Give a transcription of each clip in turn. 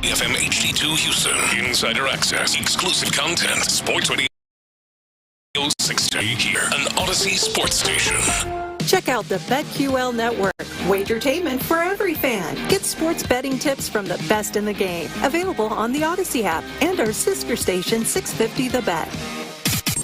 FM HD2 Houston. Insider access. Exclusive content. Sports Radio 610 here. An Odyssey sports station. Check out the BetQL Network. Wagertainment for every fan. Get sports betting tips from the best in the game. Available on the Odyssey app and our sister station 650 The Bet.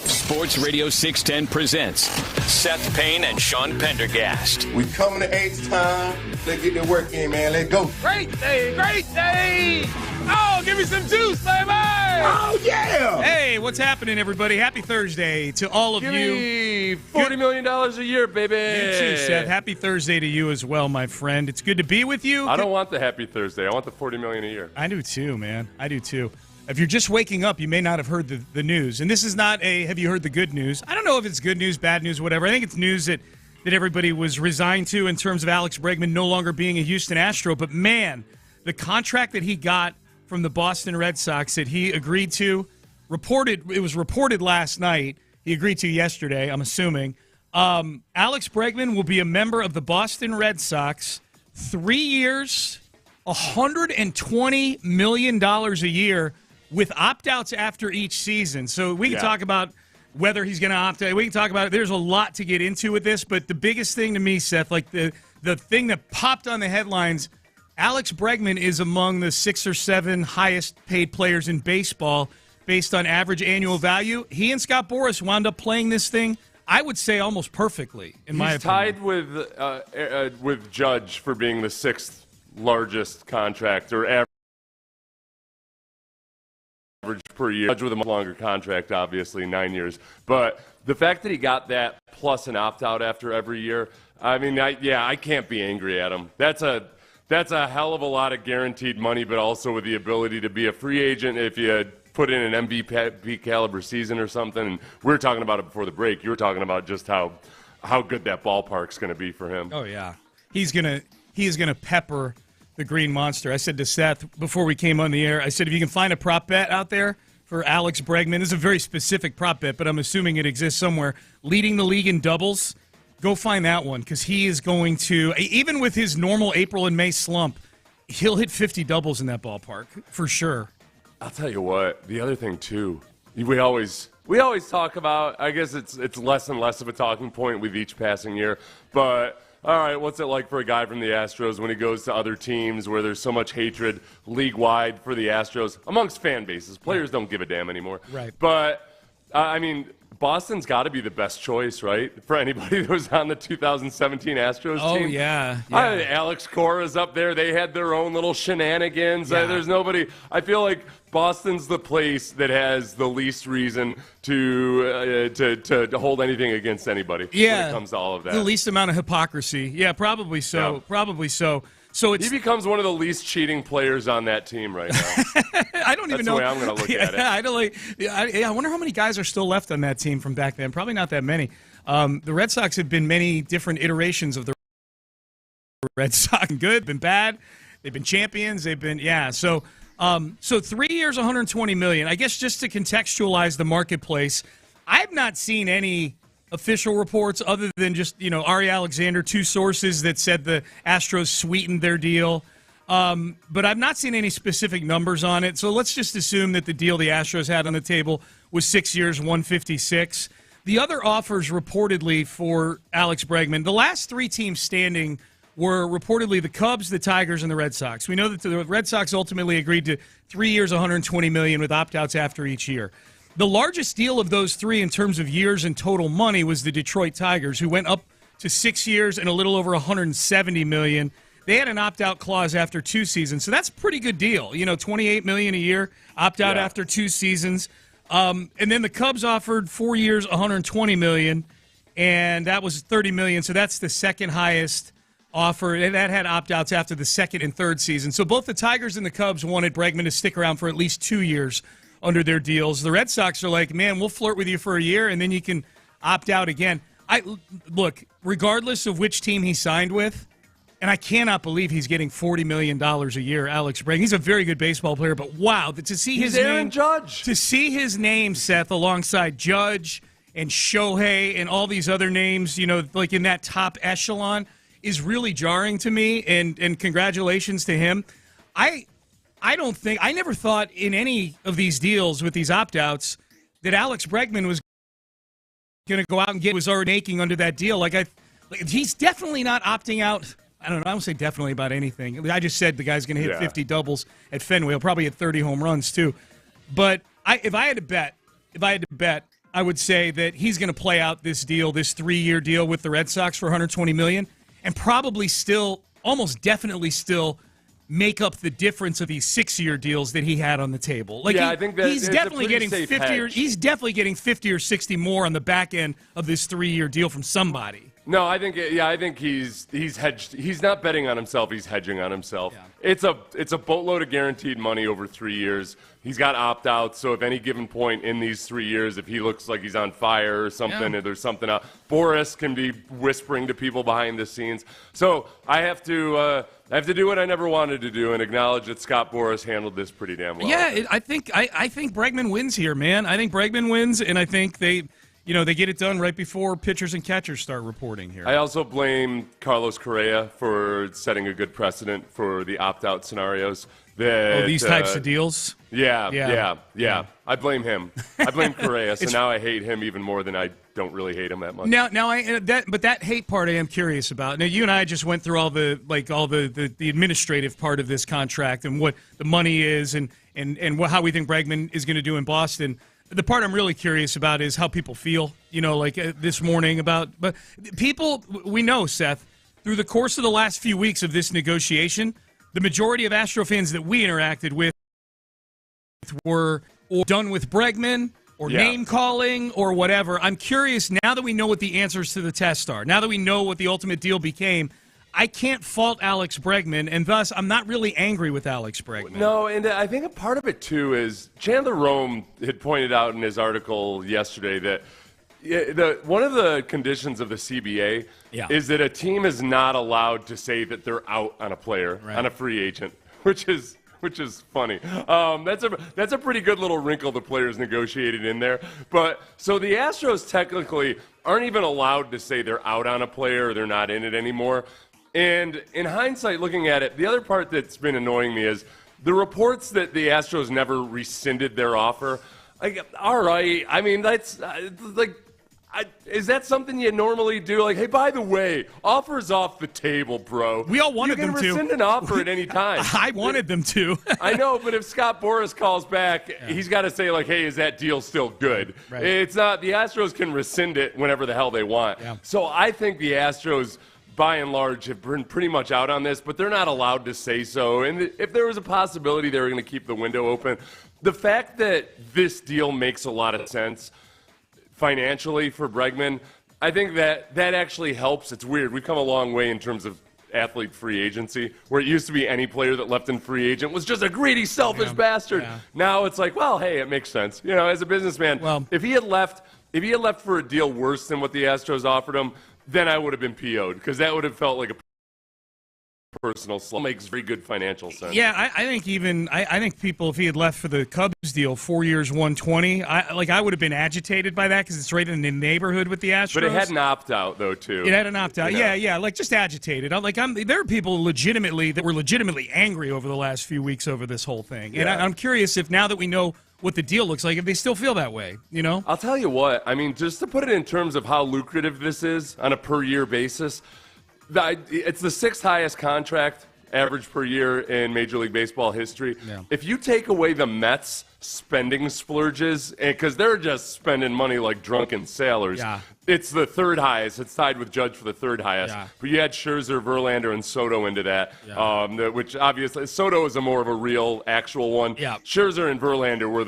Sports Radio 610 presents Seth Payne and Sean Pendergast. We coming to H-time. Let's get the work in, man. Let's go. Great day, great day. Oh, give me some juice, baby. Oh, yeah. Hey, what's happening, everybody? Happy Thursday to all of Give you. me $40 million a year, baby. You too, Seth. Happy Thursday to you as well, my friend. It's good to be with you. I don't want the happy Thursday. I want the $40 million a year. I do too, man. I do too. If you're just waking up, you may not have heard the news. And this is not a have you heard the good news. I don't know if it's good news, bad news, whatever. I think it's news that everybody was resigned to in terms of Alex Bregman no longer being a Houston Astro. But, man, the contract that he got from the Boston Red Sox that he agreed to, it was reported last night. He agreed to yesterday, I'm assuming. Alex Bregman will be a member of the Boston Red Sox 3 years, $120 million a year, with opt-outs after each season. So we can talk about whether he's going to opt out. We can talk about it. There's a lot to get into with this, but the biggest thing to me, Seth, like the thing that popped on the headlines, Alex Bregman is among the 6 or 7 highest-paid players in baseball based on average annual value. He and Scott Boras wound up playing this thing, I would say, almost perfectly, in my opinion. He's tied with Judge for being the 6th largest contract, or average per year. Judge with a much longer contract, obviously, 9 years. But the fact that he got that plus an opt-out after every year, I mean, I can't be angry at him. That's a hell of a lot of guaranteed money, but also with the ability to be a free agent if you put in an MVP caliber season or something. And we were talking about it before the break. You were talking about just how good that ballpark's going to be for him. Oh, yeah. He is going to pepper the Green Monster. I said to Seth before we came on the air, I said, if you can find a prop bet out there for Alex Bregman, this is a very specific prop bet, but I'm assuming it exists somewhere, leading the league in doubles, go find that one, because he is going to, even with his normal April and May slump, he'll hit 50 doubles in that ballpark, for sure. I'll tell you what, the other thing, too, we always talk about, I guess it's less and less of a talking point with each passing year, but all right, what's it like for a guy from the Astros when he goes to other teams where there's so much hatred league-wide for the Astros amongst fan bases? Players don't give a damn anymore. Right. But, I mean, Boston's got to be the best choice, right, for anybody that was on the 2017 Astros team? Oh, yeah. Alex Correa's up there. They had their own little shenanigans. Yeah. There's nobody. I feel like Boston's the place that has the least reason to hold anything against anybody when it comes to all of that. The least amount of hypocrisy. Yeah, probably so. Yeah. Probably so. So he becomes one of the least cheating players on that team right now. I don't even know. That's the way I'm going to look at it. I wonder how many guys are still left on that team from back then. Probably not that many. The Red Sox have been many different iterations of the Red Sox. Good, been bad. They've been champions. They've been, So 3 years, $120 million. I guess just to contextualize the marketplace, I've not seen any official reports other than just, Ari Alexander, 2 sources that said the Astros sweetened their deal. But I've not seen any specific numbers on it. So let's just assume that the deal the Astros had on the table was 6 years, $156. The other offers reportedly for Alex Bregman, the last 3 teams standing were reportedly the Cubs, the Tigers, and the Red Sox. We know that the Red Sox ultimately agreed to 3 years, $120 million with opt-outs after each year. The largest deal of those 3 in terms of years and total money was the Detroit Tigers, who went up to 6 years and a little over $170 million. They had an opt-out clause after 2 seasons, so that's a pretty good deal. $28 million a year, opt-out after 2 seasons. And then the Cubs offered 4 years, $120 million, and that was $30 million, so that's the second highest offer, and that had opt-outs after the second and third season. So both the Tigers and the Cubs wanted Bregman to stick around for at least 2 years under their deals. The Red Sox are like, man, we'll flirt with you for a year, and then you can opt out again. Look, regardless of which team he signed with, and I cannot believe he's getting $40 million a year, Alex Bregman. He's a very good baseball player, but wow, to see his name, Judge. To see his name, Seth, alongside Judge and Shohei and all these other names, like in that top echelon, is really jarring to me, and congratulations to him. I never thought in any of these deals with these opt-outs that Alex Bregman was going to go out and get was already making under that deal. He's definitely not opting out. I don't know. I don't say definitely about anything. I just said the guy's going to hit 50 doubles at Fenway. He'll probably hit 30 home runs too. But if I had to bet, I would say that he's going to play out this deal, this 3-year deal with the Red Sox for $120 million, and probably still, almost definitely still, make up the difference of these 6-year deals that he had on the table. I think that he's definitely getting 50. He's definitely getting 50 or 60 more on the back end of this 3-year deal from somebody. No, I think he's hedged. He's not betting on himself. He's hedging on himself. Yeah. It's a boatload of guaranteed money over 3 years. He's got opt-outs, so if any given point in these 3 years, if he looks like he's on fire or something, or there's something out, Boris can be whispering to people behind the scenes. So I have to do what I never wanted to do and acknowledge that Scott Boras handled this pretty damn well. Yeah, I think Bregman wins here, man. I think Bregman wins, and I think they get it done right before pitchers and catchers start reporting here. I also blame Carlos Correa for setting a good precedent for the opt-out scenarios. These types of deals? Yeah. I blame him. I blame Correa, so now I hate him even more than I don't really hate him that much. But that hate part I am curious about. Now, you and I just went through all the administrative part of this contract and what the money is and how we think Bregman is going to do in Boston. The part I'm really curious about is how people feel, this morning but people, we know, Seth, through the course of the last few weeks of this negotiation, the majority of Astro fans that we interacted with were done with Bregman or name-calling or whatever. I'm curious, now that we know what the answers to the test are, now that we know what the ultimate deal became, I can't fault Alex Bregman, and thus I'm not really angry with Alex Bregman. No, and I think a part of it, too, is Chandler Rome had pointed out in his article yesterday that one of the conditions of the CBA is that a team is not allowed to say that they're out on a player, on a free agent, which is funny. That's a pretty good little wrinkle the players negotiated in there. But so the Astros technically aren't even allowed to say they're out on a player or they're not in it anymore. And in hindsight, looking at it, the other part that's been annoying me is the reports that the Astros never rescinded their offer. All right, I mean, that's is that something you normally do? Like, hey, by the way, offer's off the table, bro. We all wanted them to. You can rescind an offer at any time. I wanted them to. I know, but if Scott Boras calls back, he's got to say, like, hey, is that deal still good? Right. It's not. The Astros can rescind it whenever the hell they want. Yeah. So I think the Astros, by and large, have been pretty much out on this, but they're not allowed to say so. And if there was a possibility they were going to keep the window open, the fact that this deal makes a lot of sense financially for Bregman, I think that actually helps. It's weird. We've come a long way in terms of athlete free agency, where it used to be any player that left in free agent was just a greedy, selfish bastard. Yeah. Now it's like, well, hey, it makes sense. As a businessman, if he had left for a deal worse than what the Astros offered him, then I would have been PO'd, because that would have felt like a personal slump. Makes very good financial sense. Yeah, I think people, if he had left for the Cubs deal, 4 years, 120, I would have been agitated by that because it's right in the neighborhood with the Astros. But it had an opt-out, though, too. It had an opt-out. Yeah, just agitated. There are people that were legitimately angry over the last few weeks over this whole thing. And I'm curious if now that we know what the deal looks like, if they still feel that way, I'll tell you what. I mean, just to put it in terms of how lucrative this is on a per-year basis, it's the 6th highest contract average per year in Major League Baseball history. Yeah. If you take away the Mets' spending splurges, because they're just spending money like drunken sailors, it's the 3rd highest. It's tied with Judge for the 3rd highest. Yeah. But you add Scherzer, Verlander, and Soto into that, which obviously Soto is more of a real, actual one. Yeah. Scherzer and Verlander were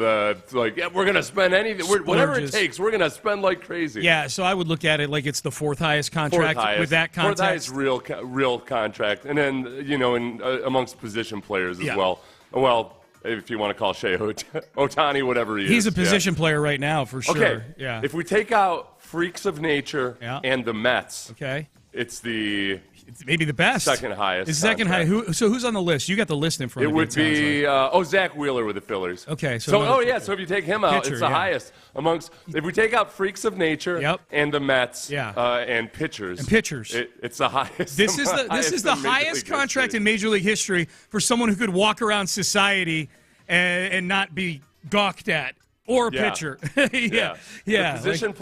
we're going to spend anything, whatever it takes, we're going to spend like crazy. Yeah, so I would look at it like it's the 4th highest contract with that context. 4th highest real contract. And then, in amongst position players as well. Well, if you want to call Shea Ohtani, whatever he is. He's a position player right now, for sure. Okay. Yeah. If we take out freaks of nature and the Mets, okay, it's the It's maybe the best. Second highest. It's second high. Who's on the list? You got the list in front of you. It would be Zach Wheeler with the Phillies. Okay. So if you take him out, it's the highest amongst. If we take out freaks of nature and the Mets and pitchers. It's the highest. This is the highest contract in Major League history for someone who could walk around society and not be gawked at, or a pitcher. The position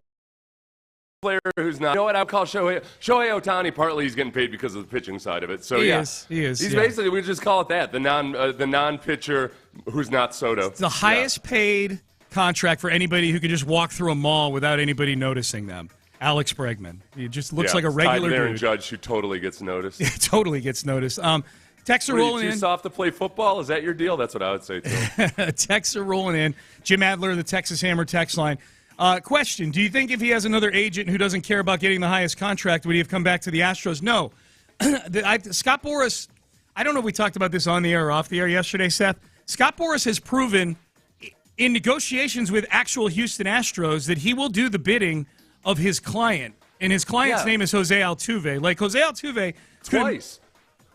player who's not. You know what I would call Shohei Ohtani? Partly he's getting paid because of the pitching side of it. So he is. He's basically, we just call it that, the non-pitcher who's not Soto. It's the highest paid contract for anybody who could just walk through a mall without anybody noticing them. Alex Bregman. He just looks like a regular Aaron dude. Judge, who totally gets noticed. Totally gets noticed. Texts are rolling in. Too soft to play football? Is that your deal? That's what I would say, too. Texts are rolling in. Jim Adler, the Texas Hammer text line. Question, do you think if he has another agent who doesn't care about getting the highest contract, would he have come back to the Astros? No. Scott Boras, I don't know if we talked about this on the air or off the air yesterday, Seth. Scott Boras has proven in negotiations with actual Houston Astros that he will do the bidding of his client. And his client's name is Jose Altuve. Like, Jose Altuve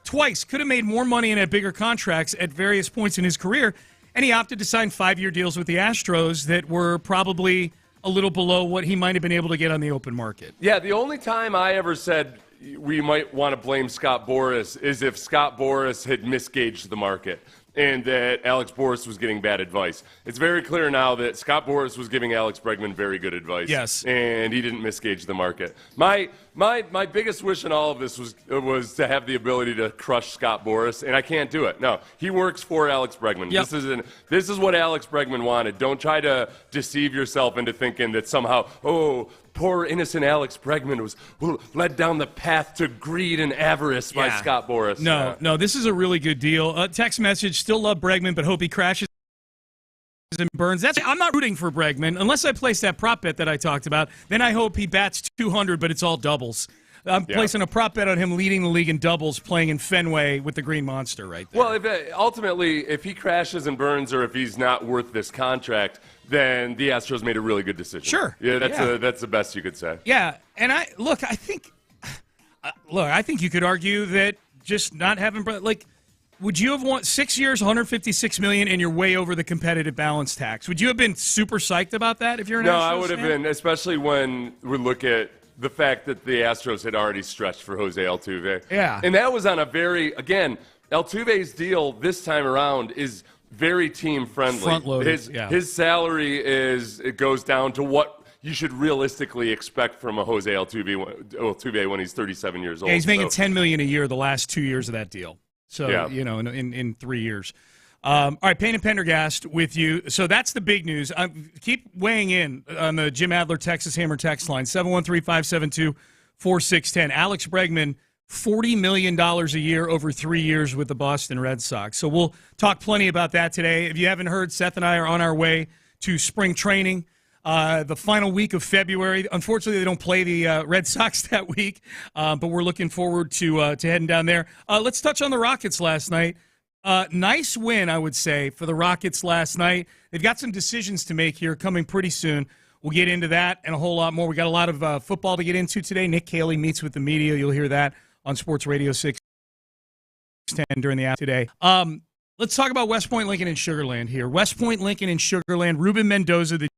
twice could have made more money and had bigger contracts at various points in his career, and he opted to sign 5-year deals with the Astros that were probably a little below what he might have been able to get on the open market. Yeah, the only time I ever said we might want to blame Scott Boras is if Scott Boras had misgauged the market and that Alex Boras was getting bad advice. It's very clear now that Scott Boras was giving Alex Bregman very good advice. Yes. And he didn't misgauge the market. My biggest wish in all of this was to have the ability to crush Scott Boras, and I can't do it. No, he works for Alex Bregman. Yep. This is what Alex Bregman wanted. Don't try to deceive yourself into thinking that somehow, poor innocent Alex Bregman was led down the path to greed and avarice by Scott Boras. No, this is a really good deal. Text message, still love Bregman, but hope he crashes and burns. I'm not rooting for Bregman unless I place that prop bet that I talked about. Then I hope he bats 200, but it's all doubles. I'm placing a prop bet on him leading the league in doubles, playing in Fenway with the Green Monster right there. Well, ultimately, if he crashes and burns or if he's not worth this contract, then the Astros made a really good decision. Sure. Yeah, that's the best you could say. Yeah, and I think you could argue that just not having would you have won 6 years, $156 million, and you're way over the competitive balance tax? Would you have been super psyched about that if you're an Astros fan? No, I would have been, especially when we look at the fact that the Astros had already stretched for Jose Altuve. Yeah. And that was on Altuve's deal this time around is very team-friendly. Front-loaded, His salary goes down to what you should realistically expect from a Jose Altuve when he's 37 years old. Yeah, he's making $10 million a year the last 2 years of that deal. So, in 3 years. All right, Payne and Pendergast with you. So that's the big news. Keep weighing in on the Jim Adler Texas Hammer text line, 713-572-4610. Alex Bregman, $40 million a year over 3 years with the Boston Red Sox. So we'll talk plenty about that today. If you haven't heard, Seth and I are on our way to spring training. The final week of February. Unfortunately, they don't play the Red Sox that week, but we're looking forward to heading down there. Let's touch on the Rockets last night. Nice win, I would say, for the Rockets last night. They've got some decisions to make here coming pretty soon. We'll get into that and a whole lot more. We got a lot of football to get into today. Nick Caley meets with the media. You'll hear that on Sports Radio 610 during the hour today. Let's talk about West Point, Lincoln, and Sugar Land here. West Point, Lincoln, and Sugar Land. Ruben Mendoza, the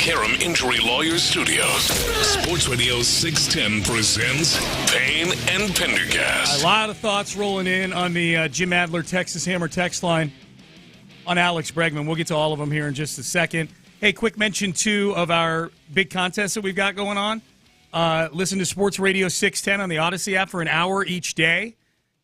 Karam Injury Lawyers Studios. Sports Radio 610 presents Payne and Pendergast. A lot of thoughts rolling in on the Jim Adler Texas Hammer text line on Alex Bregman. We'll get to all of them here in just a second. Hey, quick mention, too, of our big contest that we've got going on. Listen to Sports Radio 610 on the Odyssey app for an hour each day.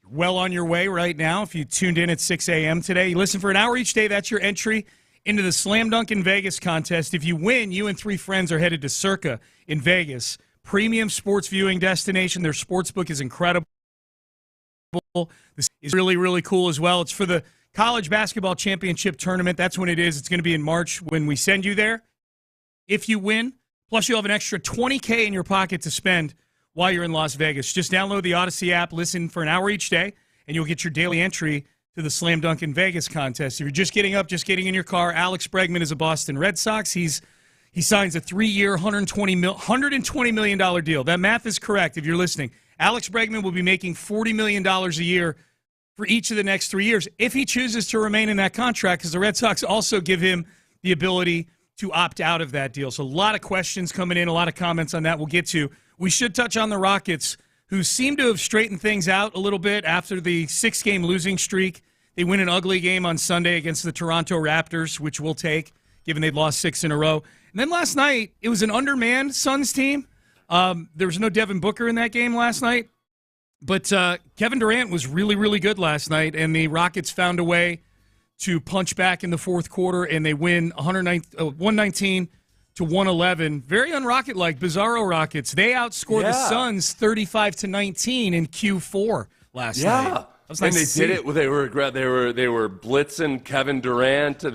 You're well on your way right now if you tuned in at 6 a.m. today. You listen for an hour each day. That's your entry into the Slam Dunk in Vegas contest. If you win, you and 3 friends are headed to Circa in Vegas. Premium sports viewing destination. Their sportsbook is incredible. This is really, really cool as well. It's for the College Basketball Championship Tournament. That's when it is. It's going to be in March when we send you there. If you win, plus you'll have an extra $20K in your pocket to spend while you're in Las Vegas. Just download the Odyssey app, listen for an hour each day, and you'll get your daily entry to the Slam Dunk in Vegas contest. If you're just getting in your car, Alex Bregman is a Boston Red Sox. He signs a 3-year, $120 million deal. That math is correct if you're listening. Alex Bregman will be making $40 million a year for each of the next 3 years if he chooses to remain in that contract, because the Red Sox also give him the ability to opt out of that deal. So a lot of questions coming in, a lot of comments on that we'll get to. We should touch on the Rockets, who seem to have straightened things out a little bit after the 6-game losing streak. They win an ugly game on Sunday against the Toronto Raptors, which we'll take, given they'd lost 6 in a row. And then last night, it was an undermanned Suns team. There was no Devin Booker in that game last night. But Kevin Durant was really, really good last night, and the Rockets found a way to punch back in the fourth quarter, and they win 119 to 111. Very un-Rocket-like, bizarro Rockets. They outscored the Suns 35-19 in Q4 last night. That was nice. And they did it. They were blitzing Kevin Durant.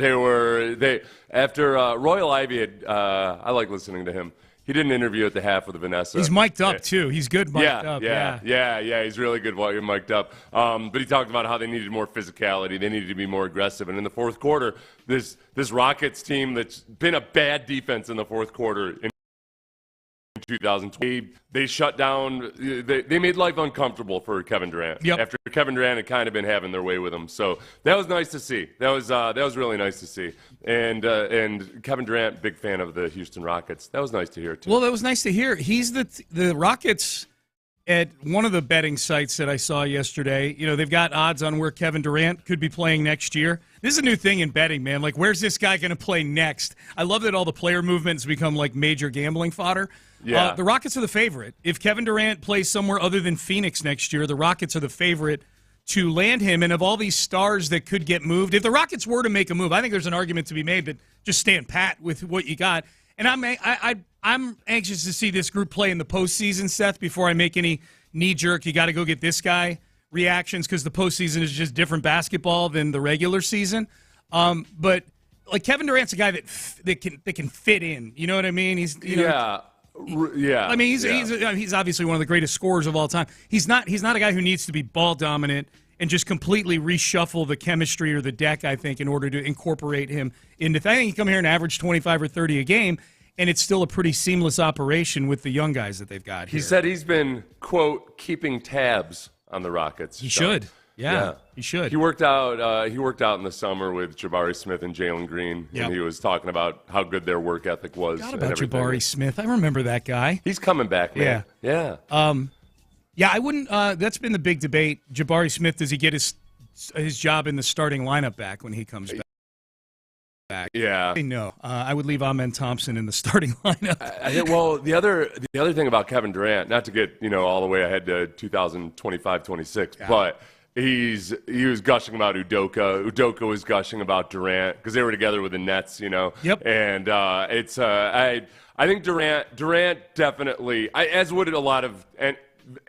After Royal Ivey had. I like listening to him. He did an interview at the half with Vanessa. He's mic'd up, too. He's good mic'd up. Yeah. He's really good while you're mic'd up. But he talked about how they needed more physicality. They needed to be more aggressive. And in the fourth quarter, this Rockets team that's been a bad defense in the fourth quarter in 2020, they shut down. They made life uncomfortable for Kevin Durant. Yep. After Kevin Durant had kind of been having their way with him. So that was nice to see. That was really nice to see. And Kevin Durant, big fan of the Houston Rockets. That was nice to hear, too. Well, that was nice to hear. He's the Rockets at one of the betting sites that I saw yesterday. You know, they've got odds on where Kevin Durant could be playing next year. This is a new thing in betting, man. Like, where's this guy going to play next? I love that all the player movements become like major gambling fodder. Yeah. The Rockets are the favorite. If Kevin Durant plays somewhere other than Phoenix next year, the Rockets are the favorite to land him. And of all these stars that could get moved, if the Rockets were to make a move, I think there's an argument to be made that just stand pat with what you got. And I'm anxious to see this group play in the postseason, Seth, before I make any knee-jerk, you got to go get this guy reactions, because the postseason is just different basketball than the regular season. But like Kevin Durant's a guy that can fit in. You know what I mean? Yeah. I mean, he's obviously one of the greatest scorers of all time. He's not a guy who needs to be ball dominant and just completely reshuffle the chemistry or the deck, I think, in order to incorporate him into. I think he can come here and average 25 or 30 a game, and it's still a pretty seamless operation with the young guys that they've got here. He said he's been, quote, keeping tabs on the Rockets. He should. Yeah, he should. He worked out in the summer with Jabari Smith and Jalen Green, and he was talking about how good their work ethic was. Forgot about Jabari Smith. I remember that guy. He's coming back, man. Yeah. I wouldn't. That's been the big debate. Jabari Smith, does he get his job in the starting lineup back when he comes back? Yeah. No. I would leave Amen Thompson in the starting lineup. Well, the other thing about Kevin Durant, not to get all the way ahead to 2025-26, but he was gushing about Udoka. Udoka was gushing about Durant because they were together with the Nets, Yep. And I think Durant definitely, as would a lot of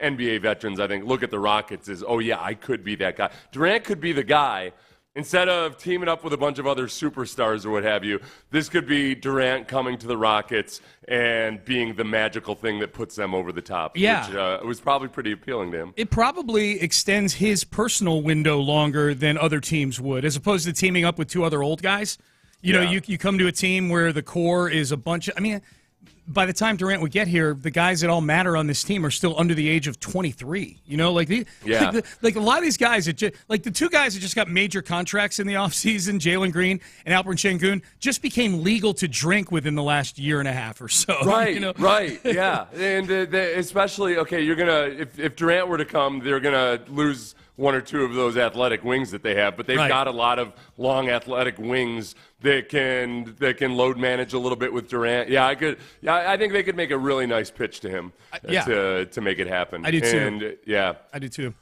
NBA veterans, I think, look at the Rockets as, oh yeah, I could be that guy. Durant could be the guy. Instead of teaming up with a bunch of other superstars or what have you, this could be Durant coming to the Rockets and being the magical thing that puts them over the top. Yeah. Which was probably pretty appealing to him. It probably extends his personal window longer than other teams would, as opposed to teaming up with 2 other old guys. You know, you come to a team where the core is a bunch of – by the time Durant would get here, the guys that all matter on this team are still under the age of 23. You know, like a lot of these guys, like the two guys that just got major contracts in the offseason, Jalen Green and Alperen Şengün, just became legal to drink within the last year and a half or so. Right, you know? right, yeah. And especially, okay, you're going to, if Durant were to come, they're going to lose one or two of those athletic wings that they have, but they've got a lot of long athletic wings that can load manage a little bit with Durant. Yeah, I think they could make a really nice pitch to him to make it happen. I do too. And, yeah, I do too.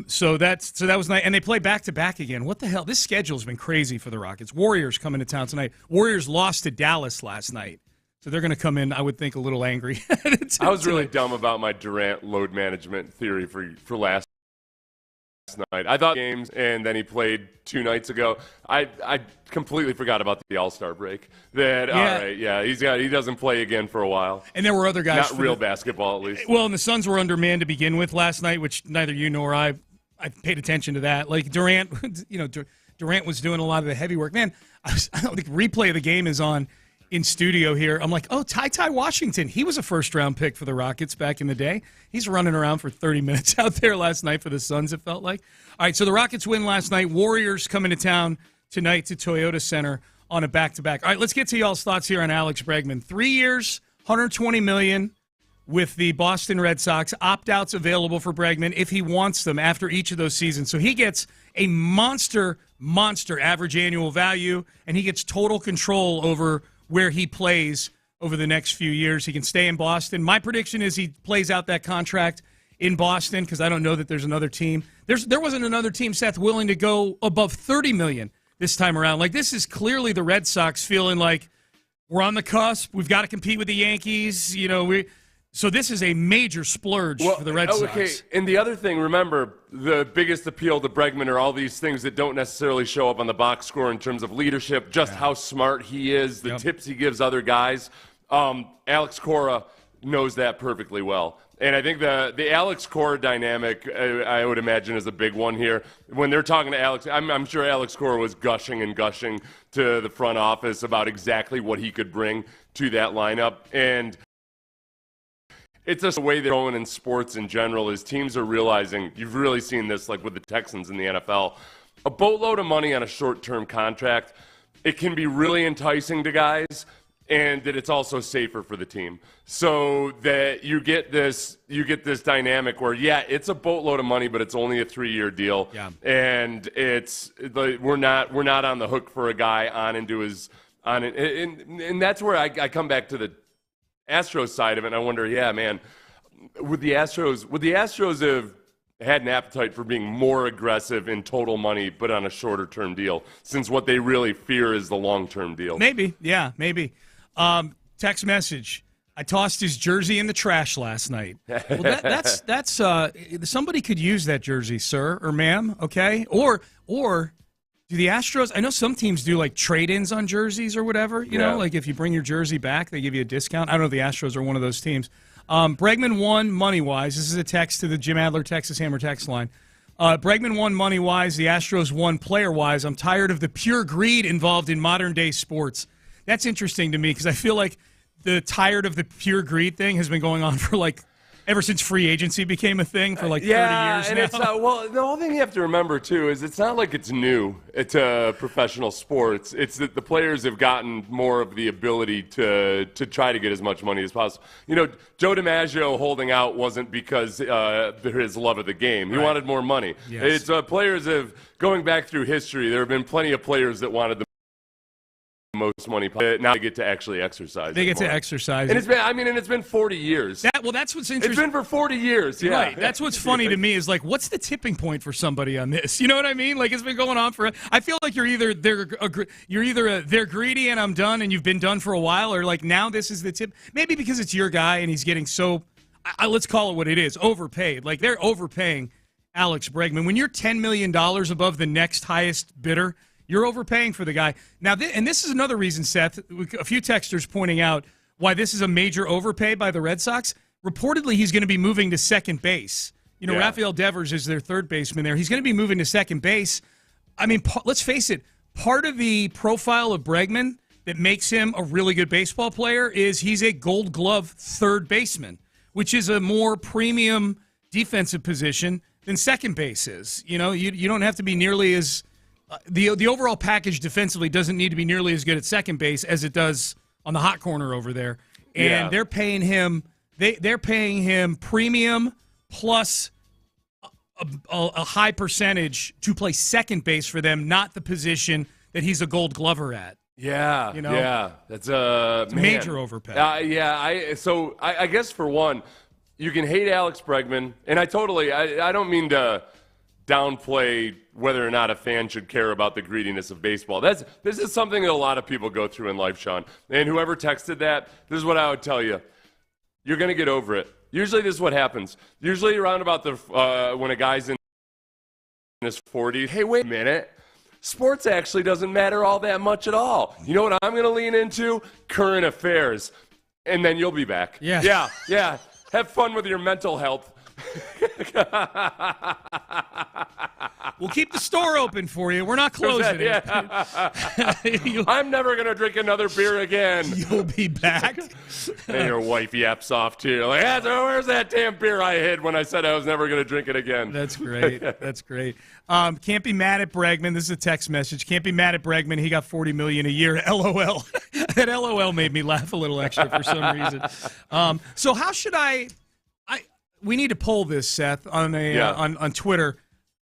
So that was nice, and they play back to back again. What the hell? This schedule's been crazy for the Rockets. Warriors coming to town tonight. Warriors lost to Dallas last night, so they're going to come in, I would think, a little angry. I was really dumb about my Durant load management theory for last night. I thought games, and then he played 2 nights ago. I completely forgot about the All-Star break. All right, he doesn't play again for a while. And there were other guys. Not real basketball, at least. Well, and the Suns were undermanned to begin with last night, which neither you nor I paid attention to that. Like Durant, Durant was doing a lot of the heavy work. Man, I don't think replay of the game is on in studio here. I'm like, oh, Ty Washington. He was a first-round pick for the Rockets back in the day. He's running around for 30 minutes out there last night for the Suns, it felt like. All right, so the Rockets win last night. Warriors coming to town tonight to Toyota Center on a back-to-back. All right, let's get to y'all's thoughts here on Alex Bregman. 3 years, $120 million with the Boston Red Sox. Opt-outs available for Bregman if he wants them after each of those seasons. So he gets a monster average annual value, and he gets total control over where he plays over the next few years. He can stay in Boston. My prediction is he plays out that contract in Boston because I don't know that there's another team. There wasn't another team, Seth, willing to go above $30 million this time around. Like, this is clearly the Red Sox feeling like we're on the cusp. We've got to compete with the Yankees. So this is a major splurge for the Red Sox. Okay, and the other thing, remember, the biggest appeal to Bregman are all these things that don't necessarily show up on the box score in terms of leadership, just how smart he is, the tips he gives other guys. Alex Cora knows that perfectly well. And I think the Alex Cora dynamic, I would imagine, is a big one here. When they're talking to Alex, I'm sure Alex Cora was gushing to the front office about exactly what he could bring to that lineup. And it's just the way they're going in sports in general is teams are realizing, you've really seen this like with the Texans in the NFL, a boatload of money on a short-term contract, it can be really enticing to guys, and that it's also safer for the team. So that you get this dynamic where, it's a boatload of money, but it's only a 3-year deal. Yeah. And we're not on the hook for a guy and that's where I come back to the Astros side of it, and I wonder, would the Astros have had an appetite for being more aggressive in total money, but on a shorter-term deal, since what they really fear is the long-term deal? Maybe. Text message. I tossed his jersey in the trash last night. Well, that's somebody could use that jersey, sir or ma'am, okay? Or do the Astros, I know some teams do like trade-ins on jerseys or whatever, you know, like if you bring your jersey back, they give you a discount. I don't know if the Astros are one of those teams. Bregman won money-wise. This is a text to the Jim Adler Texas Hammer text line. Bregman won money-wise. The Astros won player-wise. I'm tired of the pure greed involved in modern-day sports. That's interesting to me because I feel like the tired of the pure greed thing has been going on for like ever since free agency became a thing for like 30 years now. It's well, the whole thing you have to remember, too, is it's not like it's new to professional sports. It's that the players have gotten more of the ability to try to get as much money as possible. You know, Joe DiMaggio holding out wasn't because his love of the game. He wanted more money. Yes. It's players have, going back through history, there have been plenty of players that wanted the most money. Now they get to actually exercise. They get to exercise. And it's been 40 years. That's what's interesting. It's been for 40 years. Yeah. Right. That's what's funny to me is like, what's the tipping point for somebody on this? You know what I mean? Like it's been going on for. I feel like you're either they're greedy and I'm done and you've been done for a while, or like now this is the tip. Maybe because it's your guy and he's getting so. Let's call it what it is. Overpaid. Like they're overpaying Alex Bregman. When you're $10 million above the next highest bidder, you're overpaying for the guy. Now, and this is another reason, Seth, a few texters pointing out why this is a major overpay by the Red Sox. Reportedly, he's going to be moving to second base. You know, Rafael Devers is their third baseman there. He's going to be moving to second base. I mean, let's face it, part of the profile of Bregman that makes him a really good baseball player is he's a Gold Glove third baseman, which is a more premium defensive position than second base is. You know, you don't have to be nearly as the overall package defensively doesn't need to be nearly as good at second base as it does on the hot corner over there. And they're paying him they're paying him premium plus a high percentage to play second base for them, not the position that he's a Gold Glover at. Yeah, you know? Yeah, that's a major overpay. I guess for one, you can hate Alex Bregman, and I don't mean to downplay whether or not a fan should care about the greediness of baseball. This is something that a lot of people go through in life, Sean. And whoever texted that, this is what I would tell you: you're going to get over it. Usually, this is what happens. Usually, around about when a guy's in his 40s, hey, wait a minute. Sports actually doesn't matter all that much at all. You know what I'm going to lean into? Current affairs. And then you'll be back. Yeah. Yeah. Have fun with your mental health. We'll keep the store open for you. We're not closing it. I'm never going to drink another beer again. You'll be back. And your wife yaps off, too. Like, where's that damn beer I hid when I said I was never going to drink it again? That's great. That's great. Can't be mad at Bregman. This is a text message. Can't be mad at Bregman. He got $40 million a year. LOL. That LOL made me laugh a little extra for some reason. So how should we need to poll this, Seth, on Twitter.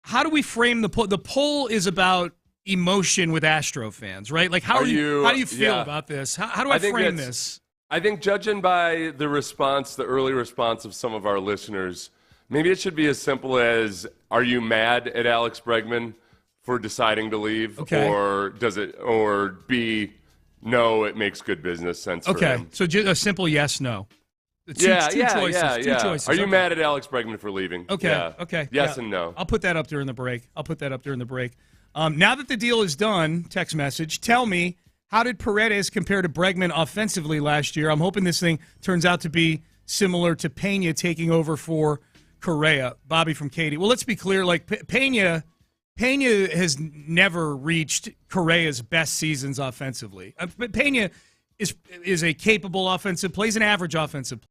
How do we frame the poll? The poll is about emotion with Astro fans, right? Like, how do you feel about this? How do I frame this? I think judging by the early response of some of our listeners, maybe it should be as simple as, are you mad at Alex Bregman for deciding to leave? Okay. Or B, no, it makes good business sense for him. So just a simple yes, no. Two choices. Are you mad at Alex Bregman for leaving? Okay. Yes and no. I'll put that up during the break. Now that the deal is done, text message, tell me, how did Paredes compare to Bregman offensively last year? I'm hoping this thing turns out to be similar to Pena taking over for Correa. Bobby from Katy. Well, let's be clear. Like, Pena has never reached Correa's best seasons offensively. Pena is a capable offensive player. He's an average offensive player.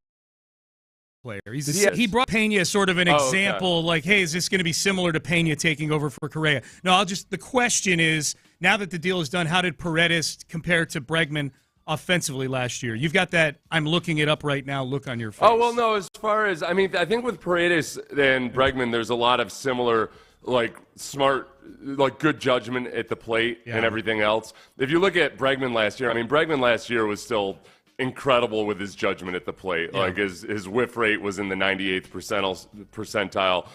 He brought Pena as sort of an example, like, hey, is this going to be similar to Pena taking over for Correa? No, the question is, now that the deal is done, how did Paredes compare to Bregman offensively last year? You've got that I'm looking it up right now look on your face. Oh, well, no, as far as, I think with Paredes and Bregman, there's a lot of similar, like, smart, like, good judgment at the plate and everything else. If you look at Bregman last year, Bregman last year was still incredible with his judgment at the plate. Yeah. Like, his whiff rate was in the 98th percentile.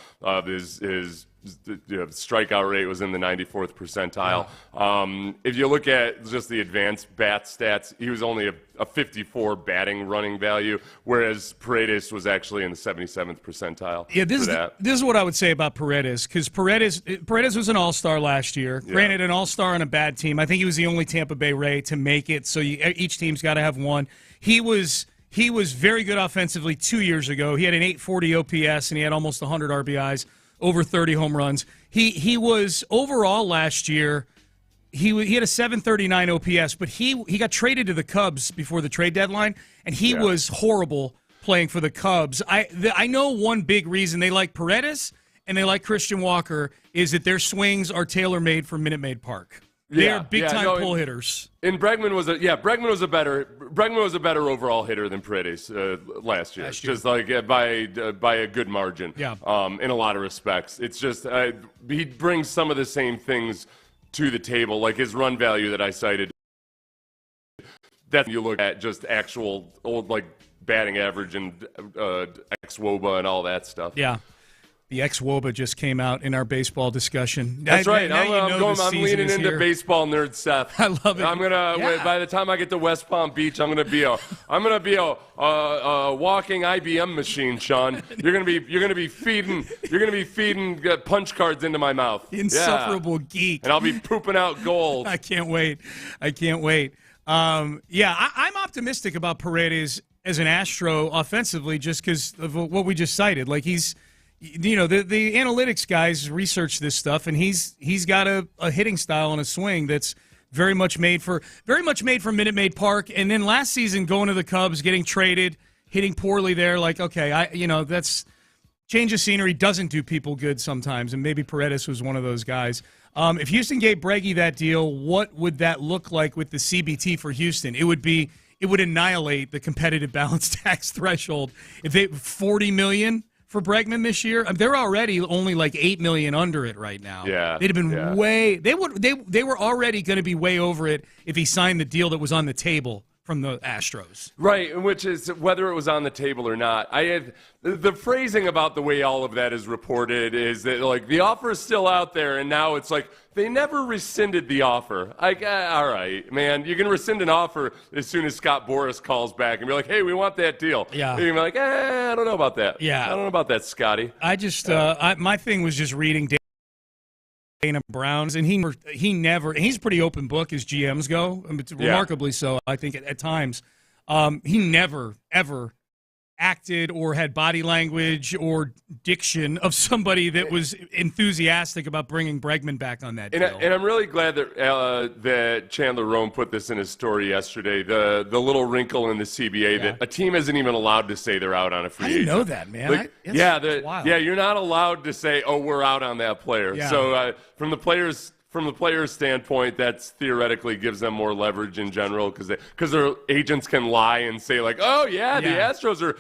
His strikeout rate was in the 94th percentile. Yeah. If you look at just the advanced bat stats, he was only a 54 batting running value, whereas Paredes was actually in the 77th percentile. Yeah, this is what I would say about Paredes, because Paredes was an all-star last year. Yeah. Granted, an all-star on a bad team. I think he was the only Tampa Bay Ray to make it, so each team's got to have one. He was very good offensively 2 years ago. He had an 840 OPS, and he had almost 100 RBIs. Over 30 home runs. He was overall last year. He had a 739 OPS, but he got traded to the Cubs before the trade deadline, and he was horrible playing for the Cubs. I know one big reason they like Paredes and they like Christian Walker is that their swings are tailor-made for Minute Maid Park. They are big-time pull hitters. And Bregman was a better overall hitter than Paredes last year. Just like by a good margin. Yeah. In a lot of respects, it's just he brings some of the same things to the table, like his run value that I cited. That you look at just actual old like batting average and ex-WOBA and all that stuff. Yeah. The ex-WOBA just came out in our baseball discussion. That's right. I'm leaning into baseball nerd Seth. I love it. I'm gonna by the time I get to West Palm Beach, I'm gonna be a walking IBM machine, Sean. You're gonna be feeding punch cards into my mouth. Insufferable geek. And I'll be pooping out gold. I can't wait. I'm optimistic about Paredes as an Astro offensively, just because of what we just cited. Like, he's. The analytics guys research this stuff, and he's got a hitting style and a swing that's very much made for Minute Maid Park. And then last season, going to the Cubs, getting traded, hitting poorly there. Like, okay, that's change of scenery doesn't do people good sometimes, and maybe Paredes was one of those guys. If Houston gave Breggy that deal, what would that look like with the CBT for Houston? It would annihilate the competitive balance tax threshold. If they $40 million for Bregman this year, they're already only like $8 million under it right now. Yeah, they'd have been they were already going to be way over it if he signed the deal that was on the table from the Astros. Right, which is whether it was on the table or not. The phrasing about the way all of that is reported is that, like, the offer is still out there, and now it's like they never rescinded the offer. Like, all right, man, you can rescind an offer as soon as Scott Boras calls back and be like, hey, we want that deal. Yeah. And you're like, I don't know about that. Yeah. I don't know about that, Scotty. I just, my thing was just reading Dana Brown's, and he never, and he's a pretty open book as GMs go, remarkably so, I think, at times. He never, ever acted or had body language or diction of somebody that was enthusiastic about bringing Bregman back on that deal. And I'm really glad that Chandler Rome put this in his story yesterday, the little wrinkle in the CBA that a team isn't even allowed to say they're out on a free agent. I didn't know that, man. Like, you're not allowed to say, oh, we're out on that player. Yeah. So from the player's standpoint, that's theoretically gives them more leverage in general because their agents can lie and say, like, oh, yeah, the Astros are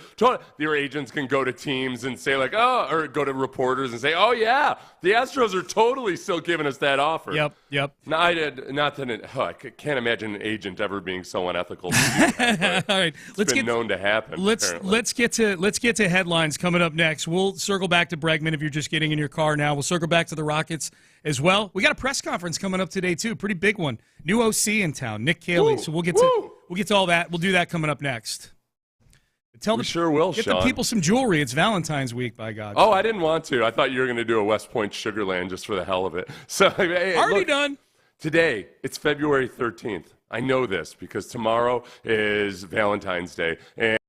their agents can go to teams and say, like, oh, or go to reporters and say, oh, yeah, the Astros are totally still giving us that offer. Yep. No, I can't imagine an agent ever being so unethical. All right, let's get known to happen. Let's get to headlines coming up next. We'll circle back to Bregman if you're just getting in your car now. We'll circle back to the Rockets as well. We got a press conference coming up today too, pretty big one. New OC in town, Nick Caley. So we'll get to all that. We'll do that coming up next. Sure will, get Sean. the people some jewelry. It's Valentine's week, by God. Oh, I didn't want to. I thought you were going to do a West Point Sugarland just for the hell of it. So hey, already done. Today, it's February 13th. I know this because tomorrow is Valentine's Day. And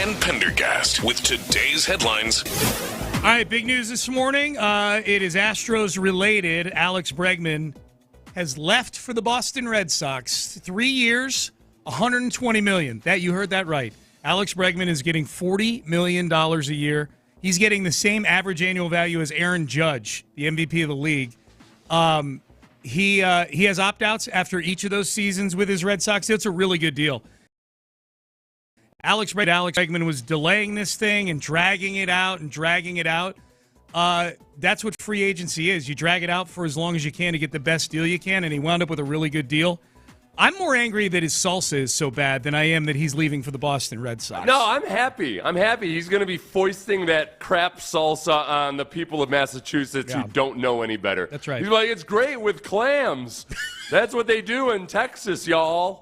and Pendergast with today's headlines. All right, big news this morning. It is Astros related. Alex Bregman has left for the Boston Red Sox. 3 years, $120 million. That, you heard that right. Alex Bregman is getting $40 million a year. He's getting the same average annual value as Aaron Judge, the MVP of the league. He has opt-outs after each of those seasons with his Red Sox. It's a really good deal. Alex Bregman was delaying this thing and dragging it out. That's what free agency is. You drag it out for as long as you can to get the best deal you can, and he wound up with a really good deal. I'm more angry that his salsa is so bad than I am that he's leaving for the Boston Red Sox. No, I'm happy. He's going to be foisting that crap salsa on the people of Massachusetts who don't know any better. That's right. He's like, it's great with clams. That's what they do in Texas, y'all.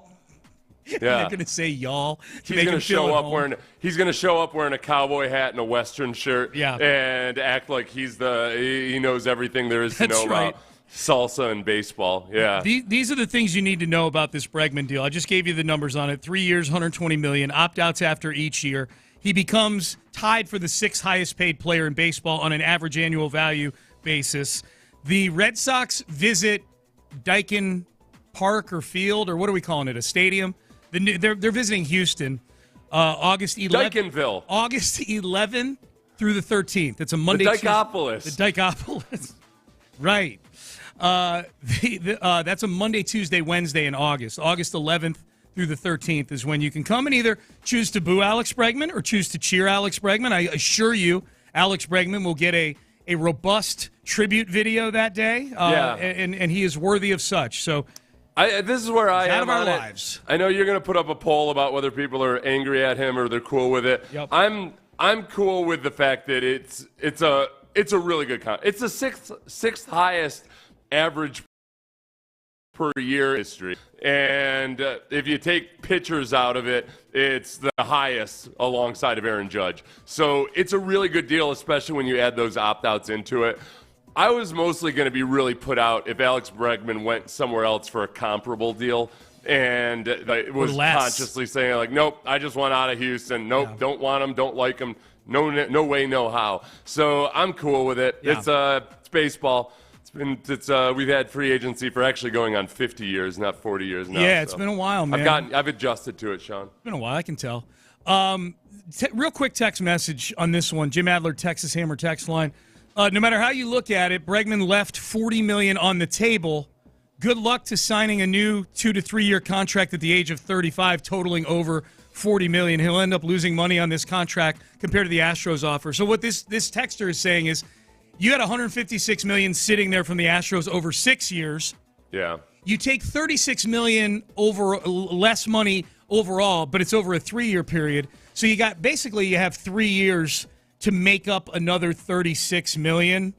Yeah. They're going to say y'all. He's going to show up wearing a cowboy hat and a Western shirt and act like he knows everything there is to know about salsa and baseball. Yeah. These are the things you need to know about this Bregman deal. I just gave you the numbers on it. 3 years, $120 million, opt-outs after each year. He becomes tied for the sixth highest paid player in baseball on an average annual value basis. The Red Sox visit Daikin Park or Field, or what are we calling it, a stadium? They're visiting Houston August 11th. Daikinville. August 11th through the 13th. It's a Monday. The Dykopolis. The Dykopolis. Right. That's a Monday, Tuesday, Wednesday in August. August 11th through the 13th is when you can come and either choose to boo Alex Bregman or choose to cheer Alex Bregman. I assure you, Alex Bregman will get a robust tribute video that day, and he is worthy of such. So this is where I am out of our on lives. I know you're going to put up a poll about whether people are angry at him or they're cool with it. Yep. I'm cool with the fact that it's a really good count. It's the sixth highest average per year history, and if you take pitchers out of it, it's the highest alongside of Aaron Judge. So it's a really good deal, especially when you add those opt-outs into it. I was mostly going to be really put out if Alex Bregman went somewhere else for a comparable deal and was consciously saying, like, nope, I just want out of Houston. Nope, don't want him, don't like him. No way, no how. So I'm cool with it. Yeah. It's baseball. We've had free agency for actually going on 50 years, not 40 years now. Yeah, it's been a while, man. I've adjusted to it, Sean. It's been a while, I can tell. Real quick text message on this one. Jim Adler, Texas Hammer text line. No matter how you look at it, Bregman left $40 million on the table. Good luck to signing a new 2 to 3 year contract at the age of 35, totaling over $40 million. He'll end up losing money on this contract compared to the Astros offer. So what this texter is saying is, you had $156 million sitting there from the Astros over 6 years. Yeah. You take $36 million over less money overall, but it's over a 3 year period. So you have 3 years to make up another $36 million,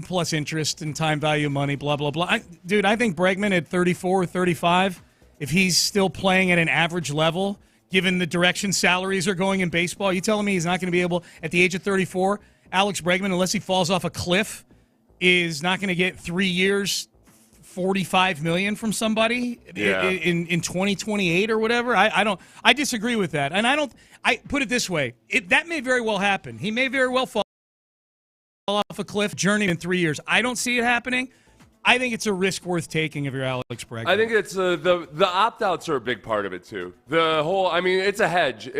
plus interest and time value money, blah, blah, blah. Dude, I think Bregman at 34 or 35, if he's still playing at an average level, given the direction salaries are going in baseball, you telling me he's not going to be able, at the age of 34, Alex Bregman, unless he falls off a cliff, is not going to get 3 years, $45 million from somebody in 2028 or whatever? I disagree with that. And I put it this way. That may very well happen. He may very well fall off a cliff, journey in 3 years. I don't see it happening. I think it's a risk worth taking if you're Alex Bregman. I think it's the opt-outs are a big part of it too. It's a hedge.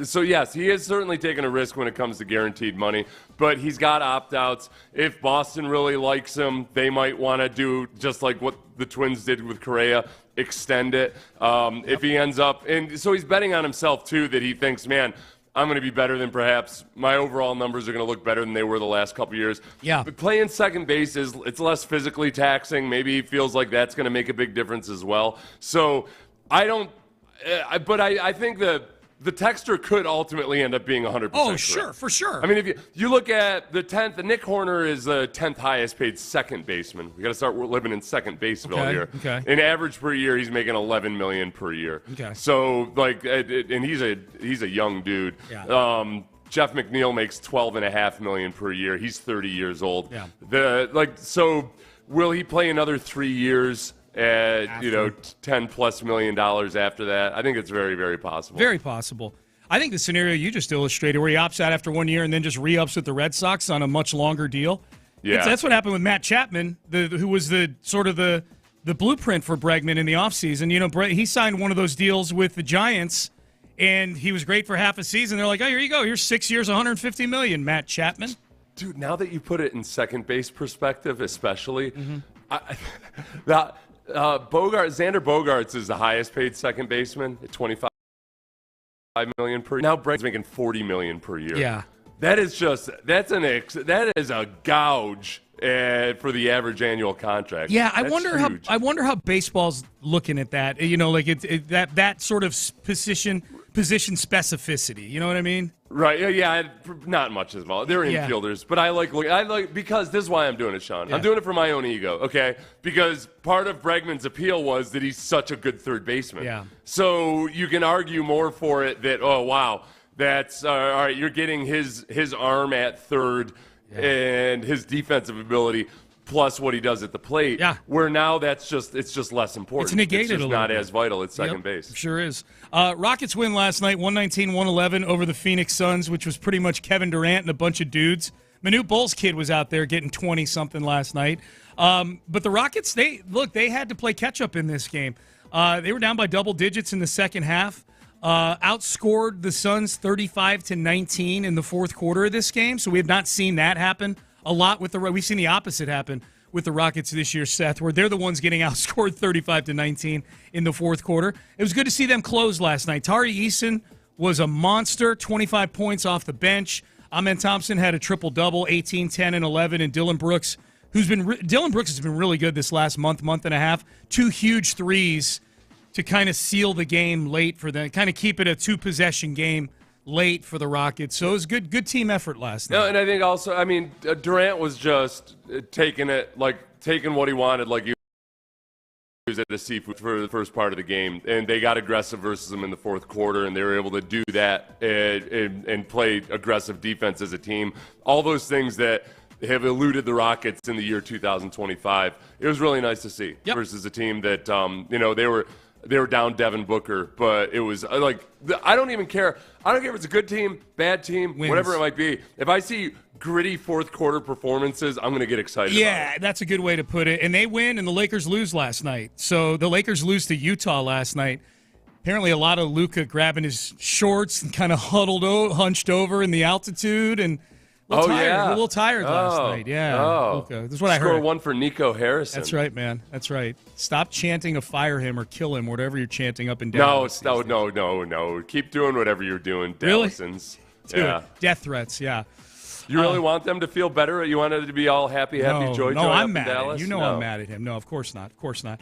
So yes, he has certainly taken a risk when it comes to guaranteed money, but he's got opt-outs. If Boston really likes him, they might want to do just like what the Twins did with Correa, extend it. If he ends up, and so he's betting on himself too, that he thinks, man, I'm going to be better than perhaps my overall numbers are going to look better than they were the last couple years. Yeah. But playing second base it's less physically taxing. Maybe he feels like that's going to make a big difference as well. So I think the texter could ultimately end up being 100% Oh, sure, correct. For sure. I mean, if you look at the 10th, Nick Horner is the 10th highest paid second baseman. We got to start living in second baseville here. Okay. In average per year, he's making $11 million per year. Okay. So and he's a young dude. Yeah. Jeff McNeil makes $12.5 million per year. He's 30 years old. Yeah. So will he play another 3 years? $10+ million after that. I think it's very, very possible. Very possible. I think the scenario you just illustrated, where he opts out after 1 year and then just re-ups with the Red Sox on a much longer deal. Yeah. That's what happened with Matt Chapman, who was the blueprint for Bregman in the offseason. You know, he signed one of those deals with the Giants, and he was great for half a season. They're like, oh, here you go. Here's 6 years, $150 million, Matt Chapman. Dude, now that you put it in second base perspective, especially, Xander Bogaerts is the highest paid second baseman at $25 million per year. Now Bregman's making $40 million per year. Yeah. That is a gouge for the average annual contract. Yeah, I That's wonder how baseball's looking at that. You know, like that sort of position specificity. You know what I mean? Right. Yeah. Not much as well. They're infielders, but I like because this is why I'm doing it, Sean. Yeah. I'm doing it for my own ego. Okay. Because part of Bregman's appeal was that he's such a good third baseman. Yeah. So you can argue more for it that, oh wow, that's all right. You're getting his arm at third and his defensive ability plus what he does at the plate. Yeah. Where now it's just less important. It's negated It's just a little not bit. as vital at second base. Sure is. Rockets win last night, 119-111 over the Phoenix Suns, which was pretty much Kevin Durant and a bunch of dudes. Manute Bol's kid was out there getting 20-something last night. But the Rockets, they had to play catch-up in this game. They were down by double digits in the second half. Outscored the Suns 35-19 in the fourth quarter of this game. So we have not seen that happen a lot with we've seen the opposite happen with the Rockets this year, Seth, where they're the ones getting outscored 35-19 in the fourth quarter. It was good to see them close last night. Tari Eason was a monster, 25 points off the bench. Amen Thompson had a triple-double, 18, 10, and 11, and Dylan Brooks has been really good this last month and a half. 2 huge threes to kind of seal the game late for them, kind of keep it a 2-possession game late for the Rockets. So it was good team effort last night. No, and I think also, Durant was just taking what he wanted, like he was at a seafood for the first part of the game, and they got aggressive versus him in the fourth quarter, and they were able to do that and play aggressive defense as a team. All those things that have eluded the Rockets in the year 2025. It was really nice to see versus a team that they were down Devin Booker, but it was like I don't even care. I don't care if it's a good team, bad team, whatever it might be. If I see gritty fourth quarter performances, I'm going to get excited. Yeah, that's a good way to put it. And they win, and the Lakers lose last night. So the Lakers lose to Utah last night. Apparently, a lot of Luka grabbing his shorts and kind of hunched over in the altitude and. A little tired last night. Yeah. Okay. This is what I heard. Score one for Nico Harrison. That's right, man. That's right. Stop chanting to fire him or kill him, whatever you're chanting up and down. No. Keep doing whatever you're doing, Dallasons. Really? Yeah. Death threats, yeah. You really want them to feel better? You wanted it to be all happy, joy, No, I'm up mad in at him. Dallas? You know I'm mad at him. No, of course not. Of course not.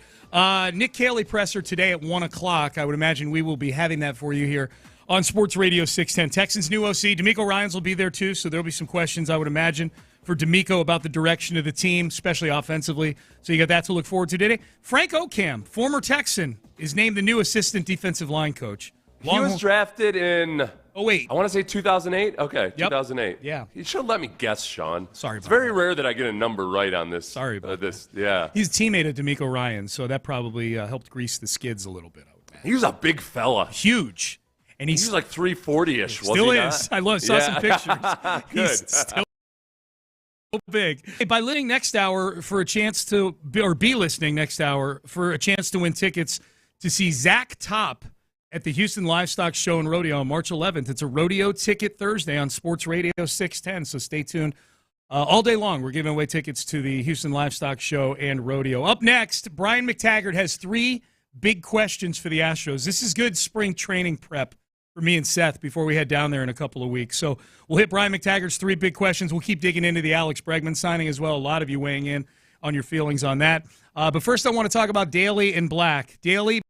Nick Caley presser today at 1 o'clock. I would imagine we will be having that for you here on Sports Radio 610. Texans new OC. D'Amico Ryans will be there too, so there'll be some questions, I would imagine, for D'Amico about the direction of the team, especially offensively. So you got that to look forward to today. Frank Okam, former Texan, is named the new assistant defensive line coach. He was drafted in... Oh, wait. I want to say 2008? Okay, Yep. 2008. Yeah. You should let me guess, Sean. Sorry It's about very rare that I get a number right on this. Sorry about this. Yeah. He's a teammate of D'Amico Ryans, so that probably helped grease the skids a little bit. He was a big fella. Huge. And He was like 340-ish, wasn't still he is. not? I saw some pictures. He's still big. Hey, by listening next hour for a chance to, or be listening next hour for a chance to win tickets to see Zach Top at the Houston Livestock Show and Rodeo on March 11th. It's a Rodeo Ticket Thursday on Sports Radio 610, so stay tuned. All day long, we're giving away tickets to the Houston Livestock Show and Rodeo. Up next, Brian McTaggart has 3 big questions for the Astros. This is good spring training prep for me and Seth before we head down there in a couple of weeks. So we'll hit Brian McTaggart's 3 big questions. We'll keep digging into the Alex Bregman signing as well. A lot of you weighing in on your feelings on that. But first I want to talk about Daly and Black. Daly.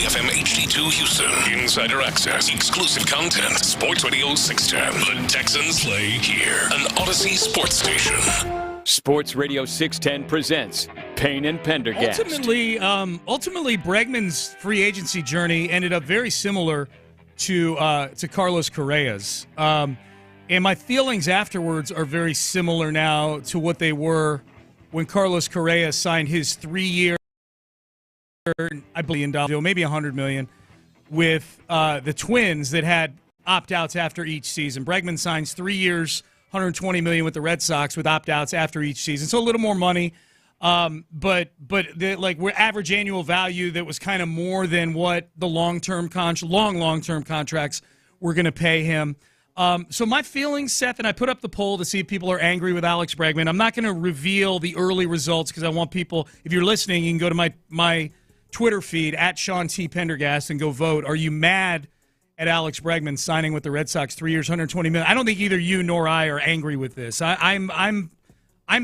FM HD2 Houston. Insider access, exclusive content. Sports Radio 610. The Texans play here. An Odyssey sports station. Sports Radio 610 presents Payne and Pendergast. Ultimately, Bregman's free agency journey ended up very similar to Carlos Correa's. And my feelings afterwards are very similar now to what they were when Carlos Correa signed his 3-year, I believe, deal, maybe $100 million, with the Twins that had opt-outs after each season. Bregman signs 3 years, $120 million with the Red Sox with opt-outs after each season, so a little more money. But we're average annual value that was kind of more than what the long-term contracts were going to pay him. So my feelings, Seth, and I put up the poll to see if people are angry with Alex Bregman. I'm not going to reveal the early results because I want people, if you're listening, you can go to my Twitter feed at Sean T. Pendergast and go vote. Are you mad at Alex Bregman signing with the Red Sox 3 years, $120 million? I don't think either you nor I are angry with this. I'm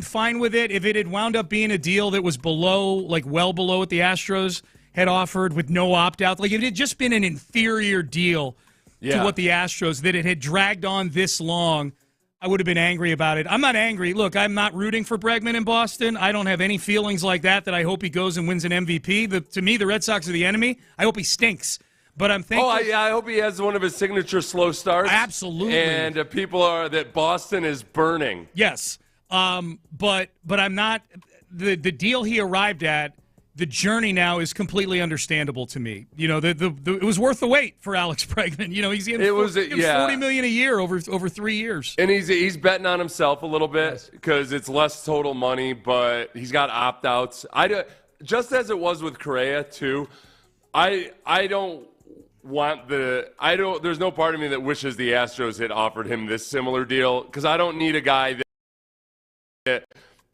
fine with it. If it had wound up being a deal that was well below what the Astros had offered with no opt-out, like if it had just been an inferior deal to what the Astros, that it had dragged on this long, I would have been angry about it. I'm not angry. Look, I'm not rooting for Bregman in Boston. I don't have any feelings like that I hope he goes and wins an MVP. To me, the Red Sox are the enemy. I hope he stinks. But I'm thankful. I hope he has one of his signature slow starts. Absolutely. And that Boston is burning. Yes. But I'm not the deal he arrived at. The journey now is completely understandable to me. You know, it was worth the wait for Alex Bregman. You know, he's getting $40 million a year over 3 years, and he's betting on himself a little bit because it's less total money, but he's got opt-outs. Just as it was with Correa too. I don't want There's no part of me that wishes the Astros had offered him this similar deal because I don't need a guy that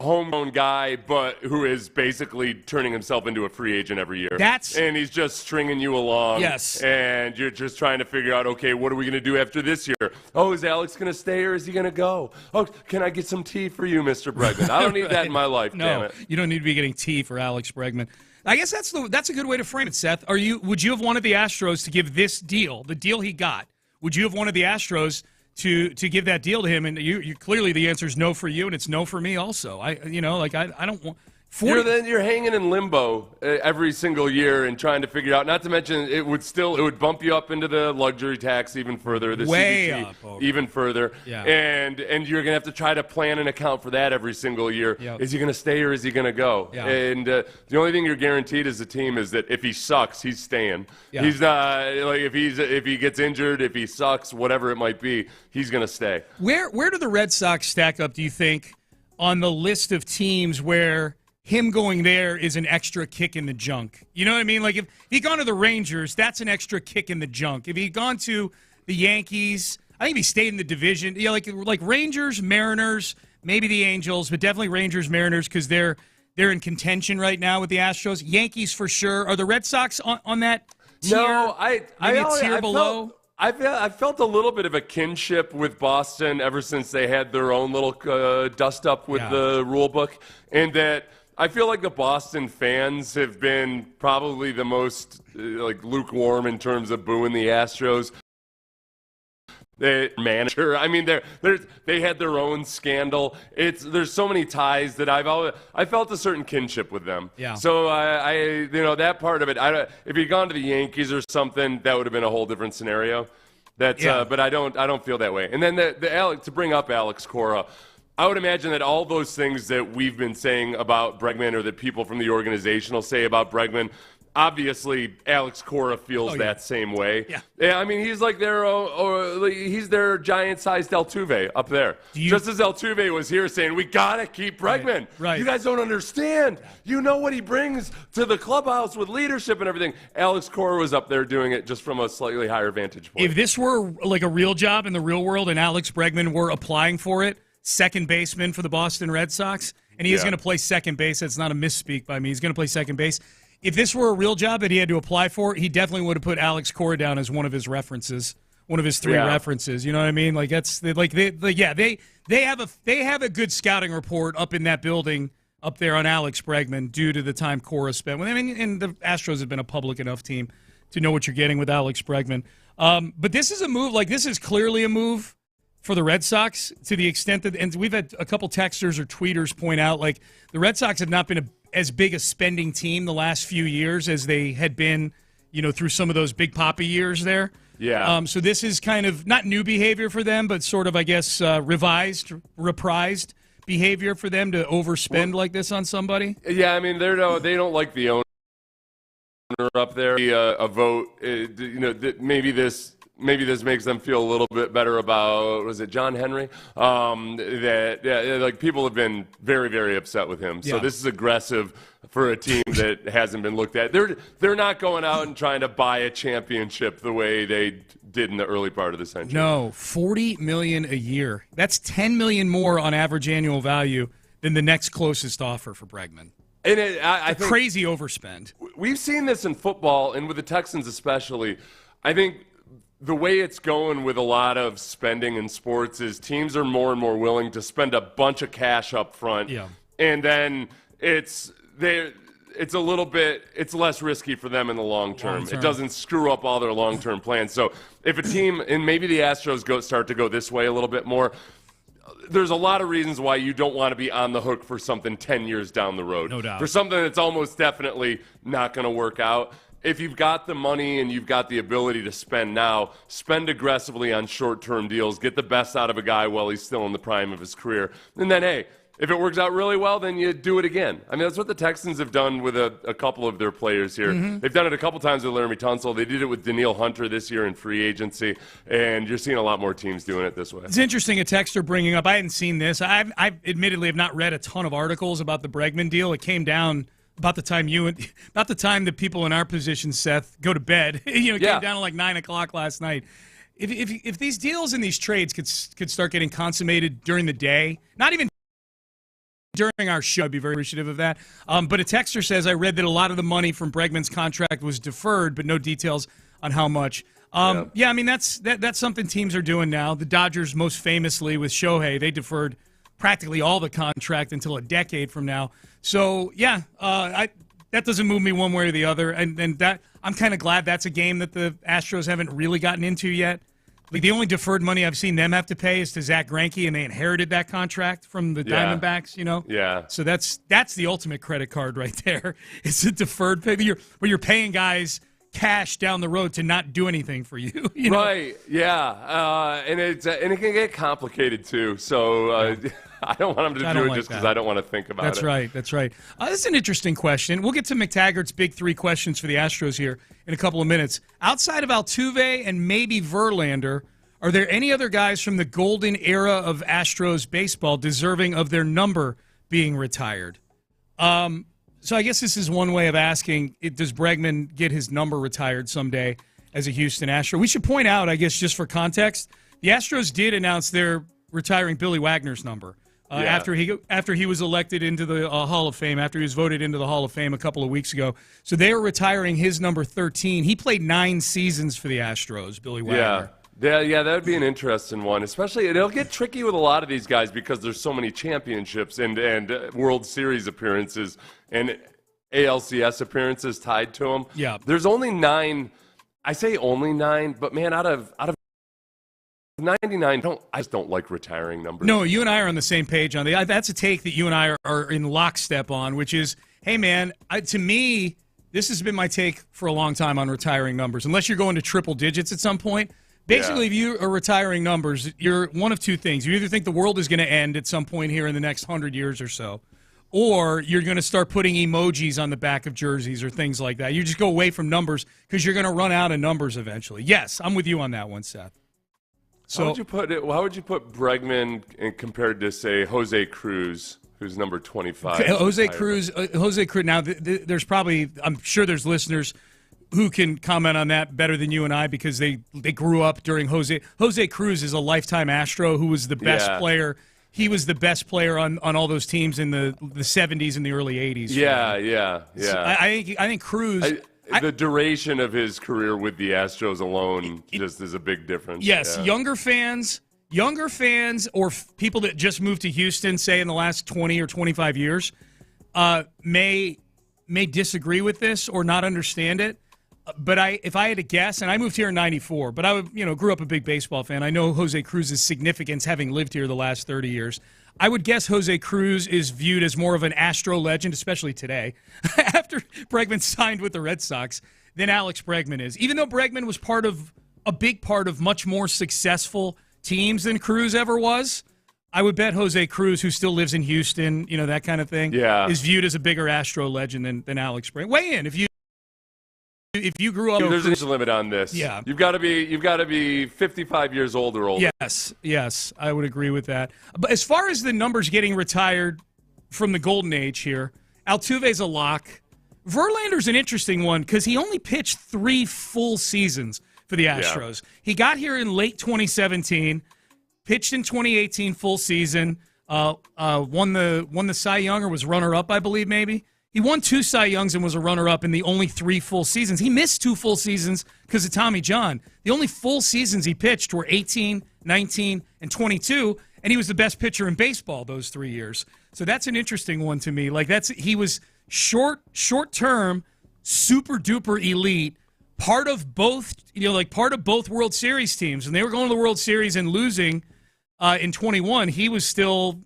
homegrown guy, but who is basically turning himself into a free agent every year. And he's just stringing you along. Yes. And you're just trying to figure out, okay, what are we going to do after this year? Oh, is Alex going to stay or is he going to go? Oh, can I get some tea for you, Mr. Bregman? I don't need that in my life, damn it. You don't need to be getting tea for Alex Bregman. I guess that's a good way to frame it, Seth. Would you have wanted the Astros to give this deal, the deal he got, would you have wanted the Astros to give that deal to him? And you clearly the answer is no for you, and it's no for me also. I don't want. You're hanging in limbo every single year and trying to figure out. Not to mention, it would bump you up into the luxury tax even further, the CBT up even further, and you're gonna have to try to plan an account for that every single year. Yep. Is he gonna stay or is he gonna go? Yeah. And the only thing you're guaranteed as a team is that if he sucks, he's staying. Yeah. He's not if he gets injured, if he sucks, whatever it might be, he's gonna stay. Where do the Red Sox stack up, do you think, on the list of teams where him going there is an extra kick in the junk? You know what I mean? Like if he'd gone to the Rangers, that's an extra kick in the junk. If he'd gone to the Yankees, I think if he stayed in the division, like Rangers, Mariners, maybe the Angels, but definitely Rangers, Mariners, because they're in contention right now with the Astros. Yankees for sure. Are the Red Sox on that tier? No, I below. I felt a little bit of a kinship with Boston ever since they had their own little dust-up with the rule book, and that I feel like the Boston fans have been probably the most lukewarm in terms of booing the Astros. The manager, I mean, they had their own scandal. There's so many ties that I felt a certain kinship with them. Yeah. So I that part of it. If he'd gone to the Yankees or something, that would have been a whole different scenario. But I don't feel that way. And then to bring up Alex Cora, I would imagine that all those things that we've been saying about Bregman or that people from the organization will say about Bregman, obviously Alex Cora feels that same way. Yeah, I mean, he's like he's their giant-sized Altuve up there. Just as Altuve was here saying, we got to keep Bregman. Right. You guys don't understand. You know what he brings to the clubhouse with leadership and everything. Alex Cora was up there doing it just from a slightly higher vantage point. If this were like a real job in the real world and Alex Bregman were applying for it, second baseman for the Boston Red Sox, and he is going to play second base. That's not a misspeak by me. He's going to play second base. If this were a real job that he had to apply for, he definitely would have put Alex Cora down as one of his references, one of his three references. You know what I mean? Like they have a good scouting report up in that building up there on Alex Bregman due to the time Cora spent with him. And the Astros have been a public enough team to know what you're getting with Alex Bregman. But this is a move, like this is clearly a move for the Red Sox to the extent that, and we've had a couple texters or tweeters point out, like the Red Sox have not been as big a spending team the last few years as they had been, through some of those big poppy years there. Yeah. So this is kind of not new behavior for them, but sort of, I guess, reprised behavior for them to overspend like this on somebody. Yeah, I mean, they don't like the owner up there. A vote, maybe this makes them feel a little bit better about, was it John Henry? People have been very, very upset with him. So this is aggressive for a team that hasn't been looked at. They're not going out and trying to buy a championship the way they did in the early part of the century. No, $40 million a year. That's $10 million more on average annual value than the next closest offer for Bregman. And I think crazy overspend. We've seen this in football, and with the Texans especially. I think the way it's going with a lot of spending in sports is teams are more and more willing to spend a bunch of cash up front, and then it's less risky for them in the long term. It doesn't screw up all their long-term plans. So if a team, and maybe the Astros start to go this way a little bit more, there's a lot of reasons why you don't want to be on the hook for something 10 years down the road. No doubt. For something that's almost definitely not going to work out. If you've got the money and you've got the ability to spend now, spend aggressively on short-term deals, get the best out of a guy while he's still in the prime of his career. And then, hey, if it works out really well, then you do it again. I mean, that's what the Texans have done with a couple of their players here. Mm-hmm. They've done it a couple times with Laramie Tunsil. They did it with Daniil Hunter this year in free agency, and you're seeing a lot more teams doing it this way. It's interesting, a texter bringing up, I hadn't seen this. I admittedly have not read a ton of articles about the Bregman deal. It came down about the time that people in our position, Seth, go to bed. It came down at like 9 o'clock last night. If these deals and these trades could start getting consummated during the day, not even during our show, I'd be very appreciative of that. But a texter says, I read that a lot of the money from Bregman's contract was deferred, but no details on how much. I mean, that's something teams are doing now. The Dodgers, most famously with Shohei, they deferred practically all the contract until a decade from now. So, that doesn't move me one way or the other. And that I'm kind of glad that's a game that the Astros haven't really gotten into yet. Like, the only deferred money I've seen them have to pay is to Zach Greinke, and they inherited that contract from the Diamondbacks, Yeah. So that's the ultimate credit card right there. It's a deferred pay where you're paying guys cash down the road to not do anything for you. Right, yeah. And it can get complicated, too. So I don't want them to do it just because I don't want to think about it. That's right. This is an interesting question. We'll get to McTaggart's big three questions for the Astros here in a couple of minutes. Outside of Altuve and maybe Verlander, are there any other guys from the golden era of Astros baseball deserving of their number being retired? So I guess this is one way of asking, does Bregman get his number retired someday as a Houston Astro? We should point out, I guess, just for context, the Astros did announce they're retiring Billy Wagner's number. After he was elected into the Hall of Fame, after he was voted into the Hall of Fame a couple of weeks ago. So they are retiring his number 13. He played 9 seasons for the Astros, Billy Wagner. Yeah, that would be an interesting one. Especially, it'll get tricky with a lot of these guys because there's so many championships and World Series appearances and ALCS appearances tied to them. Yeah. There's only 9. I say only 9, but man, out of 99, I just don't like retiring numbers. No, you and I are on the same page on the. That's a take that you and I are in lockstep on, which is, hey man, to me, this has been my take for a long time on retiring numbers. Unless you're going to triple digits at some point, basically, if you are retiring numbers, you're one of two things. You either think the world is going to end at some point here in the next 100 years or so, or you're going to start putting emojis on the back of jerseys or things like that. You just go away from numbers because you're going to run out of numbers eventually. Yes, I'm with you on that one, Seth. So, how would you put Bregman compared to, say, Jose Cruz, who's number 25? Jose Cruz. Now, there's probably, I'm sure there's listeners who can comment on that better than you and I because they grew up during Jose. Jose Cruz is a lifetime Astro who was the best player. He was the best player on all those teams in the 70s and the early 80s. Yeah. So I think Cruz. The duration of his career with the Astros alone just is a big difference. Yes, younger fans or people that just moved to Houston, say in the last 20 or 25 years, may disagree with this or not understand it. But if I had to guess, and I moved here in '94, but I grew up a big baseball fan. I know Jose Cruz's significance having lived here the last 30 years. I would guess Jose Cruz is viewed as more of an Astro legend, especially today, after Bregman signed with the Red Sox, than Alex Bregman is. Even though Bregman was a big part of much more successful teams than Cruz ever was, I would bet Jose Cruz, who still lives in Houston, that kind of thing, is viewed as a bigger Astro legend than Alex Bregman. Weigh in if you grew up. There's a limit on this. Yeah, you've got to be 55 years old or older. Yes, I would agree with that. But as far as the numbers getting retired from the golden age here, Altuve's a lock. Verlander's an interesting one because he only pitched 3 full seasons for the Astros. He got here in late 2017, pitched in 2018 full season, won the Cy Young or was runner-up, I believe, maybe. He won 2 Cy Youngs and was a runner-up in the only 3 full seasons. He missed 2 full seasons because of Tommy John. The only full seasons he pitched were 18, 19, and 22, and he was the best pitcher in baseball those 3 years. So that's an interesting one to me. He was short-term, super-duper elite, part of both World Series teams. And they were going to the World Series and losing in 21. He was still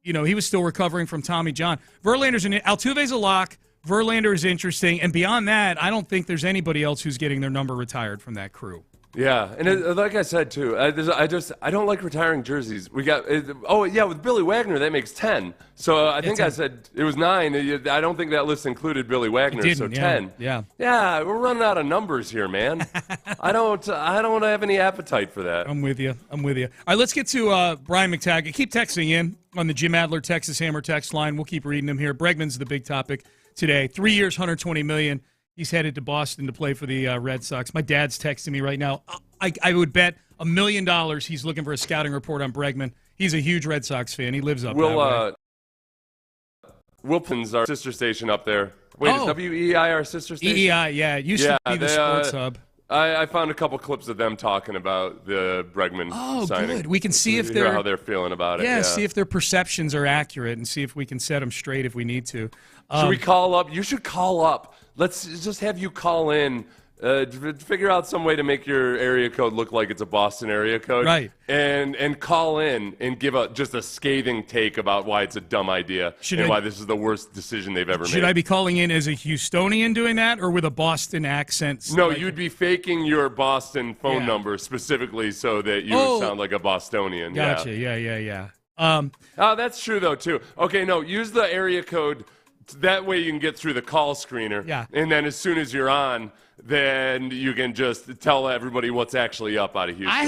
recovering from Tommy John. Altuve's a lock. Verlander is interesting. And beyond that, I don't think there's anybody else who's getting their number retired from that crew. Yeah, and like I said, too, I don't like retiring jerseys. With Billy Wagner, that makes 10. So I think I said it was 9. I don't think that list included Billy Wagner, so 10. Yeah, we're running out of numbers here, man. I don't have any appetite for that. I'm with you. All right, let's get to Brian McTaggart. Keep texting in on the Jim Adler Texas Hammer text line. We'll keep reading them here. Bregman's the big topic today. 3 years, $120 million. He's headed to Boston to play for the Red Sox. My dad's texting me right now. I would bet $1 million he's looking for a scouting report on Bregman. He's a huge Red Sox fan. He lives up that way. Wilpin's our sister station up there. Wait, is WEEI our sister station? EEI, yeah. It used to be the Sports Hub. I found a couple clips of them talking about the Bregman signing. Good. We can see if how they're feeling about it. Yeah, see if their perceptions are accurate and see if we can set them straight if we need to. Should we call up? You should call up. Let's just have you call in, figure out some way to make your area code look like it's a Boston area code. Right. And call in and give just a scathing take about why it's a dumb idea why this is the worst decision they've ever made. Should I be calling in as a Houstonian doing that or with a Boston accent? No, you'd be faking your Boston phone number specifically so that you would sound like a Bostonian. Gotcha. Yeah. That's true, though, too. Okay, no, use the area code. That way you can get through the call screener. Yeah. And then as soon as you're on, then you can just tell everybody what's actually up out of Houston. I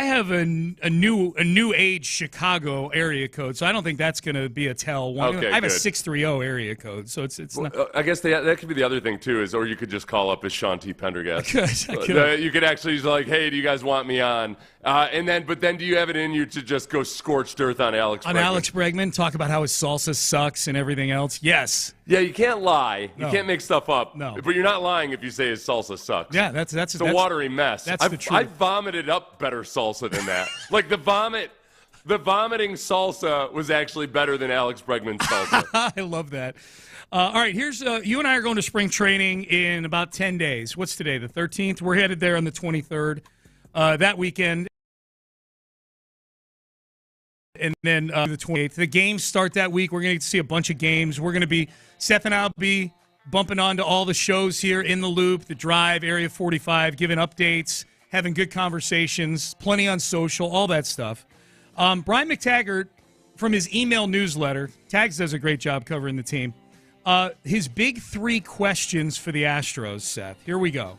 have a new age Chicago area code, so I don't think that's going to be a tell. Okay, I have good. a 630 area code, so it's not. I guess that could be the other thing too, or you could just call up as Sean T. Pendergast. I could. You could actually be like, hey, do you guys want me on? But then do you have it in you to just go scorched earth on Alex Bregman? On Alex Bregman, talk about how his salsa sucks and everything else. Yes. Yeah, you can't lie. You can't make stuff up. No. But you're not lying if you say his salsa sucks. Yeah, that's it's a watery mess. That's the truth. I vomited up better salsa than that. Like the vomiting salsa was actually better than Alex Bregman's salsa. I love that. All right, here's you and I are going to spring training in about 10 days. What's today, the 13th? We're headed there on the 23rd that weekend. And then the 28th. The games start that week. We're going to get to see a bunch of games. We're going to be, Seth and I will be bumping onto all the shows here in the Loop, The Drive, Area 45, giving updates, having good conversations, plenty on social, all that stuff. Brian McTaggart, from his email newsletter, Tags does a great job covering the team. His big 3 questions for the Astros, Seth. Here we go.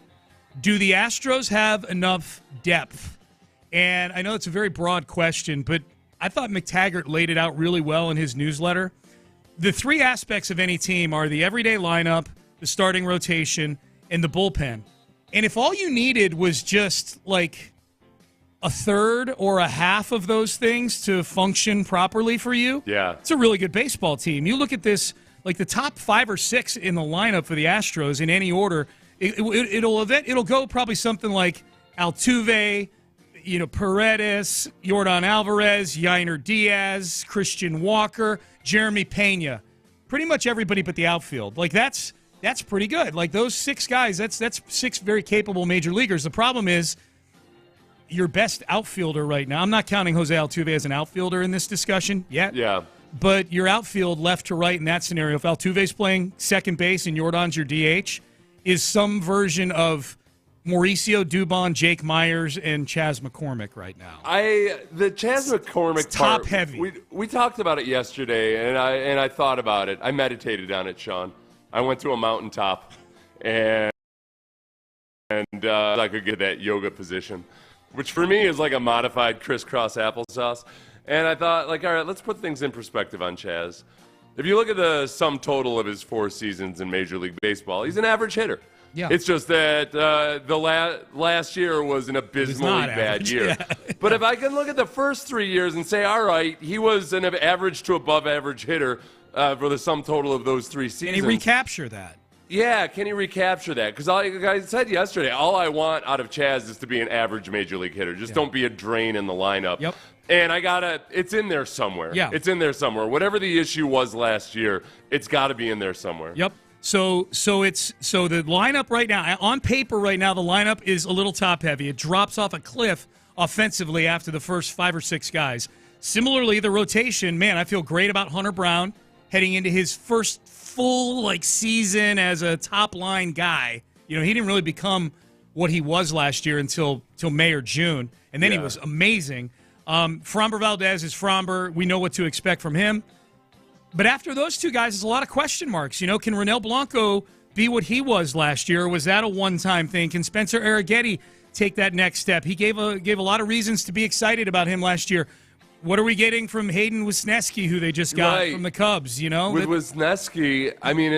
Do the Astros have enough depth? And I know it's a very broad question, but I thought McTaggart laid it out really well in his newsletter. The 3 aspects of any team are the everyday lineup, the starting rotation, and the bullpen. And if all you needed was just like a third or a half of those things to function properly for you, it's a really good baseball team. You look at this, like the top 5 or 6 in the lineup for the Astros in any order, it'll go probably something like Altuve, Paredes, Yordan Alvarez, Yainer Diaz, Christian Walker, Jeremy Pena. Pretty much everybody but the outfield. Like that's That's pretty good. Like those 6 guys, that's 6 very capable major leaguers. The problem is your best outfielder right now. I'm not counting Jose Altuve as an outfielder in this discussion yet. Yeah. But your outfield left to right in that scenario, if Altuve's playing second base and Jordan's your DH, is some version of Mauricio Dubon, Jake Myers, and Chas McCormick right now. The Chas McCormick it's top part, heavy. We talked about it yesterday, and I thought about it. I meditated on it, Sean. I went to a mountaintop, and I could get that yoga position, which for me is like a modified crisscross applesauce. And I thought, like, all right, let's put things in perspective on Chas. If you look at the sum total of his 4 seasons in Major League Baseball, he's an average hitter. Yeah. It's just that the last year was an abysmally bad year. Yeah. But if I can look at the first 3 years and say, all right, he was an average to above average hitter for the sum total of those 3 seasons. Can he recapture that? Yeah, can he recapture that? Because like I said yesterday, all I want out of Chas is to be an average Major League hitter. Just don't be a drain in the lineup. Yep. And it's in there somewhere. Yeah. It's in there somewhere. Whatever the issue was last year, it's got to be in there somewhere. Yep. So the lineup right now, on paper right now, the lineup is a little top heavy. It drops off a cliff offensively after the first 5 or 6 guys. Similarly, the rotation, man, I feel great about Hunter Brown heading into his first full season as a top line guy. You know, he didn't really become what he was last year until May or June, and then he was amazing. Framber Valdez is Framber. We know what to expect from him. But after those 2 guys, there's a lot of question marks. You know, can Ronel Blanco be what he was last year? Or was that a one-time thing? Can Spencer Arrighetti take that next step? He gave a lot of reasons to be excited about him last year. What are we getting from Hayden Wisniewski, who they just got from the Cubs? You know, with Wisniewski, I mean,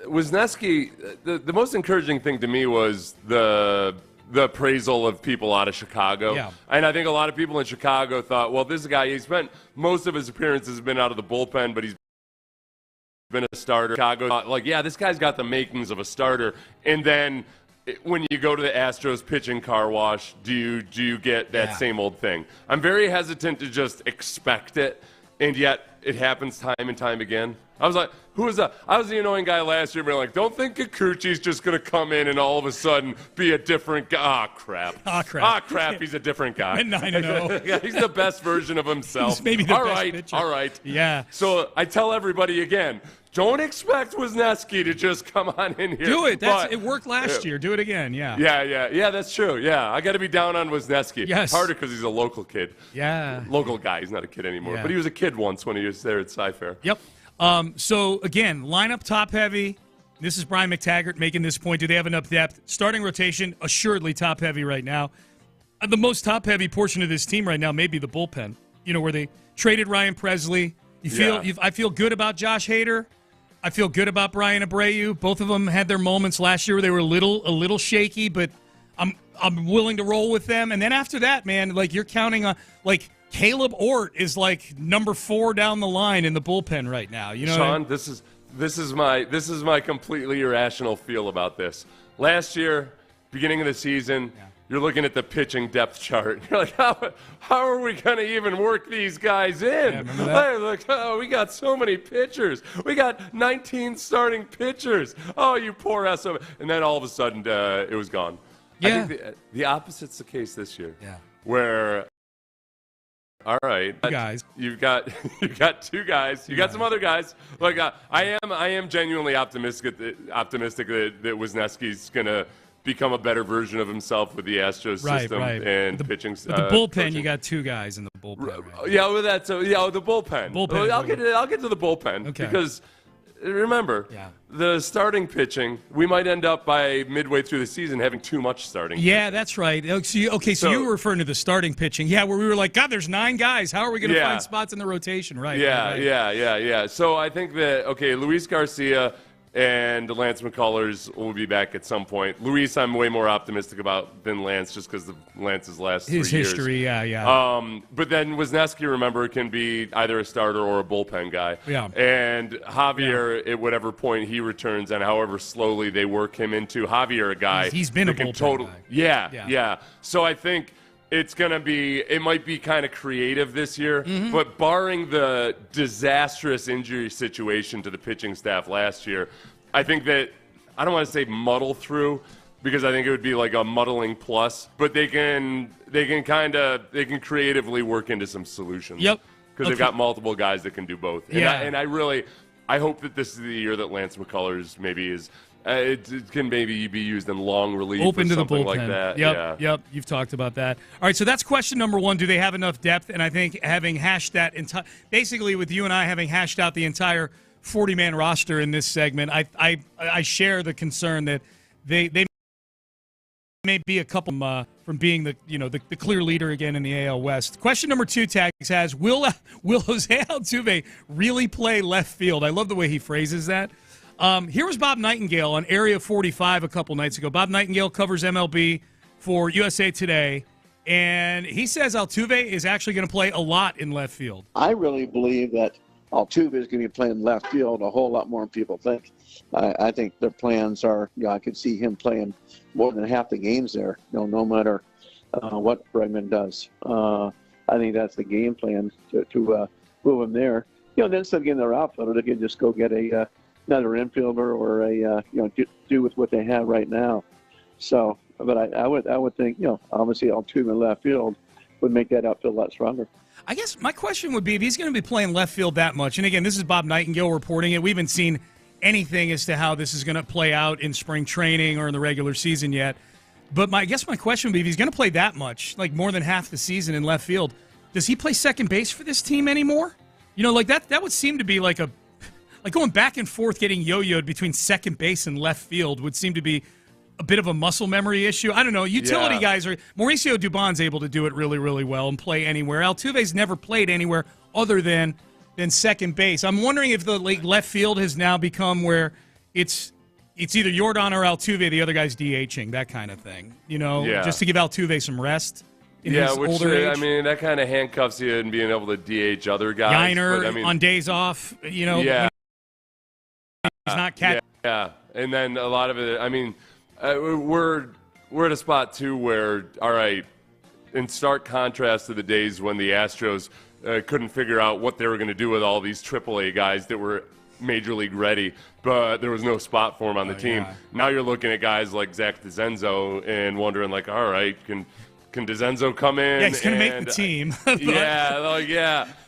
Wisniewski, the most encouraging thing to me was the appraisal of people out of Chicago. Yeah. And I think a lot of people in Chicago thought, well, this guy, he spent most of his appearances been out of the bullpen, but he's been a starter. Chicago thought, like, yeah, this guy's got the makings of a starter. And then when you go to the Astros pitching car wash, do you get that same old thing? I'm very hesitant to just expect it, and yet it happens time and time again. I was like, who was that? I was the annoying guy last year, being like, don't think Kikuchi's just going to come in and all of a sudden be a different guy. Ah, crap. He's a different guy. 9-0. Yeah, he's the best version of himself. He's maybe the best pitcher. All right. Yeah. So I tell everybody again, don't expect Wisniewski to just come on in here. Do it. It worked last year. Do it again. Yeah. Yeah, that's true. Yeah, I got to be down on Wisniewski. Yes. Harder because he's a local kid. Yeah. Local guy. He's not a kid anymore. Yeah. But he was a kid once when he was there at Sci-Fair. Yep. So, again, lineup top heavy. This is Brian McTaggart making this point. Do they have enough depth? Starting rotation, assuredly top heavy right now. The most top heavy portion of this team right now may be the bullpen. You know, where they traded Ryan Presley. I feel good about Josh Hader. I feel good about Brian Abreu. Both of them had their moments last year where they were a little shaky, but I'm willing to roll with them. And then after that, man, like you're counting on Caleb Ort is like number 4 down the line in the bullpen right now. You know, Sean, this is my completely irrational feel about this. Last year, beginning of the season, you're looking at the pitching depth chart. You're like, how are we going to even work these guys in? Yeah, remember that? Like, oh, we got so many pitchers. We got 19 starting pitchers. Oh, you poor SOB. And then all of a sudden, it was gone. Yeah. I think the opposite's the case this year. Yeah. Where, all right, guys. You've got 2 guys. You got some other guys. Like I am genuinely optimistic that Wisniewski's gonna become a better version of himself with the Astros system and pitching. With the bullpen, coaching. You got 2 guys in the bullpen. Right? Yeah, with that. So yeah, the bullpen. I'll get to the bullpen because remember the starting pitching. We might end up by midway through the season having too much starting. Yeah, that's right. So you were referring to the starting pitching. Yeah, where we were like, God, there's 9 guys. How are we going to find spots in the rotation? Right. Yeah. So I think that Luis Garcia and Lance McCullers will be back at some point. Luis, I'm way more optimistic about than Lance, just because of Lance's last 3 years. His history, yeah. But then Wisniewski, remember, can be either a starter or a bullpen guy. Yeah. And Javier, at whatever point he returns, and however slowly they work him into Javier, a guy he's been a bullpen guy. Yeah. So I think it might be kind of creative this year, but barring the disastrous injury situation to the pitching staff last year, I think that I don't want to say muddle through because I think it would be like a muddling plus, but they can creatively work into some solutions. Yep. Because they've got multiple guys that can do both. And I hope that this is the year that Lance McCullers maybe is. It can maybe be used in long relief open or to the something bullpen. like that. Yep. You've talked about that. All right, so that's question number one. Do they have enough depth? And I think having hashed that basically with you and I having hashed out the entire 40-man roster in this segment, I share the concern that they may be a couple from being the clear leader again in the AL West. Question number two, Tags has, will Jose Altuve really play left field? I love the way he phrases that. Here was Bob Nightingale on Area 45 a couple nights ago. Bob Nightingale covers MLB for USA Today, and he says Altuve is actually going to play a lot in left field. I really believe that Altuve is going to be playing left field a whole lot more than people think. I think their plans are, I could see him playing more than half the games there, no matter what Bregman does. I think that's the game plan to move him there. Then instead of getting their outfielder, they can just go get another infielder or do with what they have right now. So, but I would think, obviously Altuve in left field would make that outfield a lot stronger. I guess my question would be if he's going to be playing left field that much, and again, this is Bob Nightingale reporting it. We haven't seen anything as to how this is going to play out in spring training or in the regular season yet. But I guess my question would be if he's going to play that much, like more than half the season in left field, does he play second base for this team anymore? Like that would seem to be like going back and forth, getting yo-yoed between second base and left field would seem to be a bit of a muscle memory issue. I don't know. Utility guys are – Mauricio Dubon's able to do it really, really well and play anywhere. Altuve's never played anywhere other than second base. I'm wondering if the left field has now become where it's either Yordan or Altuve, the other guy's DHing, that kind of thing. Just to give Altuve some rest in his older age. I mean, that kind of handcuffs you in being able to DH other guys. Yiner on days off, when he's not catching. Yeah, and then a lot of it, I mean – we're at a spot, too, where, all right, in stark contrast to the days when the Astros couldn't figure out what they were going to do with all these AAA guys that were Major League ready, but there was no spot for them on the team. Yeah. Now you're looking at guys like Zach DeZenzo and wondering, like, all right, can DeZenzo come in? Yeah, he's going to make the team.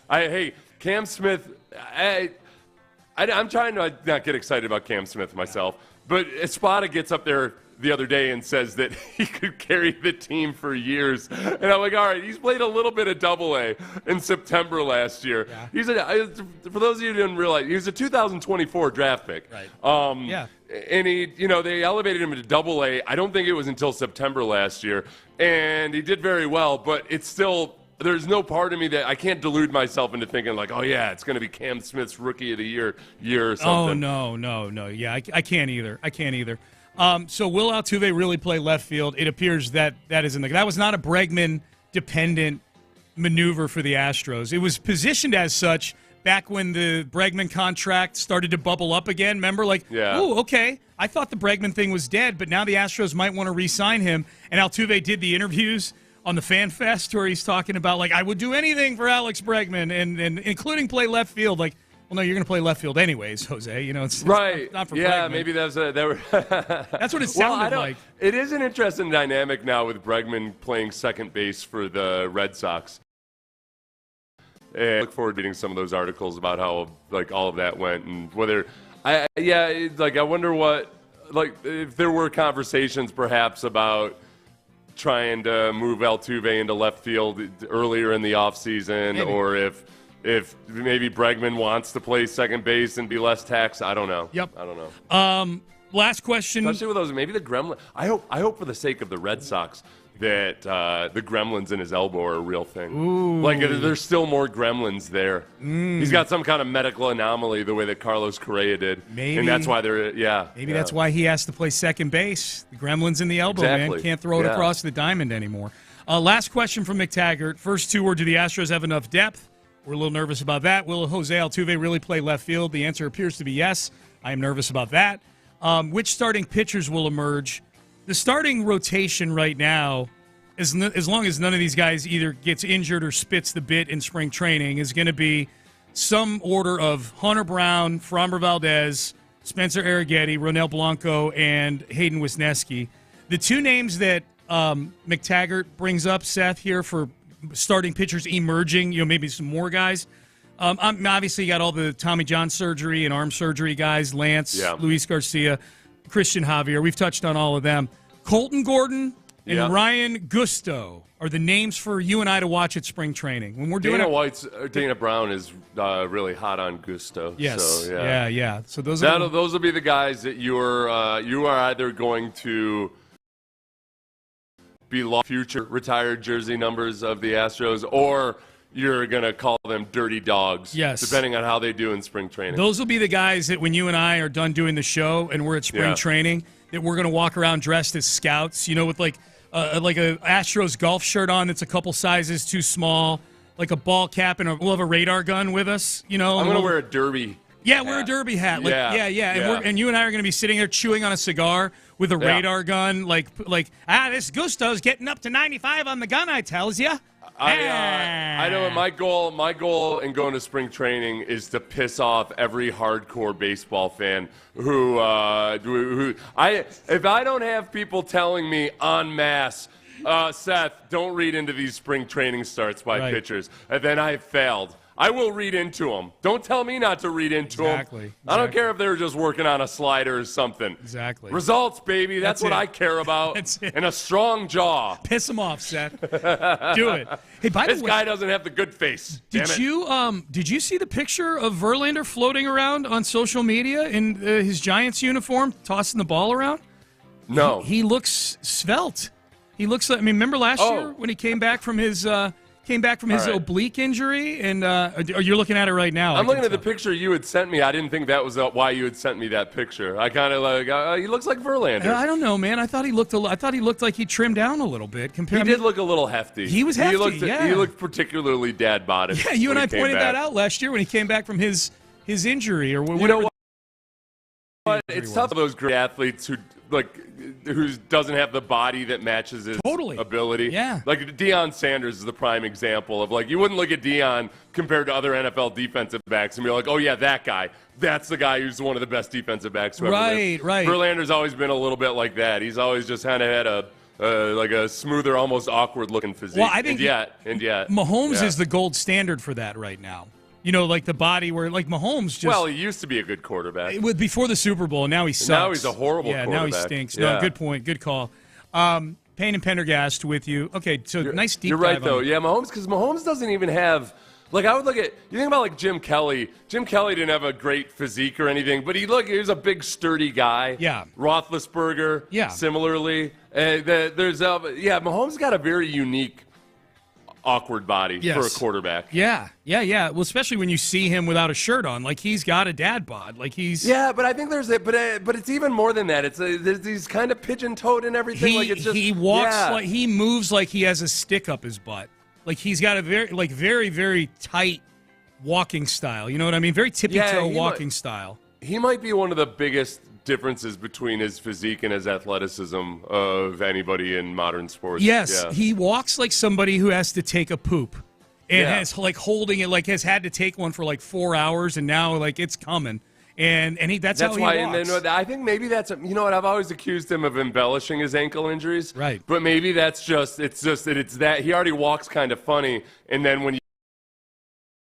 Hey, Cam Smith, I'm trying to not get excited about Cam Smith myself. But Espada gets up there the other day and says that he could carry the team for years. And I'm like, all right, he's played a little bit of Double-A in September last year. Yeah. For those of you who didn't realize, he was a 2024 draft pick. Right. And they elevated him to Double-A. I don't think it was until September last year. And he did very well, but it's still – there's no part of me that I can't delude myself into thinking like, oh, yeah, it's going to be Cam Smith's Rookie of the Year or something. Oh, no. Yeah, I can't either. So will Altuve really play left field? It appears that isn't that was not a Bregman-dependent maneuver for the Astros. It was positioned as such back when the Bregman contract started to bubble up again. Remember, okay, I thought the Bregman thing was dead, but now the Astros might want to re-sign him. And Altuve did the interviews on the Fan Fest where he's talking about, I would do anything for Alex Bregman, and including play left field. Well, no, you're going to play left field anyways, Jose. It's right. Not for Bregman. Maybe that's what it sounded like. It is an interesting dynamic now with Bregman playing second base for the Red Sox. And I look forward to reading some of those articles about how all of that went and whether I wonder what if there were conversations perhaps about trying to move Altuve into left field earlier in the offseason, or if maybe Bregman wants to play second base and be less taxed. I don't know. Yep. I don't know. Last question. Especially with those, maybe the gremlin. I hope for the sake of the Red Sox that the gremlins in his elbow are a real thing. Ooh. There's still more gremlins there. He's got some kind of medical anomaly the way that Carlos Correa did. Maybe. And that's why that's why he has to play second base. The gremlins in the elbow, exactly. Man. Can't throw it across the diamond anymore. Last question from McTaggart. First two were, do the Astros have enough depth? We're a little nervous about that. Will Jose Altuve really play left field? The answer appears to be yes. I am nervous about that. Which starting pitchers will emerge? The starting rotation right now, as long as none of these guys either gets injured or spits the bit in spring training, is going to be some order of Hunter Brown, Framber Valdez, Spencer Arrighetti, Ronel Blanco, and Hayden Wisniewski. The two names that McTaggart brings up, Seth, here for starting pitchers emerging, maybe some more guys. Obviously, you got all the Tommy John surgery and arm surgery guys, Lance, Luis Garcia, Christian Javier. We've touched on all of them. Colton Gordon and Ryan Gusto are the names for you and I to watch at spring training. When we're doing Dana Brown is really hot on Gusto. Yes. So, yeah. So those will be the guys that you are either going to be future retired jersey numbers of the Astros, or you're going to call them dirty dogs, depending on how they do in spring training. Those will be the guys that when you and I are done doing the show and we're at spring training, that we're going to walk around dressed as scouts, with like a Astros golf shirt on that's a couple sizes too small, like a ball cap, and we'll have a radar gun with us. I'm going to wear a derby. Yeah, wear a derby hat. And you and I are going to be sitting there chewing on a cigar with a radar gun, this Gusto's getting up to 95 on the gun, I tells you. I know my goal in going to spring training is to piss off every hardcore baseball fan who if I don't have people telling me en masse, Seth, don't read into these spring training starts by pitchers, and then I've failed. I will read into them. Don't tell me not to read into them. I don't care if they were just working on a slider or something. Exactly. Results, baby. That's what I care about. That's it. And a strong jaw. Piss them off, Seth. Do it. Hey, by the way, this guy doesn't have the good face. Did you see the picture of Verlander floating around on social media in his Giants uniform, tossing the ball around? No. He looks svelte. He looks like. Remember last year when he came back from his oblique injury, and you're looking at it right now. I'm looking at the picture you had sent me. I didn't think that was why you had sent me that picture. I kind of he looks like Verlander. I don't know, man. I thought he looked like he trimmed down a little bit. He did look a little hefty. He was hefty. He looked particularly dad-bodied. Yeah, you and I pointed that out last year when he came back from his injury or whatever. You know what? It's tough for those great athletes who doesn't have the body that matches his ability. Yeah. Like Deion Sanders is the prime example of you wouldn't look at Deion compared to other NFL defensive backs and be like, oh yeah, that guy. That's the guy who's one of the best defensive backs who ever lived. Right. Verlander's always been a little bit like that. He's always just kind of had a smoother, almost awkward looking physique. Well, I think and yet Mahomes is the gold standard for that right now. Like the body where Mahomes just... Well, he used to be a good quarterback. Before the Super Bowl, and now he sucks. Now he's a horrible quarterback. Yeah, now he stinks. Yeah. No, good point. Good call. Payne and Pendergast with you. Okay, so nice deep dive. You're right, though. Yeah, because Mahomes doesn't even have... I would look at... You think about, Jim Kelly. Jim Kelly didn't have a great physique or anything, but he was a big, sturdy guy. Yeah. Roethlisberger, similarly. Mahomes got a very unique... awkward body for a quarterback. Yeah. Well, especially when you see him without a shirt on, he's got a dad bod. Yeah, but I think but it's even more than that. He's kind of pigeon-toed and everything. He walks he moves like he has a stick up his butt. He's got a very, very tight walking style. You know what I mean? Very tippy-toe walking style. He might be one of the biggest differences between his physique and his athleticism of anybody in modern sports. Yes, he walks like somebody who has to take a poop and has holding it has had to take one for 4 hours and now it's coming. And that's how he why, walks. And I think maybe that's I've always accused him of embellishing his ankle injuries. Right. But maybe it's that he already walks kind of funny, and then when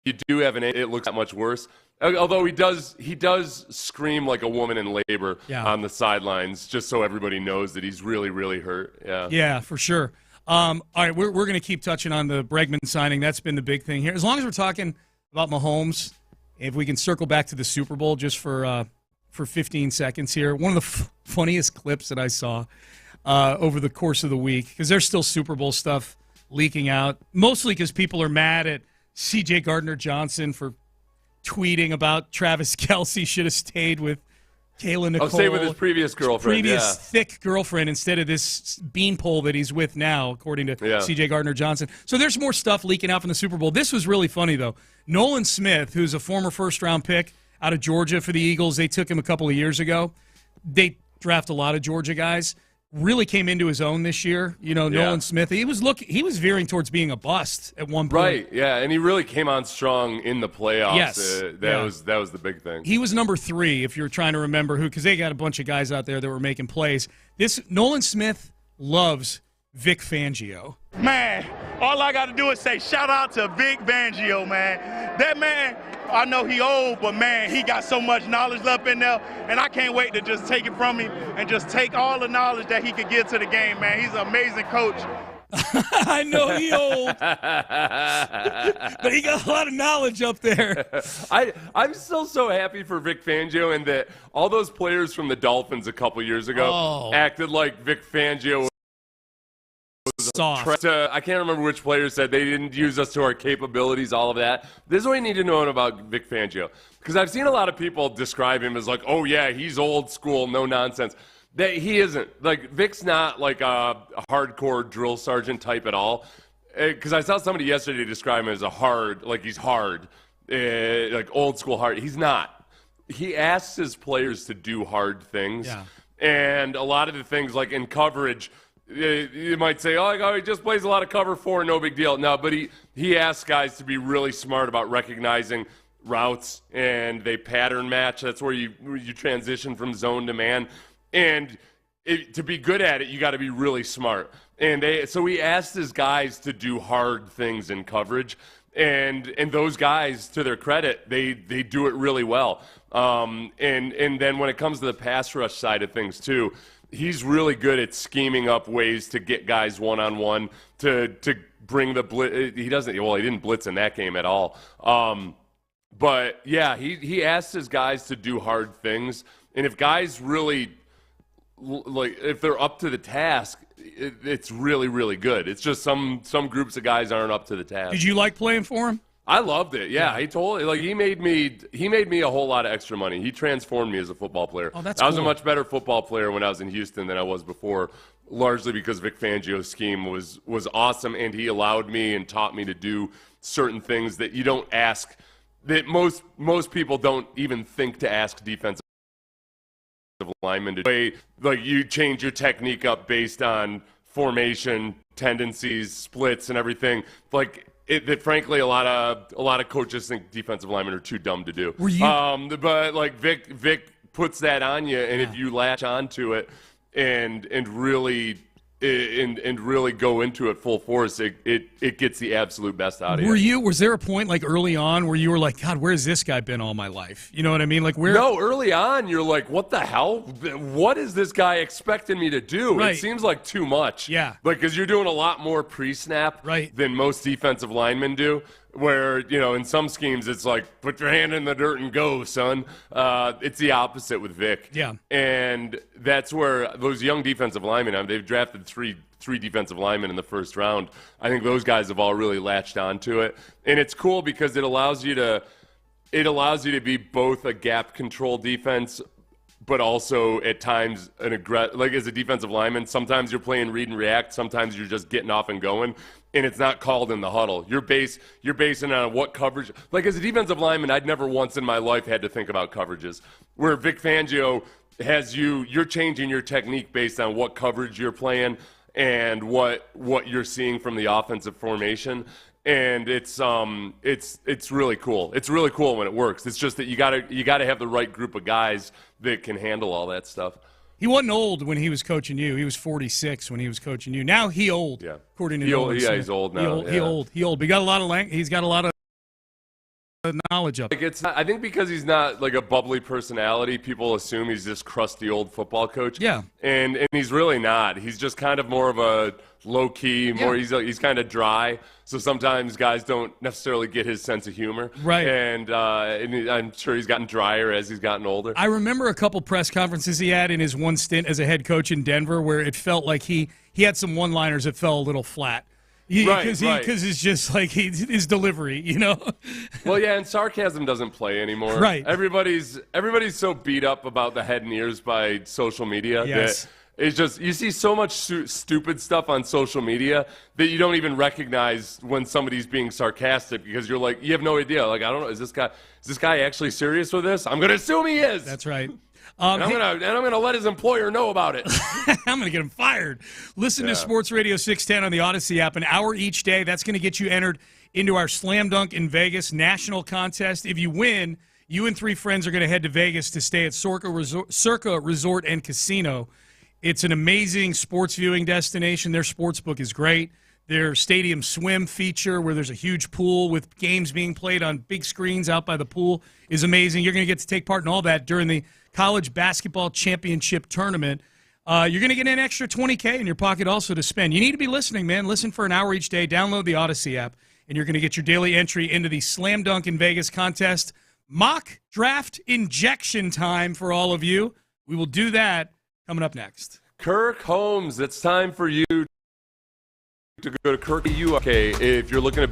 you do have it looks that much worse. Although he does scream like a woman in labor on the sidelines, just so everybody knows that he's really, really hurt. Yeah, for sure. All right, we're going to keep touching on the Bregman signing. That's been the big thing here. As long as we're talking about Mahomes, if we can circle back to the Super Bowl just for 15 seconds here. One of the funniest clips that I saw over the course of the week, because there's still Super Bowl stuff leaking out, mostly because people are mad at C.J. Gardner-Johnson for tweeting about Travis Kelce should have stayed with Kayla Nicole. Stay with his previous girlfriend. Thick girlfriend instead of this beanpole that he's with now, according to C.J. Gardner-Johnson. So there's more stuff leaking out from the Super Bowl. This was really funny, though. Nolan Smith, who's a former first-round pick out of Georgia for the Eagles, they took him a couple of years ago. They draft a lot of Georgia guys. really came into his own this year. Nolan Smith, he was veering towards being a bust at one point. Right, yeah, and he really came on strong in the playoffs. Yes. That was the big thing. He was number 3, if you're trying to remember who, because they got a bunch of guys out there that were making plays. This Nolan Smith loves Vic Fangio. Man, all I got to do is say shout out to Vic Fangio, man. That man, I know he old, but man, he got so much knowledge up in there, and I can't wait to just take it from him and just take all the knowledge that he could give to the game, man. He's an amazing coach. I know he old, but he got a lot of knowledge up there. I'm still so happy for Vic Fangio, and that all those players from the Dolphins a couple years ago acted like Vic Fangio was soft. I can't remember which player said they didn't use us to our capabilities, all of that. This is what you need to know about Vic Fangio, because I've seen a lot of people describe him as like, oh yeah, he's old school, no nonsense. That he isn't. Like, Vic's not like a hardcore drill sergeant type at all. Because I saw somebody yesterday describe him as he's hard, like old school hard. He's not. He asks his players to do hard things. Yeah. And a lot of the things, like in coverage, you might say, oh, he just plays a lot of cover 4, no big deal. No, but he asks guys to be really smart about recognizing routes, and they pattern match. That's where you transition from zone to man. And to be good at it, you got to be really smart. And so he asked his guys to do hard things in coverage, and those guys, to their credit, they do it really well. And then when it comes to the pass rush side of things too, he's really good at scheming up ways to get guys one-on-one to bring the blitz. He didn't blitz in that game at all. But yeah, he asked his guys to do hard things, and if guys really, like, if they're up to the task, it's really, really good. It's just some groups of guys aren't up to the task. Did you like playing for him? I loved it. Yeah, he made me a whole lot of extra money. He transformed me as a football player. Oh, that's I was cool. a much better football player when I was in Houston than I was before, largely because Vic Fangio's scheme was awesome, and he allowed me and taught me to do certain things that you don't ask, that most people don't even think to ask defensive linemen to do. Like, you change your technique up based on formation, tendencies, splits, and everything. Like, that frankly, a lot of coaches think defensive linemen are too dumb to do. Were you? But like Vic puts that on you, and if you latch onto it and really go into it full force, it gets the absolute best out of you. Was there a point, like, early on where you were like, God, where's this guy been all my life? You know what I mean? Like, where? No, early on, you're like, what the hell? What is this guy expecting me to do? Right. It seems like too much. Yeah. Like, because you're doing a lot more pre-snap than most defensive linemen do. Where, in some schemes, it's like, put your hand in the dirt and go, son. It's the opposite with Vic. Yeah. And that's where those young defensive linemen, they've drafted three defensive linemen in the first round. I think those guys have all really latched onto it. And it's cool because it allows you to be both a gap control defense, but also at times like as a defensive lineman, sometimes you're playing read and react, sometimes you're just getting off and going, and it's not called in the huddle. You're basing it on what coverage. Like, as a defensive lineman, I'd never once in my life had to think about coverages. Where Vic Fangio has you're changing your technique based on what coverage you're playing and what you're seeing from the offensive formation. And it's really cool. It's really cool when it works. It's just that you gotta have the right group of guys that can handle all that stuff. He wasn't old when he was coaching you. He was 46 when he was coaching you. Now he old. Yeah. According to Nolan Smith. He's old now. He old. But he got a lot of he's got a lot of knowledge up. Like, I think because he's not like a bubbly personality, people assume he's this crusty old football coach. Yeah. And he's really not. He's just kind of more of a low key, he's kind of dry. So sometimes guys don't necessarily get his sense of humor. Right. And I'm sure he's gotten drier as he's gotten older. I remember a couple press conferences he had in his one stint as a head coach in Denver where it felt like he had some one-liners that fell a little flat. Because it's just like his delivery, Well, yeah, and sarcasm doesn't play anymore. Right. Everybody's so beat up about the head and ears by social media that it's just, you see so much stupid stuff on social media that you don't even recognize when somebody's being sarcastic because you're like, you have no idea. Like, I don't know, is this guy actually serious with this? I'm going to assume he is. That's right. And I'm gonna let his employer know about it. I'm gonna get him fired. Listen to Sports Radio 610 on the Odyssey app, an hour each day. That's gonna get you entered into our Slam Dunk in Vegas national contest. If you win, you and 3 friends are gonna head to Vegas to stay at Circa Resort and Casino. It's an amazing sports viewing destination. Their sports book is great. Their stadium swim feature, where there's a huge pool with games being played on big screens out by the pool, is amazing. You're going to get to take part in all that during the College Basketball Championship Tournament. You're going to get an extra $20K in your pocket also to spend. You need to be listening, man. Listen for an hour each day. Download the Odyssey app, and you're going to get your daily entry into the Slam Dunk in Vegas contest. Mock draft injection time for all of you. We will do that coming up next. Kirk Holmes, it's time for you to go to Kirk UK if you're looking at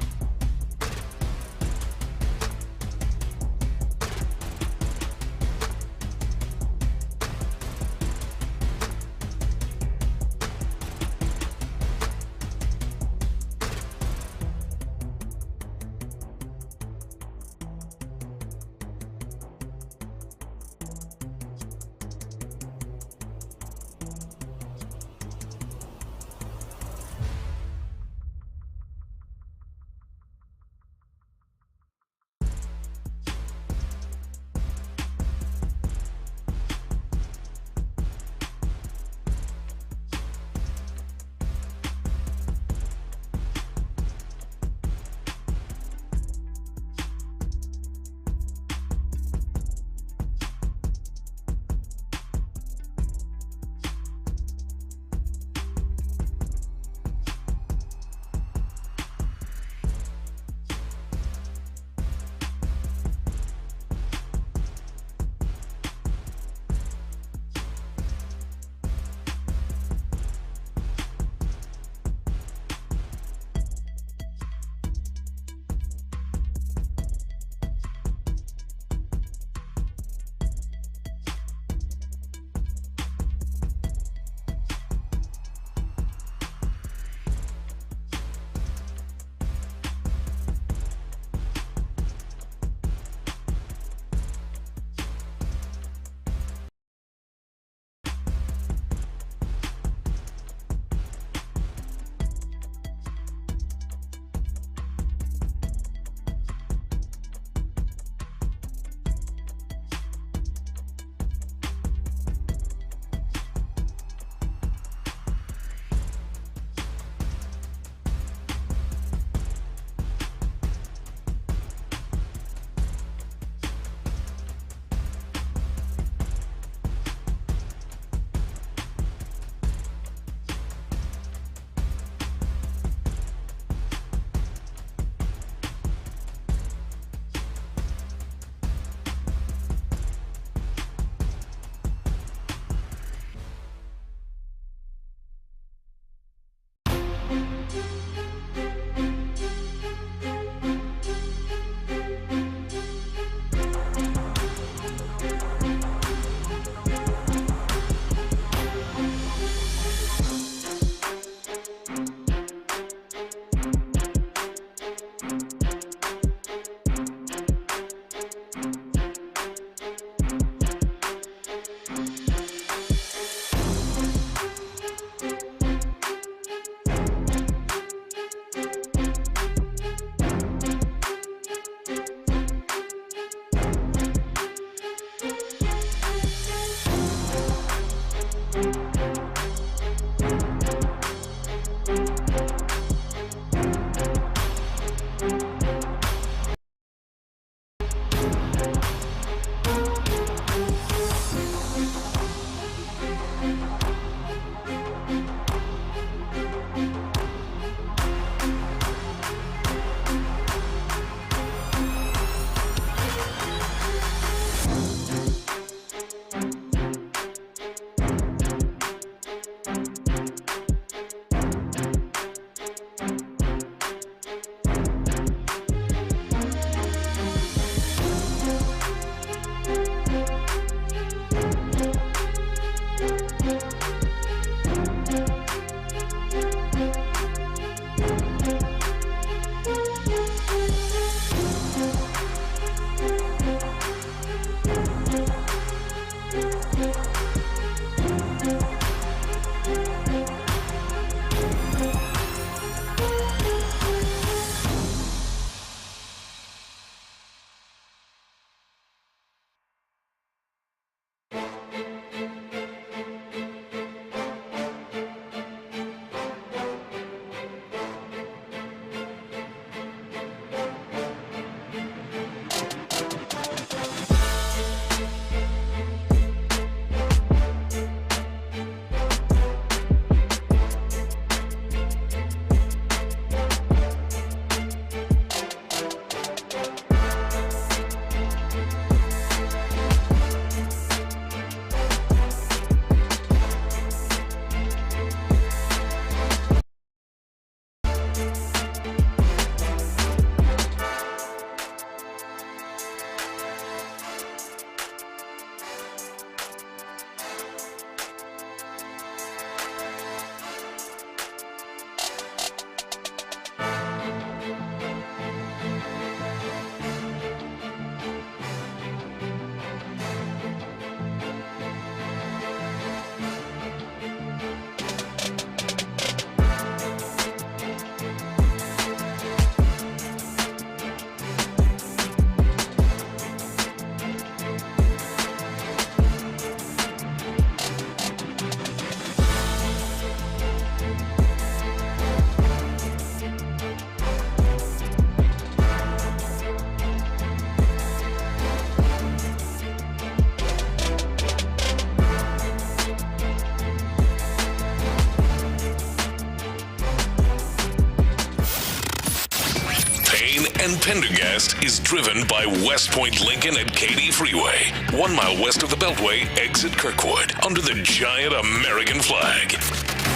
and Pendergast is driven by West Point Lincoln at Katy Freeway, 1 mile west of the Beltway, exit Kirkwood, under the giant American flag.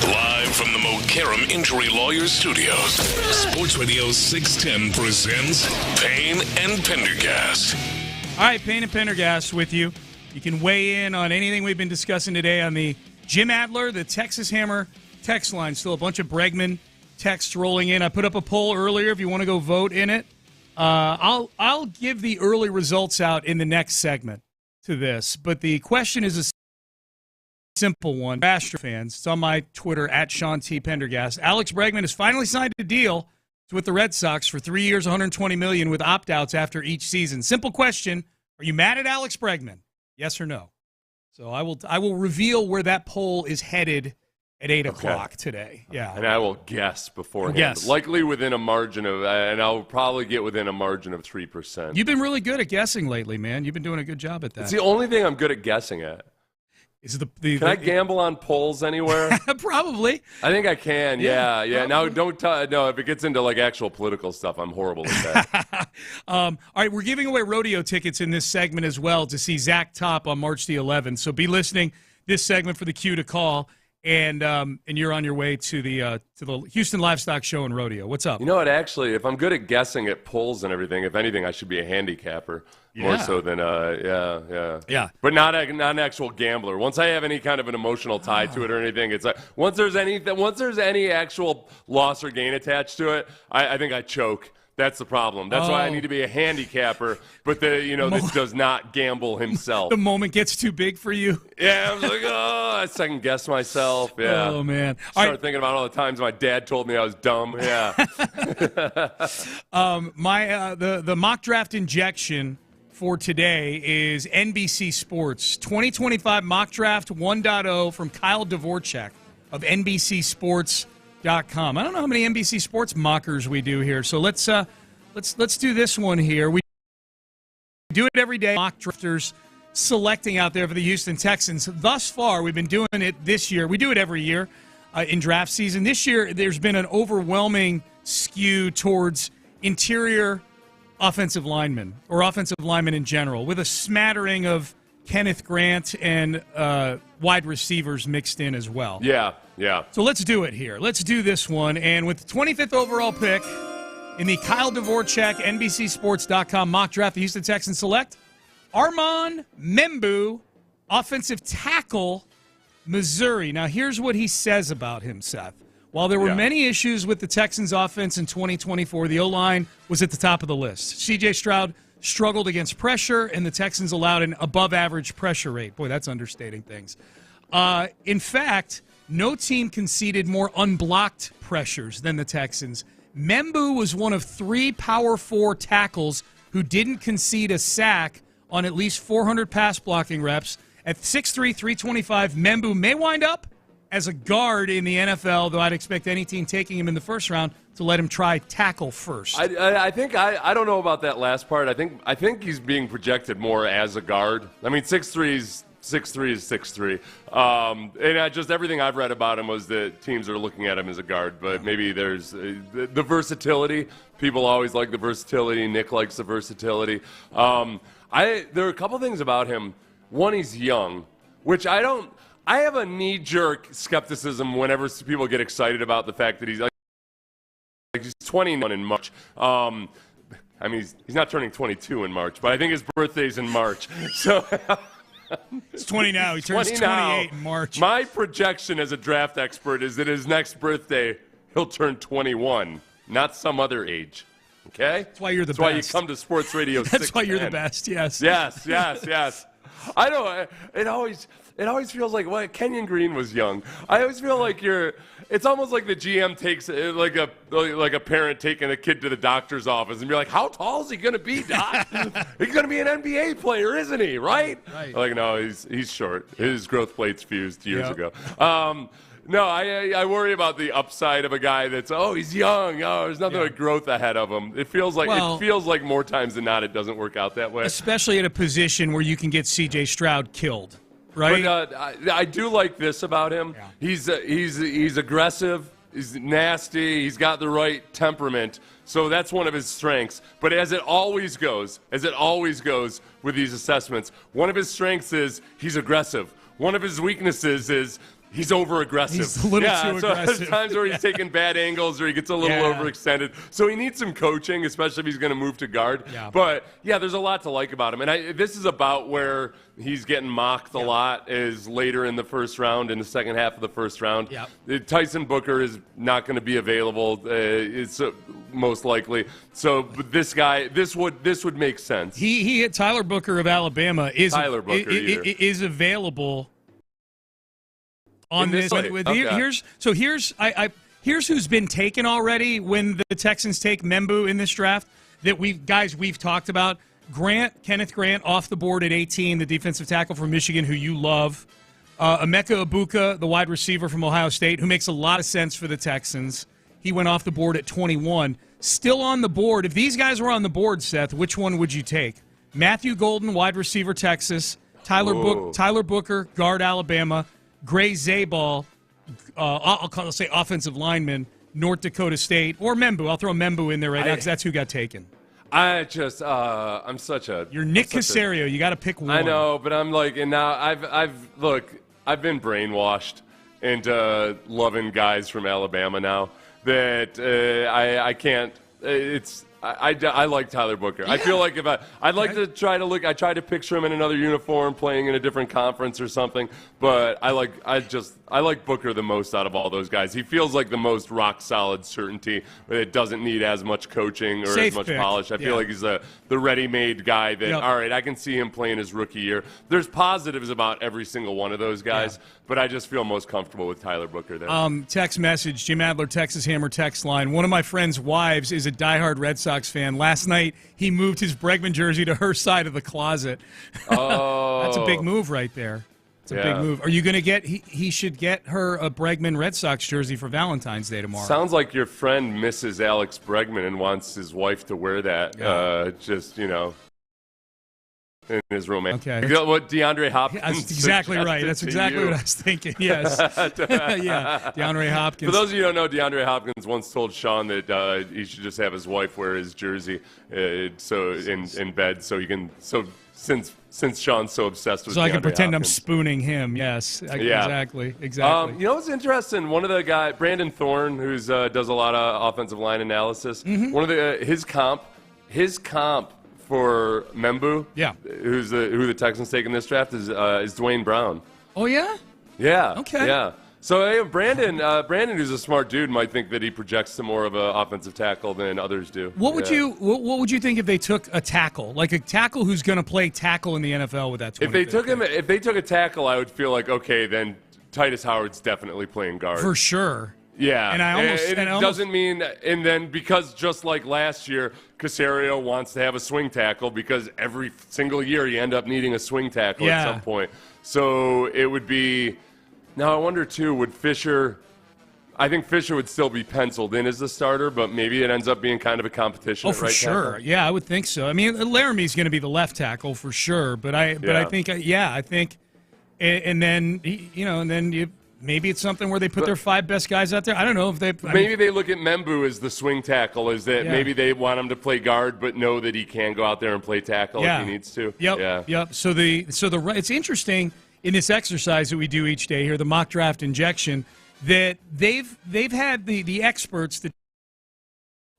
Live from the Mokaram Injury Lawyers Studios, Sports Radio 610 presents Payne and Pendergast. All right, Payne and Pendergast with you. You can weigh in on anything we've been discussing today on the Jim Adler, the Texas Hammer text line. Still a bunch of Bregman texts rolling in. I put up a poll earlier if you want to go vote in it. I'll give the early results out in the next segment to this, but the question is a simple one. Astros fans, it's on my Twitter at Sean T. Pendergast. Alex Bregman has finally signed a deal with the Red Sox for 3 years, $120 million with opt-outs after each season. Simple question: are you mad at Alex Bregman? Yes or no? So I will reveal where that poll is headed at 8 o'clock today. Yeah. And I will guess beforehand. Yes. Likely within a margin of, and I'll probably get within a margin of 3%. You've been really good at guessing lately, man. You've been doing a good job at that. It's the only thing I'm good at guessing at. Is it Can I gamble on polls anywhere? Probably. I think I can. Yeah. Now, don't tell. No, if it gets into like actual political stuff, I'm horrible at that. All right, we're giving away rodeo tickets in this segment as well to see Zach Top on March the 11th. So be listening this segment for the cue to call, and you're on your way to the Houston Livestock Show and Rodeo. What's up? You know what? Actually, if I'm good at guessing at polls and everything, if anything, I should be a handicapper more so than yeah. But not an actual gambler. Once I have any kind of an emotional tie to it or anything, it's like once there's any actual loss or gain attached to it, I think I choke. That's the problem. That's why I need to be a handicapper. But this does not gamble himself. The moment gets too big for you. Yeah, I was like, I second guess myself. Yeah. Oh man. Start thinking about all the times my dad told me I was dumb. Yeah. The mock draft injection for today is NBC Sports 2025 mock draft 1.0 from Kyle Dvorchak of NBCSports.com. I don't know how many NBC Sports mockers we do here, so let's do this one here. We do it every day. Mock drafters selecting out there for the Houston Texans. Thus far, we've been doing it this year. We do it every year in draft season. This year, there's been an overwhelming skew towards interior offensive linemen or offensive linemen in general, with a smattering of Kenneth Grant and wide receivers mixed in as well. Yeah. So let's do it here. Let's do this one. And with the 25th overall pick in the Kyle Dvorchak, NBCSports.com mock draft, the Houston Texans select Armand Membu, offensive tackle, Missouri. Now, here's what he says about him, Seth. While there were many issues with the Texans' offense in 2024, the O-line was at the top of the list. C.J. Stroud struggled against pressure, and the Texans allowed an above-average pressure rate. Boy, that's understating things. In fact, no team conceded more unblocked pressures than the Texans. Membu was one of 3 Power 4 tackles who didn't concede a sack on at least 400 pass blocking reps. At 6'3", 325, Membu may wind up as a guard in the NFL, though I'd expect any team taking him in the first round to let him try tackle first. I think I don't know about that last part. I think he's being projected more as a guard. I mean, 6'3" is 6'3". And just everything I've read about him was that teams are looking at him as a guard, but maybe there's the versatility. People always like the versatility. Nick likes the versatility. There are a couple things about him. One, he's young, which I have a knee-jerk skepticism whenever people get excited about the fact that he's 21 in March. I mean, he's not turning 22 in March, but I think his birthday's in March. So he's 20 now. He turns 28 in March. My projection as a draft expert is that his next birthday, he'll turn 21, not some other age. Okay? That's why you're the best. That's why you come to Sports Radio 610. That's why you're the best, yes. Yes. I know. It always feels like Kenyon Green was young. I always feel like it's almost like the GM takes like a parent taking a kid to the doctor's office and be like, how tall is he going to be, Doc? He's going to be an NBA player, isn't he? Right. Like, no, he's short. His growth plates fused years ago. No, I worry about the upside of a guy that's he's young. There's nothing like growth ahead of him. It feels like more times than not it doesn't work out that way. Especially at a position where you can get C.J. Stroud killed, right? But I do like this about him. Yeah. He's aggressive. He's nasty. He's got the right temperament. So that's one of his strengths. But as it always goes with these assessments, one of his strengths is he's aggressive. One of his weaknesses is he's over-aggressive. He's a little too aggressive. There's times where he's taking bad angles or he gets a little overextended. So he needs some coaching, especially if he's going to move to guard. Yeah. But, there's a lot to like about him. And this is about where he's getting mocked a lot is later in the first round, in the second half of the first round. Tyson Booker is not going to be available. It's most likely. So but this guy, this would make sense. He Tyler Booker of Alabama is available. On this, here's who's been taken already when the Texans take Membu in this draft that we've talked about. Kenneth Grant off the board at 18, the defensive tackle from Michigan who you love. Emeka Ibuka, the wide receiver from Ohio State, who makes a lot of sense for the Texans. He went off the board at 21. Still on the board. If these guys were on the board, Seth, which one would you take? Matthew Golden, wide receiver, Texas. Tyler Booker, guard, Alabama. Gray Zabal, I'll say offensive lineman, North Dakota State, or Membu. I'll throw Membu in there right now because that's who got taken. You're Nick Caserio. You got to pick one. I know, but I'm like, and now I've been brainwashed into loving guys from Alabama now that I can't. I like Tyler Booker. Yeah. I feel like I'd like to try to look. I tried to picture him in another uniform, playing in a different conference or something. But I like Booker the most out of all those guys. He feels like the most rock solid certainty. It doesn't need as much coaching or as much polish. I feel like he's the ready-made guy that. All right, I can see him playing his rookie year. There's positives about every single one of those guys, but I just feel most comfortable with Tyler Booker there. Text message, Jim Adler, Texas Hammer text line. One of my friend's wives is a diehard Red Sox fan. Last night, he moved his Bregman jersey to her side of the closet. Oh. That's a big move right there. It's a big move. Are you going to get – he should get her a Bregman Red Sox jersey for Valentine's Day tomorrow. Sounds like your friend misses Alex Bregman and wants his wife to wear that. In his romantic. Okay. You know what DeAndre Hopkins That's exactly right. That's exactly what I was thinking. Yes. DeAndre Hopkins. For those of you who don't know, DeAndre Hopkins once told Sean that he should just have his wife wear his jersey in bed so he can since Sean's so obsessed with DeAndre I can pretend Hopkins. I'm spooning him. Yes. Exactly. You know what's interesting? One of the guys, Brandon Thorne, who does a lot of offensive line analysis. Mm-hmm. One of his comp for Membu, who the Texans take in this draft is Dwayne Brown. Oh yeah. Yeah. Okay. Yeah. So Brandon, who's a smart dude, might think that he projects to more of an offensive tackle than others do. What would you think if they took a tackle, like a tackle who's going to play tackle in the NFL with that? If they took a tackle, I would feel like okay, then Titus Howard's definitely playing guard for sure. Yeah, and doesn't mean, and then because just like last year, Caserio wants to have a swing tackle because every single year you end up needing a swing tackle at some point. So it would be. Now I wonder too, would Fisher? I think Fisher would still be penciled in as the starter, but maybe it ends up being kind of a competition. Oh, for sure. Tackle. Yeah, I would think so. I mean, Laramie's going to be the left tackle for sure, but I think, and then you. Maybe it's something where they put their 5 best guys out there. I don't know if they. Maybe they look at Membu as the swing tackle. Is that maybe they want him to play guard, but know that he can go out there and play tackle if he needs to. Yep. So it's interesting in this exercise that we do each day here, the mock draft injection, that they've had the experts, the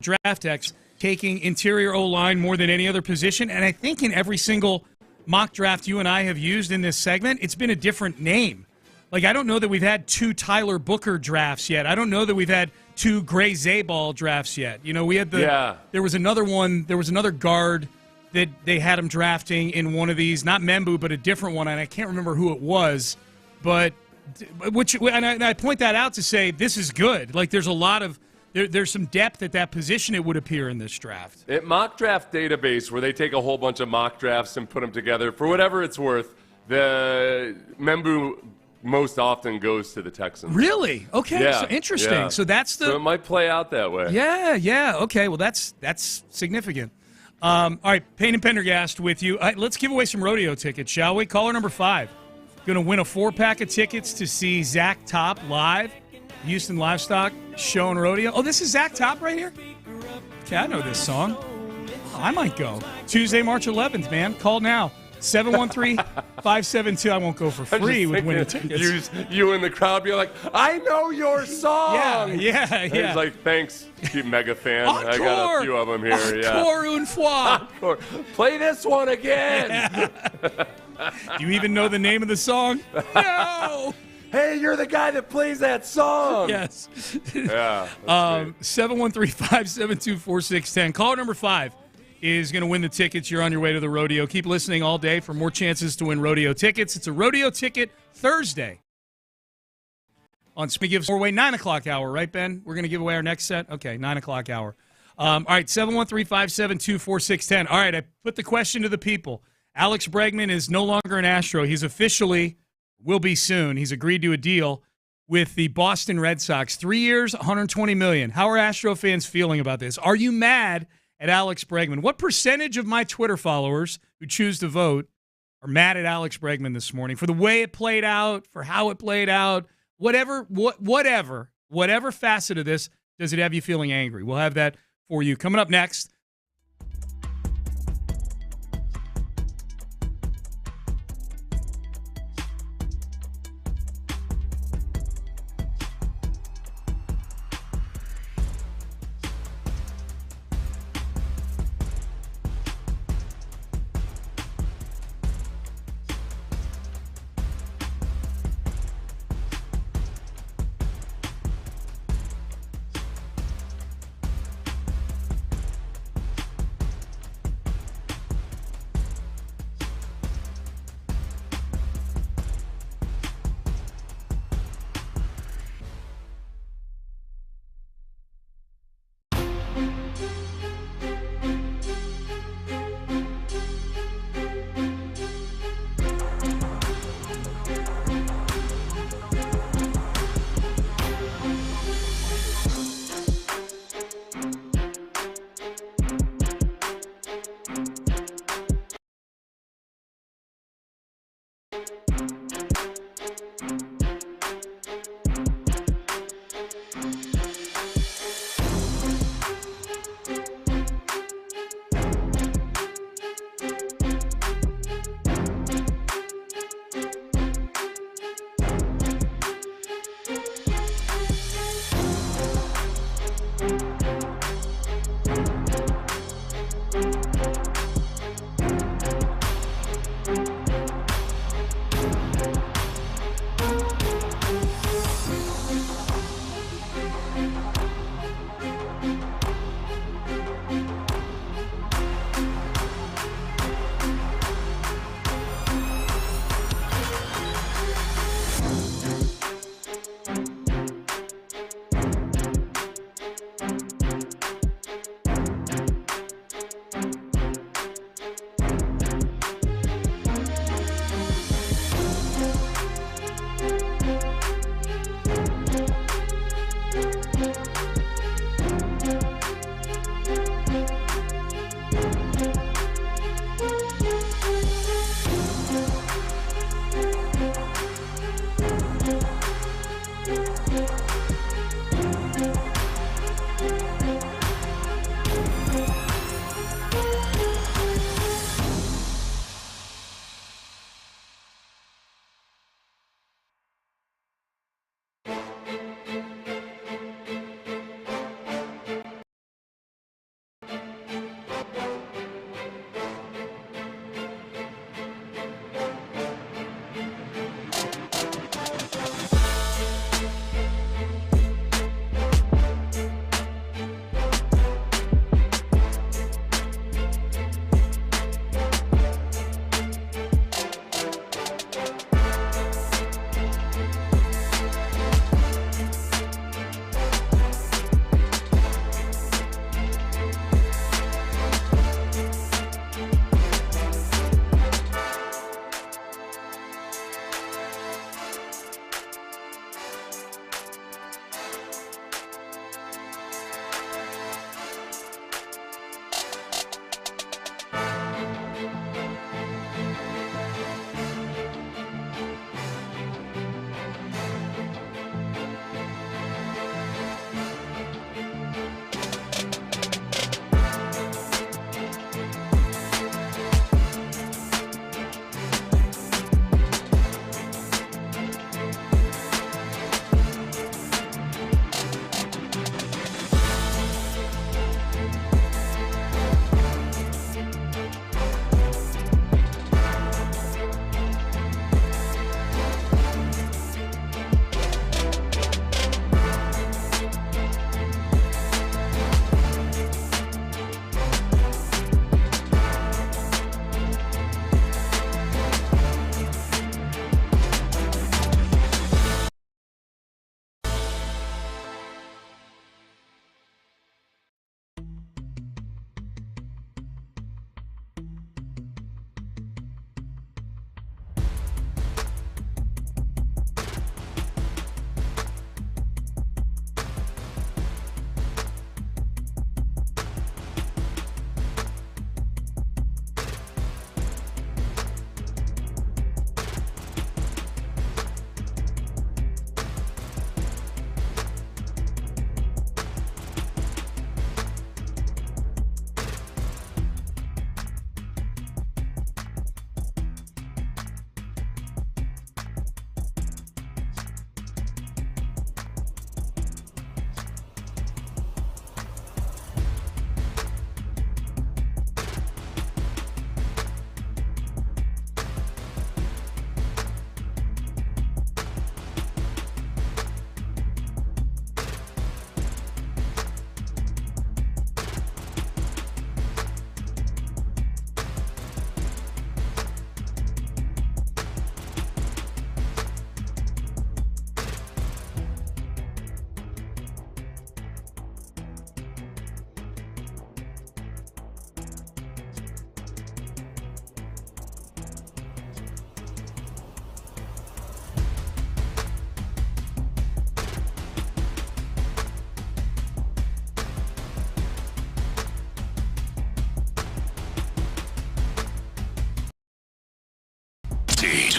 draft experts, taking interior O-line more than any other position, and I think in every single mock draft you and I have used in this segment, it's been a different name. Like, I don't know that we've had 2 Tyler Booker drafts yet. I don't know that we've had 2 Gray Zabal drafts yet. You know, we had there was another one. There was another guard that they had him drafting in one of these, not Membu, but a different one, and I can't remember who it was. But I point that out to say this is good. Like, there's a lot of there's some depth at that position, it would appear, in this draft. At Mock Draft Database, where they take a whole bunch of mock drafts and put them together, for whatever it's worth, the Membu most often goes to the Texans. Really? Okay. Yeah. So interesting. Yeah. So that's So it might play out that way. Yeah. Okay. Well, that's significant. All right, Payne and Pendergast with you. Let's give away some rodeo tickets, shall we? Caller number 5. Going to win a 4-pack of tickets to see Zach Top live Houston Livestock Show and Rodeo. Oh, this is Zach Top right here? Okay, I know this song. Oh, I might go. Tuesday, March 11th, man. Call now. 713-572. I won't go for free with winning tickets. You in the crowd be like, I know your song. Yeah. He's like, thanks, you mega fan. I got a few of them here. Encore une fois. Encore. Play this one again. Yeah. Do you even know the name of the song? No. Hey, you're the guy that plays that song. Yes. Yeah. 713-572-4610. Caller number 5 is going to win the tickets. You're on your way to the rodeo. Keep listening all day for more chances to win rodeo tickets. It's a rodeo ticket Thursday on Gives Away 9 o'clock hour, right, Ben? We're going to give away our next set? Okay, 9 o'clock hour. All right, 713-572-4610. All right, I put the question to the people. Alex Bregman is no longer an Astro. He's officially, will be soon, he's agreed to a deal with the Boston Red Sox. 3 years, $120 million. How are Astro fans feeling about this? Are you mad at Alex Bregman? What percentage of my Twitter followers who choose to vote are mad at Alex Bregman this morning for the way it played out, for how it played out, whatever facet of this does it have you feeling angry? We'll have that for you coming up next.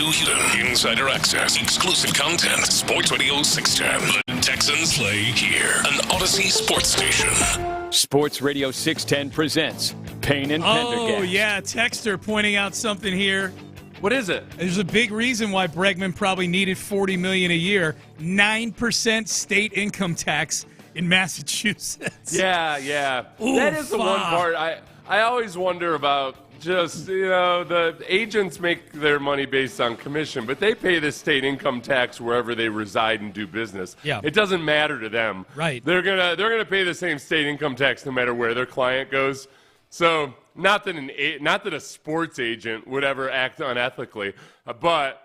Too hidden. Insider access. Exclusive content. Sports Radio 610. The Texans play here. An Odyssey sports station. Sports Radio 610 presents Payne and Pendergast. Oh, yeah. Texter pointing out something here. What is it? There's a big reason why Bregman probably needed $40 million a year. 9% state income tax in Massachusetts. Yeah. Ooh, that is the one part I always wonder about. Just, the agents make their money based on commission, but they pay the state income tax wherever they reside and do business. Yeah. It doesn't matter to them. Right. They're gonna pay the same state income tax no matter where their client goes. So not that a sports agent would ever act unethically, but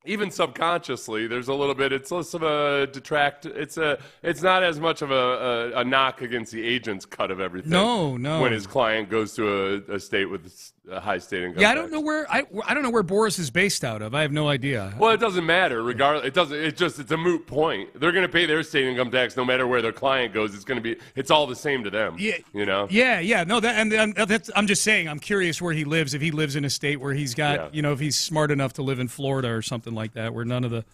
even subconsciously, there's a little bit. It's less of a detract. It's not as much of a knock against the agent's cut of everything. No. When his client goes to a state with a high state income. Yeah, I tax. don't know where Boris is based out of. I have no idea. Well, it doesn't matter. Regardless, it's a moot point. They're going to pay their state income tax no matter where their client goes. It's all the same to them. Yeah. Yeah. No, I'm just saying. I'm curious where he lives. If he lives in a state where he's got, if he's smart enough to live in Florida or something like that, where none of the,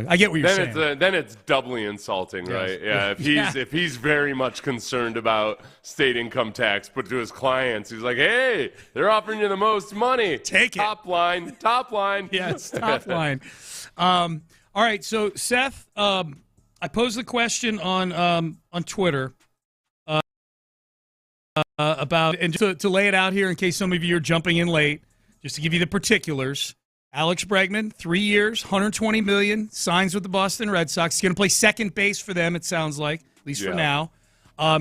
I get what you're saying. Then it's doubly insulting, right? Yeah. If he's very much concerned about state income tax, but to his clients, he's like, hey, they're offering you the most money. Take it. Top line. Yeah, it's top line. All right, so Seth, I posed the question on Twitter about, and just to lay it out here in case some of you are jumping in late, just to give you the particulars. Alex Bregman, 3 years, $120 million, signs with the Boston Red Sox. He's going to play second base for them, it sounds like, at least for now.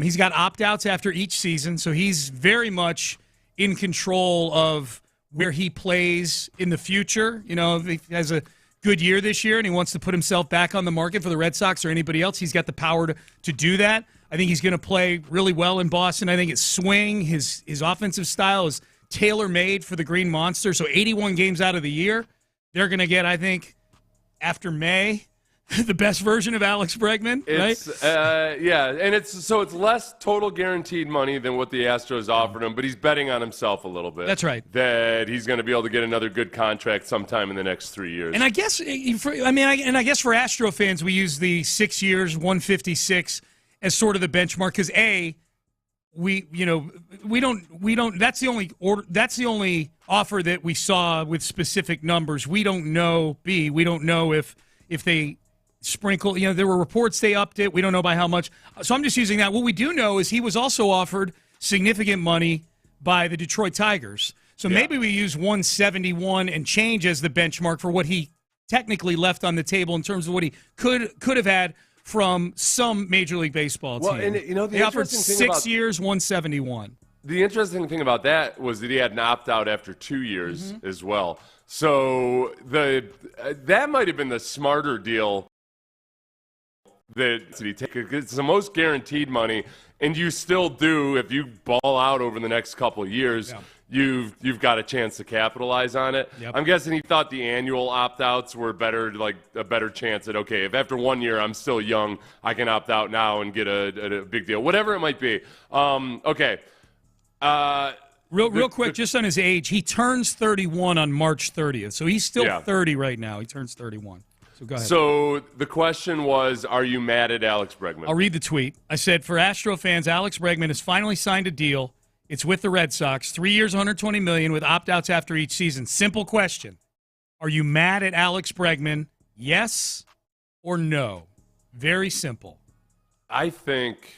He's got opt-outs after each season, so he's very much in control of where he plays in the future. If he has a good year this year and he wants to put himself back on the market for the Red Sox or anybody else, he's got the power to do that. I think he's going to play really well in Boston. I think his swing, his offensive style is tailor-made for the Green Monster. So 81 games out of the year, they're going to get, I think, after May, the best version of Alex Bregman, right? And it's less total guaranteed money than what the Astros offered him, but he's betting on himself a little bit. That's right. That he's going to be able to get another good contract sometime in the next 3 years. And I guess, I guess for Astro fans, we use the 6 years, 156 as sort of the benchmark because we don't. That's the only offer that we saw with specific numbers. We don't know. We don't know if they sprinkle. There were reports they upped it. We don't know by how much. So I'm just using that. What we do know is he was also offered significant money by the Detroit Tigers. So maybe we use 171 and change as the benchmark for what he technically left on the table in terms of what he could have had from some Major League Baseball team. Well, and they offered 6 years, 171. The interesting thing about that was that he had an opt-out after 2 years as well. So that might have been the smarter deal that he took. It's the most guaranteed money, and you still do, if you ball out over the next couple of years, you've got a chance to capitalize on it. Yep. I'm guessing he thought the annual opt-outs were better, like a better chance that, okay, if after 1 year I'm still young, I can opt out now and get a big deal, whatever it might be. Okay. Real quick, just on his age, he turns 31 on March 30th, so he's still 30 right now. He turns 31. So go ahead. So the question was, are you mad at Alex Bregman? I'll read the tweet. I said, for Astro fans, Alex Bregman has finally signed a deal. It's with the Red Sox. 3 years, $120 million with opt-outs after each season. Simple question. Are you mad at Alex Bregman? Yes or no? Very simple. I think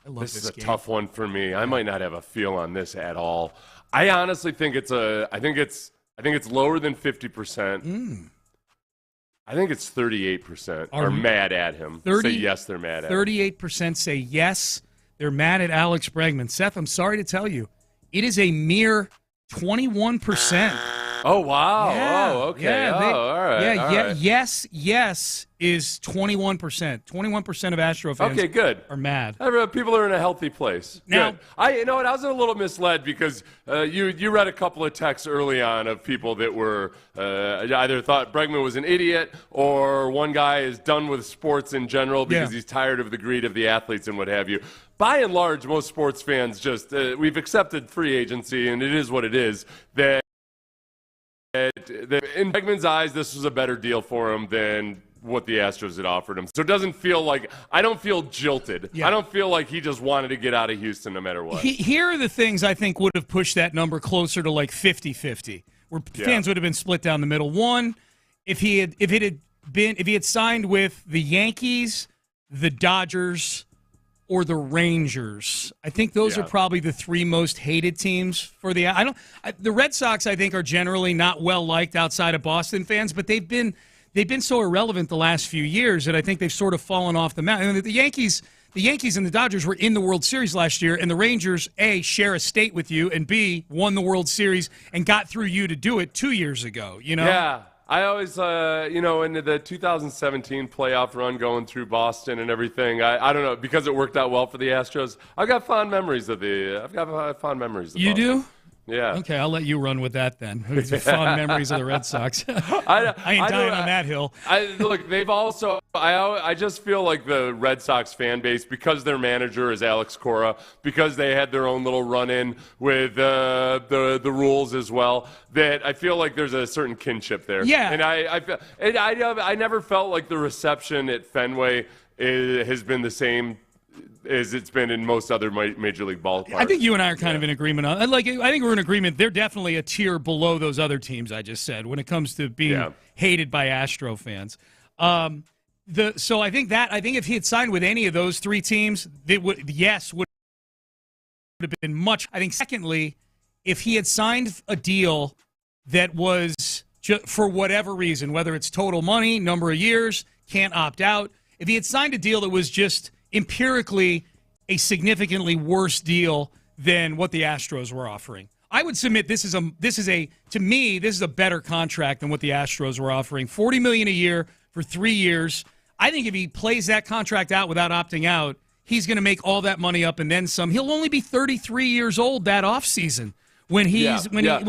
this is a tough one for me. I might not have a feel on this at all. I honestly think it's lower than 50%. I think it's 38% are mad at him. Say yes, they're mad at him. 38% say yes, they're mad at Alex Bregman. Seth, I'm sorry to tell you, it is a mere 21%. Oh, wow. Yeah. Oh, okay. All right. All right. Yes is 21%. 21% of Astro fans are mad. People are in a healthy place. Now, good. I was a little misled because you read a couple of texts early on of people that were either thought Bregman was an idiot or one guy is done with sports in general because he's tired of the greed of the athletes and what have you. By and large, most sports fans just we've accepted free agency, and it is what it is. That in Bregman's eyes, this was a better deal for him than what the Astros had offered him. So it doesn't feel like – I don't feel jilted. Yeah. I don't feel like he just wanted to get out of Houston no matter what. Here are the things I think would have pushed that number closer to like 50-50, where fans would have been split down the middle. One, if he had signed with the Yankees, the Dodgers, or the Rangers, I think those are probably the three most hated teams for the Red Sox, I think, are generally not well liked outside of Boston fans, but they've been so irrelevant the last few years that I think they've sort of fallen off the map. I mean, the Yankees and the Dodgers were in the World Series last year, and the Rangers, A, share a state with you, and B, won the World Series and got through you to do it 2 years ago, you know? Yeah. I always, into the 2017 playoff run going through Boston and everything, I don't know, because it worked out well for the Astros, I've got fond memories of Boston. You do? Yeah. Okay, I'll let you run with that then. Fond memories of the Red Sox. I ain't dying on that hill. Look, they've also. I just feel like the Red Sox fan base, because their manager is Alex Cora, because they had their own little run-in with the rules as well, that I feel like there's a certain kinship there. Yeah. And I never felt like the reception at Fenway has been the same as it's been in most other major league ballparks. I think you and I are kind of in agreement on. I think we're in agreement. They're definitely a tier below those other teams I just said when it comes to being hated by Astro fans. So I think if he had signed with any of those three teams, would have been much. I think secondly, if he had signed a deal that was for whatever reason, whether it's total money, number of years, can't opt out. If he had signed a deal that was just empirically a significantly worse deal than what the Astros were offering, I would submit this is a better contract than what the Astros were offering. $40 million a year for 3 years. I think if he plays that contract out without opting out, he's going to make all that money up and then some. He'll only be 33 years old that offseason. When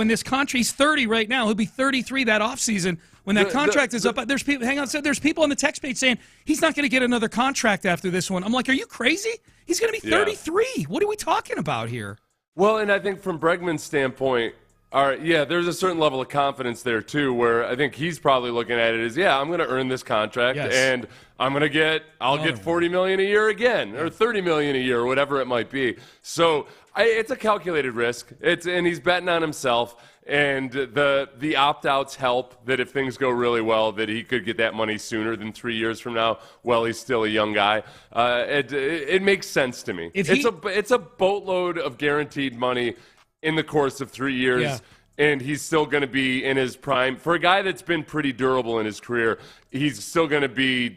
this contract, he's 30 right now. He'll be 33 that offseason when that contract is up. There's people. Hang on, there's people on the text page saying he's not going to get another contract after this one. I'm like, are you crazy? He's going to be 33. What are we talking about here? Well, and I think from Bregman's standpoint, there's a certain level of confidence there too, where I think he's probably looking at it as, I'm going to earn this contract, and I'll get $40 million a year again, or $30 million a year, or whatever it might be. So it's a calculated risk. And he's betting on himself, and the opt-outs help that if things go really well, that he could get that money sooner than 3 years from now. Well, he's still a young guy. It makes sense to me. It's a boatload of guaranteed money in the course of 3 years, and he's still going to be in his prime. For a guy that's been pretty durable in his career, he's still going to be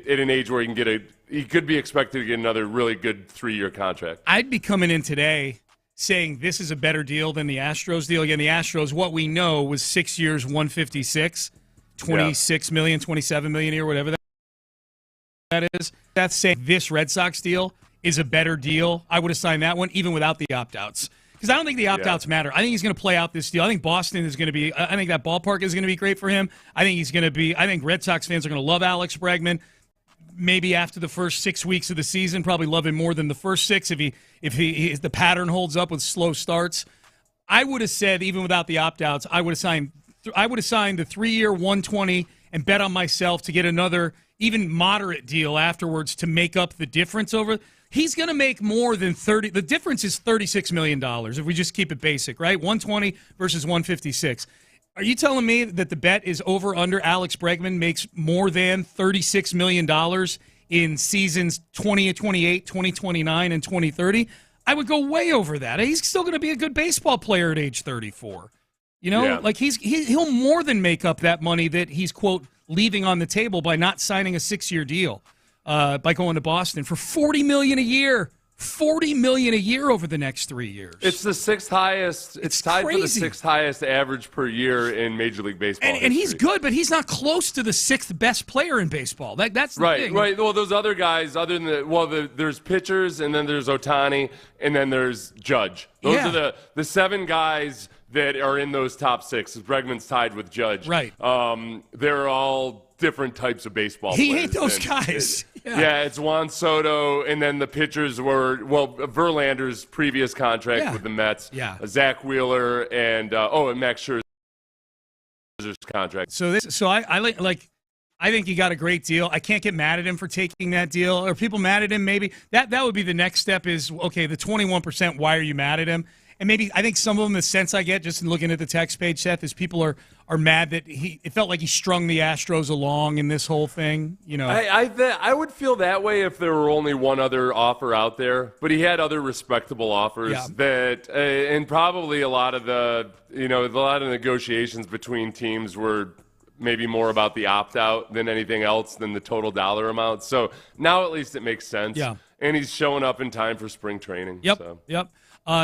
at an age where he could be expected to get another really good 3-year contract. I'd be coming in today saying this is a better deal than the Astros deal. Again, the Astros, what we know, was 6 years, 156, $26 million, $27 million a year, whatever that is. That's saying this Red Sox deal is a better deal. I would have signed that one even without the opt-outs. Because I don't think the opt-outs matter. I think he's going to play out this deal. I think Boston is going to be – I think that ballpark is going to be great for him. I think Red Sox fans are going to love Alex Bregman. Maybe after the first 6 weeks of the season, probably love him more than the first 6 if the pattern holds up with slow starts. I would have said, even without the opt-outs, I would have signed the 3-year $120 and bet on myself to get another even moderate deal afterwards to make up the difference over – he's going to make more than 30. The difference is $36 million if we just keep it basic, right? 120 versus 156. Are you telling me that the bet is over under Alex Bregman makes more than $36 million in seasons 2028, 2029, and 2030? I would go way over that. He's still going to be a good baseball player at age 34. You know, like he'll more than make up that money that he's, quote, leaving on the table by not signing a 6-year deal. By going to Boston for $40 million a year. $40 million a year over the next 3 years. It's the sixth highest. It's tied for the sixth highest average per year in Major League Baseball. And he's good, but he's not close to the 6th best player in baseball. That's the thing. Right. Well, those other guys, other than there's pitchers, and then there's Ohtani, and then there's Judge. Those are the 7 guys that are in those top 6. Bregman's tied with Judge. Right. They're all different types of baseball players. He ain't those guys. It's Juan Soto, and then the pitchers were, Verlander's previous contract with the Mets, Zach Wheeler, and Max Scherzer. contract. So I like. I think he got a great deal. I can't get mad at him for taking that deal. Are people mad at him? Maybe that would be the next step. Is okay. The 21%. Why are you mad at him? And maybe I think some of them, the sense I get just in looking at the text page, Seth, is people are mad that it felt like he strung the Astros along in this whole thing. You know, I would feel that way if there were only one other offer out there, but he had other respectable offers that, and probably a lot of negotiations between teams were maybe more about the opt-out than anything else than the total dollar amount. So now at least it makes sense. Yeah. And he's showing up in time for spring training. Yep, so. yep.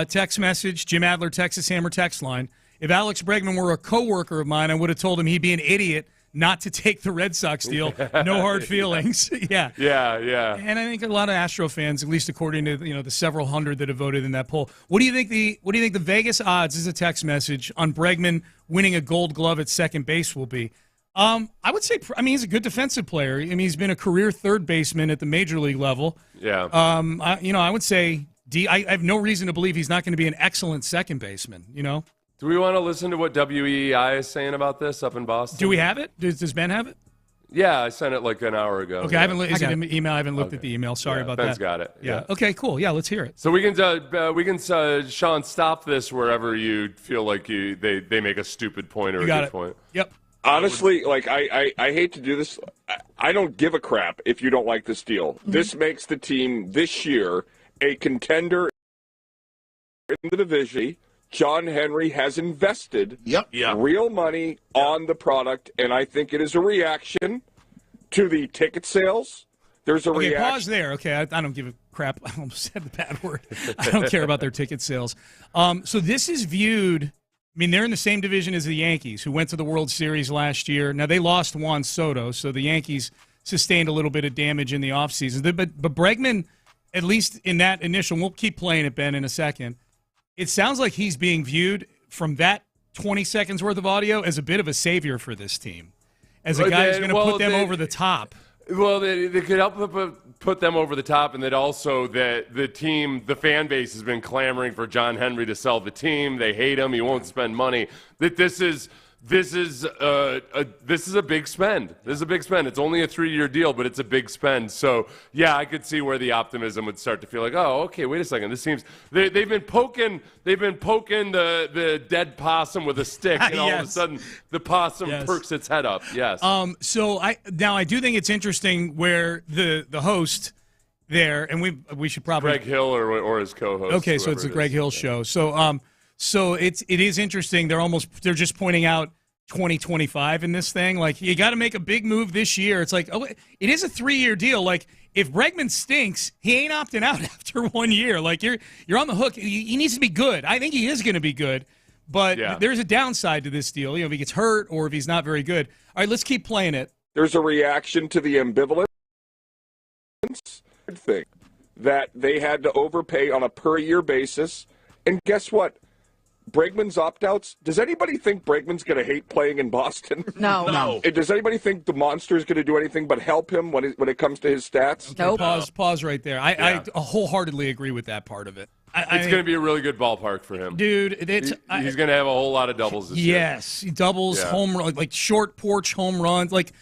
Text message, Jim Adler, Texas Hammer text line. If Alex Bregman were a coworker of mine, I would have told him he'd be an idiot not to take the Red Sox deal. No hard feelings. Yeah. Yeah. And I think a lot of Astro fans, at least according to the several hundred that have voted in that poll. What do you think the Vegas odds, is a text message, on Bregman winning a Gold Glove at second base will be? I would say, he's a good defensive player. He's been a career third baseman at the major league level. Yeah. I would say I have no reason to believe he's not going to be an excellent second baseman. Do we want to listen to what WEEI is saying about this up in Boston? Do we have it? Does Ben have it? Yeah, I sent it like an hour ago. Okay, yeah. Is it an email? I haven't looked at the email. Sorry about Ben's that. got it. Yeah. Okay, cool. Yeah, let's hear it. So we can Sean, stop this wherever you feel like they make a stupid point or a good point. Yep. Honestly, I hate to do this. I don't give a crap if you don't like this deal. Mm-hmm. This makes the team this year a contender in the division. John Henry has invested real money on the product, and I think it is a reaction to the ticket sales. There's a reaction. Pause there. Okay, I don't give a crap. I almost said the bad word. I don't care about their ticket sales. So this is viewed – they're in the same division as the Yankees, who went to the World Series last year. Now, they lost Juan Soto, so the Yankees sustained a little bit of damage in the offseason. But Bregman, at least in that initial – we'll keep playing it, Ben, in a second – it sounds like he's being viewed from that 20 seconds worth of audio as a bit of a savior for this team, as a guy who's going to put them over the top. Well, they could help put them over the top, and that also that the fan base has been clamoring for John Henry to sell the team. They hate him. He won't spend money. That this is a big spend. This is a big spend. It's only a 3-year deal, but it's a big spend. So yeah, I could see where the optimism would start to feel like, oh, okay, wait a second. This seems they've been poking the dead possum with a stick, and all of a sudden the possum perks its head up. Yes. So I do think it's interesting where the host there, and we should probably Greg Hill or his co-host. Okay, so it's the Greg Hill show. So it is interesting. They're just pointing out 2025 in this thing. Like, you got to make a big move this year. It's like, oh, it is a 3-year deal. Like, if Bregman stinks, he ain't opting out after 1 year. Like, you're on the hook. He needs to be good. I think he is going to be good, but there's a downside to this deal. If he gets hurt or if he's not very good. All right, let's keep playing it. There's a reaction to the ambivalence thing that they had to overpay on a per-year basis. And guess what? Bregman's opt-outs, does anybody think Bregman's going to hate playing in Boston? No. Does anybody think the Monster is going to do anything but help him when it comes to his stats? Okay, nope. Pause right there. I wholeheartly agree with that part of it. It's going to be a really good ballpark for him. Dude, he's going to have a whole lot of doubles this year. Yes, doubles, home run, like short porch home runs, like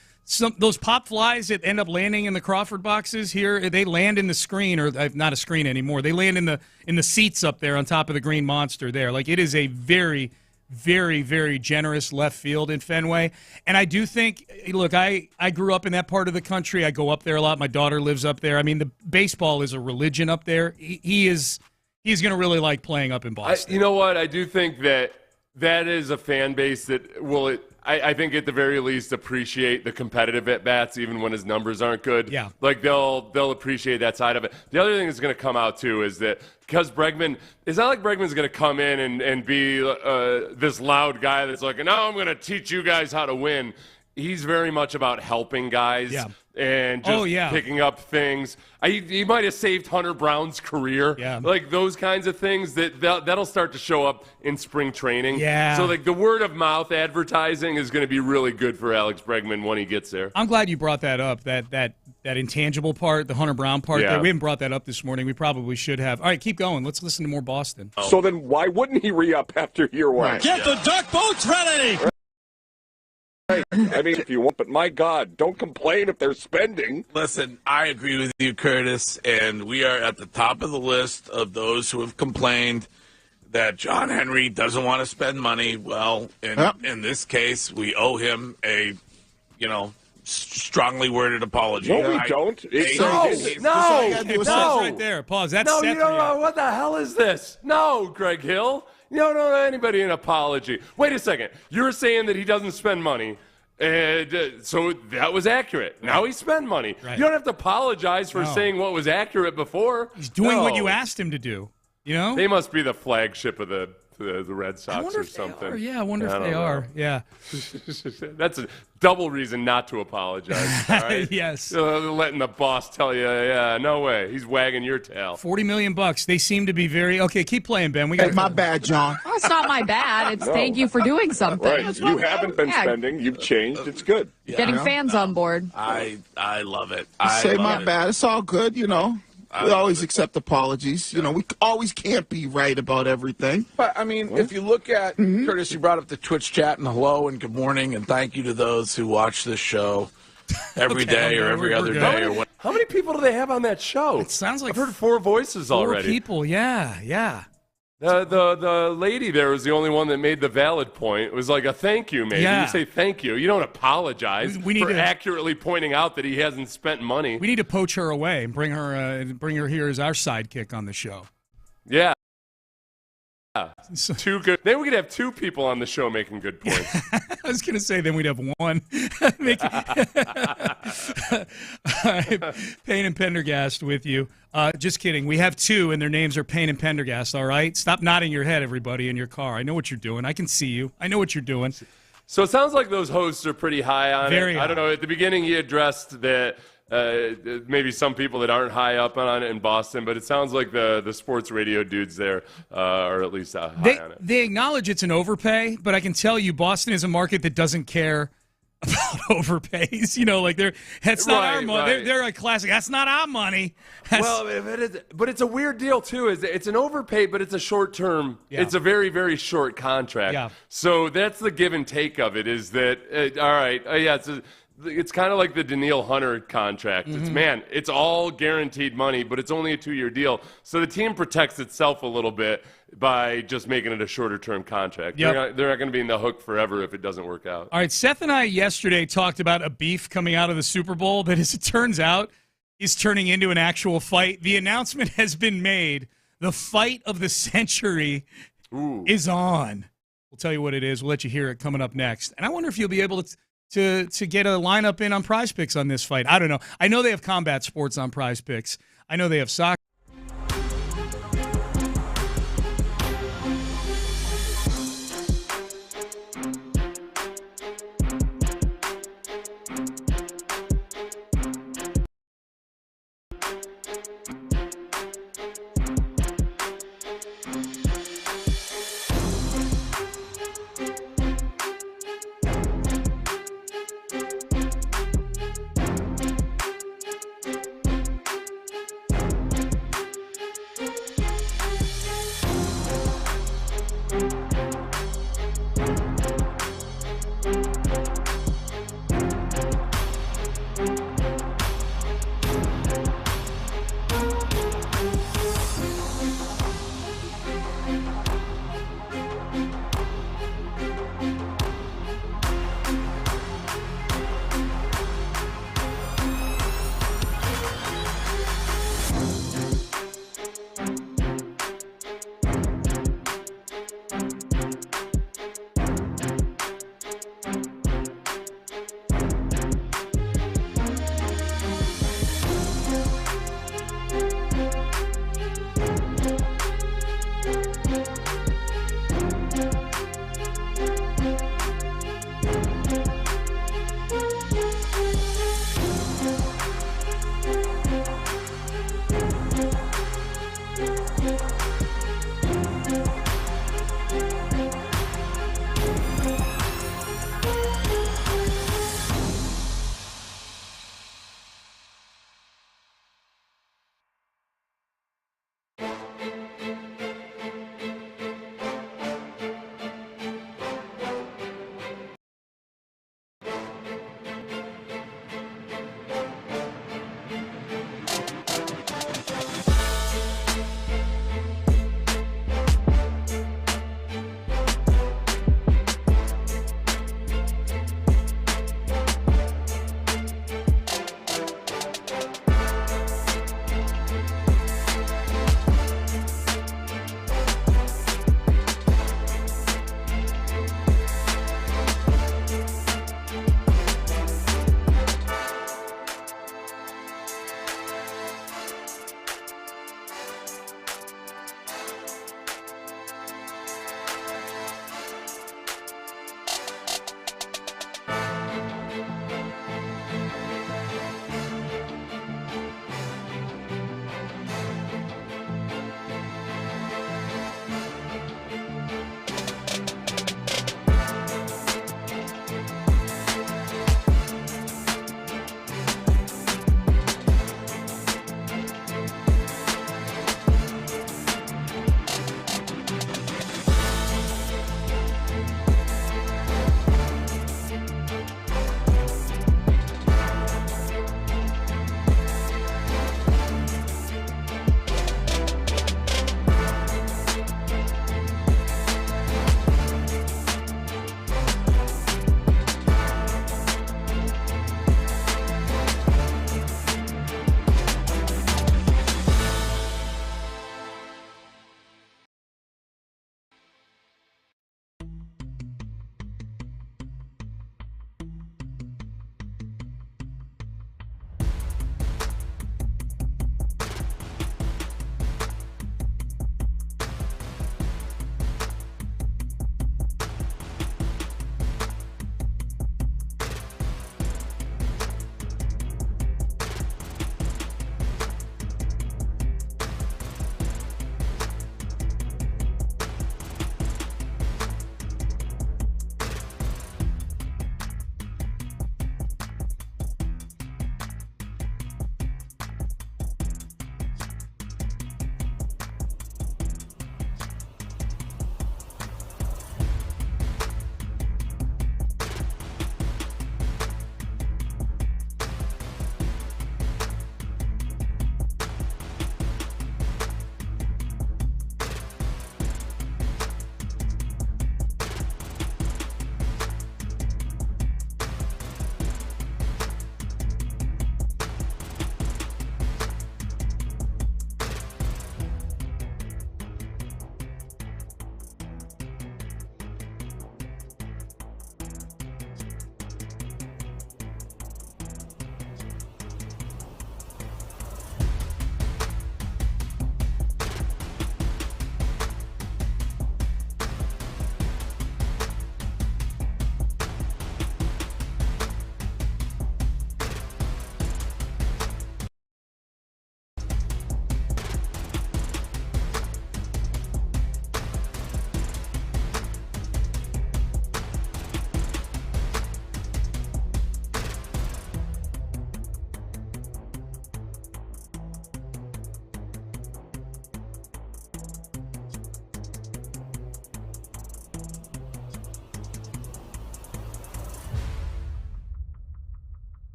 those pop flies that end up landing in the Crawford boxes here, they land in the screen, or not a screen anymore. They land in the seats up there on top of the green monster there. Like, it is a very, very, very generous left field in Fenway. And I do think, look, I grew up in that part of the country. I go up there a lot. My daughter lives up there. The baseball is a religion up there. He's going to really like playing up in Boston. You know what? I do think that is a fan base that will – I think at the very least appreciate the competitive at-bats even when his numbers aren't good. Yeah. Like, they'll appreciate that side of it. The other thing that's going to come out, too, is that because Bregman – it's not like Bregman's going to come in and be this loud guy that's like, now I'm going to teach you guys how to win. He's very much about helping guys and just picking up things. He might have saved Hunter Brown's career. Yeah. Like, those kinds of things that'll start to show up in spring training. Yeah. So, like, the word of mouth advertising is going to be really good for Alex Bregman when he gets there. I'm glad you brought that up, that intangible part, the Hunter Brown part. Yeah. We haven't brought that up this morning. We probably should have. All right, keep going. Let's listen to more Boston. So then why wouldn't he re-up after year one? Get the duck boats ready! I mean, if you want, but my God, don't complain if they're spending. Listen, I agree with you, Curtis, and we are at the top of the list of those who have complained that John Henry doesn't want to spend money. Well, in this case, we owe him a, strongly worded apology. No, we don't. Pause right there. Pause. That's No, Seth you don't know. React. What the hell is this? No, Greg Hill. You don't owe anybody an apology. Wait a second. You're saying that he doesn't spend money. And so that was accurate. Now he spent money. Right. You don't have to apologize for saying what was accurate before. He's doing what you asked him to do. They must be the flagship of the Red Sox or something. I wonder if they are. Yeah. That's a double reason not to apologize. All right? Yes. Letting the boss tell you, yeah, no way. He's wagging your tail. $40 million. They seem to be very okay. Keep playing, Ben. We got my bad, John. Well, it's not my bad. It's thank you for doing something. Right. You haven't been spending. You've changed. It's good. Getting fans on board. I love it. Say my bad. It's all good, We always accept apologies. We always can't be right about everything. But, I mean, if you look at, Curtis, you brought up the Twitch chat and hello and good morning and thank you to those who watch this show every day or every other day. Or what. How many people do they have on that show? It sounds like I've heard 4 voices already. 4 people, yeah. The lady there was the only one that made the valid point. It was like a thank you, maybe. Yeah. You say thank you. You don't apologize We need for to accurately pointing out that he hasn't spent money. We need to poach her away and bring her here as our sidekick on the show. Yeah. 2 good. Then we could have 2 people on the show making good points. I was going to say then we'd have 1. All right, Payne and Pendergast with you. Just kidding. We have 2, and their names are Payne and Pendergast, all right? Stop nodding your head, everybody, in your car. I know what you're doing. I can see you. I know what you're doing. So it sounds like those hosts are pretty high on Very it. high. I don't know. At the beginning, he addressed that maybe some people that aren't high up on it in Boston, but it sounds like the sports radio dudes there are at least high on it. They acknowledge it's an overpay, but I can tell you Boston is a market that doesn't care about overpays. That's not our money. Right. They're a classic. That's not our money. But it's a weird deal too. It's an overpay, but it's a short term. Yeah. It's a very, very short contract. Yeah. So that's the give and take of it. Is that all right? It's kind of like the Daniil Hunter contract. It's all guaranteed money, but it's only a 2-year deal. So the team protects itself a little bit by just making it a shorter-term contract. Yep. They're not going to be in the hook forever if it doesn't work out. All right, Seth and I yesterday talked about a beef coming out of the Super Bowl that, as it turns out, is turning into an actual fight. The announcement has been made. The fight of the century is on. We'll tell you what it is. We'll let you hear it coming up next. And I wonder if you'll be able to get a lineup in on Prize Picks on this fight. I don't know. I know they have combat sports on Prize Picks. I know they have soccer.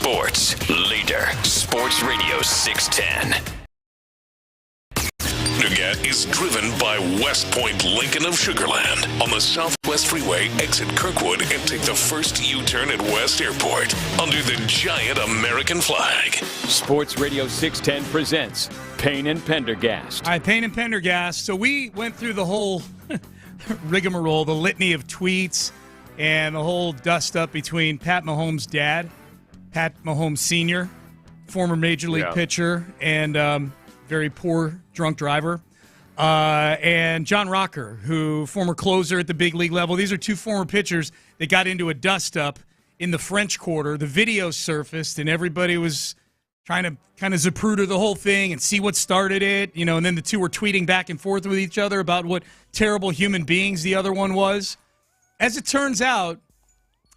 sports leader. Sports Radio 610. Pendergast is driven by West Point Lincoln of Sugar Land on the Southwest Freeway, exit Kirkwood, and take the first U-turn at West Airport under the giant American flag. Sports Radio 610 presents Payne and Pendergast. All right, Payne and Pendergast. So we went through the whole rigmarole, the litany of tweets, and the whole dust-up between Pat Mahomes' dad, Pat Mahomes Sr., former Major League pitcher, and very poor drunk driver, and John Rocker, who former closer at the big league level. These are two former pitchers that got into a dust-up in the French Quarter. The video surfaced, and everybody was trying to kind of zapruder the whole thing and see what started it, you know, and then the two were tweeting back and forth with each other about what terrible human beings the other one was. As it turns out,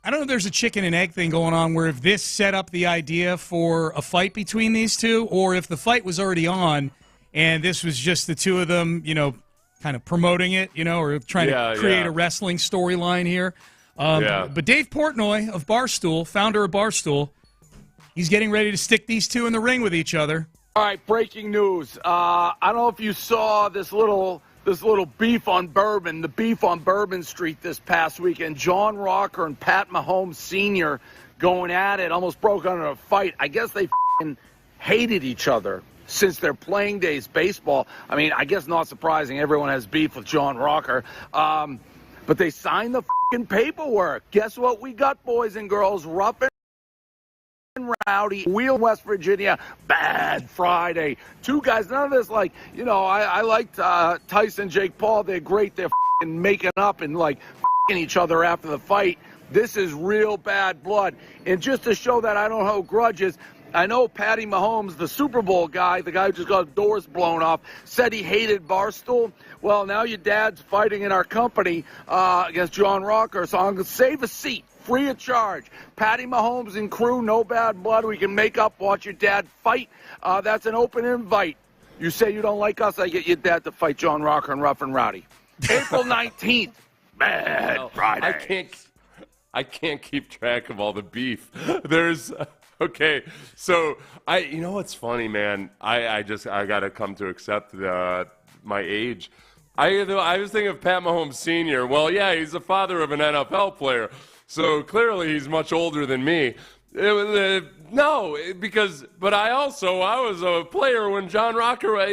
I don't know if there's a chicken and egg thing going on where if this set up the idea for a fight between these two, or if the fight was already on and this was just the two of them, you know, kind of promoting it, you know, or trying to create a wrestling storyline here. But Dave Portnoy of Barstool, founder of Barstool, he's getting ready to stick these two in the ring with each other. All right, breaking news. I don't know if you saw this little beef on Bourbon, the beef on Bourbon Street this past weekend. John Rocker and Pat Mahomes Sr. going at it, almost broke out in a fight. I guess they hated each other since their playing days baseball. I mean, I guess not surprising. Everyone has beef with John Rocker. But they signed the paperwork. Guess what we got, boys and girls? Rough and rowdy, Wheel, West Virginia, bad Friday. Two guys, none of this like, you know, I liked Tyson, Jake Paul. They're great. They're making up and like each other after the fight. This is real bad blood. And just to show that I don't hold grudges, I know Patty Mahomes, the Super Bowl guy, the guy who just got doors blown off, said he hated Barstool. Well, now your dad's fighting in our company against John Rocker, so I'm going to save a seat. Free of charge. Patty Mahomes and crew, no bad blood. We can make up, watch your dad fight. That's an open invite. You say you don't like us, I get your dad to fight John Rocker and Rough and Rowdy. April 19th, bad Friday. I can't keep track of all the beef. There's okay. So you know what's funny, man? I got to come to accept my age. I was thinking of Pat Mahomes Sr. Well, yeah, he's the father of an NFL player. So clearly he's much older than me. But I was a player when John Rocker.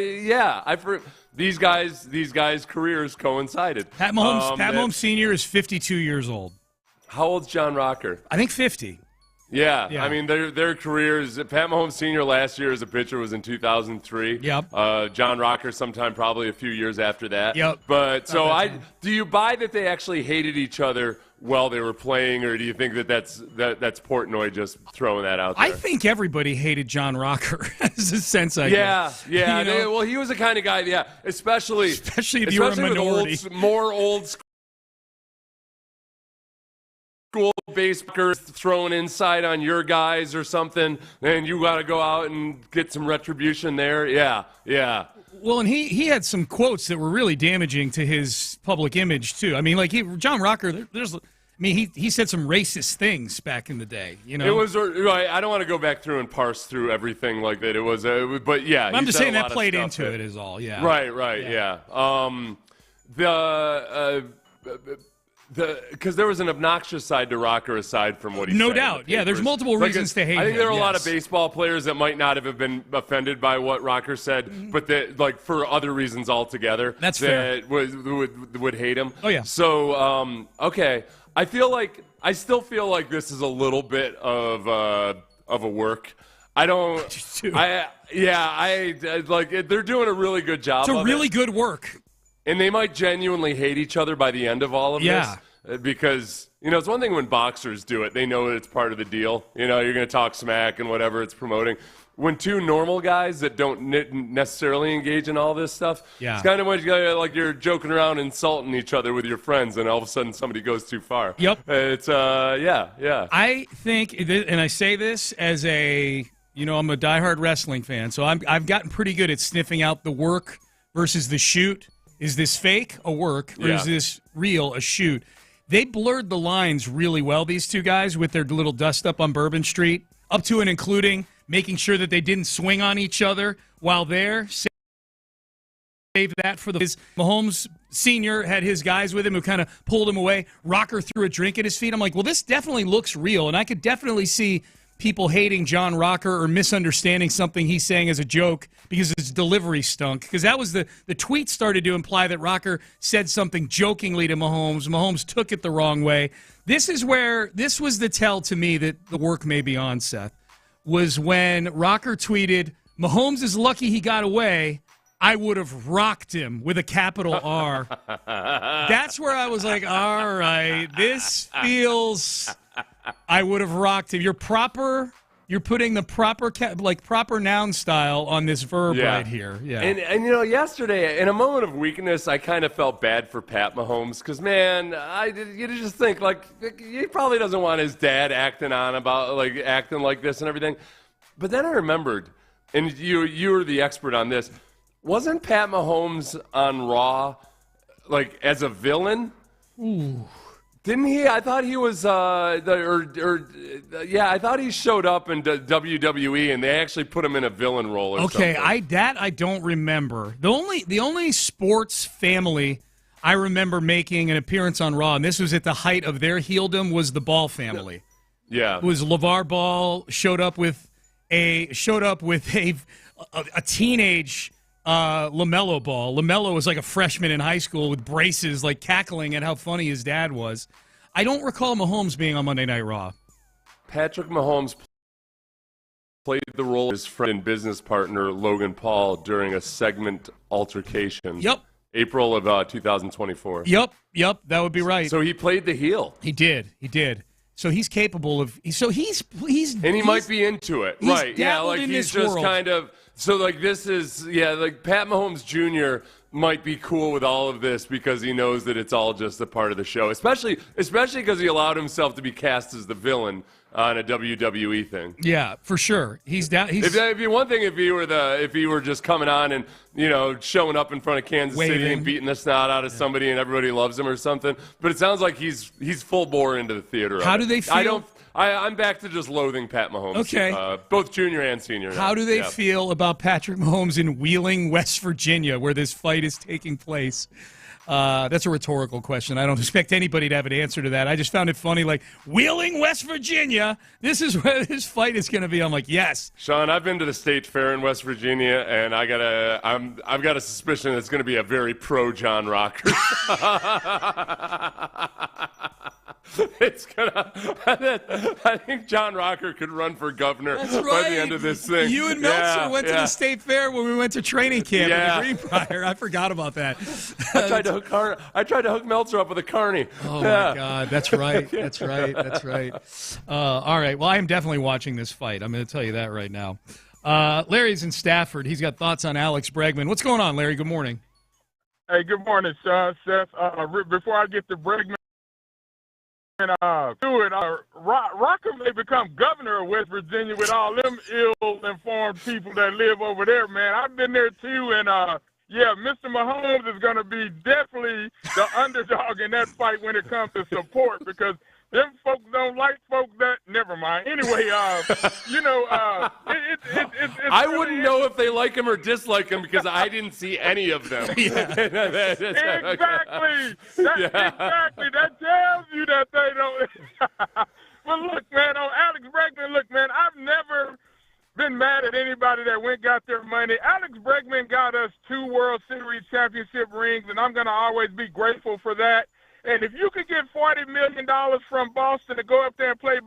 These guys' careers coincided. Pat Mahomes Sr. is 52 years old. How old's John Rocker? I think 50. Yeah. I mean, their careers. Pat Mahomes Sr. last year as a pitcher was in 2003. Yep. John Rocker sometime probably a few years after that. Yep. But do you buy that they actually hated each other while they were playing, or do you think that's Portnoy just throwing that out there? I think everybody hated John Rocker. That's the sense I get. Yeah. You know? Well, he was the kind of guy. Especially if you were a minority, more old school baseballers throwing inside on your guys or something, and you got to go out and get some retribution there. Yeah. Well, and he had some quotes that were really damaging to his public image too. I mean, like John Rocker, he said some racist things back in the day. You know, it was. I don't want to go back through and parse through everything like that. It was, but yeah. I'm just saying that played into it is all. Yeah. Right. Yeah. Because there was an obnoxious side to Rocker aside from what he said. No doubt. Yeah, there's multiple reasons to hate him. I think there are a lot of baseball players that might not have been offended by what Rocker said, but that, like, for other reasons altogether, that's fair. Would hate him. Oh, yeah. So, okay. I still feel like this is a little bit of a work. I don't. They're doing a really good job. It's a really good work. And they might genuinely hate each other by the end of all of this. Because, it's one thing when boxers do it. They know that it's part of the deal. You're going to talk smack and whatever it's promoting. When two normal guys that don't necessarily engage in all this stuff, it's kind of like you're joking around, insulting each other with your friends, and all of a sudden somebody goes too far. Yep. It's, I think, and I say this as I'm a diehard wrestling fan, so I've gotten pretty good at sniffing out the work versus the shoot. Is this fake, a work, or is this real, a shoot? They blurred the lines really well, these two guys, with their little dust-up on Bourbon Street. up to and including making sure that they didn't swing on each other while there. Save that for his Mahomes Sr. had his guys with him who kind of pulled him away. Rocker threw a drink at his feet. I'm like, well, this definitely looks real, and I could definitely see people hating John Rocker or misunderstanding something he's saying as a joke because his delivery stunk. Because that was the tweet started to imply that Rocker said something jokingly to Mahomes. Mahomes took it the wrong way. This was the tell to me that the work may be on, Seth, was when Rocker tweeted, Mahomes is lucky he got away. I would have rocked him with a capital R. That's where I was like, all right, this feels, I would have rocked him. You're putting the proper noun style on this verb right here. Yeah. And yesterday, in a moment of weakness, I kind of felt bad for Pat Mahomes because, man, you just think, he probably doesn't want his dad acting like this and everything. But then I remembered, and you were the expert on this, wasn't Pat Mahomes on Raw, as a villain? Ooh. Didn't he? I thought he was, I thought he showed up in WWE and they actually put him in a villain role or something. I don't remember. The only sports family I remember making an appearance on Raw, and this was at the height of their heeldom, was the Ball family. Yeah. It was LeVar Ball showed up with a teenage LaMelo Ball. LaMelo was like a freshman in high school with braces, cackling at how funny his dad was. I don't recall Mahomes being on Monday Night Raw. Patrick Mahomes played the role of his friend and business partner Logan Paul during a segment altercation. Yep. April of 2024. Yep, that would be right. So he played the heel. He did. So he's capable of. So he's and he might be into it, right? Yeah, he's just world. Kind of. So this is Pat Mahomes Jr. might be cool with all of this because he knows that it's all just a part of the show, especially because he allowed himself to be cast as the villain on a WWE thing. Yeah, for sure. He's down. It'd be one thing if he were just coming on and showing up in front of Kansas City and beating the snot out of somebody and everybody loves him or something. But it sounds like he's full bore into the theater. How do they feel? I'm back to just loathing Pat Mahomes. Okay. Both junior and senior. How do they feel about Patrick Mahomes in Wheeling, West Virginia, where this fight is taking place? That's a rhetorical question. I don't expect anybody to have an answer to that. I just found it funny, Wheeling, West Virginia, this is where this fight is going to be. I'm like, yes. Sean, I've been to the State Fair in West Virginia, and I've got a suspicion it's going to be a very pro John Rocker. I think John Rocker could run for governor by the end of this thing. You and Meltzer went to the State Fair when we went to training camp in the Greenbrier. I forgot about that. I tried to hook Meltzer up with a carny. Oh my God, that's right. That's right. All right. Well, I am definitely watching this fight. I'm going to tell you that right now. Larry's in Stafford. He's got thoughts on Alex Bregman. What's going on, Larry? Good morning. Hey, good morning, Seth. Before I get to Bregman, Rocker may become governor of West Virginia with all them ill-informed people that live over there, man. I've been there too, and Mr. Mahomes is going to be definitely the underdog in that fight when it comes to support because them folks don't like folks that. Never mind. Anyway, I wouldn't know if they like him or dislike him because I didn't see any of them. Exactly. Exactly. That tells you that they don't. But look, man, on Alex Bregman, I've never been mad at anybody that got their money. Alex Bregman got us 2 World Series championship rings, and I'm going to always be grateful for that. And if you could get $40 million from Boston to go up there and play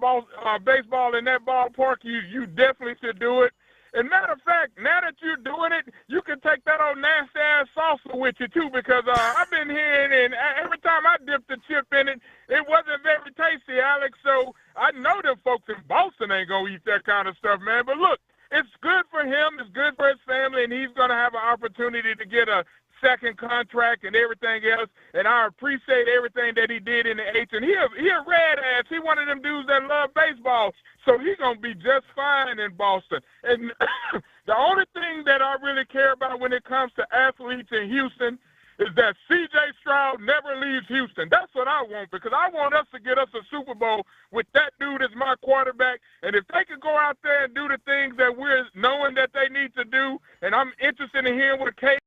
baseball in that ballpark, you definitely should do it. And matter of fact, now that you're doing it, you can take that old nasty-ass salsa with you, too, because I've been hearing, and every time I dipped a chip in it, it wasn't very tasty, Alex. So I know them folks in Boston ain't going to eat that kind of stuff, man. But look, it's good for him. It's good for his family, and he's going to have an opportunity to get a second contract and everything else, and I appreciate everything that he did in the H. And he a red ass. He one of them dudes that love baseball, so he's going to be just fine in Boston. And the only thing that I really care about when it comes to athletes in Houston is that C.J. Stroud never leaves Houston. That's what I want, because I want us to get us a Super Bowl with that dude as my quarterback. And if they could go out there and do the things that we're knowing that they need to do, and I'm interested in hearing what Caley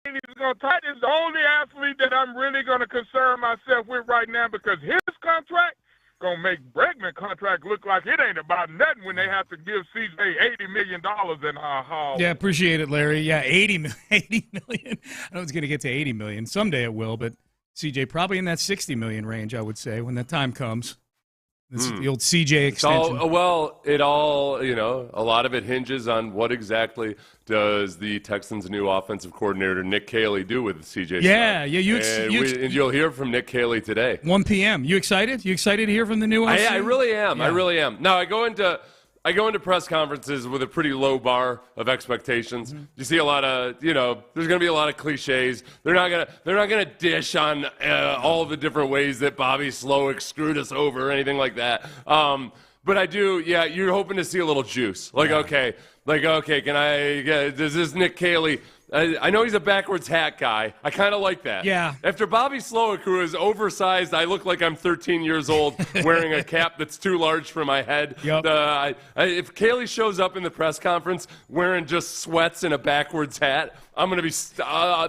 is going to that is the only athlete that I'm really going to concern myself with right now, because his contract going to make Bregman contract look like it ain't about nothing when they have to give CJ $80 million in our hall. Yeah, appreciate it, Larry. Yeah, $80 million. I know it's going to get to $80 million. Someday it will, but CJ probably in that $60 million range, I would say, when that time comes. This is the old CJ extension. A lot of it hinges on what exactly does the Texans' new offensive coordinator, Nick Caley, do with CJ Stroud. And you'll hear from Nick Caley today. 1 p.m. You excited? You excited to hear from the new OC? I really am. Yeah. I really am. Now, I go into press conferences with a pretty low bar of expectations. Mm-hmm. You see a lot of, there's going to be a lot of cliches. They're not going to dish on all the different ways that Bobby Slowick screwed us over or anything like that. But I do, you're hoping to see a little juice. Okay, does this Nick Caley, I know he's a backwards hat guy. I kind of like that. Yeah. After Bobby Slowick, who is oversized, I look like I'm 13 years old wearing a cap that's too large for my head. Yep. If Caley shows up in the press conference wearing just sweats and a backwards hat, I'm going to be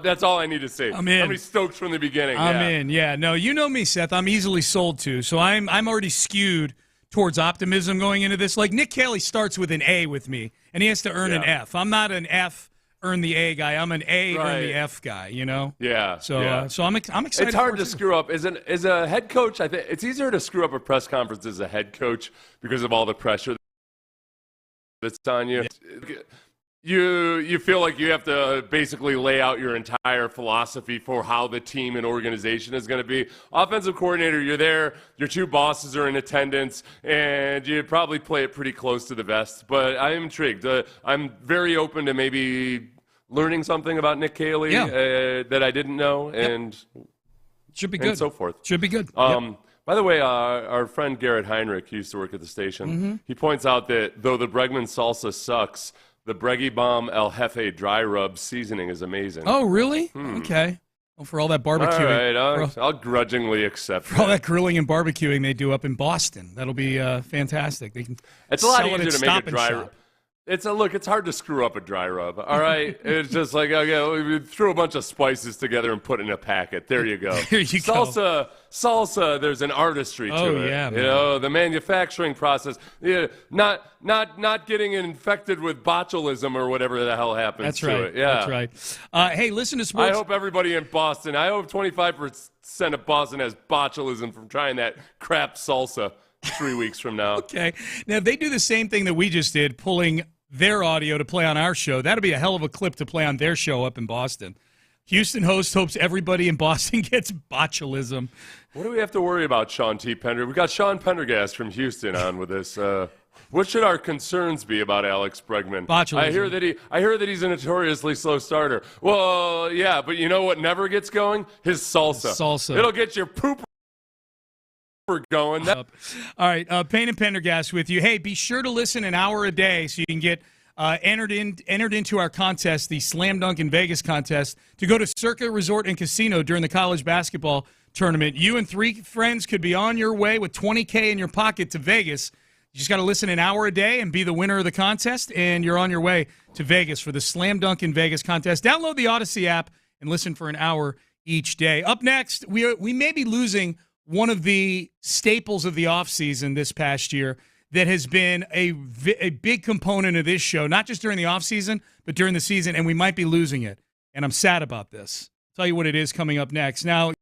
that's all I need to see. I'm in. I'm going to be stoked from the beginning. I'm in, yeah. No, you know me, Seth. I'm easily sold to. So I'm already skewed towards optimism going into this. Like, Nick Caley starts with an A with me, and he has to earn an F. I'm not an F, earn the A guy. I'm an A, earn the F guy, Yeah. So I'm excited. It's hard to screw up. As a head coach, I think it's easier to screw up a press conference as a head coach because of all the pressure that's on you. Yeah. You feel like you have to basically lay out your entire philosophy for how the team and organization is going to be. Offensive coordinator, you're there, your two bosses are in attendance, and you probably play it pretty close to the vest. But I'm intrigued. I'm very open to maybe learning something about Nick Caley that I didn't know, and should be good. And so forth. Should be good. By the way, our friend Garrett Heinrich used to work at the station. Mm-hmm. He points out that though the Bregman salsa sucks, the Breggy Bomb El Jefe dry rub seasoning is amazing. Oh, really? Okay. Well, for all that barbecuing. All right, I'll grudgingly accept for all that grilling and barbecuing they do up in Boston. That'll be fantastic. They can it's a lot easier to make a dry rub. It's hard to screw up a dry rub. All right, it's just like we threw a bunch of spices together and put it in a packet. There you go. There you go. Salsa. There's an artistry to it. Oh yeah, man. The manufacturing process. Yeah, not getting infected with botulism or whatever the hell happens. That's to right. it. Yeah. That's right. Hey, listen to sports. I hope everybody in Boston. I hope 25% of Boston has botulism from trying that crap salsa 3 weeks from now. Okay. Now, if they do the same thing that we just did, pulling their audio to play on our show, that'll be a hell of a clip to play on their show up in Boston. Houston host hopes everybody in Boston gets botulism. What do we have to worry about, Sean T. Pendergast? We got Sean Pendergast from Houston on with us. What should our concerns be about Alex Bregman? Botulism. I hear that he's a notoriously slow starter. Well, yeah, but you know what never gets going? His salsa. Salsa. It'll get your poop going. All right, Payne and Pendergast with you. Hey, be sure to listen an hour a day so you can get entered into our contest, the Slam Dunk in Vegas contest, to go to Circa Resort and Casino during the college basketball tournament. You and 3 friends could be on your way with $20K in your pocket to Vegas. You just got to listen an hour a day and be the winner of the contest, and you're on your way to Vegas for the Slam Dunk in Vegas contest. Download the Odyssey app and listen for an hour each day. Up next, we may be losing one of the staples of the offseason this past year that has been a big component of this show, not just during the offseason, but during the season, and we might be losing it. And I'm sad about this. I'll tell you what it is coming up next. Now,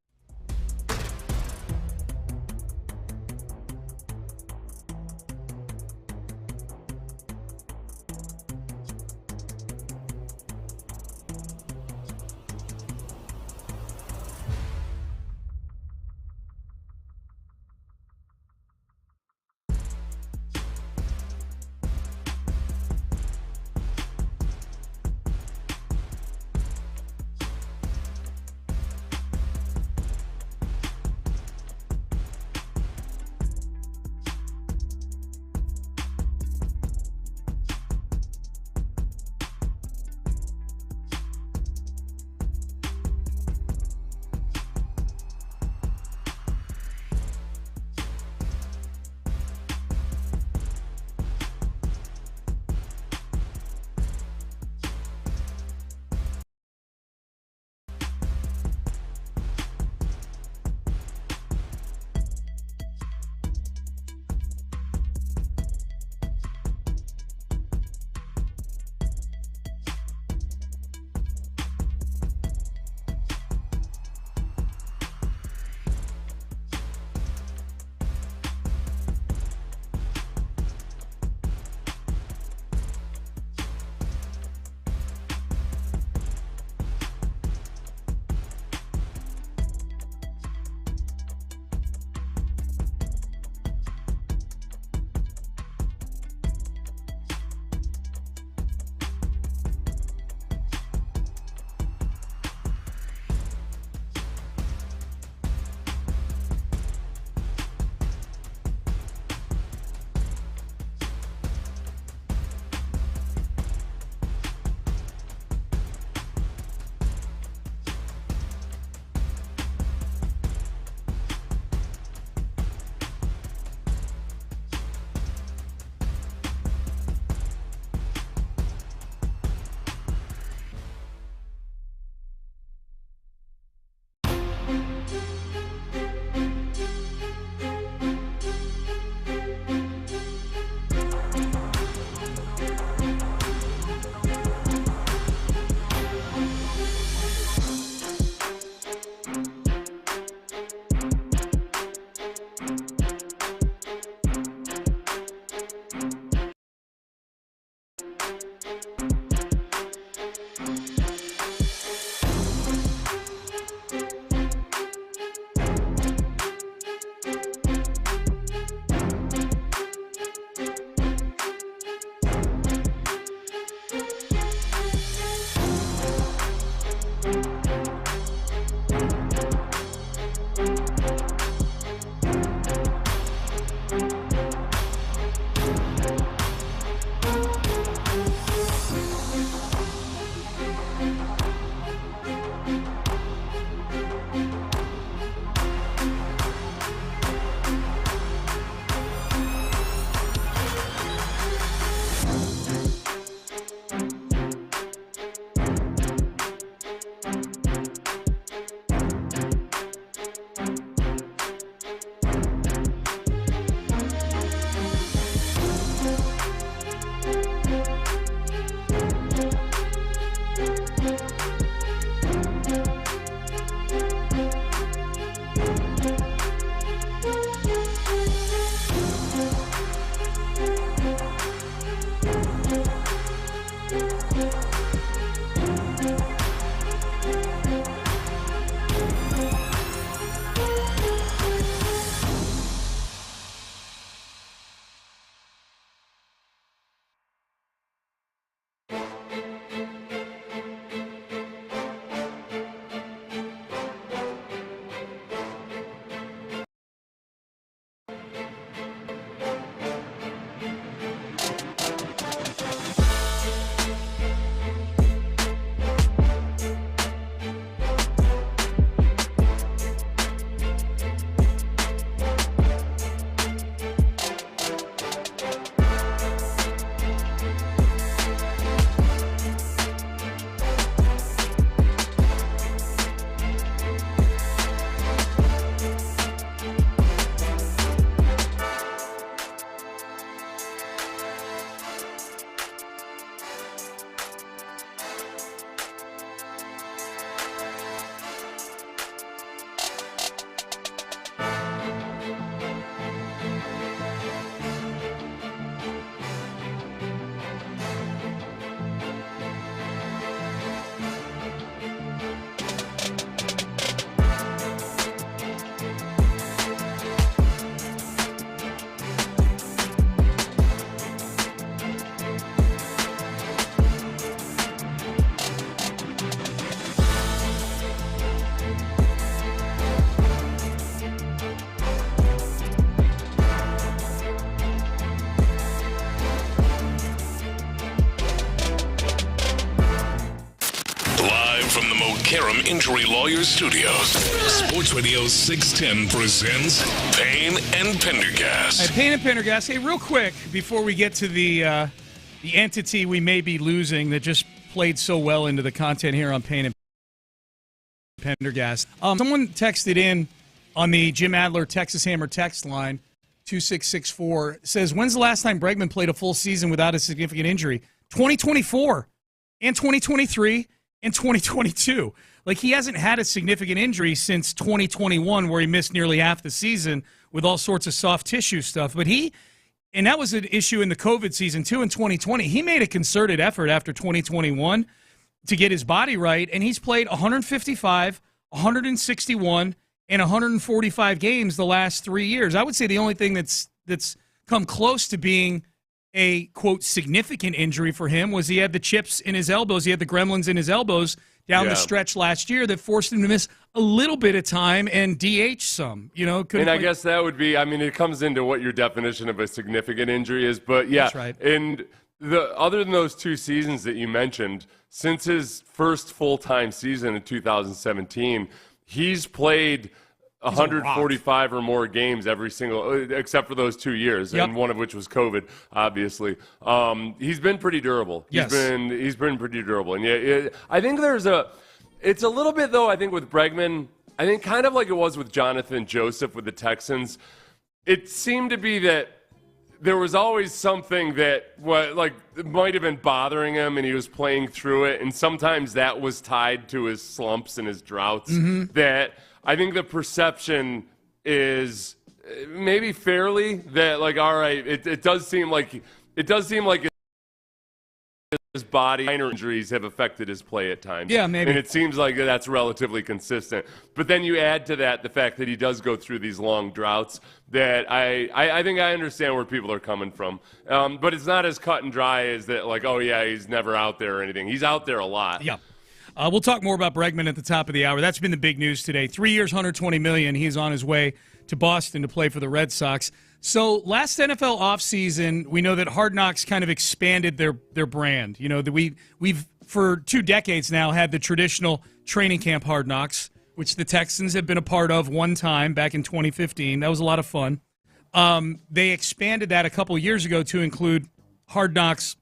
Karam Injury Lawyers Studios. Sports Radio 610 presents Payne and Pendergast. Hey, Payne and Pendergast. Hey, real quick, before we get to the entity we may be losing that just played so well into the content here on Payne and Pendergast. Someone texted in on the Jim Adler Texas Hammer text line, 2664, says, when's the last time Bregman played a full season without a significant injury? 2024 and 2023 and 2022. Like, he hasn't had a significant injury since 2021 where he missed nearly half the season with all sorts of soft tissue stuff. But and that was an issue in the COVID season, too, in 2020. He made a concerted effort after 2021 to get his body right, and he's played 155, 161, and 145 games the last 3 years. I would say the only thing that's come close to being a, quote, significant injury for him was he had the chips in his elbows. He had the gremlins in his elbows down the stretch last year that forced him to miss a little bit of time and DH some. And I guess that would be, it comes into what your definition of a significant injury is. But, yeah, that's right. And other than those 2 seasons that you mentioned, since his first full-time season in 2017, he's played 145 or more games every single, except for those 2 years, and one of which was COVID, obviously. He's been pretty durable. Yes. He's been pretty durable. And I think it's a little bit, though, I think with Bregman, I think kind of like it was with Jonathan Joseph with the Texans, it seemed to be that there was always something that might have been bothering him, and he was playing through it, and sometimes that was tied to his slumps and his droughts. That I think the perception is maybe fairly that, all right, it does seem like his body minor injuries have affected his play at times. Yeah, maybe. And it seems like that's relatively consistent. But then you add to that the fact that he does go through these long droughts that I think I understand where people are coming from. But it's not as cut and dry as that, he's never out there or anything. He's out there a lot. Yeah. We'll talk more about Bregman at the top of the hour. That's been the big news today. 3 years, $120 million. He's on his way to Boston to play for the Red Sox. So last NFL offseason, we know that Hard Knocks kind of expanded their brand. We've for 2 decades now had the traditional training camp Hard Knocks, which the Texans have been a part of one time back in 2015. That was a lot of fun. They expanded that a couple years ago to include Hard Knocks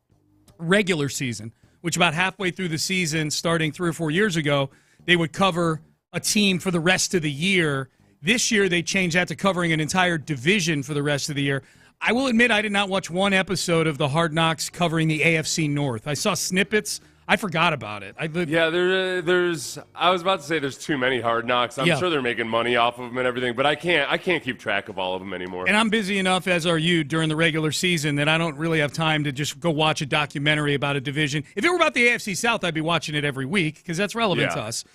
regular season, which about halfway through the season, starting 3 or 4 years ago, they would cover a team for the rest of the year. This year, they changed that to covering an entire division for the rest of the year. I will admit I did not watch one episode of the Hard Knocks covering the AFC North. I saw snippets. I forgot about it. I was about to say there's too many Hard Knocks. I'm sure they're making money off of them and everything, but I can't keep track of all of them anymore. And I'm busy enough, as are you, during the regular season that I don't really have time to just go watch a documentary about a division. If it were about the AFC South, I'd be watching it every week because that's relevant to us.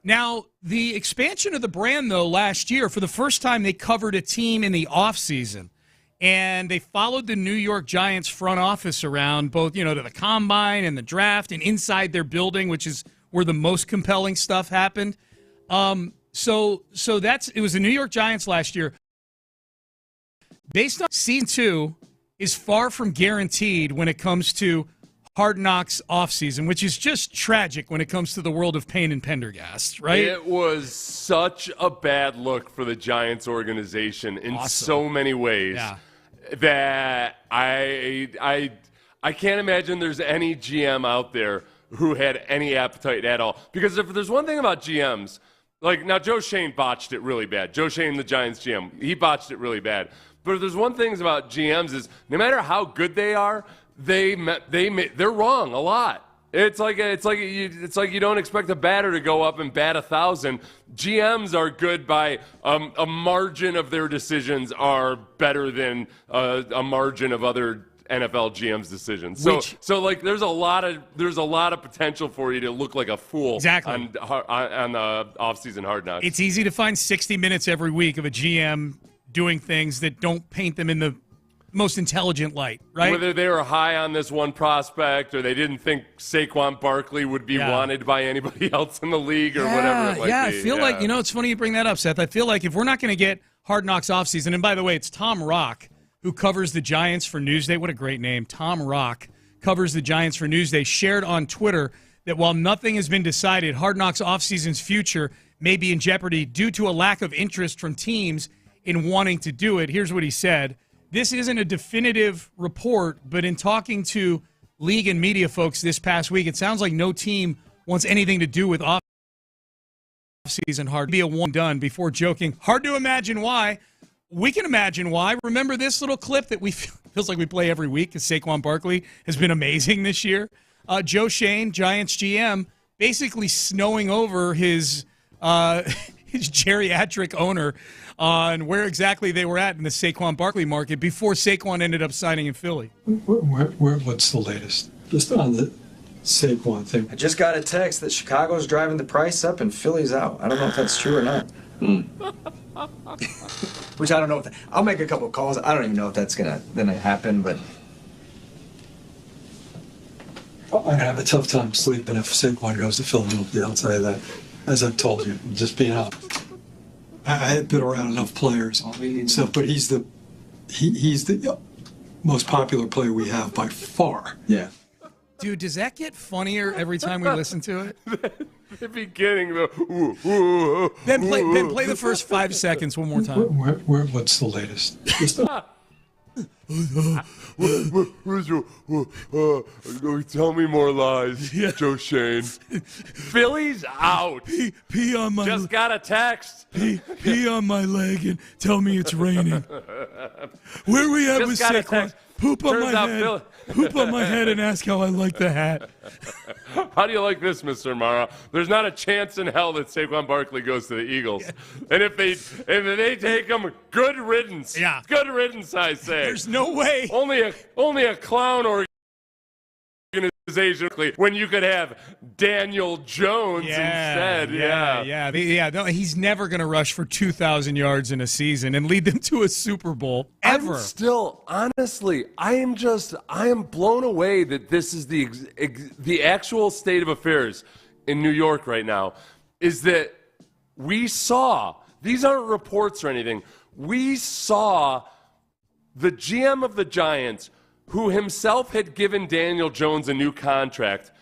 Now, the expansion of the brand, though, last year, for the first time, they covered a team in the offseason. And they followed the New York Giants front office around both, to the combine and the draft and inside their building, which is where the most compelling stuff happened. So it was the New York Giants last year. Based on season 2 is far from guaranteed when it comes to Hard Knocks offseason, which is just tragic when it comes to the world of Payne and Pendergast, right? It was such a bad look for the Giants organization in so many ways that I can't imagine there's any GM out there who had any appetite at all. Because if there's one thing about GMs, now Joe Shane botched it really bad. Joe Shane, the Giants GM, he botched it really bad. But if there's one thing about GMs is no matter how good they are, they're wrong a lot. It's like you don't expect a batter to go up and bat 1,000. GMs are good by a margin of their decisions are better than a margin of other NFL GM's decisions. So there's a lot of potential for you to look like a fool on the offseason Hard Knocks. It's easy to find 60 minutes every week of a GM doing things that don't paint them in the most intelligent light, right? Whether they were high on this one prospect or they didn't think Saquon Barkley would be wanted by anybody else in the league or whatever it might be. I feel like, it's funny you bring that up, Seth. I feel like if we're not going to get Hard Knocks offseason, and by the way, it's Tom Rock who covers the Giants for Newsday. What a great name. Tom Rock covers the Giants for Newsday, shared on Twitter that while nothing has been decided, Hard Knocks offseason's future may be in jeopardy due to a lack of interest from teams in wanting to do it. Here's what he said. This isn't a definitive report, but in talking to league and media folks this past week, it sounds like no team wants anything to do with offseason. Hard to be a one done before joking. Hard to imagine why. We can imagine why. Remember this little clip that feels like we play every week because Saquon Barkley has been amazing this year. Joe Shane, Giants GM, basically snowing over his geriatric owner on where exactly they were at in the Saquon Barkley market before Saquon ended up signing in Philly. What's the latest? Just on the Saquon thing. I just got a text that Chicago's driving the price up and Philly's out. I don't know if that's true or not. Which I don't know. I'll make a couple calls. I don't even know if that's gonna happen, but I have a tough time sleeping if Saquon goes to Philadelphia. I'll tell you that. As I've told you, just being out. I've been around enough players, so but he's the most popular player we have by far. Yeah. Dude, does that get funnier every time we listen to it? The beginning, though. Ben, play the first 5 seconds one more time. What's the latest? Tell me more lies, Joe Shane. Philly's out. Pee on my. Just got a text. Pee on my leg and tell me it's raining. Where we at with Saquon? Poop on my head. Poop on my head and ask how I like the hat. How do you like this, Mr. Mara? There's not a chance in hell that Saquon Barkley goes to the Eagles. And if they take him, good riddance. Yeah. Good riddance, I say. There's no way. Only a clown organization when you could have Daniel Jones instead. Yeah. No, he's never going to rush for 2,000 yards in a season and lead them to a Super Bowl ever. I'm still, honestly, I am blown away that this is the actual state of affairs in New York right now. Is that we saw, these aren't reports or anything, we saw the GM of the Giants, who himself had given Daniel Jones a new contract,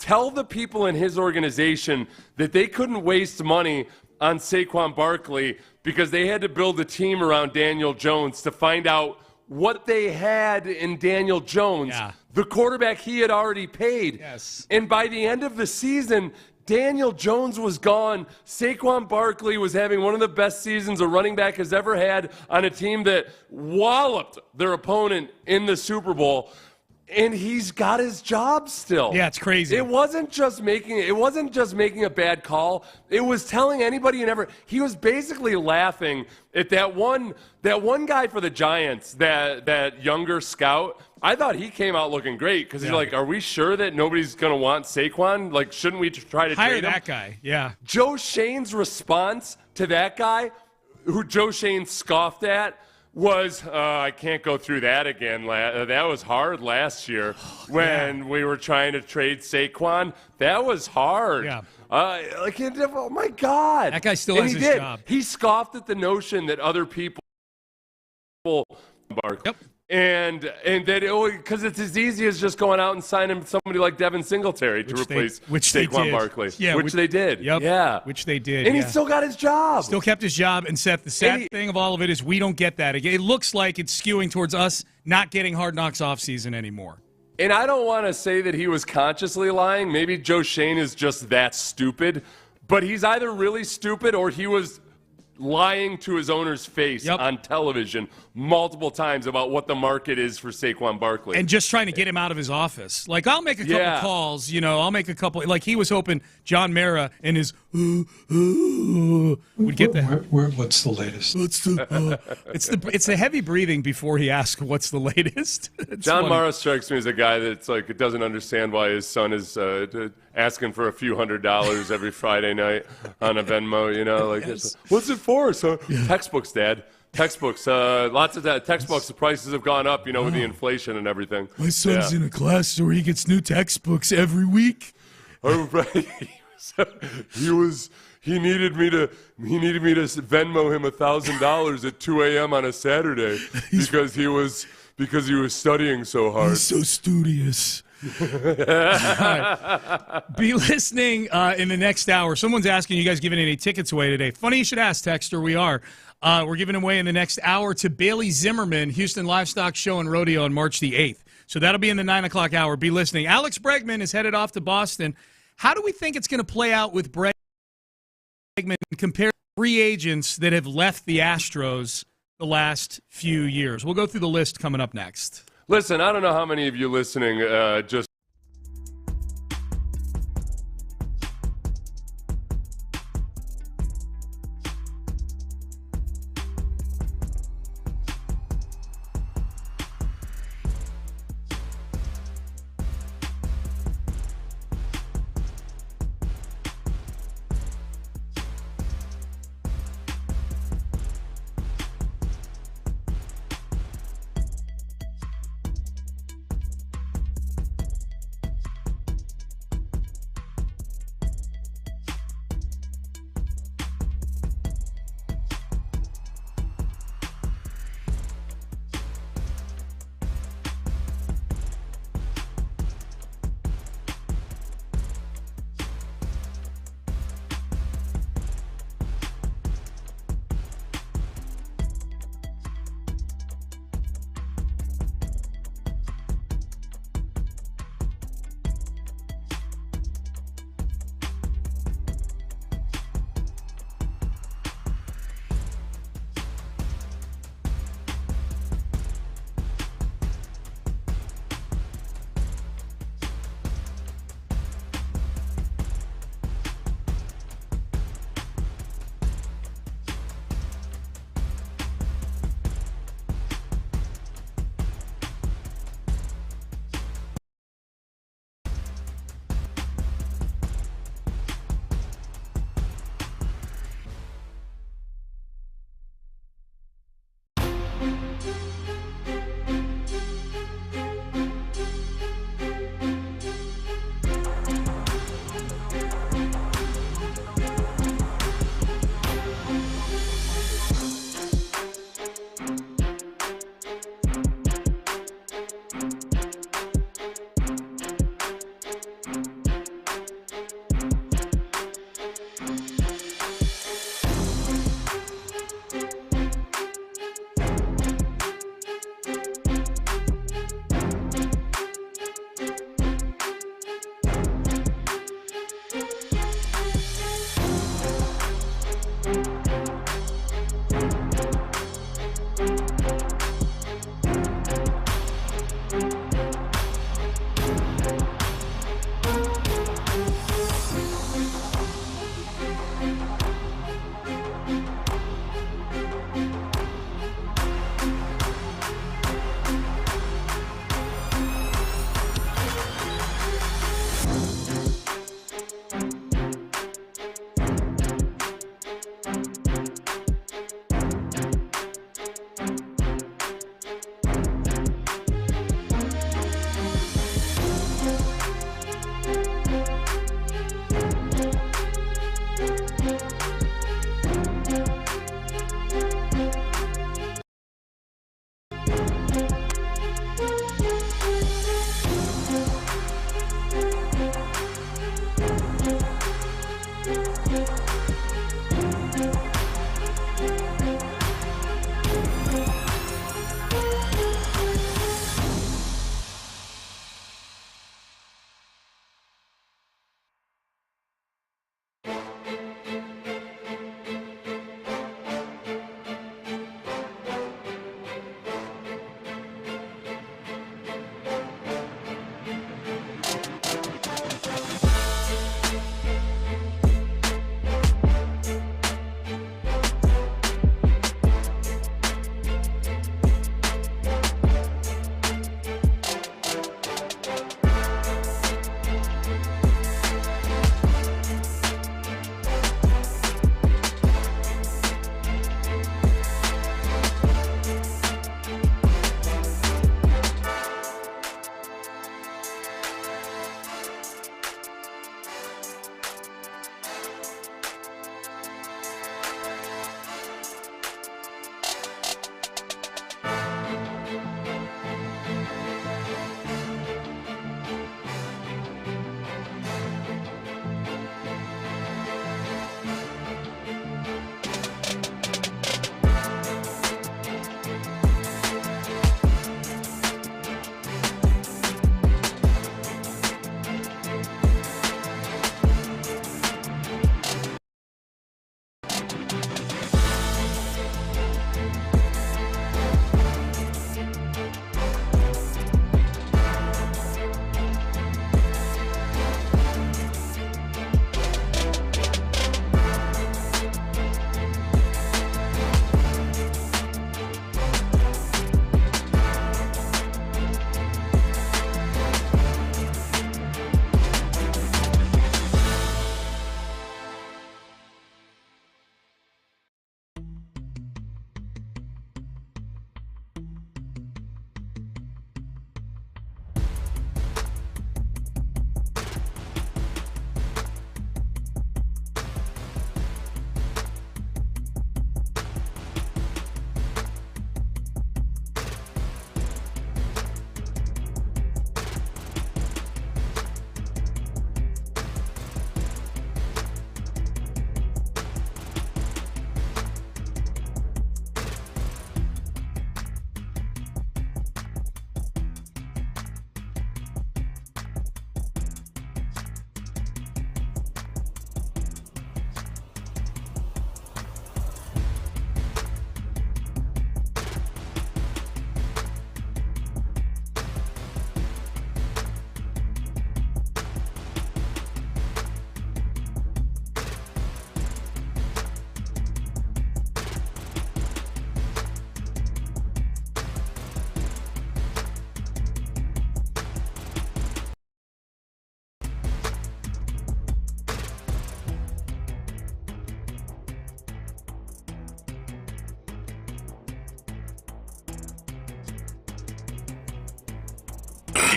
tell the people in his organization that they couldn't waste money on Saquon Barkley because they had to build a team around Daniel Jones to find out what they had in Daniel Jones, the quarterback he had already paid. Yes. And by the end of the season, Daniel Jones was gone. Saquon Barkley was having one of the best seasons a running back has ever had on a team that walloped their opponent in the Super Bowl. And he's got his job still. Yeah, it's crazy. It wasn't just making a bad call. It was telling anybody and ever. He was basically laughing at that one guy for the Giants, that younger scout. I thought he came out looking great because he's like, are we sure that nobody's going to want Saquon? Like, shouldn't we try to hire trade him? that guy? Yeah. Joe Shane's response to that guy, who Joe Shane scoffed at, was, I can't go through that again. That was hard last year when we were trying to trade Saquon. That was hard. Yeah. Oh, my God. That guy still has his job. He scoffed at the notion that other people bark. Yep. And that because it's as easy as just going out and signing somebody like Devin Singletary to replace Saquon Barkley. Yeah, which they did. Yep. Yeah. Which they did. And he still got his job. Still kept his job. And Seth, the sad thing of all of it is we don't get that. It looks like it's skewing towards us not getting Hard Knocks offseason anymore. And I don't want to say that he was consciously lying. Maybe Joe Shane is just that stupid. But he's either really stupid or he was lying to his owner's face on television multiple times about what the market is for Saquon Barkley. And just trying to get him out of his office. Like, I'll make a couple calls, I'll make a couple. Like, he was hoping John Mara and his would get that. What's the latest? It's the heavy breathing before he asks what's the latest. John Mara strikes me as a guy that's like, doesn't understand why his son is asking for a few $100s every Friday night on a Venmo, what's it for, son? Yeah. Textbooks, Dad. Textbooks. Lots of that. Textbooks, the prices have gone up, with the inflation and everything. My son's in a class where he gets new textbooks every week. Oh, right. He needed me to Venmo him $1,000 at 2 a.m. on a Saturday because he was studying so hard. He's so studious. All right. Be listening in the next hour. Someone's asking you guys giving any tickets away today. Funny you should ask, Texter. We are. We're giving away in the next hour to Bailey Zimmerman, Houston Livestock Show and Rodeo on March the 8th. So that'll be in the 9 o'clock hour. Be listening. Alex Bregman is headed off to Boston. How do we think it's going to play out with Bregman compared to free agents that have left the Astros the last few years? We'll go through the list coming up next. Listen, I don't know how many of you listening just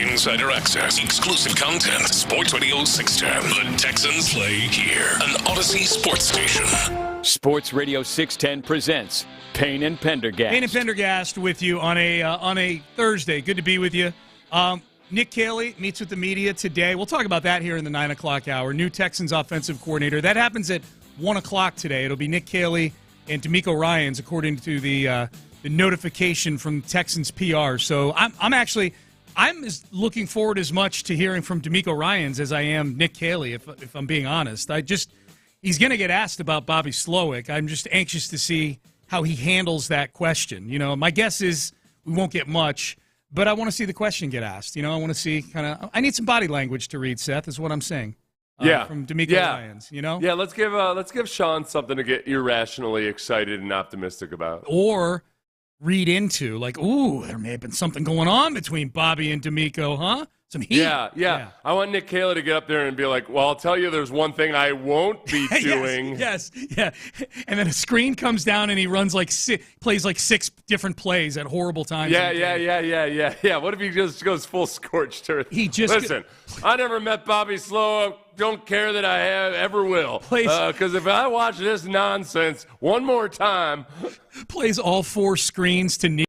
Insider access, exclusive content. Sports Radio 610. The Texans play here. An Odyssey sports station. Sports Radio 610 presents Payne and Pendergast. Payne and Pendergast with you on a Thursday. Good to be with you. Nick Caley meets with the media today. We'll talk about that here in the 9 o'clock hour. New Texans offensive coordinator. That happens at 1 o'clock today. It'll be Nick Caley and D'Amico Ryans, according to the notification from Texans PR. So I'm as looking forward as much to hearing from D'Amico Ryans as I am Nick Caley, if I'm being honest. He's going to get asked about Bobby Slowick. I'm just anxious to see how he handles that question. You know, my guess is we won't get much, but I want to see the question get asked. You know, I want to see I need some body language to read, Seth, is what I'm saying. From D'Amico Ryans, you know? Yeah, let's give Sean something to get irrationally excited and optimistic about. Or read into, like, ooh, there may have been something going on between Bobby and D'Amico, huh? Some heat. Yeah. I want Nick Caley to get up there and be like, well, I'll tell you there's one thing I won't be doing. Yes. And then a screen comes down and he runs plays like 6 different plays at horrible times. Yeah. What if he just goes full scorched earth? Listen, I never met Bobby Slowick. Don't care that I ever will. Because if I watch this nonsense one more time. Plays all 4 screens to Nico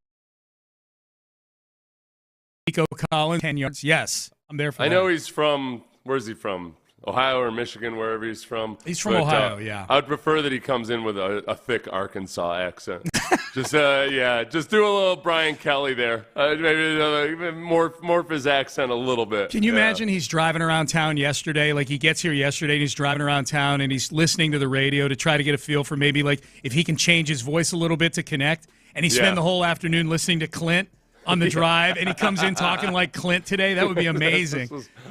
Collins, 10 yards. Yes, I'm there for that. I know he's from, where's he from? Ohio or Michigan, wherever he's from. He's from Ohio, yeah. I'd prefer that he comes in with a thick Arkansas accent. Just do a little Brian Kelly there. Maybe morph his accent a little bit. Can you imagine he's driving around town yesterday? Like, he gets here yesterday and he's driving around town and he's listening to the radio to try to get a feel for maybe, like, if he can change his voice a little bit to connect. And he spent the whole afternoon listening to Clint on the drive, and he comes in talking like Clint today. That would be amazing.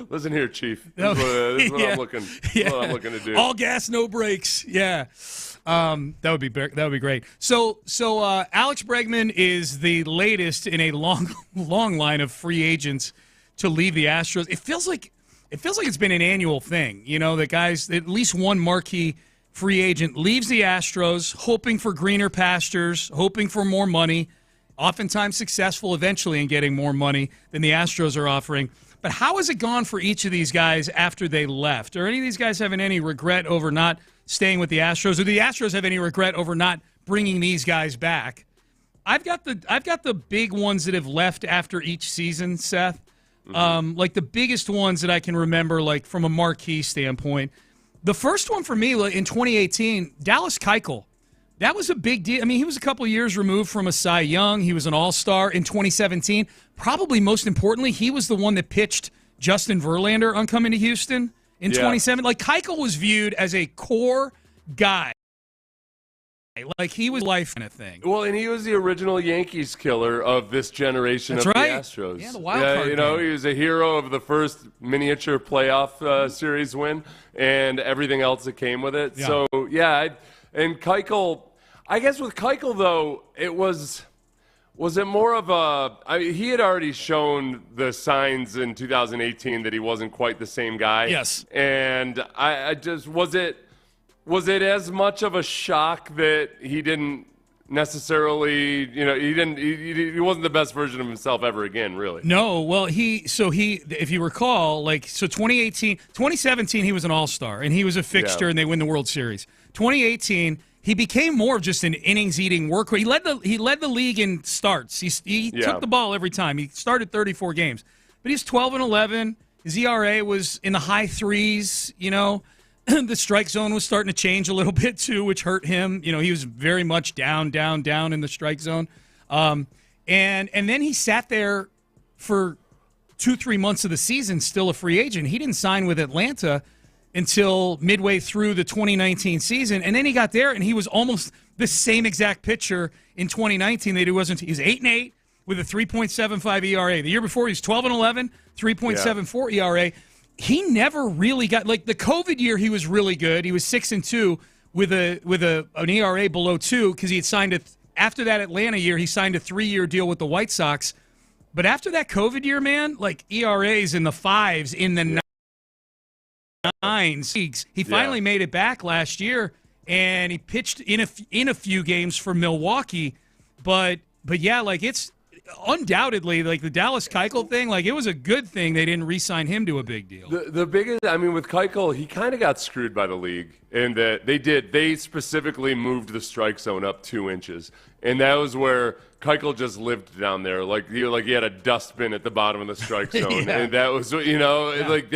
Listen here, Chief. This is what I'm looking to do. All gas, no brakes. Yeah, that would be great. So Alex Bregman is the latest in a long line of free agents to leave the Astros. It feels like it's been an annual thing. You know, the guys, at least one marquee free agent leaves the Astros, hoping for greener pastures, hoping for more money. Oftentimes successful eventually in getting more money than the Astros are offering. But how has it gone for each of these guys after they left? Are any of these guys having any regret over not staying with the Astros? Or do the Astros have any regret over not bringing these guys back? I've got the big ones that have left after each season, Seth. Mm-hmm. Like the biggest ones that I can remember, like from a marquee standpoint. The first one for me in 2018, Dallas Keuchel. That was a big deal. I mean, he was a couple of years removed from a Cy Young. He was an all-star in 2017. Probably most importantly, he was the one that pitched Justin Verlander on coming to Houston in 2017. Like, Keuchel was viewed as a core guy. Like, he was life kind of thing. Well, and he was the original Yankees killer of this generation of the Astros. Yeah, the wild card he was a hero of the first miniature playoff series win and everything else that came with it. Yeah. So, and Keuchel, I guess with Keuchel, though, was it more of he had already shown the signs in 2018 that he wasn't quite the same guy. Yes. And I just, was it as much of a shock that he didn't necessarily, he wasn't the best version of himself ever again, really? No, well, if you recall, 2017, he was an all-star, and he was a fixture, and they win the World Series. 2018, he became more of just an innings-eating workhorse. He led the league in starts. He took the ball every time. He started 34 games. But he's 12-11. His ERA was in the high 3s, you know. The strike zone was starting to change a little bit, too, which hurt him. You know, he was very much down in the strike zone. And then he sat there for 2-3 months of the season, still a free agent. He didn't sign with Atlanta until midway through the 2019 season, and then he got there, and he was almost the same exact pitcher in 2019 that he wasn't. He was 8-8 with a 3.75 ERA. The year before, he was 12-11, 3.74 ERA. He never really got, like, the COVID year, he was really good. He was 6-2 with an ERA below 2 because he had signed after that Atlanta year, he signed a 3-year deal with the White Sox. But after that COVID year, man, like ERAs in the 5s, in the 9s. He finally made it back last year, and he pitched in a few games for Milwaukee. But yeah, like it's undoubtedly, like the Dallas Keuchel thing, like it was a good thing they didn't re-sign him to a big deal. The biggest, I mean, with Keuchel, he kind of got screwed by the league in that they specifically moved the strike zone up 2 inches, and that was where Keuchel just lived down there, like he had a dustbin at the bottom of the strike zone, Yeah. and that was like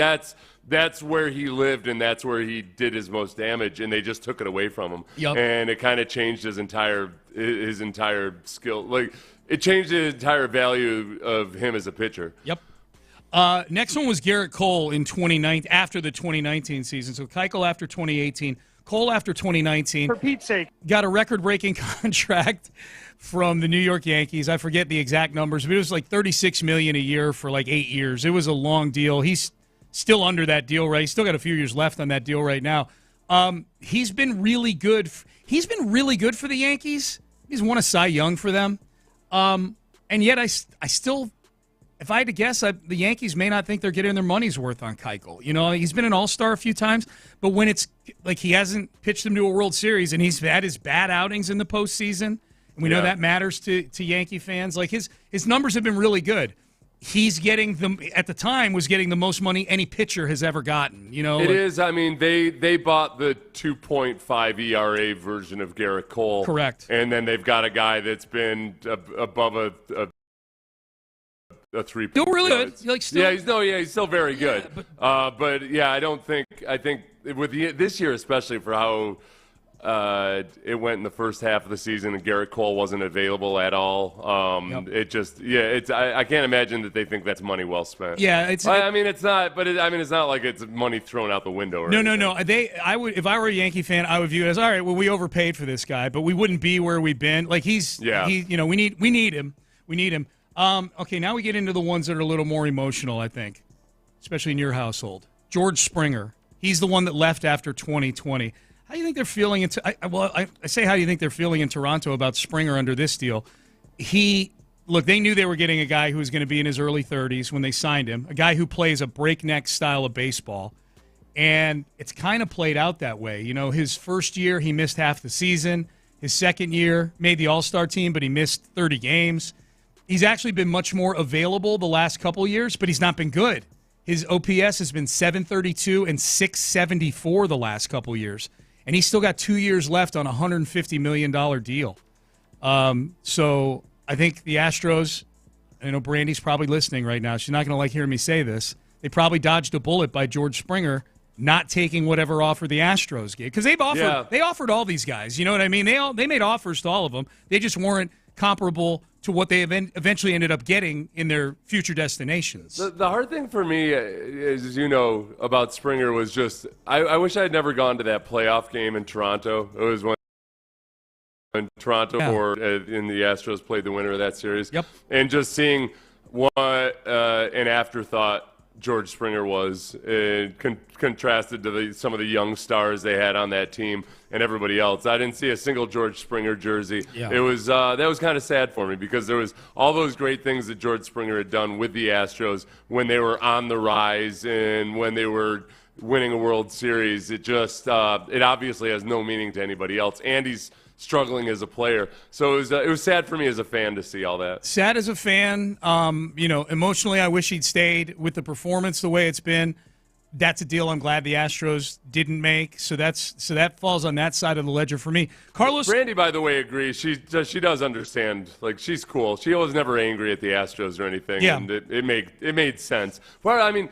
that's where he lived, and that's where he did his most damage, and they just took it away from him, and it kind of changed his entire skill, like it changed the entire value of him as a pitcher. Yep. Next one was Garrett Cole in 2019, after the 2019 season. So Keuchel after 2018, Cole after 2019. For Pete's sake. Got a record-breaking contract from the New York Yankees. I forget the exact numbers, but it was like $36 million a year for like 8 years. It was a long deal. He's still under that deal, right? He's still got a few years left on that deal right now. He's been really good. He's been really good for the Yankees. He's won a Cy Young for them. And yet I still, if I had to guess, the Yankees may not think they're getting their money's worth on Keuchel. You know, he's been an all-star a few times, but when it's like he hasn't pitched them to a World Series and he's had his bad outings in the postseason, and we know that matters to Yankee fans. Like his numbers have been really good. He's getting them at the time was getting the most money any pitcher has ever gotten. You know, it is. I mean, they bought the 2.5 ERA version of Garrett Cole, correct? And then they've got a guy that's been above a 3. Still really good. He's still very good. But I think with this year especially for how it went in the first half of the season and Garrett Cole wasn't available at all. It just I can't imagine that they think that's money well spent. Yeah, it's not. But it's not like it's money thrown out the window. Or anything. No. I would, if I were a Yankee fan, I would view it as, all right, well, we overpaid for this guy, but we wouldn't be where we've been. Like we need him. Okay, now we get into the ones that are a little more emotional, I think, especially in your household. George Springer, he's the one that left after 2020. How do you think they're feeling? I say, how do you think they're feeling in Toronto about Springer under this deal? They knew they were getting a guy who was going to be in his early 30s when they signed him, a guy who plays a breakneck style of baseball, and it's kind of played out that way. You know, his first year, he missed half the season. His second year, made the All-Star team, but he missed 30 games. He's actually been much more available the last couple years, but he's not been good. His OPS has been 732 and 674 the last couple years. And he's still got 2 years left on a $150 million deal. So I think the Astros, I know Brandy's probably listening right now. She's not going to like hearing me say this. They probably dodged a bullet by George Springer not taking whatever offer the Astros gave. Because they offered all these guys. You know what I mean? They made offers to all of them. They just weren't comparable to what they eventually ended up getting in their future destinations. The hard thing for me, as you know, about Springer was just I wish I had never gone to that playoff game in Toronto. It was when Toronto and the Astros played the winner of that series. Yep. And just seeing what an afterthought George Springer was, contrasted to some of the young stars they had on that team and everybody else. I didn't see a single George Springer jersey. Yeah. It was that was kind of sad for me because there was all those great things that George Springer had done with the Astros when they were on the rise and when they were winning a World Series. It just it obviously has no meaning to anybody else, and he's struggling as a player. So it was sad for me as a fan to see all that. Sad as a fan. Emotionally, I wish he'd stayed with the performance the way it's been. That's a deal I'm glad the Astros didn't make. So that falls on that side of the ledger for me. Carlos. Brandy, by the way, agrees. She does understand. Like, she's cool. She was never angry at the Astros or anything. Yeah. And it made sense. Well, I mean,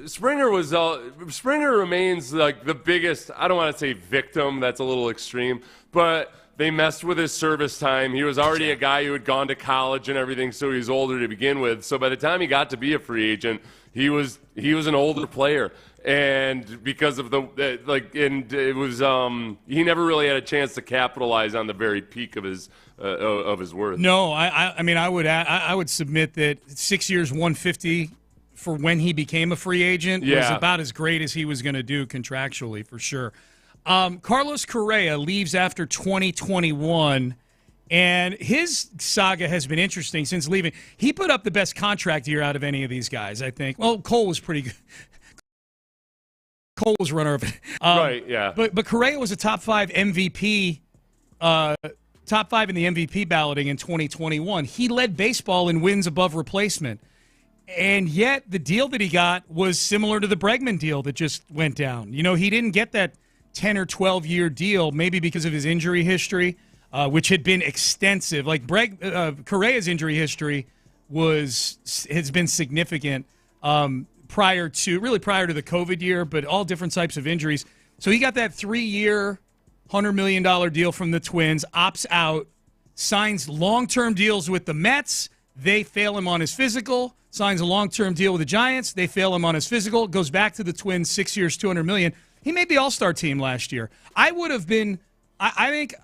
Springer remains like the biggest, I don't want to say victim, that's a little extreme, but they messed with his service time. He was already a guy who had gone to college and everything, so he was older to begin with. So by the time he got to be a free agent, he was an older player. And because of he never really had a chance to capitalize on the very peak of his worth. No, I would submit that 6 years, 150 for when he became a free agent was about as great as he was going to do contractually, for sure. Carlos Correa leaves after 2021, and his saga has been interesting since leaving. He put up the best contract year out of any of these guys, I think. Well, Cole was pretty good. Cole was runner-up. Right, yeah. But Correa was a top 5 MVP top 5 in the MVP balloting in 2021. He led baseball in wins above replacement. And yet the deal that he got was similar to the Bregman deal that just went down. You know, he didn't get that 10 or 12-year deal, maybe because of his injury history, which had been extensive. Like Correa's injury history has been significant prior to the COVID year, but all different types of injuries. So he got that 3-year, $100 million deal from the Twins, opts out, signs long-term deals with the Mets. They fail him on his physical. Signs a long-term deal with the Giants. They fail him on his physical. Goes back to the Twins, 6 years, $200 million. He made the All-Star team last year. I would have been – I think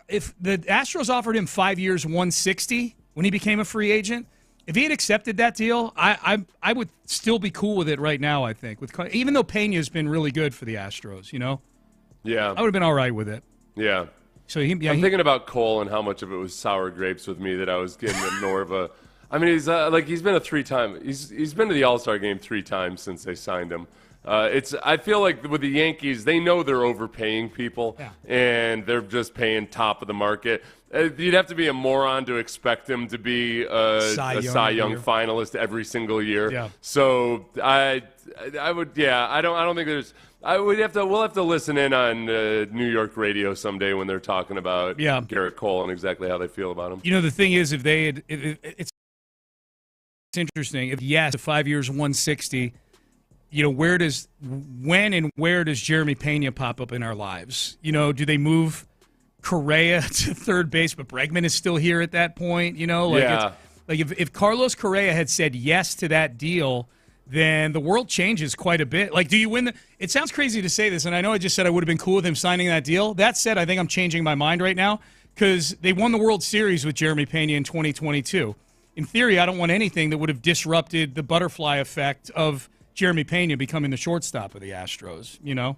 if the Astros offered him 5 years, $160 when he became a free agent, if he had accepted that deal, I would still be cool with it right now, I think. Even though Pena's been really good for the Astros, you know? Yeah. I would have been all right with it. Yeah. So I'm thinking about Cole and how much of it was sour grapes with me that I was getting more of a – I mean, he's been a 3-time. He's been to the All-Star game 3 times since they signed him. I feel like with the Yankees, they know they're overpaying people, and they're just paying top of the market. You'd have to be a moron to expect him to be a Cy Young finalist every single year. Yeah. So I would, I don't think there's. We'll have to listen in on New York radio someday when they're talking about Garrett Cole and exactly how they feel about him. You know, the thing is, if they had, it's interesting. If to 5 years, 160. You know, when and where does Jeremy Pena pop up in our lives? You know, do they move Correa to third base, but Bregman is still here at that point? You know, if Carlos Correa had said yes to that deal, then the world changes quite a bit. Like, do you win? It sounds crazy to say this, and I know I just said I would have been cool with him signing that deal. That said, I think I'm changing my mind right now because they won the World Series with Jeremy Pena in 2022. In theory, I don't want anything that would have disrupted the butterfly effect of Jeremy Pena becoming the shortstop of the Astros, you know?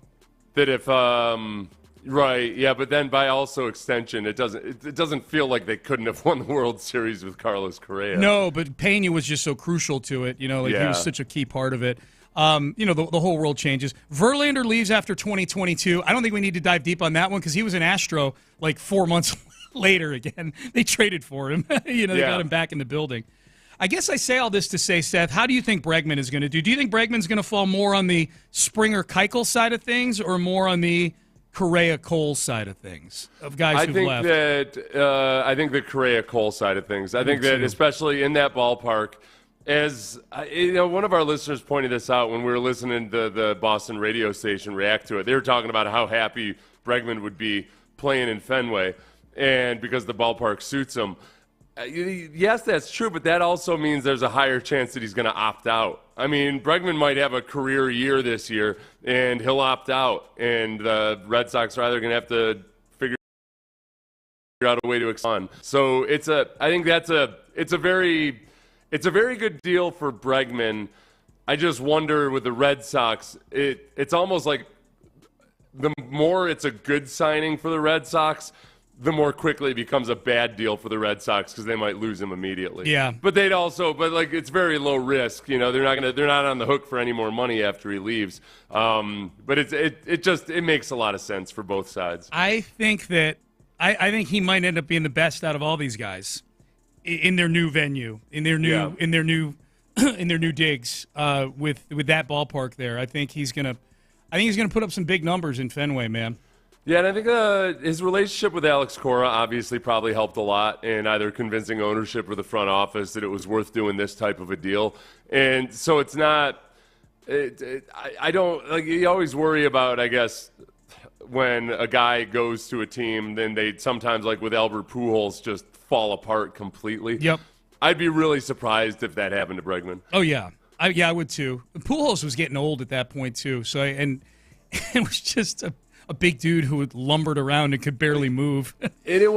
That if right, yeah, but then by also extension, it doesn't feel like they couldn't have won the World Series with Carlos Correa. No, but Pena was just so crucial to it, you know, he was such a key part of it. You know, the whole world changes. Verlander leaves after 2022. I don't think we need to dive deep on that one because he was an Astro like 4 months later again. They traded for him. You know, they got him back in the building. I guess I say all this to say, Seth, how do you think Bregman is going to do? Do you think Bregman's going to fall more on the Springer-Keuchel side of things or more on the Correa-Cole side of things, of guys who've left? I think the Correa-Cole side of things. I think that especially in that ballpark, as you know, one of our listeners pointed this out when we were listening to the Boston radio station react to it. They were talking about how happy Bregman would be playing in Fenway, and because the ballpark suits him. Yes, that's true, but that also means there's a higher chance that he's going to opt out. I mean, Bregman might have a career year this year, and he'll opt out, and the Red Sox are either going to have to figure out a way to extend. So it's a very good deal for Bregman. I just wonder with the Red Sox, it's almost like the more it's a good signing for the Red Sox, the more quickly it becomes a bad deal for the Red Sox because they might lose him immediately. Yeah. But it's very low risk. You know, they're not on the hook for any more money after he leaves. But it makes a lot of sense for both sides. I think that I think he might end up being the best out of all these guys in their new venue, in their new digs with that ballpark there. I think he's gonna put up some big numbers in Fenway, man. Yeah, and I think his relationship with Alex Cora obviously probably helped a lot in either convincing ownership or the front office that it was worth doing this type of a deal. And so it's not I don't – like you always worry about, I guess, when a guy goes to a team, then they sometimes, like with Albert Pujols, just fall apart completely. Yep. I'd be really surprised if that happened to Bregman. Oh, yeah. I would too. Pujols was getting old at that point too. So it was just a big dude who had lumbered around and could barely move. It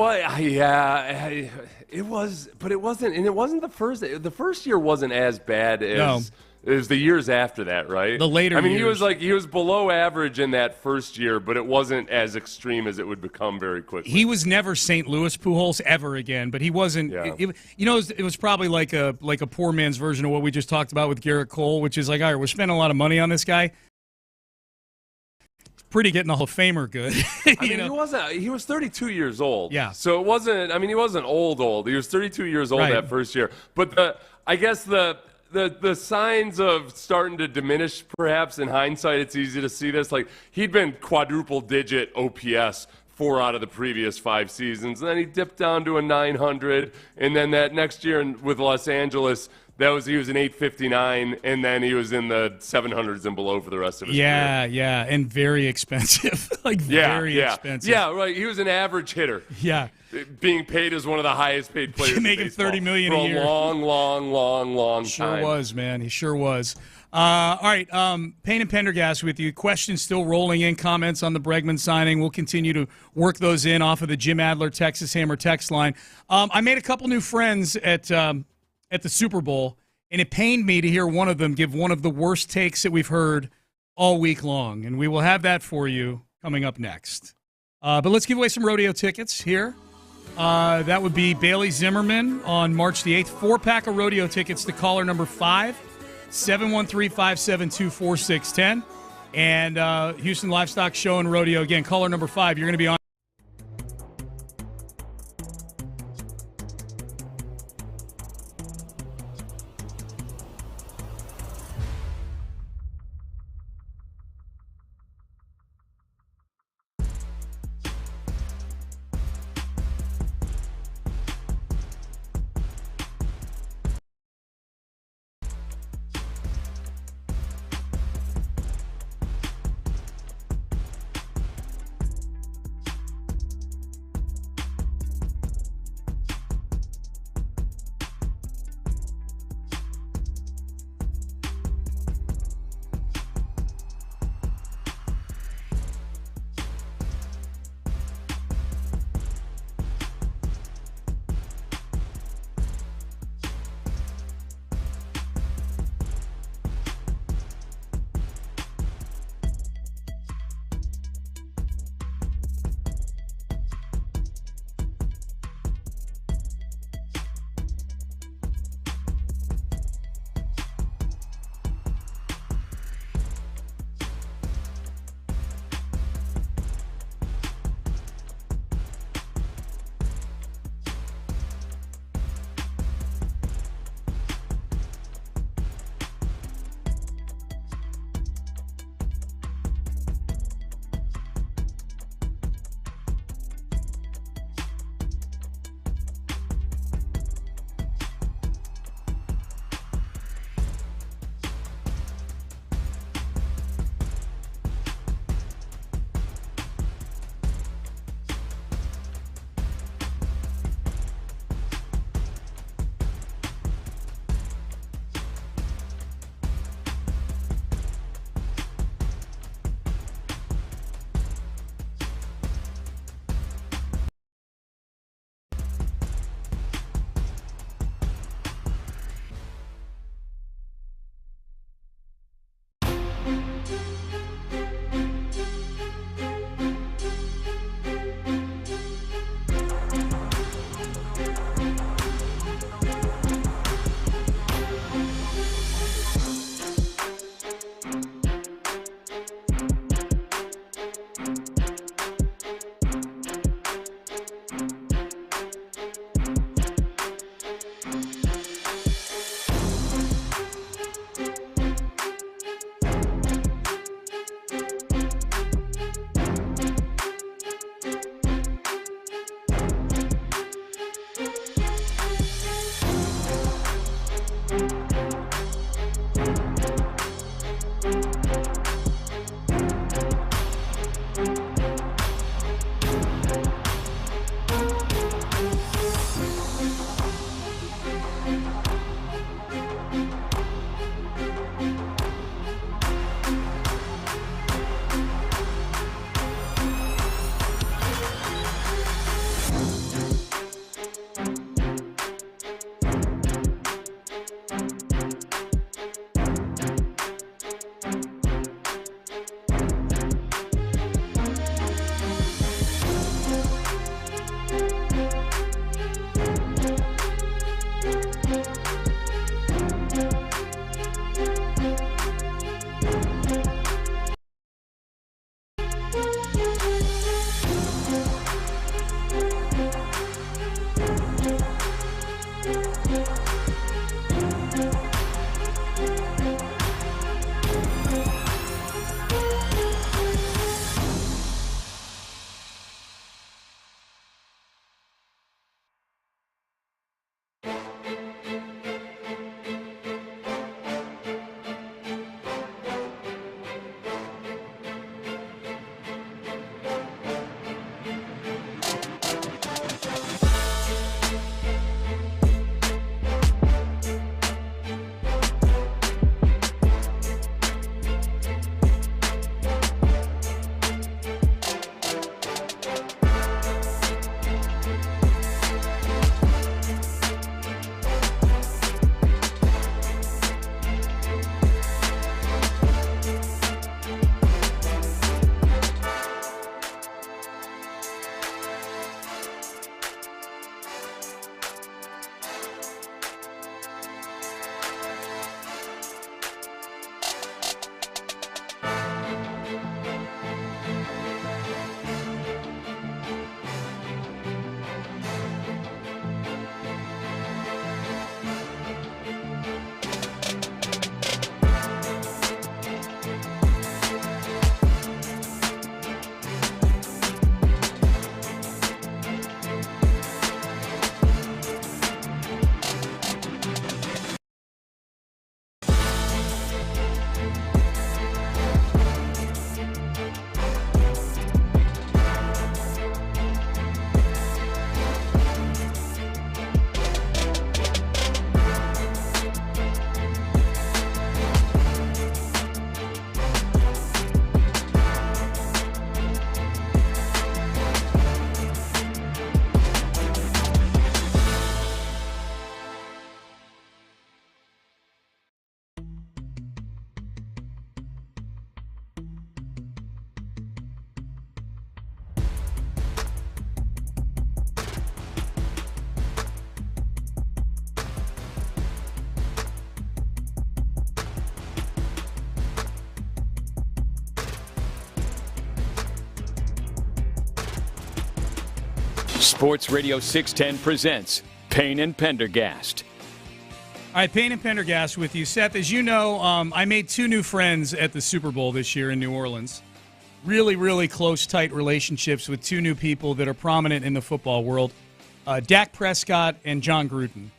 was, but it wasn't, and it wasn't the first. The first year wasn't as bad as it was the years after that, right? The later years. he was below average in that first year, but it wasn't as extreme as it would become very quickly. He was never St. Louis Pujols ever again, but he wasn't. Yeah. It was probably like a poor man's version of what we just talked about with Garrett Cole, which is like, all right, we're spending a lot of money on this guy. pretty getting the Hall of Famer good. He was 32 years old. Yeah. So it wasn't. I mean, he wasn't old. He was 32 years old Right. that first year. But I guess the signs of starting to diminish, perhaps in hindsight, it's easy to see this. Like, he'd been quadruple-digit OPS 4 out of the previous 5 seasons, and then he dipped down to a 900, and then that next year with Los Angeles, he was an 859, and then he was in the 700s and below for the rest of his career. Yeah, and very expensive. Very expensive. Yeah, right. He was an average hitter. Yeah. Being paid as one of the highest paid players in Making baseball $30 million for a year. long Sure time. was, man. He sure was. All right, Payne and Pendergast with you. Questions still rolling in, comments on the Bregman signing. We'll continue to work those in off of the Jim Adler Texas Hammer text line. I made a couple new friends at the Super Bowl, and it pained me to hear one of them give one of the worst takes that we've heard all week long, and we will have that for you coming up next. But let's give away some rodeo tickets here. That would be Bailey Zimmerman on March the 8th. 4-pack of rodeo tickets to caller number 5, 713-572-4610. And Houston Livestock Show and Rodeo. Again, caller number 5. You're going to be on. Sports Radio 610 presents Payne and Pendergast. All right, Payne and Pendergast with you. Seth, as you know, I made 2 new friends at the Super Bowl this year in New Orleans. Really, really close, tight relationships with 2 new people that are prominent in the football world, Dak Prescott and John Gruden.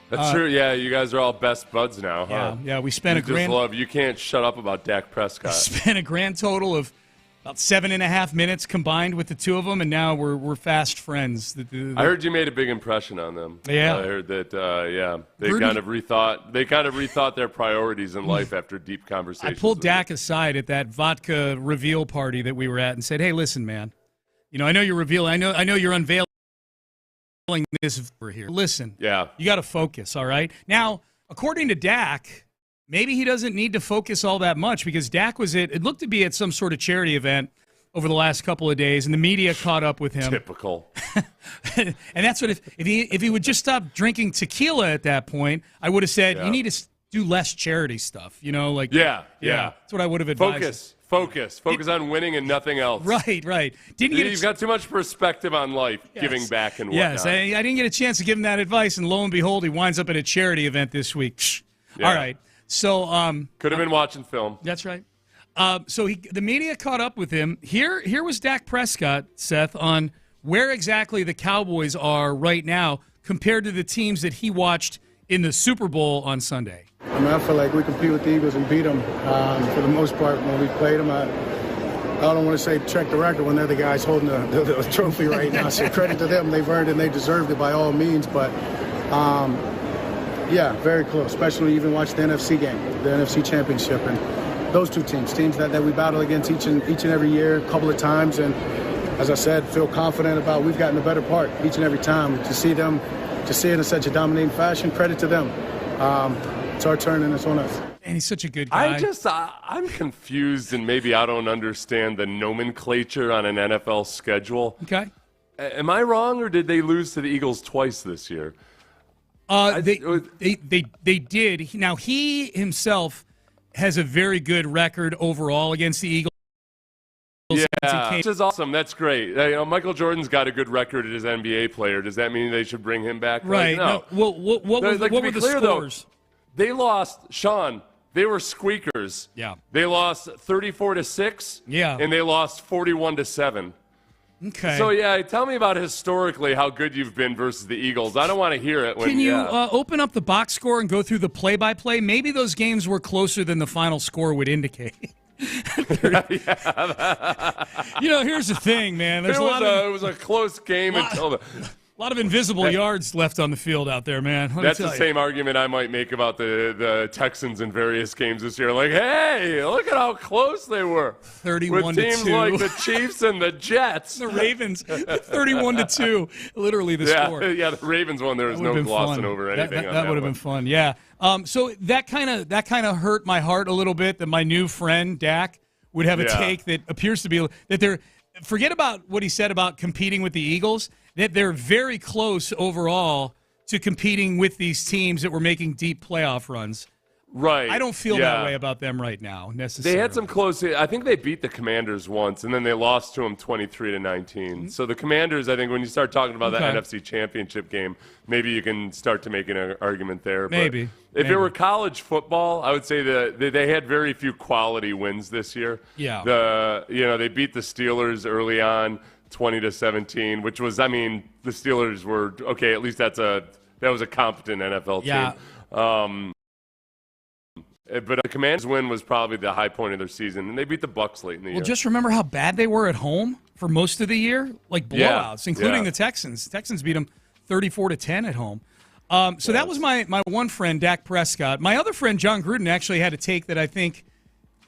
That's true. Yeah, you guys are all best buds now, huh? Yeah, we spent you can't shut up about Dak Prescott. Spent a grand total of about 7.5 minutes combined with the 2 of them, and now we're fast friends. I heard you made a big impression on them. Yeah, I heard that. They kind of rethought their priorities in life after deep conversations. I pulled Dak aside at that vodka reveal party that we were at and said, "Hey, listen, man. I know you're revealing. I know you're unveiling this over here. Listen, you got to focus. All right. Now, according to Dak." Maybe he doesn't need to focus all that much because Dak was it looked to be at some sort of charity event over the last couple of days, and the media caught up with him. Typical. And that's what if he would just stop drinking tequila at that point, I would have said you need to do less charity stuff. That's what I would have advised. Focus on winning and nothing else. Right. You've got too much perspective on life, giving back and whatnot. Yes, I didn't get a chance to give him that advice, and lo and behold, he winds up at a charity event this week. All right. So could have been watching film. That's right. The media caught up with him. Here was Dak Prescott, Seth, on where exactly the Cowboys are right now compared to the teams that he watched in the Super Bowl on Sunday. I feel like we compete with the Eagles and beat them for the most part when we played them. I don't want to say check the record when they're the guys holding the trophy right now. So credit to them. They've earned it and they deserved it by all means. But yeah, very close, especially even watch the NFC game, the NFC Championship, and those 2 teams that we battle against each and every year, a couple of times, and as I said, feel confident about we've gotten the better part each and every time. To see it in such a dominating fashion, credit to them. It's our turn and it's on us. And he's such a good guy. I'm confused, and maybe I don't understand the nomenclature on an NFL schedule. Okay. Am I wrong, or did they lose to the Eagles twice this year? They did. Now, he himself has a very good record overall against the Eagles. Yeah, which is awesome. That's great. Michael Jordan's got a good record as an NBA player. Does that mean they should bring him back? Right. No. Well, what were the scores? Though, they lost, Sean. They were squeakers. Yeah. They lost 34-6. Yeah. And they lost 41-7. Okay. So, tell me about historically how good you've been versus the Eagles. I don't want to hear it. Can you open up the box score and go through the play-by-play? Maybe those games were closer than the final score would indicate. Here's the thing, man. It was a close game until the... A lot of invisible yards left on the field out there, man. That's the same argument I might make about the Texans in various games this year. Like, hey, look at how close they were. 31-2. With teams like the Chiefs and the Jets. The Ravens, 31-2, literally the score. Yeah, the Ravens won. There was no glossing over anything. That would have been fun, yeah. So that kind of hurt my heart a little bit that my new friend, Dak, would have a take that appears to be that they're – forget about what he said about competing with the Eagles – that they're very close overall to competing with these teams that were making deep playoff runs. Right. I don't feel that way about them right now, necessarily. They had some close – I think they beat the Commanders once, and then they lost to them 23-19. Mm-hmm. So the Commanders, I think when you start talking about the NFC Championship game, maybe you can start to make an argument there. Maybe. But if it were college football, I would say that they had very few quality wins this year. Yeah. They beat the Steelers early on. 20-17, which was, the Steelers were okay. At least that was a competent NFL team. But the Commanders' win was probably the high point of their season, and they beat the Bucs late in the year. Well, just remember how bad they were at home for most of the year, like blowouts, including the Texans. Texans beat them 34-10 at home. So that was my one friend, Dak Prescott. My other friend, John Gruden, actually had a take that I think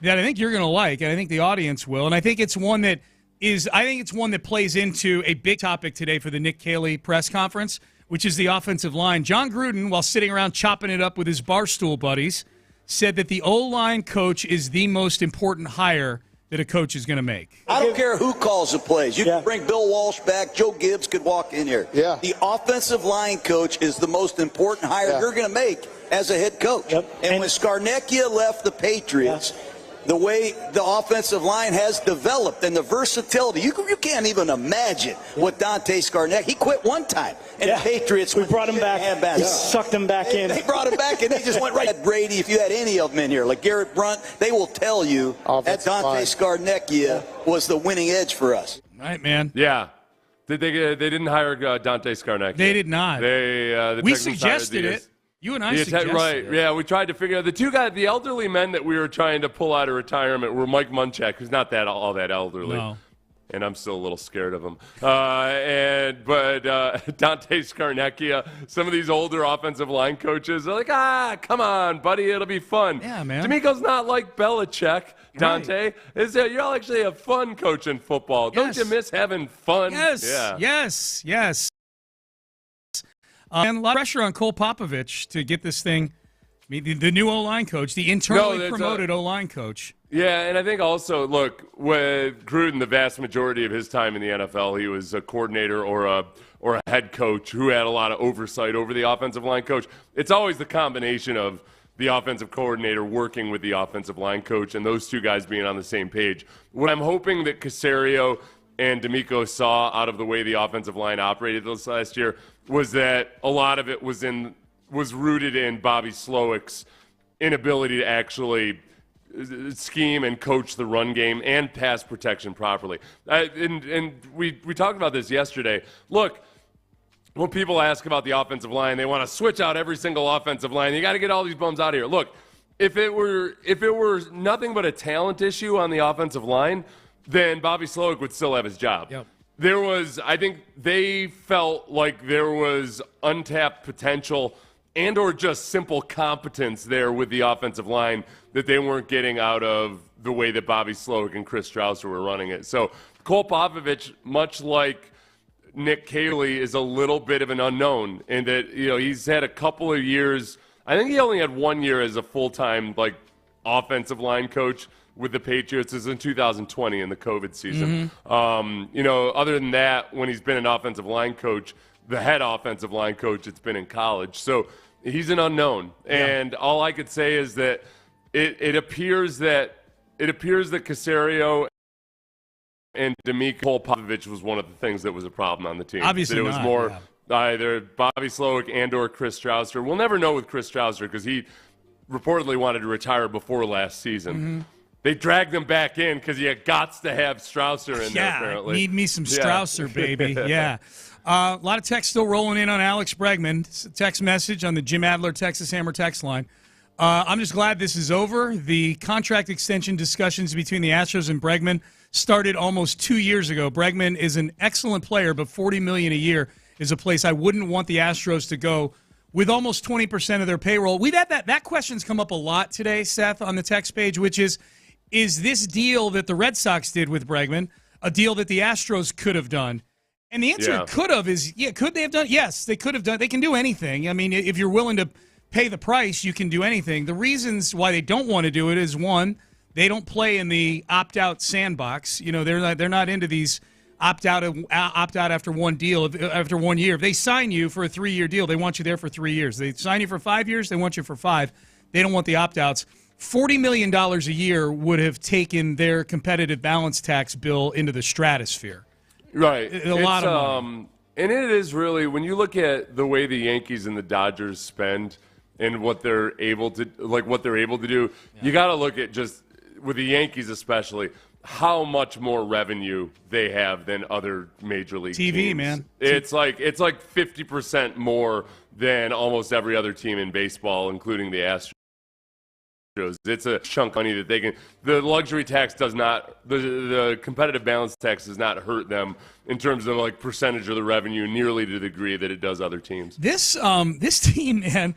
you're going to like, and I think the audience will, and I think it's one that plays into a big topic today for the Nick Caley press conference, which is the offensive line. John Gruden, while sitting around chopping it up with his Barstool buddies, said that the O-line coach is the most important hire that a coach is going to make. I don't care who calls the plays. You can bring Bill Walsh back. Joe Gibbs could walk in here. Yeah. The offensive line coach is the most important hire you're going to make as a head coach. Yep. And when Scarnecchia left the Patriots, the way the offensive line has developed and the versatility. You can't even imagine what Dante Scarnecchia, he quit one time. And the Patriots, we brought him back. We sucked him back in. They brought him back, and they just went right at Brady. If you had any of them in here, like Garrett Brunt, they will tell you that Dante Scarnecchia was the winning edge for us. All right, man. Yeah. They didn't hire Dante Scarnecchia. They did not. The We Texans suggested hired it. You and I suggested right. it. Yeah, we tried to figure out the two guys, the elderly men that we were trying to pull out of retirement were Mike Munchak, who's not all that elderly. No. And I'm still a little scared of him. But Dante Scarnecchia, some of these older offensive line coaches are like, come on, buddy, it'll be fun. Yeah, man. D'Amico's not like Belichick, Dante. Right. You all actually have fun coaching football. Yes. Don't you miss having fun? Yes, yeah. yes. And a lot of pressure on Cole Popovich to get this thing. I mean, the new O-line coach, the internally promoted O-line coach. Yeah, and I think also, look, with Gruden, the vast majority of his time in the NFL, he was a coordinator or a head coach who had a lot of oversight over the offensive line coach. It's always the combination of the offensive coordinator working with the offensive line coach and those two guys being on the same page. What I'm hoping that Caserio and D'Amico saw out of the way the offensive line operated this last year was that a lot of it was rooted in Bobby Slowick's inability to actually scheme and coach the run game and pass protection properly. And we talked about this yesterday. Look, when people ask about the offensive line, they want to switch out every single offensive line. You got to get all these bums out of here. Look, if it were nothing but a talent issue on the offensive line, then Bobby Slowick would still have his job. Yep. I think they felt like there was untapped potential and or just simple competence there with the offensive line that they weren't getting out of the way that Bobby Slowick and Chris Strausser were running it. So Cole Popovich, much like Nick Caley, is a little bit of an unknown in that, he's had a couple of years. I think he only had 1 year as a full-time offensive line coach with the Patriots. Is in 2020 in the COVID season. Mm-hmm. Other than that, when he's been an offensive line coach, the head offensive line coach, it's been in college. So he's an unknown. Yeah. And all I could say is that it appears that Caserio and D'Amico Popovich was one of the things that was a problem on the team. Obviously that it was not, more either Bobby Slowick and or Chris Strausser. We'll never know with Chris Strausser because he reportedly wanted to retire before last season. Mm-hmm. They dragged him back in because you got to have Strausser in there, apparently. Need me some Strausser, baby. Yeah. A lot of text still rolling in on Alex Bregman. Text message on the Jim Adler Texas Hammer text line. I'm just glad this is over. The contract extension discussions between the Astros and Bregman started almost 2 years ago. Bregman is an excellent player, but $40 million a year is a place I wouldn't want the Astros to go with almost 20% of their payroll. We've had that question's come up a lot today, Seth, on the text page, which is this deal that the Red Sox did with Bregman a deal that the Astros could have done? And the answer could have is, could they have done? Yes, they could have done. They can do anything. I mean, if you're willing to pay the price, you can do anything. The reasons why they don't want to do it is, one, they don't play in the opt-out sandbox. They're not into these opt-out after one deal, after 1 year. If they sign you for a 3-year deal, they want you there for 3 years. They sign you for 5 years, they want you for 5. They don't want the opt-outs. $40 million a year would have taken their competitive balance tax bill into the stratosphere. Right. A lot of money. And it is really, when you look at the way the Yankees and the Dodgers spend and what they're able to do, you got to look at, just with the Yankees especially, how much more revenue they have than other major league TV teams. Man. It's like 50% more than almost every other team in baseball, including the Astros. It's a chunk of money that they can. The luxury tax does not. The competitive balance tax does not hurt them in terms of percentage of the revenue nearly to the degree that it does other teams. This team, man.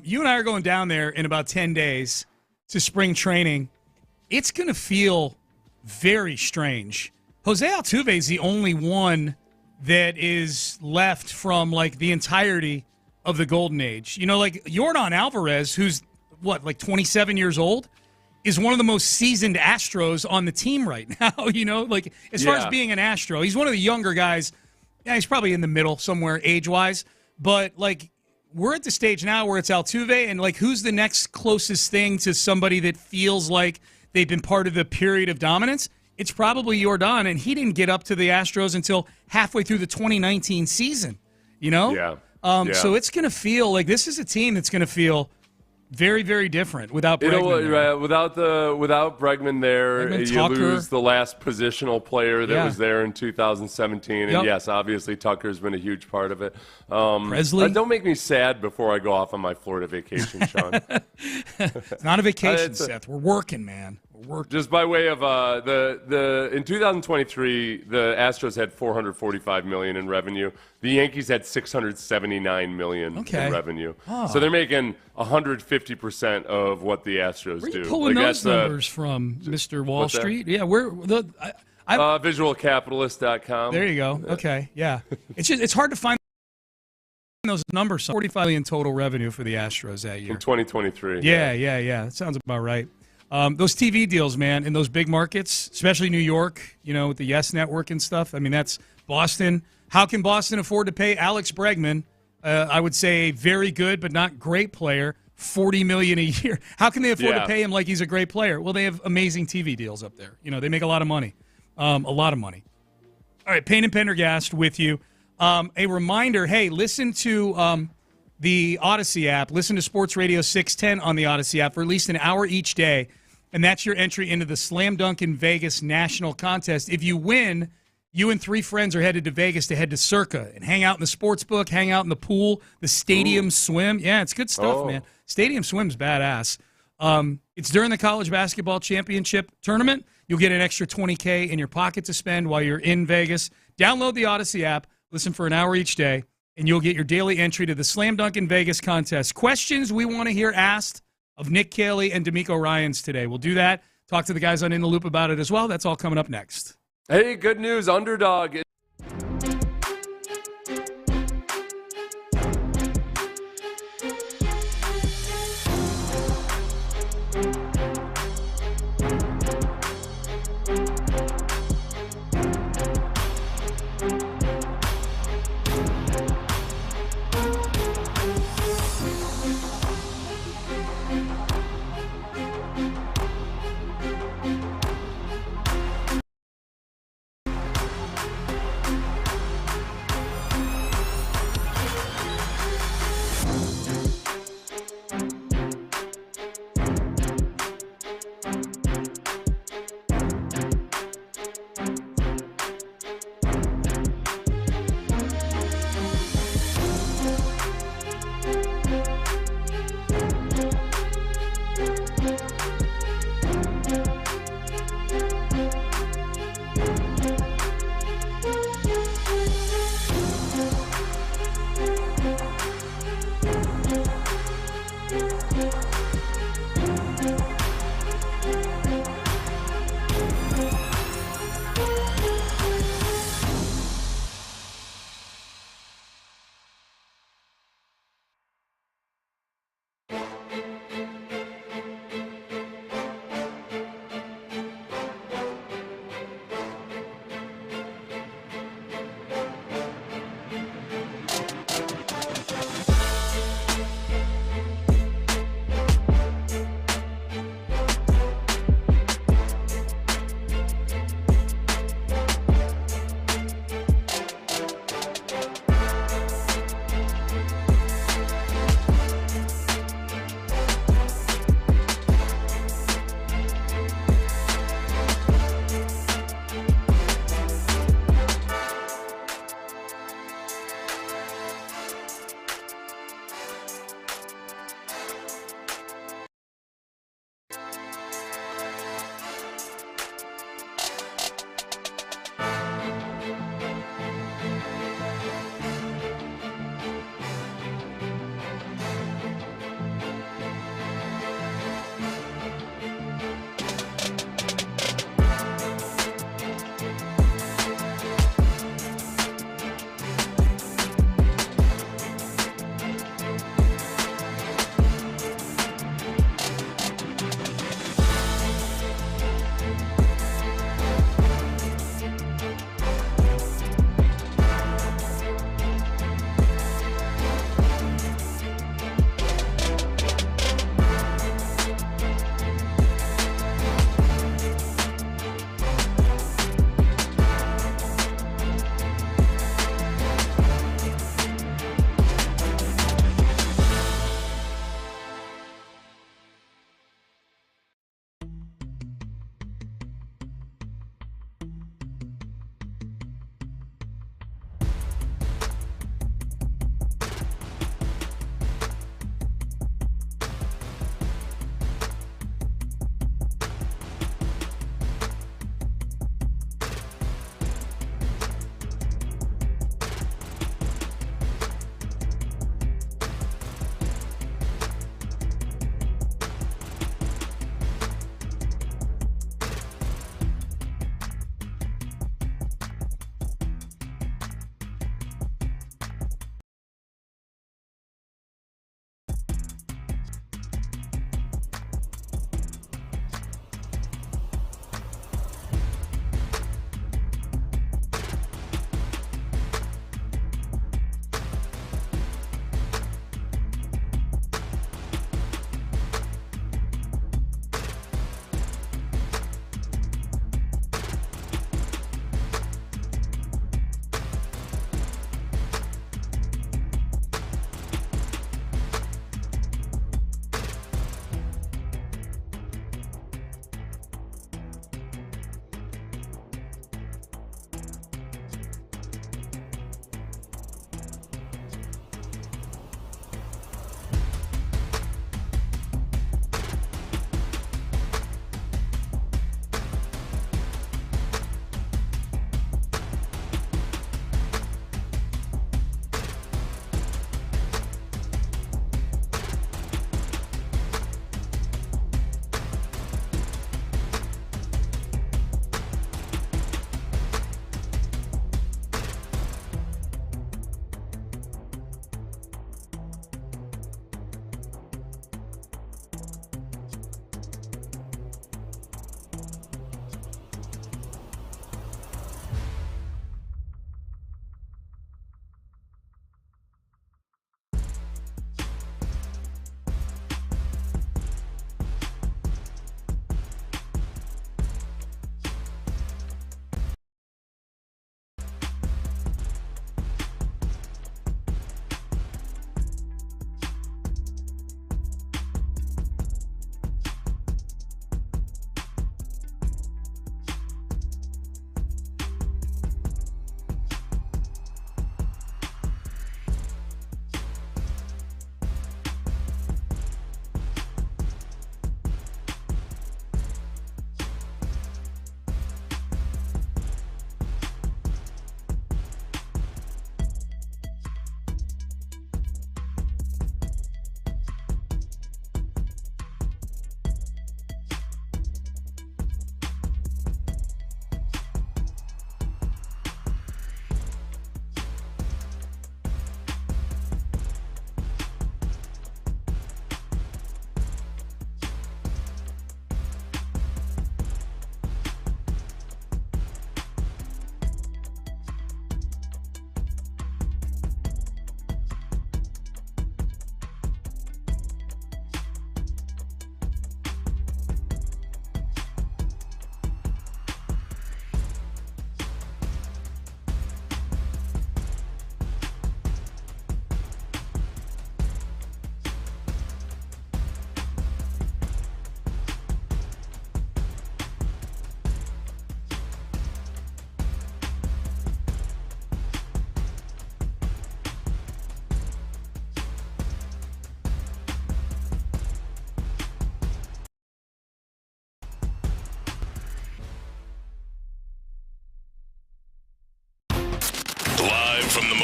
You and I are going down there in about 10 days to spring training. It's going to feel very strange. Jose Altuve is the only one that is left from the entirety of the golden age. Yordan Alvarez, who's 27 years old, is one of the most seasoned Astros on the team right now. As far as being an Astro, he's one of the younger guys. Yeah, he's probably in the middle somewhere age-wise. But, we're at the stage now where it's Altuve, and, who's the next closest thing to somebody that feels like they've been part of the period of dominance, it's probably Yordan, and he didn't get up to the Astros until halfway through the 2019 season, you know? Yeah. So it's going to feel like this is a team that's going to feel very, very different without Bregman. Without Bregman there, Bregman, you Tucker. lose the last positional player that was there in 2017. Yep. And yes, obviously Tucker's been a huge part of it. Presley? Don't make me sad before I go off on my Florida vacation, Sean. It's not a vacation, Seth. We're working, man. We're working. Just by way of in 2023, the Astros had $445 million in revenue. The Yankees had $679 million in revenue. Oh. So they're making 150% of what the Astros Where are you do. pulling those numbers from, Mr. Wall Street? Yeah, visualcapitalist.com. There you go. Okay, yeah. It's hard to find those numbers. 45 million total revenue for the Astros that year. In 2023. Yeah. That sounds about right. Those TV deals, man, in those big markets, especially New York, with the Yes Network and stuff. I mean, that's Boston. How can Boston afford to pay Alex Bregman, I would say very good but not great player, $40 million a year? How can they afford to pay him like he's a great player? Well, they have amazing TV deals up there. They make a lot of money. A lot of money. All right, Payne and Pendergast with you. A reminder, hey, listen to the Odyssey app. Listen to Sports Radio 610 on the Odyssey app for at least an hour each day, and that's your entry into the Slam Dunk in Vegas National Contest. If you win, you and 3 friends are headed to Vegas to head to Circa and hang out in the sports book, hang out in the pool, the stadium swim. Yeah, it's good stuff, man. Stadium swim's badass. It's during the college basketball championship tournament. You'll get an extra $20K in your pocket to spend while you're in Vegas. Download the Odyssey app, listen for an hour each day, and you'll get your daily entry to the Slam Dunk in Vegas contest. Questions we want to hear asked of Nick Caley and D'Amico Ryans today. We'll do that. Talk to the guys on In the Loop about it as well. That's all coming up next. Hey, good news. Underdog.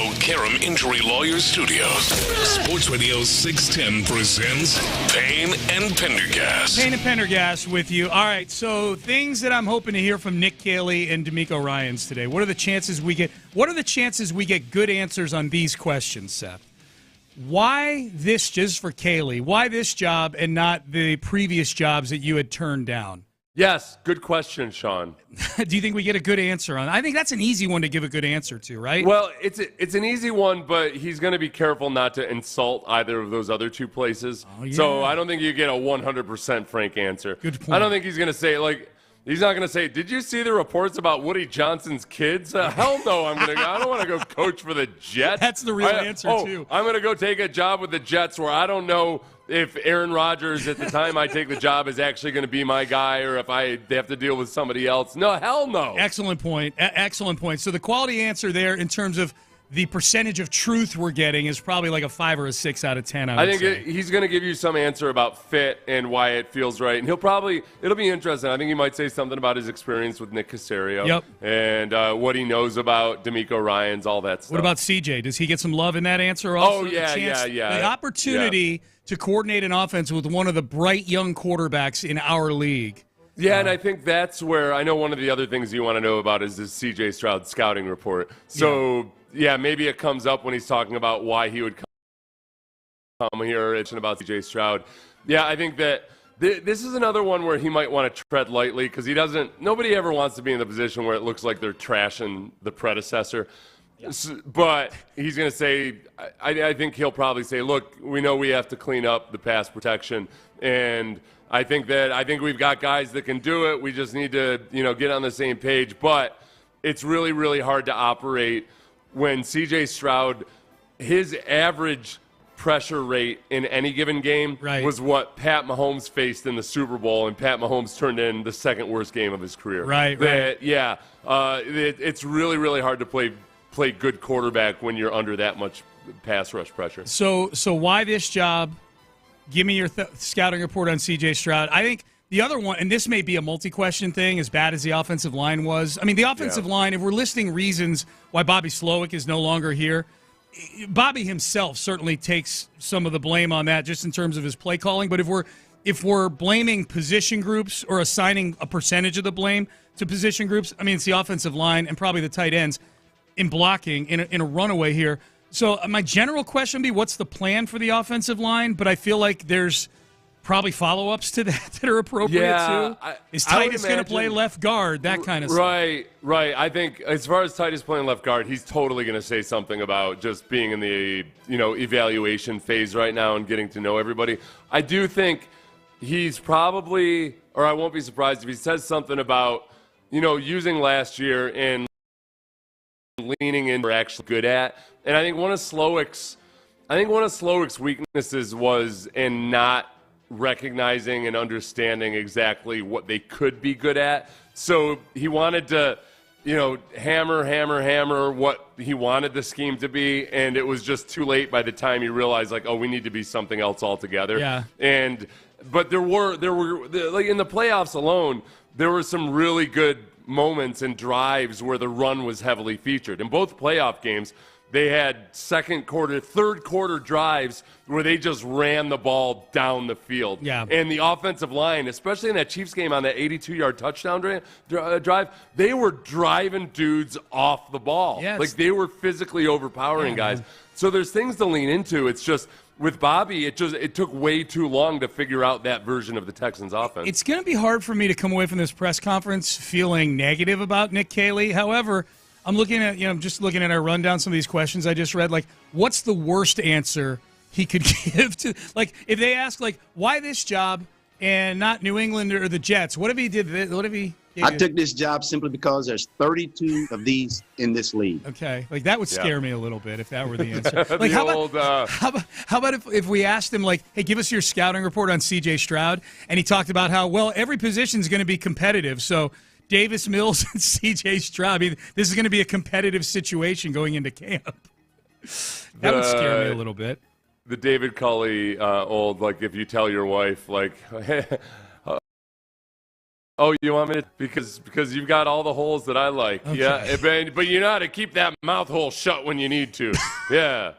McCarran Injury Lawyers Studios. Sports Radio 610 presents Payne and Pendergast. Payne and Pendergast with you. All right, so things that I'm hoping to hear from Nick Caley and D'Amico Ryans today. What are the chances we get good answers on these questions, Seth? Why this, just for Caley, why this job and not the previous jobs that you had turned down? Yes, good question, Sean. Do you think we get a good answer on? I think that's an easy one to give a good answer to, right? Well, it's an easy one, but he's going to be careful not to insult either of those other two places. Oh, yeah. So I don't think you get a 100% frank answer. Good point. I don't think he's going to say, he's not going to say, did you see the reports about Woody Johnson's kids? Hell no, I don't want to go coach for the Jets. That's the real answer, too. I'm going to go take a job with the Jets where I don't know if Aaron Rodgers at the time I take the job is actually going to be my guy or if they have to deal with somebody else. No, hell no. Excellent point. Excellent point. So the quality answer there in terms of the percentage of truth we're getting is probably like a 5 or a 6 out of 10, I think he's going to give you some answer about fit and why it feels right. And it'll be interesting. I think he might say something about his experience with Nick Caserio. Yep. And what he knows about D'Amico Ryans, all that stuff. What about CJ? Does he get some love in that answer also? Oh, yeah. The opportunity to coordinate an offense with one of the bright young quarterbacks in our league. Yeah, and I think that's where I know one of the other things you want to know about is the C.J. Stroud scouting report. So, yeah, maybe it comes up when he's talking about why he would come here. It's about C.J. Stroud. Yeah, I think that this is another one where he might want to tread lightly because nobody ever wants to be in the position where it looks like they're trashing the predecessor. But he's going to say, I think he'll probably say, look, we know we have to clean up the pass protection. And I think we've got guys that can do it. We just need to, get on the same page. But it's really, really hard to operate when C.J. Stroud, his average pressure rate in any given game was what Pat Mahomes faced in the Super Bowl, and Pat Mahomes turned in the second worst game of his career. It's really, really hard to play good quarterback when you're under that much pass rush pressure. So why this job? Give me your scouting report on C.J. Stroud. I think the other one, and this may be a multi-question thing, as bad as the offensive line was. I mean, the offensive line, if we're listing reasons why Bobby Slowick is no longer here, Bobby himself certainly takes some of the blame on that just in terms of his play calling. But if we're blaming position groups or assigning a percentage of the blame to position groups, I mean, it's the offensive line and probably the tight ends in blocking in a runaway here. So my general question would be, what's the plan for the offensive line? But I feel like there's probably follow-ups to that are appropriate too. Is Titus going to play left guard? That kind of stuff. Right. I think as far as Titus playing left guard, he's totally going to say something about just being in the evaluation phase right now and getting to know everybody. I do think he's probably, or I won't be surprised if he says something about using last year and leaning in we're actually good at. And I think one of Slowick's weaknesses was in not recognizing and understanding exactly what they could be good at. So he wanted to, hammer what he wanted the scheme to be, and it was just too late by the time he realized, we need to be something else altogether. Yeah. But there were like in the playoffs alone, there were some really good moments and drives where the run was heavily featured. In both playoff games, they had second quarter, third quarter drives where they just ran the ball down the field. Yeah. And the offensive line, especially in that Chiefs game on that 82-yard touchdown drive, they were driving dudes off the ball. Yes. They were physically overpowering guys. So there's things to lean into. It's just with Bobby, it took way too long to figure out that version of the Texans offense. It's going to be hard for me to come away from this press conference feeling negative about Nick Caley. However, I'm looking at, just looking at our rundown, some of these questions I just read, what's the worst answer he could give to, if they ask, why this job and not New England or the Jets? What if he did? What if he? I took this job simply because there's 32 of these in this league. Okay, that would scare me a little bit if that were the answer. How about if we asked him, hey, give us your scouting report on C.J. Stroud, and he talked about how, every position is going to be competitive, so Davis Mills and C.J. Stroud, this is going to be a competitive situation going into camp. That would scare me a little bit. The David Culley if you tell your wife, Oh, you want me to? Because you've got all the holes that I like. Okay. Yeah, but you know how to keep that mouth hole shut when you need to. Yeah.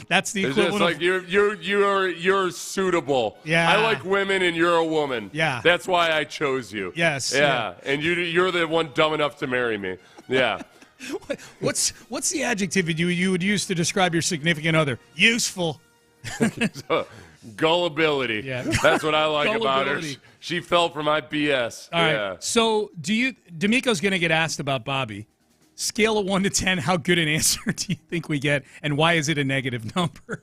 That's the It's equivalent just like you're suitable. Yeah. I like women and you're a woman. Yeah. That's why I chose you. Yes. Yeah. And you're the one dumb enough to marry me. Yeah. What's the adjective you would use to describe your significant other? Useful. Gullibility. Yeah. That's what I like about her. She fell for my BS. All right. Yeah. So D'Amico's going to get asked about Bobby. Scale of 1 to 10, how good an answer do you think we get, and why is it a negative number?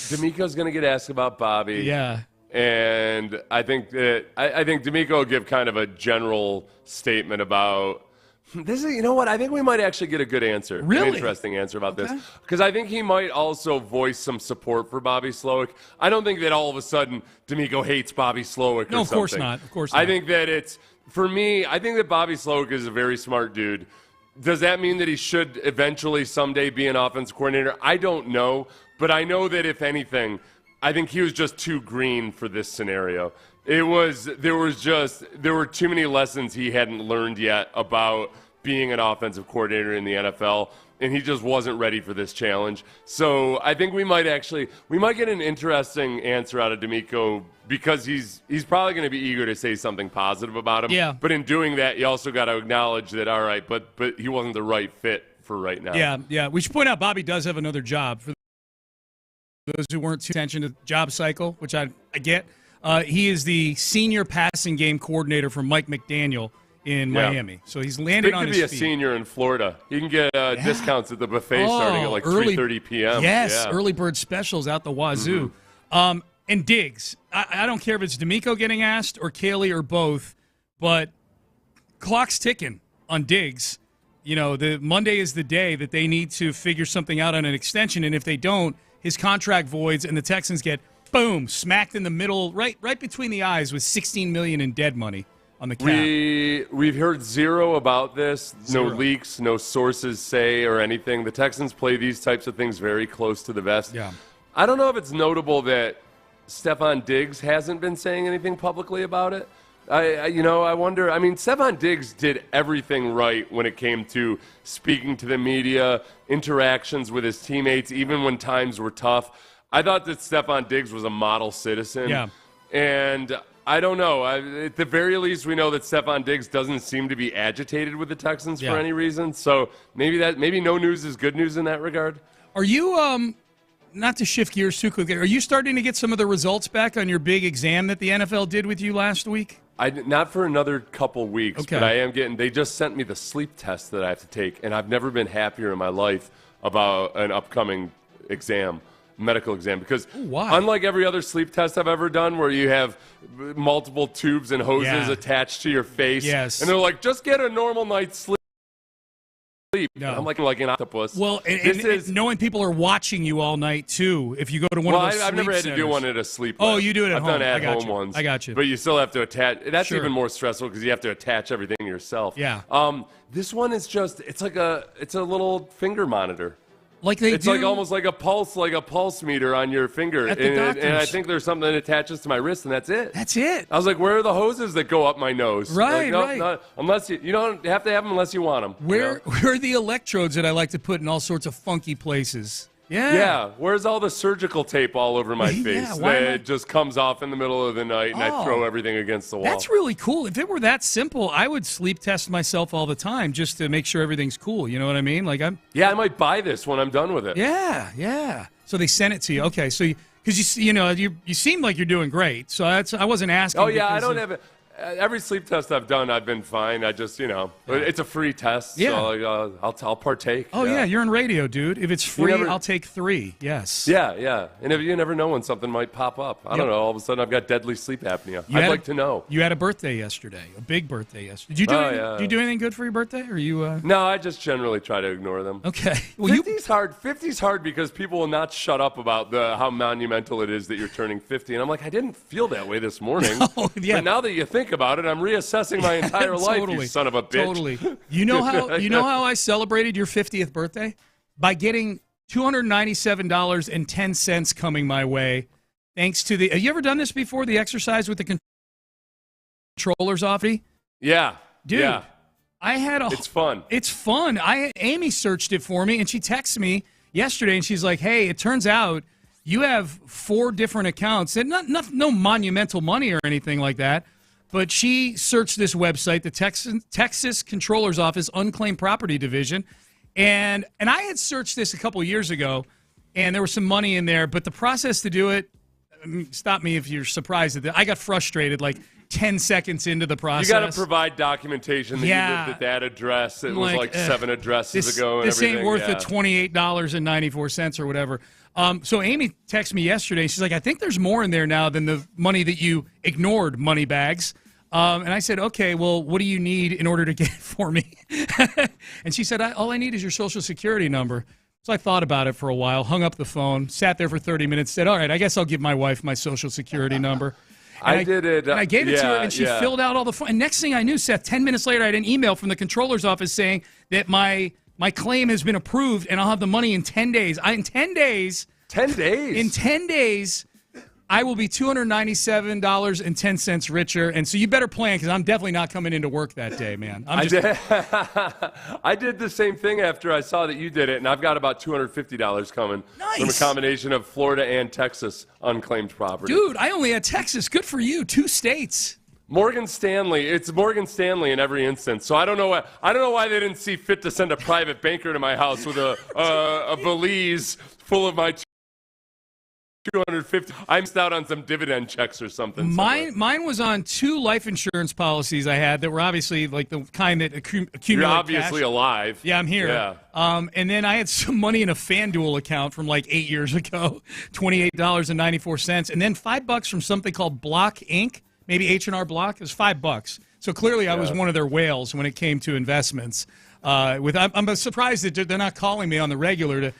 D'Amico's going to get asked about Bobby. Yeah. And I think that I think D'Amico will give kind of a general statement about this. You know what? I think we might actually get a good answer. Really? An interesting answer about this. Because I think he might also voice some support for Bobby Slowick. I don't think that all of a sudden D'Amico hates Bobby Slowick or No, of something. course not. Of course not. I think that it's, for me, I think that Bobby Slowick is a very smart dude. Does that mean that he should eventually someday be an offensive coordinator? I don't know. But I know that if anything, I think he was just too green for this scenario. There were too many lessons he hadn't learned yet about being an offensive coordinator in the NFL, and he just wasn't ready for this challenge. So I think we might get an interesting answer out of D'Amico, because he's probably going to be eager to say something positive about him. Yeah. But in doing that, you also got to acknowledge that, all right, but he wasn't the right fit for right now. Yeah. We should point out Bobby does have another job. For those who weren't too attention to the job cycle, which I get, he is the senior passing game coordinator for Mike McDaniel in Miami. So he's landed on his feet. Big to be a senior in Florida. You can get discounts at the buffet starting at like 3:30 p.m. Yes, early bird specials out the wazoo. Mm-hmm. And Diggs, I don't care if it's D'Amico getting asked or Caley or both, but clock's ticking on Diggs. You know, the Monday is the day that they need to figure something out on an extension, and if they don't, his contract voids and the Texans get, boom, smacked in the middle, right between the eyes with $16 million in dead money on the cap. We've heard zero about this. Zero. No leaks, no sources say or anything. The Texans play these types of things very close to the vest. Yeah. I don't know if it's notable that Stephon Diggs hasn't been saying anything publicly about it. I wonder. I mean, Stephon Diggs did everything right when it came to speaking to the media, interactions with his teammates, even when times were tough. I thought that Stephon Diggs was a model citizen. Yeah. And I don't know. At the very least, we know that Stephon Diggs doesn't seem to be agitated with the Texans for any reason. So maybe no news is good news in that regard. Are you, not to shift gears too quickly, are you starting to get some of the results back on your big exam that the NFL did with you last week? Not for another couple weeks, Okay. but I am getting – they just sent me the sleep test that I have to take, and I've never been happier in my life about an upcoming exam. Medical exam, because unlike every other sleep test I've ever done where you have multiple tubes and hoses attached to your face, and they're like, just get a normal night's sleep. No. I'm like an octopus. Well, and knowing people are watching you all night, too, if you go to one of those I've never had centers. to do one at a sleep Oh, lab. you do it at I've home. done I got at-home you. ones. I got you. But you still have to attach. That's Sure. even more stressful because you have to attach everything yourself. Yeah. This one is just, it's a little finger monitor. Like they it's do like almost like a pulse meter on your finger. At the doctors. And I think there's something that attaches to my wrist, and that's it. That's it. I was like, where are the hoses that go up my nose? Right, Like, no, unless you don't have to have them unless you want them. Where are the electrodes that I like to put in all sorts of funky places? Yeah. Where's all the surgical tape all over my face why am I- that just comes off in the middle of the night and I throw everything against the wall? That's really cool. If it were that simple, I would sleep test myself all the time just to make sure everything's cool. You know what I mean? I might buy this when I'm done with it. Yeah. So they sent it to you. Okay, so because you seem like you're doing great. So I wasn't asking. Oh yeah, I don't have it. Every sleep test I've done, I've been fine. I just, it's a free test, so I'll partake. Oh yeah, you're in radio, dude. If it's free, I'll take 3. Yes. Yeah. And if you never know when something might pop up. I don't know. All of a sudden, I've got deadly sleep apnea. I'd like to know. You had a birthday yesterday, a big birthday yesterday. Did you do anything good for your birthday? Or you? No, I just generally try to ignore them. Okay. Well, 50's hard. 50's hard because people will not shut up about how monumental it is that you're turning 50. And I'm like, I didn't feel that way this morning. But now that you think about it, I'm reassessing my entire life, you son of a bitch. Totally. You know how I celebrated your 50th birthday? By getting $297.10 coming my way, thanks to have you ever done this before? The exercise with the controllers off. Yeah. Dude. Yeah. I had It's fun. It's fun. Amy searched it for me, and she texted me yesterday, and she's like, "Hey, it turns out you have 4 different accounts, and no monumental money or anything like that." But she searched this website, the Texas Controller's Office Unclaimed Property Division, and I had searched this a couple of years ago, and there was some money in there. But the process to do it, stop me if you're surprised at that. I got frustrated like 10 seconds into the process. You got to provide documentation that you lived at that address. It was like 7 addresses ago. And this everything. Ain't worth the $28.94 or whatever. So Amy texted me yesterday. She's like, I think there's more in there now than the money that you ignored, money bags. And I said, okay, well, what do you need in order to get it for me? And she said, all I need is your Social Security number. So I thought about it for a while, hung up the phone, sat there for 30 minutes, said, all right, I guess I'll give my wife my Social Security number. I did it. And I gave it to her, and she filled out all the forms. And next thing I knew, Seth, 10 minutes later, I had an email from the controller's office saying that my claim has been approved, and I'll have the money in 10 days. In 10 days? 10 days? In 10 days, I will be $297.10 richer. And so you better plan, because I'm definitely not coming into work that day, man. I did the same thing after I saw that you did it, and I've got about $250 coming from a combination of Florida and Texas unclaimed property. Dude, I only had Texas. Good for you. 2 states. Morgan Stanley. It's Morgan Stanley in every instance. So I don't know why they didn't see fit to send a private banker to my house with a valise full of my $250. I missed out on some dividend checks or something. Mine was on 2 life insurance policies I had that were obviously like the kind that accumulate You're obviously cash. alive. Yeah, I'm here. Yeah. And then I had some money in a FanDuel account from like 8 years ago, $28.94, and then $5 from something called Block Inc. Maybe H&R Block. It was $5. So clearly, I was one of their whales when it came to investments. I'm surprised that they're not calling me on the regular to,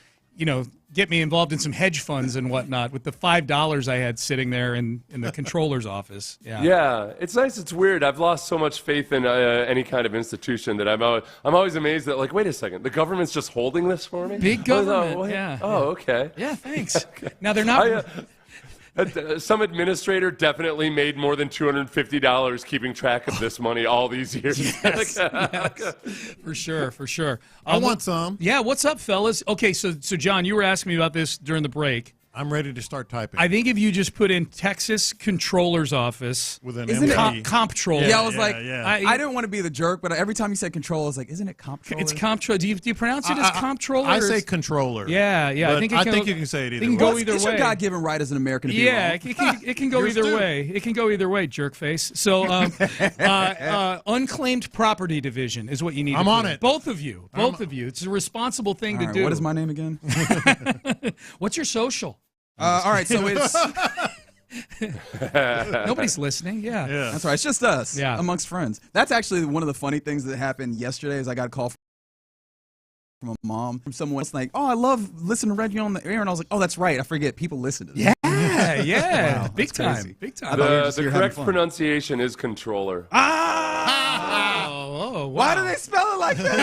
get me involved in some hedge funds and whatnot with the $5 I had sitting there in the controller's office. Yeah, it's nice. It's weird. I've lost so much faith in any kind of institution that I'm always amazed that, like, wait a second, the government's just holding this for me? Big government, yeah. Oh, okay. Yeah, thanks. Now, they're not... Some administrator definitely made more than $250 keeping track of this money all these years. Yes, for sure. I want some. Yeah, what's up, fellas? Okay, so John, you were asking me about this during the break. I'm ready to start typing. I think if you just put in Texas Controller's Office with an comptroller. Yeah, I was I didn't want to be the jerk, but every time you said controller, I was like, isn't it comptroller? It's comptroller. Do you pronounce it as comptroller? I say controller. Yeah. I think you can say it either way. It can go either way. It's your God-given right as an American to be wrong. It can go either way. It can go either way, jerk face. So, unclaimed property division is what you need. I'm on it. Both of you. It's a responsible thing to do. What is my name again? What's your social? All right, so it's nobody's listening. Yeah, that's right. It's just us, amongst friends. That's actually one of the funny things that happened yesterday. Is I got a call from a mom from someone else like, "Oh, I love listening to Radio on the air," and I was like, "Oh, that's right. I forget people listen to this." Yeah, wow, big time. Crazy. Big time. The correct pronunciation is controller. Oh, wow. Why do they spell it like that?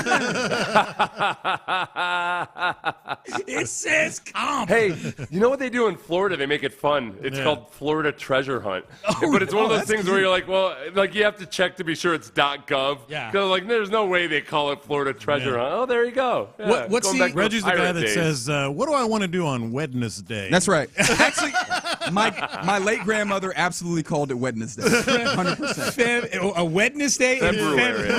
It says comp. Hey, you know what they do in Florida? They make it fun. It's called Florida Treasure Hunt. But it's one of those things where you're like, well, like you have to check to be sure it's .gov. Yeah. Because like, there's no way they call it Florida Treasure Hunt. Oh, there you go. Yeah. Reggie's the guy that says, what do I want to do on Wednesday? That's right. Actually, my late grandmother absolutely called it Wednesday. 100%. A Wednesday in February.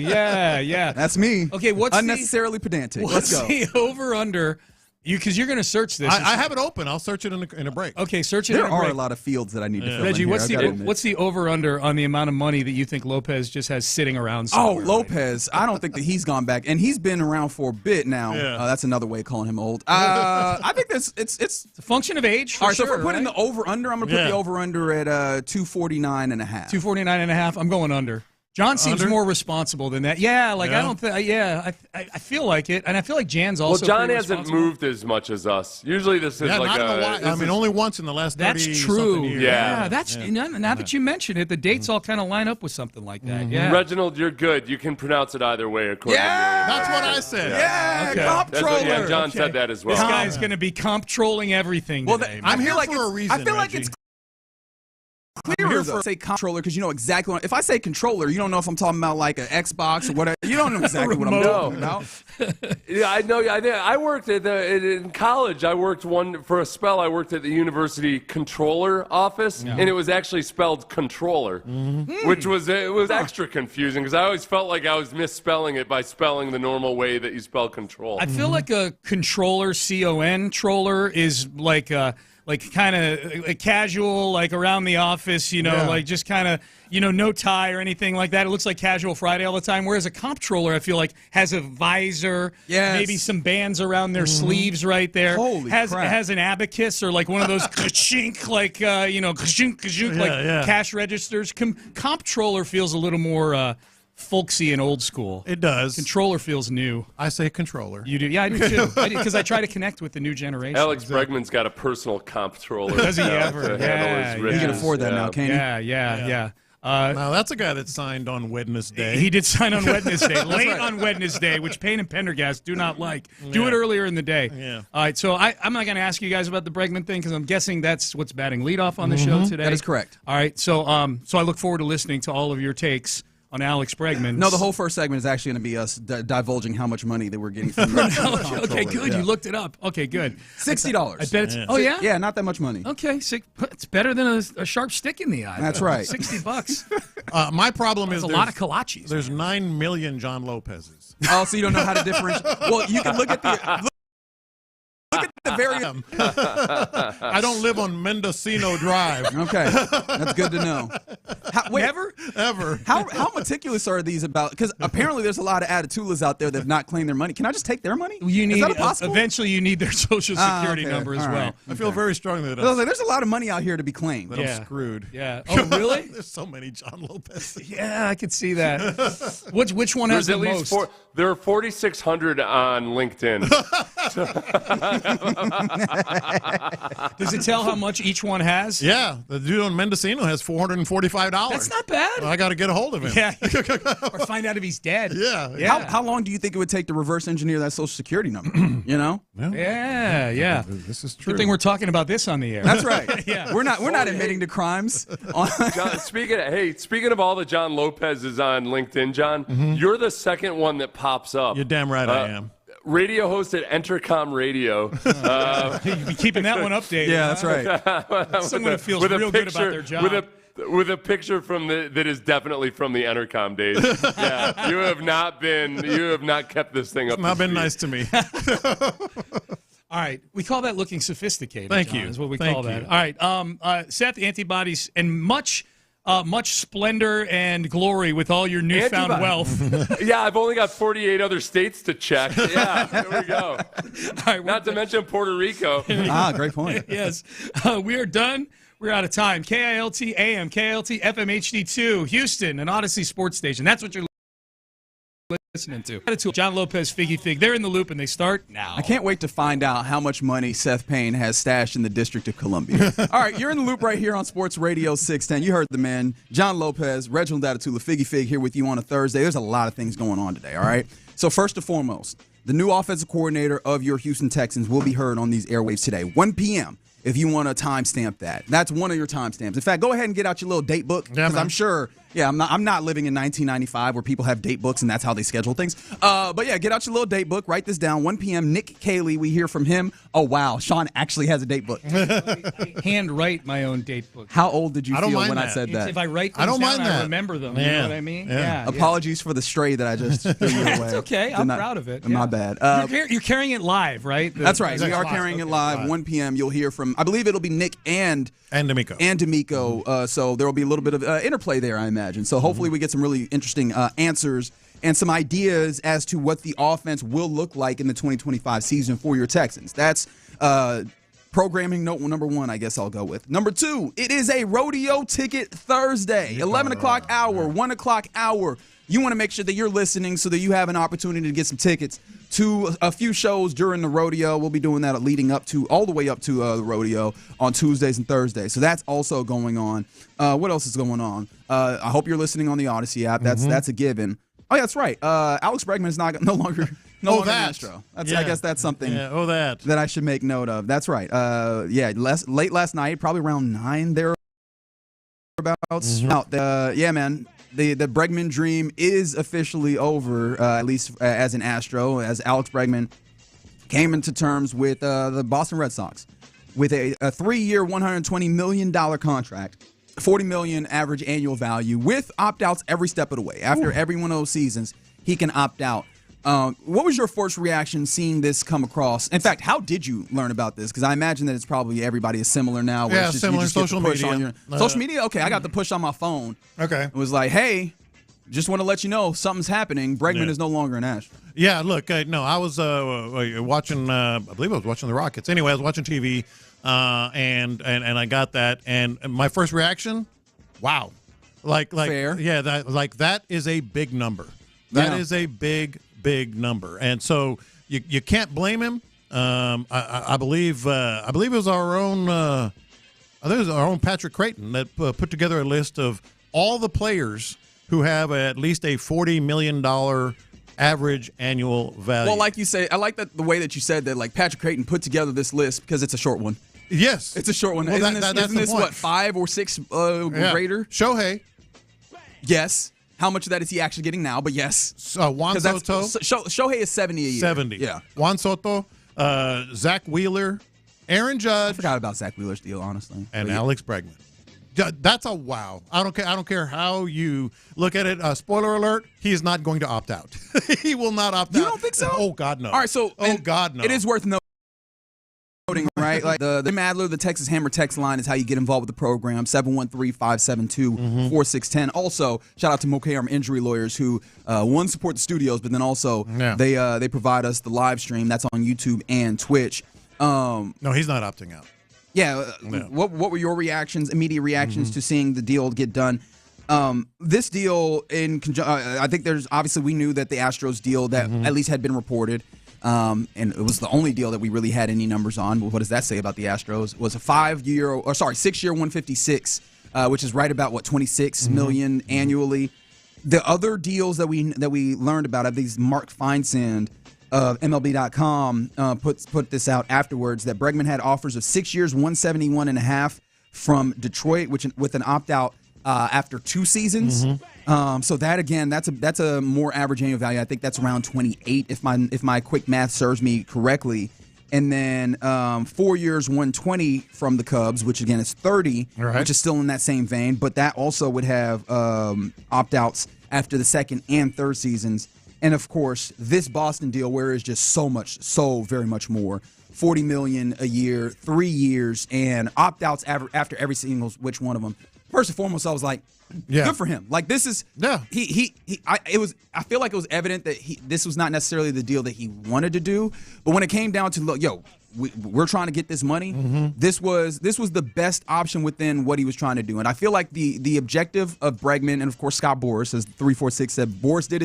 Yeah. That's me. Okay, what's unnecessarily pedantic? What's Let's go. the over under? Because you're going to search this. I have it open. I'll search it in a break. Okay, search it there in a break. There are a lot of fields that I need to fill Reggie, in here. what's the over under on the amount of money that you think Lopez just has sitting around somewhere? Oh, Lopez. I don't think that he's gone back, and he's been around for a bit now. Yeah. That's another way of calling him old. I think it's a function of age. All right, so if we're putting the over under, I'm going to put the over under at 249.5. 249.5. I'm going under. John seems more responsible than that. Yeah, I don't think. I feel like it, and I feel like Jan's also. Well, John hasn't moved as much as us. Usually, this is only once in the last 30 That's true. years. Yeah, that's now that you mention it, the dates all kind of line up with something like that. Yeah, Reginald, you're good. You can pronounce it either way. According to me. That's what I said. Yeah, okay. comptroller. John said that as well. This guy's going to be comptrolling everything. Well, I'm here for a reason. I feel like Reggie. it's clearer though. Say controller because you know exactly what. If I say controller, you don't know if I'm talking about like an Xbox or whatever. You don't know exactly what I'm talking about. Yeah, I know. I worked in college. I worked for a spell. I worked at the university controller office, and it was actually spelled controller, which was extra confusing because I always felt like I was misspelling it by spelling the normal way that you spell control. I feel like a controller, C-O-N-troller, is like kind of casual, like around the office, like just kind of, no tie or anything like that. It looks like casual Friday all the time. Whereas a comptroller, I feel like, has a visor, maybe some bands around their sleeves right there. Holy crap. Has an abacus or like one of those ka-chink, like, ka-chink, like cash registers. Comptroller feels a little more folksy and old school. It does. Controller feels new. I say controller. You do? Yeah, I do too. Because I try to connect with the new generation. Alex Bregman's got a personal comptroller. Does he ever? Yeah. You can afford that now, can't you? Yeah. Now, that's a guy that signed on Wednesday. He did sign on Wednesday, late on Wednesday, which Payne and Pendergast do not like. Do it earlier in the day. Yeah. All right, so I'm not going to ask you guys about the Bregman thing because I'm guessing that's what's batting leadoff on the show today. That is correct. All right, so I look forward to listening to all of your takes on Alex Bregman. No, the whole first segment is actually going to be us divulging how much money that we're getting from the Okay, good. You looked it up. Okay, good. $60. I bet it's. Oh yeah. Yeah, not that much money. Okay, it's better than a sharp stick in the eye. That's right. $60. My problem is a lot of kolaches. There's 9 million John Lopez's. Oh, so you don't know how to differentiate? Well, you can look at the. Look at the very. I don't live on Mendocino Drive. Okay, that's good to know. Ever? How meticulous are these about? Because apparently there's a lot of attitulas out there that have not claimed their money. Can I just take their money? Is that possible? Eventually, you need their social security number as well. Right. I feel very strongly that I was like, there's a lot of money out here to be claimed. That I'm screwed. Yeah. Oh, really? There's so many John Lopez. Yeah, I could see that. Which one has the most? There are 4,600 on LinkedIn. Does it tell how much each one has? Yeah, the dude on Mendocino has $445. That's not bad. Well, I got to get a hold of him. Yeah, or find out if he's dead. Yeah. How long do you think it would take to reverse engineer that social security number? You know? Yeah. This is true. Good thing we're talking about this on the air. That's right. Yeah, we're not admitting to crimes. John, speaking of all the John Lopez's on LinkedIn, John, you're the second one that pops up. You're damn right I am. Radio host at Entercom Radio. You'd be keeping that one updated. Yeah, that's right. Someone who feels real good about their job. With a picture that is definitely from the Entercom days. Yeah, you have not kept this thing up. It's not been nice to me. All right, we call that looking sophisticated. Thank John, you. Is what we call that. All right, Seth, antibodies and much splendor and glory with all your newfound wealth. Yeah, I've only got 48 other states to check. Yeah, there we go. All right, not to mention Puerto Rico. Great point. Yes, we are done. We're out of time. KILT AM, KILT FM HD2, Houston, an Odyssey sports station. That's what you're listening to. John Lopez, Figgy Fig. They're in the loop, and they start now. I can't wait to find out how much money Seth Payne has stashed in the District of Columbia. All right, you're in the loop right here on Sports Radio 610. You heard the man, John Lopez, Reginald Atatula, Figgy Fig here with you on a Thursday. There's a lot of things going on today, all right? So first and foremost, the new offensive coordinator of your Houston Texans will be heard on these airwaves today, 1 p.m., if you want to timestamp that. That's one of your timestamps. In fact, go ahead and get out your little date book, because I'm sure, I'm not living in 1995 where people have date books and that's how they schedule things. But yeah, get out your little date book, write this down, 1 p.m., Nick Caley, we hear from him. Oh, wow, Sean actually has a date book. I hand write my own date book. How old did you feel when I said that? If I write things down, I remember them. You know what I mean? Yeah. Apologies for the stray that I just threw your way. It's okay. I'm proud of it. My bad. You're carrying it live, right? That's right. We are carrying it live. 1 p.m. You'll hear from, I believe it'll be Nick and D'Amico. So there will be a little bit of interplay there, I imagine. So hopefully we get some really interesting answers and some ideas as to what the offense will look like in the 2025 season for your Texans. That's programming note number 1, I guess I'll go with. Number 2, it is a Rodeo Ticket Thursday, 11 o'clock hour, 1 o'clock hour. You want to make sure that you're listening so that you have an opportunity to get some tickets to a few shows during the rodeo. We'll be doing that leading up to, all the way up to the rodeo on Tuesdays and Thursdays. So that's also going on. What else is going on? I hope you're listening on the Odyssey app. That's a given. Oh, yeah, that's right. Alex Bregman is no longer an Astro. I guess that's something that I should make note of. That's right. Late last night, probably around 9 there. Out. Yeah, man. The Bregman dream is officially over, at least as an Astro, as Alex Bregman came into terms with the Boston Red Sox with a 3-year, $120 million contract, $40 million average annual value, with opt-outs every step of the way. After every one of those seasons, he can opt out. What was your first reaction seeing this come across? In fact, how did you learn about this? Because I imagine that it's probably everybody is similar now. Yeah, it's just, similar you just get the social push media. on your, social media? Okay, I got the push on my phone. Okay. It was like, hey, just want to let you know something's happening. Bregman is no longer an Astro. Yeah, look, no, I was watching, I believe I was watching the Rockets. Anyway, I was watching TV, and I got that. And my first reaction, wow. Like fair. Yeah, that is a big number. That is a big number, and so you can't blame him. I believe it was our own. I think it was our own Patrick Creighton that put together a list of all the players who have at least a $40 million average annual value. Well, like you say, I like the way that you said that. Like Patrick Creighton put together this list because it's a short one. Yes, it's a short one. Well, isn't this what, 5 or 6 greater? Shohei. Yes. How much of that is he actually getting now? But yes. Juan Soto. Shohei is 70 a year. 70. Yeah. Juan Soto, Zach Wheeler, Aaron Judge. I forgot about Zach Wheeler's deal, honestly. And Alex Bregman. That's a wow. I don't care how you look at it. Spoiler alert, he is not going to opt out. He will not opt out. You don't think so? Oh, God, no. All right, so. Oh, God, no. It is worth noting, right? Like the Adler, the Texas Hammer text line is how you get involved with the program, 713-572-4610. Also, shout out to Mokaram Injury Lawyers who, one, support the studios, but then also they provide us the live stream. That's on YouTube and Twitch. No, he's not opting out. Yeah. No. What were your reactions, immediate reactions to seeing the deal get done? This deal I think there's obviously we knew that the Astros deal that at least had been reported, and it was the only deal that we really had any numbers on. What does that say about the Astros? Was a 6-year, 156, which is right about $26 million annually. The other deals that we learned about are these Mark Feinsand of MLB.com put this out afterwards that Bregman had offers of 6 years, $171.5 from Detroit, which with an opt out after 2 seasons. So that again, that's a more average annual value. I think that's around 28 if my quick math serves me correctly. And then 4 years, 120 from the Cubs, which again is 30, which is still in that same vein. But that also would have opt outs after the second and third seasons. And of course, this Boston deal, where it's just so very much more, $40 million a year, 3 years, and opt-outs after every single which one of them. First and foremost, I was like, good for him. Like this is, I feel like it was evident that this was not necessarily the deal that he wanted to do. But when it came down to, look, we're trying to get this money. This was the best option within what he was trying to do. And I feel like the objective of Bregman and of course Scott Boras, as 346 said, Boras did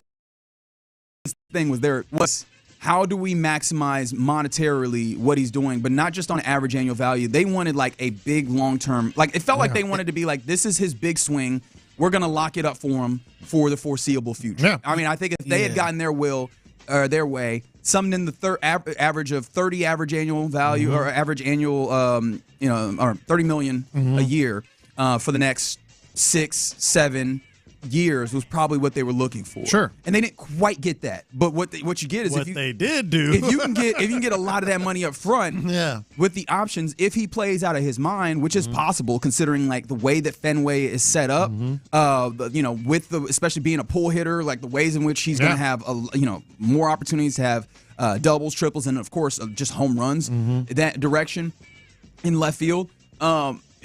his thing was how do we maximize monetarily what he's doing, but not just on average annual value. They wanted like a big long-term, like it felt like they wanted to be like, this is his big swing. We're going to lock it up for him for the foreseeable future. Yeah. I mean, I think if they had gotten their way, something in the average of 30 average annual value or average annual, or 30 million a year for the next 6-7 years was probably what they were looking for. Sure. And they didn't quite get that. But what you get is they did do. If you can get a lot of that money up front with the options, if he plays out of his mind, which is possible considering like the way that Fenway is set up, with especially being a pull hitter, like the ways in which he's going to have more opportunities to have doubles, triples, and of course just home runs that direction in left field.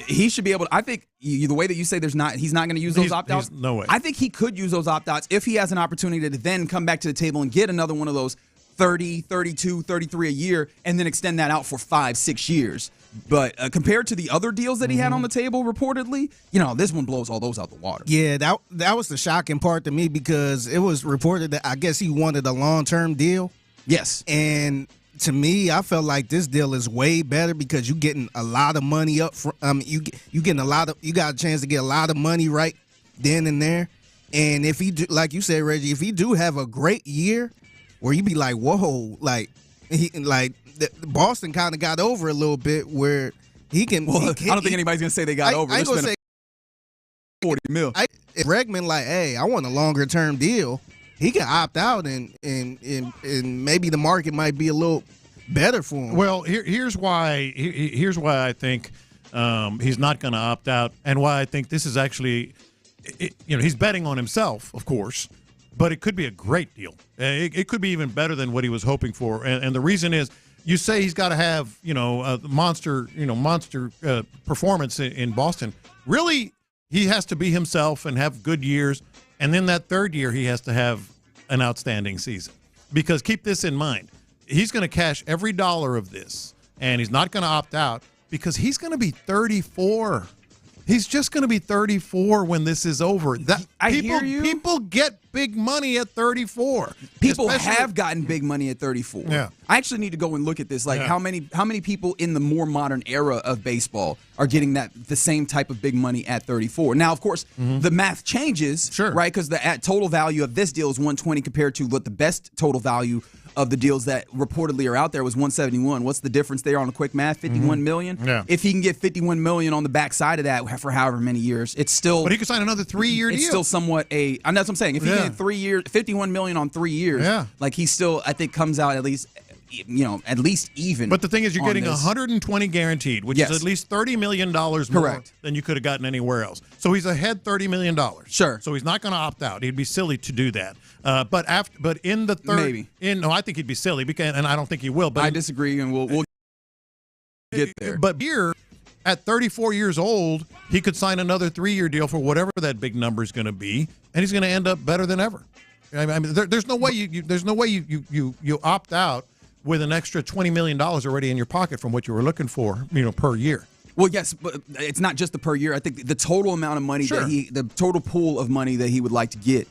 He should be able to. I think the way that you say he's not going to use those opt-outs. No way. I think he could use those opt-outs if he has an opportunity to then come back to the table and get another one of those 30, 32, 33 a year and then extend that out for 5-6 years. But compared to the other deals that he had on the table reportedly, this one blows all those out the water. Yeah, that was the shocking part to me because it was reported that I guess he wanted a long-term deal. Yes. And to me, I felt like this deal is way better because you're getting a lot of money up front. You got a chance to get a lot of money right then and there. And if he do, like you said, Reggie, if he do have a great year, where you be like, whoa, Boston kind of got over a little bit where he can. Well, I don't think anybody's gonna say they got over. I ain't gonna say $40 million. If Bregman like, hey, I want a longer term deal, he can opt out and maybe the market might be a little better for him. Well, here's why I think he's not going to opt out, and why I think this is actually, he's betting on himself, of course, but it could be a great deal. It could be even better than what he was hoping for, and the reason is, you say he's got to have a monster performance in Boston. Really, he has to be himself and have good years, and then that third year he has to have an outstanding season. Because keep this in mind, he's going to cash every dollar of this, and he's not going to opt out because he's going to be 34. He's just going to be 34 when this is over. Hear you. People get big money at 34. People have gotten big money at 34. Yeah. I actually need to go and look at this. How many people in the more modern era of baseball are getting the same type of big money at 34? Now, of course, the math changes, right? Because the total value of this deal is 120 compared to what the best total value of the deals that reportedly are out there was 171. What's the difference there on a quick math? 51 million? Yeah. If he can get 51 million on the backside of that for however many years, it's still. But he could sign another 3-year deal. It's still somewhat and that's what I'm saying. If he get 3 years, 51 million on 3 years, like he still, I think, comes out at least even. But the thing is, you're getting 120 guaranteed, which is at least $30 million more than you could have gotten anywhere else. So he's ahead $30 million. Sure. So he's not going to opt out. He'd be silly to do that. But in the third, I think he'd be silly and I don't think he will. But I disagree, and we'll get there. But here, at 34 years old, he could sign another 3-year deal for whatever that big number is going to be, and he's going to end up better than ever. I mean, there's no way you opt out with an extra $20 million already in your pocket from what you were looking for, per year. Well, yes, but it's not just the per year. I think the total amount of money the total pool of money that he would like to get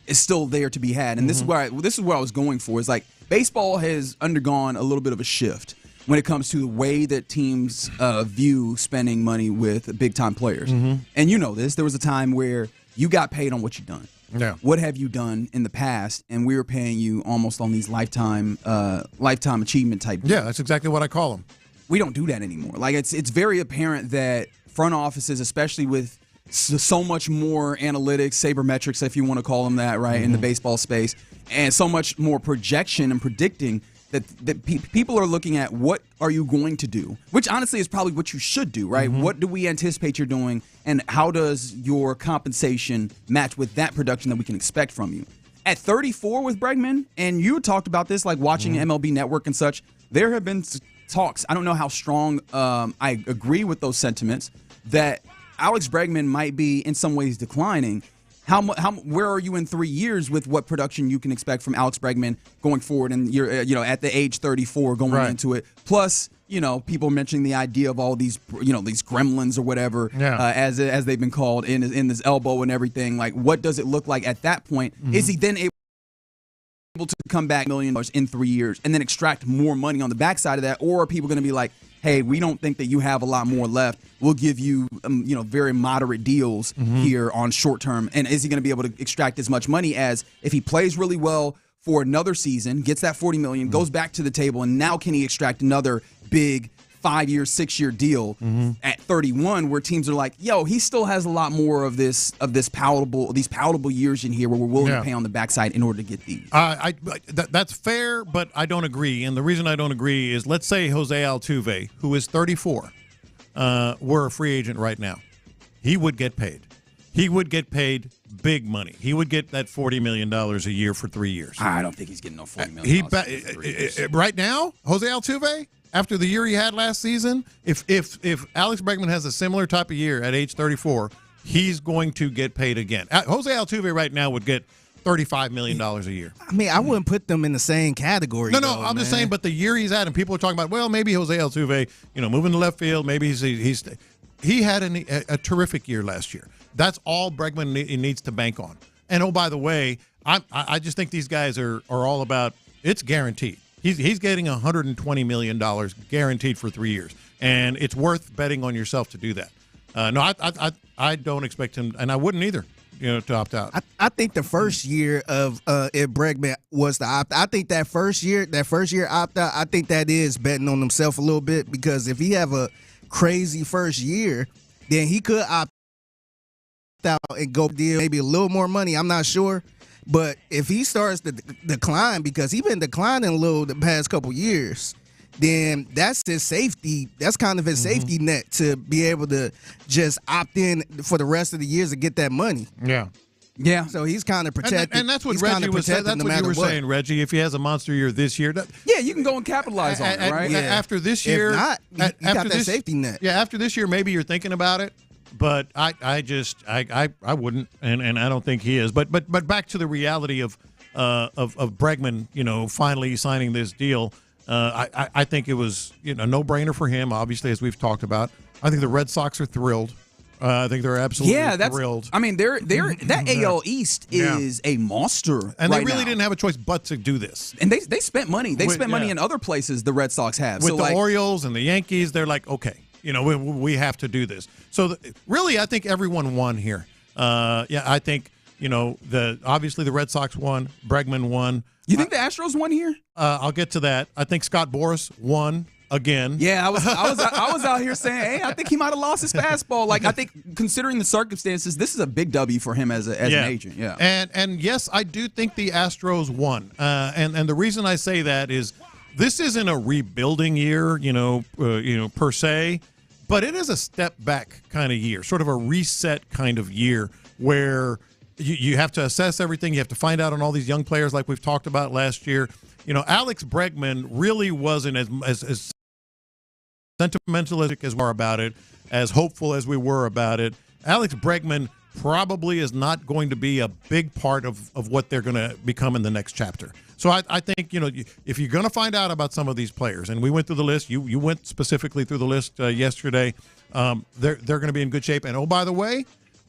is still there to be had. And this is where I was going for, is like baseball has undergone a little bit of a shift when it comes to the way that teams view spending money with big time players. And you know this, there was a time where you got paid on what you've done. Yeah. What have you done in the past? And we were paying you almost on these lifetime achievement type deals. Yeah, that's exactly what I call them. We don't do that anymore. Like it's very apparent that front offices, especially with so much more analytics, sabermetrics, if you want to call them that, right, in the baseball space, and so much more projection and predicting that people are looking at what are you going to do, which honestly is probably what you should do, right? What do we anticipate you're doing, and how does your compensation match with that production that we can expect from you? At 34 with Bregman, and you talked about this, like watching MLB Network and such, there have been talks, I don't know how strong I agree with those sentiments, that Alex Bregman might be in some ways declining. Where are you in 3 years with what production you can expect from Alex Bregman going forward? And you're at the age 34 going into it. Plus, people mentioning the idea of all these these gremlins or whatever as they've been called in his elbow and everything. Like, what does it look like at that point? Is he then able to come back $1 million in 3 years and then extract more money on the backside of that? Or are people going to be like, hey, we don't think that you have a lot more left. We'll give you, very moderate deals here on short term. And is he going to be able to extract as much money as if he plays really well for another season, gets that $40 million, goes back to the table, and now can he extract another big 5-year, 6-year deal at 31, where teams are like, yo, he still has a lot more of these palatable years in here where we're willing to pay on the backside in order to get these. That's fair, but I don't agree. And the reason I don't agree is, let's say Jose Altuve, who is 34, were a free agent right now. He would get paid. He would get paid big money. He would get that $40 million a year for 3 years. I don't think he's getting no $40 million for 3 years. Right now, Jose Altuve, after the year he had last season, if Alex Bregman has a similar type of year at age 34, he's going to get paid again. Jose Altuve right now would get $35 million a year. I mean, I wouldn't put them in the same category. No, I'm just saying, but the year he's at, and people are talking about, well, maybe Jose Altuve, moving to left field, maybe he had a terrific year last year. That's all Bregman needs to bank on. And oh, by the way, I just think these guys are all about, it's guaranteed. He's getting $120 million guaranteed for 3 years, and it's worth betting on yourself to do that. No, I don't expect him, and I wouldn't either, to opt out. I think the first year of if Bregman was to opt, I think that first year opt out, I think that is betting on himself a little bit, because if he have a crazy first year, then he could opt out and go deal maybe a little more money. I'm not sure. But if he starts to decline, because he's been declining a little the past couple years, then that's his safety. That's kind of his safety net to be able to just opt in for the rest of the years to get that money. Yeah. Yeah. So he's kind of protected. And that's what Reggie was saying. That's what you were saying, Reggie. If he has a monster year this year. Yeah, you can go and capitalize on it, right? Yeah. After this year. If not, you got that safety net. Yeah, after this year, maybe you're thinking about it. But I wouldn't, and I don't think he is. But back to the reality of Bregman, finally signing this deal. I think it was a no-brainer for him. Obviously, as we've talked about, I think the Red Sox are thrilled. I think they're absolutely thrilled. I mean, they're that AL East is a monster, and they right really now. didn't have a choice but to do this. And they spent money. They spent money in other places. The Red Sox have with the Orioles and the Yankees. They're like, okay. We have to do this. So really, I think everyone won here. I think obviously the Red Sox won, Bregman won. You think the Astros won here? I'll get to that. I think Scott Boras won again. Yeah, I was out here saying, hey, I think he might have lost his fastball. Like I think considering the circumstances, this is a big W for him as an agent. Yeah, and yes, I do think the Astros won. And the reason I say that is this isn't a rebuilding year, per se. But it is a step back kind of year, sort of a reset kind of year where you have to assess everything. You have to find out on all these young players like we've talked about last year. Alex Bregman really wasn't as sentimentalistic as we were about it, as hopeful as we were about it. Alex Bregman probably is not going to be a big part of what they're going to become in the next chapter. So I think, if you're going to find out about some of these players, and we went through the list, you went specifically through the list yesterday, they're going to be in good shape. And, oh, by the way,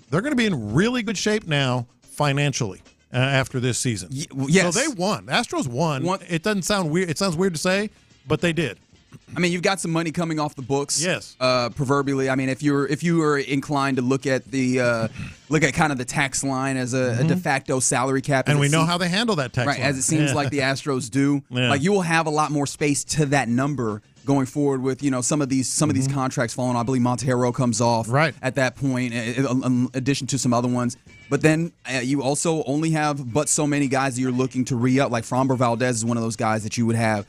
they're going to be in really good shape now financially after this season. Yes. So they won. Astros won. It doesn't sound weird. It sounds weird to say, but they did. I mean, you've got some money coming off the books. Yes. Proverbially, I mean, if you were inclined to look at kind of the tax line as a de facto salary cap, and we know how they handle that tax line, as it seems like the Astros do. Yeah. Like you will have a lot more space to that number going forward with some of these contracts falling. I believe Montero comes off at that point, in addition to some other ones. But then you also only have but so many guys that you're looking to re-up. Like Framber Valdez is one of those guys that you would have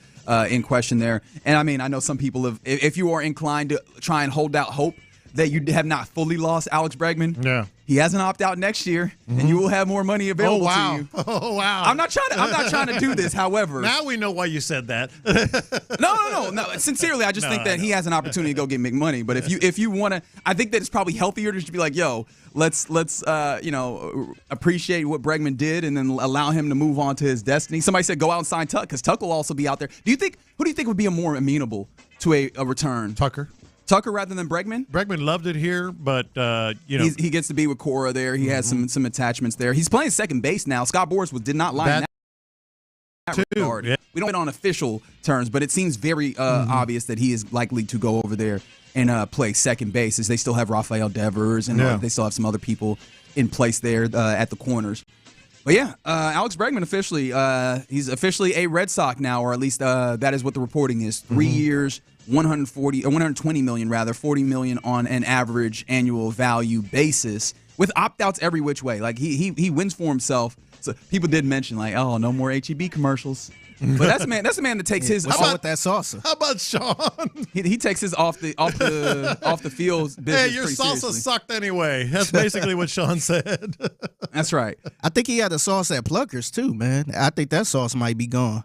in question there. And I mean, I know some people have, if you are inclined to try and hold out hope that you have not fully lost Alex Bregman, he has an opt-out next year, and you will have more money available to you. Oh wow! I'm not trying to do this. However, now we know why you said that. No. Sincerely, I just think that he has an opportunity to go get McMoney. But if you want to, I think that it's probably healthier to just be like, yo, let's appreciate what Bregman did, and then allow him to move on to his destiny. Somebody said go out and sign Tuck, because Tuck will also be out there. Who do you think would be more amenable to a return? Tucker rather than Bregman? Bregman loved it here, but he gets to be with Correa there. He has some attachments there. He's playing second base now. Scott Boras did not line that regard. Yeah. We don't get on official terms, but it seems very obvious that he is likely to go over there and play second base, as they still have Rafael Devers and they still have some other people in place there at the corners. But yeah, Alex Bregman he's officially a Red Sox now, or at least that is what the reporting is. 3 years, 120 million rather, 40 million on an average annual value basis, with opt-outs every which way. Like he wins for himself. So people did mention like, oh, no more HEB commercials. But that's a man that takes his. What's up with that salsa? How about Sean? He takes his off the field business. Hey, your pretty salsa seriously. sucked anyway. That's basically what Sean said. That's right. I think he had a sauce at Pluckers too, man. I think that sauce might be gone.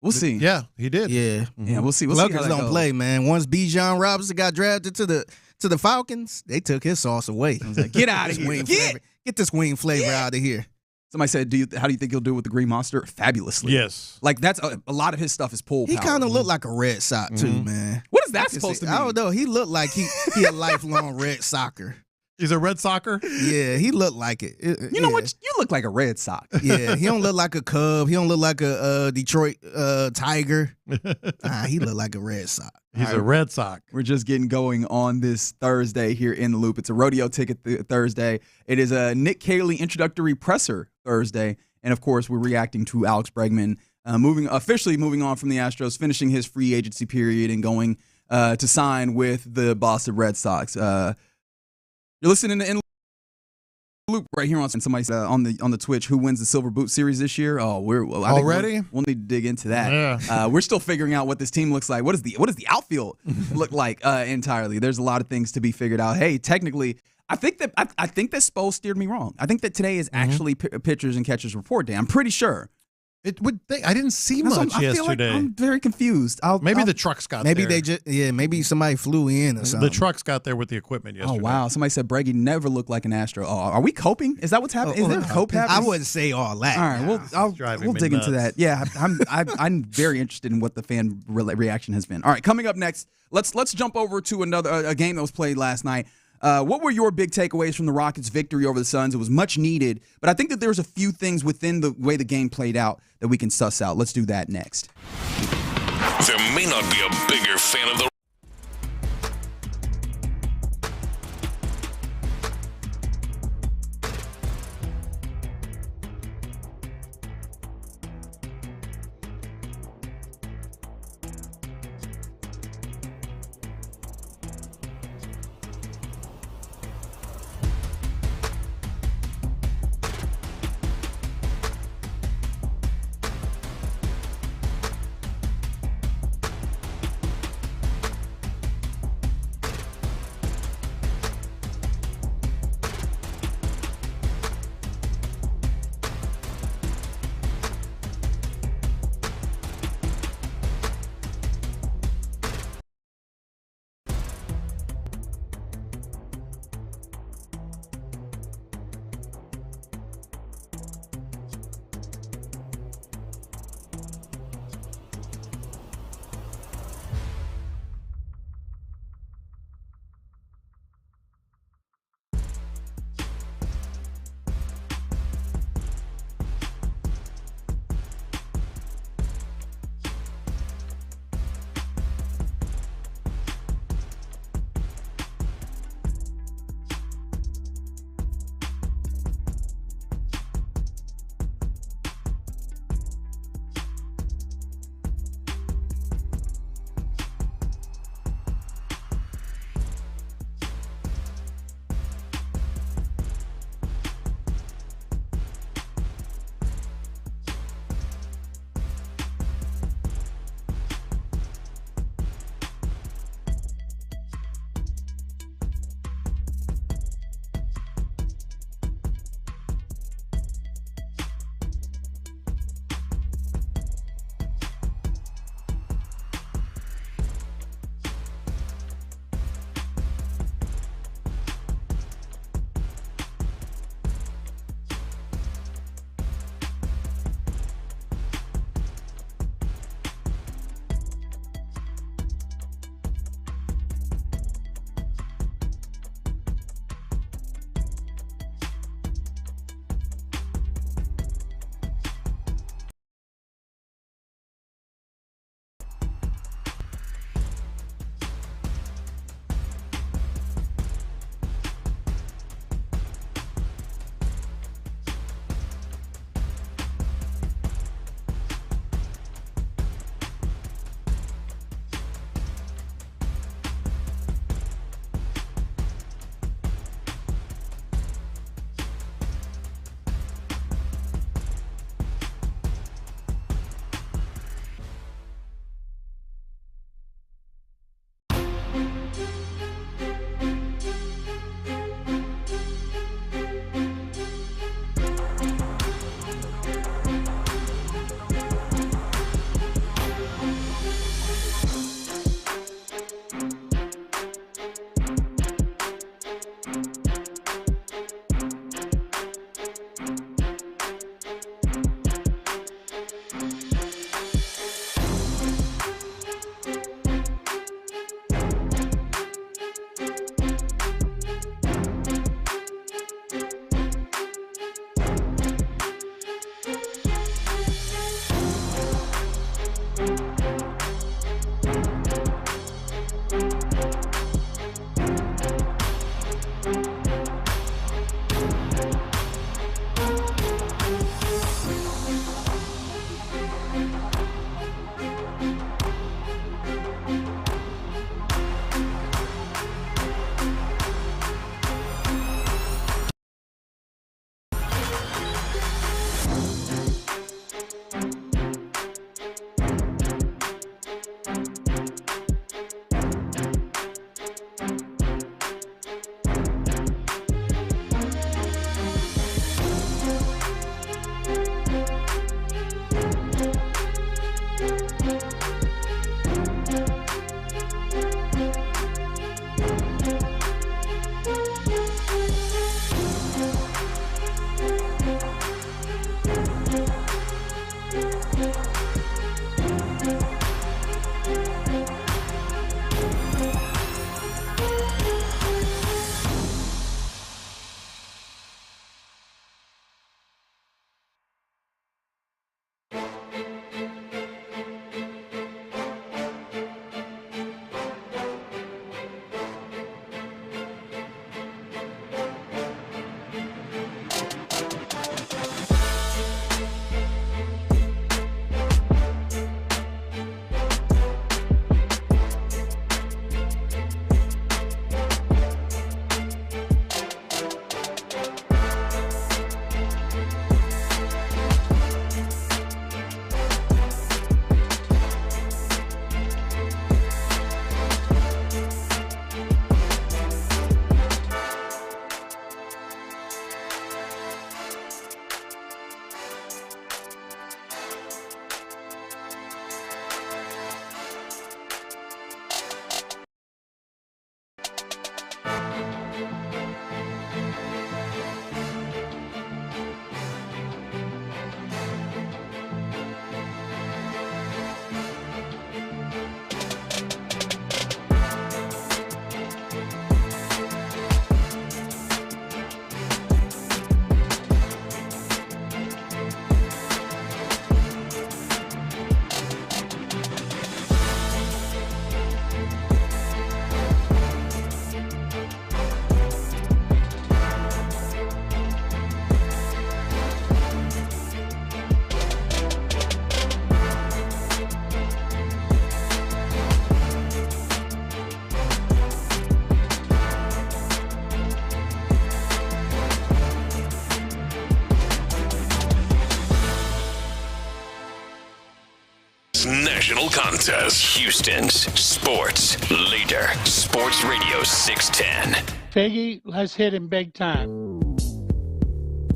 We'll see. Yeah, he did. Yeah, yeah, we'll see. Pluckers don't play, man. Once Bijani Robinson got drafted to the Falcons, they took his sauce away. I was like, get out of here. Get this wing flavor out of here. Somebody said, how do you think he'll do with the Green Monster? Fabulously. Yes. Like, that's a lot of his stuff is pull power. He kind of looked like a Red Sox, too, man. What is that supposed to mean? I don't know. He looked like he a lifelong Red Socker. He's a Red Socker? Yeah, he looked like it. You know what? You look like a Red Sox. Yeah, he don't look like a Cub. He don't look like a Detroit Tiger. He look like a Red Sox. He's a Red Sox. We're just getting going on this Thursday here in the Loop. It's a rodeo ticket Thursday. It is a Nick Caley introductory presser Thursday. And, of course, we're reacting to Alex Bregman officially moving on from the Astros, finishing his free agency period and going to sign with the Boston Red Sox. You're listening to Luke, right here on somebody on the Twitch, who wins the Silver Boot Series this year? Oh, I think already? We'll need to dig into that. Yeah. We're still figuring out what this team looks like. What does the outfield look like entirely? There's a lot of things to be figured out. Hey, technically, I think that Spo steered me wrong. I think that today is actually pitchers and catchers report day. I'm pretty sure. I didn't see much I feel like yesterday. I'm very confused. Maybe the trucks got maybe there. maybe somebody flew in or something. The trucks got there with the equipment yesterday. Oh wow! Somebody said Breggy never looked like an Astro. Oh, are we coping? Is that what's happening? Is there cope happening? I wouldn't say all that. All right, we'll dig into that. Yeah, I'm very interested in what the fan reaction has been. All right, coming up next, let's jump over to a game that was played last night. What were your big takeaways from the Rockets' victory over the Suns? It was much needed, but I think that there's a few things within the way the game played out that we can suss out. Let's do that next. There may not be a bigger fan of the Regional Contest. Houston's sports leader. Sports Radio 610. Peggy, let's hit him big time.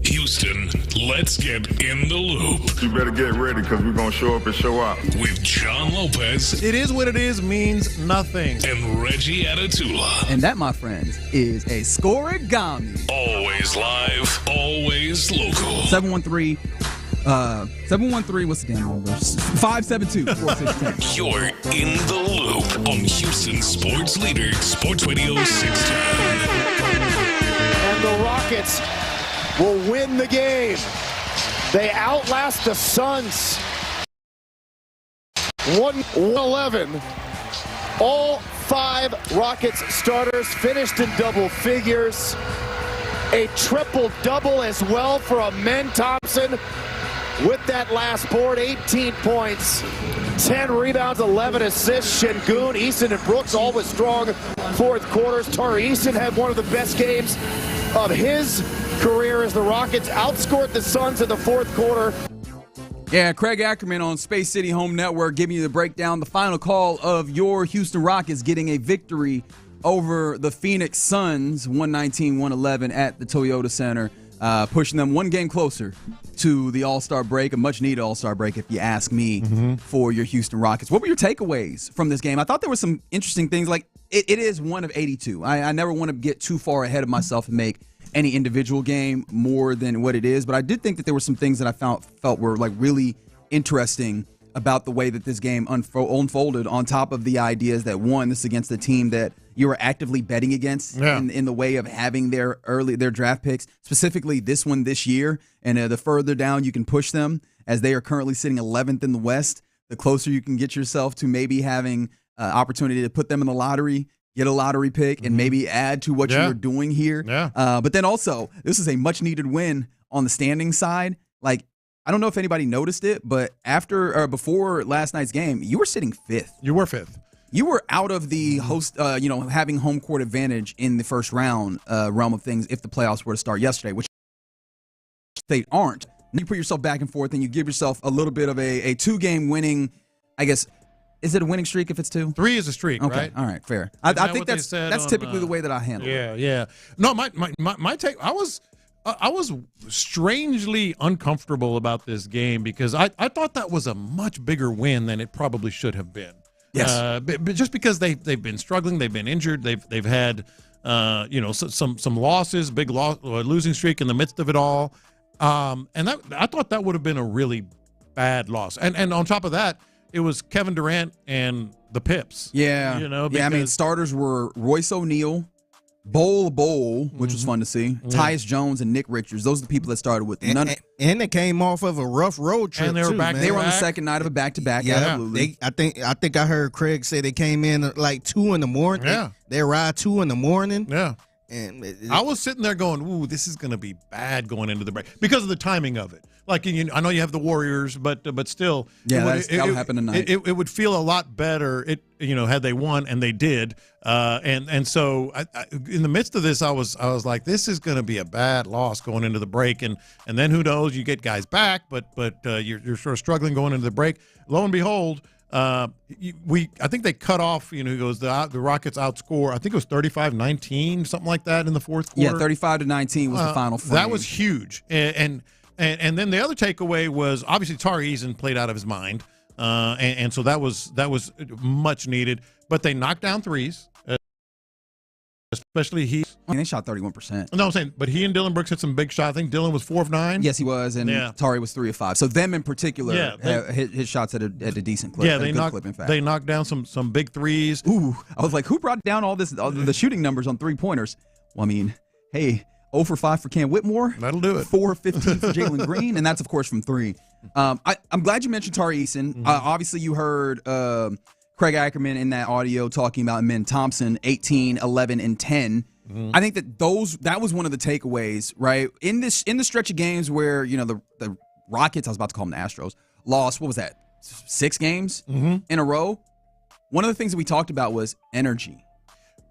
Houston, let's get in the loop. You better get ready because we're going to show up and show out. With John Lopez. It is what it is means nothing. And Reggie Atatula. And that, my friends, is a scoregami. Always live, always local. 713, what's the damn number? 572-4610. You're in the loop on Houston sports leader, Sports Radio 610. And the Rockets will win the game. They outlast the Suns 111. All 5 Rockets starters finished in double figures. A triple-double as well for Amen Thompson with that last board. 18 points, 10 rebounds, 11 assists. Şengün, Eason, and Brooks all with strong fourth quarters. Tari Eason had one of the best games of his career as the Rockets outscored the Suns in the fourth quarter. Yeah, Craig Ackerman on Space City Home Network giving you the breakdown, the final call of your Houston Rockets getting a victory over the Phoenix Suns, 119-111 at the Toyota Center, pushing them one game closer to the All-Star break, a much-needed All-Star break, if you ask me, for your Houston Rockets. What were your takeaways from this game? I thought there were some interesting things. Like, it is one of 82. I never want to get too far ahead of myself and make any individual game more than what it is, but I did think that there were some things that I felt were like really interesting about the way that this game unfolded, on top of the ideas that, one, this is against a team that you were actively betting against in the way of having their draft picks, specifically this one this year, and the further down you can push them, as they are currently sitting 11th in the West, the closer you can get yourself to maybe having opportunity to put them in the lottery, get a lottery pick, and maybe add to what you were doing here. But then also, this is a much-needed win on the standing side. Like, I don't know if anybody noticed it, but before last night's game, you were sitting 5th. You were 5th. You were out of the host, having home court advantage in the first round realm of things if the playoffs were to start yesterday, which they aren't. You put yourself back and forth, and you give yourself a little bit of a 2-game winning, I guess. Is it a winning streak if it's 2? 3 is a streak, okay, right? All right, fair. I think that's typically the way that I handle it. Yeah. No, my take, I was strangely uncomfortable about this game because I thought that was a much bigger win than it probably should have been. Yes. But just because they've been struggling, they've been injured, they've had some losses, big losing streak in the midst of it all. And that, I thought that would have been a really bad loss. And on top of that, it was Kevin Durant and the Pips. Yeah. I mean, starters were Royce O'Neal, Bol, which was fun to see, Tyus Jones, and Nick Richards. Those are the people that started with none. And they came off of a rough road trip, and they were too, back. man. They were on the second night of a back-to-back. Yeah, absolutely. I think I heard Craig say they came in at like 2 in the morning. Yeah. They arrived 2 in the morning. Yeah. And I was sitting there going, ooh, this is going to be bad going into the break because of the timing of it. Like, I know you have the Warriors, but still. Yeah, that'll happen tonight. It would feel a lot better, had they won, and they did. And so in the midst of this, I was like, this is going to be a bad loss going into the break. And then who knows, you get guys back, but you're sort of struggling going into the break. Lo and behold, I think they cut off, who goes, the Rockets outscore, I think it was 35-19, something like that in the fourth quarter. Yeah, 35-19 was the final frame. That was huge. And then the other takeaway was obviously Tari Eason played out of his mind, and so that was much needed. But they knocked down threes, especially he. I mean, they shot 31%. No, I'm saying, but he and Dylan Brooks hit some big shots. I think Dylan was 4 of 9. Yes, he was, and Tari was 3 of 5. So them in particular, hit shots at a decent clip. Yeah, they knocked down some big threes. Ooh, I was like, who brought down all the shooting numbers on 3-pointers? Well, I mean, hey. 0 for 5 for Cam Whitmore. That'll do it. 4 of 15 for Jalen Green, and that's, of course, from 3. I'm glad you mentioned Tari Eason. Obviously, you heard Craig Ackerman in that audio talking about Amen Thompson, 18, 11, and 10. I think that was one of the takeaways, right? In the stretch of games where, the Rockets, I was about to call them the Astros, lost, what was that, 6 games in a row? One of the things that we talked about was energy.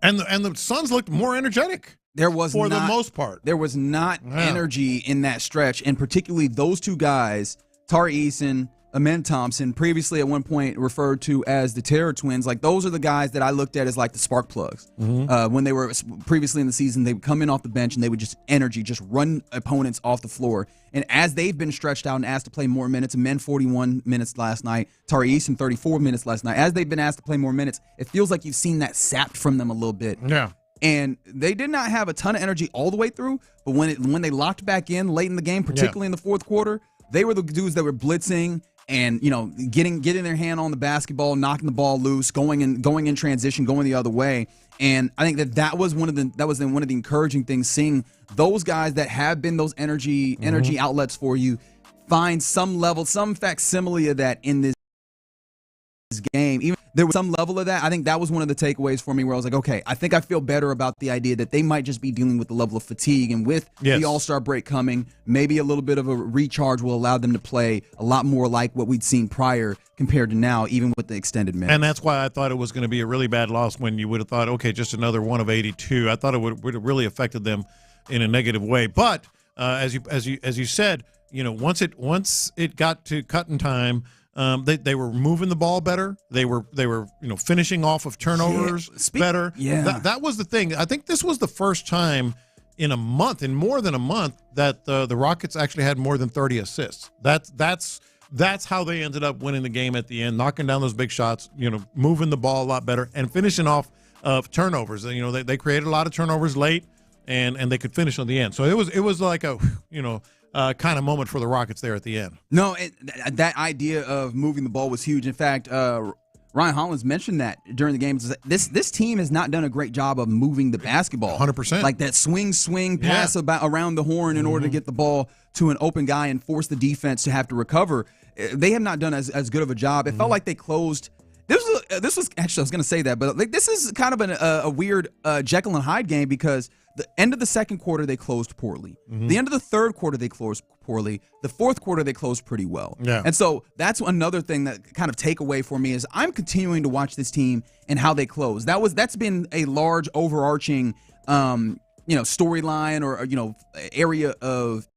And the Suns looked more energetic. There was for the most part. There was not energy in that stretch, and particularly those two guys, Tari Eason, Amen Thompson, previously at one point referred to as the Terror Twins, like those are the guys that I looked at as like the spark plugs. When they were previously in the season, they would come in off the bench and they would just run opponents off the floor. And as they've been stretched out and asked to play more minutes, Amen 41 minutes last night, Tari Eason 34 minutes last night. As they've been asked to play more minutes, it feels like you've seen that sapped from them a little bit. Yeah. And they did not have a ton of energy all the way through, but when they locked back in late in the game, particularly in the fourth quarter, they were the dudes that were blitzing and getting their hand on the basketball, knocking the ball loose, going in transition, going the other way. And I think that was one of the encouraging things, seeing those guys that have been those energy outlets for you find some facsimile of that in this game. Even there was some level of that. I think that was one of the takeaways for me where I was like, okay, I think I feel better about the idea that they might just be dealing with the level of fatigue, and with the All-Star break coming, maybe a little bit of a recharge will allow them to play a lot more like what we'd seen prior compared to now, even with the extended minutes. And that's why I thought it was going to be a really bad loss when you would have thought, okay, just another one of 82. I thought it would have really affected them in a negative way. But as you said, once it got to cutting time, they were moving the ball better. They were finishing off of turnovers better. Yeah, that was the thing. I think this was the first time in more than a month, that the Rockets actually had more than 30 assists. That's how they ended up winning the game at the end, knocking down those big shots. Moving the ball a lot better and finishing off of turnovers. They created a lot of turnovers late, and they could finish on the end. So it was like a kind of moment for the Rockets there at the end. No, that idea of moving the ball was huge. In fact, Ryan Hollins mentioned that during the game. This team has not done a great job of moving the basketball. 100%. Like that swing pass around the horn in order to get the ball to an open guy and force the defense to have to recover. They have not done as good of a job. It felt like they closed. This was actually, I was going to say that, but this is kind of a weird Jekyll and Hyde game, because the end of the second quarter they closed poorly. The end of the third quarter they closed poorly. The fourth quarter they closed pretty well. Yeah. And so that's another thing that kind of takeaway for me is I'm continuing to watch this team and how they close. That's been a large overarching storyline or area of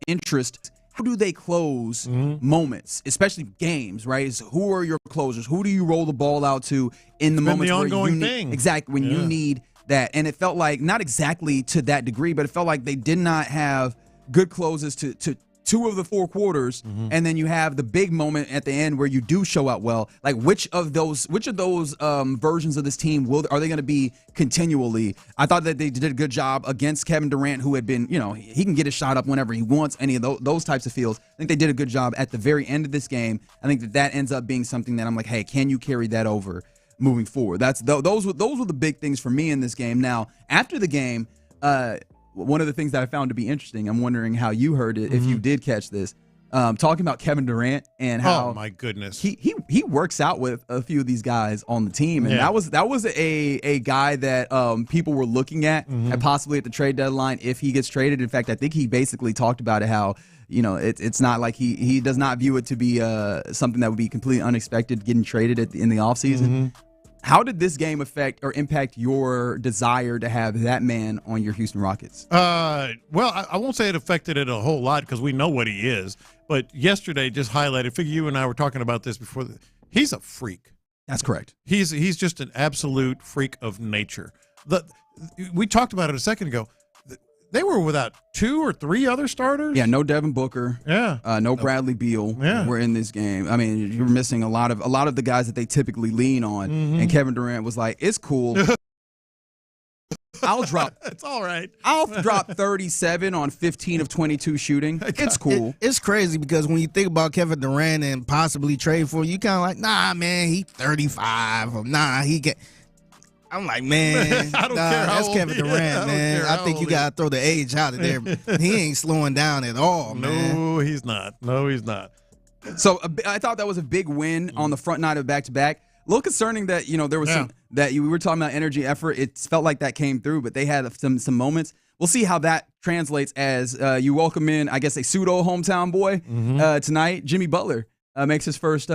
interest. How do they close moments, especially games, right? Who are your closers? Who do you roll the ball out to in the moments the where ongoing you need, thing. Exactly, when you need that. And it felt like, not exactly to that degree, but it felt like they did not have good closes to 2 of the 4 quarters, and then you have the big moment at the end where you do show out well. Like which of those versions of this team are they going to be continually? I thought that they did a good job against Kevin Durant, who had been, he can get his shot up whenever he wants, any of those types of feels. I think they did a good job at the very end of this game. I think that ends up being something that I'm like, hey, can you carry that over moving forward? Those were the big things for me in this game. Now, after the game, one of the things that I found to be interesting, I'm wondering how you heard it, if you did catch this, talking about Kevin Durant and how, oh my goodness, he works out with a few of these guys on the team, and that was a guy that people were looking at and possibly at the trade deadline if he gets traded. In fact, I think he basically talked about it, how it's not like he does not view it to be something that would be completely unexpected getting traded in the offseason. How did this game affect or impact your desire to have that man on your Houston Rockets? Well, I won't say it affected it a whole lot because we know what he is. But yesterday just highlighted, figure you and I were talking about this before. He's a freak. That's correct. He's just an absolute freak of nature. We talked about it a second ago. They were without 2 or 3 other starters. Yeah, no Devin Booker. Yeah, no Bradley Beal. Were in this game. I mean, you're missing a lot of the guys that they typically lean on. And Kevin Durant was like, "It's cool. I'll drop. It's all right. I'll drop 37 on 15 of 22 shooting. It's cool." It's crazy because when you think about Kevin Durant and possibly trade for you kind of like, nah, man, he 35. Or nah, he get. I'm like, man, I don't care how that's old Kevin he is. Durant, man. I think you got to throw the age out of there. He ain't slowing down at all, man. No, he's not. So I thought that was a big win on the front night of back-to-back. A little concerning that, there was some that we were talking about energy, effort. It felt like that came through, but they had some moments. We'll see how that translates as you welcome in, I guess, a pseudo hometown boy tonight, Jimmy Butler. makes his first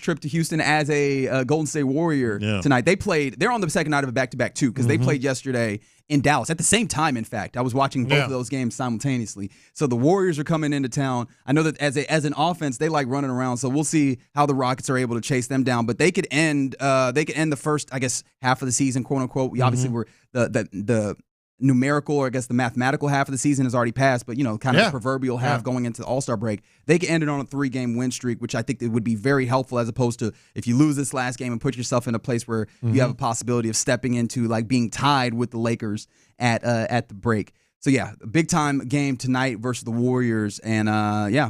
trip to Houston as a Golden State Warrior tonight. They're on the second night of a back-to-back too, because they played yesterday in Dallas at the same time. In fact, I was watching both of those games simultaneously. So the Warriors are coming into town. I know that as an offense, they like running around. So we'll see how the Rockets are able to chase them down. But they could end the first, I guess, half of the season, quote unquote. We obviously were the numerical, or I guess the mathematical half of the season has already passed, but kind of the proverbial half going into the All-Star break. They can end it on a 3-game win streak, which I think it would be very helpful, as opposed to if you lose this last game and put yourself in a place where you have a possibility of stepping into like being tied with the Lakers at the break. So a big time game tonight versus the Warriors, and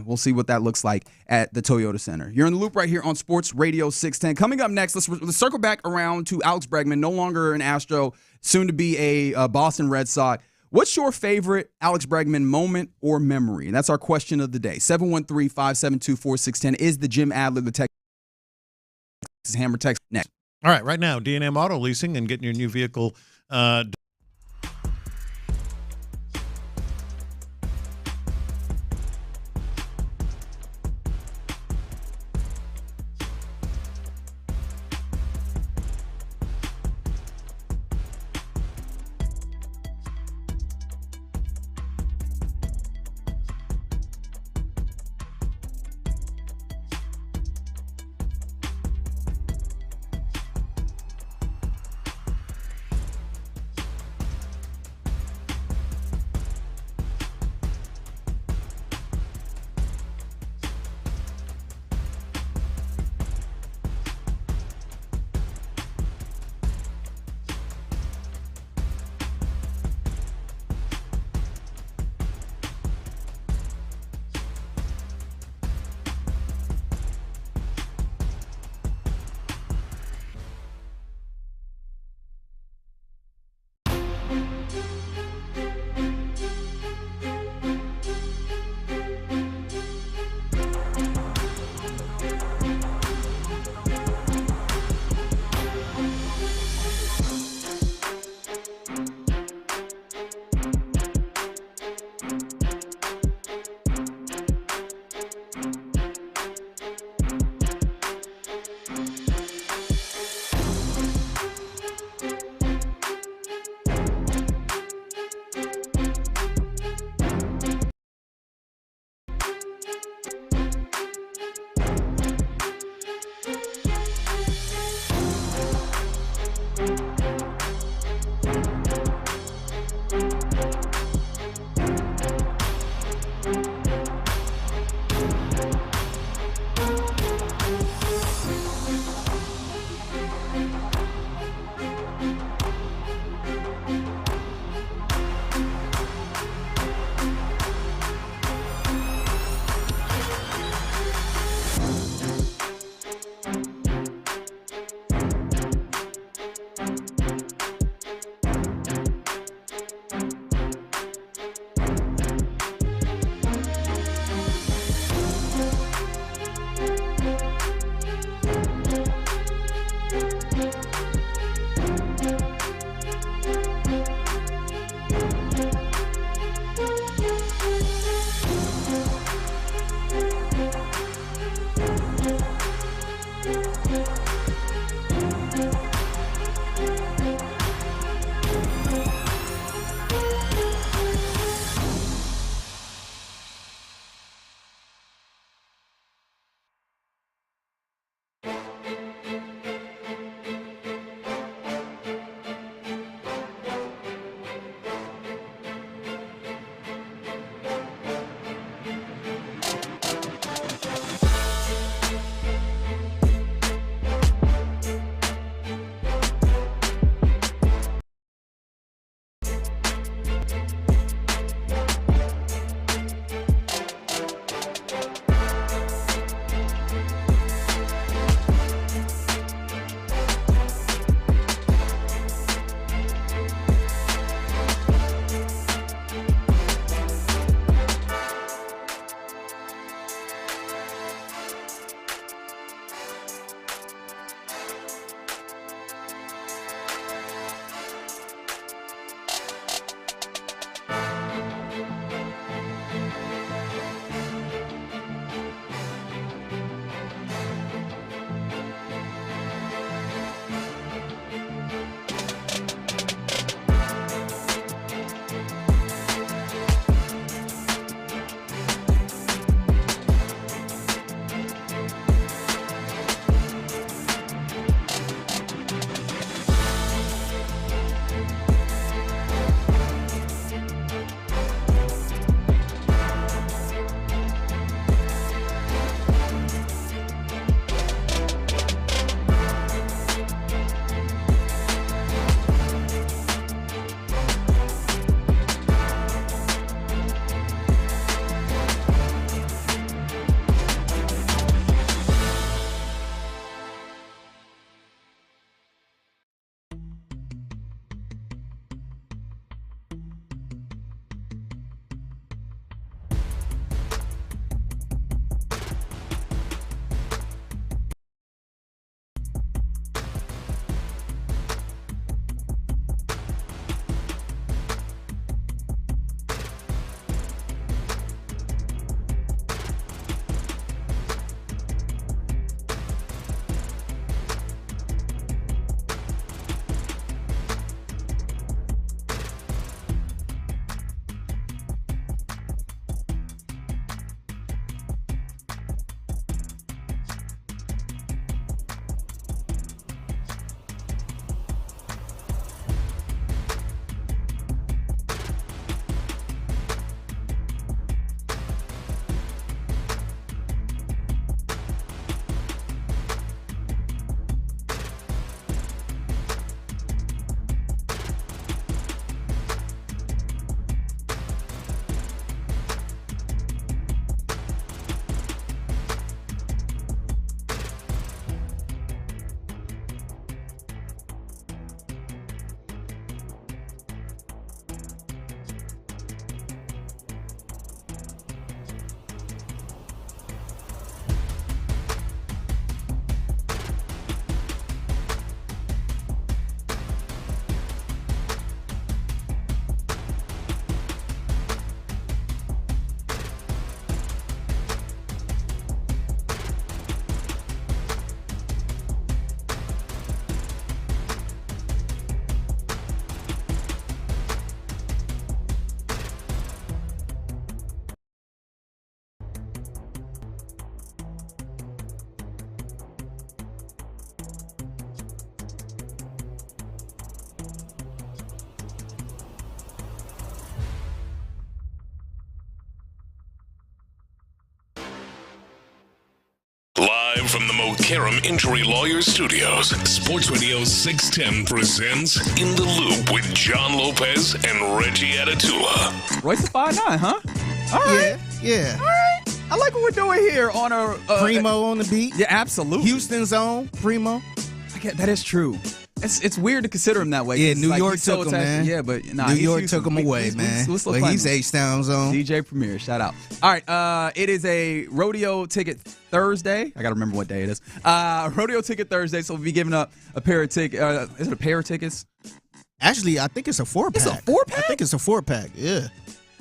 we'll see what that looks like at the Toyota Center. You're in the loop right here on Sports Radio 610. Coming up next, let's circle back around to Alex Bregman, no longer an Astro, soon to be a Boston Red Sox. What's your favorite Alex Bregman moment or memory? That's our question of the day. 713-572-4610 is the Jim Adler, the Texas Hammer text next. All right, right now, D&M Auto Leasing and getting your new vehicle Live from the McCarran Injury Lawyers Studios, Sports Radio 610 presents In the Loop with John Lopez and Reggie Atatula. Royce is 5'9", huh? All right. Yeah. All right. I like what we're doing here on our Primo on the beat. Yeah, absolutely. Houston's own Primo. That is true. It's weird to consider him that way. Yeah, 'cause, New like, York he's so took him, attached- man. Yeah, but nah, New he's York Houston. took him away, man. We'll But he's H-Town's own. DJ Premier, shout out. All right, it is a Rodeo Ticket Thursday. I got to remember what day it is. Rodeo Ticket Thursday, so we'll be giving up a pair of tickets. Is it a pair of tickets? Actually, I think it's a 4-pack. It's a 4-pack? I think it's a 4-pack, yeah.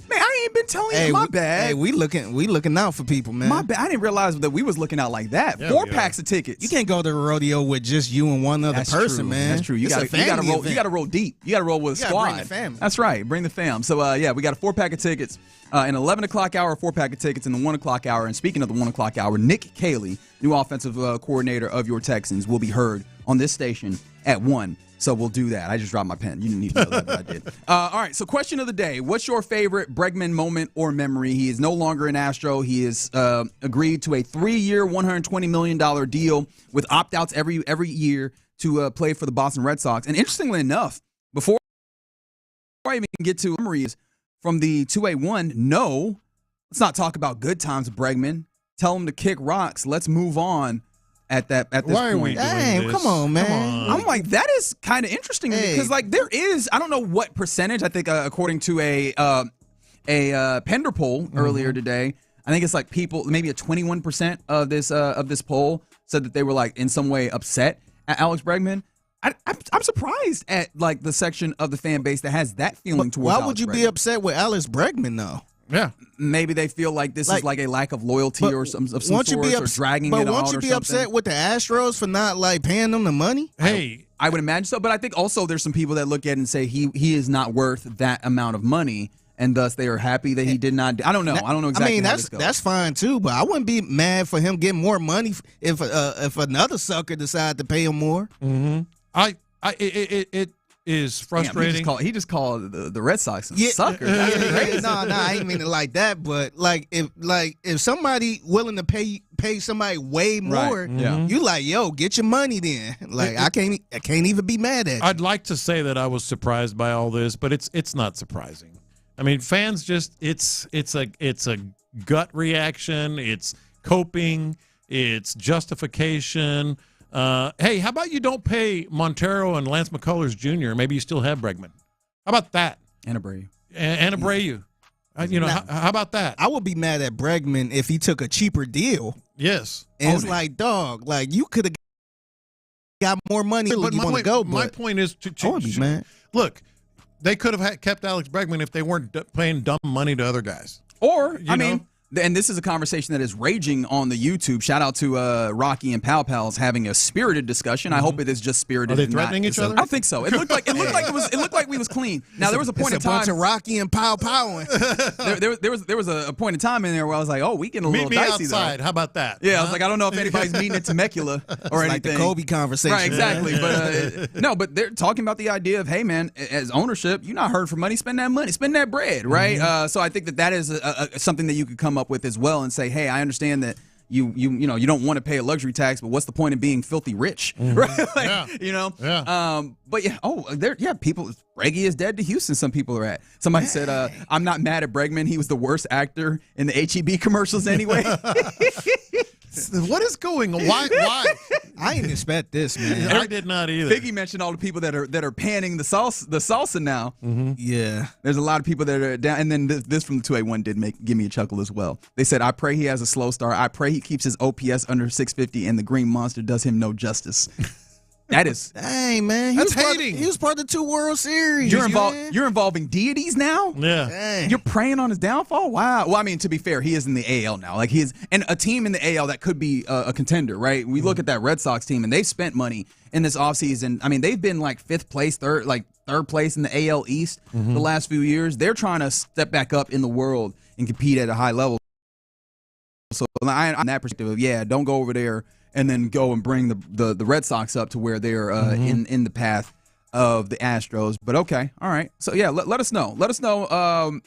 Man, I ain't been telling you. My bad. Hey, we looking out for people, man. My bad. I didn't realize that we was looking out like that. Yeah, 4 we packs of tickets. You can't go to a rodeo with just you and one other That's person, true. man. That's true. You It's got a to family roll. event. You got to roll deep. You got to roll with a You gotta squad. bring the family. That's right. Bring the fam. So yeah, we got a 4-pack of tickets, an 11 o'clock hour, 4-pack of tickets in the 1 o'clock hour. And speaking of the 1 o'clock hour, Nick Caley, new offensive coordinator of your Texans, will be heard on this station at 1. So we'll do that. I just dropped my pen. You didn't need to know that, but I did. All right, so question of the day. What's your favorite Bregman moment or memory? He is no longer an Astro. He is agreed to a 3-year, $120 million deal with opt-outs every year to play for the Boston Red Sox. And interestingly enough, before I even get to memories from the 2A1, no, let's not talk about good times with Bregman. Tell him to kick rocks. Let's move on. At this Why are we point. doing this? Come on, man. Come on. I'm like, that is kind of interesting to me because, like, there is, I don't know what percentage. I think according to a Pender poll earlier today, I think it's like people, maybe a 21% of this poll said that they were like in some way upset at Alex Bregman. I'm surprised at like the section of the fan base that has that feeling towards. Why Alex would you Bregman. be upset with Alex Bregman, though? Yeah. Maybe they feel like this is like a lack of loyalty or some won't sort, you be or dragging but it won't out you or be something. upset with the Astros for not like paying them the money? Hey, I would imagine so, but I think also there's some people that look at it and say he is not worth that amount of money, and thus they are happy that he did not. I don't know. I don't know exactly. I mean, how this goes. that's fine too, but I wouldn't be mad for him getting more money if another sucker decided to pay him more. Mm-hmm. It is frustrating. Damn, he just called the Red Sox some Yeah. suckers. That's crazy. No, I ain't mean it like that. But like if somebody willing to pay somebody way more, Right. Yeah. you like, yo, get your money then. Like I can't even be mad at you. I'd like to say that I was surprised by all this, but it's not surprising. I mean, fans just it's a gut reaction. It's coping. It's justification. Hey, how about you don't pay Montero and Lance McCullers Jr.? Maybe you still have Bregman. How about that? And Abreu. And Abreu. How about that? I would be mad at Bregman if he took a cheaper deal. Yes. And it's like, dog, like you could have got more money. But you want to go? my But point is I would be mad. Look, they could have kept Alex Bregman if they weren't paying dumb money to other guys. Or, You know? and this is a conversation that is raging on the YouTube. Shout out to Rocky and Pal Pals having a spirited discussion. I hope it is just spirited. Are they and threatening not, each other? I don't think so. It looked like we was clean. Now there was a point in It's a bunch time. of Rocky and Pow Powing. There was a point in time in there where I was like, oh, we getting a Meet little me dicey outside. though. How about that? Yeah, I was like, I don't know if anybody's meeting at Temecula or anything. Like the Kobe conversation. Right, exactly. But no, but they're talking about the idea of, hey, man, as ownership, you're not hurting for money. Spend that money, spend that bread, right? So I think that is something that you could come up with as well and say, hey, I understand that you don't want to pay a luxury tax, but what's the point of being filthy rich, right? Like, Yeah. But yeah, people. Breggy is dead to Houston. Some people are at. Somebody said, I'm not mad at Bregman. He was the worst actor in the HEB commercials anyway. What is going on? Why? I didn't expect this, man. I did not either. Biggie mentioned all the people that are panning the salsa now. Yeah. There's a lot of people that are down. And then this from the 2A1 did give me a chuckle as well. They said, I pray he has a slow start. I pray he keeps his OPS under 650 and the Green Monster does him no justice. That is. Dang, man. That's hating. He was part of the 2 World Series. You're involving deities now? Yeah. Dang. You're preying on his downfall? Wow. Well, I mean, to be fair, he is in the AL now. Like he is, and a team in the AL that could be a contender, right? We look at that Red Sox team, and they've spent money in this offseason. I mean, they've been like third place in the AL East the last few years. They're trying to step back up in the world and compete at a high level. So on that perspective, don't go over there and then go and bring the Red Sox up to where they're in the path of the Astros. But okay, all right. So yeah, let us know. Let us know,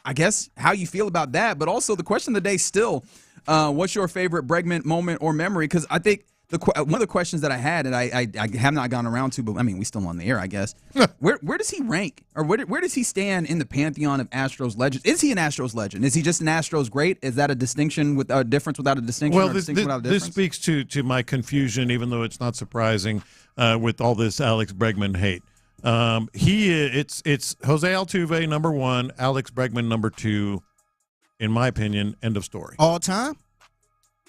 I guess, how you feel about that. But also the question of the day still, what's your favorite Bregman moment or memory? Because I think one of the questions that I had, and I have not gone around to, but I mean, we still on the air, I guess. Where does he rank, or where does he stand in the pantheon of Astros legends? Is he an Astros legend? Is he just an Astros great? Is that a distinction with a difference without a distinction? Well, or this distinction without a difference? speaks to my confusion, even though it's not surprising with all this Alex Bregman hate. It's Jose Altuve number 1, Alex Bregman number 2, in my opinion. End of story. All time.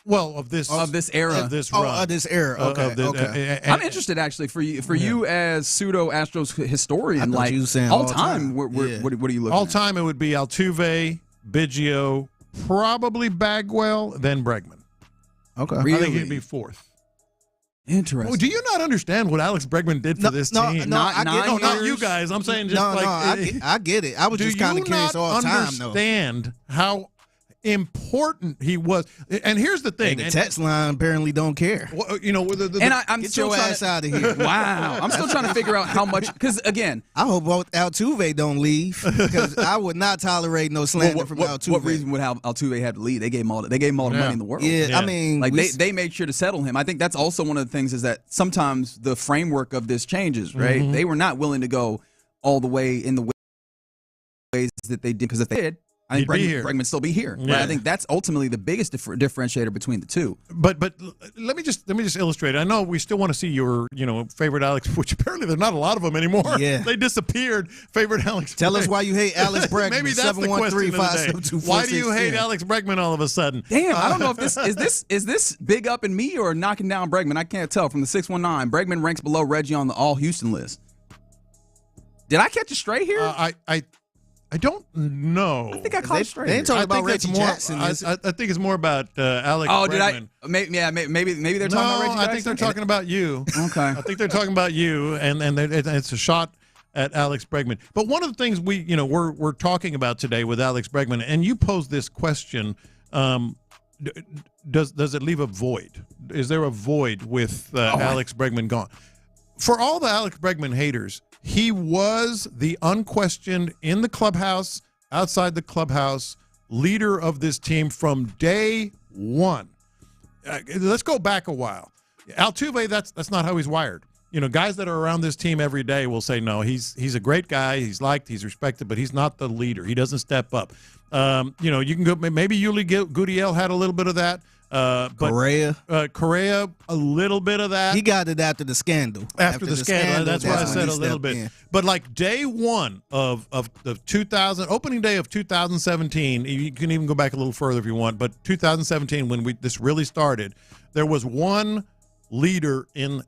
Well, of this era, of this era. Okay. I'm interested actually for you as pseudo Astros historian. Like you were saying all time, what are you looking all at? time? It would be Altuve, Biggio, probably Bagwell, then Bregman. Okay, I think he'd be 4th. Interesting. Oh, do you not understand what Alex Bregman did for this team? Not you guys. I'm saying just I get it. I was just kind of curious all the time. Do you not understand how important he was? And here's the thing: the text line apparently don't care. Well, I'm get still your ass out of here. Wow, I'm still trying to figure out how much. Because again, I hope Altuve don't leave, because I would not tolerate no slander from Altuve. What reason would Altuve have to leave? They gave him all the money in the world. Yeah, I mean, like they made sure to settle him. I think that's also one of the things is that sometimes the framework of this changes. Right? Mm-hmm. They were not willing to go all the way in the ways that they did, because if they did, I think Bregman still be here. Yeah. Right? I think that's ultimately the biggest differentiator between the two. But let me just illustrate it. I know we still want to see your favorite Alex, which apparently there's not a lot of them anymore. Yeah, they disappeared. Favorite Alex. Tell us why you hate Alex Bregman. Maybe that's the question of the day. Why do you hate Alex Bregman all of a sudden? Damn, I don't know if this is this big up in me or knocking down Bregman. I can't tell. From the 619, Bregman ranks below Reggie on the All Houston list. Did I catch it straight here? I don't know. I think I caught it straight. They ain't talking about Reggie Jackson. I think it's more about Alex. Oh, Bregman. did I? Maybe they're talking about Reggie Jackson. I think they're talking about you. Okay. I think they're talking about you, and it's a shot at Alex Bregman. But one of the things we're talking about today with Alex Bregman, and you posed this question: does it leave a void? Is there a void with Alex Bregman gone? For all the Alex Bregman haters, he was the unquestioned, in the clubhouse, outside the clubhouse, leader of this team from day one. Let's go back a while. Altuve, that's not how he's wired. Guys that are around this team every day will say, no, he's a great guy. He's liked, he's respected, but he's not the leader. He doesn't step up. You can go, maybe Yuli Gurriel had a little bit of that. But Correa, a little bit of that. He got it after the scandal. After the scandal, that's why I said a little bit. In. But like day one of the 2000 opening day of 2017, you can even go back a little further if you want. But 2017, when this really started, there was one leader in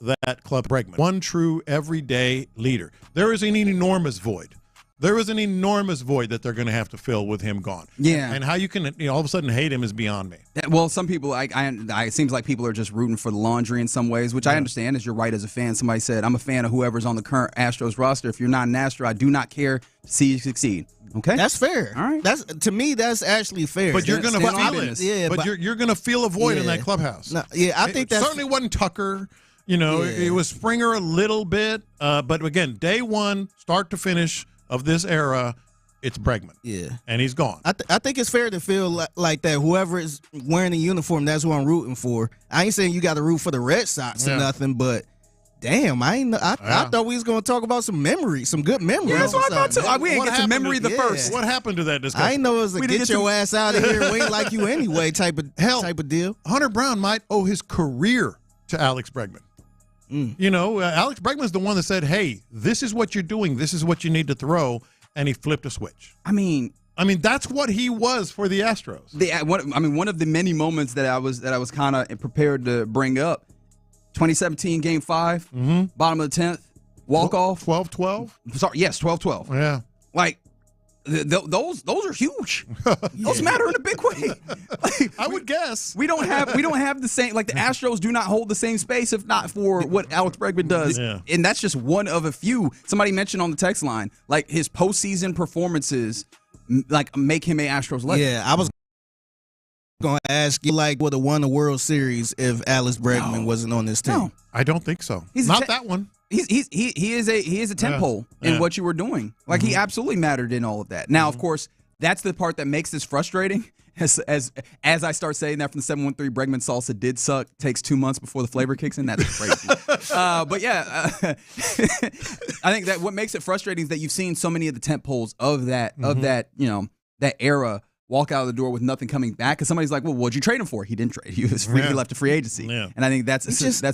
that club, Bregman, one true everyday leader. There is an enormous void. There is an enormous void that they're going to have to fill with him gone. Yeah. And how you can all of a sudden hate him is beyond me. Well, some people, it seems like people are just rooting for the laundry in some ways, which I understand, as you're right as a fan. Somebody said, I'm a fan of whoever's on the current Astros roster. If you're not an Astro, I do not care to see you succeed. Okay? That's fair. All right. To me, that's actually fair. But you're going to feel it. Yeah, but you're going to feel a void in that clubhouse. No, I think it certainly wasn't Tucker. It was Springer a little bit. But again, day one, start to finish of this era, it's Bregman. Yeah. And he's gone. I think it's fair to feel like that. Whoever is wearing a uniform, that's who I'm rooting for. I ain't saying you got to root for the Red Sox or nothing, but damn, I thought we was going to talk about some memories, some good memories. Yeah, that's what I thought too. We ain't get to memory first. What happened to that discussion? I ain't know it was a get your ass out of here, we ain't like you anyway type of deal. Hunter Brown might owe his career to Alex Bregman. Alex Bregman's the one that said, hey, this is what you're doing. This is what you need to throw. And he flipped a switch. I mean, that's what he was for the Astros. One of the many moments that I was kind of prepared to bring up, 2017 Game 5, bottom of the 10th, walk-off. 12-12? Sorry, yes, 12-12. Yeah. Like, those are huge. Those matter in a big way. I would guess we don't have the same, like the Astros do not hold the same space if not for what Alex Bregman does, and that's just one of a few. Somebody mentioned on the text line, like his postseason performances, like make him a Astros legend. Yeah, I was going to ask you, like, would have won the World Series if Alex Bregman wasn't on this team? No. I don't think so. He's not that one. He is a tentpole in what you were doing. Like he absolutely mattered in all of that. Now, of course, that's the part that makes this frustrating. As I start saying that from the 713, Bregman salsa did suck. Takes 2 months before the flavor kicks in. That's crazy. But yeah, I think that what makes it frustrating is that you've seen so many of the tent poles of that that era walk out of the door with nothing coming back. Because somebody's like, well, what'd you trade him for? He didn't trade. He was free. He left a free agency. Yeah. And I think that's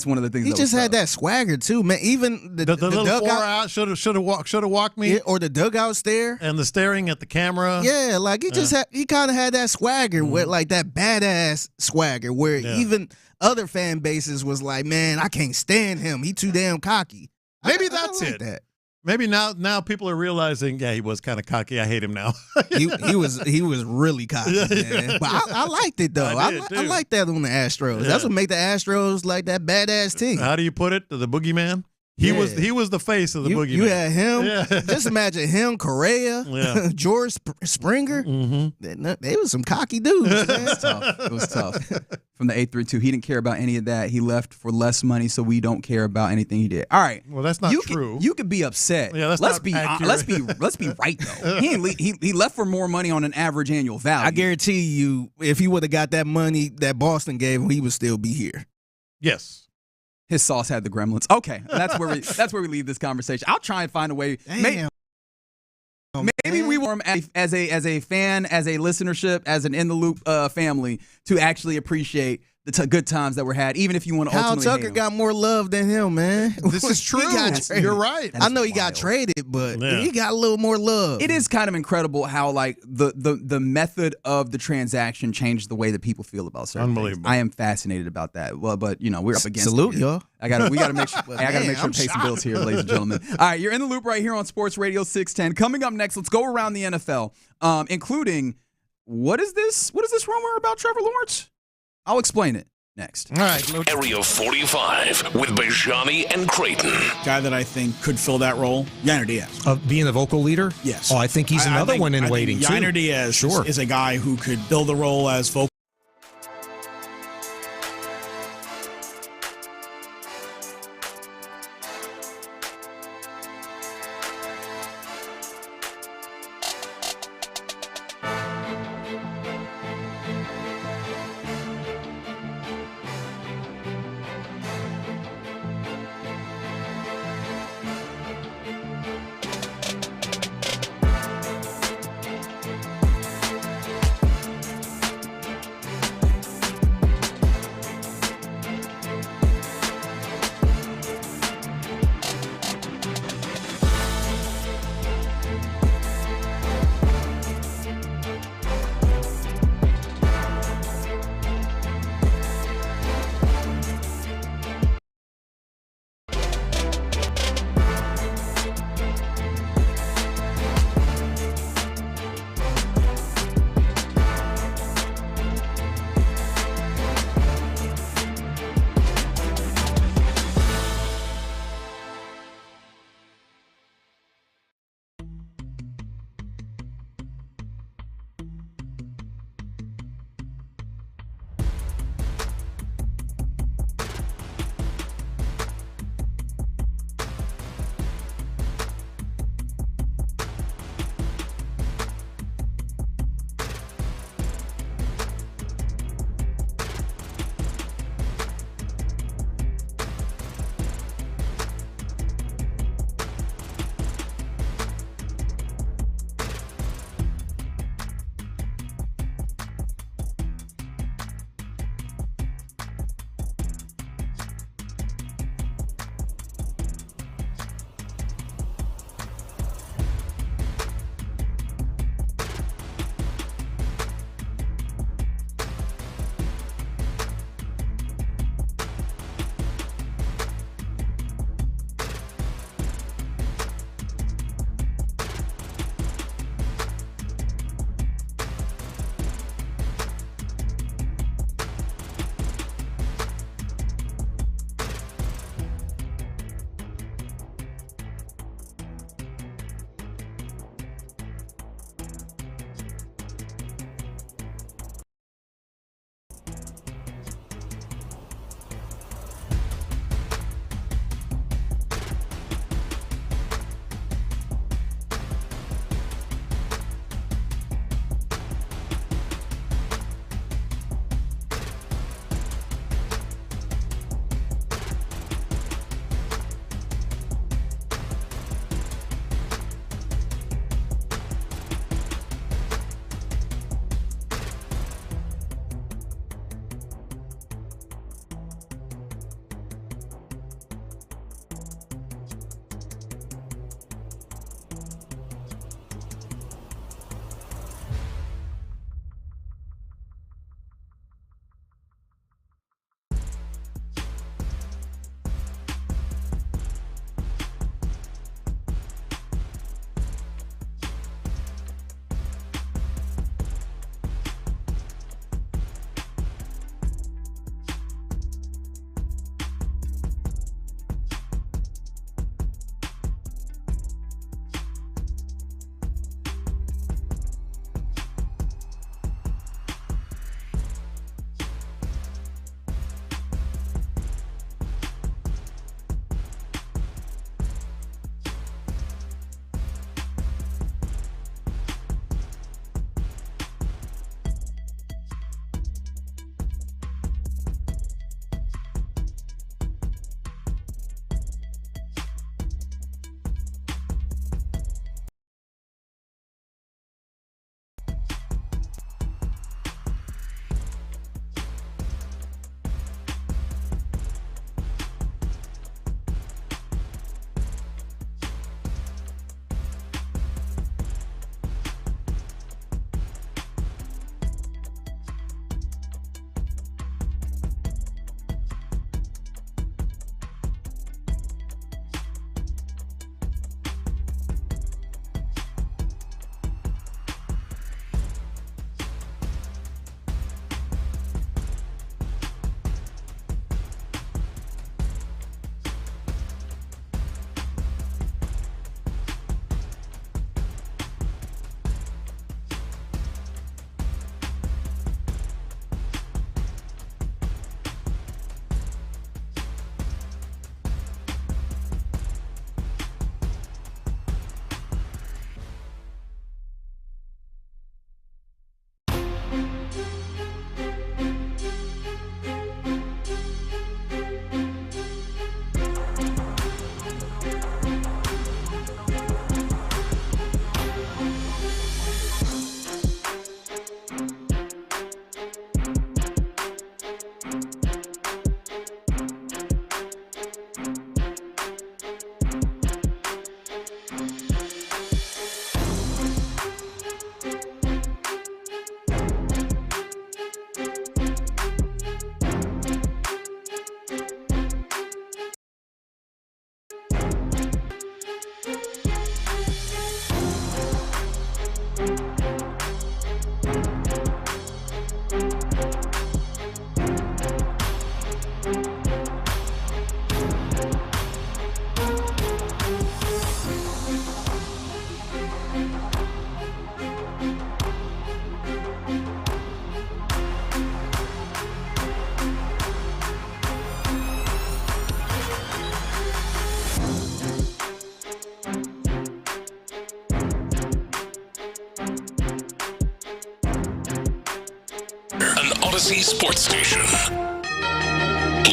one of the things. He just had that swagger too, man. Even the little dugout should have walked me, or the dugout stare, and the staring at the camera. Yeah, like he kind of had that swagger with like that badass swagger where even other fan bases was like, man, I can't stand him. He too damn cocky. Maybe that's it. That. Maybe now people are realizing, yeah, he was kind of cocky. I hate him now. he was really cocky, man. But I liked it though. I like that on the Astros. Yeah. That's what made the Astros like that badass team. How do you put it? The boogeyman. He was the face of the boogeyman. You had him. Yeah. Just imagine him, Correa, George Springer. Mm-hmm. They was some cocky dudes. Man. It was tough. From the 832, he didn't care about any of that. He left for less money, so we don't care about anything he did. All right. Well, that's not true. You could be upset. Yeah, let's be right though. He left for more money on an average annual value. I guarantee you, if he would have got that money that Boston gave him, he would still be here. Yes. His sauce had the gremlins. Okay, that's where we leave this conversation. I'll try and find a way. Maybe we want him as a fan, as a listenership, as an in the loop family to actually appreciate the good times that were had, even if you want to ultimately Kyle Tucker got more love than him, man. This is true. You're right. I know he got traded, but he got a little more love. It is kind of incredible how like the method of the transaction changed the way that people feel about certain things. I am fascinated about that. Well, but we're up against salute, y'all. We gotta make sure to pay some bills here, ladies and gentlemen. All right, you're in the loop right here on Sports Radio 610. Coming up next, let's go around the NFL, including what is this rumor about Trevor Lawrence? I'll explain it next. All right. Area 45 with Bijani and Creighton. Guy that I think could fill that role, Yainer Diaz. Of being the vocal leader? Yes. Oh, I think he's another one in waiting, too. Yainer Diaz is a guy who could build the role as vocal. Odyssey Sports Station.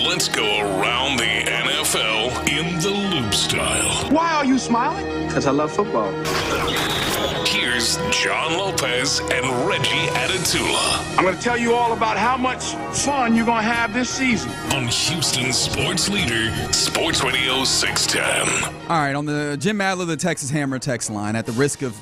Let's go around the NFL in the loop style. Why are you smiling? Because I love football. Here's John Lopez and Reggie Atatula. I'm going to tell you all about how much fun you're going to have this season. On Houston sports leader, Sports Radio 610. All right, on the Jim Adler, the Texas Hammer text line, at the risk of,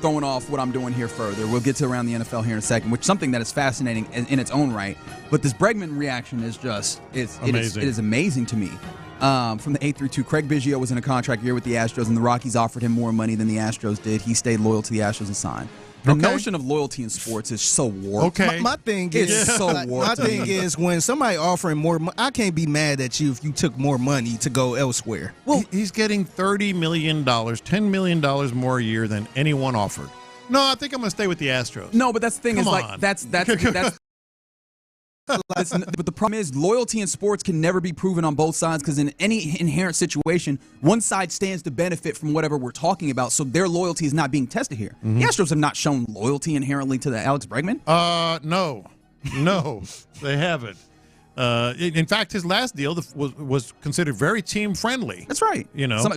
throwing off what I'm doing here further, we'll get to around the NFL here in a second, which is something that is fascinating in its own right. But this Bregman reaction is just, it is amazing to me. From the 832, Craig Biggio was in a contract year with the Astros, and the Rockies offered him more money than the Astros did. He stayed loyal to the Astros and signed. The notion of loyalty in sports is so warped. Okay. My thing is, when somebody offering more money, I can't be mad at you if you took more money to go elsewhere. Well, he's getting $30 million, $10 million more a year than anyone offered. No, I think I'm going to stay with the Astros. No, but that's the thing. Come is on. like that's but the problem is loyalty in sports can never be proven on both sides, because in any inherent situation, one side stands to benefit from whatever we're talking about, so their loyalty is not being tested here. Mm-hmm. The Astros have not shown loyalty inherently to the Alex Bregman. No, they haven't. In fact, his last deal was considered very team friendly. That's right.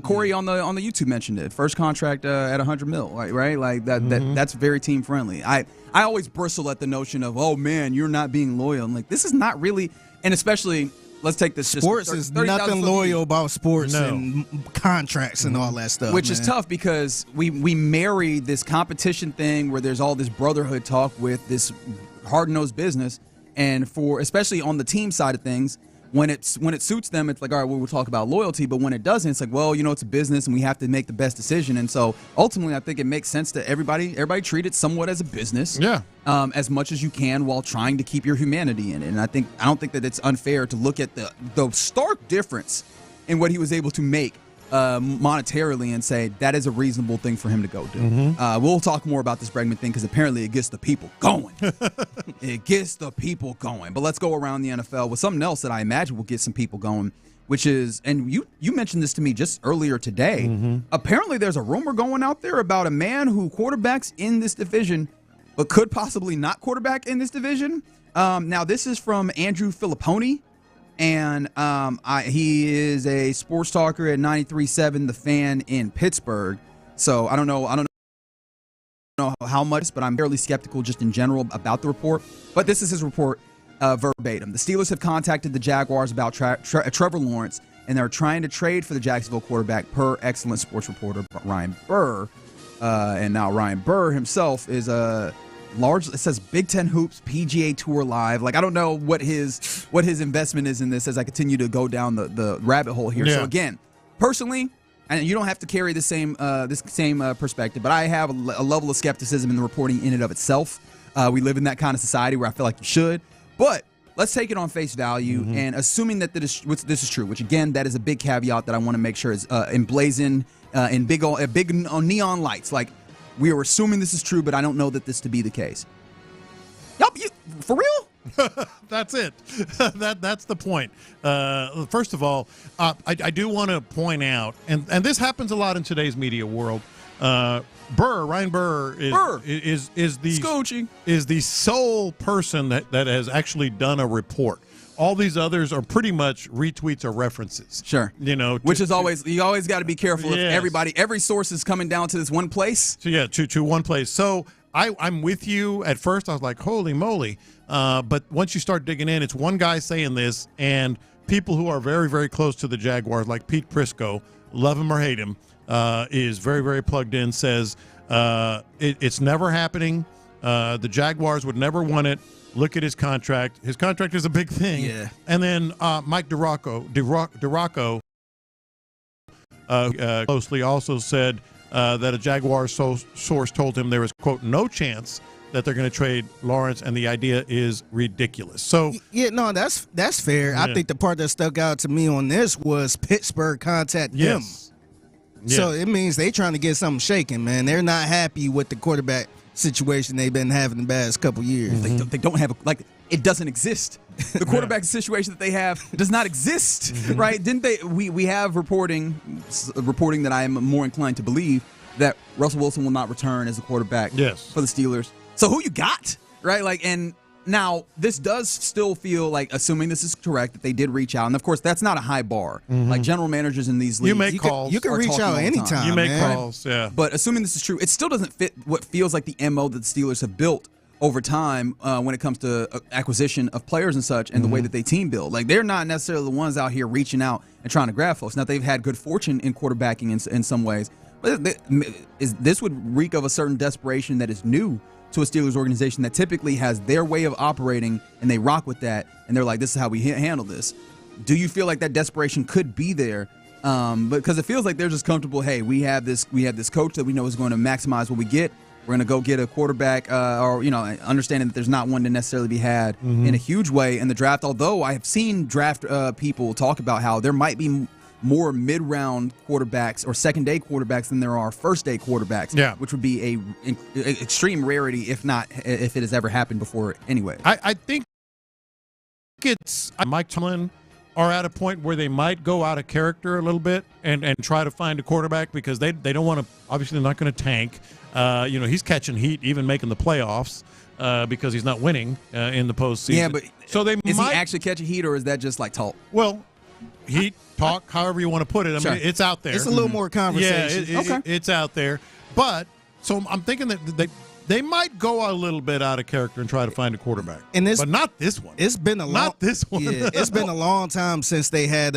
Corey on the YouTube mentioned it. First contract at $100 million, right? Like that. That's very team friendly. I always bristle at the notion of, oh man, you're not being loyal. I'm like, this is not really, and especially, let's take this. Sports is nothing loyal about sports and contracts and all that stuff. Which is tough, because we marry this competition thing where there's all this brotherhood talk with this hard-nosed business. And especially on the team side of things, when it suits them, it's like, all right, we'll talk about loyalty. But when it doesn't, it's like, well, it's a business and we have to make the best decision. And so ultimately, I think it makes sense to everybody treat it somewhat as a business. Yeah. As much as you can while trying to keep your humanity in it. And I don't think that it's unfair to look at the stark difference in what he was able to make monetarily and say that is a reasonable thing for him to go do. Mm-hmm. We'll talk more about this Bregman thing, because apparently it gets the people going. It gets the people going. But let's go around the NFL with something else that I imagine will get some people going, which is, and you mentioned this to me just earlier today. Mm-hmm. Apparently there's a rumor going out there about a man who quarterbacks in this division but could possibly not quarterback in this division. Now this is from Andrew Filipponi. And he is a sports talker at 93.7 The Fan in Pittsburgh. So I don't know how much, but I'm fairly skeptical just in general about the report. But this is his report verbatim. The Steelers have contacted the Jaguars about Trevor Lawrence, and they're trying to trade for the Jacksonville quarterback, per excellent sports reporter Ryan Burr. And now Ryan Burr himself is it says Big Ten Hoops, PGA Tour Live. Like, I don't know what his investment is in this as I continue to go down the rabbit hole here. Yeah. So again, personally, and you don't have to carry the same perspective, but I have a level of skepticism in the reporting in and of itself. We live in that kind of society where I feel like you should. But let's take it on face value, and assuming that this is true, which again, that is a big caveat that I want to make sure is emblazoned in big neon lights. Like, we are assuming this is true, but I don't know that this to be the case. Yup, for real? That's it. That's the point. First of all, I do want to point out, and this happens a lot in today's media world. Ryan Burr is the sole person that has actually done a report. All these others are pretty much retweets or references. Sure. Which is always, you always got to be careful if every source is coming down to this one place. So to one place. So I'm with you. At first I was like, holy moly. But once you start digging in, it's one guy saying this, and people who are very, very close to the Jaguars, like Pete Prisco, love him or hate him, is very, very plugged in, says it's never happening. The Jaguars would never want it. Look at his contract. His contract is a big thing. Yeah. And then Mike DeRocco closely also said that a Jaguars source told him there was, quote, no chance that they're going to trade Lawrence, and the idea is ridiculous. So that's fair. Yeah. I think the part that stuck out to me on this was Pittsburgh contacted him. Yeah. So it means they trying to get something shaken, man. They're not happy with the quarterback situation they've been having the past couple years. Mm-hmm. They don't have it doesn't exist. The quarterback situation that they have does not exist, right? Didn't they? We have reporting that I am more inclined to believe that Russell Wilson will not return as a quarterback for the Steelers. So who you got, right? And Now, this does still feel like, assuming this is correct, that they did reach out. And, of course, that's not a high bar. Like, general managers in these leagues. You make calls. You can reach out anytime. You make calls, yeah. But assuming this is true, it still doesn't fit what feels like the MO that the Steelers have built over time when it comes to acquisition of players and such and the way that they team build. Like, they're not necessarily the ones out here reaching out and trying to grab folks. Now, they've had good fortune in quarterbacking in some ways. But this would reek of a certain desperation that is new to a Steelers organization that typically has their way of operating, and they rock with that, and they're like, this is how we handle this. Do you feel like that desperation could be there? Because it feels like they're just comfortable, hey, we have this coach that we know is going to maximize what we get. We're going to go get a quarterback, or understanding that there's not one to necessarily be had in a huge way in the draft, although I have seen draft people talk about how there might be more mid-round quarterbacks or second-day quarterbacks than there are first-day quarterbacks, which would be a extreme rarity if it has ever happened before anyway. I think it's Mike Tomlin are at a point where they might go out of character a little bit and try to find a quarterback because they don't want to, obviously they're not going to tank. He's catching heat, even making the playoffs because he's not winning in the postseason. Yeah, but so is he actually catching heat or is that just like talk? Well, heat, talk, however you want to put it. I mean, it's out there. It's a little more conversation. Yeah, it's out there. But so I'm thinking that they might go a little bit out of character and try to find a quarterback. But not this one. It's been not this one. Yeah, it's been a long time since they had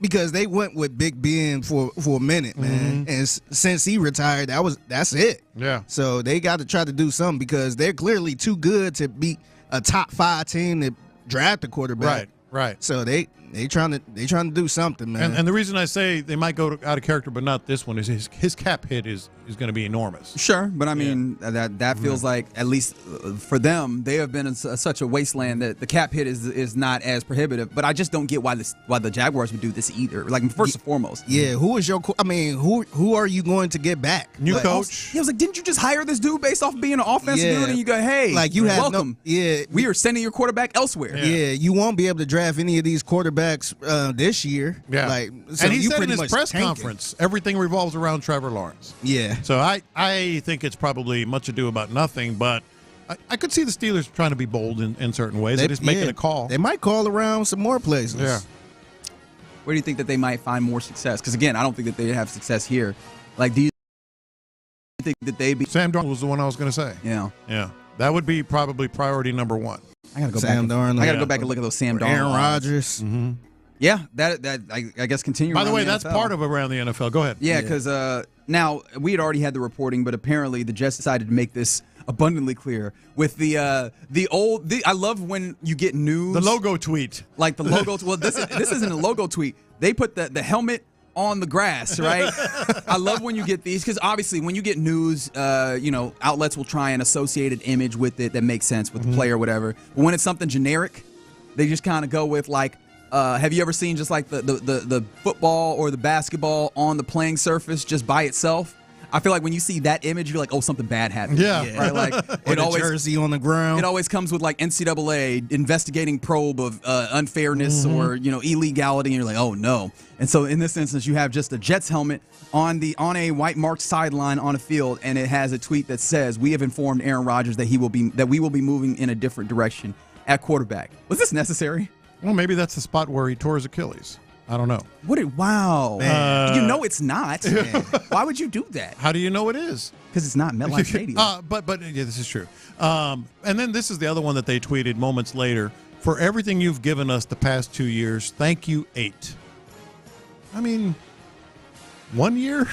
because they went with Big Ben for a minute, man. And since he retired, that's it. Yeah. So they got to try to do something because they're clearly too good to be a top 5 team to draft a quarterback. Right. So they trying to do something, man. And the reason I say they might go out of character, but not this one, is his cap hit is going to be enormous. Sure, but I mean that feels like, at least for them, they have been in such a wasteland that the cap hit is not as prohibitive. But I just don't get why the Jaguars would do this either. Like, first and foremost, who is your? I mean, who are you going to get back? New coach. He was like, didn't you just hire this dude based off of being an offensive dude? And you go, hey, like you have welcome. We are sending your quarterback elsewhere. Yeah, you won't be able to draft any of these quarterbacks this year. Yeah, so and he said in his press conference, everything revolves around Trevor Lawrence. Yeah. So I think it's probably much ado about nothing, but I could see the Steelers trying to be bold in certain ways. They're just making a call. They might call around some more places. Yeah. Where do you think that they might find more success? Because, again, I don't think that they have success here. Like, do you think that they be... Sam Darnold was the one I was going to say. Yeah. Yeah. That would be probably priority number one. I got to go Sam Darnold. I got to go back and look at those Sam Darnold. Aaron Rodgers. Mm-hmm. Yeah, that I guess continue. By the way, that's NFL. part of around the NFL. Go ahead. Yeah, because now we had already had the reporting, but apparently the Jets decided to make this abundantly clear with the old. I love when you get news. The logo tweet, like the logo. Well, this isn't a logo tweet. They put the helmet on the grass, right? I love when you get these because obviously when you get news, outlets will try and associate an image with it that makes sense with the player or whatever. But when it's something generic, they just kind of go with like. Have you ever seen just like the football or the basketball on the playing surface just by itself? I feel like when you see that image, you're like, oh, something bad happened. Yeah. Right? Like it always jersey on the ground. It always comes with like NCAA investigating probe of unfairness or illegality, and you're like, oh no. And so in this instance, you have just a Jets helmet on a white marked sideline on a field, and it has a tweet that says, "We have informed Aaron Rodgers that we will be moving in a different direction at quarterback." Was this necessary? Well, maybe that's the spot where he tore his Achilles. I don't know. Wow. It's not. Why would you do that? How do you know it is? Because it's not MetLife Stadium. But yeah, this is true. And then this is the other one that they tweeted moments later. For everything you've given us the past 2 years, thank you, 8. I mean, 1 year?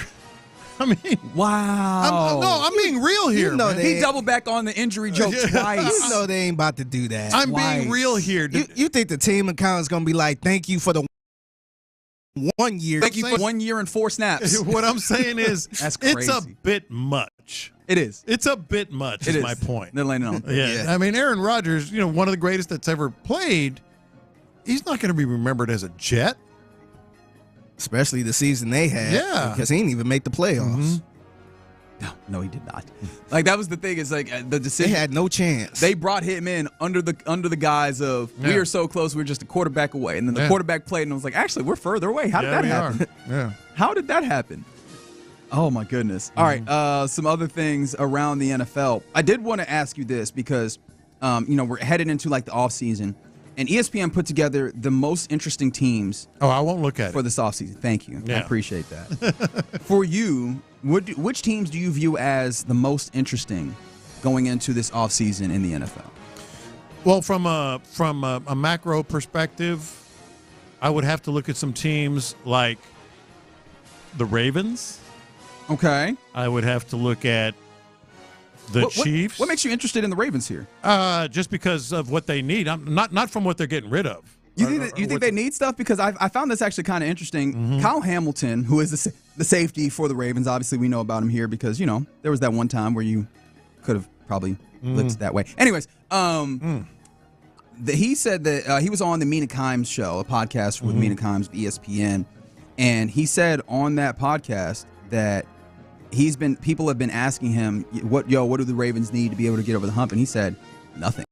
I mean, wow. I'm being real here. He doubled back on the injury joke twice. You know they ain't about to do that. I'm being real here. You think the team account is going to be like, thank you for the 1 year. Thank you for 1 year and 4 snaps. What I'm saying is, that's crazy. It's a bit much. It is. It's a bit much is my point. They're laying it on. Yeah. I mean, Aaron Rodgers, one of the greatest that's ever played, he's not going to be remembered as a Jet. Especially the season they had, because he didn't even make the playoffs. No, he did not. Like that was the thing. Is like the decision. They had no chance. They brought him in under the guise of we are so close, we're just a quarterback away, and then the quarterback played and was like, actually, we're further away. How did that happen? Yeah. How did that happen? Oh, my goodness. All right, some other things around the NFL. I did want to ask you this because, we're headed into, like, the offseason, and ESPN put together the most interesting teams. Oh, I won't look at it. For this offseason. Thank you. Yeah. I appreciate that. For you, which teams do you view as the most interesting going into this offseason in the NFL? Well, from a macro perspective, I would have to look at some teams like the Ravens. Okay. I would have to look at the Chiefs. What makes you interested in the Ravens here? Just because of what they need. Not from what they're getting rid of. You think they need stuff? Because I found this actually kind of interesting. Mm-hmm. Kyle Hamilton, who is the safety for the Ravens, obviously we know about him here because, there was that one time where you could have probably looked that way. Anyways, he said that he was on the Mina Kimes show, a podcast with Mina Kimes, ESPN, and he said on that podcast that people have been asking him, what do the Ravens need to be able to get over the hump? And he said, nothing.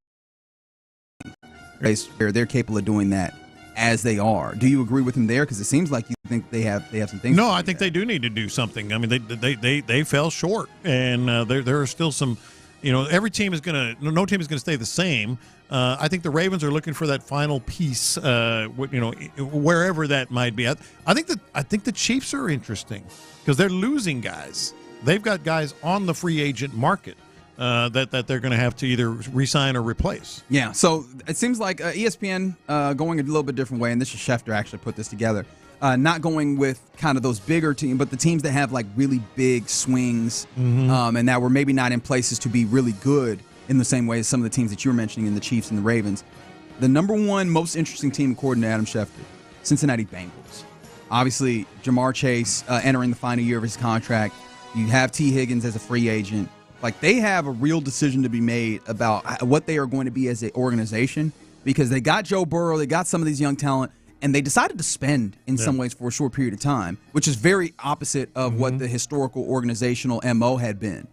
They're capable of doing that as they are. Do you agree with him there? Because it seems like you think they have some things. No, I think they do need to do something. I mean, they fell short, and there are still some. Every team is no team is gonna stay the same. I think the Ravens are looking for that final piece. Wherever that might be. I think the Chiefs are interesting because they're losing guys. They've got guys on the free agent market that they're going to have to either re-sign or replace. Yeah, so it seems like ESPN going a little bit different way, and this is Schefter actually put this together. Not going with kind of those bigger teams, but the teams that have like really big swings and that were maybe not in places to be really good in the same way as some of the teams that you were mentioning in the Chiefs and the Ravens. The number one most interesting team, according to Adam Schefter, Cincinnati Bengals. Obviously, Jamar Chase entering the final year of his contract. You have T. Higgins as a free agent. Like, they have a real decision to be made about what they are going to be as an organization because they got Joe Burrow, they got some of these young talent, and they decided to spend in some ways for a short period of time, which is very opposite of what the historical organizational MO had been.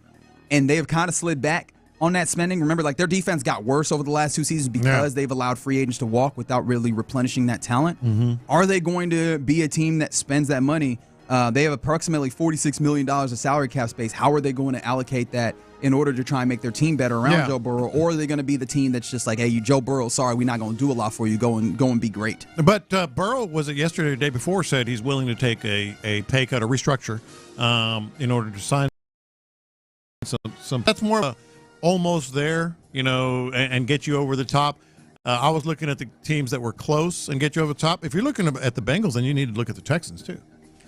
And they have kind of slid back on that spending. Remember, like, their defense got worse over the last two seasons because they've allowed free agents to walk without really replenishing that talent. Are they going to be a team that spends that money? They have approximately $46 million of salary cap space. How are they going to allocate that in order to try and make their team better around Joe Burrow? Or are they going to be the team that's just like, hey, you Joe Burrow, sorry, we're not going to do a lot for you. Go and be great. But Burrow, was it yesterday or the day before, said he's willing to take a pay cut, a restructure, in order to sign some. That's more almost there, and get you over the top. I was looking at the teams that were close and get you over the top. If you're looking at the Bengals, then you need to look at the Texans too.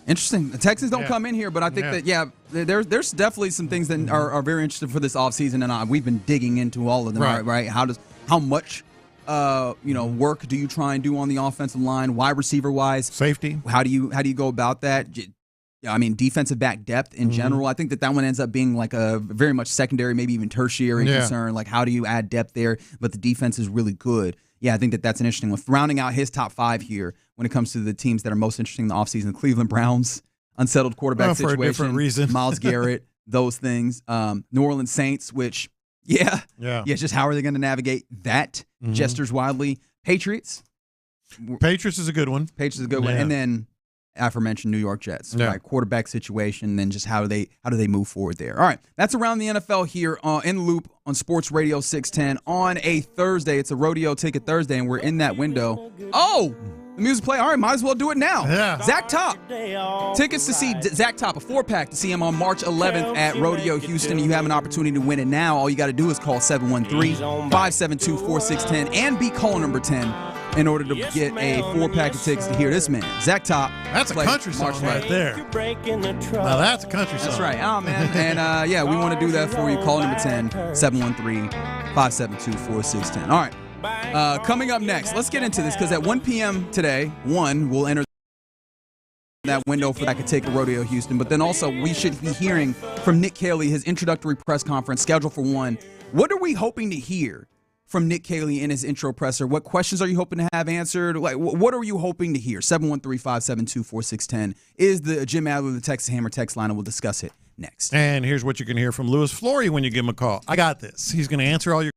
Interesting. The Texans don't come in here, but I think that, there's definitely some things that are very interesting for this offseason, and we've been digging into all of them, right? How much work do you try and do on the offensive line, wide receiver-wise? Safety. How do you go about that? I mean, defensive back depth in general. I think that one ends up being like a very much secondary, maybe even tertiary concern. Like, how do you add depth there? But the defense is really good. Yeah, I think that's an interesting one. Rounding out his top five here when it comes to the teams that are most interesting in the offseason, the Cleveland Browns, unsettled quarterback situation. For a different reason. Myles Garrett, those things. New Orleans Saints, which, just how are they going to navigate that? Gestures wildly. Patriots. Patriots is a good one. And then aforementioned New York Jets, right? Quarterback situation, then just how do they move forward there? All right, that's around the NFL here in the Loop on Sports Radio 610 on a Thursday. It's a Rodeo Ticket Thursday, and we're in that window. Oh, the music play. All right, might as well do it now. Yeah. Zach Top. Tickets to see Zach Top, a 4-pack to see him on March 11th at Rodeo Houston. You have an opportunity to win it now. All you got to do is call 713-572-4610 and be caller number 10 in order to get a 4-pack of tickets to hear this man, Zach Top. That's a country song right there. Now that's a country song. That's right. Oh, man. And, we want to do that for you. Call number 10, 713-572-4610. All right. Coming up next, let's get into this because at 1 p.m. today, we'll enter that window for that could take a Rodeo Houston. But then also we should be hearing from Nick Caley, his introductory press conference scheduled for 1. What are we hoping to hear from Nick Caley in his intro presser? What questions are you hoping to have answered? Like, what are you hoping to hear? 713-572-4610 is the Jim Adler, the Texas Hammer text line, and we'll discuss it next. And here's what you can hear from Louis Flory when you give him a call. I got this. He's going to answer all your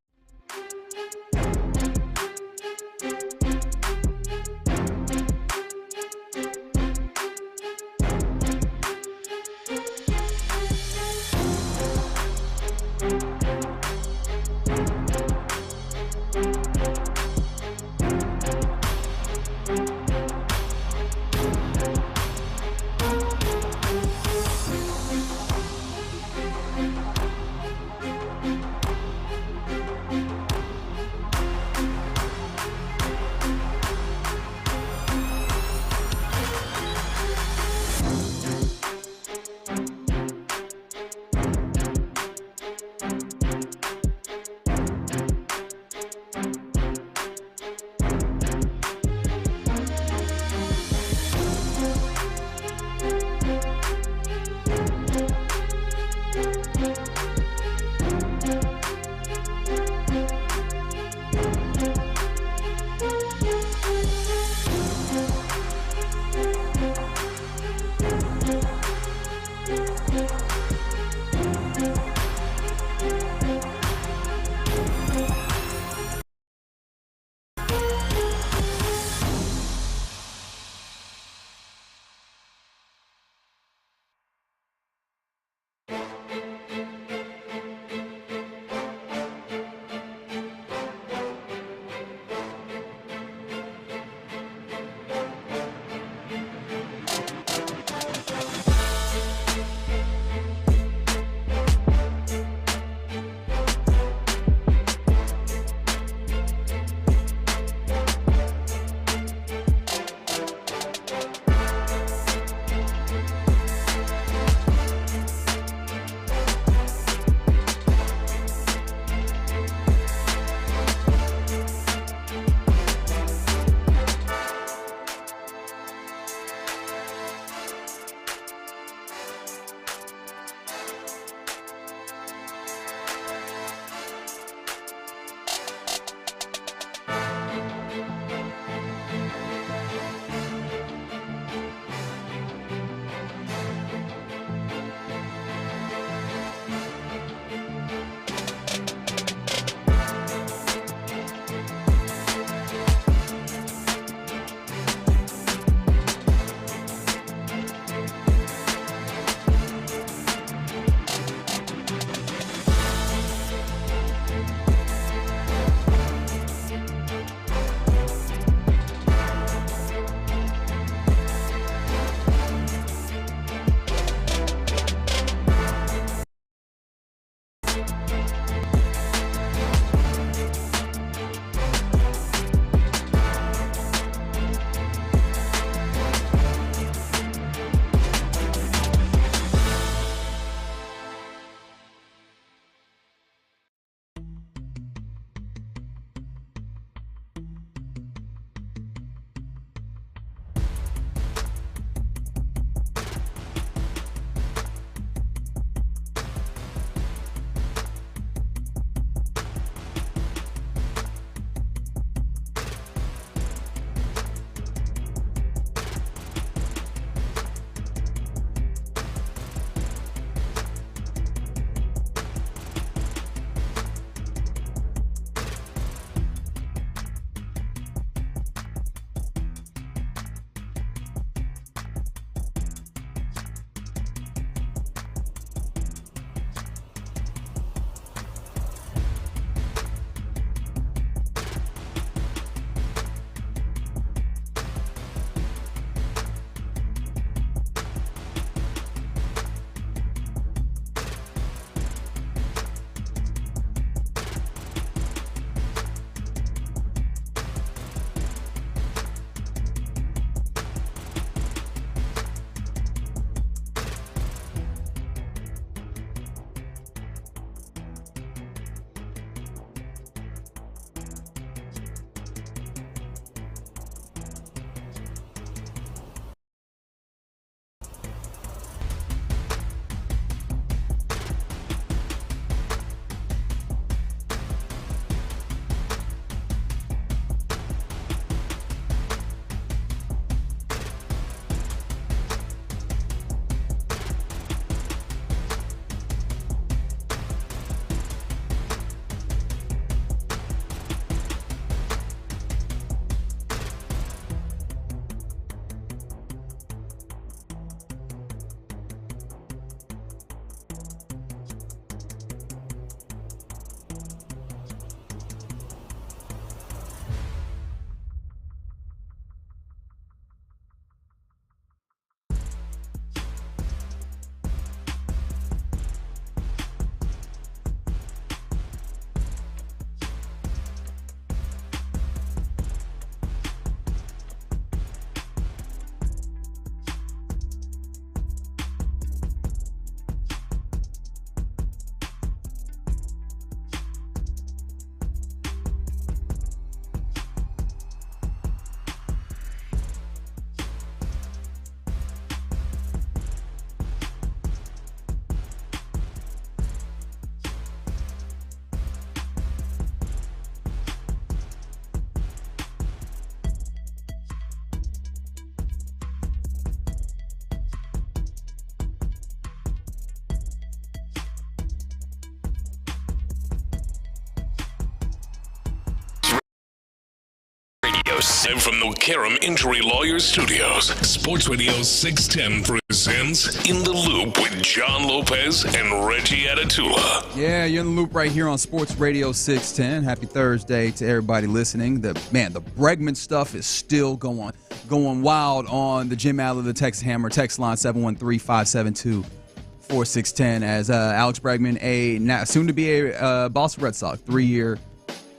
Live from the Karam Injury Lawyers Studios, Sports Radio 610 presents In the Loop with John Lopez and Reggie Atatula. Yeah, you're in the loop right here on Sports Radio 610. Happy Thursday to everybody listening. The Bregman stuff is still going wild on the Jim Adler, the Texas Hammer text line 713-572-4610 as Alex Bregman, soon to be a Boston Red Sox, 3-year,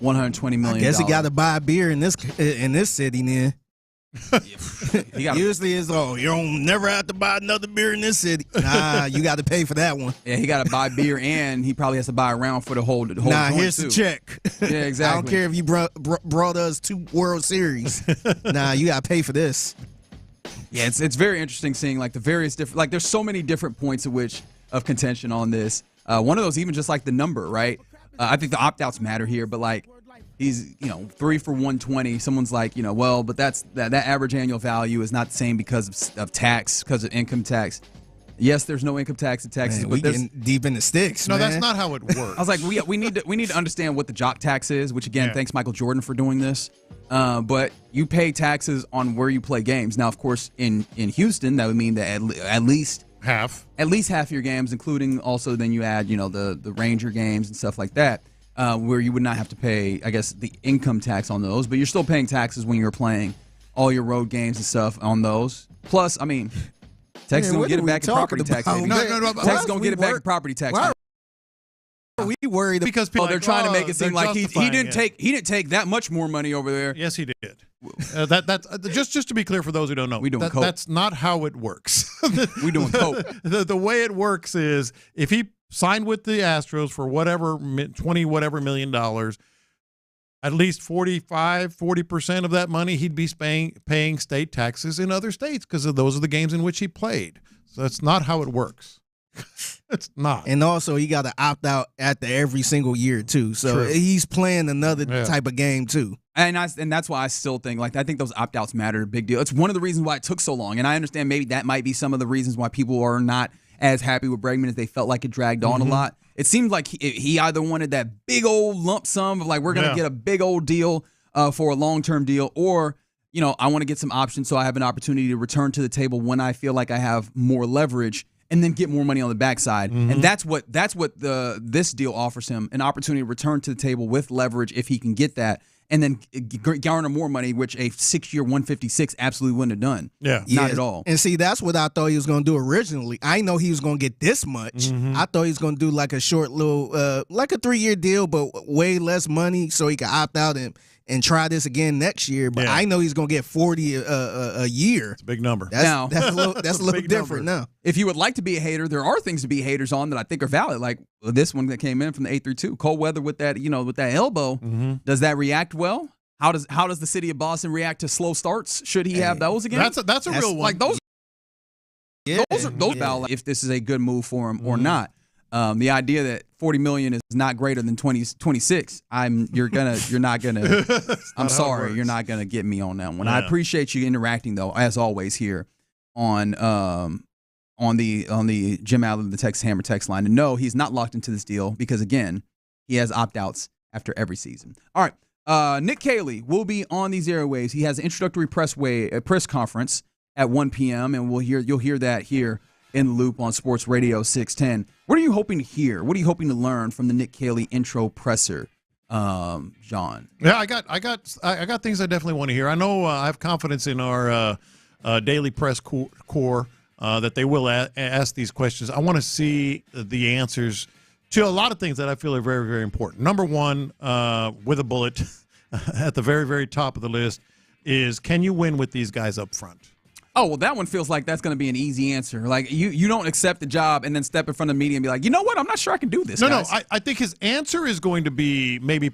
$120 million. I guess he got to buy a beer in this city then. Usually it's, you don't never have to buy another beer in this city. Nah, you got to pay for that one. Yeah, he got to buy beer and he probably has to buy a round for the whole Nah, joint here's too. the check. Yeah, exactly. I don't care if you brought us 2 World Series. Nah, you got to pay for this. Yeah, it's very interesting seeing like the various different, like there's so many different points of contention on this. One of those even just like the number, right? I think the opt-outs matter here, but like he's 3 for 120. Someone's like, well, but that average annual value is not the same because of tax, because of income tax. Yes, there's no income tax in Texas, Man, but we getting deep in the sticks. No, man. that's not how it works. I was like, we need to understand what the jock tax is, which again, thanks Michael Jordan for doing this. But you pay taxes on where you play games. Now, of course, in Houston, that would mean that at least half your games, including also then you add the Ranger games and stuff like that, where you would not have to pay, I guess, the income tax on those, but you're still paying taxes when you're playing all your road games and stuff on those. Plus, I mean, Texas gonna get it back in property tax. Texas gonna get it back in property tax. Why are we worried? Because they're trying to make it seem like he didn't take that much more money over there. Yes, he did. That's just to be clear for those who don't know. That's not how it works. We doing coke. The way it works is if he signed with the Astros for whatever $20 million, at least 40% of that money he'd be paying state taxes in other states because those are the games in which he played. So that's not how it works. It's not. And also, he got to opt out after every single year too. So he's playing another type of game too. And that's why I still think I think those opt outs matter a big deal. It's one of the reasons why it took so long. And I understand maybe that might be some of the reasons why people are not as happy with Bregman as they felt like it dragged on a lot. It seemed like he either wanted that big old lump sum of like we're going to get a big old deal for a long-term deal, or I want to get some options so I have an opportunity to return to the table when I feel like I have more leverage and then get more money on the backside. And that's what this deal offers him, an opportunity to return to the table with leverage if he can get that, and then garner more money, which a 6-year 156 absolutely wouldn't have done. Not at all. And see, that's what I thought he was going to do originally. I know he was going to get this much. I thought he was going to do like a short little, like a 3-year deal, but way less money so he could opt out and try this again next year. But I know he's going to get 40 a year. It's a big number. That's a little different now. If you would like to be a hater, there are things to be haters on that I think are valid. Like this one that came in from the 832, cold weather with that, with that elbow. Does that react well? How does the city of Boston react to slow starts? Should he have those again? That's a real one. Like those. Those valid if this is a good move for him or not. The idea that $40 million is not greater than 26, you're not gonna. I'm sorry, you're not gonna get me on that one. I appreciate you interacting though, as always here on the Jim Allen, the Texas Hammer text line. And no, he's not locked into this deal because again, he has opt-outs after every season. All right, Nick Caley will be on these airwaves. He has an introductory press conference at 1 p.m. and you'll hear that here in the loop on Sports Radio 610. What are you hoping to hear? What are you hoping to learn from the Nick Caley intro presser, John? Yeah, I got things I definitely want to hear. I know I have confidence in our daily press corps that they will ask these questions. I want to see the answers to a lot of things that I feel are very, very important. Number one, with a bullet at the very, very top of the list, is can you win with these guys up front? Oh, well, that one feels like that's going to be an easy answer. Like, you don't accept the job and then step in front of the media and be like, you know what, I'm not sure I can do this, guys. No, I think his answer is going to be maybe,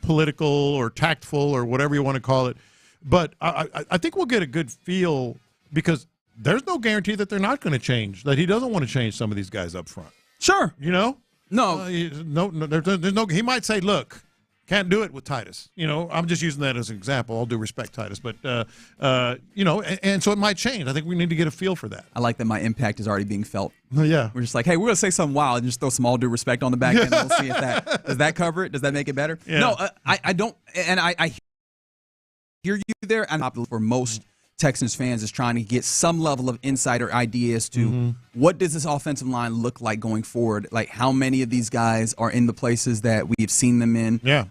political or tactful or whatever you want to call it. But I think we'll get a good feel because there's no guarantee that they're not going to change, that he doesn't want to change some of these guys up front. Sure. No. There's no. He might say, look, can't do it with Titus. I'm just using that as an example. All due respect, Titus. But, and so it might change. I think we need to get a feel for that. I like that my impact is already being felt. Yeah. We're just like, hey, we're going to say something wild and just throw some all due respect on the back end. And we'll see if does that cover it? Does that make it better? Yeah. No, I don't. And I hear you there. And for most Texans fans is trying to get some level of insight or idea as to what does this offensive line look like going forward? Like how many of these guys are in the places that we've seen them in? Yeah.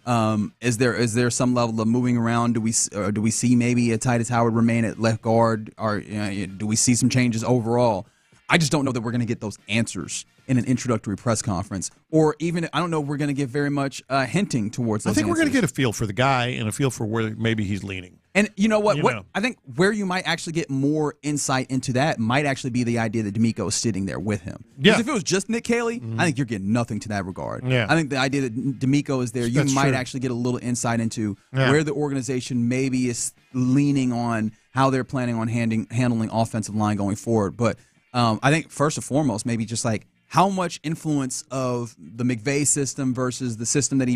Is there some level of moving around? Do we see maybe a Titus Howard remain at left guard? Or do we see some changes overall? I just don't know that we're going to get those answers in an introductory press conference, or even I don't know if we're going to get very much hinting towards those I think answers. we're going to get a feel for the guy and a feel for where maybe he's leaning. And you know what? I think where you might actually get more insight into that might actually be the idea that D'Amico is sitting there with him. Because if it was just Nick Caley, I think you're getting nothing to that regard. Yeah. I think the idea that D'Amico is there, you might actually get a little insight into where the organization maybe is leaning on how they're planning on handling offensive line going forward. But I think first and foremost, maybe just like how much influence of the McVay system versus the system that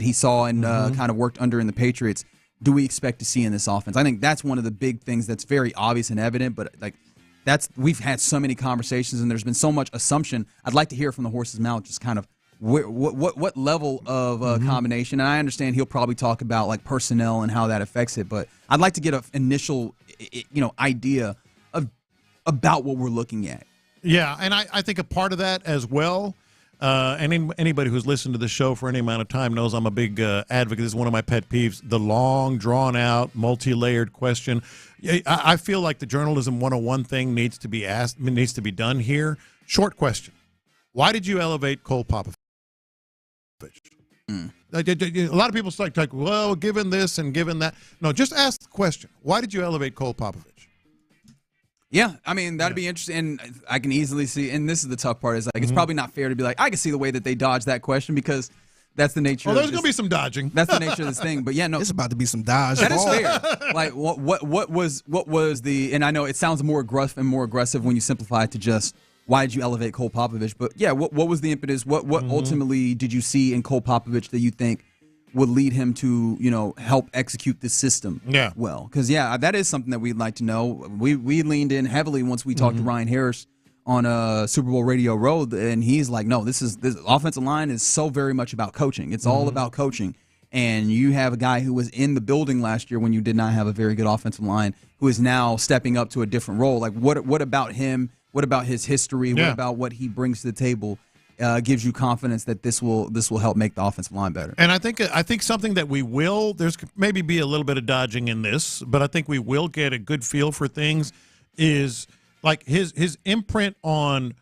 he saw and kind of worked under in the Patriots do we expect to see in this offense? I think that's one of the big things that's very obvious and evident, but like we've had so many conversations and there's been so much assumption. I'd like to hear from the horse's mouth just kind of what level of combination. And I understand he'll probably talk about like personnel and how that affects it, but I'd like to get an initial idea of about what we're looking at. Yeah, and I think a part of that as well, and anybody who's listened to the show for any amount of time knows I'm a big advocate. This is one of my pet peeves, the long, drawn-out, multi-layered question. I feel like the Journalism 101 thing needs to be done here. Short question. Why did you elevate Cole Popovich? A lot of people start like, well, given this and given that. No, just ask the question. Why did you elevate Cole Popovich? Yeah, I mean, that'd be interesting. And I can easily see, and this is the tough part, is like it's probably not fair to be like, I can see the way that they dodged that question because that's the nature of there's going to be some dodging. That's the nature of this thing. But yeah, no. It's about to be some dodge. That is fair. Like, what was the, and I know it sounds more gruff and more aggressive when you simplify it to just, why did you elevate Cole Popovich? But yeah, what was the impetus? What ultimately did you see in Cole Popovich that you think would lead him to, help execute this system well? Because, that is something that we'd like to know. We leaned in heavily once we talked to Ryan Harris on Super Bowl Radio Road, and he's like, no, this offensive line is so very much about coaching. It's all about coaching. And you have a guy who was in the building last year when you did not have a very good offensive line who is now stepping up to a different role. Like, what about him? What about his history? What about what he brings to the table? Gives you confidence that this will help make the offensive line better. And I think something that there's maybe be a little bit of dodging in this, but I think we will get a good feel for things is like his imprint on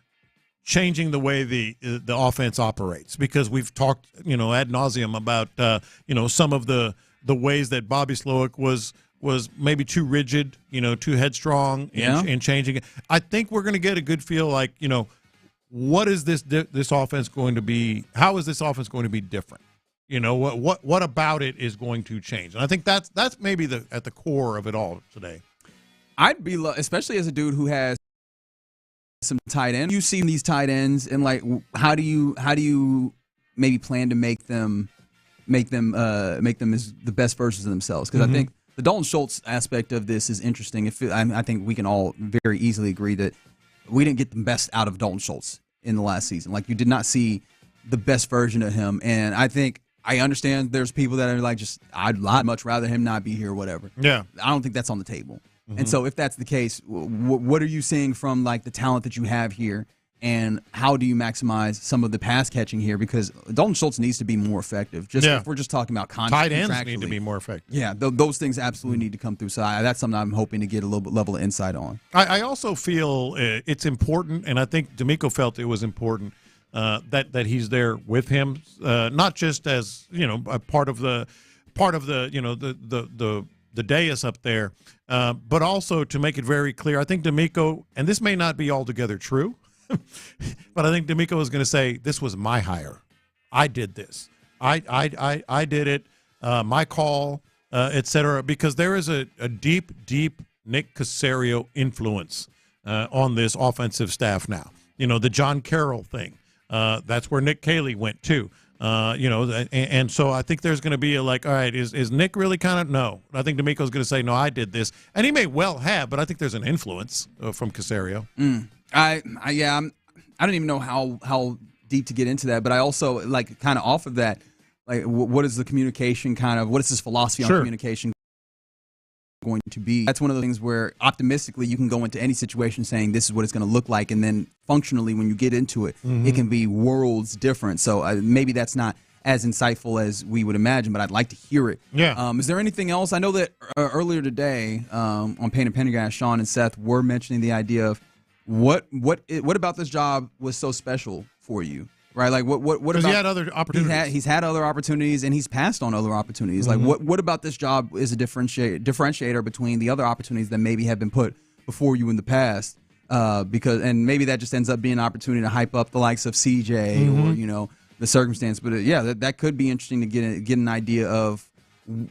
changing the way the offense operates, because we've talked ad nauseum about some of the ways that Bobby Slowick was maybe too rigid, too headstrong in changing it. I think we're going to get a good feel like what is this offense going to be? How is this offense going to be different? What about it is going to change? And I think that's maybe at the core of it all today. I'd be, especially as a dude who has some tight ends. You see these tight ends, and like, how do you maybe plan to make them as the best versions of themselves? Because I think the Dalton Schultz aspect of this is interesting. I think we can all very easily agree that we didn't get the best out of Dalton Schultz in the last season. Like, you did not see the best version of him. And I understand there's people that are like, I'd much rather him not be here or whatever. Yeah. I don't think that's on the table. And so if that's the case, what are you seeing from like the talent that you have here? And how do you maximize some of the pass catching here? Because Dalton Schultz needs to be more effective. If we're just talking about contract, tight ends need to be more effective. Yeah, those things absolutely need to come through. So that's something I'm hoping to get a little bit level of insight on. I also feel it's important, and I think D'Amico felt it was important that he's there with him, not just as a part of the the dais up there, but also to make it very clear. I think D'Amico, and this may not be altogether true, but I think D'Amico is going to say, this was my hire. I did this. I did it. My call, et cetera, because there is a deep Nick Caserio influence on this offensive staff now. The John Carroll thing. That's where Nick Caley went too. And so I think there's going to be all right, is Nick really kind of? No. I think D'Amico's going to say, no, I did this. And he may well have, but I think there's an influence from Caserio. I don't even know how deep to get into that, but I also kind of off of that, what is the communication what is his philosophy on communication going to be. That's one of the things where optimistically you can go into any situation saying this is what it's going to look like, and then functionally when you get into it, it can be worlds different. So maybe that's not as insightful as we would imagine, but I'd like to hear it. Yeah. Is there anything else? I know that earlier today on Payne and Pendergast, Sean and Seth were mentioning the idea of what about this job was so special for you, right? Like what about? He had other opportunities. He's had other opportunities, and he's passed on other opportunities. Like what about this job is a differentiator between the other opportunities that maybe have been put before you in the past? And maybe that just ends up being an opportunity to hype up the likes of CJ or the circumstance. But that could be interesting to get an idea of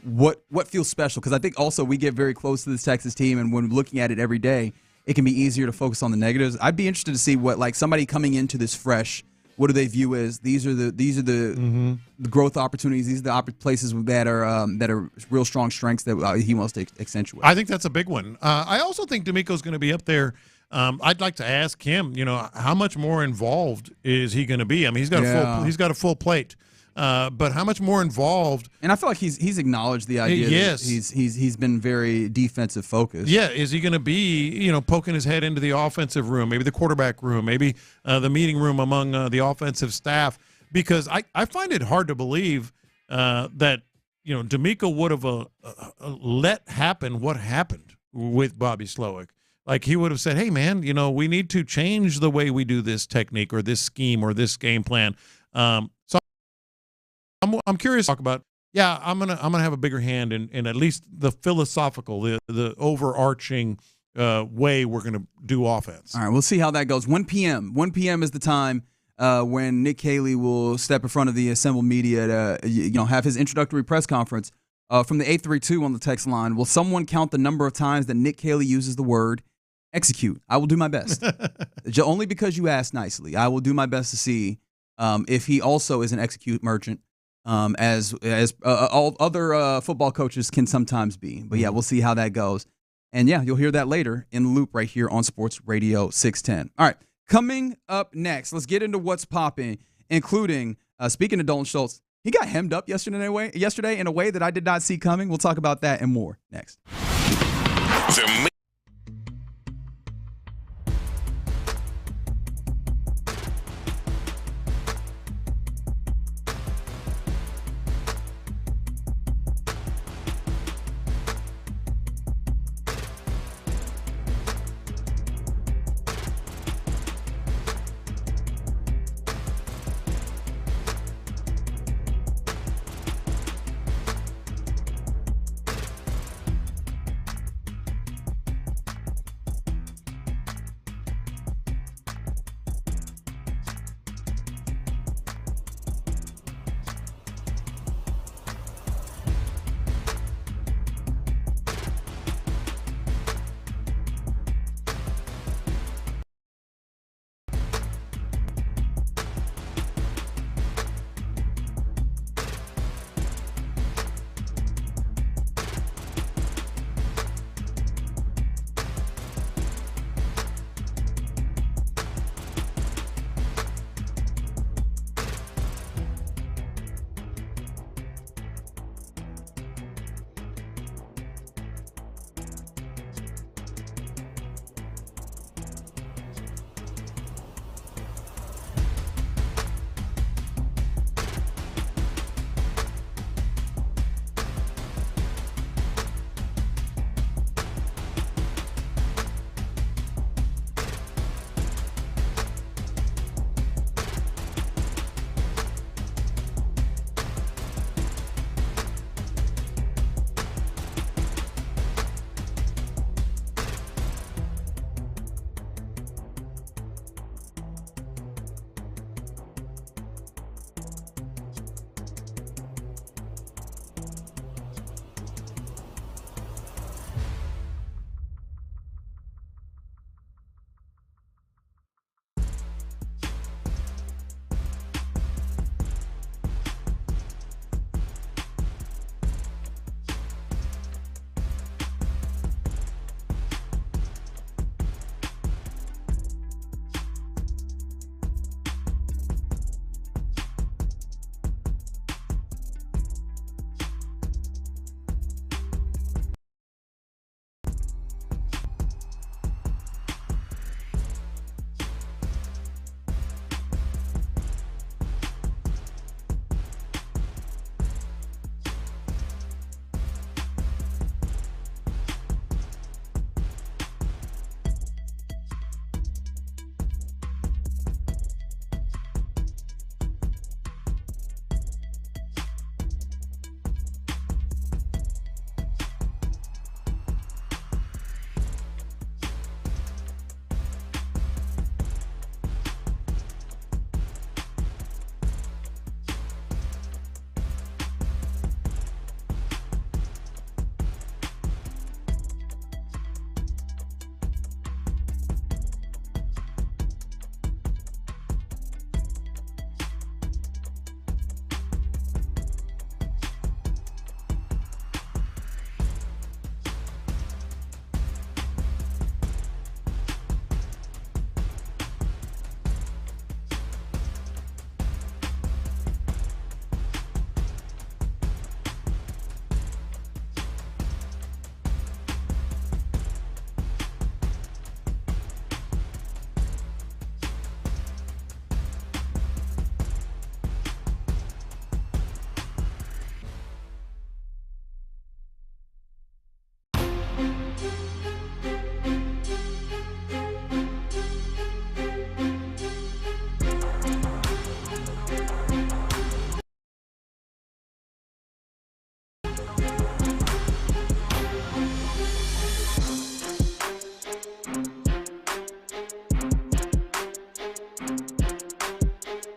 what feels special, because I think also we get very close to this Texas team, and when looking at it every day, it can be easier to focus on the negatives. I'd be interested to see what, like, somebody coming into this fresh, what do they view as these are the growth opportunities, these are the places that are real strong strengths that he wants to accentuate. I think that's a big one. I also think D'Amico's going to be up there. I'd like to ask him, how much more involved is he going to be? I mean, he's got a full plate. But how much more involved? And I feel like he's acknowledged the idea. Yes, that he's been very defensive focused. Yeah, is he going to be poking his head into the offensive room, maybe the quarterback room, maybe the meeting room among the offensive staff? Because I find it hard to believe that D'Amico would have let happen what happened with Bobby Slowick. Like, he would have said, "Hey, man, we need to change the way we do this technique or this scheme or this game plan." So I'm curious to talk about. Yeah, I'm gonna have a bigger hand in at least the philosophical, the overarching way we're gonna do offense. All right, we'll see how that goes. 1 p.m. 1 p.m. is the time when Nick Caley will step in front of the assembled media to have his introductory press conference. From the 832 on the text line, will someone count the number of times that Nick Caley uses the word execute? I will do my best. Only because you asked nicely. I will do my best to see if he also is an execute merchant, as all other football coaches can sometimes be. But yeah, we'll see how that goes. And yeah, you'll hear that later in the loop right here on Sports Radio 610. All right, coming up next, let's get into what's popping, including, speaking of Dalton Schultz, he got hemmed up yesterday in a way that I did not see coming. We'll talk about that and more next.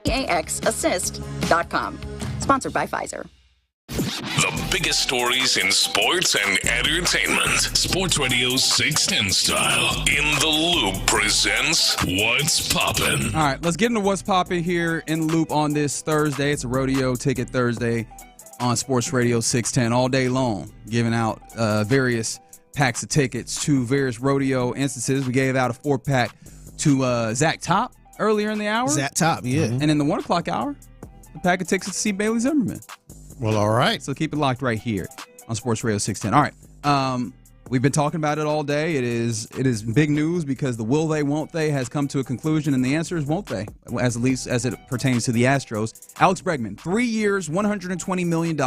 AXAssist.com. Sponsored by Pfizer. The biggest stories in sports and entertainment. Sports Radio 610 style. In the Loop presents What's Poppin'. All right, let's get into What's Poppin' here in the Loop on this Thursday. It's a Rodeo Ticket Thursday on Sports Radio 610 all day long, giving out various packs of tickets to various rodeo instances. We gave out a 4-pack to Zach Top earlier in the hour. Zach Top, yeah. And in the 1 o'clock hour, a pack of tickets to see Bailey Zimmerman. Well, all right. So keep it locked right here on Sports Radio 610. All right. We've been talking about it all day. It is big news because the will they, won't they has come to a conclusion, and the answer is won't they, at least as it pertains to the Astros. Alex Bregman, 3 years, $120 million,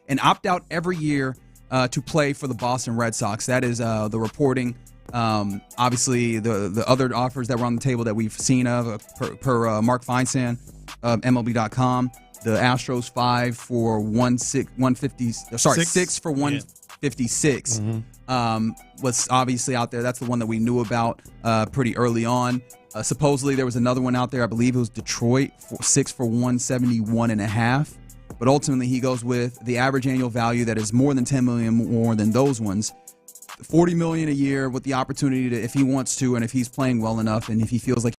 and opt out every year to play for the Boston Red Sox. That is the reporting. Obviously, the other offers that were on the table that we've seen of per Mark Feinsand of MLB.com. The Astros 5 for 150. Sorry, 6 for 156. Was obviously out there. That's the one that we knew about pretty early on. Supposedly there was another one out there. I believe it was Detroit for 6 for 171.5. But ultimately he goes with the average annual value that is more than $10 million more than those ones. $40 million a year with the opportunity to, if he wants to, and if he's playing well enough, and if he feels like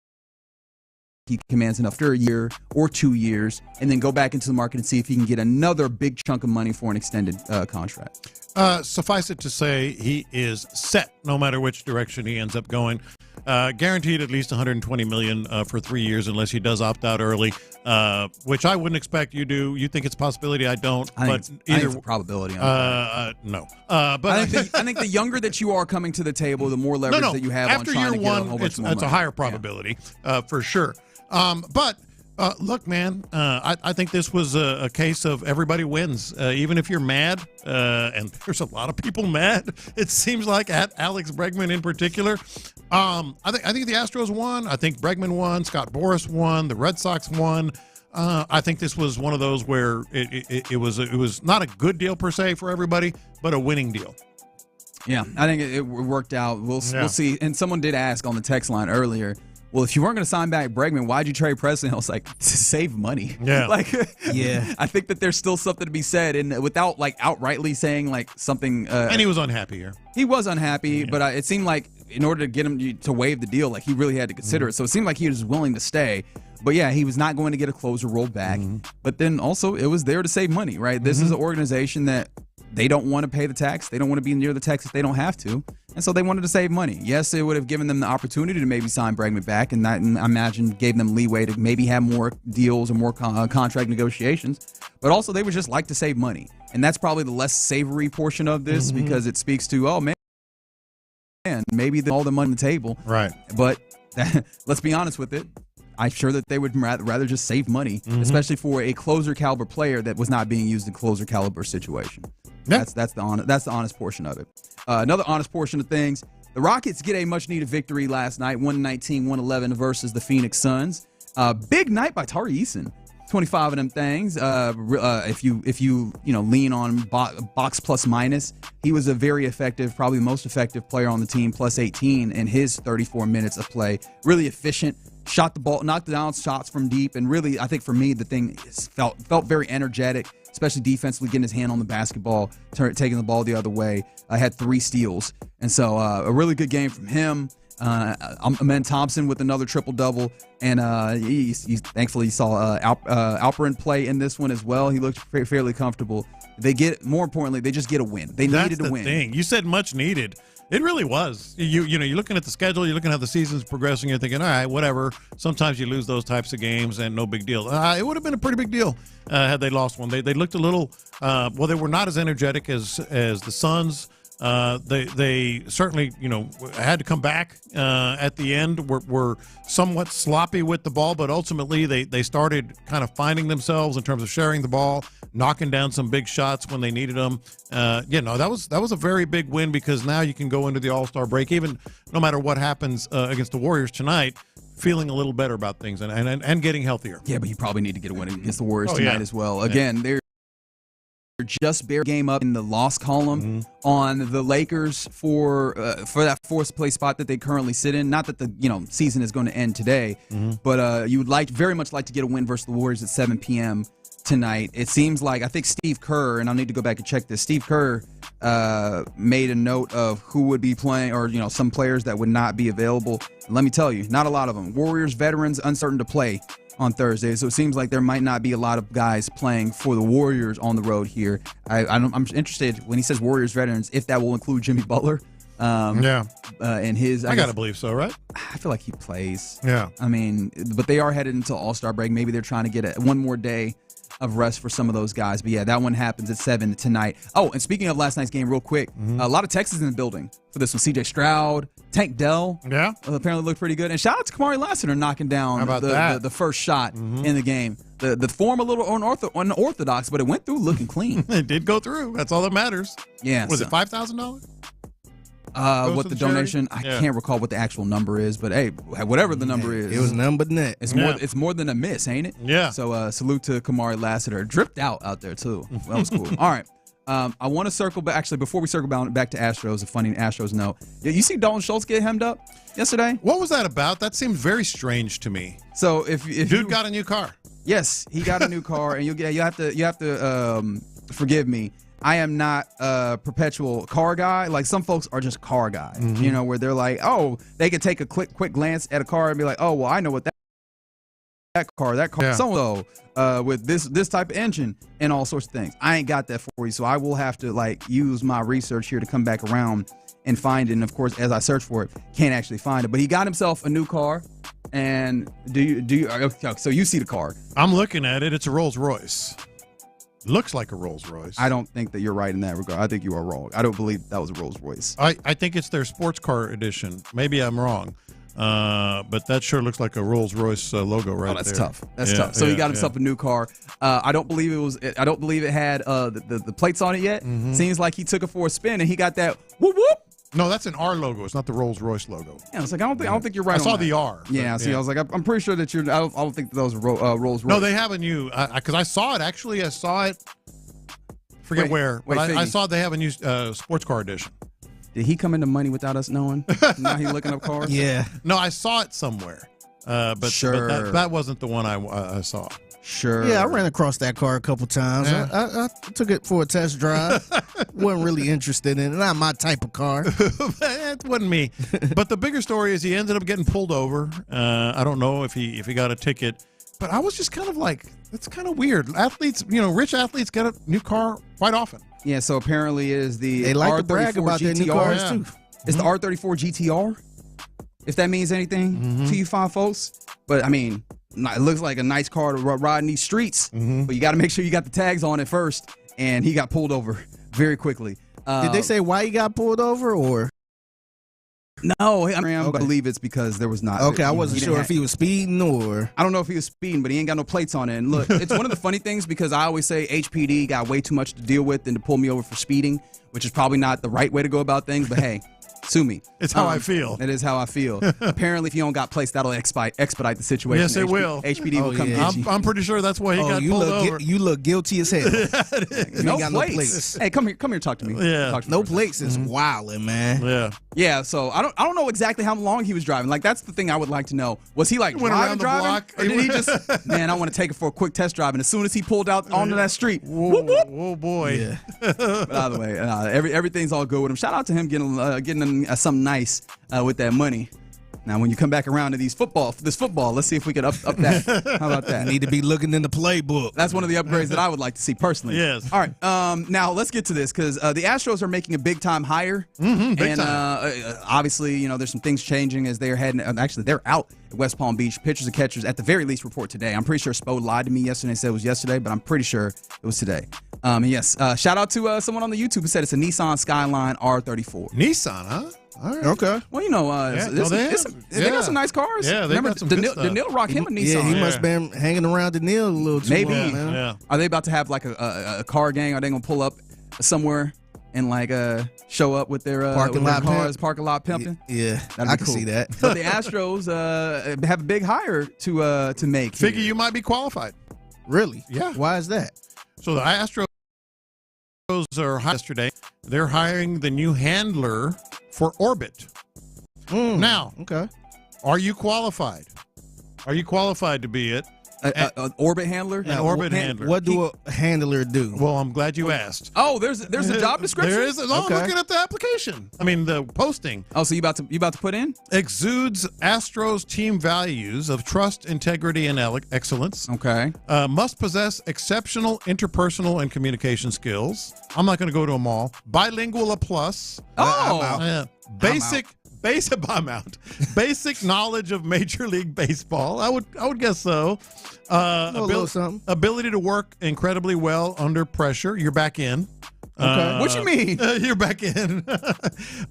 he commands enough after a year or 2 years, and then go back into the market and see if he can get another big chunk of money for an extended contract. Suffice it to say, he is set no matter which direction he ends up going. Guaranteed at least $120 million for 3 years unless he does opt out early, which I wouldn't expect you do. You think it's a possibility? I don't. I think it's a probability. No. But I think the younger that you are coming to the table, the more leverage that you have after on trying year to get one, a whole bunch more it's money. a higher probability for sure. But look, man, I think this was a case of everybody wins. Even if you're mad, and there's a lot of people mad, it seems like, at Alex Bregman in particular. I think the Astros won. I think Bregman won. Scott Boras won. The Red Sox won. I think this was one of those where it was not a good deal per se for everybody, but a winning deal. Yeah, I think it worked out. We'll see. And someone did ask on the text line earlier, well, if you weren't going to sign back Bregman, why'd you trade Preston? I was like, to save money. Yeah. Yeah. I think that there's still something to be said, and without outrightly saying something. And he was unhappy here. He was unhappy, but it seemed like in order to get him to waive the deal, he really had to consider it. So it seemed like he was willing to stay. But yeah, he was not going to get a closer rolled back. But then also it was there to save money, right? This is an organization that they don't want to pay the tax. They don't want to be near the tax if they don't have to. And so they wanted to save money. Yes, it would have given them the opportunity to maybe sign Bregman back, and that, I imagine, gave them leeway to maybe have more deals or more contract negotiations. But also they would just like to save money. And that's probably the less savory portion of this because it speaks to, oh, man, maybe all the money on the table. Right. But let's be honest with it. I'm sure that they would rather just save money, especially for a closer caliber player that was not being used in closer caliber situation. Yeah. That's the honest portion of it. Another honest portion of things, the Rockets get a much-needed victory last night, 119-111 versus the Phoenix Suns. Big night by Tari Eason, 25 of them things. If you lean on box plus minus, he was a very effective, probably the most effective player on the team, plus 18 in his 34 minutes of play. Really efficient. Shot the ball, knocked down shots from deep, and really, I think for me, the thing felt very energetic, especially defensively, getting his hand on the basketball, taking the ball the other way. I had 3 steals, and so a really good game from him. Amen Thompson with another triple-double, and thankfully he saw Alperin play in this one as well. He looked fairly comfortable. More importantly, they just get a win. They needed to win. That's the thing. You said much needed. It really was. You're looking at the schedule, you're looking at how the season's progressing, you're thinking, all right, whatever. Sometimes you lose those types of games and no big deal. It would have been a pretty big deal had they lost one. They looked a little, they were not as energetic as the Suns. They certainly, had to come back at the end. Were somewhat sloppy with the ball, but ultimately they started kind of finding themselves in terms of sharing the ball, knocking down some big shots when they needed them. That was a very big win because now you can go into the All-Star break, even no matter what happens against the Warriors tonight, feeling a little better about things and getting healthier. Yeah, but you probably need to get a win against the Warriors tonight as well. Again, just bare game up in the loss column on the Lakers for that fourth place spot that they currently sit in. Not that the season is going to end today, but you would very much like to get a win versus the Warriors at 7 p.m. tonight. It seems like I think Steve Kerr, and I'll need to go back and check this. Steve Kerr made a note of who would be playing, or some players that would not be available. Let me tell you, not a lot of them. Warriors veterans uncertain to play on Thursday, so it seems like there might not be a lot of guys playing for the Warriors on the road here. I'm interested when he says Warriors veterans, if that will include Jimmy Butler. And his, I gotta believe so, right? I feel like he plays. Yeah. I mean, but they are headed into All-Star break. Maybe they're trying to get one more day of rest for some of those guys. But yeah, that one happens at 7 tonight. Oh, and speaking of last night's game, real quick, a lot of Texans in the building for this one. C.J. Stroud, Tank Dell, apparently looked pretty good. And shout out to Kamari Lassiter knocking down the first shot in the game. The form a little unorthodox, but it went through looking clean. It did go through. That's all that matters. Yeah. Was it $5,000? What the donation? I can't recall what the actual number is, but hey, whatever the number is, it was none but net. It's more than a miss, ain't it? Yeah. So salute to Kamari Lassiter. Dripped out there too. That was cool. All right. I want to circle back. Actually, before we circle back to Astros, a funny Astros note. You see Dalton Schultz get hemmed up yesterday? What was that about? That seemed very strange to me. So if dude got a new car. Yes, he got a new car, and you have to forgive me. I am not a perpetual car guy. Like, some folks are just car guys, where they're like, oh, they could take a quick glance at a car and be like, oh, well, I know what that car, so-and-so with this type of engine and all sorts of things. I ain't got that for you, so I will have to use my research here to come back around and find it. And of course, as I search for it, can't actually find it. But he got himself a new car. And do you? So you see the car? I'm looking at it. It's a Rolls Royce. Looks like a Rolls Royce. I don't think that you're right in that regard. I think you are wrong. I don't believe that was a Rolls Royce. I think it's their sports car edition. Maybe I'm wrong. But that sure looks like a Rolls Royce logo right there. That's tough. That's tough. So he got himself a new car. I don't believe it had the plates on it yet. Seems like he took it for a spin and he got that whoop whoop. No, that's an R logo. It's not the Rolls Royce logo. Yeah, it's like I don't think you're right. I saw the R. Yeah, see, I was like, I'm pretty sure that you're. I don't think those Rolls Royce. No, they have a new. Because I saw it actually. I saw it. Forget where, but I saw they have a new sports car edition. Did he come into money without us knowing? Now he's looking up cars. Yeah. No, I saw it somewhere. But that wasn't the one I saw. Sure. Yeah, I ran across that car a couple times. Yeah. I took it for a test drive. Wasn't really interested in it. Not my type of car. It wasn't me. But the bigger story is he ended up getting pulled over. I don't know if he got a ticket. But I was just kind of like, it's kind of weird. Athletes, rich athletes get a new car quite often. Yeah, so apparently it is the they like R34 to brag about their new cars too. It's the R34 GTR, if that means anything to you fine folks. But I mean, it looks like a nice car to ride in these streets, but you got to make sure you got the tags on it first. And he got pulled over very quickly. Did they say why he got pulled over, or? No, I believe it's because there was not. Okay, I wasn't sure if he was speeding or. I don't know if he was speeding, but he ain't got no plates on it. And look, it's one of the funny things because I always say HPD got way too much to deal with than to pull me over for speeding, which is probably not the right way to go about things. But hey, sue me. It's how I feel. It is how I feel. Apparently, if you don't got plates, that'll expedite the situation. Yes, it will. HPD will come get you. I'm pretty sure that's why he got pulled over. You look guilty as hell. No plates. Hey, come here, talk to me. Yeah. No plates is wilding, man. Yeah. Yeah. So I don't know exactly how long he was driving. Like, that's the thing I would like to know. Was he like went around the block, or did he just? Man, I want to take it for a quick test drive. And as soon as he pulled out onto that street, whoa boy. Yeah. But either way, everything's all good with him. Shout out to him getting something nice with that money. Now, when you come back around to this football, let's see if we can up that. How about that? Need to be looking in the playbook. That's one of the upgrades that I would like to see personally. Yes. All right. Now let's get to this because the Astros are making a big time hire, big time. Obviously, there's some things changing as they're heading. Actually, they're out at West Palm Beach. Pitchers and catchers, at the very least, report today. I'm pretty sure Spo lied to me yesterday and said it was yesterday, but I'm pretty sure it was today. Yes. Shout out to someone on the YouTube who said it's a Nissan Skyline R34. Nissan, huh? All right. Okay. Well, they got some nice cars. Yeah, they got some good stuff. Daniil rock him a Nissan. Yeah, he must have been hanging around Daniil a little too Maybe. long, man. Yeah. Are they about to have like a car gang? Are they gonna pull up somewhere and like show up with their parking lot pimping? Yeah, I can see that. But the Astros have a big hire to make. Figure you might be qualified. Really? Yeah. Why is that? So the Astros are yesterday. They're hiring the new handler for Orbit. Now, okay, are you qualified? Are you qualified to be it? An orbit handler? An orbit handler. What do a handler do? Well, I'm glad you asked. Oh, there's a job description? There is. Oh, Okay. I'm looking at the application. I mean, the posting. Oh, so you about to put in? Exudes Astros team values of trust, integrity, and excellence. Okay. Must possess exceptional interpersonal and communication skills. I'm not going to go to them all. Bilingual a plus. Oh. I'm out. I'm out. Basic knowledge of Major League Baseball. I would guess so. A little something. Ability to work incredibly well under pressure. You're back in. Okay. What you mean? You're back in.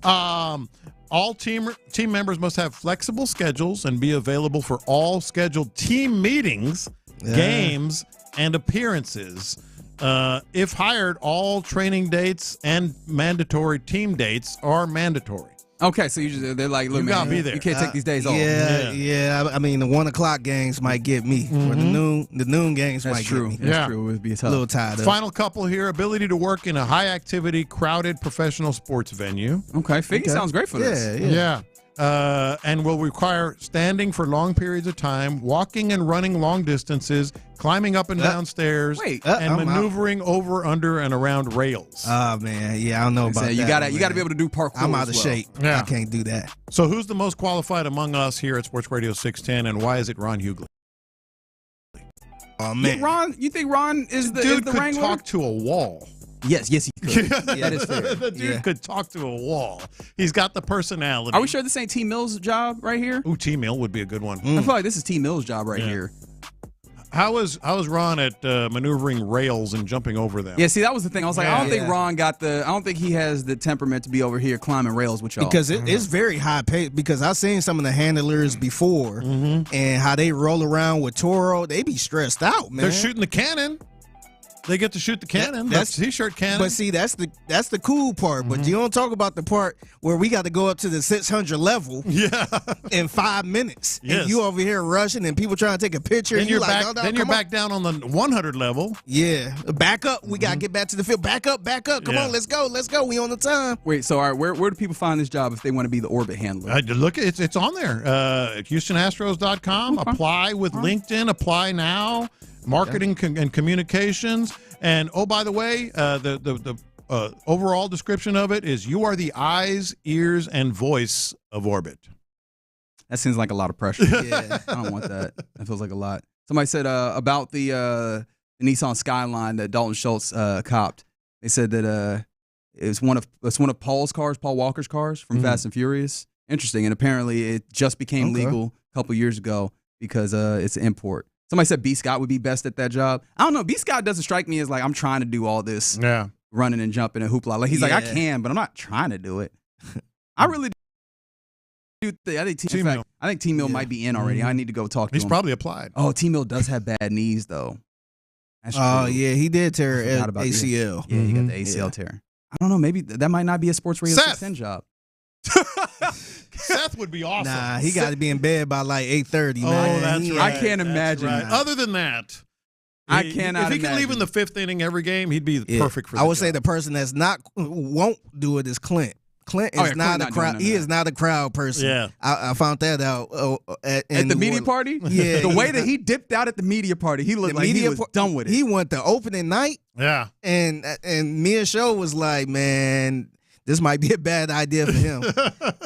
All team members must have flexible schedules and be available for all scheduled team meetings, games, and appearances. If hired, all training dates and mandatory team dates are mandatory. Okay, so they're like, look, You man, gotta be there. you can't take these days off. Yeah. I mean, the 1 o'clock games might get me. Or the noon games might get me. That's true. It would be tough. A little tired of. Final couple here. Ability to work in a high-activity, crowded professional sports venue. Okay, Figgy sounds great for this. Yeah. And will require standing for long periods of time, walking and running long distances, climbing up and down stairs, and I'm maneuvering over, under, and around rails. Oh man, yeah, I don't know about that. You gotta be able to do parkour. I'm out of as well. shape. Yeah. I can't do that. So who's the most qualified among us here at Sports Radio 610, and why is it Ron Hughley? Oh man, You think Ron is the Dude could wrangler? talk to a wall. Yes, he could. That is fair. The dude could talk to a wall. He's got the personality. Are we sure this ain't T Mill's job right here? Ooh, T Mill would be a good one. I feel like this is T Mill's job right here. How was Ron at maneuvering rails and jumping over them? Yeah, see, that was the thing. I was like, I don't think Ron I don't think he has the temperament to be over here climbing rails with y'all. because it's very high pace. Because I've seen some of the handlers before, and how they roll around with Toro, they be stressed out, man. They're shooting the cannon. They get to shoot the cannon. That's T-shirt cannon. But see, that's the cool part. But you don't talk about the part where we got to go up to the 600 level in 5 minutes. Yes. And you over here rushing and people trying to take a picture. Then and you're like, back. no, Then you're back down on the 100 level. Yeah, back up. We got to get back to the field. Back up. Come on, let's go. We on the time. Wait, so all right, where do people find this job if they want to be the orbit handler? Look, it's on there. HoustonAstros.com. Apply with LinkedIn. Apply now. Marketing and communications. And oh, by the way, the overall description of it is you are the eyes, ears, and voice of Orbit. That seems like a lot of pressure. Yeah, I don't want that. That feels like a lot. Somebody said about the Nissan Skyline that Dalton Schultz copped. They said that it's one of Paul Walker's cars from Fast and Furious. Interesting, and apparently it just became legal a couple years ago because it's an import. Somebody said B. Scott would be best at that job. I don't know. B. Scott doesn't strike me as like I'm trying to do all this running and jumping and hoopla. Like he's like I can, but I'm not trying to do it. I really do. I think T Mill might be in already. I need to go talk to him. He's probably applied. Oh, T Mill does have bad knees though. That's true. Oh yeah, he did tear ACL. Yeah, he got the ACL tear. I don't know. Maybe that might not be a Sports Radio 610 job. Seth would be awesome. Nah, he got to be in bed by like 8:30. Oh, man. that's right. I can't imagine. Right. That. Other than that, I cannot. If he can leave in the 5th inning every game, he'd be perfect for. I would say the person that's won't do it is Clint. Clint is not a crowd. He is not a crowd person. Yeah, I found that out at the media party. Yeah, the way that he dipped out at the media party, he looked like he was done with it. He went the opening night. Yeah, and Mia Show was like, man, this might be a bad idea for him.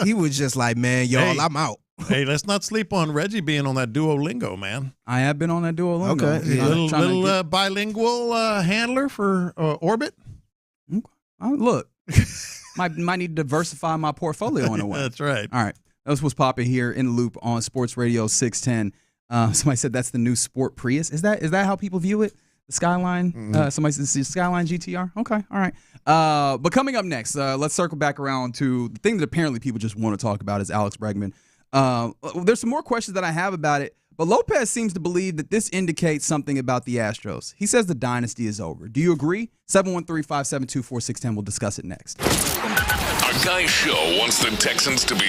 He was just like, man, y'all, I'm out. Hey, let's not sleep on Reggie being on that Duolingo, man. I have been on that Duolingo. Okay, yeah. little bilingual handler for Orbit. Look, might need to diversify my portfolio in a way. That's right. All right, that's what's popping here in the loop on Sports Radio 610. Somebody said that's the new Sport Prius. Is that how people view it? The Skyline. Somebody says the Skyline GTR. Okay, all right. But coming up next, let's circle back around to the thing that apparently people just want to talk about is Alex Bregman. There's some more questions that I have about it, but Lopez seems to believe that this indicates something about the Astros. He says the dynasty is over. Do you agree? 713-572-4610. We'll discuss it next. Our guy show wants the Texans to be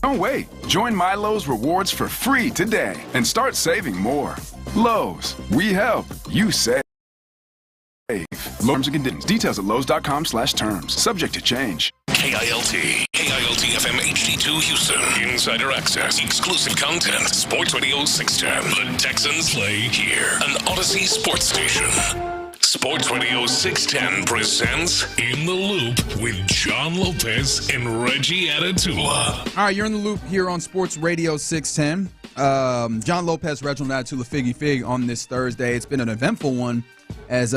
Don't wait. Join Milo's rewards for free today and start saving more. Lowe's, we help, you save. Terms and conditions. Details at lowes.com/terms. Subject to change. KILT FM HD2 Houston. Insider access, exclusive content. Sports Radio 610. The Texans play here. An Odyssey sports station. Sports Radio 610 presents In the Loop with John Lopez and Reggie Atatula. All right, you're in the loop here on Sports Radio 610. John Lopez, Reginald Atatula, Figgy Fig on this Thursday. It's been an eventful one as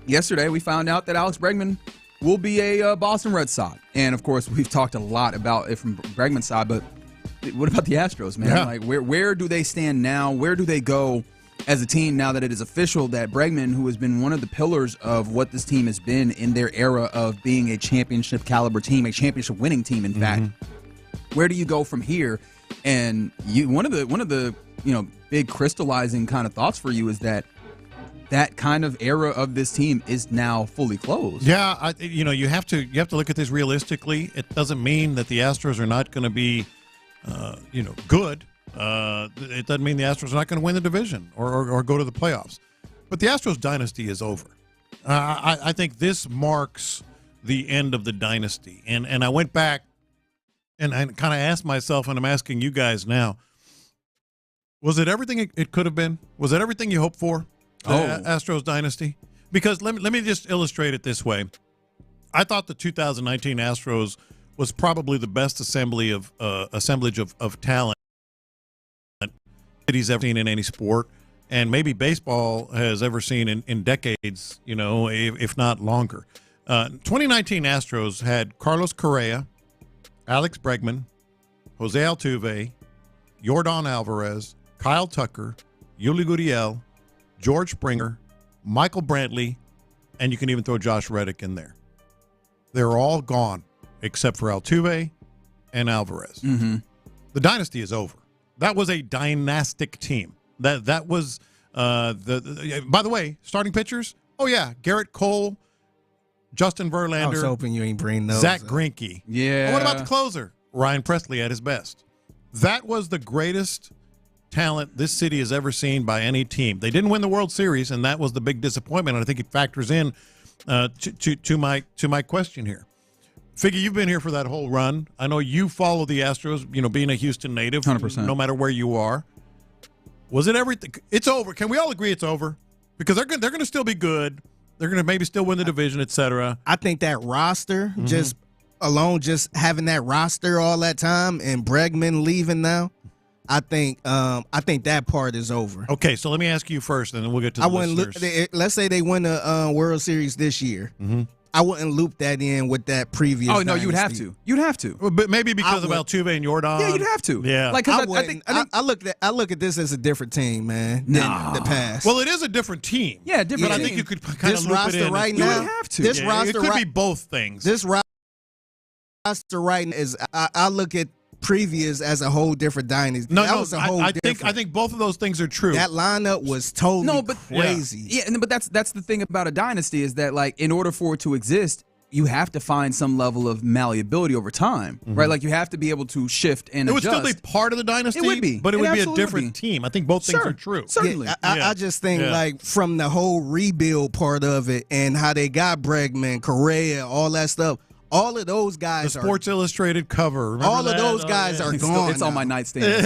yesterday we found out that Alex Bregman will be a Boston Red Sox. And, of course, we've talked a lot about it from Bregman's side, but what about the Astros, man? Yeah. Like, where do they stand now? Where do they go as a team now that it is official that Bregman, who has been one of the pillars of what this team has been in their era of being a championship caliber team, a championship winning team, in fact, where do you go from here? And one of the big crystallizing kind of thoughts for you is that kind of era of this team is now fully closed. Yeah, you have to look at this realistically. It doesn't mean that the Astros are not going to be, good. It doesn't mean the Astros are not going to win the division or go to the playoffs. But the Astros dynasty is over. I think this marks the end of the dynasty. And I went back and I kind of asked myself, and I'm asking you guys now, was it everything it could have been? Was it everything you hoped for? Astros dynasty? Because let me just illustrate it this way. I thought the 2019 Astros was probably the best assemblage of talent that he's ever seen in any sport, and maybe baseball has ever seen in decades, if not longer. 2019 Astros had Carlos Correa, Alex Bregman, Jose Altuve, Yordan Alvarez, Kyle Tucker, Yuli Gurriel, George Springer, Michael Brantley, and you can even throw Josh Reddick in there. They're all gone except for Altuve and Alvarez. Mm-hmm. The dynasty is over. That was a dynastic team. That was by the way, starting pitchers. Oh yeah, Garrett Cole, Justin Verlander. I was hoping you ain't bring those. Zach Greinke. Yeah. And what about the closer? Ryan Presley at his best. That was the greatest talent this city has ever seen by any team. They didn't win the World Series, and that was the big disappointment. And I think it factors in to my question here. Figgy, you've been here for that whole run. I know you follow the Astros, being a Houston native, 100%. No matter where you are. Was it everything? It's over. Can we all agree it's over? Because they're going to still be good. They're going to maybe still win the division, et cetera. I think that roster, just having that roster all that time and Bregman leaving now, I think that part is over. Okay, so let me ask you first, and then we'll get to the listeners. Let's say they win the World Series this year. Mm-hmm. I wouldn't loop that in with that previous. Oh no, you would have to. You'd have to. Well, but maybe because of Altuve and Yordan. Yeah, you'd have to. Yeah, like I look at this as a different team, man. Than the past. Well, it is a different team. Yeah, different. But team. I think you could kind of this loop roster it in. Right now, you would have to. This roster it could be both things. This roster right now is. I look at previous as a whole different dynasty. I think both of those things are true. That lineup was totally crazy. Yeah, but that's the thing about a dynasty is that, like, in order for it to exist, you have to find some level of malleability over time, right? Like, you have to be able to shift and adjust. It would still be part of the dynasty. It would be, but it would be a different team. I think both things are true. Certainly. Yeah, I just think like from the whole rebuild part of it and how they got Bregman, Correa, all that stuff. All of those guys the Sports Illustrated cover. Remember all that? Of those guys are gone. It's on my nightstand.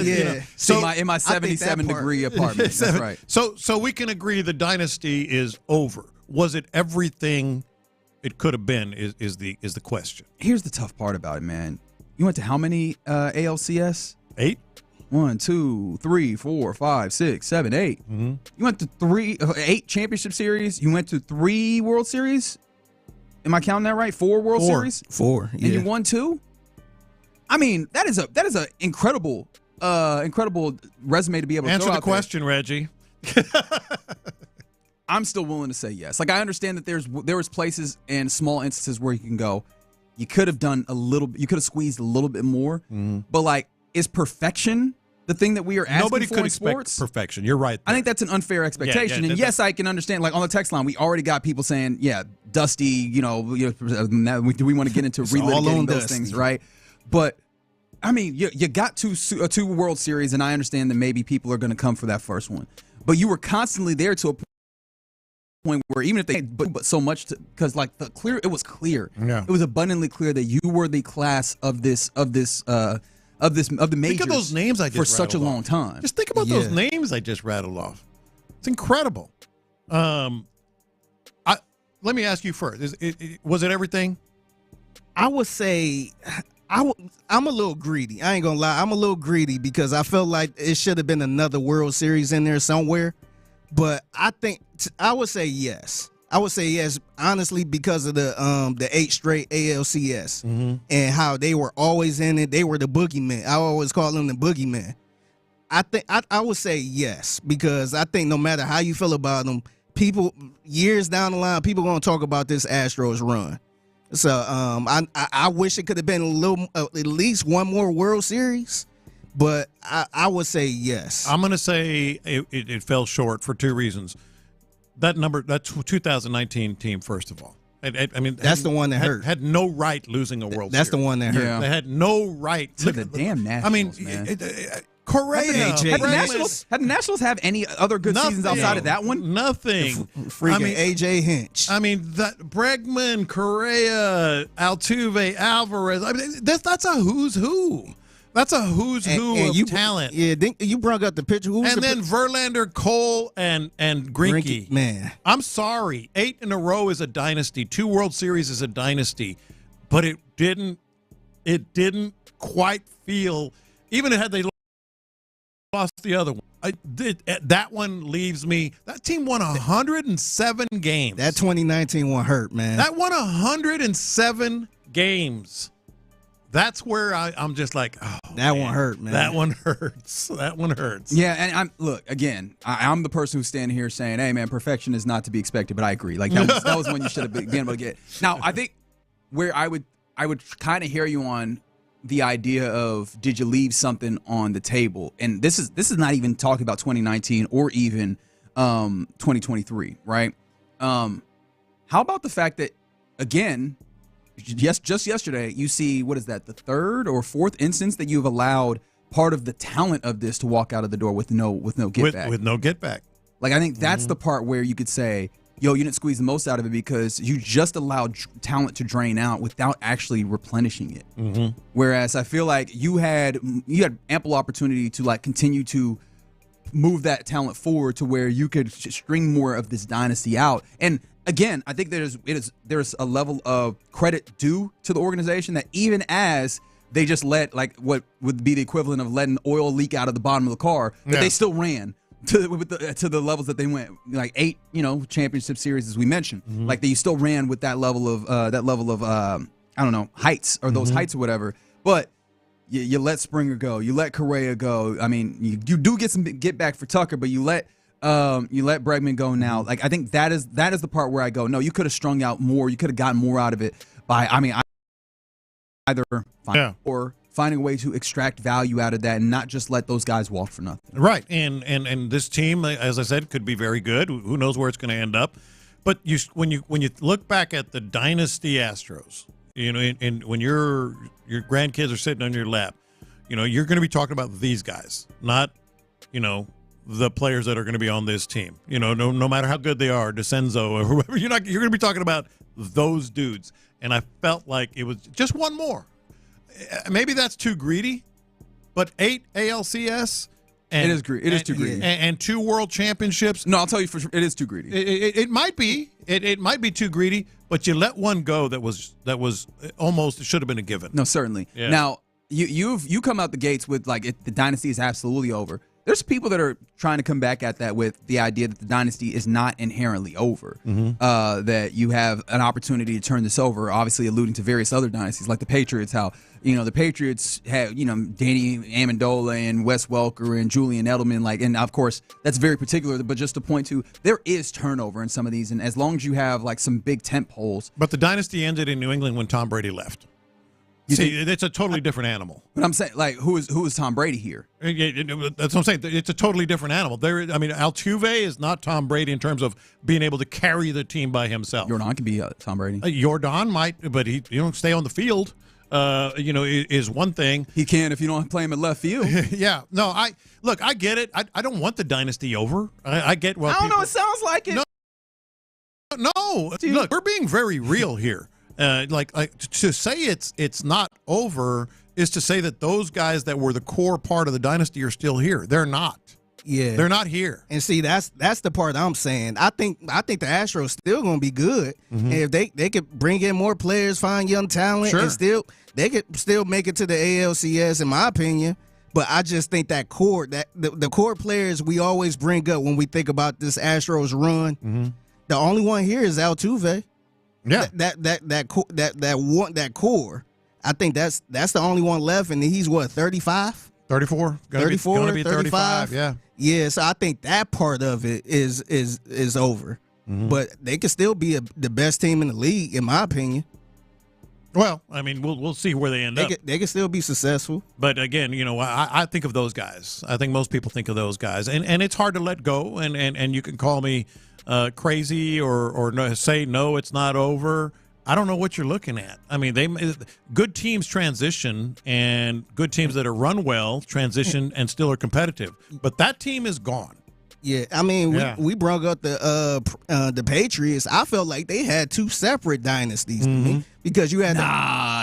Yeah. So in my 77-degree apartment. That's right. So we can agree the dynasty is over. Was it everything it could have been? Is the question. Here's the tough part about it, man. You went to how many ALCS? 8. 1, 2, 3, 4, 5, 6, 7, 8. Mm-hmm. You went to 8 championship series. You went to 3 World Series. Am I counting that right? 4 World Series? 4. Yeah. And you won 2? I mean, that is a incredible resume to be able to answer throw the out question, Reggie. I'm still willing to say yes. Like, I understand that there was places and small instances where you can go, you could have squeezed a little bit more, but like, is perfection the thing that we are asking Nobody for could in expect sports? perfection. You're right there. I think that's an unfair expectation. And yes, I can understand. Like, on the text line, we already got people saying, yeah, Dusty, do we want to get into relitigating those things, right? But I mean, you got two World Series, and I understand that maybe people are going to come for that first one. But you were constantly there to a point where even if they but so much because like it was clear. Yeah. It was abundantly clear that you were the class of the majors. Think of those names I just for such a long time. Just think about those names I just rattled off. It's incredible. Let me ask you first. Was it everything? I would say I'm a little greedy. I ain't gonna lie. I'm a little greedy because I felt like it should have been another World Series in there somewhere. But I would say yes. I would say yes, honestly, because of the 8 straight ALCS and how they were always in it. They were the boogeyman. I always call them the boogeyman. I would say yes, because I think no matter how you feel about them, people years down the line, people gonna talk about this Astros run. So I wish it could have been at least one more World Series, but I would say yes. I'm gonna say it fell short for 2 reasons. That 2019 team, first of all. I mean, that's the one that hurt. Had no right losing a World Series. That's the one that hurt. Yeah. They had no right to the damn Nationals. I mean, Correa. Had the Nationals have any other good seasons outside of that one? Nothing. Freaking AJ Hinch. I mean, that Bregman, Correa, Altuve, Alvarez. I mean, that's a who's who. That's a who's who of talent. Yeah, you brought up the pitcher. Verlander, Cole, and Greinke. Man, I'm sorry. 8 in a row is a dynasty. 2 World Series is a dynasty, but it didn't quite feel. Even had they lost the other one, that one leaves me. That team won 107 games. That 2019 one hurt, man. That won 107 games. That's where I'm just like, oh, that one hurt, man. That one hurts. That one hurts. Yeah, and I'm the person who's standing here saying, hey, man, perfection is not to be expected, but I agree. Like, that was when you should have been able to get. Now, I think where I would kind of hear you on the idea of did you leave something on the table? And this is not even talking about 2019 or even 2023, right? How about the fact that, again, just yesterday, you see, what is that, the 3rd or 4th instance that you've allowed part of the talent of this to walk out of the door with no get back. With no get back. Like, I think that's the part where you could say, yo, you didn't squeeze the most out of it because you just allowed talent to drain out without actually replenishing it. Whereas I feel like you had ample opportunity to like continue to move that talent forward to where you could string more of this dynasty out. And again, I think there's a level of credit due to the organization that even as they just let like what would be the equivalent of letting oil leak out of the bottom of the car, that they still ran to the levels that they went, like 8 championship series as we mentioned, like that you still ran with that level of I don't know, heights or those heights or whatever. But you let Springer go, you let Correa go. I mean, you do get some get back for Tucker, but you let Bregman go now. Like, I think that is the part where I go, no, you could have strung out more. You could have gotten more out of it by, either or finding a way to extract value out of that and not just let those guys walk for nothing. Right. And this team, as I said, could be very good. Who knows where it's going to end up? But when you look back at the dynasty Astros, and when your grandkids are sitting on your lap, you're going to be talking about these guys, not, the players that are going to be on this team. No matter how good they are, DeCenzo or whoever, you're going to be talking about those dudes. And I felt like it was just one more. Maybe that's too greedy, but 8 ALCS. And it is too greedy. And 2 world championships. No, I'll tell you for sure, it is too greedy. It might be. It might be too greedy, but you let one go that was almost, it should have been a given. No, certainly. Yeah. Now, you come out the gates with the dynasty is absolutely over. There's people that are trying to come back at that with the idea that the dynasty is not inherently over, that you have an opportunity to turn this over, obviously alluding to various other dynasties like the Patriots, how, the Patriots have, Danny Amendola and Wes Welker and Julian Edelman, and of course, that's very particular, but just to point to, there is turnover in some of these, and as long as you have, some big tent poles. But the dynasty ended in New England when Tom Brady left. It's a totally different animal. But I'm saying, who is Tom Brady here? That's what I'm saying. It's a totally different animal. Altuve is not Tom Brady in terms of being able to carry the team by himself. Jordan can be Tom Brady. Jordan might, but he don't stay on the field. is one thing. He can if you don't play him at left field. Yeah. No, I get it. I don't want the dynasty over. I get I don't know. It sounds like it. No. Look, we're being very real here. Like to say it's not over is to say that those guys that were the core part of the dynasty are still here. They're not. Yeah, they're not here. And see, that's the part I'm saying. I think the Astros still gonna be good, and if they could bring in more players, find young talent, and they could still make it to the ALCS, in my opinion. But I just think that core, that the core players we always bring up when we think about this Astros run, the only one here is Altuve. Yeah, that core. I think that's the only one left, and he's what, 35? 34, 34, gonna be 35. Yeah, so I think that part of it is over. But they could still be the best team in the league, in my opinion. Well, I mean, we'll see where they end up. They can still be successful. But again, I think of those guys. I think most people think of those guys, and it's hard to let go. And you can call me crazy or say no, it's not over. I don't know what you're looking at. I mean, good teams transition, and good teams that are run well transition and still are competitive. But that team is gone. Yeah, I mean, we brought up the Patriots. I felt like they had two separate dynasties to me, because you had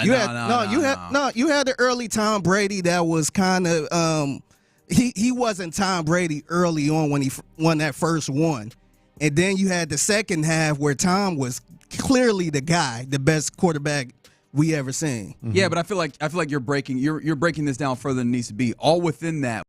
you had the early Tom Brady that was kind of he wasn't Tom Brady early on when he won that first one, and then you had the second half where Tom was clearly the guy, the best quarterback we ever seen. Yeah, but I feel like you're breaking this down further than it needs to be. All within that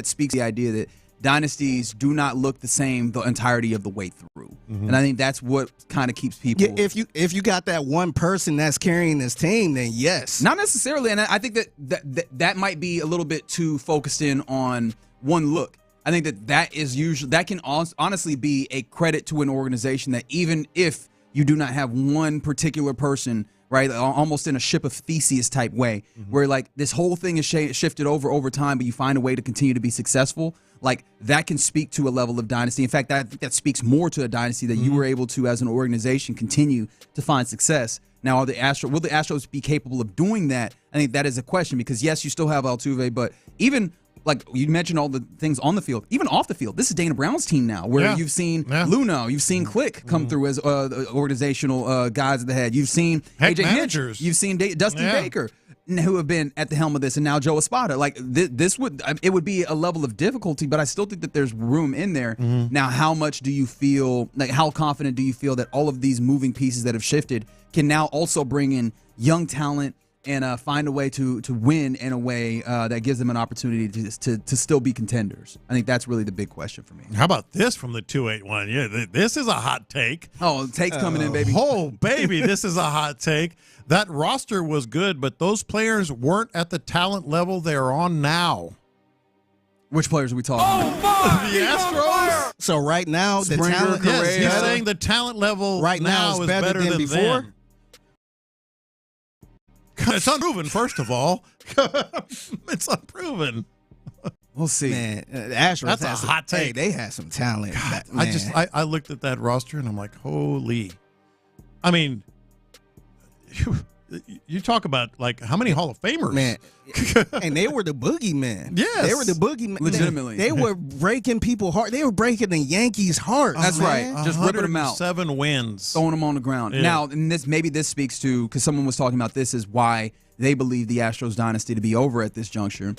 speaks to the idea that dynasties do not look the same the entirety of the way through, and I think that's what kind of keeps people. Yeah, if you got that one person that's carrying this team, then yes. Not necessarily, and I think that might be a little bit too focused in on one look. I think that can honestly be a credit to an organization that even if you do not have one particular person, right, almost in a ship of Theseus type way, where like this whole thing is shifted over time, but you find a way to continue to be successful, like that can speak to a level of dynasty. In fact, I think that speaks more to a dynasty that you were able to, as an organization, continue to find success. Now, will the Astros be capable of doing that? I think that is a question, because yes, you still have Altuve, but even like you mentioned all the things on the field, even off the field. This is Dana Brown's team now, where you've seen Luno, you've seen Click come through as organizational guys at the head. You've seen AJ Hinch, you've seen Dusty Baker, who have been at the helm of this, and now Joe Espada. Like this would be a level of difficulty, but I still think that there's room in there. Now, how much do you feel, like how confident do you feel that all of these moving pieces that have shifted can now also bring in young talent and find a way to win in a way that gives them an opportunity to still be contenders? I think that's really the big question for me. How about this from the 281? Yeah, this is a hot take. Oh, take's coming in, baby. Oh, baby, this is a hot take. That roster was good, but those players weren't at the talent level they're on now. Which players are we talking about? The Astros. So right now, the talent. Yes, he's saying the talent level right now is better than before. Then. It's unproven, first of all. It's unproven. We'll see. Man, the Astros. That's a hot take. Hey, they had some talent. God, I looked at that roster and I'm like, holy. I mean, you talk about like how many Hall of Famers, man, and they were the boogeymen. Yes, they were the boogeymen. Legitimately, they were breaking people's heart. They were breaking the Yankees' hearts. That's right. Just ripping them out. 7 wins, throwing them on the ground. Yeah. Now, and this speaks to, because someone was talking about this, is why they believe the Astros dynasty to be over at this juncture.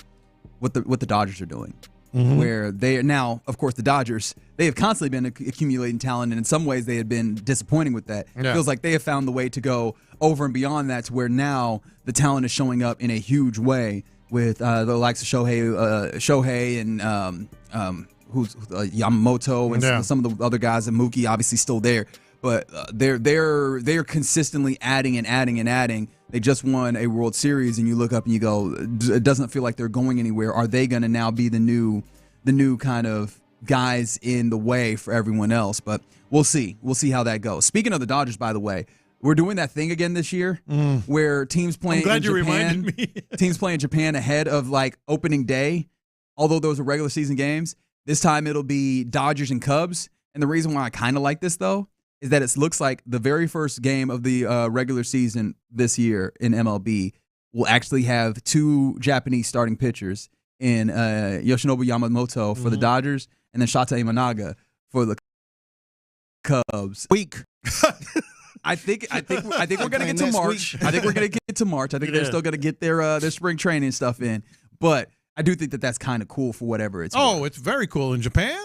What the Dodgers are doing. Where they are now, of course, the Dodgers, they have constantly been accumulating talent, and in some ways they had been disappointing with that. Yeah. It feels like they have found the way to go over and beyond that, to where now the talent is showing up in a huge way with the likes of Shohei and Yamamoto and some of the other guys, and Mookie obviously still there. But they're consistently adding and adding and adding. They just won a World Series, and you look up and you go, it doesn't feel like they're going anywhere. Are they going to now be the new kind of guys in the way for everyone else? But we'll see. We'll see how that goes. Speaking of the Dodgers, by the way, we're doing that thing again this year where teams playing in Japan, teams playing Japan ahead of like opening day, although those are regular season games. This time it'll be Dodgers and Cubs. And the reason why I kind of like this, though, is that it looks like the very first game of the regular season this year in MLB will actually have 2 Japanese starting pitchers in Yoshinobu Yamamoto for the Dodgers and then Shota Imanaga for the Cubs. Weak. I think we're gonna get to March. I think we're gonna get to March. I think they're still gonna get their spring training stuff in, but I do think that that's kind of cool for whatever it's. Oh, it's very cool in Japan.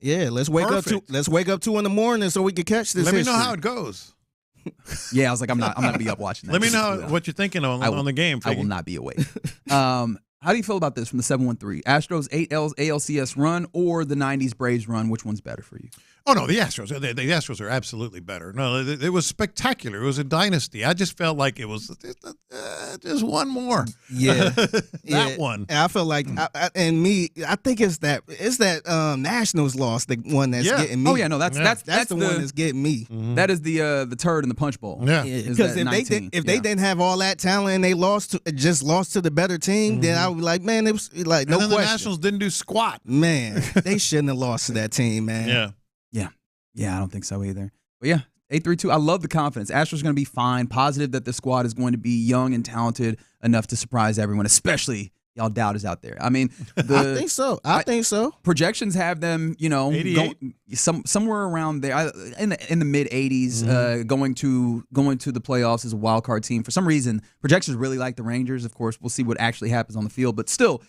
Yeah, let's wake up 2 in the morning so we can catch this. Let me know how it goes. Yeah, I was like, I'm not gonna be up watching that. Let me know what you're thinking on the game. I will not be awake. How do you feel about this from the 713? Astros 8 ALCS run or the 90s Braves run? Which one's better for you? Oh, no, the Astros. The Astros are absolutely better. No, it was spectacular. It was a dynasty. I just felt like it was just one more. Yeah. that one. And I feel like, I think it's that Nationals loss, the one that's getting me. Oh, yeah, no, that's the one that's getting me. Mm-hmm. That is the turd in the punch bowl. Yeah. Because if they didn't have all that talent and they lost to the better team, then I would be like, man, it was like no question. The Nationals didn't do squat. Man, they shouldn't have lost to that team, man. Yeah, I don't think so either. But yeah, 832. I love the confidence. Astros are going to be fine. Positive that the squad is going to be young and talented enough to surprise everyone, especially y'all doubters out there. I mean, I think so. I think so. Projections have them, somewhere around there in the mid 80s, going to the playoffs as a wild card team. For some reason, projections really like the Rangers. Of course, we'll see what actually happens on the field, but still.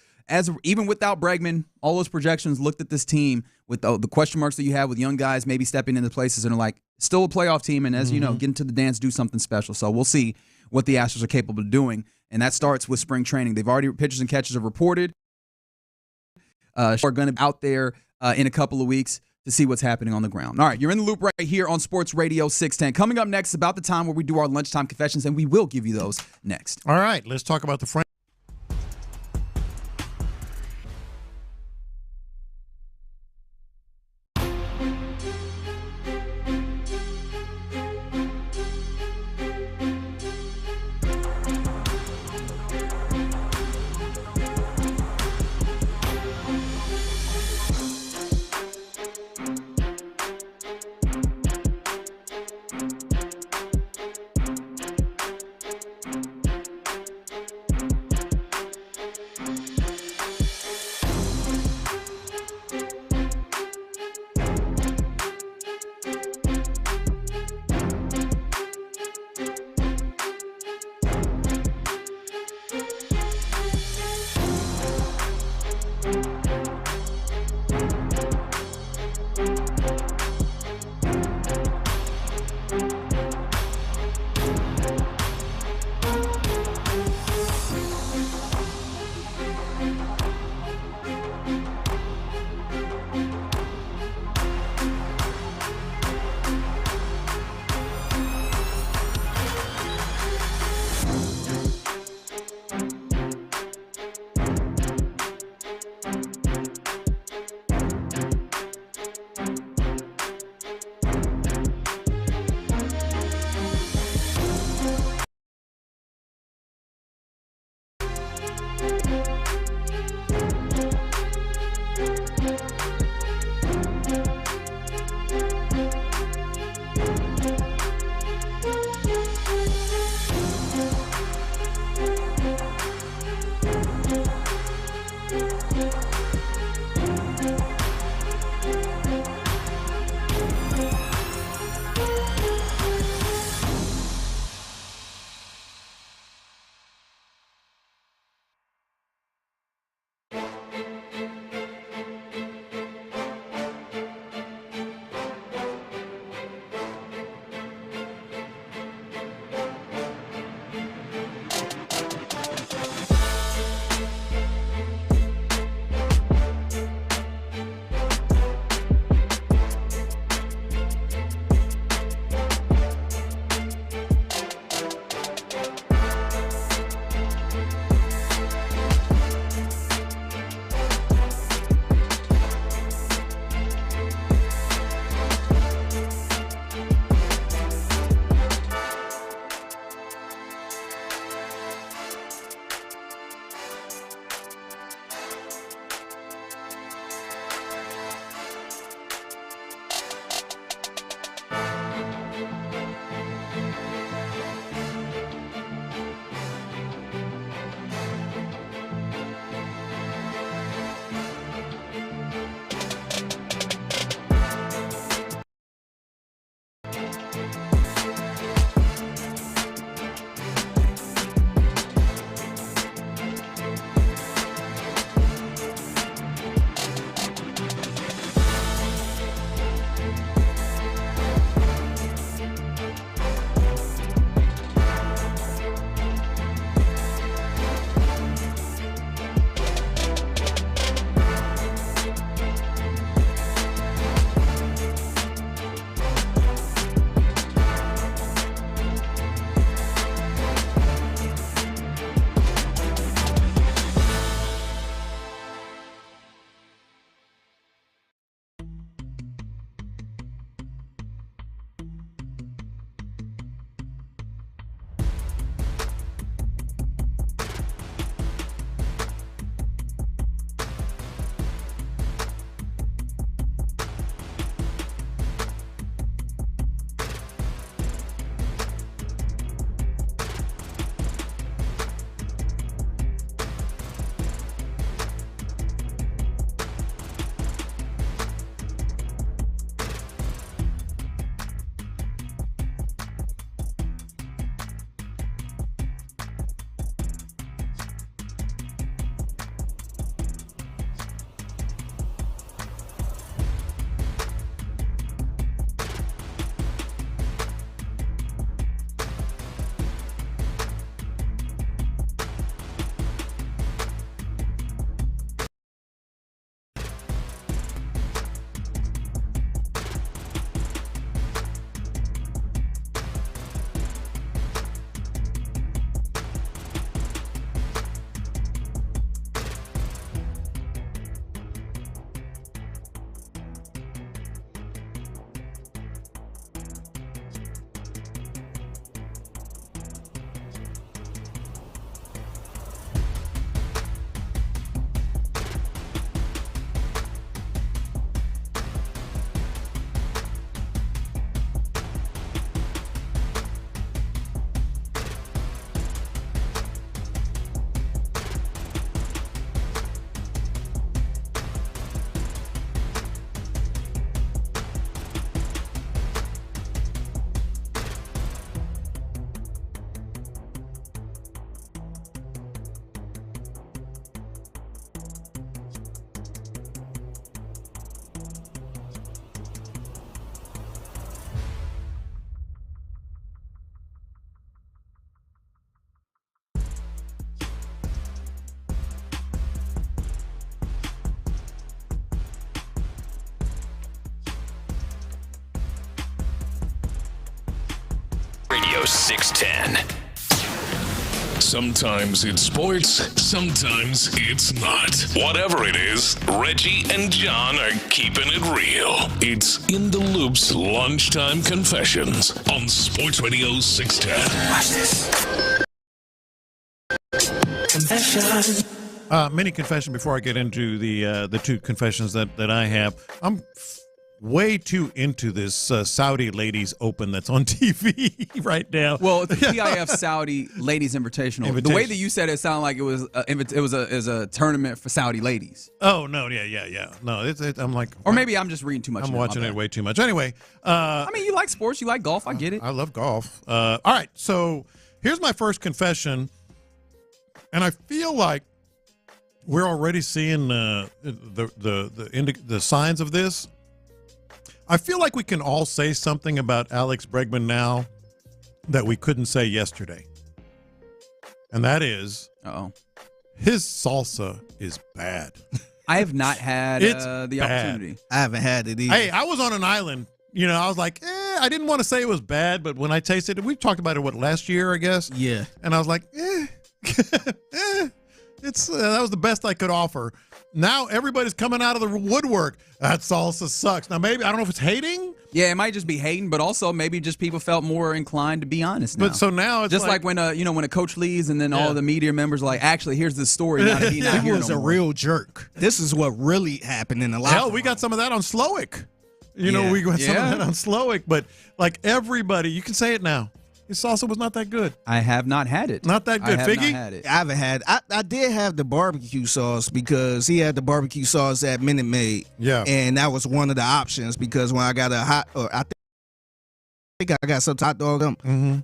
Even without Bregman, all those projections looked at this team with the question marks that you have with young guys maybe stepping into places and are like, still a playoff team, and as you know, get into the dance, do something special. So we'll see what the Astros are capable of doing, and that starts with spring training. They've already, pitchers and catchers have reported, are going to be out there in a couple of weeks to see what's happening on the ground. All right, you're in the loop right here on Sports Radio 610. Coming up next, about the time where we do our lunchtime confessions, and we will give you those next. All right, let's talk about the friend. Radio 610. Sometimes it's sports, sometimes it's not. Whatever it is, Reggie and John are keeping it real. It's In the Loop's Lunchtime Confessions on Sports Radio 610. Watch this. Confession. Mini confession before I get into the two confessions that I have. I'm way too into this Saudi Ladies Open that's on TV right now. Well, the PIF Saudi Ladies Invitational. The way that you said it sounded like it was a tournament for Saudi ladies. Oh no, yeah. No, I'm like, or maybe I'm just reading too much. I'm watching it way too much. Anyway, I mean, you like sports, you like golf. I get it. I love golf. All right, so here's my first confession, and I feel like we're already seeing the signs of this. I feel like we can all say something about Alex Bregman now that we couldn't say yesterday. And that is, his salsa is bad. I have not had the opportunity. I haven't had it either. Hey, I was on an island. You know, I was like, I didn't want to say it was bad, but when I tasted it, we talked about it, last year, I guess? Yeah. And I was like, It's that was the best I could offer. Now everybody's coming out of the woodwork. That salsa sucks. Now maybe I don't know if it's hating. Yeah, it might just be hating, but also maybe just people felt more inclined to be honest now. But so now it's just like when when a coach leaves and then all the media members are like, actually, here's the story. Now that he's not here was no a more. real jerk. This is what really happened in the locker Hell, we got some of that on Slowick. We got some of that on Slowick. But like everybody, you can say it now. His salsa was not that good. I have not had it. Not that good. Figgy? I haven't had. I did have the barbecue sauce because he had the barbecue sauce at Minute Maid. Yeah. And that was one of the options because when I got I think I got some hot dog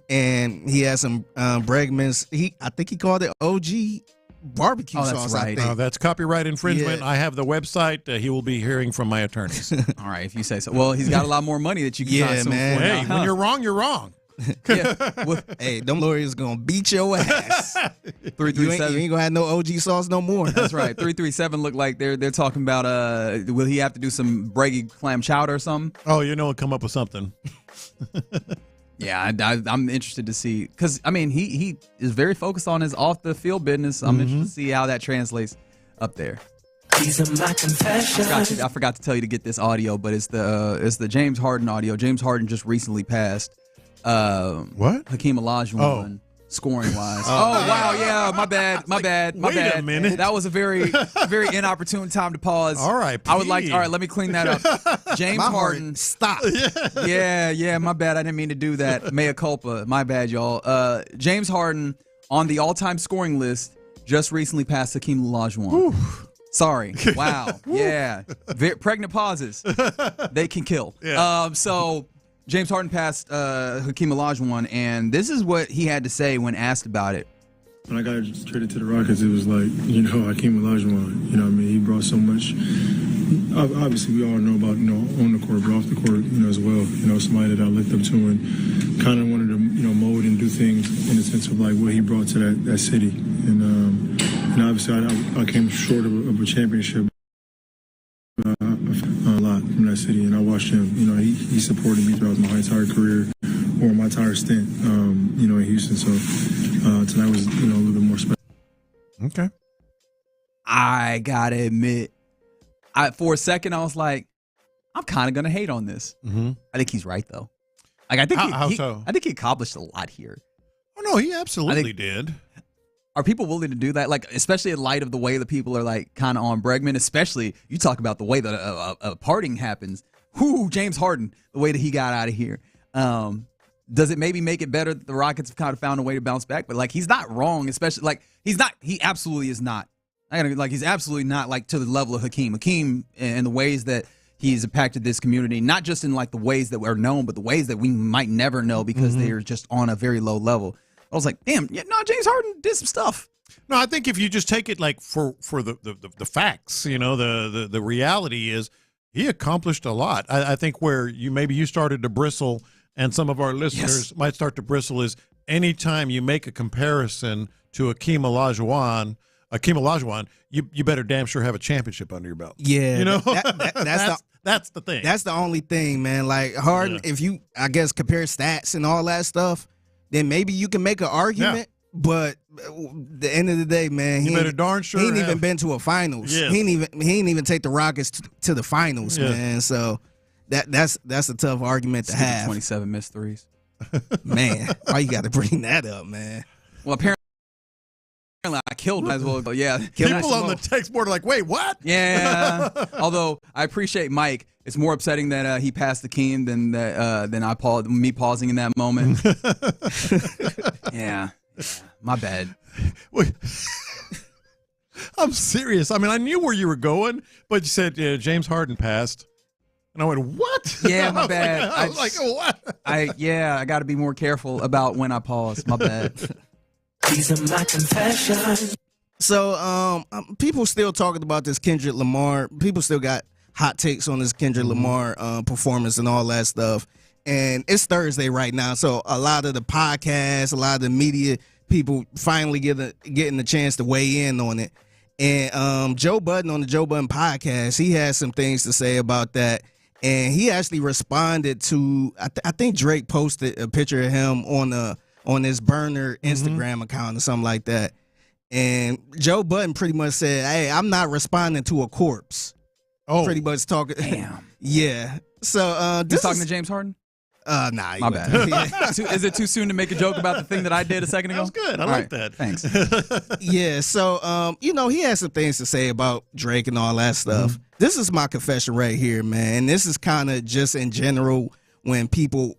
and he had some Bregman's. I think he called it OG barbecue sauce. Right. I think. Oh, that's copyright infringement. Yeah. I have the website. He will be hearing from my attorneys. All right, if you say so. Well, he's got a lot more money that you can consume man. for. Hey, when you're wrong, you're wrong. Hey, them lawyers gonna beat your ass. 337. You ain't gonna have no OG sauce no more. That's right. 337 look like they're talking about will he have to do some Breggy clam chowder or something? Oh, he'll come up with something. Yeah, I'm interested to see because I mean he is very focused on his off the field business. I'm interested to see how that translates up there. These are my confessions. I forgot to tell you to get this audio, but it's the James Harden audio. James Harden just recently passed. What? Hakeem Olajuwon, scoring wise. Oh wow, yeah, my bad. Wait a minute. That was a very inopportune time to pause. All right, I would like. All right, let me clean that up. James Harden, stop. Yeah, my bad. I didn't mean to do that. Mea culpa. My bad, y'all. James Harden on the all-time scoring list just recently passed Hakeem Olajuwon. Whew. Sorry. Wow. Yeah. Pregnant pauses. They can kill. Yeah. So James Harden passed Hakeem Olajuwon, and this is what he had to say when asked about it. When I got traded to the Rockets, it was like, Hakeem Olajuwon. He brought so much. Obviously, we all know about, on the court, but off the court, as well. Somebody that I looked up to and kind of wanted to, mold and do things in the sense of like what he brought to that city. And obviously, I came short of a championship. A lot from that city, and I watched him. He supported me throughout my entire career, or my entire stint, in Houston. So tonight was, a little bit more special. Okay. I gotta admit, for a second I was like, I'm kind of gonna hate on this. Mm-hmm. I think he's right though. Like I think how so? I think he accomplished a lot here. Oh no, he absolutely did. Are people willing to do that? Like, especially in light of the way that people are like kind of on Bregman, especially you talk about the way that a parting happens. James Harden, the way that he got out of here. Does it maybe make it better that the Rockets have kind of found a way to bounce back? But like, he's not wrong, especially like he absolutely is not. He's absolutely not like to the level of Hakeem. Hakeem and the ways that he's impacted this community, not just in like the ways that we're known, but the ways that we might never know because they're just on a very low level. I was like, damn, James Harden did some stuff. No, I think if you just take it like for the facts, the reality is he accomplished a lot. I think where you started to bristle and some of our listeners might start to bristle is anytime you make a comparison to Hakeem Olajuwon, you better damn sure have a championship under your belt. Yeah. That's the thing. That's the only thing, man. Like Harden, if you, I guess, compare stats and all that stuff, then maybe you can make an argument. Yeah. But at the end of the day, man, he ain't even been to a finals. Yes. He ain't even take the Rockets to the finals, man. So that's a tough argument to have. 27 missed threes. Man, why you got to bring that up, man? Well, apparently I killed him as well. But yeah, people on the text board are like, "Wait, what?" Yeah. Although I appreciate Mike. It's more upsetting that he passed Hakeem than me pausing in that moment. Yeah. My bad. I'm serious. I mean, I knew where you were going, but you said James Harden passed. And I went, what? Yeah, my bad. I was like, what? I got to be more careful about when I pause. My bad. These are my confessions. So, people still talking about this Kendrick Lamar. People still got hot takes on this Kendrick Lamar performance and all that stuff. And it's Thursday right now, so a lot of the podcasts, a lot of the media people finally getting the chance to weigh in on it. And Joe Budden on the Joe Budden podcast, he has some things to say about that. And he actually responded to, I think Drake posted a picture of him on his burner Instagram account or something like that. And Joe Budden pretty much said, "Hey, I'm not responding to a corpse." Oh, pretty much talking. Damn. Yeah. So this talking to James Harden? Nah. My bad. Is it too soon to make a joke about the thing that I did a second ago? That was good. I like that. Thanks. Yeah. So he has some things to say about Drake and all that stuff. This is my confession right here, man. This is kind of just in general when people,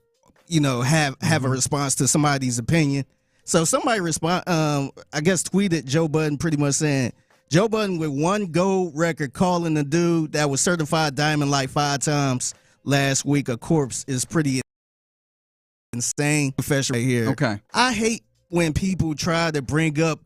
have a response to somebody's opinion. So somebody tweeted Joe Budden pretty much saying, Joe Budden with one gold record calling the dude that was certified diamond like 5 times last week a corpse is pretty insane confession right here. Okay. I hate when people try to bring up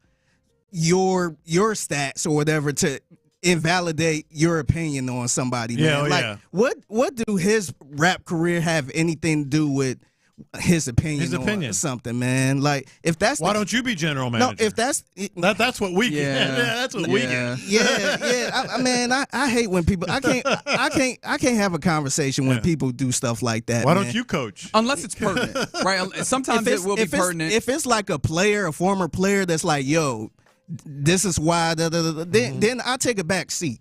your stats or whatever to invalidate your opinion on somebody. Man. Yeah. What do his rap career have anything to do with his opinion or something, man? Like, if that's why don't you be general manager? No, if that's what we get. Yeah, that's what we get. Yeah. I hate when people. I can't have a conversation when people do stuff like that. Why don't you coach? Unless it's pertinent, right? Sometimes it will be pertinent. If it's like a former player that's like, yo, this is why. Then I take a back seat.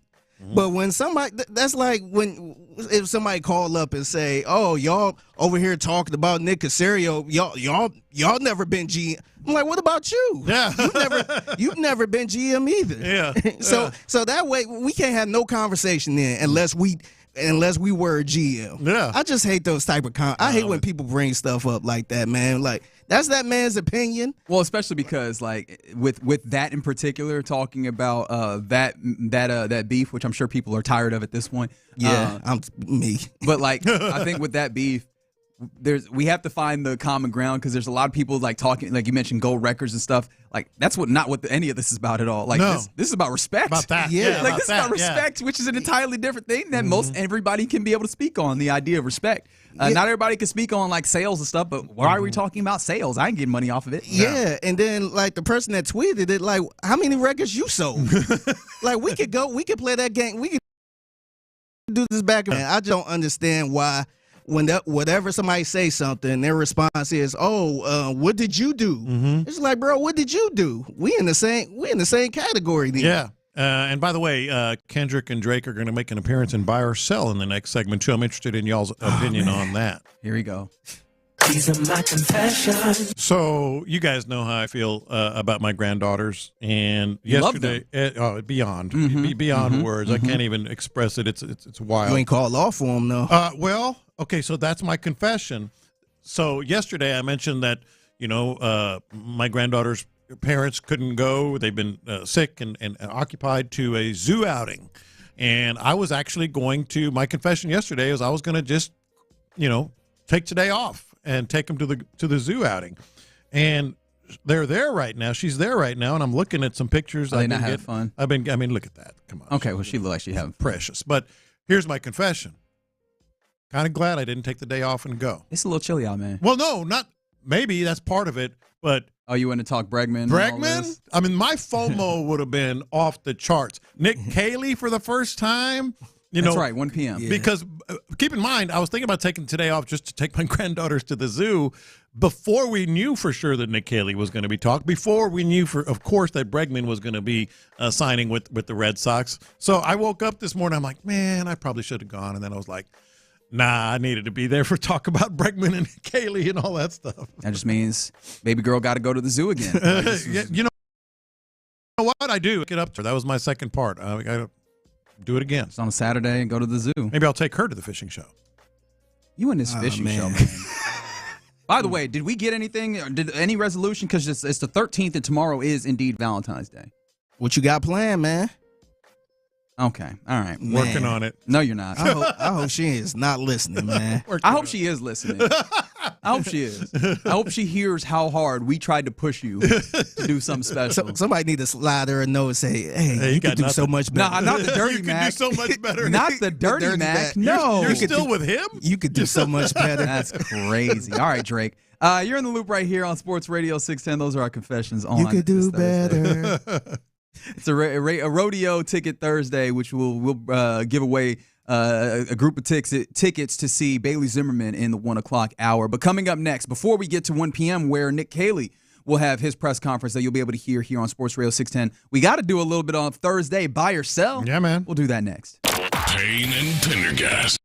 But when somebody, that's like if somebody call up and say, "Oh, y'all over here talking about Nick Caserio, y'all never been GM." I'm like, "What about you? Yeah, you've never been GM either." Yeah. So that way we can't have no conversation then unless we were a GM. Yeah. I just hate those type of I hate when people bring stuff up like that, man. Like, that's that man's opinion. Well, especially because like with that in particular, talking about that beef, which I'm sure people are tired of at this point. Yeah, I'm me. But like, I think with that beef, we have to find the common ground because there's a lot of people like talking, like you mentioned, gold records and stuff. Like that's not what any of this is about at all. Like this is about respect. About that, like this is about respect, which is an entirely different thing that most everybody can be able to speak on. The idea of respect. Not everybody can speak on like sales and stuff, but why are we talking about sales? I ain't getting money off of it. Yeah, and then like the person that tweeted it, like, how many records you sold? Like we could play that game. We could do this back. Man, I don't understand why. Whatever somebody say something, their response is, "Oh, what did you do?" It's like, bro, what did you do? We in the same category. Then. Yeah. And by the way, Kendrick and Drake are going to make an appearance in Buy or Sell in the next segment too. I'm interested in y'all's opinion on that. Here we go. These are my confessions. So you guys know how I feel about my granddaughters, and yesterday, beyond words. I can't even express it. It's wild. You ain't called off for them, though. Well, okay, so that's my confession. So yesterday I mentioned that my granddaughter's parents couldn't go. They've been sick and occupied to a zoo outing, and I was actually going to. My confession yesterday is I was going to just, take today off and take them to the zoo outing, and they're there right now. She's there right now, and I'm looking at some pictures. Are they not having fun? Look at that. Come on. Okay, well, she looks like she's having fun. Precious. But here's my confession. Kind of glad I didn't take the day off and go. It's a little chilly out, man. Well, no, not maybe that's part of it, but. Oh, you want to talk Bregman? Bregman? I mean, my FOMO would have been off the charts. Nick Caley for the first time. That's right, 1 p.m. Yeah. Because keep in mind, I was thinking about taking today off just to take my granddaughters to the zoo before we knew for sure that Nick Caley was going to be talked, before we knew, of course, that Bregman was going to be signing with the Red Sox. So I woke up this morning, I'm like, man, I probably should have gone. And then I was like, nah, I needed to be there for talk about Bregman and Caley and all that stuff. That just means baby girl got to go to the zoo again. You know what? I do. Get up there. That was my second part. I got to do it again. It's on a Saturday and go to the zoo. Maybe I'll take her to the fishing show. You and this fishing show, man. By the way, did we get anything? Did any resolution? Because it's the 13th and tomorrow is indeed Valentine's Day. What you got planned, man? Okay, all right. Working on it. No, you're not. I hope she is not listening, man. I hope she is listening. I hope she is. I hope she hears how hard we tried to push you to do something special. Somebody need to slide her a note and say, hey, you could do so much better. Nah, not the Dirty you Mac. You could do so much better. Not the Dirty Mac. No. You're still with him? You could do so much better. That's crazy. All right, Drake. You're in the loop right here on Sports Radio 610. Those are our confessions on You could do Thursday. better. It's a Rodeo Ticket Thursday, which we'll give away a group of tickets to see Bailey Zimmerman in the 1 o'clock hour. But coming up next, before we get to 1 p.m., where Nick Caley will have his press conference that you'll be able to hear here on Sports Radio 610, we got to do a little bit on Thursday, buy or sell. Yeah, man. We'll do that next. Payne and Pendergast.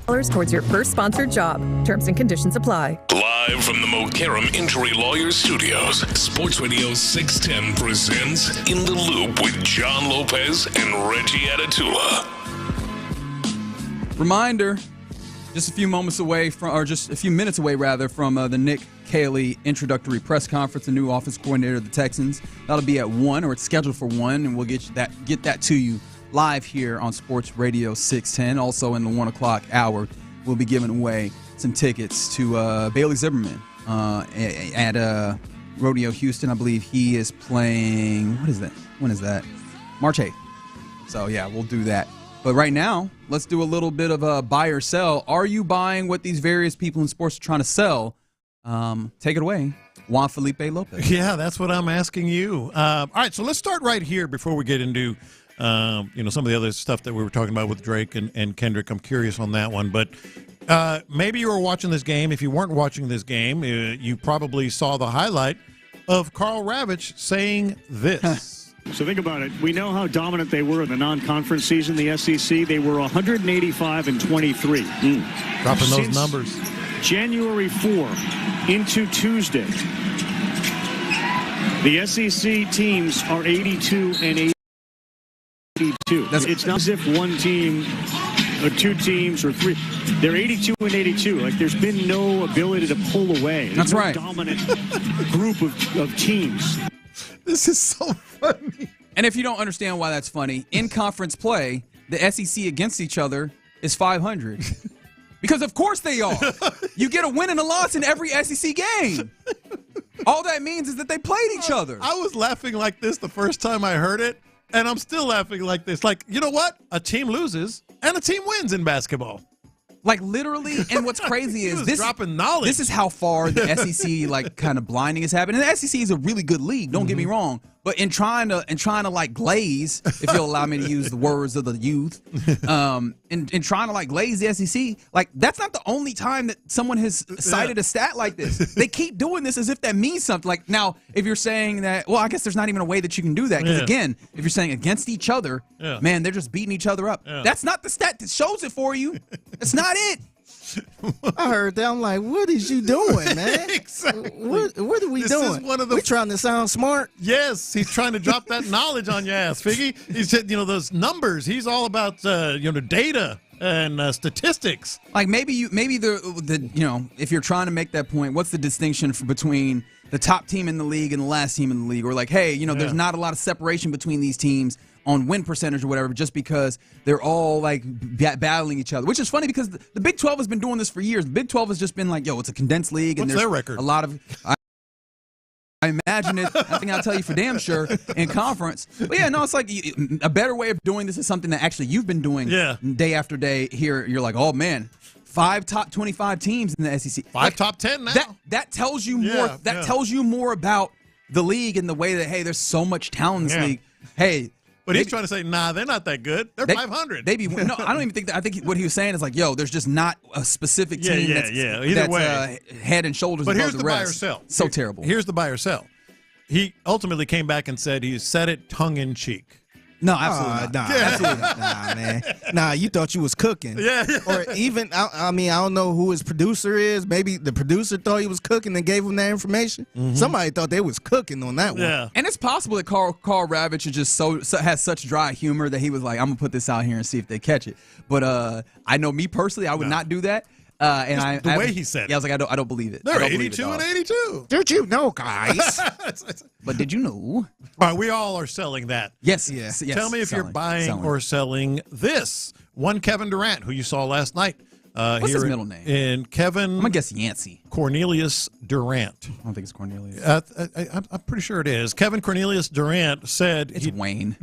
towards your first sponsored job. Terms and conditions apply. Live from the Mokaram Injury Lawyers Studios, Sports Radio 610 presents In the Loop with John Lopez and Reggie Atatula. Reminder, just a few minutes away from the Nick Caley introductory press conference, the new offense coordinator of the Texans. That'll be at 1, or it's scheduled for 1, and we'll get that to you live here on Sports Radio 610. Also in the 1 o'clock hour, we'll be giving away some tickets to Bailey Zimmerman at Rodeo Houston. I believe he is playing, when is that? March 8th. So, yeah, we'll do that. But right now, let's do a little bit of a buy or sell. Are you buying what these various people in sports are trying to sell? Take it away, Juan Felipe Lopez. Yeah, that's what I'm asking you. All right, so let's start right here before we get into some of the other stuff that we were talking about with Drake and Kendrick. I'm curious on that one. But maybe you were watching this game. If you weren't watching this game, you probably saw the highlight of Karl Ravech saying this. So think about it. We know how dominant they were in the non-conference season, the SEC. They were 185-23. Dropping those numbers. January 4 into Tuesday, the SEC teams are 82-82. It's not as if one team or two teams or three. They're 82-82. Like, there's been no ability to pull away. That's right. Dominant group of teams. This is so funny. And if you don't understand why that's funny, in conference play, the SEC against each other is 500. Because of course they are. You get a win and a loss in every SEC game. All that means is that they played each other. I was laughing like this the first time I heard it, and I'm still laughing like this. Like, you know what? A team loses and a team wins in basketball. Like, literally, and what's crazy is this dropping knowledge. This is how far the SEC like kind of blinding has happened. And the SEC is a really good league, don't get me wrong. But in trying to like glaze, if you'll allow me to use the words of the youth, in trying to like glaze the SEC, like, that's not the only time that someone has cited a stat like this. They keep doing this as if that means something. Like, now, if you're saying that, well, I guess there's not even a way that you can do that. Because again, if you're saying against each other, man, they're just beating each other up. That's not the stat that shows it for you. That's not it. I heard that. I'm like, what is you doing, man? Exactly. What are we doing? We trying to sound smart? Yes, he's trying to drop that knowledge on your ass, Figgy. He said, those numbers. He's all about, data and statistics. Like, maybe if you're trying to make that point, what's the distinction between the top team in the league and the last team in the league? Or like, hey, there's not a lot of separation between these teams on win percentage or whatever, just because they're all like battling each other, which is funny because the Big 12 has been doing this for years. The Big 12 has just been like, yo, it's a condensed league. What's and their record? A lot of, I imagine it. I think I'll tell you for damn sure in conference. But yeah, no, it's like a better way of doing this is something that actually you've been doing day after day here. You're like, oh man, 5 top 25 teams in the SEC. 5 top 10 now. That tells you more. That tells you more about the league and the way that, hey, there's so much talent in this league. Hey. But he's trying to say, nah, they're not that good. They're 500. No, I don't even think that. I think what he was saying is like, yo, there's just not a specific team that's way. Head and shoulders above the rest. But here's the buy or sell. So terrible. Here's the buy or sell. He ultimately came back and said he said it tongue-in-cheek. No, absolutely not. Absolutely not. Nah, man. Nah, you thought you was cooking. Yeah. Or even, I don't know who his producer is. Maybe the producer thought he was cooking and gave him that information. Somebody thought they was cooking on that one. Yeah. And it's possible that Karl Ravech is just has such dry humor that he was like, I'm going to put this out here and see if they catch it. But I know me personally, I would not do that. And the way he said it. Yeah, I was like, I don't believe it. They're 82 and 82. Did you know, guys? But did you know? All right, we all are selling that. Yes. Tell me if you're buying or selling this. One Kevin Durant, who you saw last night. What's his middle name? And Kevin. I'm going to guess Yancey. Cornelius Durant. I don't think it's Cornelius. I'm pretty sure it is. Kevin Cornelius Durant said. It's Wayne.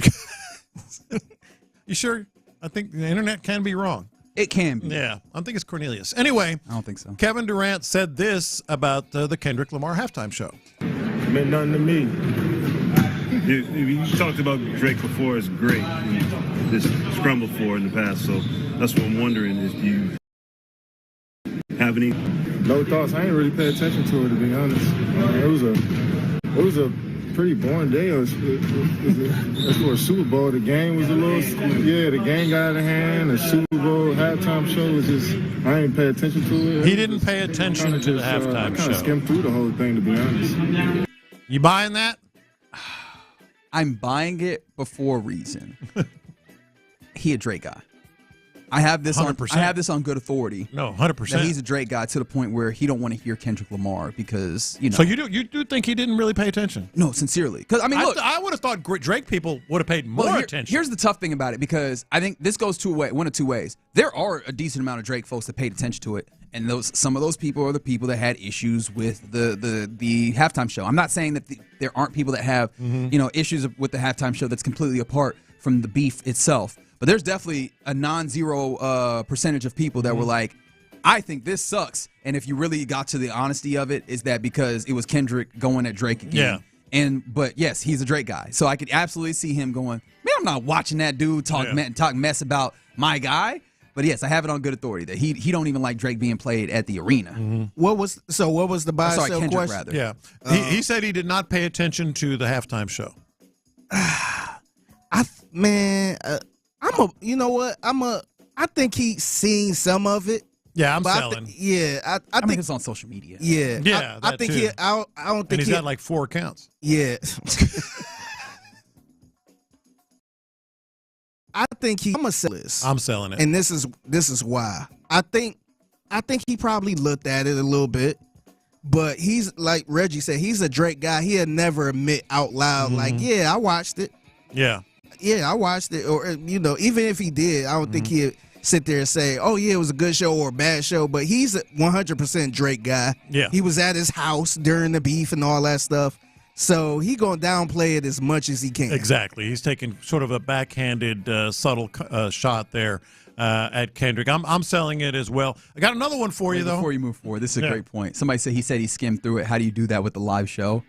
You sure? I think the internet can be wrong. It can be. Yeah, I think it's Cornelius. Anyway, I don't think so. Kevin Durant said this about the Kendrick Lamar halftime show. It meant nothing to me. You talked about Drake before as great. This scrambled for in the past, so that's what I'm wondering is, do you have any? No thoughts. I ain't really pay attention to it, to be honest. It was a pretty boring day. As for a Super Bowl, the game was the game got out of hand. The Super Bowl halftime show was just, I didn't pay attention to it. He didn't pay attention to the halftime show. I skimmed through the whole thing, to be honest. You buying that? I'm buying it for a reason. He a Drake guy. I have this 100%. I have this on good authority. No, 100%. That he's a Drake guy to the point where he don't want to hear Kendrick Lamar because, you know. So you do think he didn't really pay attention? No, sincerely. Because I mean, look, I would have thought Drake people would have paid more attention. Here's the tough thing about it, because I think this goes one of two ways. There are a decent amount of Drake folks that paid attention to it, and some of those people are the people that had issues with the halftime show. I'm not saying that there aren't people that have issues with the halftime show that's completely apart from the beef itself. But there's definitely a non-zero percentage of people that were like, I think this sucks. And if you really got to the honesty of it, is that because it was Kendrick going at Drake again. Yeah. But yes, he's a Drake guy. So I could absolutely see him going, man, I'm not watching that dude talk mess about my guy. But yes, I have it on good authority that he don't even like Drake being played at the arena. Mm-hmm. What was the buy sell Kendrick, question? rather. Yeah. He said he did not pay attention to the halftime show. I think he's seen some of it. Yeah, I'm selling. I think it's on social media. Yeah. I think too. I don't think and he's got like 4 accounts. Yeah. I think I'm gonna sell this. I'm selling it. And this is why. I think he probably looked at it a little bit. But he's, like Reggie said, he's a Drake guy. He'll never admit out loud, like, yeah, I watched it. Yeah. Yeah, I watched it. Or, even if he did, I don't think he'd sit there and say, oh, yeah, it was a good show or a bad show. But he's a 100% Drake guy. Yeah. He was at his house during the beef and all that stuff. So he going to downplay it as much as he can. Exactly. He's taking sort of a backhanded, subtle shot there at Kendrick. I'm selling it as well. I got another one for you, though. Before you move forward, this is a great point. Somebody said he skimmed through it. How do you do that with the live show?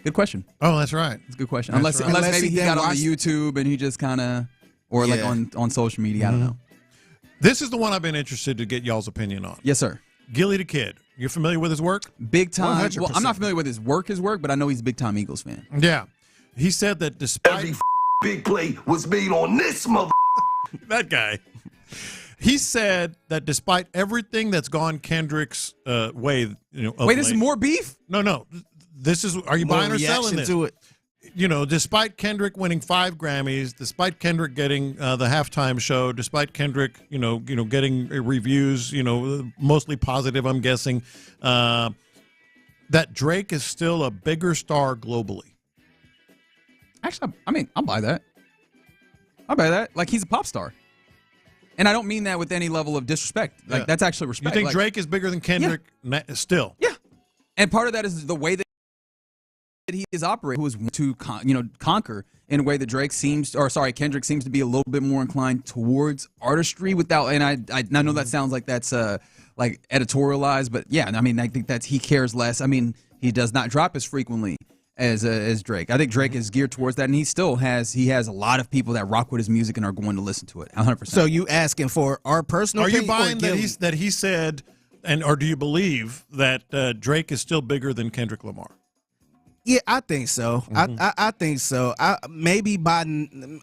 Good question. Oh, that's right. It's a good question. Unless maybe he got on the YouTube and he just kind of, or like on social media. I don't know. This is the one I've been interested to get y'all's opinion on. Yes, sir. Gilly the Kid. You familiar with his work? Big time. 100%. Well, I'm not familiar with his work, but I know he's a big time Eagles fan. Yeah. He said that despite every big play was made on this mother. That guy. He said that despite everything that's gone Kendrick's way, Wait, this is more beef? No. This is. Are you More buying or selling reaction it? to it. Despite Kendrick winning 5 Grammys, despite Kendrick getting the halftime show, despite Kendrick, getting reviews, mostly positive, I'm guessing, that Drake is still a bigger star globally. Actually, I mean, I'll buy that. Like, he's a pop star. And I don't mean that with any level of disrespect. Like, that's actually respect. You think Drake is bigger than Kendrick still? Yeah. And part of that is the way that he is operating, who is to conquer in a way that Kendrick seems to be a little bit more inclined towards artistry and I know that sounds like that's like editorialized, but yeah, I mean, I think he cares less. I mean, he does not drop as frequently as Drake. I think Drake is geared towards that, and he has a lot of people that rock with his music and are going to listen to it 100%. So you asking for our personal Are you opinion buying that he said, or do you believe that Drake is still bigger than Kendrick Lamar? Yeah, I think so. I think so. Maybe by, I don't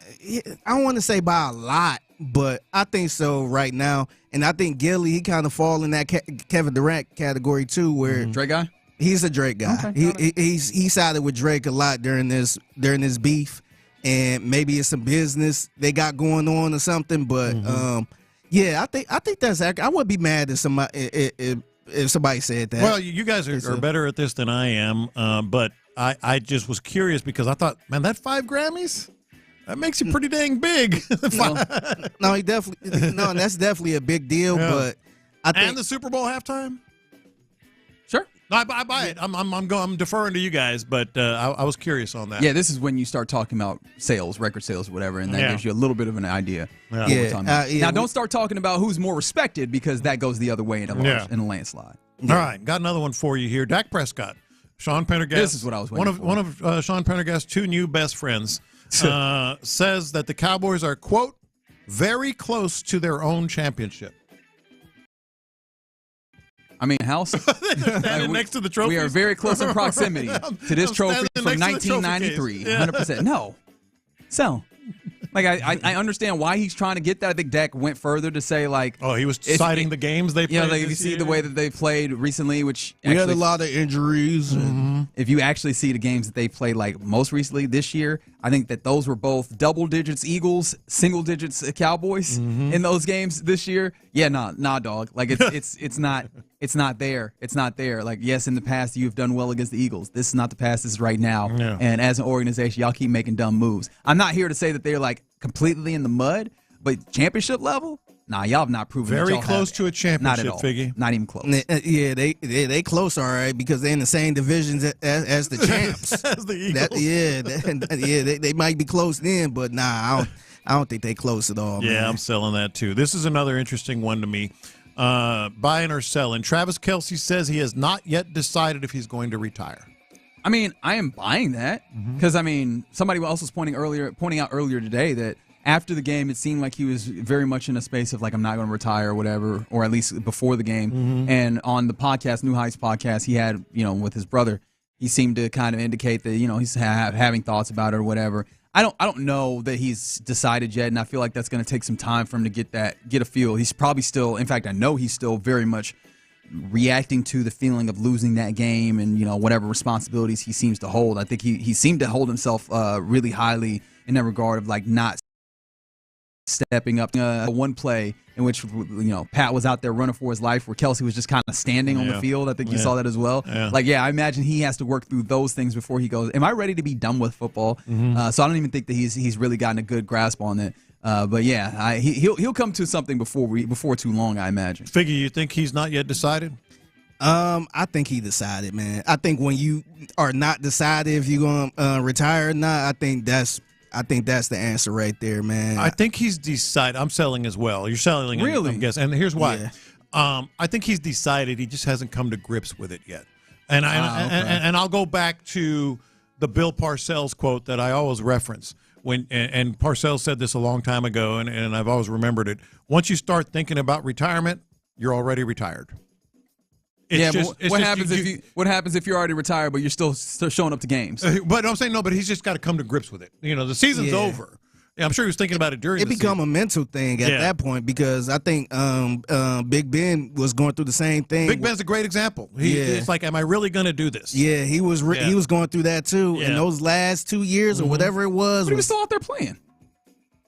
want to say by a lot, but I think so right now. And I think Gilly, he kind of fall in that Kevin Durant category too, where Drake guy. He's a Drake guy. Okay, he sided with Drake a lot during this beef, and maybe it's some business they got going on or something. But yeah, I think that's accurate. I wouldn't be mad if somebody said that. Well, you guys are better at this than I am, but I just was curious because I thought, man, that 5 Grammys, that makes you pretty dang big. No, he definitely that's definitely a big deal. Yeah. But I think the Super Bowl halftime. Sure. No, I buy it. I'm deferring to you guys, but I was curious on that. Yeah, this is when you start talking about sales, record sales, or whatever, and that gives you a little bit of an idea. Now, don't start talking about who's more respected because that goes the other way in a landslide. All right, got another one for you here. Dak Prescott, Sean Pendergast. This is what I was waiting for. One of Sean Pendergast's 2 new best friends says that the Cowboys are, quote, very close to their own championship. I mean, house. Standing next to the trophy. We are very close in proximity to this trophy from 1993. 100%. No. So, like, I understand why he's trying to get that. I think Dak went further to say, like, oh, he was citing the games they played. Yeah, like, if you see the way that they played recently, which we had a lot of injuries. If you actually see the games that they played, like, most recently this year, I think that those were both double digits Eagles, single digits Cowboys in those games this year. Yeah, nah, dog. Like, it's not there. It's not there. Like, yes, in the past you've done well against the Eagles. This is not the past. This is right now. Yeah. And as an organization, y'all keep making dumb moves. I'm not here to say that they're, like, completely in the mud, but championship level, nah, y'all have not proven very that y'all close have to a championship, not at all. Figgy. Not even close. Yeah, they close, all right, because they're in the same divisions as the champs. As the Eagles. They might be close then, but nah, I don't think they close at all. Yeah, man. I'm selling that too. This is another interesting one to me. Buying or selling. Travis Kelce says he has not yet decided if he's going to retire. I mean, I am buying that because, I mean, somebody else was pointing out earlier today that after the game, it seemed like he was very much in a space of, like, I'm not going to retire or whatever, or at least before the game. And on the podcast, New Heights podcast, he had, with his brother, he seemed to kind of indicate that, he's having thoughts about it or whatever. I don't know that he's decided yet, and I feel like that's going to take some time for him to get a feel. He's probably still, in fact, I know he's still very much reacting to the feeling of losing that game and, whatever responsibilities he seems to hold. I think he seemed to hold himself really highly in that regard of, like, not stepping up. One play in which, Pat was out there running for his life where Kelce was just kind of standing on the field. I think you saw that as well. Yeah. I imagine he has to work through those things before he goes, am I ready to be done with football? So I don't even think that he's really gotten a good grasp on it. But yeah, he'll come to something before too long, I imagine. Figure, you think he's not yet decided? I think he decided, man. I think when you are not decided if you're gonna retire or not, I think that's the answer right there, man. I think he's decided. I'm selling as well. You're selling, really? I guess. And here's why. Yeah. I think he's decided. He just hasn't come to grips with it yet. And I'll go back to the Bill Parcells quote that I always reference. And Parcells said this a long time ago, and I've always remembered it. Once you start thinking about retirement, you're already retired. What happens if you're already retired, but you're still showing up to games? But I'm saying but he's just got to come to grips with it. The season's over. Yeah, I'm sure he was thinking about it during the season. It become a mental thing at that point because I think Big Ben was going through the same thing. Big Ben's a great example. It's like, am I really going to do this? Yeah, he was going through that too in those last 2 years or whatever it was. But he was still out there playing.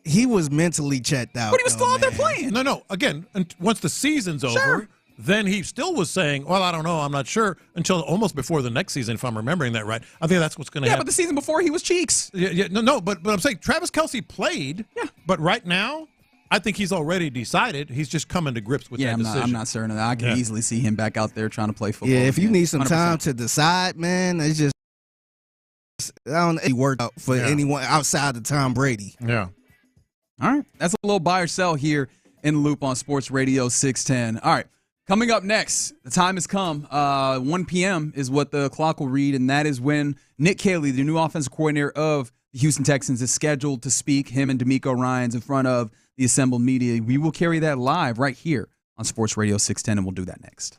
He was mentally checked out. But he was still out there playing. No. Again, once the season's over, then he still was saying, well, I don't know, I'm not sure, until almost before the next season, if I'm remembering that right. I think that's what's going to happen. Yeah, but the season before, he was cheeks. But I'm saying Travis Kelce played, but right now, I think he's already decided. He's just coming to grips with that decision. I'm not certain of that. I can easily see him back out there trying to play football. Yeah, if you need some 100%. time to decide, man, it's just, I don't know, it worked out for anyone outside of Tom Brady. Yeah. All right. That's a little buy or sell here in the Loop on Sports Radio 610. All right. Coming up next, the time has come. 1 p.m. is what the clock will read, and that is when Nick Caley, the new offensive coordinator of the Houston Texans, is scheduled to speak. Him and D'Amico Ryans in front of the assembled media. We will carry that live right here on Sports Radio 610, and we'll do that next.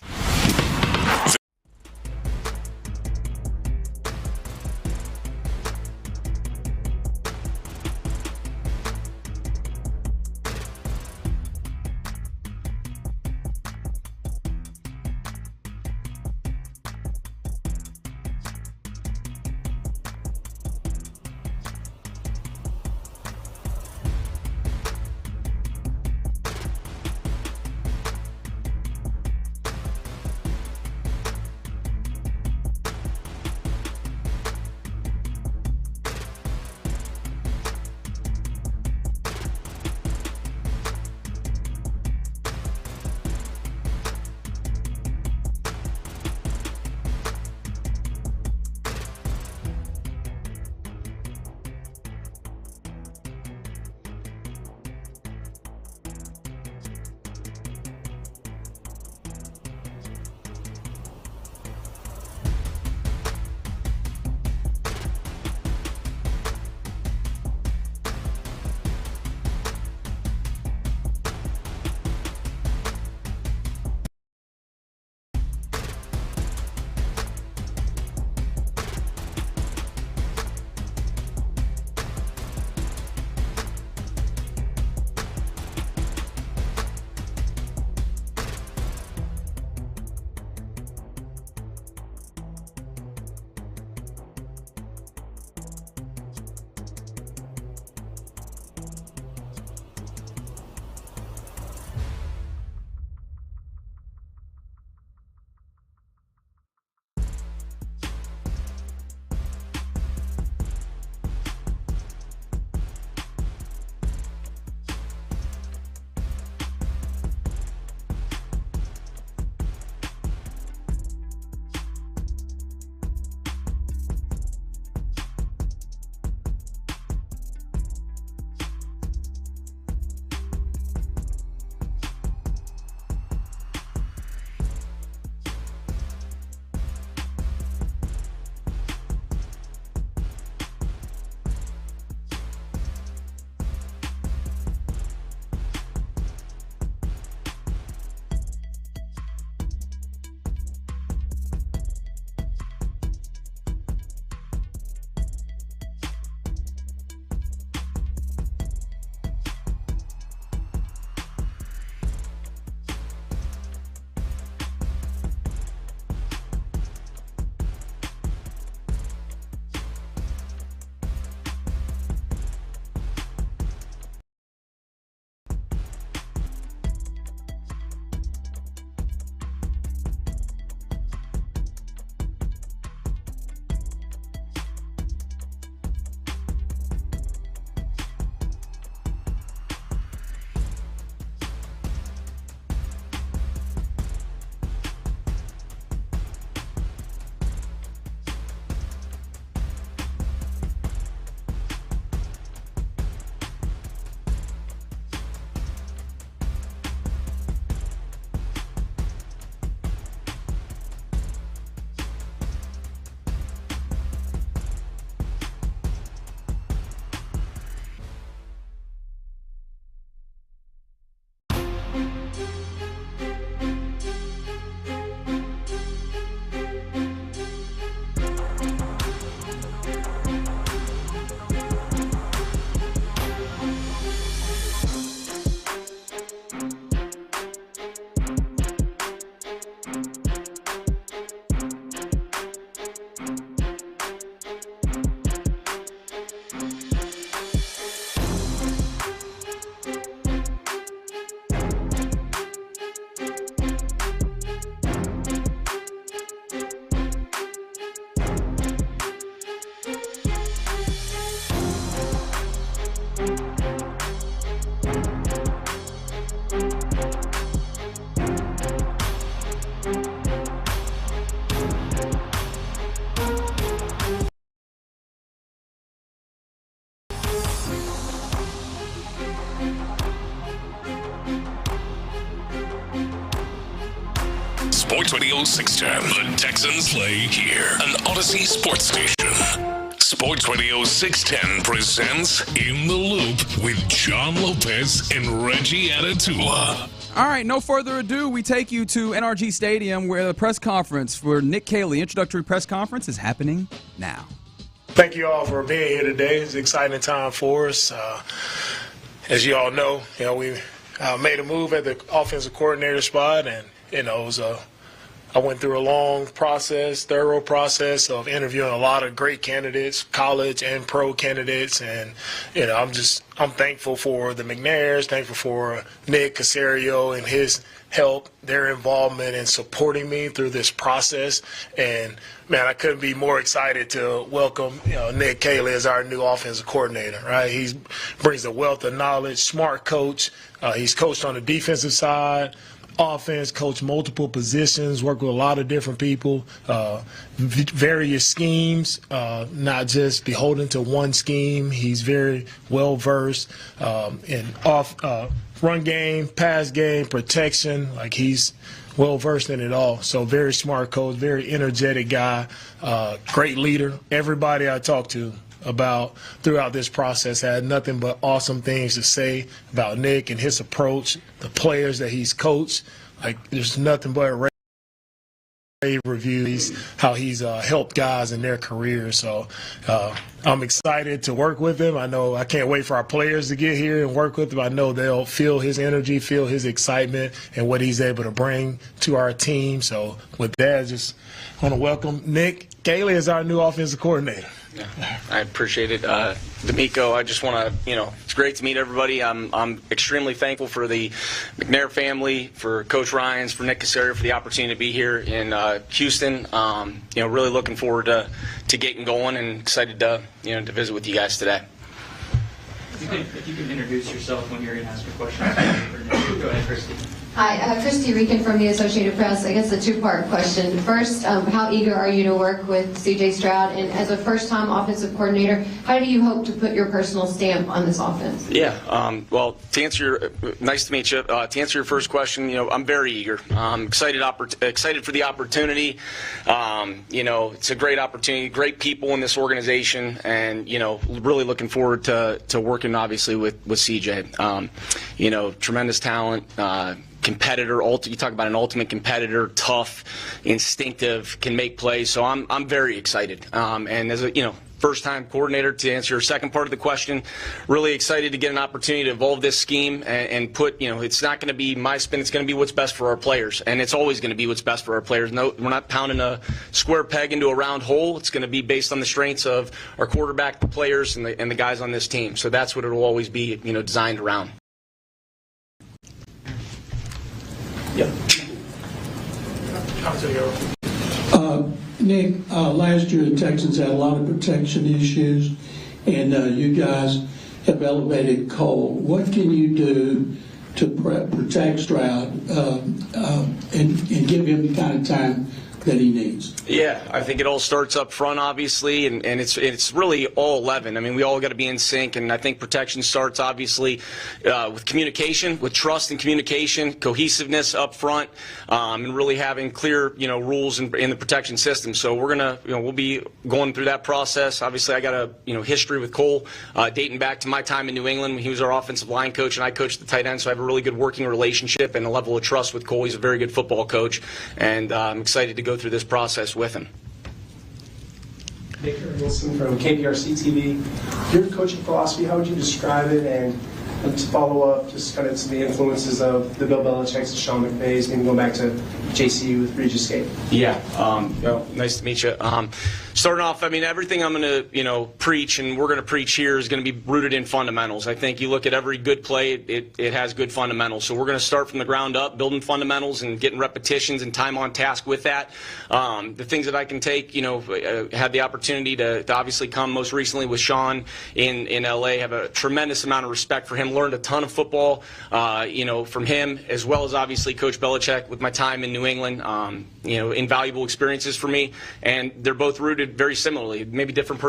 Sports Radio 610. The Texans play here. An Odyssey sports station. Sports Radio 610 presents In the Loop with John Lopez and Reggie Atatula. All right, no further ado, we take you to NRG Stadium where the press conference for Nick Caley, introductory press conference, is happening now. Thank you all for being here today. It's an exciting time for us. As you all know, we made a move at the offensive coordinator spot, and it was I went through a long process, thorough process of interviewing a lot of great candidates, college and pro candidates, and I'm thankful for the McNairs, thankful for Nick Caserio and his help, their involvement in supporting me through this process. And man, I couldn't be more excited to welcome Nick Caley as our new offensive coordinator. Right, he brings a wealth of knowledge, smart coach. He's coached on the defensive side. Offense, coach multiple positions, work with a lot of different people, various schemes, not just beholden to one scheme. He's very well versed in run game, pass game, protection. Like, he's well versed in it all. So very smart coach, very energetic guy, great leader. Everybody I talked to about throughout this process had nothing but awesome things to say about Nick and his approach, the players that he's coached. Like, there's nothing but rave reviews, how he's helped guys in their careers. So I'm excited to work with him. I can't wait for our players to get here and work with him. I know they'll feel his energy, feel his excitement, and what he's able to bring to our team. So with that, I just want to welcome Nick Caley as our new offensive coordinator. Yeah, I appreciate it. D'Amico, I just want to, it's great to meet everybody. I'm extremely thankful for the McNair family, for Coach Ryans, for Nick Caserio, for the opportunity to be here in Houston. Really looking forward to getting going and excited to visit with you guys today. If you can introduce yourself when you're going to ask a question. Go ahead, Christy. Hi, Christy Rican from the Associated Press. I guess a two-part question. First, how eager are you to work with C.J. Stroud? And as a first-time offensive coordinator, how do you hope to put your personal stamp on this offense? Yeah, well, nice to meet you. To answer your first question, I'm very eager. I'm excited for the opportunity. It's a great opportunity, great people in this organization, and, really looking forward to working, obviously, with C.J. Tremendous talent. Competitor, you talk about an ultimate competitor, tough, instinctive, can make plays. So I'm very excited. And as a first-time coordinator, to answer your second part of the question, really excited to get an opportunity to evolve this scheme and put, it's not going to be my spin, it's going to be what's best for our players. And it's always going to be what's best for our players. No, we're not pounding a square peg into a round hole. It's going to be based on the strengths of our quarterback, the players, and the guys on this team. So that's what it will always be, designed around. Yeah. Nick, last year the Texans had a lot of protection issues, and you guys have elevated Cole. What can you do to protect Stroud and give him the kind of time that he needs? Yeah, I think it all starts up front, obviously, and it's really all 11. I mean, we all got to be in sync, and I think protection starts, obviously, with communication, with trust and communication, cohesiveness up front, and really having clear, rules in the protection system. So we're gonna, we'll be going through that process. Obviously, I got a, history with Cole dating back to my time in New England when he was our offensive line coach, and I coached the tight end. So I have a really good working relationship and a level of trust with Cole. He's a very good football coach, and I'm excited to go through this process with him. Baker Wilson from KPRC TV. Your coaching philosophy, how would you describe it? And to follow up, just kind of some of the influences of the Bill Belichick's and Sean McVay's, maybe going back to JCU with Regis Scape. Yeah, nice to meet you. Starting off, I mean, everything I'm going to, preach and we're going to preach here is going to be rooted in fundamentals. I think you look at every good play, it has good fundamentals. So we're going to start from the ground up, building fundamentals and getting repetitions and time on task with that. The things that I can take, had the opportunity to obviously come most recently with Sean in LA, have a tremendous amount of respect for him, learned a ton of football, from him, as well as obviously Coach Belichick with my time in New England, invaluable experiences for me. And they're both rooted very similarly, maybe different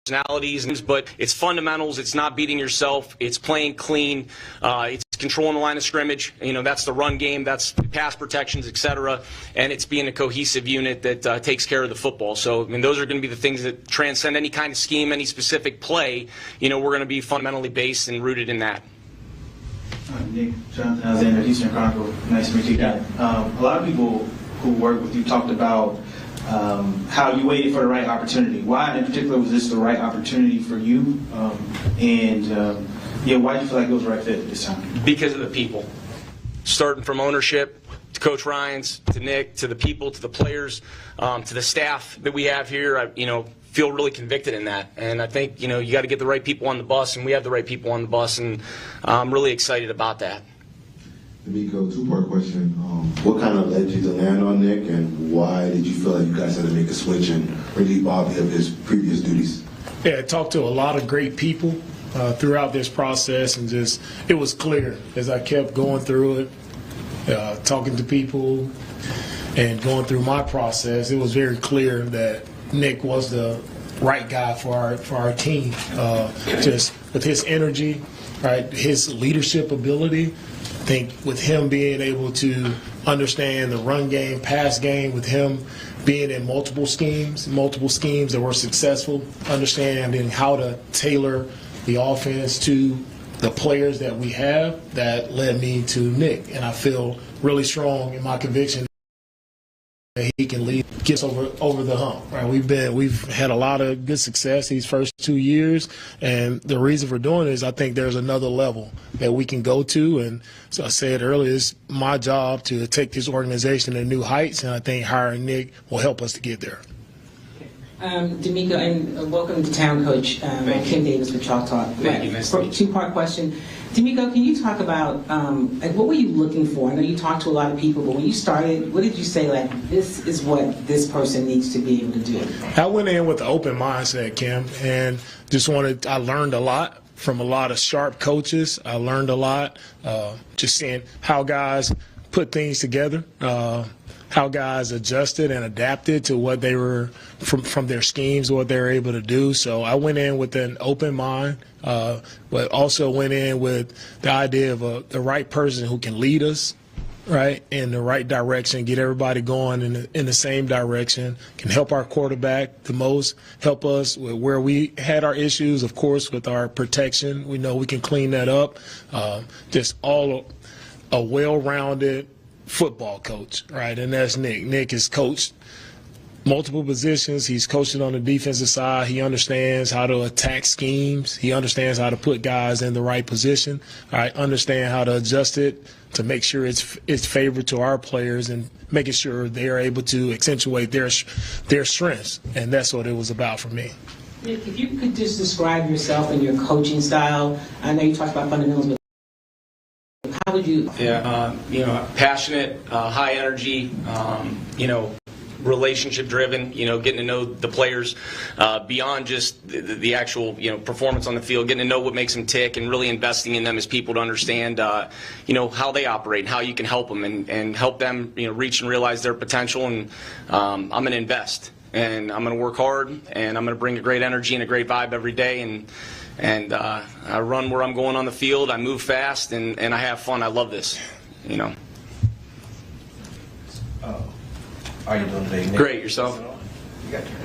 personalities, but it's fundamentals. It's not beating yourself. It's playing clean. It's controlling the line of scrimmage. That's the run game. That's pass protections, etc. And it's being a cohesive unit that takes care of the football. So, those are going to be the things that transcend any kind of scheme, any specific play. We're going to be fundamentally based and rooted in that. Nick, Jonathan Alexander, Houston Chronicle. Nice to meet you again. A lot of people who work with you talked about how you waited for the right opportunity. Why, in particular, was this the right opportunity for you? Why do you feel like it was the right fit this time? Because of the people. Starting from ownership, to Coach Ryans, to Nick, to the people, to the players, to the staff that we have here, I feel really convicted in that. And I think, you got to get the right people on the bus, and we have the right people on the bus, and I'm really excited about that. D'Amico, two-part question. What kind of led you to land on Nick, and why did you feel like you guys had to make a switch and relieve Bobby of his previous duties? Yeah, I talked to a lot of great people throughout this process, and it was clear as I kept going through it, talking to people and going through my process, it was very clear that Nick was the right guy for our team. Just with his energy, right, his leadership ability. I think with him being able to understand the run game, pass game, with him being in multiple schemes that were successful, understanding how to tailor the offense to the players that we have, that led me to Nick. And I feel really strong in my conviction that he can lead, gets over the hump. Right? We've had a lot of good success these first 2 years, and the reason for doing it is I think there's another level that we can go to. And so I said earlier, it's my job to take this organization to new heights, and I think hiring Nick will help us to get there. D'Amico, and welcome to town, Coach. I'm Kim Davis with Chalk Talk. Thank you. Nice to meet you. Two-part question. D'Amico, can you talk about what were you looking for? I know you talked to a lot of people, but when you started, what did you say, this is what this person needs to be able to do? I went in with an open mindset, Kim, and I learned a lot from a lot of sharp coaches. I learned a lot just seeing how guys put things together, how guys adjusted and adapted to what they were from their schemes, what they were able to do. So I went in with an open mind, but also went in with the idea of the right person who can lead us, right, in the right direction, get everybody going in the same direction, can help our quarterback the most, help us with where we had our issues, of course, with our protection. We know we can clean that up. Just all a well-rounded football coach, right? And that's Nick. Nick has coached multiple positions. He's coaching on the defensive side. He understands how to attack schemes. He understands how to put guys in the right position. Right? Understand how to adjust it to make sure it's favored to our players and making sure they are able to accentuate their strengths. And that's what it was about for me. Nick, if you could just describe yourself and your coaching style. I know you talked about fundamentals, but how would you? Passionate, high energy, relationship driven, getting to know the players beyond just the actual, performance on the field, getting to know what makes them tick and really investing in them as people to understand, how they operate and how you can help them and help them, reach and realize their potential. And I'm going to invest and I'm going to work hard and I'm going to bring a great energy and a great vibe every day. And I run where I'm going on the field. I move fast, and I have fun. I love this, How are you doing today, Nick? Great. Yourself? You got your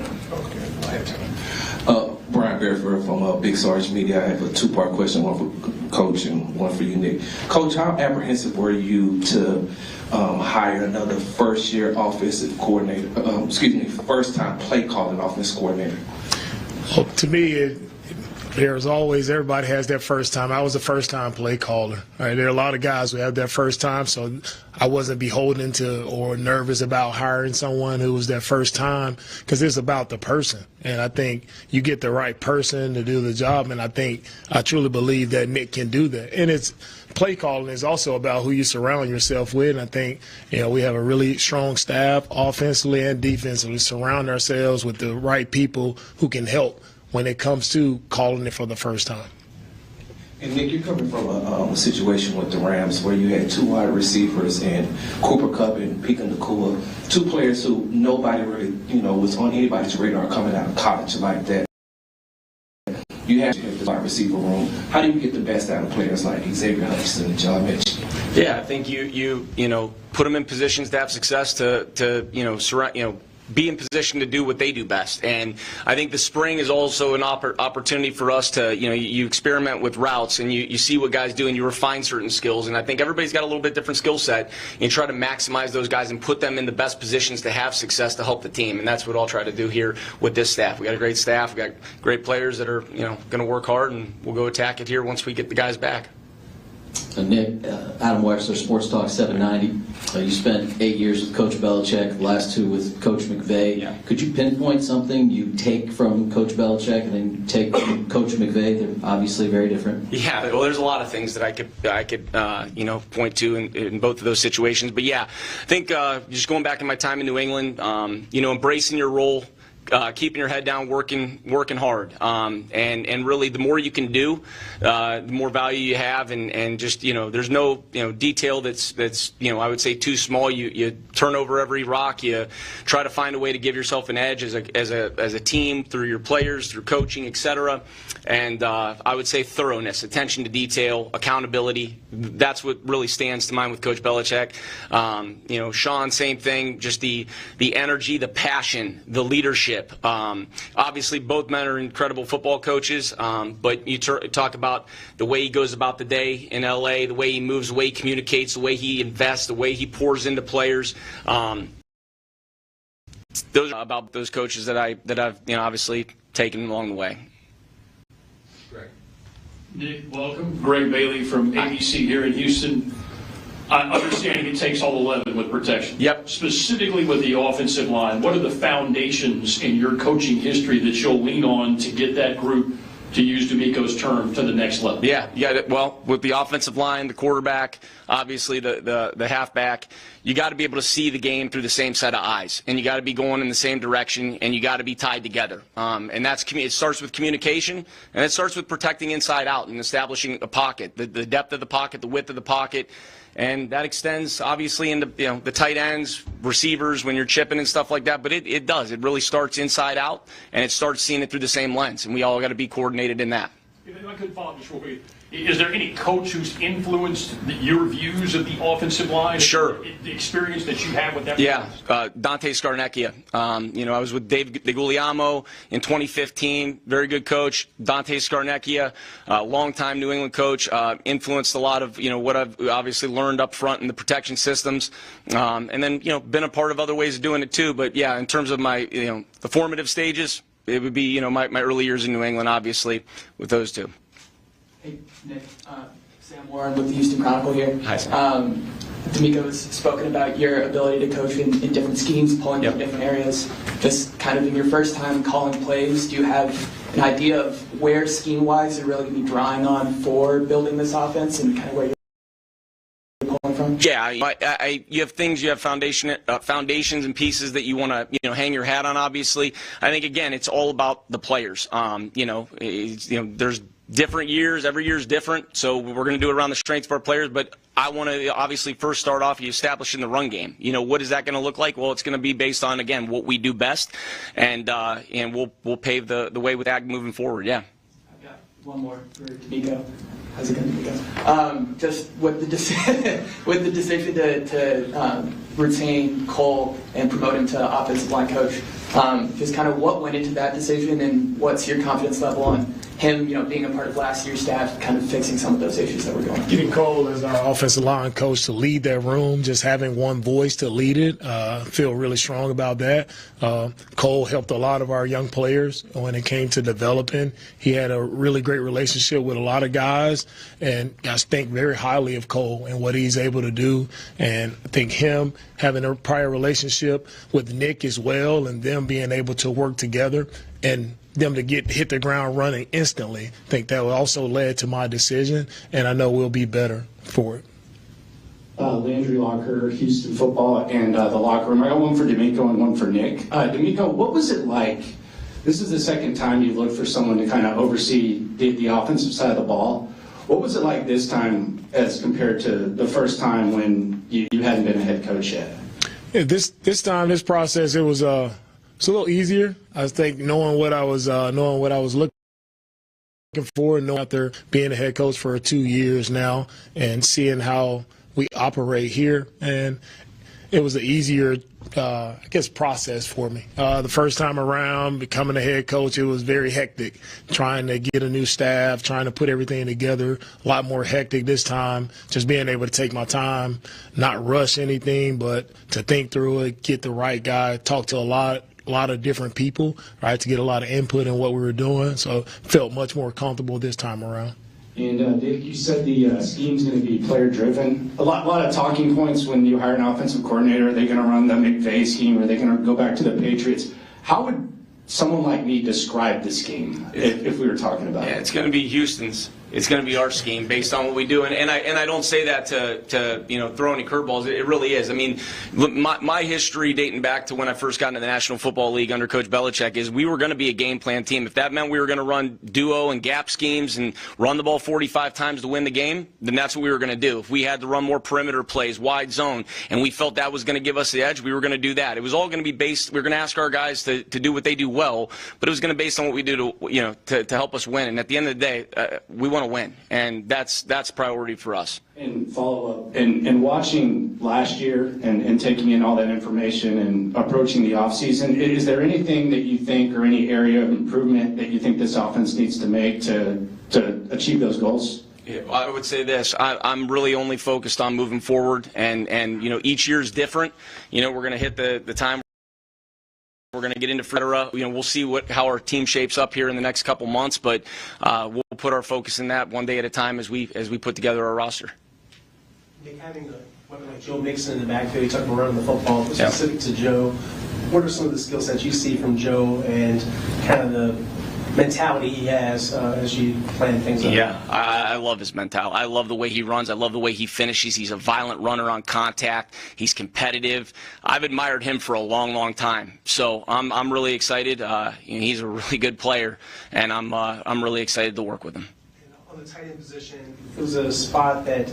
Brian Bearford from Big Sarge Media. I have a two-part question, one for Coach and one for you, Nick. Coach, how apprehensive were you to hire another first-year offensive coordinator, first-time play-calling offensive coordinator? Well, to me, There's always, everybody has their first time. I was a first-time play caller. Right? There are a lot of guys who have their first time, so I wasn't beholden to or nervous about hiring someone who was their first time, because it's about the person. And I think you get the right person to do the job, and I truly believe that Nick can do that. And it's play calling is also about who you surround yourself with. And I think, we have a really strong staff, offensively and defensively. Surround ourselves with the right people who can help when it comes to calling it for the first time. And Nick, you're coming from a situation with the Rams where you had 2 wide receivers and Cooper Kupp and Pika Nakua, 2 players who nobody really, was on anybody's radar coming out of college like that. You have the wide receiver room. How do you get the best out of players like Xavier Hutchinson and John Mitchell? Yeah, I think you put them in positions to have success to surround, be in position to do what they do best. And I think the spring is also an opportunity for us to, you experiment with routes and you see what guys do and you refine certain skills. And I think everybody's got a little bit different skill set and try to maximize those guys and put them in the best positions to have success to help the team. And that's what I'll try to do here with this staff. We got a great staff. We got great players that are, going to work hard, and we'll go attack it here once we get the guys back. Nick, Adam Wexler, Sports Talk 790. You spent 8 years with Coach Belichick, the last 2 with Coach McVay. Yeah. Could you pinpoint something you take from Coach Belichick and then take from Coach McVay? They're obviously very different. Yeah, well, there's a lot of things that I could point to in both of those situations. But yeah, I think just going back to my time in New England, embracing your role. Keeping your head down, working hard, and really the more you can do, the more value you have, and just there's no detail that's I would say too small. You turn over every rock. You try to find a way to give yourself an edge as a team through your players, through coaching, etc. And I would say thoroughness, attention to detail, accountability. That's what really stands to mind with Coach Belichick. Sean, same thing. Just the energy, the passion, the leadership. Obviously, both men are incredible football coaches, but you talk about the way he goes about the day in LA, the way he moves, the way he communicates, the way he invests, the way he pours into players. Those are about those coaches that I've obviously taken along the way. Nick, welcome. Greg Bailey from ABC here in Houston. Understanding it takes all 11 with protection. Yep. Specifically with the offensive line, what are the foundations in your coaching history that you'll lean on to get that group, to use D'Amico's term, to the next level? Yeah. Well, with the offensive line, the quarterback, obviously the halfback, you got to be able to see the game through the same set of eyes, and you got to be going in the same direction, and you got to be tied together. And it starts with communication, and it starts with protecting inside out and establishing a pocket, the depth of the pocket, the width of the pocket. And that extends, obviously, into the tight ends, receivers, when you're chipping and stuff like that. But it does. It really starts inside out, and it starts seeing it through the same lens. And we all got to be coordinated in that. If I could follow up just real quick. Is there any coach who's influenced your views of the offensive line? Sure. The experience that you have with that? Yeah, Dante Scarnecchia. I was with Dave DeGuglielmo in 2015. Very good coach. Dante Scarnecchia, longtime New England coach, influenced a lot of what I've obviously learned up front in the protection systems, and then been a part of other ways of doing it too. But yeah, in terms of my the formative stages, it would be my early years in New England, obviously, with those two. Hey, Nick. Sam Warren with the Houston Chronicle here. Hi, Sam. D'Amico's spoken about your ability to coach in different schemes, pulling from different areas. Just kind of in your first time calling plays, do you have an idea of where scheme-wise you're really going to be drawing on for building this offense and kind of where you're pulling from? Yeah, you have things, you have foundations and pieces that you want to hang your hat on. Obviously, I think again it's all about the players. There's different years. Every year is different, so we're going to do it around the strengths of our players. But I want to obviously first start off establishing the run game. What is that going to look like? Well, it's going to be based on, again, what we do best, and we'll pave the way with that moving forward. Yeah. I've got one more for D'Amico. How's it going, D'Amico? Just with the decision to retain Cole and promote him to offensive line coach. Just kind of what went into that decision, and what's your confidence level on him, being a part of last year's staff, kind of fixing some of those issues that were going on. Getting Cole as our offensive line coach to lead that room, just having one voice to lead it, feel really strong about that. Cole helped a lot of our young players when it came to developing. He had a really great relationship with a lot of guys, and guys think very highly of Cole and what he's able to do. And I think him having a prior relationship with Nick as well, and them being able to work together and them to hit the ground running instantly, I think that also led to my decision, and I know we'll be better for it. Landry Locker, Houston Football, and the locker room. I got one for D'Amico and one for Nick. D'Amico, what was it like? This is the second time you looked for someone to kind of oversee the offensive side of the ball. What was it like this time as compared to the first time when you hadn't been a head coach yet? Yeah, this time, this process, it was it's a little easier. I think knowing what I was looking for, knowing after being a head coach for 2 years now, and seeing how we operate here, and it was an easier, process for me. The first time around, becoming a head coach, it was very hectic, trying to get a new staff, trying to put everything together, a lot more hectic this time, just being able to take my time, not rush anything, but to think through it, get the right guy, talk to a lot of different people, right, to get a lot of input in what we were doing. So felt much more comfortable this time around. And Dick, you said the scheme's going to be player-driven. A lot of talking points when you hire an offensive coordinator. Are they going to run the McVay scheme? Are they going to go back to the Patriots? How would someone like me describe the scheme if we were talking about it? Yeah, it's going to be Houston's. It's going to be our scheme based on what we do, and I don't say that to throw any curveballs. It really is. I mean, my history dating back to when I first got into the National Football League under Coach Belichick is we were going to be a game plan team. If that meant we were going to run duo and gap schemes and run the ball 45 times to win the game, then that's what we were going to do. If we had to run more perimeter plays, wide zone, and we felt that was going to give us the edge, we were going to do that. It was all going to be based. We were going to ask our guys to do what they do well, but it was going to be based on what we do to help us win. And at the end of the day, we want to win, and that's priority for us. And follow up, and watching last year and taking in all that information and approaching the offseason, is there anything that you think or any area of improvement that you think this offense needs to make to achieve those goals? Yeah, I would say this. I'm really only focused on moving forward, and each year is different. We're going to hit the time. We're going to get into Federa. We'll see how our team shapes up here in the next couple months, but we'll put our focus in that one day at a time as we put together our roster. Nick, having a weapon like Joe Mixon in the backfield, you talked about running the football, specific to Joe. What are some of the skill sets you see from Joe and kind of the mentality he has as you plan things out? Yeah, I love his mentality. I love the way he runs. I love the way he finishes. He's a violent runner on contact. He's competitive. I've admired him for a long, long time. So I'm really excited. He's a really good player, and I'm really excited to work with him. On the tight end position, it was a spot that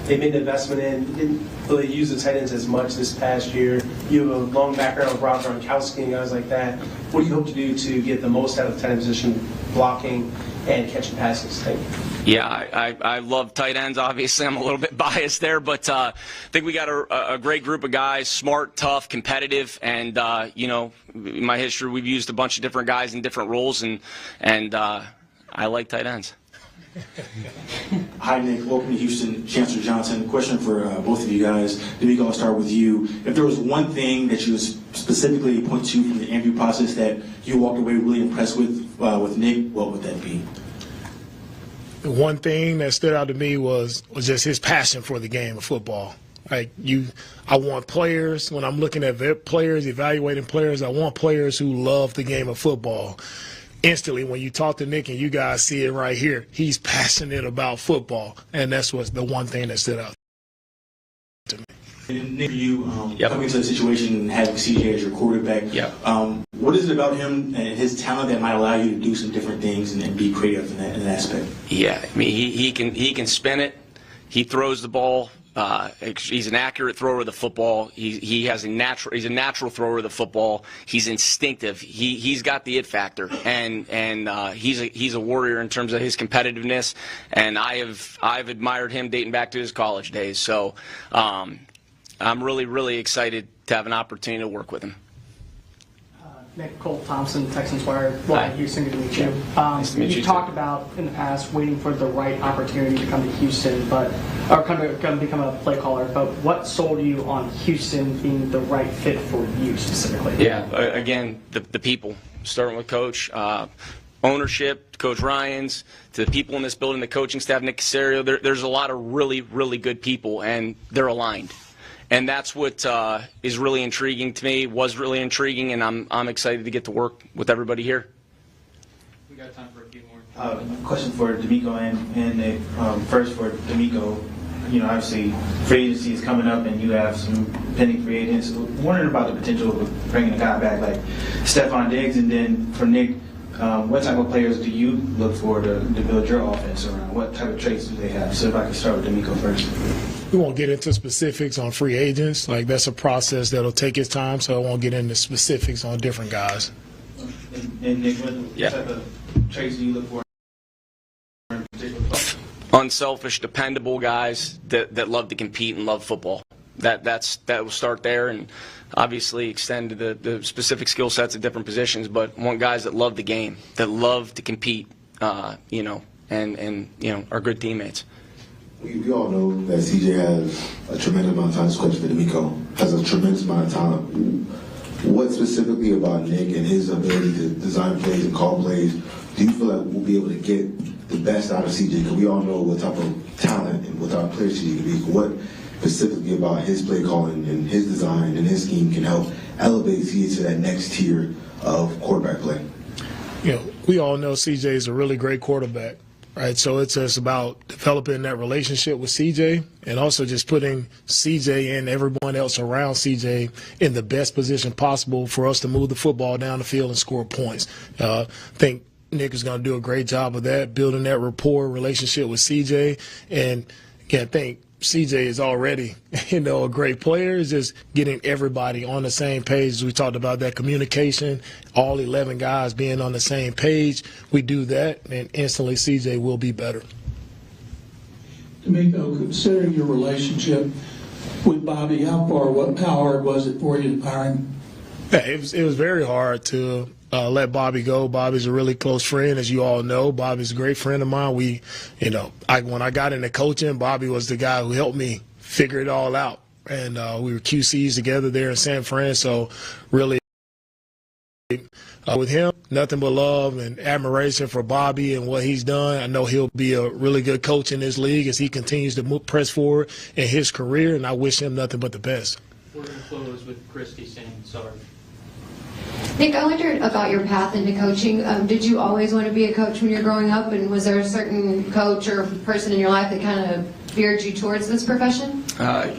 they made the investment in. Didn't really use the tight ends as much this past year. You have a long background with Rob Gronkowski and guys like that. What do you hope to do to get the most out of the tight end position, blocking and catching passes? Thank you. Yeah, I love tight ends. Obviously, I'm a little bit biased there, but I think we got a great group of guys, smart, tough, competitive, and in my history, we've used a bunch of different guys in different roles, and I like tight ends. Hi, Nick. Welcome to Houston. Chancellor Johnson. Question for both of you guys. D'Amico, I'll start with you. If there was one thing that you would specifically point to from the interview process that you walked away really impressed with Nick, what would that be? The one thing that stood out to me was just his passion for the game of football. I want players, when I'm looking at players, evaluating players, I want players who love the game of football. Instantly, when you talk to Nick and you guys see it right here, he's passionate about football, and that's what's the one thing that stood out to me. And Nick, you coming into the situation and having CJ as your quarterback, what is it about him and his talent that might allow you to do some different things and be creative in that aspect? Yeah, I mean, he can spin it. He throws the ball. He's an accurate thrower of the football. He's a natural thrower of the football. He's instinctive. He's got the it factor, and he's a warrior in terms of his competitiveness. And I've admired him dating back to his college days. So I'm really excited to have an opportunity to work with him. Nick Cole Thompson, Texans Wire. Well, Houston, good to meet you. Nice to meet you You've too. talked about in the past waiting for the right opportunity to come to Houston, or come become a play caller. But what sold you on Houston being the right fit for you specifically? Yeah, again, the people, starting with Coach, ownership, Coach Ryans, to the people in this building, the coaching staff, Nick Caserio. There's a lot of really, really good people, and they're aligned. And that's what is really intriguing to me, was really intriguing, and I'm excited to get to work with everybody here. We got time for a few more. Question for D'Amico and Nick. First for D'Amico, obviously free agency is coming up and you have some pending free agents. Wondering about the potential of bringing a guy back like Stephon Diggs, and then for Nick, what type of players do you look for to build your offense around? What type of traits do they have? So if I can start with D'Amico first. We won't get into specifics on free agents. Like, that's a process that'll take its time, so I won't get into specifics on different guys. And Nick, what type of traits do you look for in particular? Unselfish, dependable guys that love to compete and love football. That will start there, and obviously extend to the specific skill sets of different positions. But want guys that love the game, that love to compete, and are good teammates. We all know that CJ has a tremendous amount of time. This question for D'Amico has a tremendous amount of time. What specifically about Nick and his ability to design plays and call plays do you feel like we'll be able to get the best out of CJ? Because we all know what type of talent and what type of player CJ can be. What specifically about his play calling and his design and his scheme can help elevate CJ to that next tier of quarterback play? We all know CJ is a really great quarterback. Right, so it's just about developing that relationship with CJ and also just putting CJ and everyone else around CJ in the best position possible for us to move the football down the field and score points. I think Nick is going to do a great job of that, building that rapport relationship with CJ. And I think CJ is already, a great player. It's just getting everybody on the same page. We talked about that communication, all 11 guys being on the same page. We do that, and instantly CJ will be better. D'Amico, considering your relationship with Bobby, how hard was it for you to hire him? Yeah, it was very hard to let Bobby go. Bobby's a really close friend, as you all know. Bobby's a great friend of mine. When I got into coaching, Bobby was the guy who helped me figure it all out. And we were QCs together there in San Fran, so really with him, nothing but love and admiration for Bobby and what he's done. I know he'll be a really good coach in this league as he continues to press forward in his career, and I wish him nothing but the best. We're going to close with Christy saying sorry. Nick, I wondered about your path into coaching. Did you always want to be a coach when you were growing up, and was there a certain coach or person in your life that kind of veered you towards this profession? To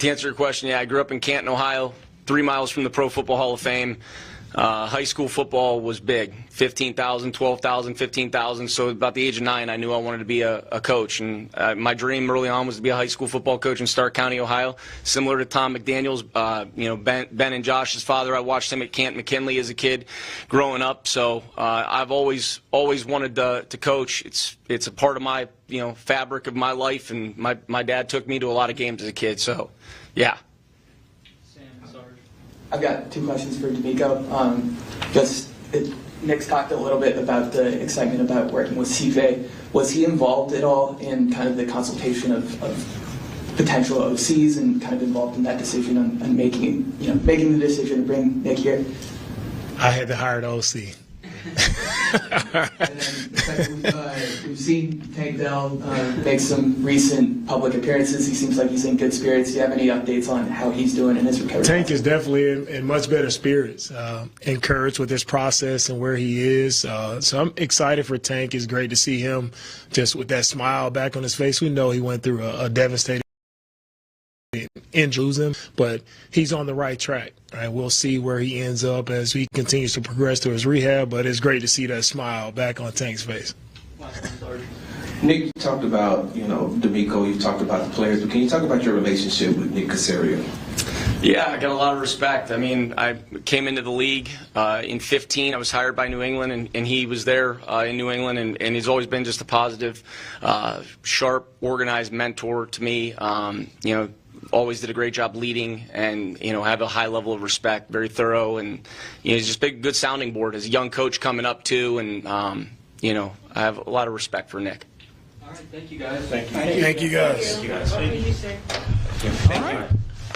answer your question, I grew up in Canton, Ohio, 3 miles from the Pro Football Hall of Fame. High school football was big, 15,000, 12,000, 15,000. So about the age of 9, I knew I wanted to be a coach. And my dream early on was to be a high school football coach in Stark County, Ohio. Similar to Tom McDaniel's, Ben and Josh's father, I watched him at Canton McKinley as a kid growing up. So I've always wanted to coach. It's a part of my fabric of my life, and my dad took me to a lot of games as a kid. So, yeah. I've got 2 questions for D'Amico. Nick's talked a little bit about the excitement about working with CJ. Was he involved at all in kind of the consultation of potential OCs and kind of involved in that decision on making the decision to bring Nick here? I had to hire the OC. And then second, we've seen Tank Dell make some recent public appearances. He seems like he's in good spirits. Do you have any updates on how he's doing in his recovery? Tank is definitely in much better spirits, encouraged with this process and where he is. So I'm excited for Tank. It's great to see him just with that smile back on his face. We know he went through a devastating injuries him, but he's on the right track. Right? We'll see where he ends up as he continues to progress through his rehab, but it's great to see that smile back on Tank's face. Nick, you talked about, D'Amico, you talked about the players, but can you talk about your relationship with Nick Caserio? Yeah, I got a lot of respect. I mean, I came into the league in 15. I was hired by New England, and he was there in New England, and he's always been just a positive, sharp, organized mentor to me. always did a great job leading, and have a high level of respect, very thorough, and he's just a good sounding board as a young coach coming up too, and I have a lot of respect for Nick. All right, thank you guys. Thank you guys. All right.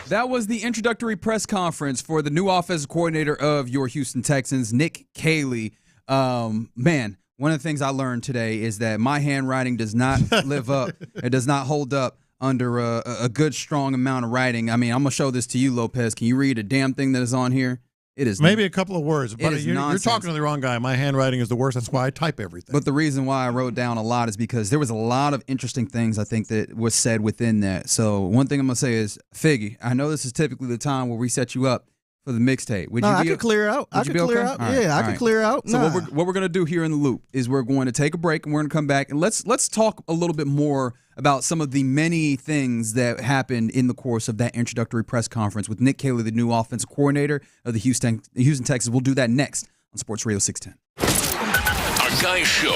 That was the introductory press conference for the new offensive coordinator of your Houston Texans, Nick Caley. Man, one of the things I learned today is that my handwriting does not live up. It does not hold up under a good, strong amount of writing. I mean, I'm going to show this to you, Lopez. Can you read a damn thing that is on here? It is maybe a couple of words, but you're nonsense. talking to the wrong guy. My handwriting is the worst. That's why I type everything. But the reason why I wrote down a lot is because there was a lot of interesting things I think that was said within that. So one thing I'm going to say is, Figgy, I know this is typically the time where we set you up for the mixtape. I could clear out. I could clear out. Yeah, I could clear out. So what we're going to do here in the loop is we're going to take a break and we're going to come back and let's talk a little bit more about some of the many things that happened in the course of that introductory press conference with Nick Caley, the new offensive coordinator of the Houston Texans. We'll do that next on Sports Radio 610. Our Guy Show.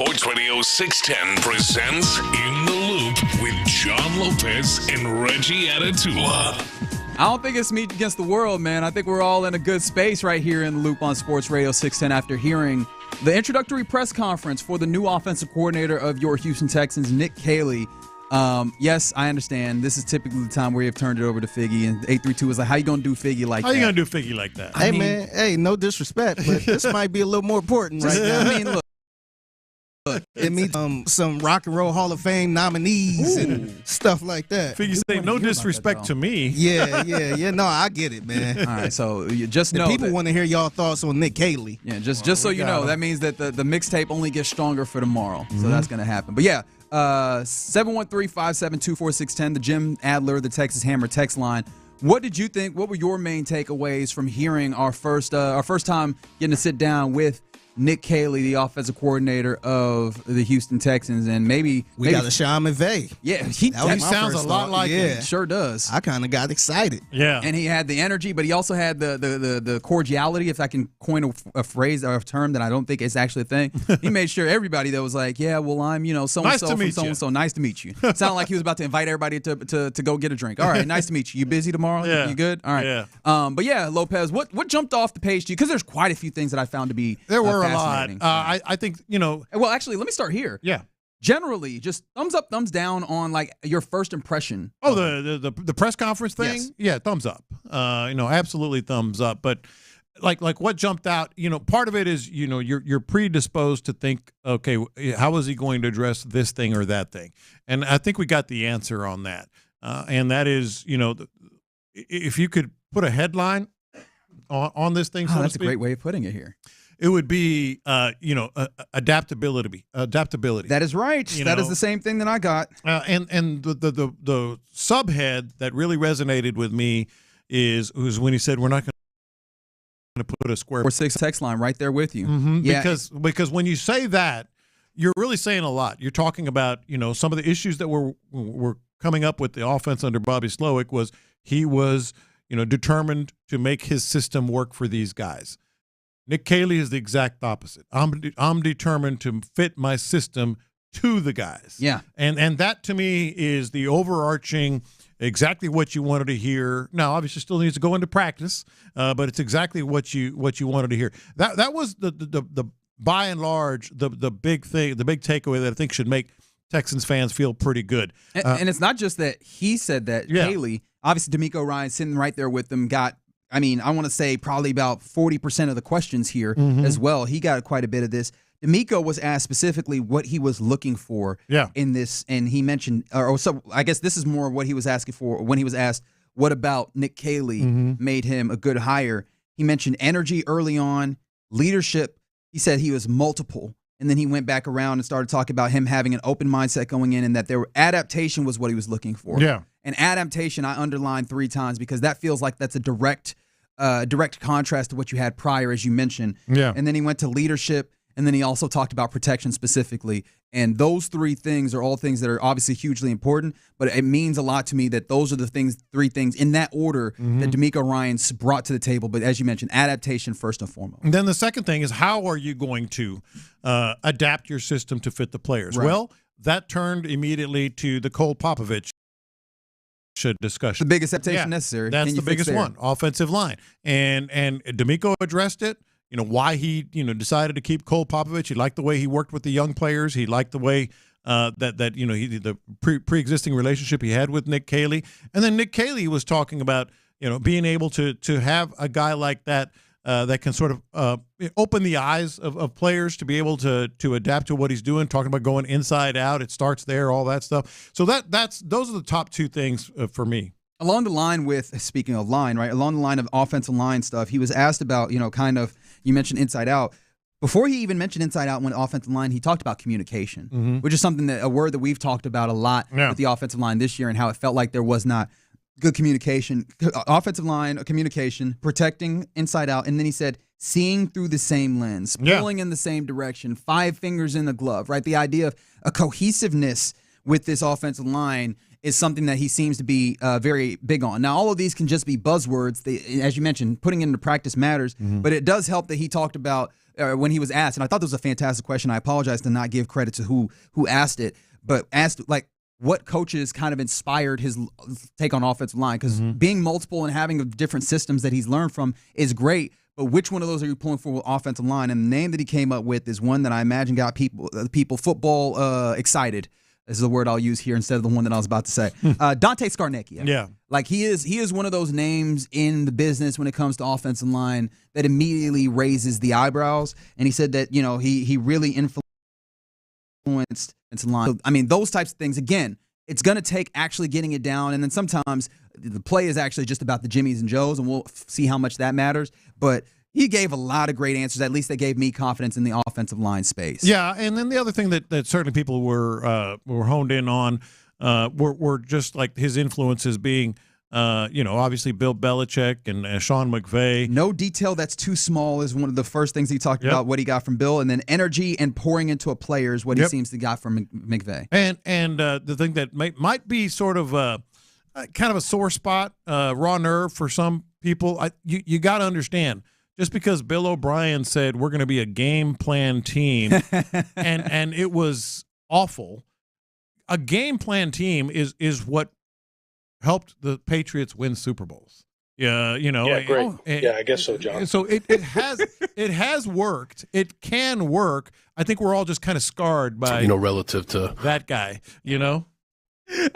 Sports Radio 610 presents In the Loop with John Lopez and Reggie Atatula. I don't think it's me against the world, man. I think we're all in a good space right here in the Loop on Sports Radio 610 after hearing the introductory press conference for the new offensive coordinator of your Houston Texans, Nick Caley. Yes, I understand. This is typically the time where you've turned it over to Figgy, and 832 was like, how you going to do Figgy like that? How you going to do Figgy like that? Hey, man, hey, no disrespect, but this might be a little more important right now. I mean, look. It means some Rock and Roll Hall of Fame nominees and stuff like that. Figgy say, no disrespect to me. Yeah. No, I get it, man. All right, so you just know people want to hear y'all thoughts on Nick Caley. Yeah, just so you know, that means that the mixtape only gets stronger for tomorrow. So that's going to happen. But yeah, 713-572-4610, the Jim Adler, the Texas Hammer text line. What did you think? What were your main takeaways from hearing our first time getting to sit down with Nick Caley, the offensive coordinator of the Houston Texans, and maybe got a Sean McVay. Yeah, he sounds a lot like him. Sure does. I kind of got excited. Yeah, and he had the energy, but he also had the cordiality. If I can coin a phrase or a term that I don't think is actually a thing, he made sure everybody that was like, yeah, well, I'm so and so from so and so. Nice to meet you. Sounded like he was about to invite everybody to go get a drink. All right, nice to meet you. You busy tomorrow? Yeah. You good? All right. Yeah. But yeah, Lopez, what jumped off the page to you? Because there's quite a few things that I found to be there were a lot. I think Well, actually, let me start here. Yeah. Generally, just thumbs up, thumbs down on like your first impression. Oh, the press conference thing? Yes. Yeah, thumbs up. Absolutely thumbs up. But like what jumped out, part of it is, you're predisposed to think, okay, how is he going to address this thing or that thing? And I think we got the answer on that. And that is, if you could put a headline on this thing, that's a great way of putting it here. It would be, adaptability. That is right. That is the same thing that I got. And the subhead that really resonated with me was when he said, "We're not going to put a square." 46 text line right there with you. Mm-hmm. Yeah. Because when you say that, you're really saying a lot. You're talking about some of the issues that were coming up with the offense under Bobby Slowick. He was determined to make his system work for these guys. Nick Caley is the exact opposite. I'm determined to fit my system to the guys. Yeah. And that to me is the overarching, exactly what you wanted to hear. Now, obviously, still needs to go into practice, but it's exactly what you wanted to hear. That was the by and large the big thing, the big takeaway that I think should make Texans fans feel pretty good. And it's not just that he said that. Yeah. Caley, obviously, D'Amico Ryan sitting right there with them I want to say probably about 40% of the questions here as well. He got quite a bit of this. D'Amico was asked specifically what he was looking for in this, and he mentioned, so I guess this is more what he was asking for when he was asked, what about Nick Caley made him a good hire? He mentioned energy early on, leadership. He said he was multiple, and then he went back around and started talking about him having an open mindset going in and that adaptation was what he was looking for. Yeah. And adaptation, I underlined 3 times because that feels like that's a direct contrast to what you had prior, as you mentioned. Yeah. And then he went to leadership, and then he also talked about protection specifically. And those 3 things are all things that are obviously hugely important, but it means a lot to me that those are the 3 things in that order that D'Amico Ryan's brought to the table. But as you mentioned, adaptation first and foremost. And then the second thing is, how are you going to adapt your system to fit the players? Right. Well, that turned immediately to the Cole Popovich discussion. The biggest adaptation necessary. That's the biggest one, offensive line. And D'Amico addressed it, why he, decided to keep Cole Popovich. He liked the way he worked with the young players. He liked the way the pre-existing relationship he had with Nick Caley. And then Nick Caley was talking about, being able to have a guy like that that can sort of open the eyes of players to be able to adapt to what he's doing, talking about going inside out. It starts there, all that stuff. So those are the top 2 things for me. Along the line speaking of line, right, along the line of offensive line stuff, he was asked about, you mentioned inside out. Before he even mentioned inside out when offensive line, he talked about communication, which is a word that we've talked about a lot with the offensive line this year and how it felt like there was not good communication, offensive line, communication, protecting inside out. And then he said, seeing through the same lens, pulling in the same direction, 5 fingers in the glove, right? The idea of a cohesiveness with this offensive line is something that he seems to be very big on. Now, all of these can just be buzzwords. As you mentioned, putting it into practice matters, but it does help that he talked about when he was asked, and I thought this was a fantastic question. I apologize to not give credit to who asked it, but asked like what coaches kind of inspired his take on offensive line, because being multiple and having different systems that he's learned from is great. But which one of those are you pulling for with offensive line? And the name that he came up with is one that I imagine got people football excited. This is the word I'll use here instead of the one that I was about to say. Dante Scarnecchia. Yeah. Like he is one of those names in the business when it comes to offensive line that immediately raises the eyebrows. And he said that, he really influenced line. I mean, those types of things, again, it's going to take actually getting it down. And then sometimes the play is actually just about the Jimmies and Joes, and we'll see how much that matters. But he gave a lot of great answers. At least they gave me confidence in the offensive line space. Yeah, and then the other thing that certainly people were honed in on were just like his influences being, obviously Bill Belichick and Sean McVay. No detail that's too small is one of the first things he talked about, what he got from Bill, and then energy and pouring into a player is what he seems to got from McVay. And the thing that might be sort of kind of a sore spot, raw nerve for some people, you got to understand, just because Bill O'Brien said we're going to be a game plan team and it was awful, a game plan team is what helped the Patriots win Super Bowls. Yeah, Yeah, great. I guess so, John. So it has worked. It can work. I think we're all just kind of scarred by relative to that guy.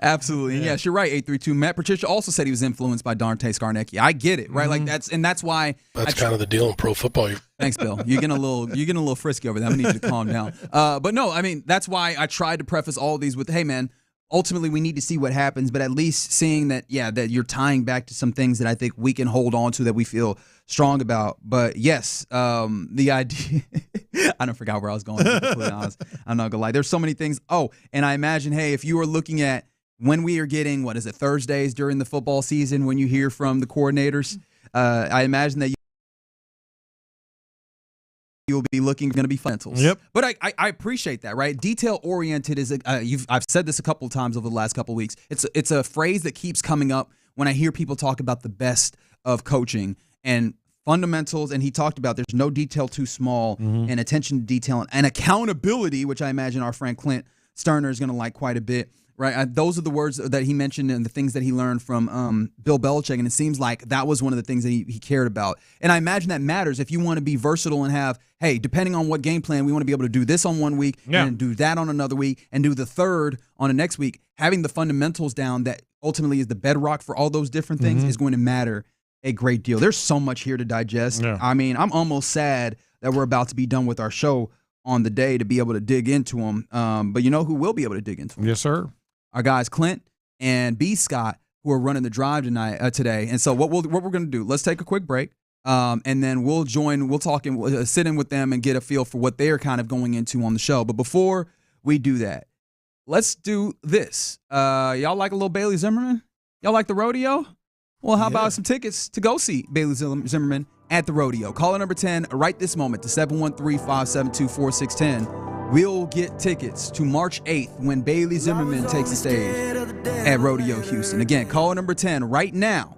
Absolutely. Yeah. Yes, you're right, 832. Matt Patricia also said he was influenced by Dante Scarnecchia. I get it, right? Like that's why that's kind of the deal in pro football. Thanks, Bill. You're getting a little frisky over there. I need you to calm down. But no, I mean, that's why I tried to preface all of these with, hey man, ultimately we need to see what happens, but at least seeing that that you're tying back to some things that I think we can hold on to that we feel strong about. But yes, the idea I don't forgot where I was going, to be completely honest. I'm not gonna lie. There's so many things. Oh, and I imagine, hey, if you were looking at when we are getting, Thursdays during the football season, when you hear from the coordinators, I imagine that you'll be going to be fundamentals. Yep. But I appreciate that, right? Detail oriented is I've said this a couple of times over the last couple of weeks. It's a phrase that keeps coming up when I hear people talk about the best of coaching and fundamentals. And he talked about there's no detail too small, and attention to detail and accountability, which I imagine our friend Clint Stoerner is going to like quite a bit. Right, those are the words that he mentioned and the things that he learned from Bill Belichick, and it seems like that was one of the things that he cared about. And I imagine that matters if you want to be versatile and have, hey, depending on what game plan, we want to be able to do this on one week and do that on another week and do the third on the next week. Having the fundamentals down that ultimately is the bedrock for all those different things is going to matter a great deal. There's so much here to digest. Yeah. I mean, I'm almost sad that we're about to be done with our show on the day to be able to dig into them. But you know who will be able to dig into them? Yes, sir. Our guys Clint and B. Scott, who are running the drive today. And so what we're going to do, let's take a quick break, and then we'll talk and we'll sit in with them and get a feel for what they're kind of going into on the show. But before we do that, let's do this. Y'all like a little Bailey Zimmerman? Y'all like the rodeo? Well, how about some tickets to go see Bailey Zimmerman at the rodeo? Caller number 10 right this moment to 713-572-4610. We'll get tickets to March 8th when Bailey Zimmerman takes the stage at Rodeo Houston. Again, caller number 10 right now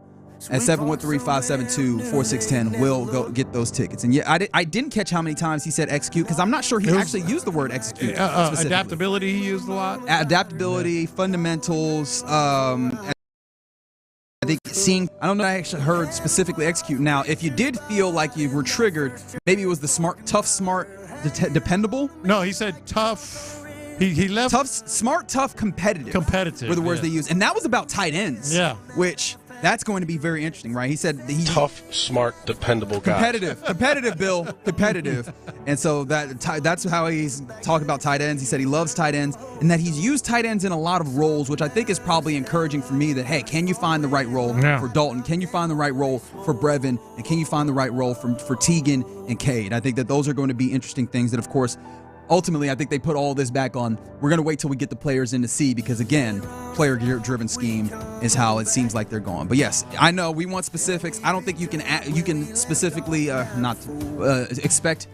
at 713-572-4610. We'll go get those tickets. And yeah, I didn't catch how many times he said execute, because I'm not sure he actually used the word execute. Adaptability he used a lot. Adaptability, fundamentals, I think I don't know if I actually heard specifically execute. Now, if you did feel like you were triggered, maybe it was the tough, smart, dependable? No, he said tough. He left. Tough, smart, tough, competitive. Competitive were the words they used. And that was about tight ends. Yeah. Which, that's going to be very interesting, right? He said tough, smart, dependable guy. Competitive, Bill. Competitive. And so that's how he's talking about tight ends. He said he loves tight ends and that he's used tight ends in a lot of roles, which I think is probably encouraging for me that, hey, can you find the right role for Dalton? Can you find the right role for Brevin? And can you find the right role for Teagan and Cade? I think that those are going to be interesting things that, of course, ultimately, I think they put all this back on. We're going to wait till we get the players in to see, because, again, player-driven scheme is how it seems like they're going. But, yes, I know we want specifics. I don't think you can specifically expect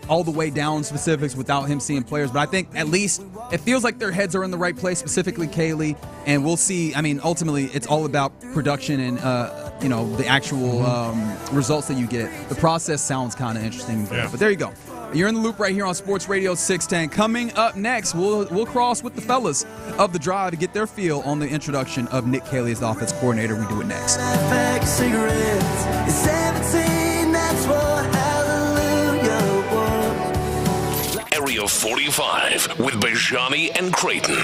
all the way down specifics without him seeing players. But I think at least it feels like their heads are in the right place, specifically Caley. And we'll see. I mean, ultimately, it's all about production and, the actual results that you get. The process sounds kind of interesting. But there you go. You're in the loop right here on Sports Radio 610. Coming up next, we'll cross with the fellas of the drive to get their feel on the introduction of Nick Caley as the offense coordinator. We do it next. Area 45 with Bijani and Creighton.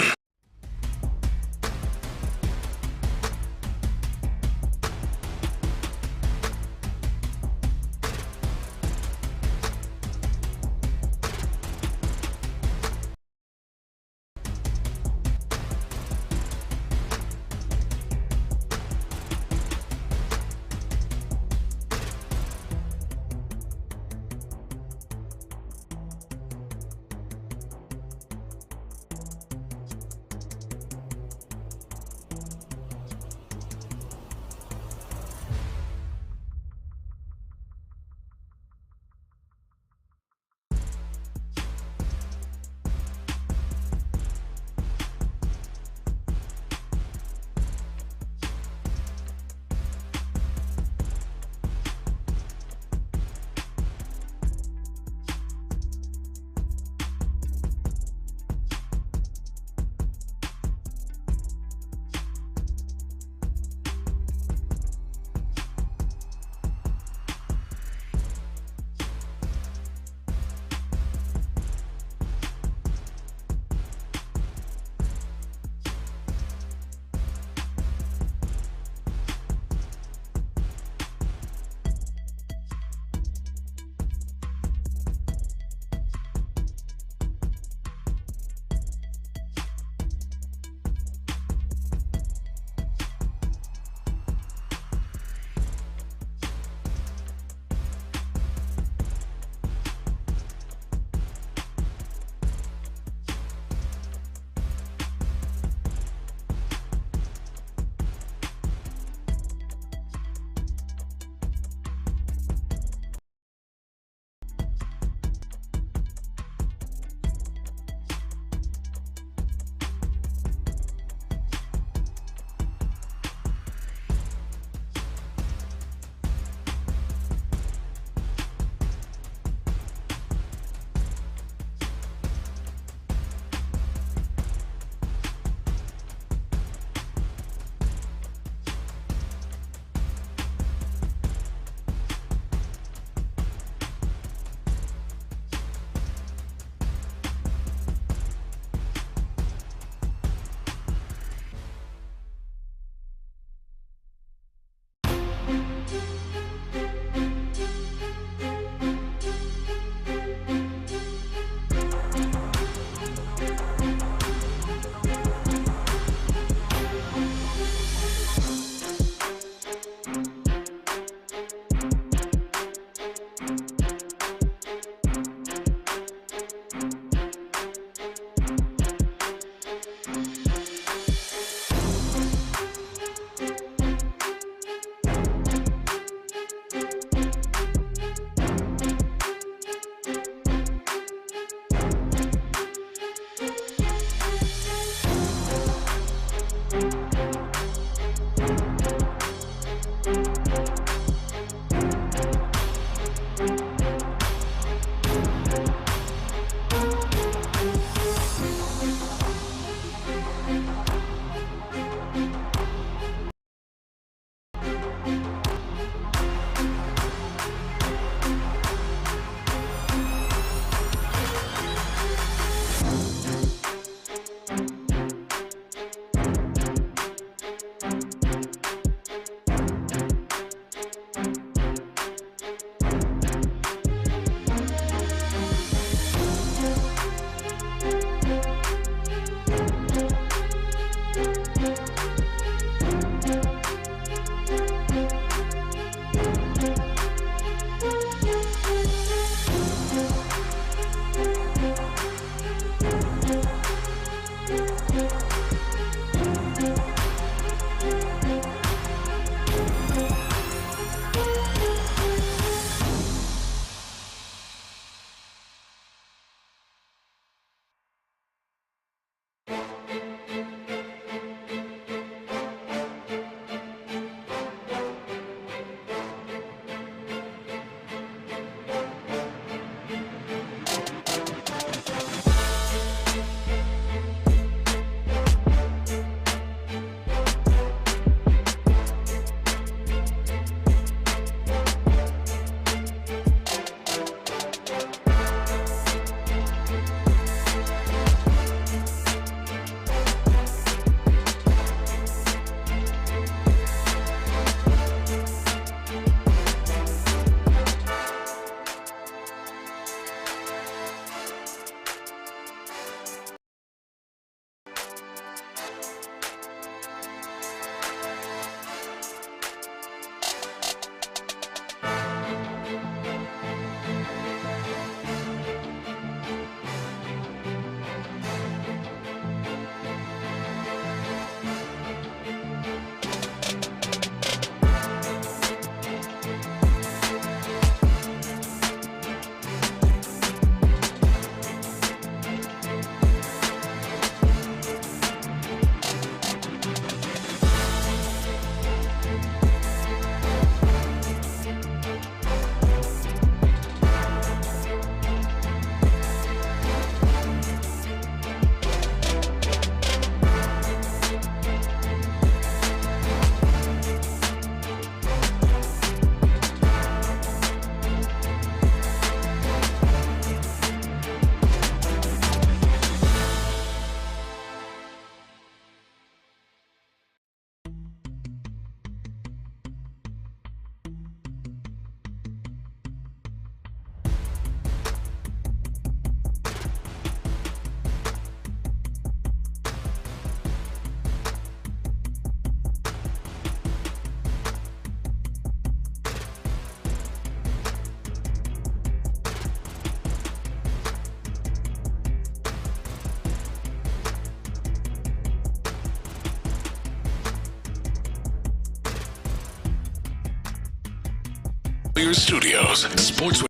Your studios, Sports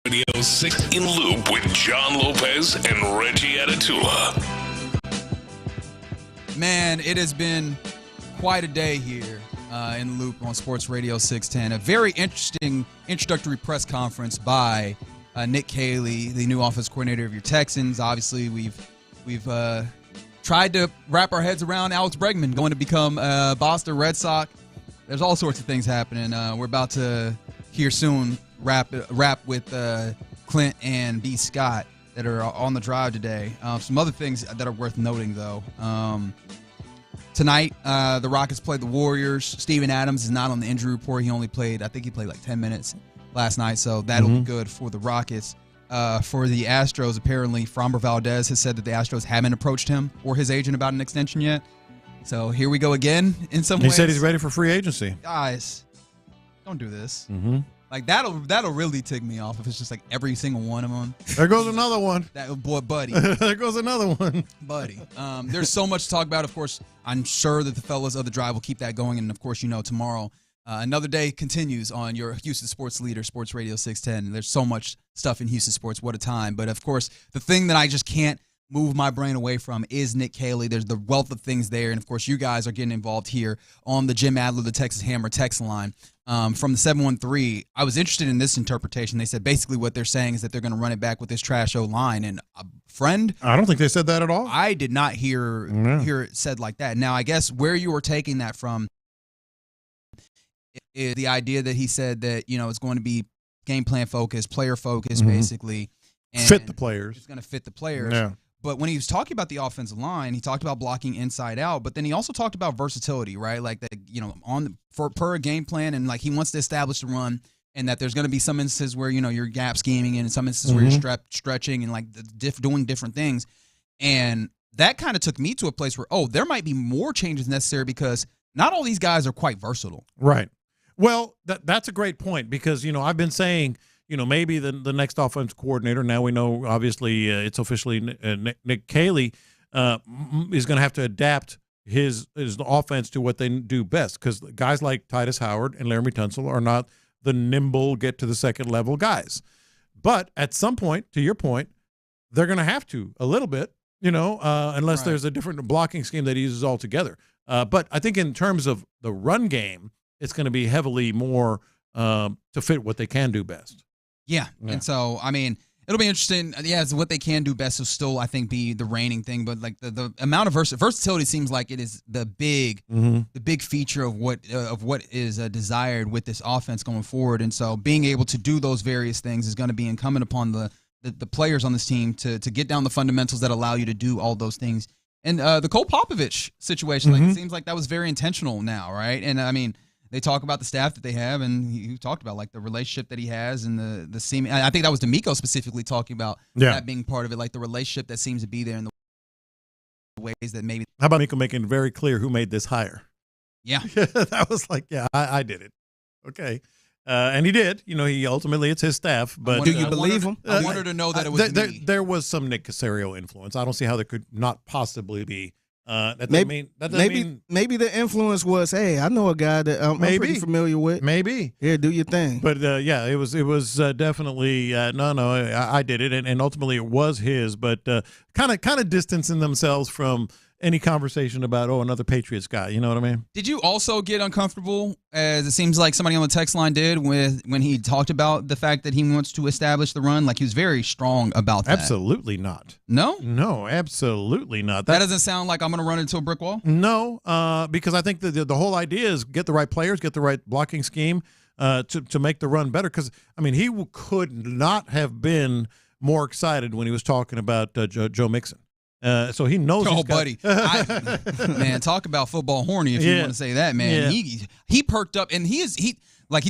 Radio 6 in Loop with John Lopez and Reggie Atatula. Man, it has been quite a day here in Loop on Sports Radio 610. A very interesting introductory press conference by Nick Caley, the new offense coordinator of your Texans. Obviously, we've tried to wrap our heads around Alex Bregman going to become Boston Red Sox. There's all sorts of things happening. We're about to hear soon rap with Clint and B. Scott that are on the drive today. Some other things that are worth noting, though. Tonight, the Rockets played the Warriors. Steven Adams is not on the injury report. He played like 10 minutes last night, so that'll be good for the Rockets. For the Astros, apparently, Framber Valdez has said that the Astros haven't approached him or his agent about an extension yet. So here we go again in some ways. He said he's ready for free agency. Guys, don't do this. Mm-hmm. Like, that'll really tick me off if it's just like every single one of them. There goes another one. That boy, buddy. There goes another one. Buddy. There's so much to talk about. Of course, I'm sure that the fellas of the drive will keep that going. And, of course, tomorrow, another day continues on your Houston sports leader, Sports Radio 610. There's so much stuff in Houston sports. What a time. But, of course, the thing that I just can't move my brain away from is Nick Caley. There's the wealth of things there. And, of course, you guys are getting involved here on the Jim Adler, the Texas Hammer text line. From the 713, I was interested in this interpretation. They said basically what they're saying is that they're going to run it back with this trash O-line. And a friend, I don't think they said that at all. I did not hear it said like that. Now, I guess where you were taking that from is the idea that he said that, it's going to be game plan focused, player focused, basically. And fit the players. It's going to fit the players. Yeah. But when he was talking about the offensive line, he talked about blocking inside out, but then he also talked about versatility, right? Like that, per a game plan, and like he wants to establish the run, and that there's going to be some instances where you're gap scheming, and some instances where you're stretching and like doing different things, and that kind of took me to a place where there might be more changes necessary because not all these guys are quite versatile. Right. Well, that's a great point because I've been saying. Maybe the next offensive coordinator, now we know, obviously, it's officially Nick Caley, is going to have to adapt his offense to what they do best because guys like Titus Howard and Laramie Tunsil are not the nimble, get-to-the-second-level guys. But at some point, to your point, they're going to have to a little bit, unless there's a different blocking scheme that he uses altogether. But I think in terms of the run game, it's going to be heavily more to fit what they can do best. Yeah. And so, it'll be interesting. Yeah, it's what they can do best will still, I think, be the reigning thing. But like the amount of versatility seems like it is the big feature of what is desired with this offense going forward. And so, being able to do those various things is going to be incumbent upon the players on this team to get down the fundamentals that allow you to do all those things. And the Cole Popovich situation, like it seems like that was very intentional now, right? And they talk about the staff that they have, and he talked about like the relationship that he has and the seeming. I think that was D'Amico specifically talking about that being part of it, like the relationship that seems to be there in the ways that maybe. How about D'Amico making it very clear who made this hire? Yeah, that was like, I did it. Okay, and he did. He ultimately it's his staff. But do you believe him? I wanted to know that it was me. There was some Nick Caserio influence. I don't see how there could not possibly be. Maybe the influence was, hey, I know a guy that I'm pretty familiar with. Maybe. Here, do your thing. But it was definitely I did it, and ultimately it was his. But kind of distancing themselves from any conversation about another Patriots guy. You know what I mean? Did you also get uncomfortable, as it seems like somebody on the text line did, when he talked about the fact that he wants to establish the run? Like he was very strong about that. Absolutely not. No, absolutely not. That doesn't sound like I'm going to run into a brick wall. No, because I think the whole idea is get the right players, get the right blocking scheme to make the run better. Because he could not have been more excited when he was talking about Joe Mixon. So he knows. Buddy, man, talk about football horny if you want to say that, man. Yeah. He perked up, and he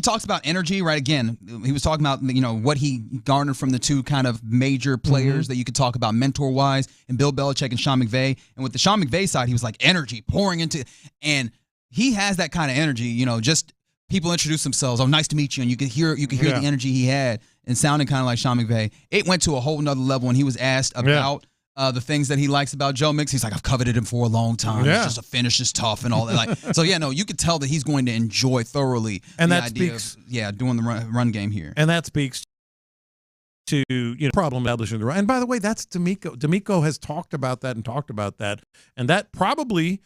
talks about energy, right? Again, he was talking about what he garnered from the two kind of major players that you could talk about mentor wise, and Bill Belichick and Sean McVay. And with the Sean McVay side, he was like energy pouring into, and he has that kind of energy. Just people introduce themselves. Oh, nice to meet you, and you could hear the energy he had, and sounding kind of like Sean McVay. It went to a whole nother level when he was asked about. the things that he likes about Joe Mixon. He's like, I've coveted him for a long time. Yeah. He's just a finish is tough and all that. Like, so yeah, no, you could tell that he's going to enjoy thoroughly And the that idea speaks- of doing the run game here. And that speaks to problem establishing the run. And by the way, that's D'Amico. D'Amico has talked about that, and that probably,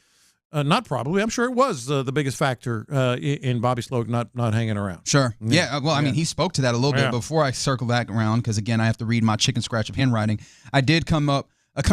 not probably, I'm sure it was the biggest factor in Bobby Sloak not hanging around. Sure. Yeah. Well, I mean, he spoke to that a little bit before I circle back around because again, I have to read my chicken scratch of handwriting. I did come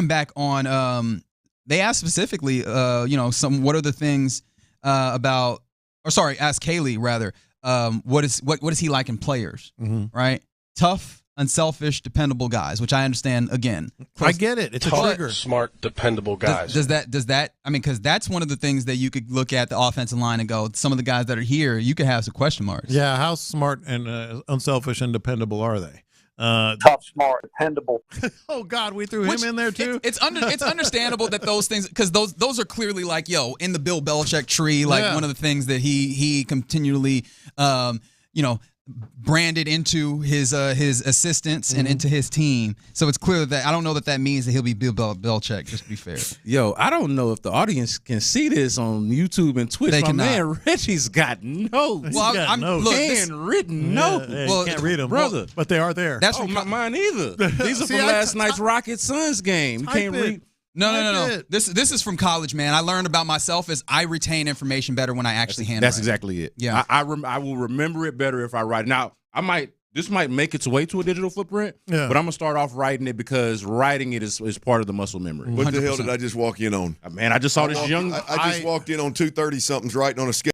back on. They asked specifically, what are the things ask Caley rather. What is he like in players? Right. Tough, unselfish, dependable guys, which I understand. Again, I get it. It's a trigger. Smart, dependable guys. Does that? I mean, because that's one of the things that you could look at the offensive line and go, some of the guys that are here, you could have some question marks. Yeah, how smart and unselfish and dependable are they? Tough, smart, dependable. Oh God, we threw him in there too. It's understandable that those things, because those are clearly like in the Bill Belichick tree, like one of the things that he continually branded into his assistants and into his team. So it's clear that I don't know that means that he'll be Bill Belichick, just to be fair. Yo, I don't know if the audience can see this on YouTube and Twitch. They My cannot. man Reggie's got notes. Well, look, handwritten notes. You can't read them, brother. but they are there. That's mine either. These are from last night's Rocket Suns game. You can't read. No. This is from college, man. I learned about myself as I retain information better when I actually handwrite. That's exactly it. Yeah. I will remember it better if I write. Now, this might make its way to a digital footprint, but I'm going to start off writing it because writing it is part of the muscle memory. What the hell did I just walk in on? Man, I just saw this young. I just walked in on 230-somethings writing on a sketch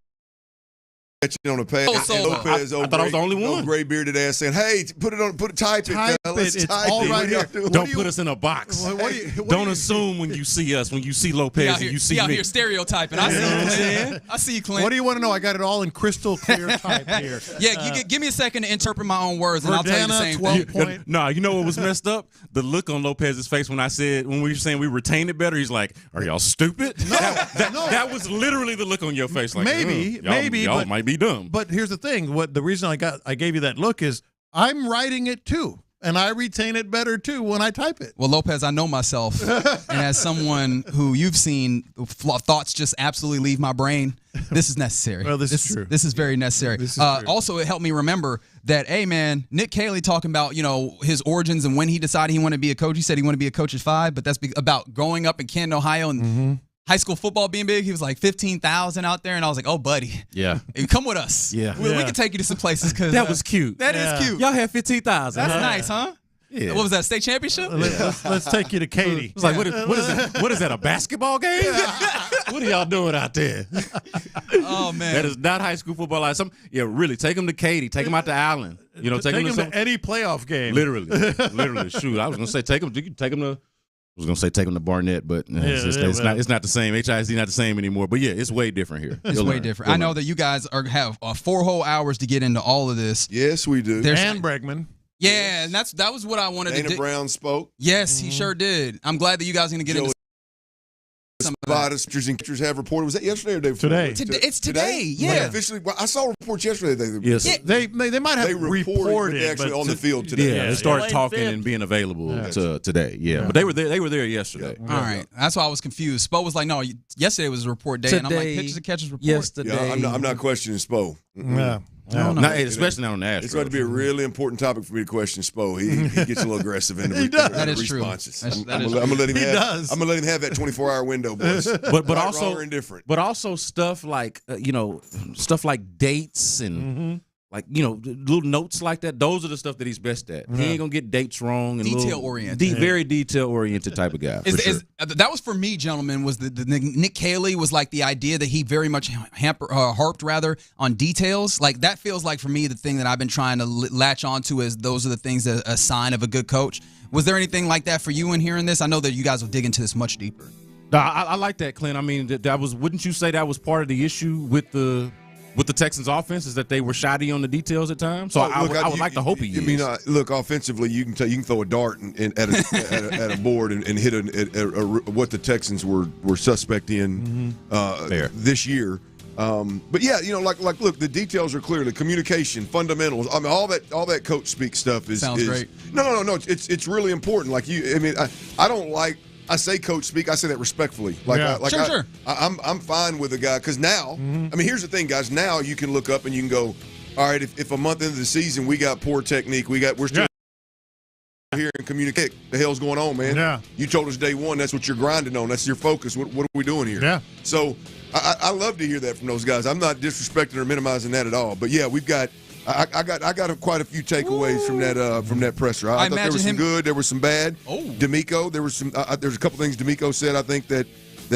on a page. Lopez, I thought I was the only one. Gray bearded ass saying, "Hey, type it. It's all right here. Don't put us in a box. Don't assume when you see us, when you see Lopez and you see me. Out here stereotyping. I see you, Clint. I see you, Clint. What do you want to know? I got it all in crystal clear type here. Yeah, give me a second to interpret my own words, and I'll tell you the same thing. No, you know what was messed up? The look on Lopez's face when we were saying we retain it better. He's like, "Are y'all stupid?" No, that was literally the look on your face. Like, maybe, y'all might be dumb. But here's the thing: the reason I gave you that look is I'm writing it too, and I retain it better too when I type it. Well, Lopez, I know myself, and as someone who you've seen thoughts just absolutely leave my brain, this is necessary. Well, this is true. This is very necessary. This is true. Also, it helped me remember that, hey, man, Nick Caley talking about his origins and when he decided he wanted to be a coach. He said he wanted to be a coach at 5, but that's about growing up in Canton, Ohio, and high school football being big. He was like 15,000 out there, and I was like, "Oh, buddy, yeah, come with us. We can take you to some places." Because that was cute. That is cute. Y'all had 15,000. That's nice, huh? Yeah. What was that, state championship? Let's take you to Katie. It's like, what is that, a basketball game? What are y'all doing out there? Oh, man. That is not high school football. Really, take them to Katie. Take them out to Allen. Take them to any playoff game. Literally. Shoot, I was going to say, take them to... I was gonna say take them to Barnett, but it's not the same. HISD not the same anymore. But yeah, it's way different here. It's way different. I know that you guys have 4 whole hours to get into all of this. Yes, we do. And Bregman. Yeah, and that was what I wanted to do. Dana Brown spoke. Yes, he sure did. I'm glad that you guys are gonna get into some of that. Pictures and pictures have reported. Was that yesterday or the day before? Today. It's today. Yeah. Officially, I saw reports yesterday. Yes. Yeah. They might have reported actually on the field today. Yeah, they started talking and being available today. Yeah, but they were there yesterday. All right, that's why I was confused. Spo was like, "No, yesterday was a report day," and I'm like, "Pictures and catches report." Yesterday, I'm not questioning Spo. Yeah. Especially not on the Astros. It's going to be a really important topic for me to question Spo. He gets a little aggressive in the responses. I'm going to let him have. I'm going to let him have that 24-hour window, boys. But also, wrong or indifferent. But also stuff like stuff like dates and little notes like that. Those are the stuff that he's best at. He ain't gonna get dates wrong and detail oriented, very detail oriented type of guy. That was for me, gentlemen. Was the Nick Caley was like the idea that he very much harped rather on details. Like that feels like for me the thing that I've been trying to latch onto as those are the things that a sign of a good coach. Was there anything like that for you in hearing this? I know that you guys will dig into this much deeper. I like that, Clint. I mean, that was. Wouldn't you say that was part of the issue with the Texans' offense is that they were shoddy on the details at times. So I would like to hope he is. Look, offensively, you can throw a dart at a board and hit what the Texans were suspect in this year. But yeah, look, the details are clear. The communication, fundamentals. I mean, all that coach speak stuff is sounds great. No. It's really important. Like I don't like. I say coach speak. I say that respectfully. Sure. I'm fine with a guy because now. I mean, here's the thing, guys. Now you can look up and you can go, all right. If a month into the season we got poor technique, we're still here and communicate. The hell's going on, man? Yeah. You told us day one. That's what you're grinding on. That's your focus. What are we doing here? Yeah. So. I love to hear that from those guys. I'm not disrespecting or minimizing that at all. But yeah, we've got I got quite a few takeaways from that presser. I thought there was some good, there was some bad. D'Amico, there was there's a couple things D'Amico said I think that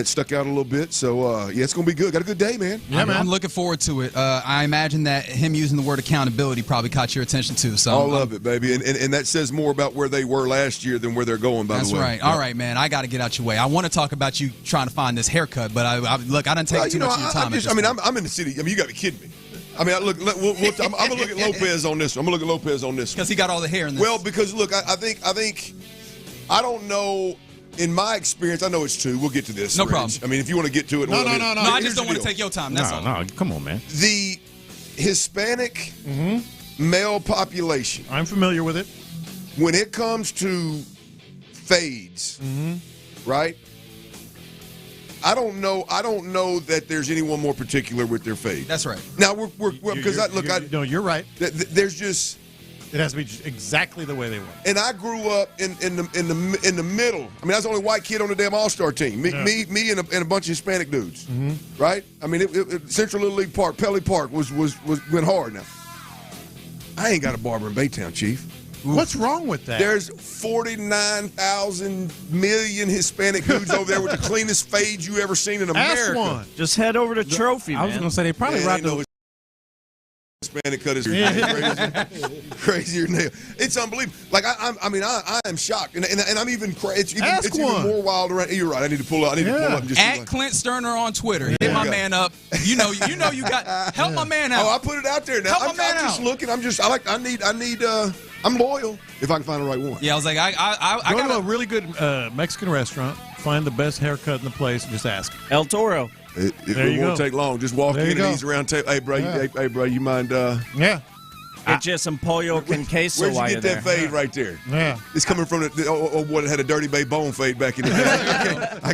stuck out a little bit. So yeah, it's gonna be good. Got a good day, man. Yeah, man. I'm looking forward to it. I imagine that him using the word accountability probably caught your attention too. So I love it, baby, and that says more about where they were last year than where they're going. By the way, that's right. All right, man. I got to get out your way. I want to talk about you trying to find this haircut, but I didn't take too much of your time. I'm in the city. I mean, you got to be kidding me. I mean, look. I'm gonna look at Lopez on this one. Because he got all the hair in this. Well, because look, I think I don't know. In my experience, I know it's true. We'll get to this. No problem. I mean, if you want to get to it. No. I just don't want to take your time. That's all. No, come on, man. The Hispanic male population. I'm familiar with it. When it comes to fades, right? I don't know that there's anyone more particular with their fade. That's right. Now you're right. There's just. It has to be exactly the way they want. And I grew up in the middle. I mean, I was the only white kid on the damn All-Star team. Me and a bunch of Hispanic dudes, right? I mean, Central Little League Park, Pelly Park went hard. Now, I ain't got a barber in Baytown, Chief. What's wrong with that? There's 49,000 million Hispanic dudes over there with the cleanest fades you ever seen in America. Ask one. Just head over to Trophy, man. I was going to say they probably robbed the Hispanic cut is crazier than hell. It's unbelievable. Like I am shocked, and I'm even it's even more wild around. You're right. I need to pull up. And just at Clint Stoerner on Twitter. Hit my man up. You know you got help my man out. Oh, I put it out there now. I'm just looking. I'm loyal if I can find the right one. Yeah, I was like I go to a really good Mexican restaurant. Find the best haircut in the place and just ask. El Toro. It won't take long. Just walk in and ease around. Hey, bro, you mind? Get you some pollo con queso. Where'd you get that fade right there? Yeah, it's coming from what had a Dirty Bay bone fade back in the day. I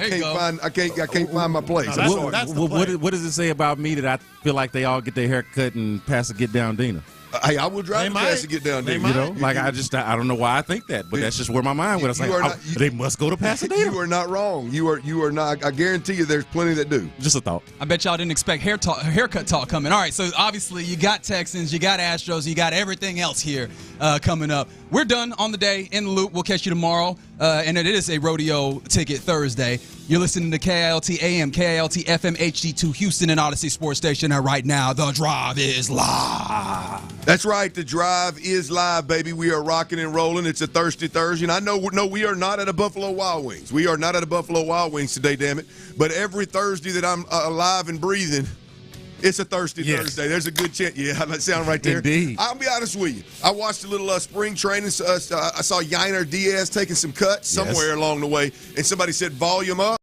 can't find my place. What does it say about me that I feel like they all get their hair cut and pass a get down Dina? Hey, I would drive past to get down there. You know, I don't know why I think that, but that's just where my mind went. I was like, they must go to Pasadena. You are not wrong. You are not. I guarantee you, there's plenty that do. Just a thought. I bet y'all didn't expect haircut talk coming. All right, so obviously you got Texans, you got Astros, you got everything else here coming up. We're done on the day in the loop. We'll catch you tomorrow, and it is a Rodeo Ticket Thursday. You're listening to KILT AM, KILT FM HD2 Houston and Odyssey Sports Station. And right now, the drive is live. That's right. The drive is live, baby. We are rocking and rolling. It's a Thirsty Thursday. And I know, we are not at a Buffalo Wild Wings. We are not at a Buffalo Wild Wings today, damn it. But every Thursday that I'm alive and breathing, it's a Thirsty Thursday. There's a good chance. Yeah, that sound right there. Indeed. I'll be honest with you. I watched a little spring training. I saw Yainer Diaz taking some cuts somewhere along the way. And somebody said, volume up.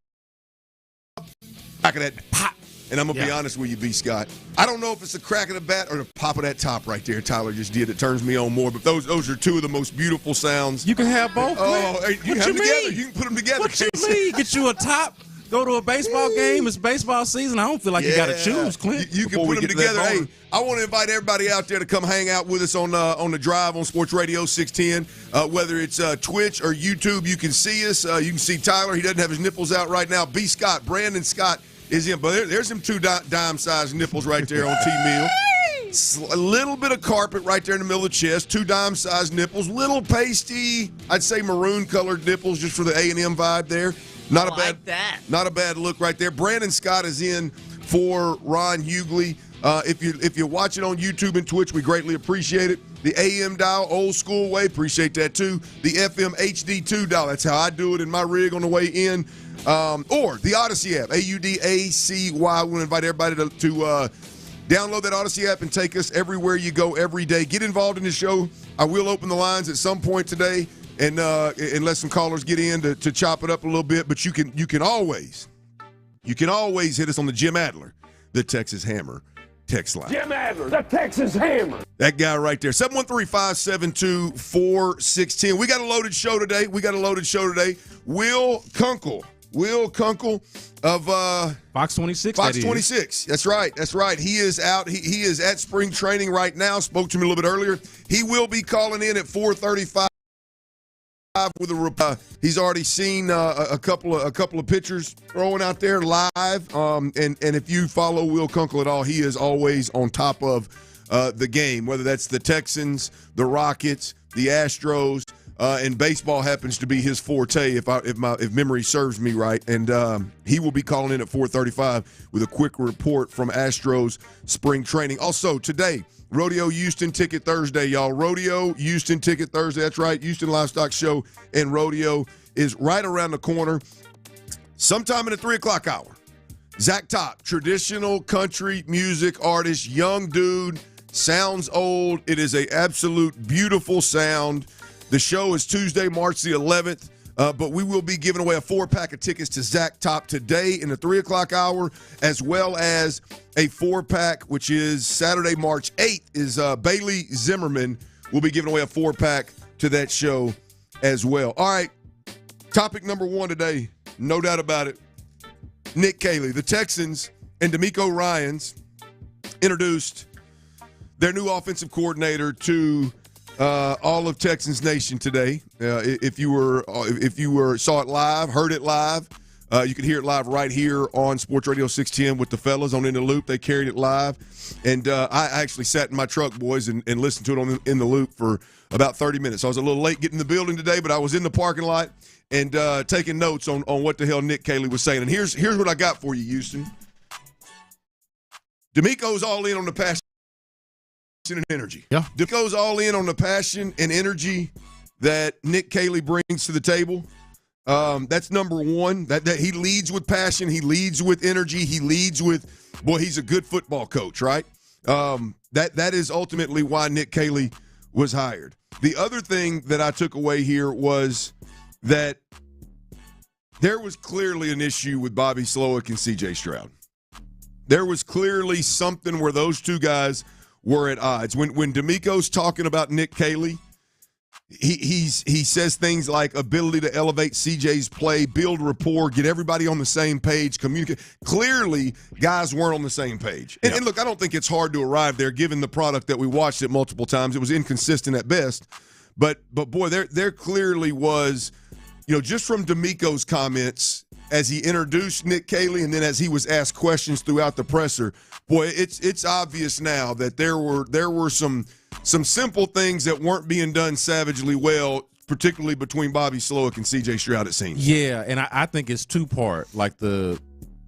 Back of that pop. And I'm going to be honest with you, B. Scott. I don't know if it's the crack of the bat or the pop of that top right there Tyler just did that turns me on more. But those are two of the most beautiful sounds. You can have both. Oh, hey, you can have them together. You can put them together. What you mean? Get you a top. Go to a baseball game. It's baseball season. I don't feel like you got to choose, Clint. You can put them together. Hey, I want to invite everybody out there to come hang out with us on the drive on Sports Radio 610. Whether it's Twitch or YouTube, you can see us. You can see Tyler. He doesn't have his nipples out right now. B. Scott, Brandon Scott is in. But there's them two dime-sized nipples right there on T-Mill. A little bit of carpet right there in the middle of the chest. Two dime-sized nipples. Little pasty, I'd say maroon-colored nipples just for the A&M vibe there. Not a bad look right there. Brandon Scott is in for Ron Hughley. If you're watching on YouTube and Twitch, we greatly appreciate it. The AM dial, old school way, appreciate that too. The FM HD2 dial, that's how I do it in my rig on the way in. Or the Odyssey app, AUDACY. We want to invite everybody to download that Odyssey app and take us everywhere you go every day. Get involved in the show. I will open the lines at some point today and let some callers get in to chop it up a little bit. But you can always hit us on the Jim Adler. the Texas Hammer text line. Jim Adler, the Texas Hammer. That guy right there, 713-572-4610. We got a loaded show today. Will Kunkel of Fox 26. Fox 26. That's right. He is out. He is at spring training right now. Spoke to me a little bit earlier. He will be calling in at 4:35 with a. He's already seen a couple of pitchers throwing out there live. And if you follow Will Kunkel at all, he is always on top of the game, whether that's the Texans, the Rockets, the Astros. And baseball happens to be his forte, if memory serves me right. And he will be calling in at 4:35 with a quick report from Astros spring training. Also today, Rodeo Houston Ticket Thursday, y'all. Rodeo Houston Ticket Thursday. That's right. Houston Livestock Show and Rodeo is right around the corner. Sometime in the 3 o'clock hour. Zach Top, traditional country music artist, young dude, sounds old. It is an absolute beautiful sound. The show is Tuesday, March the 11th, but we will be giving away a 4-pack of tickets to Zach Top today in the 3 o'clock hour, as well as a 4-pack, which is Saturday, March 8th, is Bailey Zimmerman. We'll be giving away a 4-pack to that show as well. All right, topic number 1 today, no doubt about it. Nick Caley, the Texans and DeMeco Ryans introduced their new offensive coordinator to all of Texans Nation today. If you saw it live, heard it live, you could hear it live right here on Sports Radio 610 with the fellas on In the Loop. They carried it live, and I actually sat in my truck, boys, and listened to it on In the Loop for about 30 minutes. I was a little late getting in the building today, but I was in the parking lot and taking notes on what the hell Nick Caley was saying. And here's what I got for you, Houston. DeMeco's all in on the passion and energy. Yeah. DeMeco's all in on the passion and energy that Nick Caley brings to the table. That's number 1. That he leads with passion. He leads with energy. He leads with, boy, he's a good football coach, right? That is ultimately why Nick Caley was hired. The other thing that I took away here was that there was clearly an issue with Bobby Slowick and C.J. Stroud. There was clearly something where those two guys were at odds. When DeMeco's talking about Nick Caley, he says things like ability to elevate CJ's play, build rapport, get everybody on the same page, communicate. Clearly, guys weren't on the same page. And look, I don't think it's hard to arrive there given the product that we watched it multiple times. It was inconsistent at best. But boy, there clearly was, just from DeMeco's comments as he introduced Nick Caley and then as he was asked questions throughout the presser, boy, it's obvious now that there were some simple things that weren't being done savagely well, particularly between Bobby Slowick and C.J. Stroud, it seems. Yeah, and I think it's two-part, like the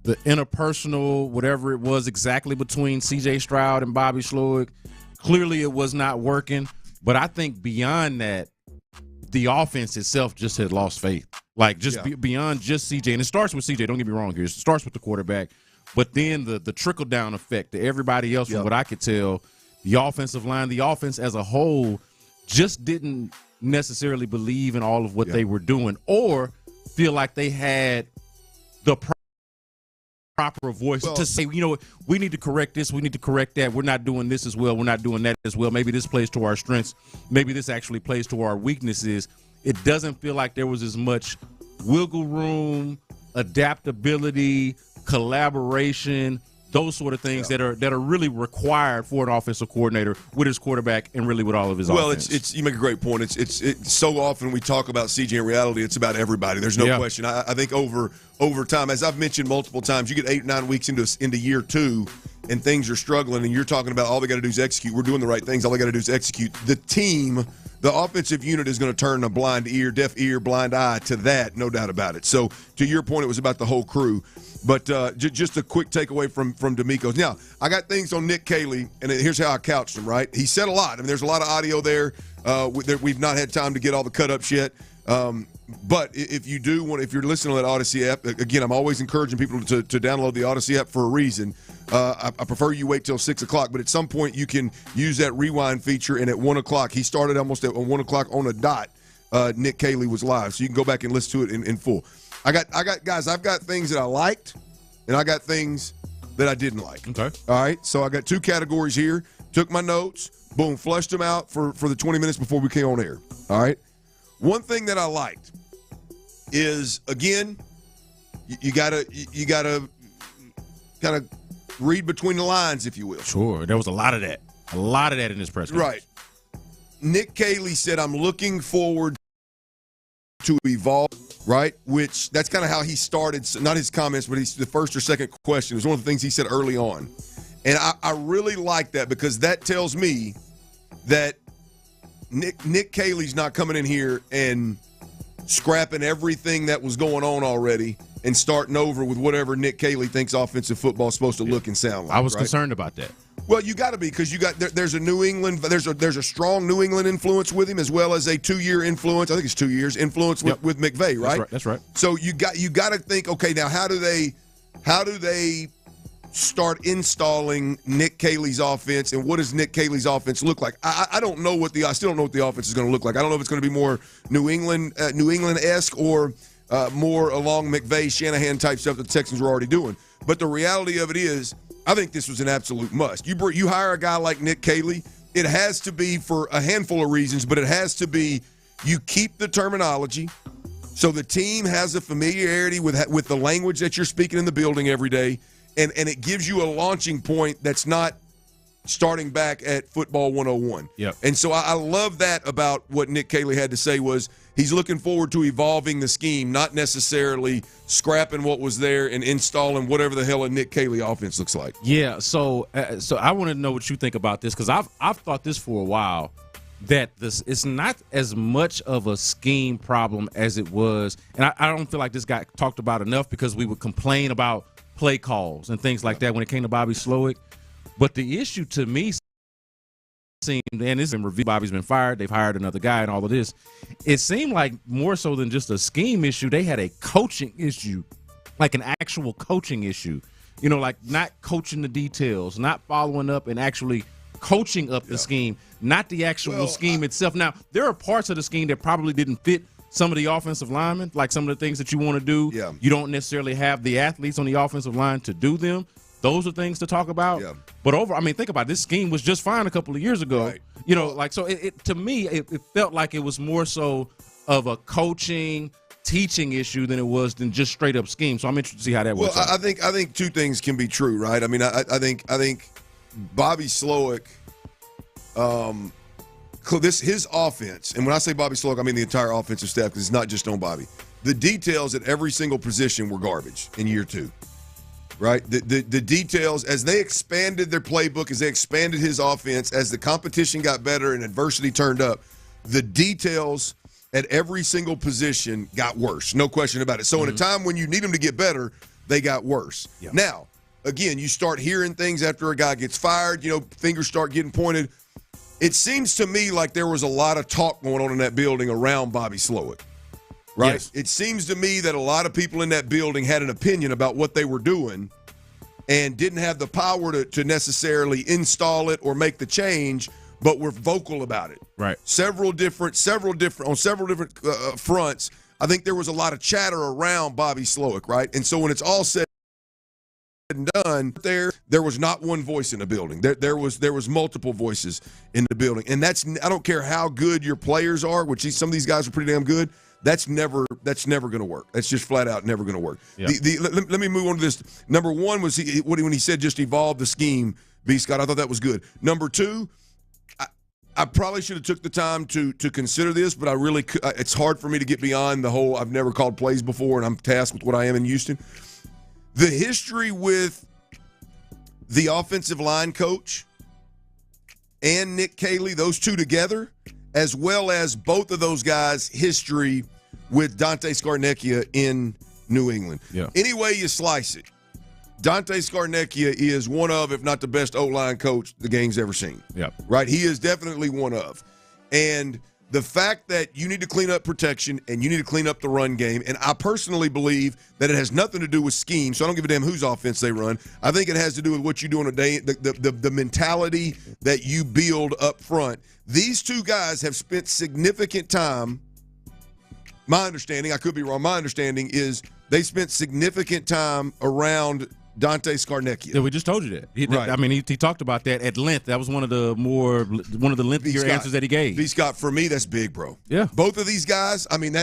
interpersonal, whatever it was exactly between C.J. Stroud and Bobby Slowick. Clearly it was not working, but I think beyond that, the offense itself just had lost faith. Like, beyond just CJ. And it starts with CJ, don't get me wrong here. It starts with the quarterback. But then the trickle-down effect to everybody else, from what I could tell, the offensive line, the offense as a whole just didn't necessarily believe in all of what they were doing or feel like they had the proper voice to say, we need to correct this, we need to correct that. We're not doing this as well. We're not doing that as well. Maybe this plays to our strengths. Maybe this actually plays to our weaknesses. It doesn't feel like there was as much wiggle room, adaptability, collaboration, those sort of things that are really required for an offensive coordinator with his quarterback and really with all of his offense. Well, you make a great point. It's so often we talk about CJ. In reality, it's about everybody. There's no question. I think over time, as I've mentioned multiple times, you get 8 or 9 weeks into year 2 and things are struggling, and you're talking about all they got to do is execute. We're doing the right things. All they got to do is execute. The team, the offensive unit is going to turn a blind ear, deaf ear, blind eye to that, no doubt about it. So to your point, it was about the whole crew. But just a quick takeaway from DeMeco's. Now, I got things on Nick Caley, and here's how I couched him, right? He said a lot. I mean, there's a lot of audio there. We've not had time to get all the cut-ups yet. But if you're listening to that Odyssey app, again, I'm always encouraging people to download the Odyssey app for a reason. I prefer you wait till 6 o'clock, but at some point you can use that rewind feature, and at 1 o'clock, he started almost at 1 o'clock on a dot. Nick Caley was live, so you can go back and listen to it in full. I've got things that I liked, and I got things that I didn't like. Okay. All right, so I got 2 categories here. Took my notes, boom, flushed them out for the 20 minutes before we came on air. All right. One thing that I liked is, again, you gotta kind of read between the lines, if you will. Sure. There was a lot of that. A lot of that in this press conference. Right. Nick Caley said, I'm looking forward to evolve, right? Which that's kind of how he started, not his comments, but the first or second question. It was one of the things he said early on. And I really like that because that tells me that Nick Caley's not coming in here and scrapping everything that was going on already and starting over with whatever Nick Caley thinks offensive football is supposed to look and sound like. I was right? concerned about that. Well, you got to be because there's a New England there's a strong New England influence with him as well as a 2-year influence. I think it's 2 years influence with McVay, right? That's right. So you got to think, okay, now how do they start installing Nick Caley's offense, and what does Nick Caley's offense look like? I don't know I still don't know what the offense is going to look like. I don't know if it's going to be more New England-esque or more along McVay, Shanahan type stuff that the Texans were already doing. But the reality of it is, I think this was an absolute must. You hire a guy like Nick Caley, it has to be for a handful of reasons, but it has to be you keep the terminology so the team has a familiarity with the language that you're speaking in the building every day, and it gives you a launching point that's not starting back at football 101. Yep. And so I love that about what Nick Caley had to say was he's looking forward to evolving the scheme, not necessarily scrapping what was there and installing whatever the hell a Nick Caley offense looks like. Yeah, so I want to know what you think about this because I've thought this for a while that it's not as much of a scheme problem as it was, and I don't feel like this got talked about enough because we would complain about play calls and things like that when it came to Bobby Slowick. But the issue to me seemed, and this has been reviewed, Bobby's been fired, they've hired another guy and all of this, it seemed like more so than just a scheme issue, they had a coaching issue, like an actual coaching issue. You know, like not coaching the details, not following up and actually coaching up the scheme, not the actual scheme itself. Now, there are parts of the scheme that probably didn't fit some of the offensive linemen, like some of the things that you want to do. Yeah. You don't necessarily have the athletes on the offensive line to do them. Those are things to talk about. Yeah. But think about it, this scheme was just fine a couple of years ago. Right. You know, like, so it to me, it felt like it was more so of a coaching, teaching issue than it was than just straight up scheme. So I'm interested to see how that works. Well, I think 2 things can be true, right? I mean, I think Bobby Slowick, his offense, and when I say Bobby Slowick, I mean the entire offensive staff because it's not just on Bobby. The details at every single position were garbage in year 2. Right? The details, as they expanded their playbook, as they expanded his offense, as the competition got better and adversity turned up, the details at every single position got worse. No question about it. So in a time when you need them to get better, they got worse. Yeah. Now, again, you start hearing things after a guy gets fired, fingers start getting pointed. It seems to me like there was a lot of talk going on in that building around Bobby Slowick. Right? Yes. It seems to me that a lot of people in that building had an opinion about what they were doing and didn't have the power to necessarily install it or make the change, but were vocal about it. Right. Several different fronts. I think there was a lot of chatter around Bobby Slowick, right? And so when it's all said and done, there was not one voice in the building. There was multiple voices in the building. And I don't care how good your players are, which some of these guys are pretty damn good. That's never going to work. That's just flat out never going to work. Yeah. Let me move on to this. Number 1 was when he said just evolve the scheme, B. Scott. I thought that was good. Number 2, I probably should have took the time to consider this, but it's hard for me to get beyond the whole I've never called plays before and I'm tasked with what I am in Houston. The history with the offensive line coach and Nick Caley, those 2 together, as well as both of those guys' history with Dante Scarnecchia in New England. Yeah. Any way you slice it, Dante Scarnecchia is one of, if not the best O-line coach the game's ever seen. Yeah. Right? He is definitely one of. And the fact that you need to clean up protection and you need to clean up the run game, and I personally believe that it has nothing to do with scheme, so I don't give a damn whose offense they run. I think it has to do with what you do on a day, the mentality that you build up front. These 2 guys have spent significant time, my understanding, I could be wrong, my understanding is they spent significant time around Dante Scarnecchia. Yeah, we just told you that. Right. I mean, he talked about that at length. That was one of the lengthier answers that he gave. B. Scott, for me, that's big, bro. Yeah. Both of these guys, I mean,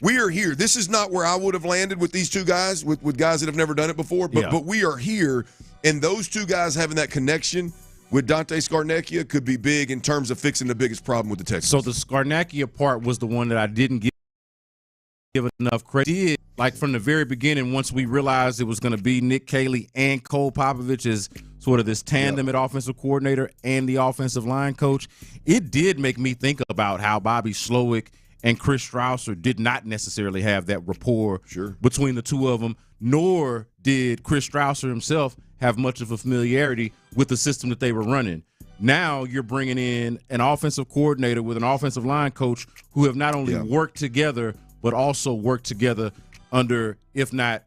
we are here. This is not where I would have landed with these two guys, with guys that have never done it before, but we are here, and those two guys having that connection with Dante Scarnecchia could be big in terms of fixing the biggest problem with the Texans. So the Scarnecchia part was the one that I didn't give enough credit. Like from the very beginning, once we realized it was going to be Nick Caley and Cole Popovich as sort of this tandem at offensive coordinator and the offensive line coach, it did make me think about how Bobby Slowick and Chris Strausser did not necessarily have that rapport between the two of them, nor did Chris Strausser himself have much of a familiarity with the system that they were running. Now you're bringing in an offensive coordinator with an offensive line coach who have not only worked together, but also worked together under, if not,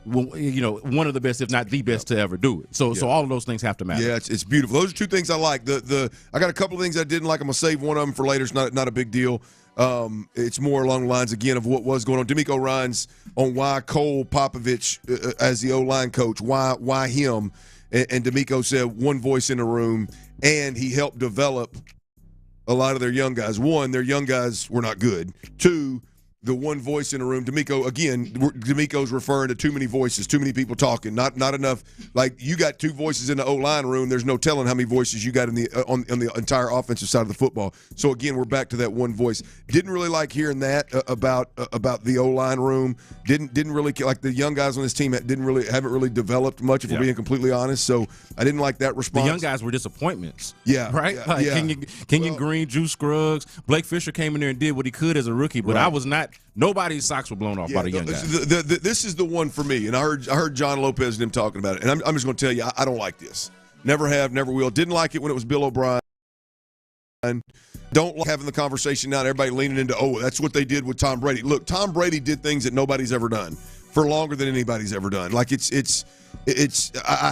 one of the best, if not the best, to ever do it. So all of those things have to matter. Yeah, it's beautiful. Those are two things I like. I got a couple of things I didn't like. I'm gonna save one of them for later. It's not a big deal. It's more along the lines, again, of what was going on. D'Amico Ryans on why Cole Popovich as the O-line coach, why him? And D'Amico said one voice in the room, and he helped develop a lot of their young guys. One, their young guys were not good. Two, the one voice in the room, D'Amico's referring to too many voices, too many people talking, not enough. Like, you got two voices in the O-line room. There's no telling how many voices you got on the entire offensive side of the football. So, again, we're back to that one voice. Didn't really like hearing that about the O-line room. Didn't really like the young guys on this team haven't really developed much, if we're being completely honest. So I didn't like that response. The young guys were disappointments. Yeah. Right? Kenyon Green, Juice Scruggs, Blake Fisher came in there and did what he could as a rookie, but I was not. Nobody's socks were blown off by the young guys. This is the one for me, and I heard John Lopez and him talking about it, and I'm just going to tell you, I don't like this. Never have, never will. Didn't like it when it was Bill O'Brien. Don't like having the conversation now, everybody leaning into, that's what they did with Tom Brady. Look, Tom Brady did things that nobody's ever done for longer than anybody's ever done. Like, I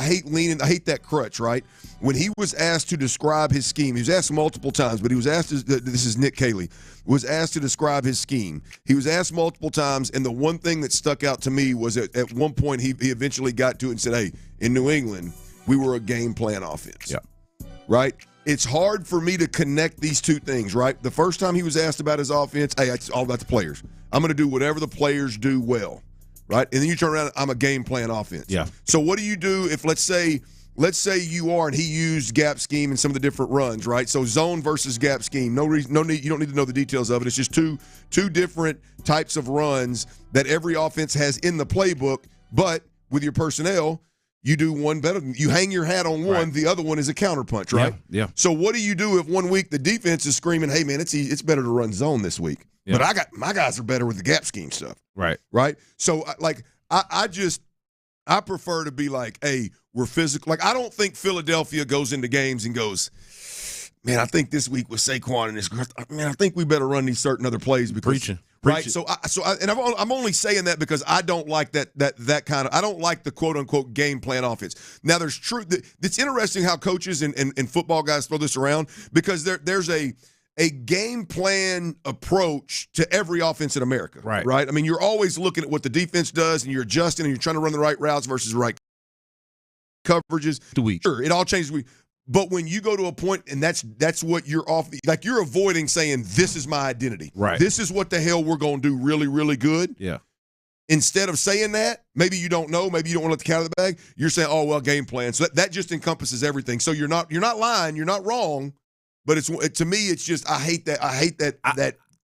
hate that crutch, right? When he was asked to describe his scheme, he was asked multiple times, but he was asked, this is Nick Caley, was asked to describe his scheme. He was asked multiple times, and the one thing that stuck out to me was at one point he eventually got to it and said, hey, in New England, we were a game plan offense. Yeah. Right? It's hard for me to connect these two things, right? The first time he was asked about his offense, hey, it's all about the players. I'm going to do whatever the players do well, right? And then you turn around, I'm a game plan offense. Yeah. So what do you do if, let's say you are, and he used gap scheme in some of the different runs, right? So zone versus gap scheme. No need. You don't need to know the details of it. It's just two different types of runs that every offense has in the playbook. But with your personnel, you do one better. You hang your hat on one. Right. The other one is a counterpunch, right? Yeah. So what do you do if 1 week the defense is screaming, "Hey man, it's better to run zone this week," but my guys are better with the gap scheme stuff. Right. So I prefer to be like, hey, we're physical. Like, I don't think Philadelphia goes into games and goes, man, I think this week with Saquon and this, man, I think we better run these certain other plays because Preaching. Right. I'm only saying that because I don't like that kind of. I don't like the quote unquote game plan offense. Now there's truth. It's interesting how coaches and football guys throw this around because there's a game plan approach to every offense in America. Right. I mean, you're always looking at what the defense does and you're adjusting and you're trying to run the right routes versus the right coverages. Sure, it all changes. But when you go to a point, and that's what you're off, like you're avoiding saying, this is my identity. Right. This is what the hell we're going to do really, really good. Yeah. Instead of saying that, maybe you don't know, maybe you don't want to let the cat out of the bag, you're saying, oh, well, game plan. So that just encompasses everything. So you're not lying, you're not wrong, but to me, it's just, I hate that.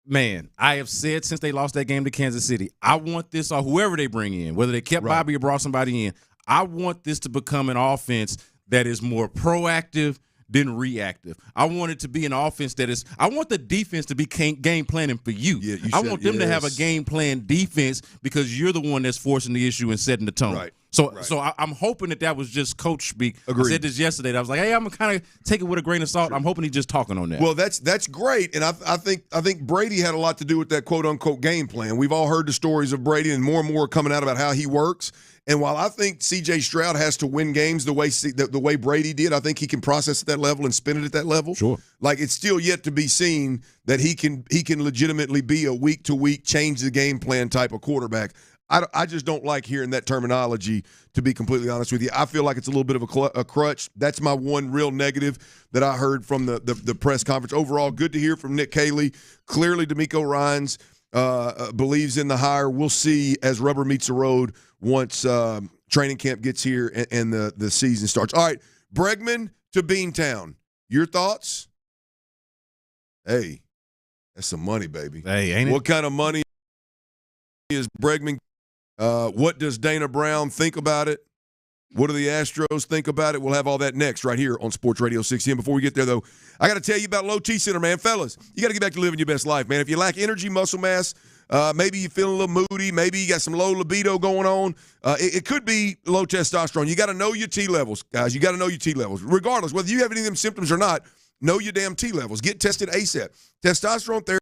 Man, I have said since they lost that game to Kansas City, I want this, or whoever they bring in, whether they kept Bobby or brought somebody in, I want this to become an offense that is more proactive than reactive. I want it to be an offense I want the defense to be game planning for you. Yeah, I want them to have a game plan defense because you're the one that's forcing the issue and setting the tone. Right. So I'm hoping that was just coach speak. Agreed. I said this yesterday. I was like, hey, I'm going to kind of take it with a grain of salt. I'm hoping he's just talking on that. Well, that's great, and I think Brady had a lot to do with that quote-unquote game plan. We've all heard the stories of Brady, and more are coming out about how he works. And while I think C.J. Stroud has to win games the way Brady did, I think he can process at that level and spin it at that level. Sure. Like, it's still yet to be seen that he can legitimately be a week-to-week change the game plan type of quarterback. I just don't like hearing that terminology, to be completely honest with you. I feel like it's a little bit of a crutch. That's my one real negative that I heard from the press conference. Overall, good to hear from Nick Caley. Clearly, D'Amico Ryans believes in the hire. We'll see as rubber meets the road once training camp gets here and the season starts. All right, Bregman to Beantown. Your thoughts? Hey, that's some money, baby. Hey, ain't it? What kind of money is Bregman? What does Dana Brown think about it? What do the Astros think about it? We'll have all that next right here on Sports Radio 610. Before we get there, though, I got to tell you about Low T Center, man. Fellas, you got to get back to living your best life, man. If you lack energy, muscle mass, maybe you're feeling a little moody, maybe you got some low libido going on, it could be low testosterone. You got to know your T levels, guys. You got to know your T levels. Regardless, whether you have any of them symptoms or not, know your damn T levels. Get tested ASAP. Testosterone therapy.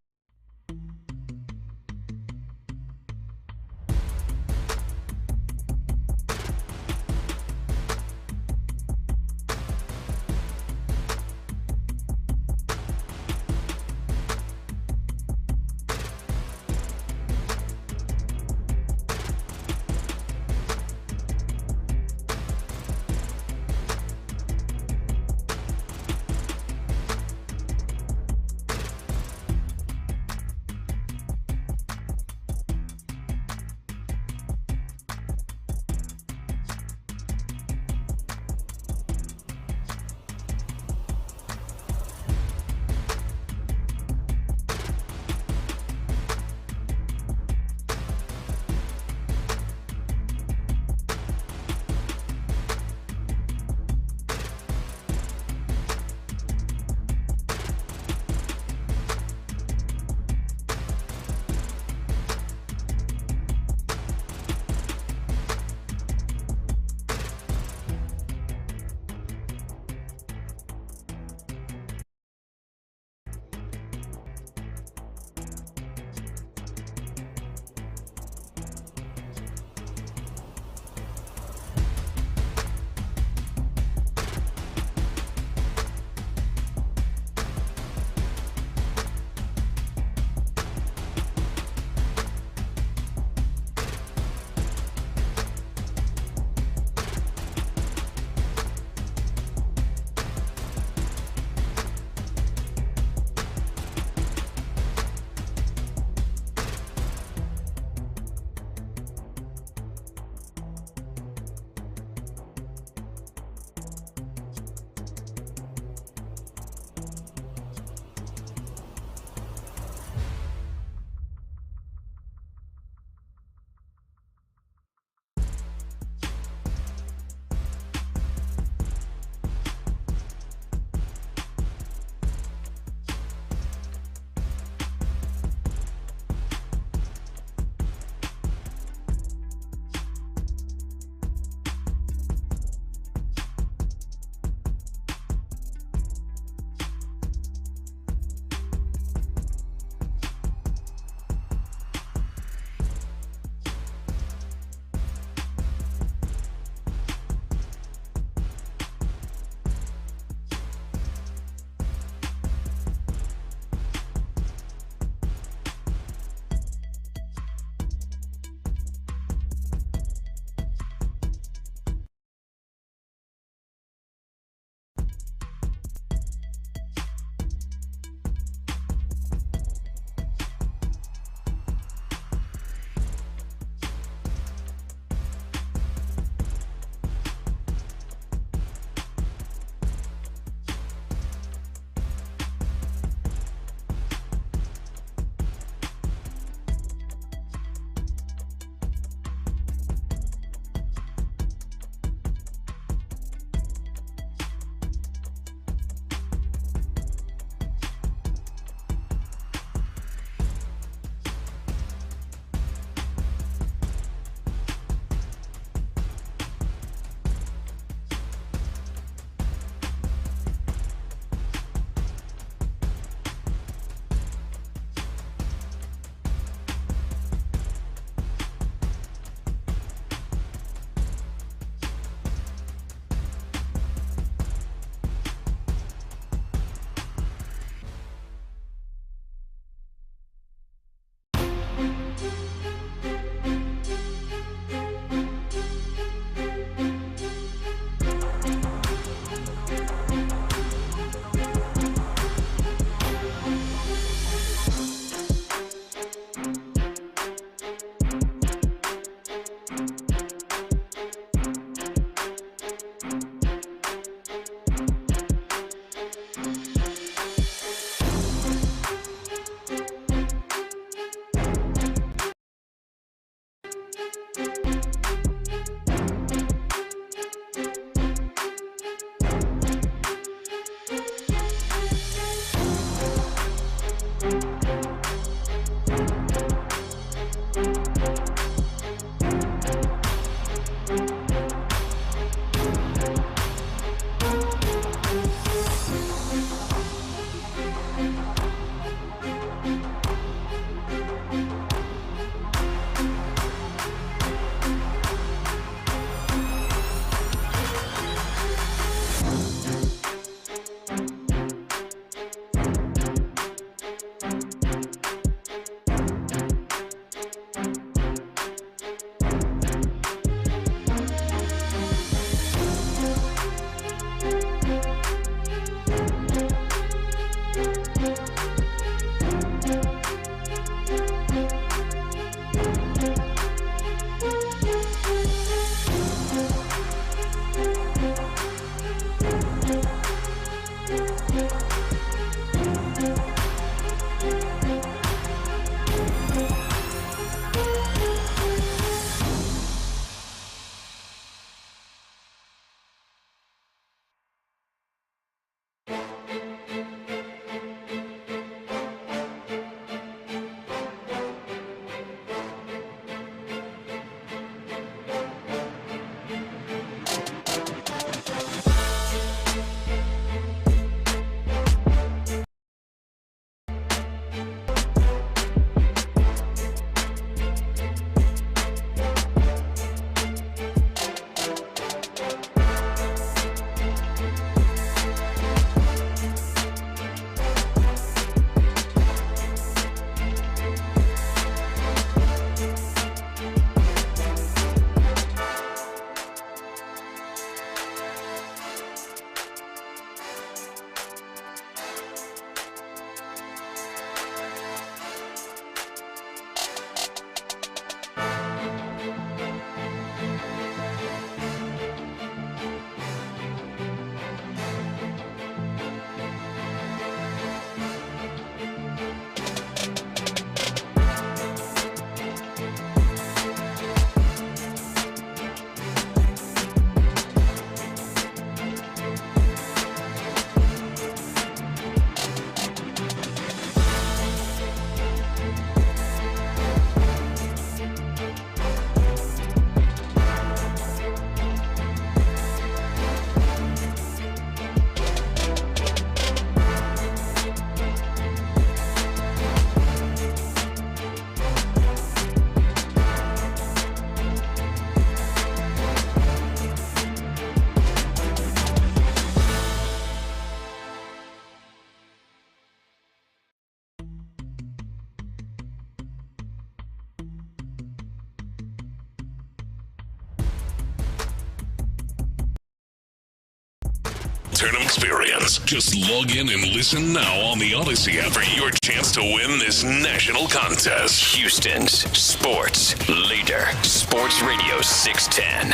tournament experience. Just log in and listen now on the Odyssey app for your chance to win this national contest. Houston's sports leader, Sports Radio 610.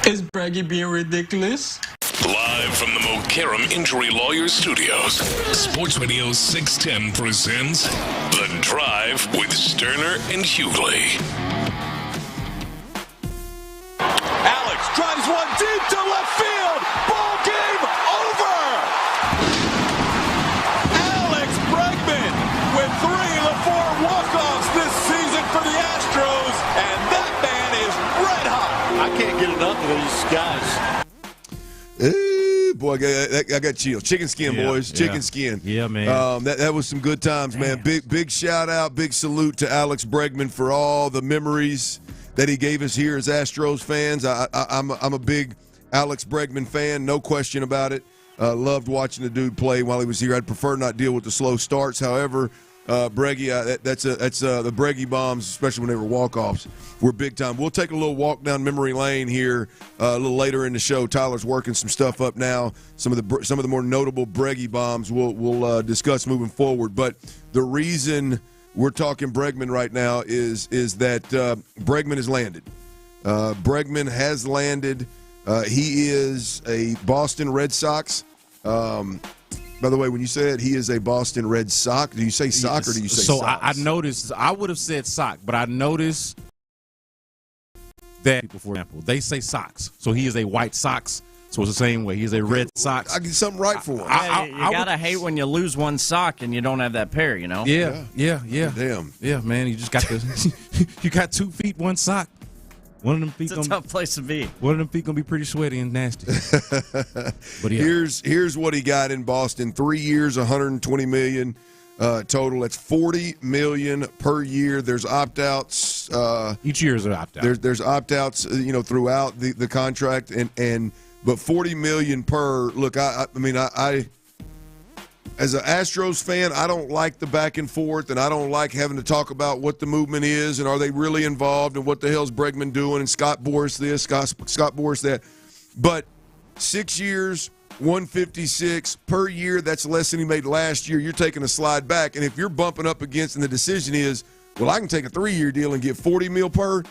Is Breggy being ridiculous? Live from the Mokaram Injury Lawyers Studios, Sports Radio 610 presents The Drive with Stoerner and Hughley. Alex drives one deep to left field. Ball game over. Alex Bregman with 3 of the 4 walk-offs this season for the Astros, and that man is red hot. I can't get enough of these guys. Hey, boy, I got chills. Chicken skin, boys. Chicken skin. Yeah, man. That was some good times, man. Big shout out, big salute to Alex Bregman for all the memories that he gave us here as Astros fans. I'm a big Alex Bregman fan, no question about it. Loved watching the dude play while he was here. I'd prefer not deal with the slow starts. However, Breggy, that's the Breggy bombs, especially when they were walk-offs, were big time. We'll take a little walk down memory lane here a little later in the show. Tyler's working some stuff up now. Some of the more notable Breggy bombs we'll discuss moving forward. But the reason we're talking Bregman right now is that Bregman has landed. Bregman has landed. He is a Boston Red Sox. By the way, when you said he is a Boston Red Sox, do you say sock or do you say so? Sox? I noticed. I would have said sock, but I noticed that people, for example, they say Sox. So he is a White Sox. So it's the same way. He's a Red Sox. I get something right for him. You gotta hate when you lose one sock and you don't have that pair. You know. Yeah. Damn. Yeah, man. You just got you got 2 feet, 1 sock. One of them feet. It's a tough place to be. One of them feet gonna be pretty sweaty and nasty. But yeah. Here's what he got in Boston: 3 years, $120 million total. That's $40 million per year. There's opt-outs. Each year is an opt-out. There's opt-outs, throughout the contract, but $40 million per. Look, I mean, as an Astros fan, I don't like the back and forth, and I don't like having to talk about what the movement is and are they really involved and what the hell's Bregman doing and Scott Boras this, Scott Boras that. But 6 years, 156 per year, that's less than he made last year. You're taking a slide back, and if you're bumping up against, and the decision is, well, I can take a 3-year deal and get $40 million per.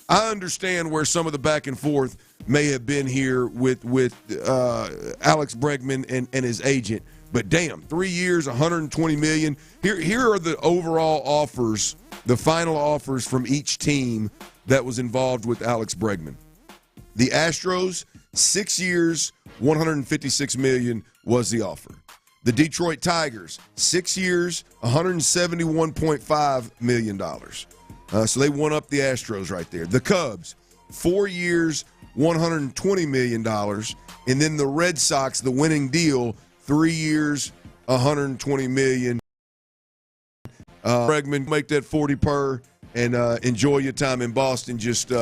I understand where some of the back and forth may have been here with Alex Bregman and his agent. But damn, 3 years, $120 million. Here are the overall offers, the final offers from each team that was involved with Alex Bregman. The Astros, 6 years, $156 million was the offer. The Detroit Tigers, 6 years, $171.5 million. So they won up the Astros right there. The Cubs, 4 years, $120 million. And then the Red Sox, the winning deal, 3 years, $120 million. Bregman, make that 40 per and enjoy your time in Boston. Just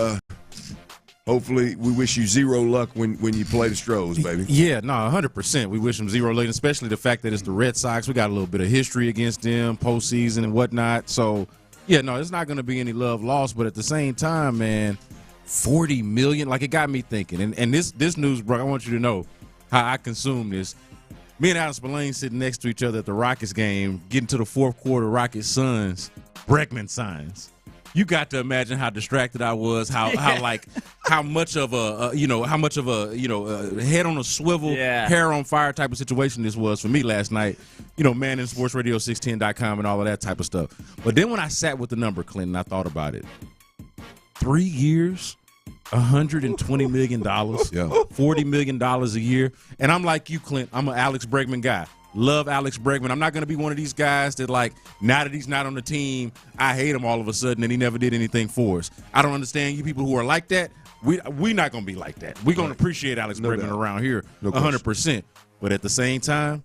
hopefully we wish you zero luck when you play the Stros, baby. Yeah, no, 100%. We wish them zero luck, especially the fact that it's the Red Sox. We got a little bit of history against them, postseason and whatnot. So, yeah, no, it's not going to be any love lost. But at the same time, man, $40 million, like it got me thinking. And this news, bro, I want you to know how I consume this. Me and Adam Spillane sitting next to each other at the Rockets game, getting to the fourth quarter, Rockets Suns, Bregman signs. You got to imagine how distracted I was, how much of a head on a swivel, hair on fire type of situation this was for me last night. Man in SportsRadio610.com and all of that type of stuff. But then when I sat with the number, Clinton, I thought about it. 3 years, $120 million, $40 million a year. And I'm like you, Clint. I'm an Alex Bregman guy. Love Alex Bregman. I'm not going to be one of these guys that, like, now that he's not on the team, I hate him all of a sudden and he never did anything for us. I don't understand you people who are like that. We're not going to be like that. We're going to appreciate Alex Bregman around here 100%. But at the same time,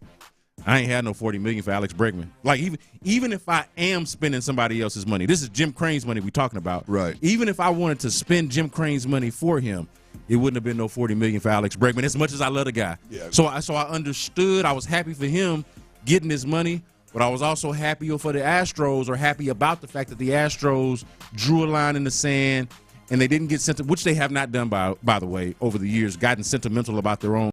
I ain't had no $40 million for Alex Bregman. Like, even if I am spending somebody else's money, this is Jim Crane's money we're talking about. Right. Even if I wanted to spend Jim Crane's money for him, it wouldn't have been no $40 million for Alex Bregman, as much as I love the guy. Yeah. So I understood. I was happy for him getting his money, but I was also happy for the Astros, or happy about the fact that the Astros drew a line in the sand and they didn't get sentimental, which they have not done, by the way, over the years, gotten sentimental about their own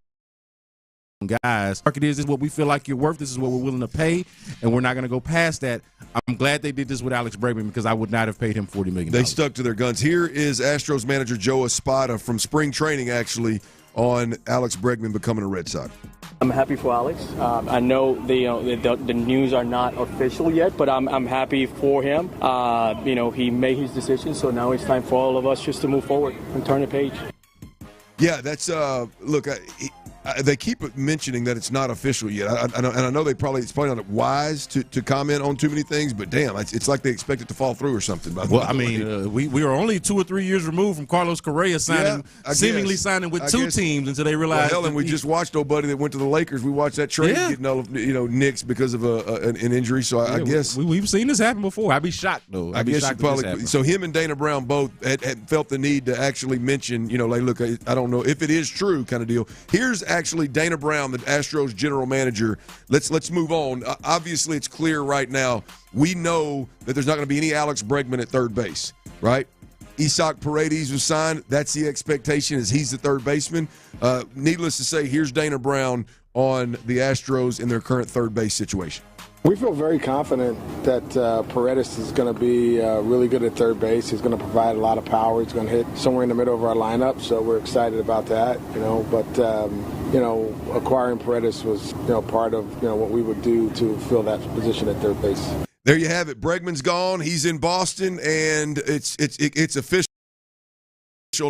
guys. Market is what we feel like you're worth. This is what we're willing to pay, and we're not going to go past that. I'm glad they did this with Alex Bregman because I would not have paid him $40 million. They stuck to their guns. Here is Astros manager Joe Espada from spring training, actually, on Alex Bregman becoming a Red Sox. I'm happy for Alex. I know the news are not official yet, but I'm happy for him. He made his decision, so now it's time for all of us just to move forward and turn the page. Yeah, that's look. They keep mentioning that it's not official yet. I know it's probably not wise to comment on too many things, but damn, it's like they expect it to fall through or something. Well, I mean, we are only 2 or 3 years removed from Carlos Correa signing with two teams until they realized. Well, hell, and we just watched old buddy that went to the Lakers. We watched that trade getting nixed because of an injury. So I guess we've seen this happen before. I'd be shocked though. I guess so. Him and Dana Brown both had felt the need to actually mention, like, look, I don't know if it is true, kind of deal. Here's actually Dana Brown, the Astros general manager. Let's move on. Obviously, it's clear right now. We know that there's not going to be any Alex Bregman at third base, right? Isaac Paredes was signed. That's the expectation, is he's the third baseman. Needless to say, here's Dana Brown on the Astros in their current third base situation. We feel very confident that Paredes is going to be really good at third base. He's going to provide a lot of power. He's going to hit somewhere in the middle of our lineup, so we're excited about that. But acquiring Paredes was part of what we would do to fill that position at third base. There you have it. Bregman's gone. He's in Boston, and it's official.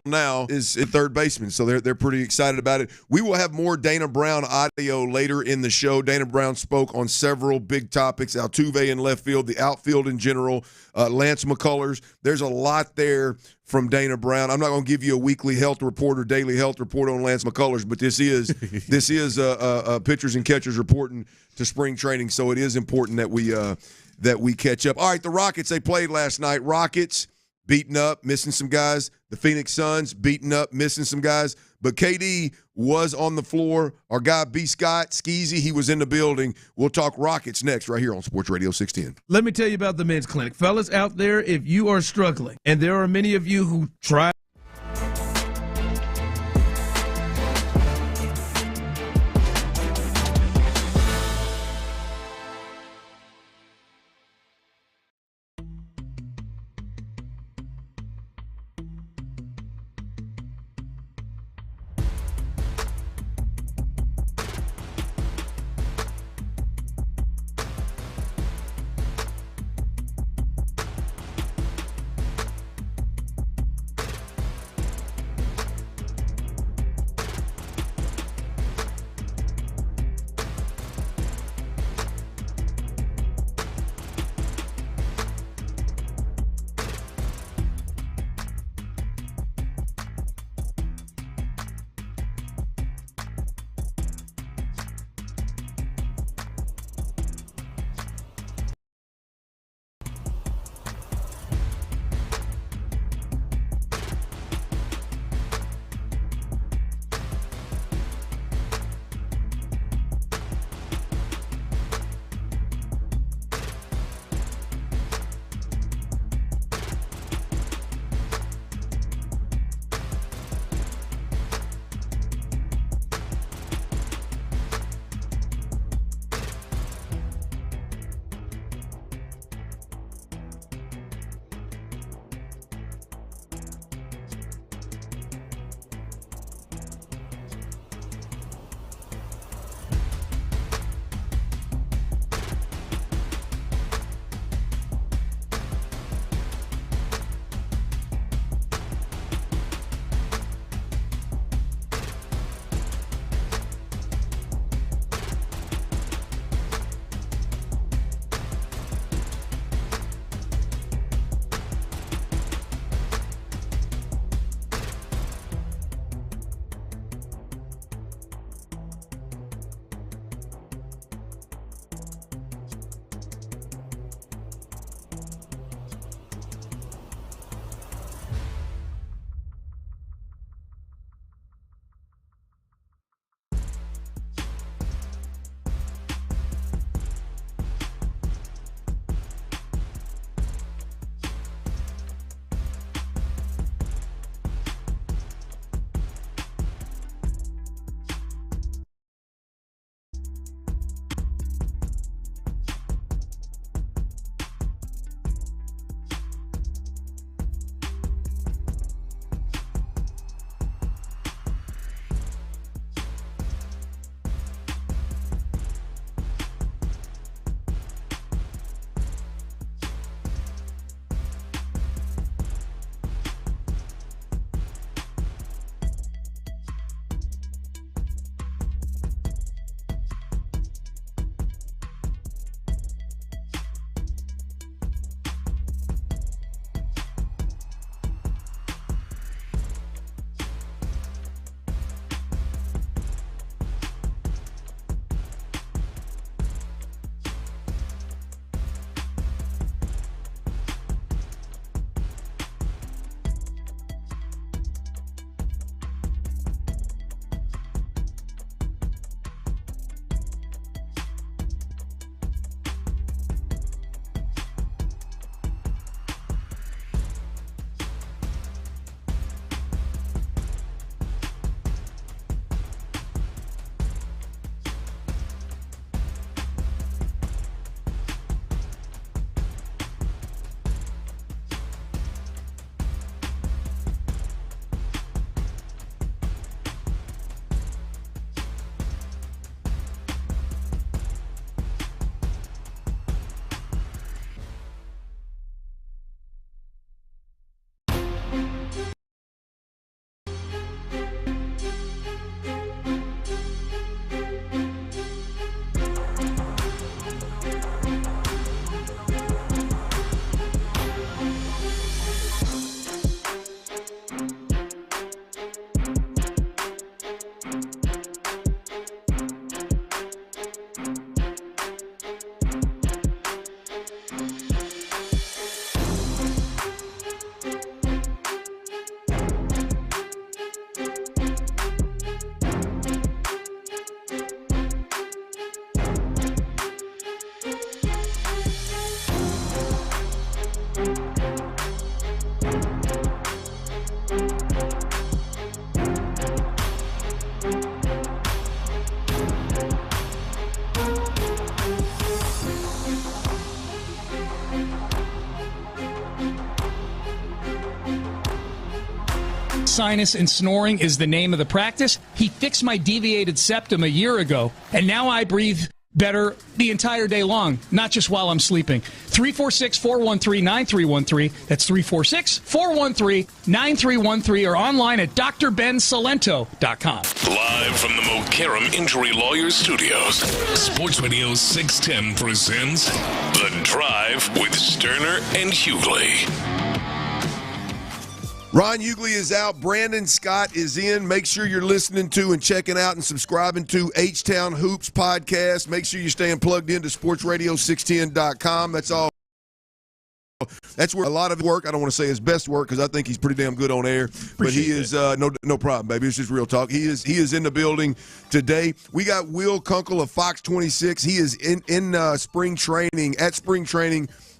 Now is at third baseman, so they're pretty excited about it. We will have more Dana Brown audio later in the show. Dana Brown spoke on several big topics: Altuve in left field, the outfield in general, Lance McCullers. There's a lot there from Dana Brown. I'm not going to give you a weekly health report or daily health report on Lance McCullers, but this is pitchers and catchers reporting to spring training, so it is important that we catch up. All right, the Rockets, they played last night. Rockets beaten up, missing some guys. The Phoenix Suns beaten up, missing some guys. But KD was on the floor. Our guy B. Scott, Skeezy, he was in the building. We'll talk Rockets next right here on Sports Radio 610. Let me tell you about the men's clinic. Fellas out there, if you are struggling, and there are many of you who try. sinus and snoring is the name of the practice. He fixed my deviated septum a year ago, and now I breathe better the entire day long, not just while I'm sleeping. 346-413-9313. That's 346-413-9313 or online at drbensalento.com. Live from the Mokaram Injury Lawyers Studios, Sports Radio 610 presents The Drive with Stoerner and Hughley. Ron Hughley is out. Brandon Scott is in. Make sure you're listening to and checking out and subscribing to H-Town Hoops podcast. Make sure you're staying plugged into SportsRadio610.com. That's all. That's where a lot of work, I don't want to say his best work because I think he's pretty damn good on air. But he is, no problem, baby. It's just real talk. He is in the building today. We got Will Kunkel of Fox 26. He is in spring training,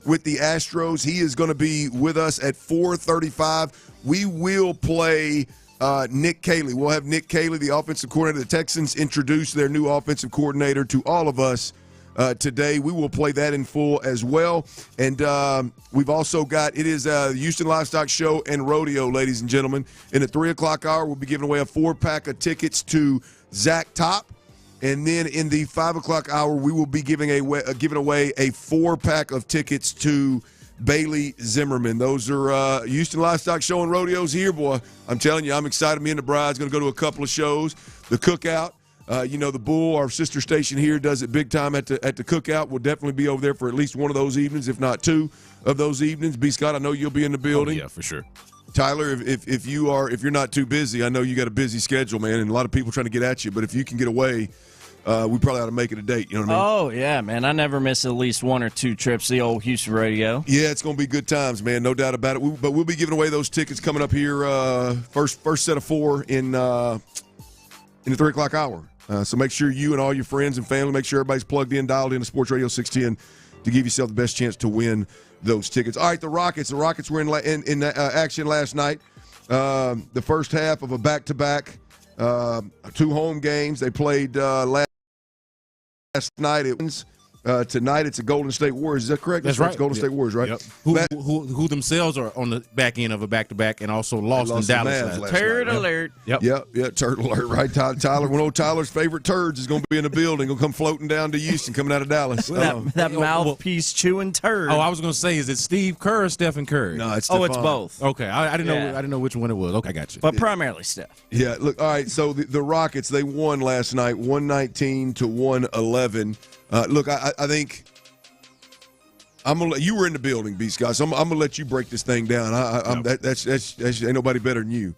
with the Astros. He is going to be with us at 4:35. We will play Nick Caley. We'll have Nick Caley, the offensive coordinator of the Texans, introduce their new offensive coordinator to all of us today. We will play that in full as well. And we've also got, it is the Houston Livestock Show and Rodeo, ladies and gentlemen. In the 3 o'clock hour, we'll be giving away a 4-pack of tickets to Zach Top. And then in the 5 o'clock hour, we will be giving away a 4-pack of tickets to Bailey Zimmerman. Those are Houston Livestock Show and Rodeos here, boy. I'm telling you, I'm excited. Me and the bride's going to go to a couple of shows. The Cookout, the Bull, our sister station here, does it big time at the Cookout. We'll definitely be over there for at least one of those evenings, if not 2 of those evenings. B. Scott, I know you'll be in the building. Oh, yeah, for sure. Tyler, if you're not too busy, I know you got a busy schedule, man, and a lot of people trying to get at you. But if you can get away, we probably ought to make it a date. You know what I mean? Oh, yeah, man. I never miss at least 1 or 2 trips to the old Houston Radio. Yeah, it's going to be good times, man. No doubt about it. But we'll be giving away those tickets coming up here first set of 4 in the 3 o'clock hour. So make sure you and all your friends and family, make sure everybody's plugged in, dialed in to Sports Radio 610 to give yourself the best chance to win those tickets. All right, the Rockets. The Rockets were in action last night. The first half of a back-to-back, 2 home games. They played last night. Tonight it's a Golden State Warriors. Is that correct? That's right. It's Golden State Warriors, right? Yep. Who themselves are on the back end of a back-to-back and also lost in Dallas last Turd night. alert. Yep. Yeah, turd alert, right? Tyler, one of Tyler's favorite turds is going to be in the building. He'll come floating down to Houston coming out of Dallas. that mouthpiece chewing turd. Oh, I was going to say, is it Steve Kerr or Stephen Curry? No, it's Stephon. It's both. Okay, I didn't know which one it was. Okay, I got you. But primarily Steph. Yeah, look, all right, so the Rockets, they won last night, 119-111. Look, I think you were in the building, B. Scott, so I'm gonna let you break this thing down. That's ain't nobody better than you.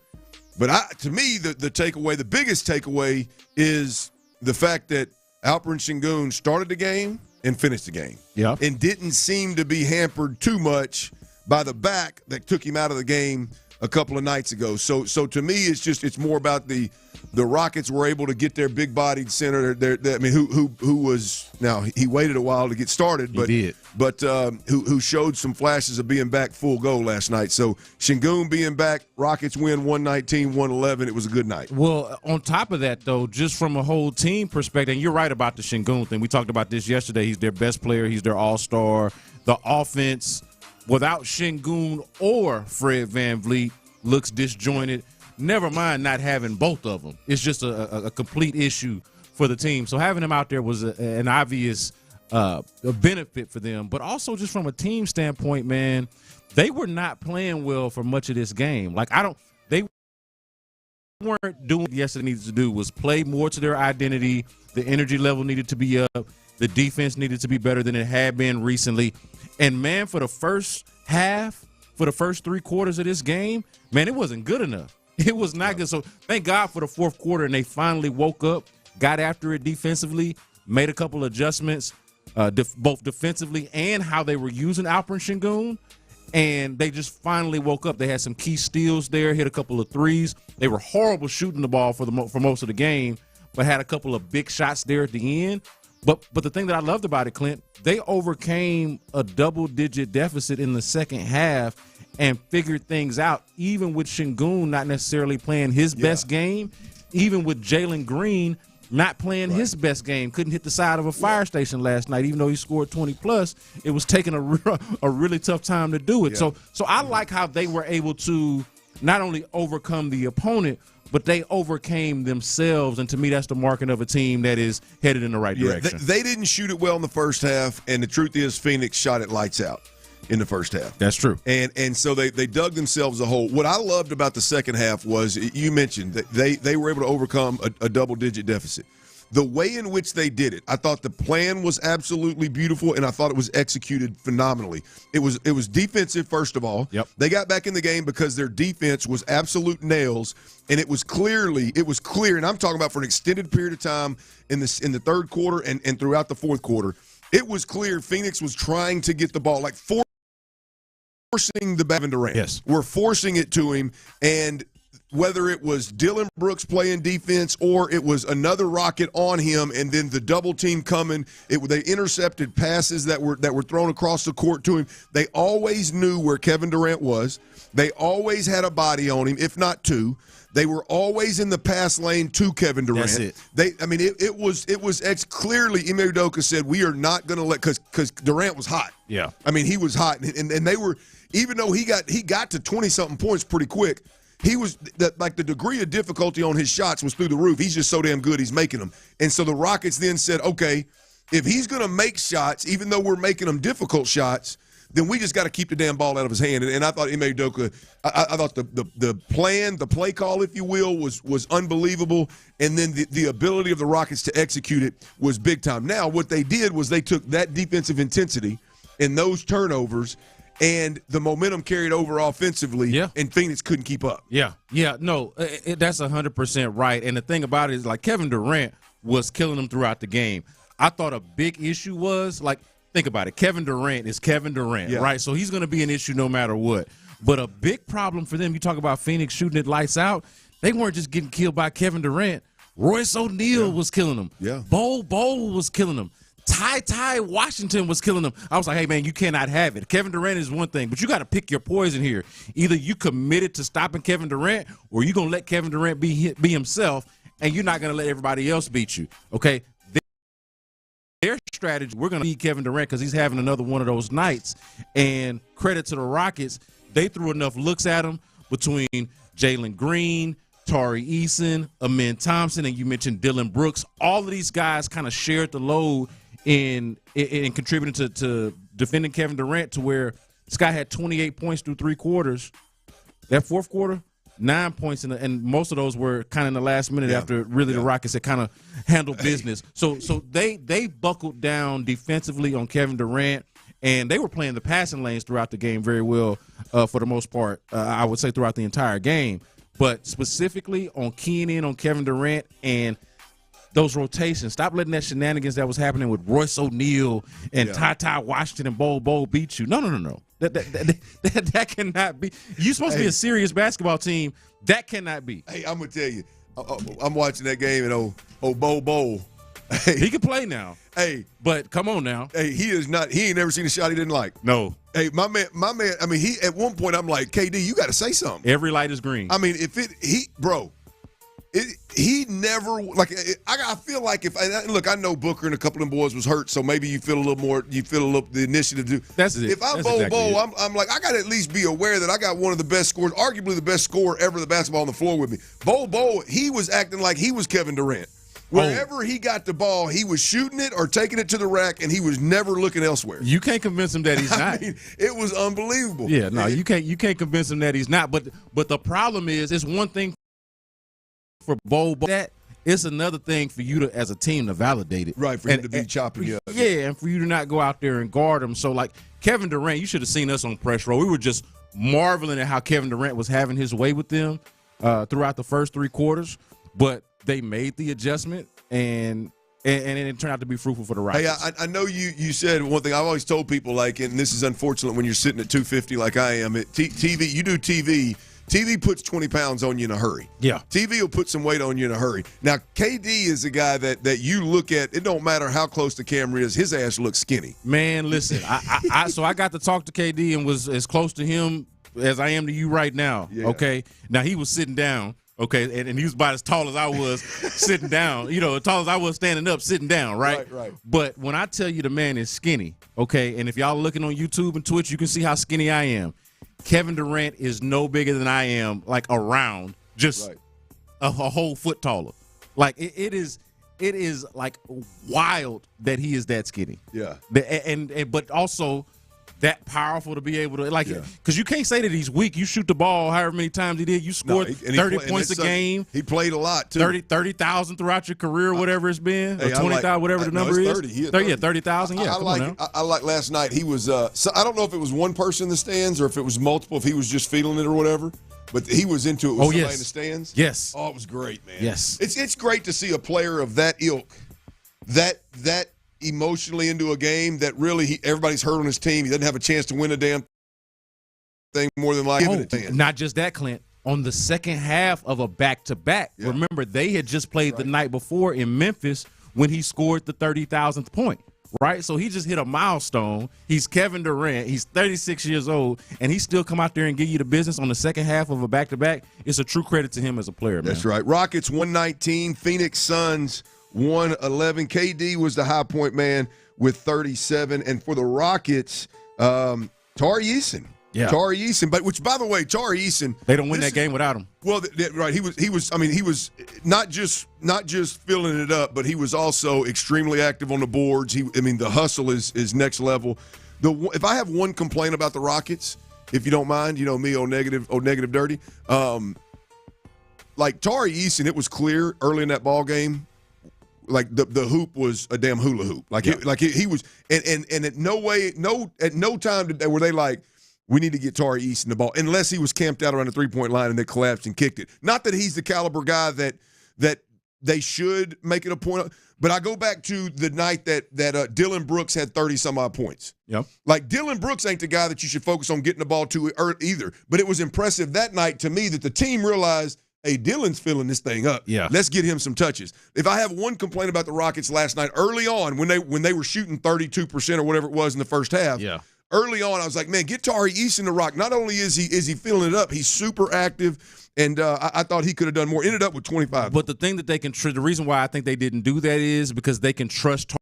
But to me, the biggest takeaway is the fact that Alperen Sengun started the game and finished the game. Yeah. And didn't seem to be hampered too much by the back that took him out of the game a couple of nights ago. So to me, it's more about the Rockets were able to get their big-bodied center. Who was now he waited a while to get started, but he did. But who showed some flashes of being back full go last night. So Sengun being back, Rockets win 119-111. It was a good night. Well, on top of that, though, just from a whole team perspective, and you're right about the Sengun thing. We talked about this yesterday. He's their best player. He's their all-star. The offense, without Sengun or Fred VanVleet, looks disjointed. Never mind not having both of them. It's just a complete issue for the team. So having him out there was an obvious a benefit for them. But also just from a team standpoint, man, they were not playing well for much of this game. They weren't doing what yesterday needed to do was play more to their identity. The energy level needed to be up. The defense needed to be better than it had been recently. And, man, for the first half, for the first 3 quarters of this game, man, it wasn't good enough. It was not good. So thank God for the fourth quarter, and they finally woke up, got after it defensively, made a couple adjustments, both defensively and how they were using Alperen Sengun, and they just finally woke up. They had some key steals there, hit a couple of threes. They were horrible shooting the ball for most of the game, but had a couple of big shots there at the end. But the thing that I loved about it, Clint, they overcame a double-digit deficit in the second half and figured things out, even with Sengun not necessarily playing his best game, even with Jalen Green not playing his best game. Couldn't hit the side of a fire station last night, even though he scored 20-plus. It was taking a really tough time to do it. Yeah. So I like how they were able to not only overcome the opponent, but they overcame themselves. And to me, that's the marking of a team that is headed in the right direction. They didn't shoot it well in the first half, and the truth is Phoenix shot it lights out in the first half. That's true. And so they dug themselves a hole. What I loved about the second half was, you mentioned that they were able to overcome a double-digit deficit. The way in which they did it, I thought the plan was absolutely beautiful, and I thought it was executed phenomenally. It was defensive, first of all. Yep. They got back in the game because their defense was absolute nails, and it was clear, and I'm talking about for an extended period of time in the third quarter and throughout the fourth quarter. It was clear Phoenix was trying to get the ball, like forcing the Kevin Durant. Yes. We're forcing it to him, and whether it was Dylan Brooks playing defense or it was another rocket on him and then the double team coming, they intercepted passes that were thrown across the court to him. They always knew where Kevin Durant was. They always had a body on him, if not two. They were always in the pass lane to Kevin Durant. That's it. It was clearly Ime Udoka said we are not going to let, because Durant was hot. Yeah. I mean, he was hot, and they were, even though he got to 20-something points pretty quick. He was the degree of difficulty on his shots was through the roof. He's just so damn good, he's making them. And so the Rockets then said, okay, if he's going to make shots, even though we're making them difficult shots, then we just got to keep the damn ball out of his hand. And I thought Ime Udoka, I thought the plan, the play call, if you will, was unbelievable. And then the ability of the Rockets to execute it was big time. Now, what they did was they took that defensive intensity and those turnovers, and the momentum carried over offensively, and Phoenix couldn't keep up. Yeah, no, that's 100% right. And the thing about it is, like, Kevin Durant was killing them throughout the game. I thought a big issue was, like, think about it. Kevin Durant is Kevin Durant, right? So he's going to be an issue no matter what. But a big problem for them, you talk about Phoenix shooting it lights out, they weren't just getting killed by Kevin Durant. Royce O'Neal was killing them. Yeah. Bol was killing them. Ty Washington was killing them. I was like, hey, man, you cannot have it. Kevin Durant is one thing, but you got to pick your poison here. Either you committed to stopping Kevin Durant, or you're going to let Kevin Durant be himself, and you're not going to let everybody else beat you, okay? Their strategy, we're going to beat Kevin Durant because he's having another one of those nights. And credit to the Rockets, they threw enough looks at him between Jalen Green, Tari Eason, Amin Thompson, and you mentioned Dylan Brooks. All of these guys kind of shared the load in contributing to defending Kevin Durant, to where this guy had 28 points through three quarters. That fourth quarter, 9 points, and most of those were kind of in the last minute after really the Rockets had kind of handled business. So they buckled down defensively on Kevin Durant, and they were playing the passing lanes throughout the game very well for the most part, I would say throughout the entire game. But specifically on keying in on Kevin Durant and those rotations. Stop letting that shenanigans that was happening with Royce O'Neal and Ty Washington and Bol beat you. No. That cannot be. You're supposed to be a serious basketball team. That cannot be. Hey, I'm going to tell you, I'm watching that game, and Bol. Hey, he can play now. Hey, but come on now. Hey, he ain't never seen a shot he didn't like. No. Hey, my man. I mean, he at one point I'm like, KD, you got to say something. Every light is green. I mean, he never, like, I feel like I know Booker and a couple of them boys was hurt, so maybe you feel a little the initiative to do. That's it. If I'm Bol, I'm like, I got to at least be aware that I got one of the best scorers, arguably the best scorer ever, the basketball on the floor with me. Bol, he was acting like he was Kevin Durant. Wherever he got the ball, he was shooting it or taking it to the rack, and he was never looking elsewhere. You can't convince him that he's not. I mean, it was unbelievable. Yeah, no, you can't convince him that he's not. But the problem is, it's one thing for Bol, that it's another thing for you to, as a team, to validate it. Right, for him to be chopping you up. Yeah, and for you to not go out there and guard him. So, like, Kevin Durant, you should have seen us on press row. We were just marveling at how Kevin Durant was having his way with them throughout the first three quarters. But they made the adjustment, and it turned out to be fruitful for the Rockets. Hey, I know you said one thing. I've always told people, like, and this is unfortunate when you're sitting at 250 like I am. TV, you do TV. TV puts 20 pounds on you in a hurry. Yeah. TV will put some weight on you in a hurry. Now, KD is a guy that you look at, it don't matter how close the camera is, his ass looks skinny. Man, listen, so I got to talk to KD and was as close to him as I am to you right now, okay? Now, he was sitting down, okay, and he was about as tall as I was sitting down, as tall as I was standing up, sitting down, right? Right. But when I tell you the man is skinny, okay, and if y'all looking on YouTube and Twitch, you can see how skinny I am. Kevin Durant is no bigger than I am, like around, just a whole foot taller. Like it is like wild that he is that skinny. Yeah. But also that powerful to be able to, like, because you can't say that he's weak. You shoot the ball however many times he did. You scored 30 points a game. He played a lot, too. 30,000 throughout your career, whatever it's been. Hey, or 20,000, whatever the number is. 30. 30,000, yeah. I like last night. He was, so I don't know if it was one person in the stands or if it was multiple, if he was just feeling it or whatever. But he was into it with somebody in the stands. Yes. Oh, it was great, man. Yes. It's great to see a player of that ilk, that emotionally into a game that really everybody's hurt on his team. He doesn't have a chance to win a damn thing more than likely. Not just that, Clint. On the second half of a back-to-back, remember, they had just played the night before in Memphis when he scored the 30,000th point. Right? So he just hit a milestone. He's Kevin Durant. He's 36 years old, and he still come out there and give you the business on the second half of a back-to-back. It's a true credit to him as a player, man. That's right. Rockets 119, Phoenix Suns 111. KD was the high point man with 37. And for the Rockets, Tari Eason. Yeah. Tari Eason. But which, by the way, Tari Eason. They don't win that game without him. Well, right. He was not just filling it up, but he was also extremely active on the boards. The hustle is next level. If I have one complaint about the Rockets, if you don't mind, you know me, negative dirty. Like Tari Eason, it was clear early in that ball game. Like the hoop was a damn hula hoop. He was, and at no time were they like, we need to get Tari Eason the ball, unless he was camped out around the 3-point line and they collapsed and kicked it. Not that he's the caliber guy that they should make it a point. But I go back to the night that Dylan Brooks had 30-some-odd points. Yep. Like, Dylan Brooks ain't the guy that you should focus on getting the ball to either. But it was impressive that night to me that the team realized, hey, Dylan's filling this thing up. Yeah. Let's get him some touches. If I have one complaint about the Rockets last night, early on when they were shooting 32% or whatever it was in the first half, early on I was like, man, get Tari Eason to rock. Not only is he filling it up, he's super active, and I thought he could have done more. Ended up with 25. But the thing that they can the reason why I think they didn't do that is because they can trust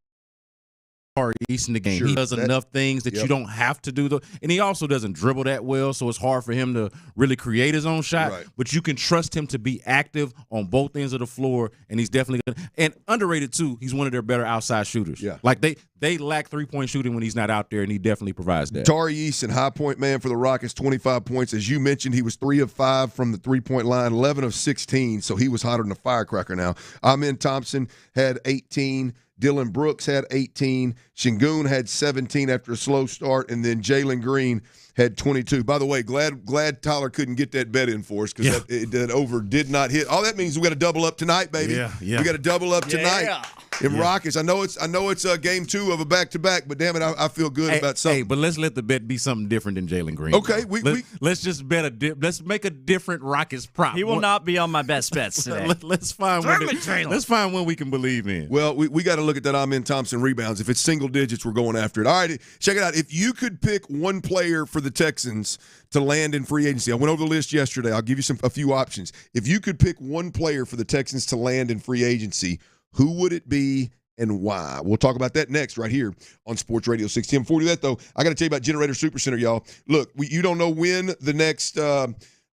Tari Eason the game. He does enough things that you don't have to do. And he also doesn't dribble that well, so it's hard for him to really create his own shot. Right. But you can trust him to be active on both ends of the floor, and he's definitely good. And underrated, too, he's one of their better outside shooters. Yeah. Like, they lack three-point shooting when he's not out there, and he definitely provides that. Tari Eason, high point man for the Rockets, 25 points. As you mentioned, he was 3 of 5 from the three-point line, 11 of 16, so he was hotter than a firecracker now. Amen Thompson had 18. Dylan Brooks had 18. Şengün had 17 after a slow start, and then Jalen Green had 22. By the way, glad Tyler couldn't get that bet in for us because that over did not hit. All that means we got to double up tonight, baby. Yeah. We got to double up tonight in Rockets. I know it's game 2 of a back-to-back, but damn it, I feel good about something. Hey, but let's let the bet be something different than Jalen Green. Okay, let's just bet let's make a different Rockets prop. He will not be on my best bets today. Let's find one we can believe in. Well, we got to look at that Amen Thompson rebounds. If it's single digits, we're going after it. All right, check it out. If you could pick one player for the Texans to land in free agency, I went over the list yesterday. I'll give you a few options. If you could pick one player for the Texans to land in free agency, who would it be and why? We'll talk about that next right here on Sports Radio 610. Before we do that, though, I got to tell you about Generator Supercenter, y'all. Look, you don't know when the next power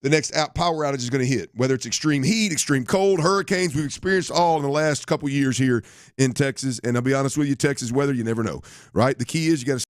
outage is going to hit, whether it's extreme heat, extreme cold, hurricanes. We've experienced all in the last couple years here in Texas. And I'll be honest with you, Texas weather, you never know, right? The key is you got to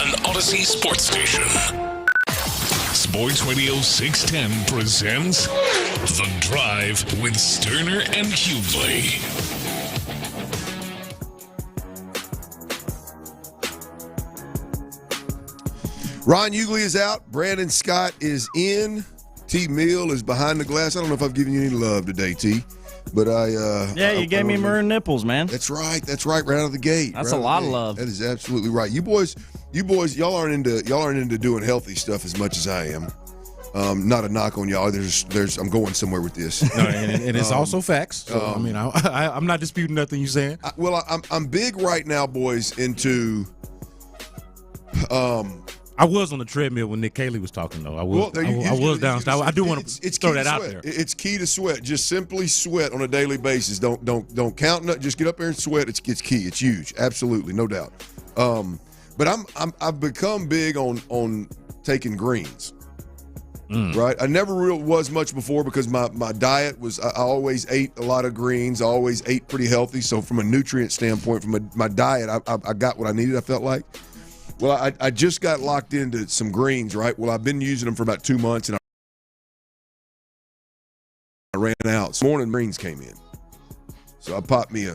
an Odyssey sports station. Sports Radio 610 presents The Drive with Stoerner and Hughley. Ron Hughley is out. Brandon Scott is in. T. Mill is behind the glass. I don't know if I've given you any love today, T. But you gave me maroon nipples, man. That's right. Right out of the gate. That's a lot of love. That is absolutely right. You boys, y'all aren't into doing healthy stuff as much as I am. Not a knock on y'all. I'm going somewhere with this. No, and it's also facts. So, I mean, I'm not disputing nothing you're saying. I'm big right now, boys, into. I was on the treadmill when Nick Caley was talking, though. I was downstairs. I do want to throw that out there. It's key to sweat. Just simply sweat on a daily basis. Don't count. Just get up there and sweat. It's key. It's huge. Absolutely, no doubt. But I've become big on taking greens. Right. I never really was much before because my diet was. I always ate a lot of greens. I always ate pretty healthy. So from a nutrient standpoint, from my diet, I got what I needed. I felt like. Well, I just got locked into some greens, right? Well, I've been using them for about 2 months, and I ran out. This morning, greens came in. So I popped me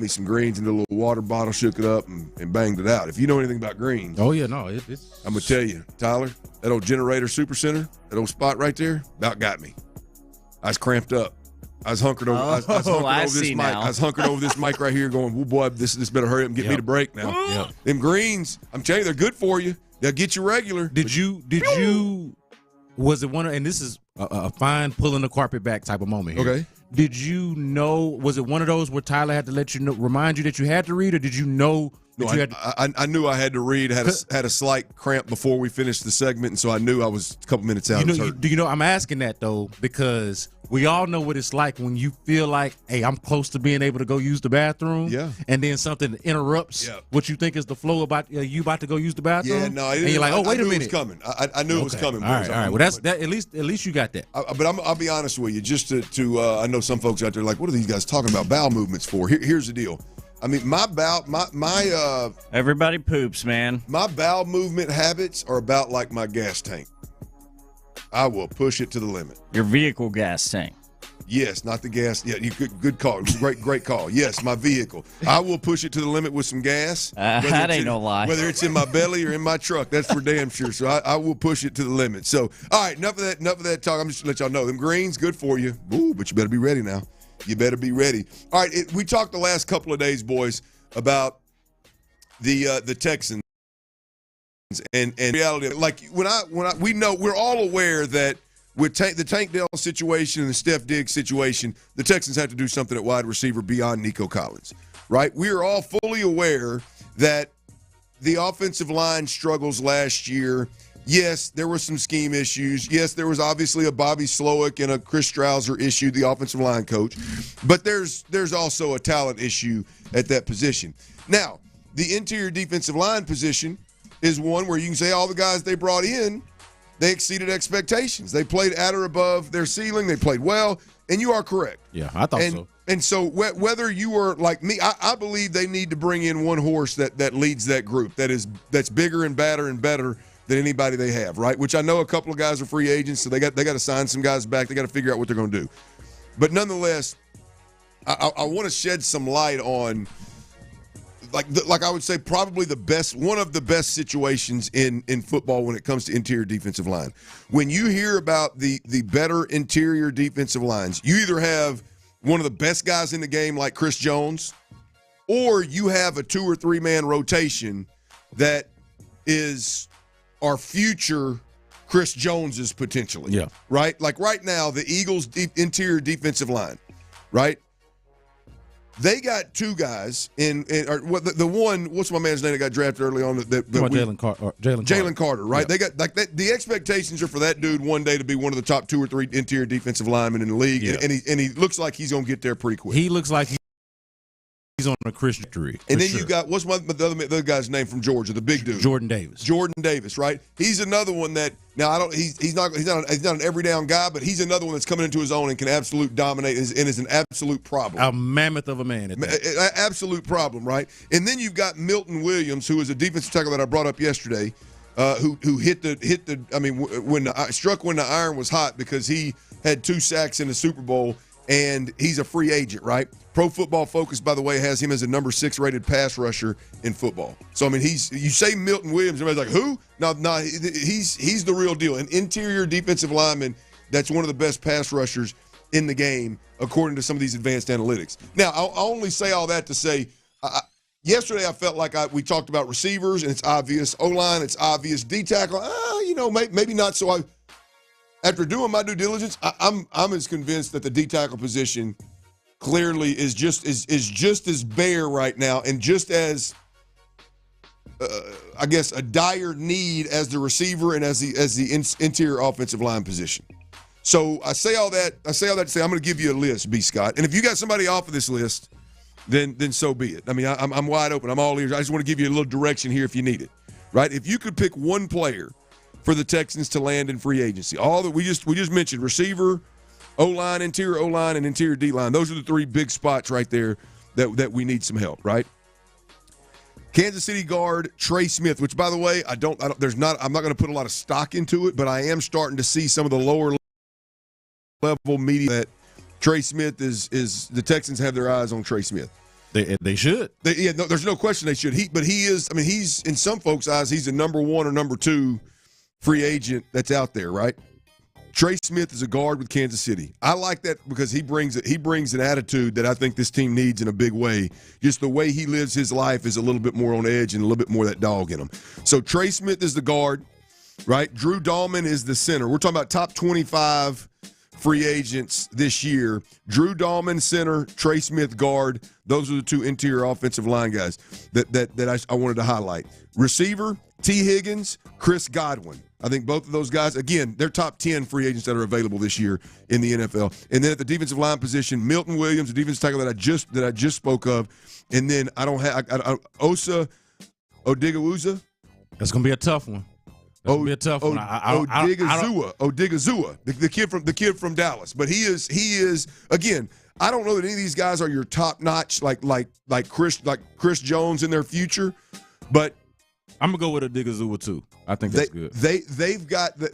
some greens into a little water bottle, shook it up, and banged it out. If you know anything about greens. Oh, yeah, no. It's I'm going to tell you, Tyler, that old Generator Super Center, that old spot right there, about got me. I was cramped up. I was hunkered over. I was hunkered over this mic right here, going, "Oh boy, this better hurry up and get me to break now." Yep. Them greens, I'm telling you, they're good for you. They'll get you regular. Did you? Was it one? And this is a fine pulling the carpet back type of moment here. Okay. Did you know? Was it one of those where Tyler had to let you know, remind you that you had to read, or did you know? No, I knew I had to read. Had a slight cramp before we finished the segment, and so I knew I was a couple minutes out. Do you know? I'm asking that though because we all know what it's like when you feel like, hey, I'm close to being able to go use the bathroom. Yeah. And then something interrupts what you think is the flow about you about to go use the bathroom. Yeah, no, and you're like, oh, wait a minute, it was coming. I knew it was coming. All right. Well, that's that. At least you got that. But I'll be honest with you. Just to I know some folks out there are like, what are these guys talking about bowel movements for? Here's the deal. I mean, my everybody poops, man. My bowel movement habits are about like my gas tank. I will push it to the limit. Your vehicle gas tank. Yes, not the gas. Yeah, good call. Great call. Yes, my vehicle. I will push it to the limit with some gas. That ain't no lie. Whether it's in my belly or in my truck, that's for damn sure. So I will push it to the limit. So, all right, enough of that talk. I'm just going to let y'all know. Them greens, good for you. Ooh, but you better be ready now. You better be ready. All right, we talked the last couple of days, boys, about the Texans and reality. Like we know, we're all aware that with the Tank Dell situation and the Steph Diggs situation, the Texans have to do something at wide receiver beyond Nico Collins, right? We are all fully aware that the offensive line struggles last year. Yes, there were some scheme issues. Yes, there was obviously a Bobby Slowick and a Chris Strauser issue, the offensive line coach. But there's also a talent issue at that position. Now, the interior defensive line position is one where you can say all the guys they brought in, they exceeded expectations. They played at or above their ceiling. They played well, and you are correct. Yeah, I thought so. And so whether you were like me, I believe they need to bring in one horse that leads that group, that's bigger and badder and better than anybody they have, right? Which I know a couple of guys are free agents, so they got to sign some guys back. They got to figure out what they're going to do. But nonetheless, I want to shed some light on, like I would say, probably one of the best situations in football when it comes to interior defensive line. When you hear about the better interior defensive lines, you either have one of the best guys in the game like Chris Jones, or you have a 2 or 3 man rotation that is our future Chris Jones's potentially. Yeah. Right? Like right now, the Eagles' interior defensive line, right? They got 2 guys the one, what's my man's name that got drafted early on? Jalen Carter, right? Yeah. They got the expectations are for that dude one day to be one of the top 2 or 3 interior defensive linemen in the league, and he looks like he's going to get there pretty quick. He looks like he's on a Christian tree. And then you got, what's the other guy's name from Georgia, the big dude? Jordan Davis. Jordan Davis, right? He's another one that, now he's not an every down guy, but he's another one that's coming into his own and can absolute dominate and is an absolute problem. A mammoth of a man. Absolute problem, right? And then you've got Milton Williams, who is a defensive tackle that I brought up yesterday, who hit the. I mean, struck when the iron was hot because he had 2 sacks in the Super Bowl, and he's a free agent, right? Pro Football Focus, by the way, has him as a number 6 rated pass rusher in football. So I mean, you say Milton Williams, everybody's like, who? No, he's the real deal. An interior defensive lineman that's one of the best pass rushers in the game, according to some of these advanced analytics. Now, I'll only say all that to say, yesterday I felt like we talked about receivers, and it's obvious. O-line, it's obvious. D-tackle, maybe not so. After doing my due diligence, I'm as convinced that the D-tackle position clearly is just as bare right now, and just as I guess a dire need as the receiver and as the interior offensive line position. So I say all that to say I'm going to give you a list, B. Scott, and if you got somebody off of this list, then so be it. I mean, I'm wide open. I'm all ears. I just want to give you a little direction here if you need it, right? If you could pick one player for the Texans to land in free agency, all that we just mentioned, receiver, O-line, interior O-line, and interior D-line. Those are the 3 big spots right there that we need some help, right? Kansas City guard Trey Smith, which, by the way, I'm not going to put a lot of stock into it, but I am starting to see some of the lower level media that Trey Smith is the Texans have their eyes on Trey Smith. They should. There's no question they should. He's in some folks' eyes, he's a number 1 or number 2 free agent that's out there, right? Trey Smith is a guard with Kansas City. I like that because he brings an attitude that I think this team needs in a big way. Just the way he lives his life is a little bit more on edge and a little bit more of that dog in him. So Trey Smith is the guard, right? Drew Dahlman is the center. We're talking about top 25 free agents this year. Drew Dahlman, center, Trey Smith, guard. Those are the 2 interior offensive line guys that I wanted to highlight. Receiver, T. Higgins, Chris Godwin. I think both of those guys, again, they're top 10 free agents that are available this year in the NFL. And then at the defensive line position, Milton Williams, the defensive tackle that I just spoke of. And then Osa Odigizua. That's going to be a tough one. Odigizua, the kid from Dallas. But he is again, I don't know that any of these guys are your top notch like Chris Jones in their future, but I'm gonna go with Odigizua too. I think that's good. They've got the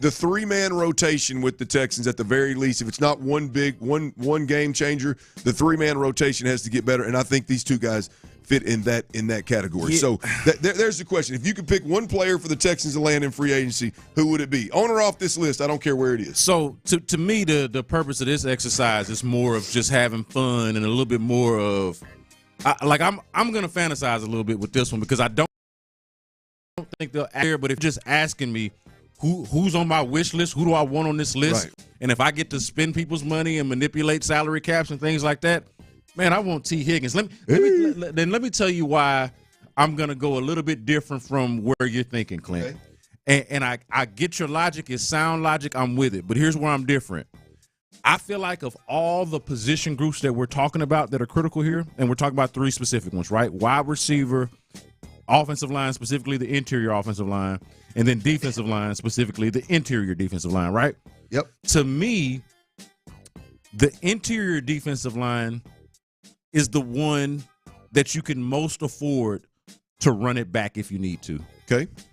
3-man rotation with the Texans at the very least. If it's not one game changer, the 3-man rotation has to get better, and I think these 2 guys fit in that category. Yeah. So there's the question. If you could pick one player for the Texans to land in free agency, who would it be? On or off this list, I don't care where it is. So to me, the purpose of this exercise is more of just having fun and a little bit more of I'm going to fantasize a little bit with this one because I don't think they'll air, but if just asking me who's on my wish list, who do I want on this list, right. And if I get to spend people's money and manipulate salary caps and things like that, man, I want T. Higgins. Let me tell you why I'm going to go a little bit different from where you're thinking, Clint. Okay. And I get your logic. It's sound logic. I'm with it. But here's where I'm different. I feel like of all the position groups that we're talking about that are critical here, and we're talking about 3 specific ones, right? Wide receiver, offensive line, specifically the interior offensive line, and then defensive line, specifically the interior defensive line, right? Yep. To me, the interior defensive line is the one that you can most afford to run it back if you need to.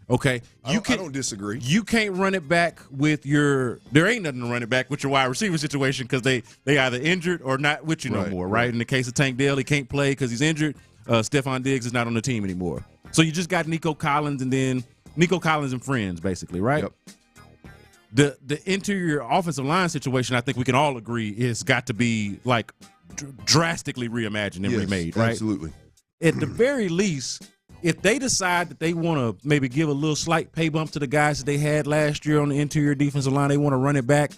Okay. I don't disagree. You can't run it back with there ain't nothing to run it back with your wide receiver situation because they either injured or not with you no more, right? In the case of Tank Dell, he can't play because he's injured. Stephon Diggs is not on the team anymore. So you just got Nico Collins and friends, basically, right? Yep. The interior offensive line situation, I think we can all agree, is got to be like drastically reimagined and remade, right? Absolutely. At the very least, if they decide that they want to maybe give a little slight pay bump to the guys that they had last year on the interior defensive line, they want to run it back,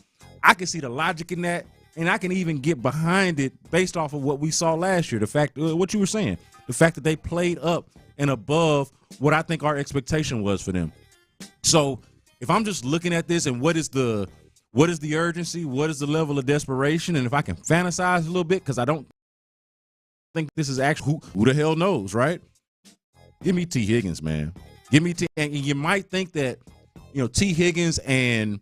I can see the logic in that, and I can even get behind it based off of what we saw last year. The fact, what you were saying, the fact that they played up and above what I think our expectation was for them. So if I'm just looking at this and what is the urgency, what is the level of desperation, and if I can fantasize a little bit, because I don't think this is actually who the hell knows, right? Give me T. Higgins, man. Give me T. And you might think that, T. Higgins and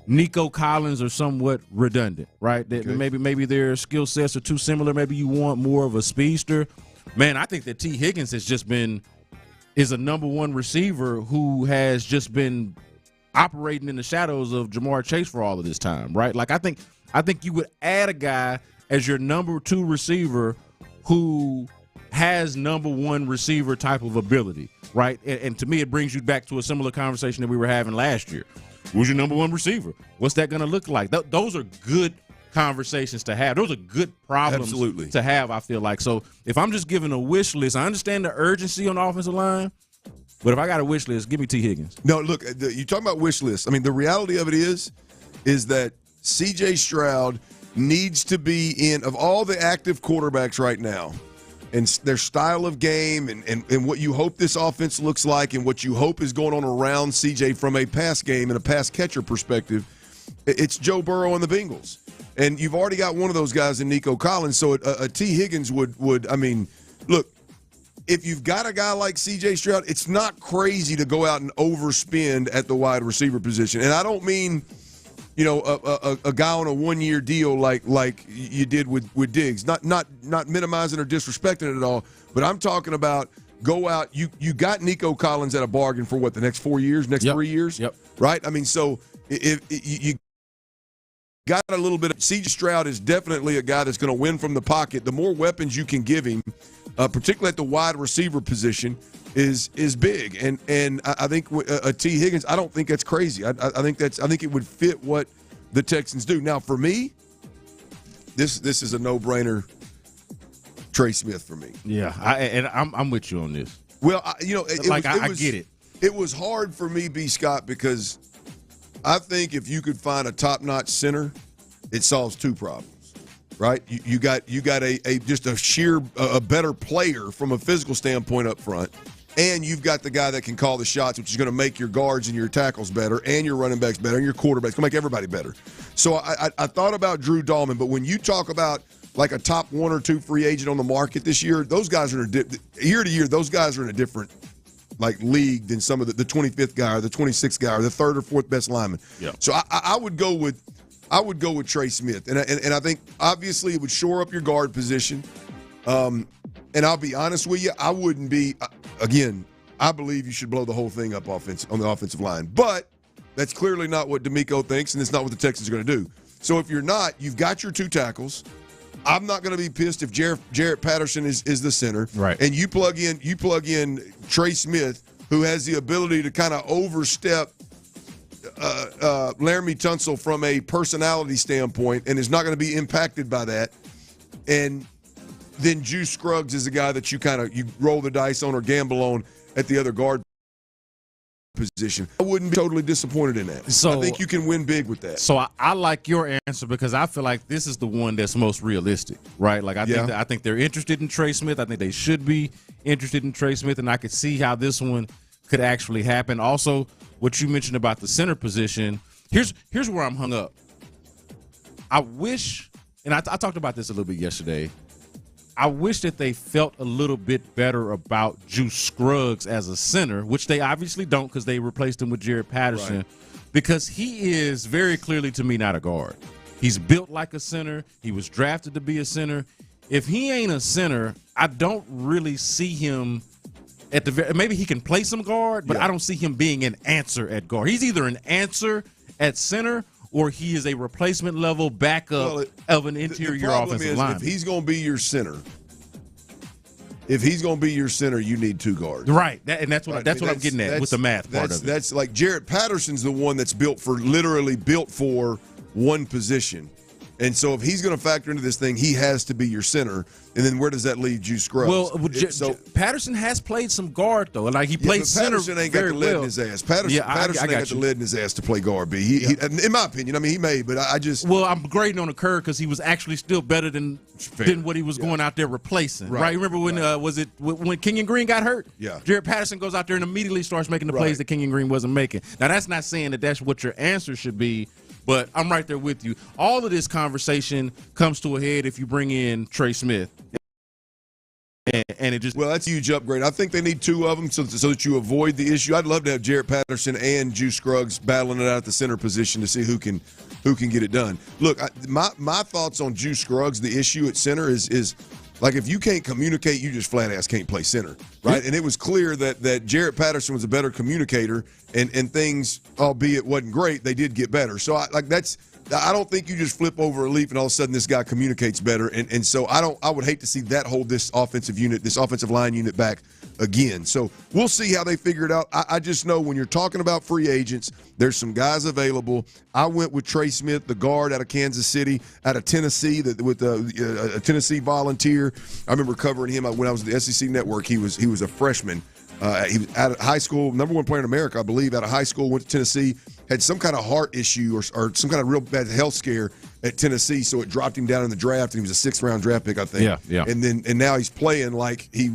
Nico Collins are somewhat redundant, right? That maybe their skill sets are too similar. Maybe you want more of a speedster. Man, I think that T. Higgins is a number one receiver who has just been operating in the shadows of Jamar Chase for all of this time, right? Like I think you would add a guy as your number two receiver who has number one receiver type of ability, right? And to me, it brings you back to a similar conversation that we were having last year. Who's your number one receiver? What's that going to look like? Those are good conversations to have. Those are good problems to have, I feel like. So if I'm just giving a wish list, I understand the urgency on the offensive line, but if I got a wish list, give me T. Higgins. No, look, you're talking about wish lists. I mean, the reality of it is that C.J. Stroud needs to be in, of all the active quarterbacks right now, and their style of game and what you hope this offense looks like and what you hope is going on around C.J. from a pass game and a pass catcher perspective, it's Joe Burrow and the Bengals. And you've already got one of those guys in Nico Collins, so a T. Higgins would I mean, look, if you've got a guy like C.J. Stroud, it's not crazy to go out and overspend at the wide receiver position. And I don't mean – a guy on a one-year deal like you did with Diggs. Not minimizing or disrespecting it at all, but I'm talking about go out. You got Nico Collins at a bargain for what, the next 4 years, next 3 years? Yep. Right? I mean, so if you got a little bit of – C.J. Stroud is definitely a guy that's going to win from the pocket. The more weapons you can give him, particularly at the wide receiver position, is big, and I think a T. Higgins, I don't think that's crazy. I think it would fit what the Texans do. Now, for me, this is a no-brainer. Trey Smith for me. Yeah, I'm with you on this. Well, I get it. It was hard for me, B. Scott, because I think if you could find a top-notch center, it solves two problems. Right, you got a just a better player from a physical standpoint up front, and you've got the guy that can call the shots, which is going to make your guards and your tackles better, and your running backs better, and your quarterbacks, going to make everybody better. So I thought about Drew Dahlman, but when you talk about like a top one or two free agent on the market this year, those guys are year to year. Those guys are in a different league than some of the 25th guy or the 26th guy or the third or fourth best lineman. Yeah. So I would go with Trey Smith, and I think obviously it would shore up your guard position. And I'll be honest with you, I wouldn't be. Again, I believe you should blow the whole thing up on the offensive line, but that's clearly not what D'Amico thinks, and it's not what the Texans are going to do. So if you're not, you've got your two tackles. I'm not going to be pissed if Jarrett Patterson is the center, right? And you plug in Trey Smith, who has the ability to kind of overstep Laramie Tunsil from a personality standpoint and is not going to be impacted by that. And then Juice Scruggs is a guy that you roll the dice on or gamble on at the other guard position. I wouldn't be totally disappointed in that. So I think you can win big with that. So I like your answer because I feel like this is the one that's most realistic, right? Like I think they're interested in Trey Smith. I think they should be interested in Trey Smith, and I could see how this one could actually happen. Also, what you mentioned about the center position, here's where I'm hung up. I wish, and I talked about this a little bit yesterday, I wish that they felt a little bit better about Juice Scruggs as a center, which they obviously don't because they replaced him with Jarrett Patterson, right? Because he is very clearly, to me, not a guard. He's built like a center. He was drafted to be a center. If he ain't a center, I don't really see him at the maybe he can play some guard, but I don't see him being an answer at guard. He's either an answer at center or he is a replacement level backup of an interior offensive line. If he's going to be your center, you need two guards. Right, that's what I'm getting at with the math part of it. That's like Jarrett Patterson's the one that's literally built for one position. And so if he's going to factor into this thing, he has to be your center. And then where does that leave Juice Scruggs? Well, Patterson has played some guard, though. Like he played center Patterson ain't got the lead in his ass. Patterson ain't got the lead in his ass to play guard, B. He, in my opinion, I mean, he may, but I just – Well, I'm grading on the curve because he was actually still better than what he was going out there replacing. Right? Remember when when Kenyon Green got hurt? Yeah. Jarrett Patterson goes out there and immediately starts making the plays that Kenyon Green wasn't making. Now, that's not saying that that's what your answer should be, but I'm right there with you. All of this conversation comes to a head if you bring in Trey Smith. and it just that's a huge upgrade. I think they need two of them so that you avoid the issue. I'd love to have Jarrett Patterson and Juice Scruggs battling it out at the center position to see who can get it done. Look, my thoughts on Juice Scruggs, the issue at center is like if you can't communicate, you just flat ass can't play center, right? Yeah. And it was clear that Jarrett Patterson was a better communicator, and things, albeit wasn't great, they did get better. So I don't think you just flip over a leaf and all of a sudden this guy communicates better. And so I would hate to see that hold this offensive line unit back again. So we'll see how they figure it out. I just know when you're talking about free agents, there's some guys available. I went with Trey Smith, the guard out of Kansas City, out of Tennessee, with a Tennessee Volunteer. I remember covering him when I was at the SEC Network. He was a freshman. He was out of high school, number one player in America, I believe, out of high school, went to Tennessee, had some kind of heart issue or some kind of real bad health scare at Tennessee, so it dropped him down in the draft, and he was a 6th-round draft pick, I think. Yeah. And now he's playing like he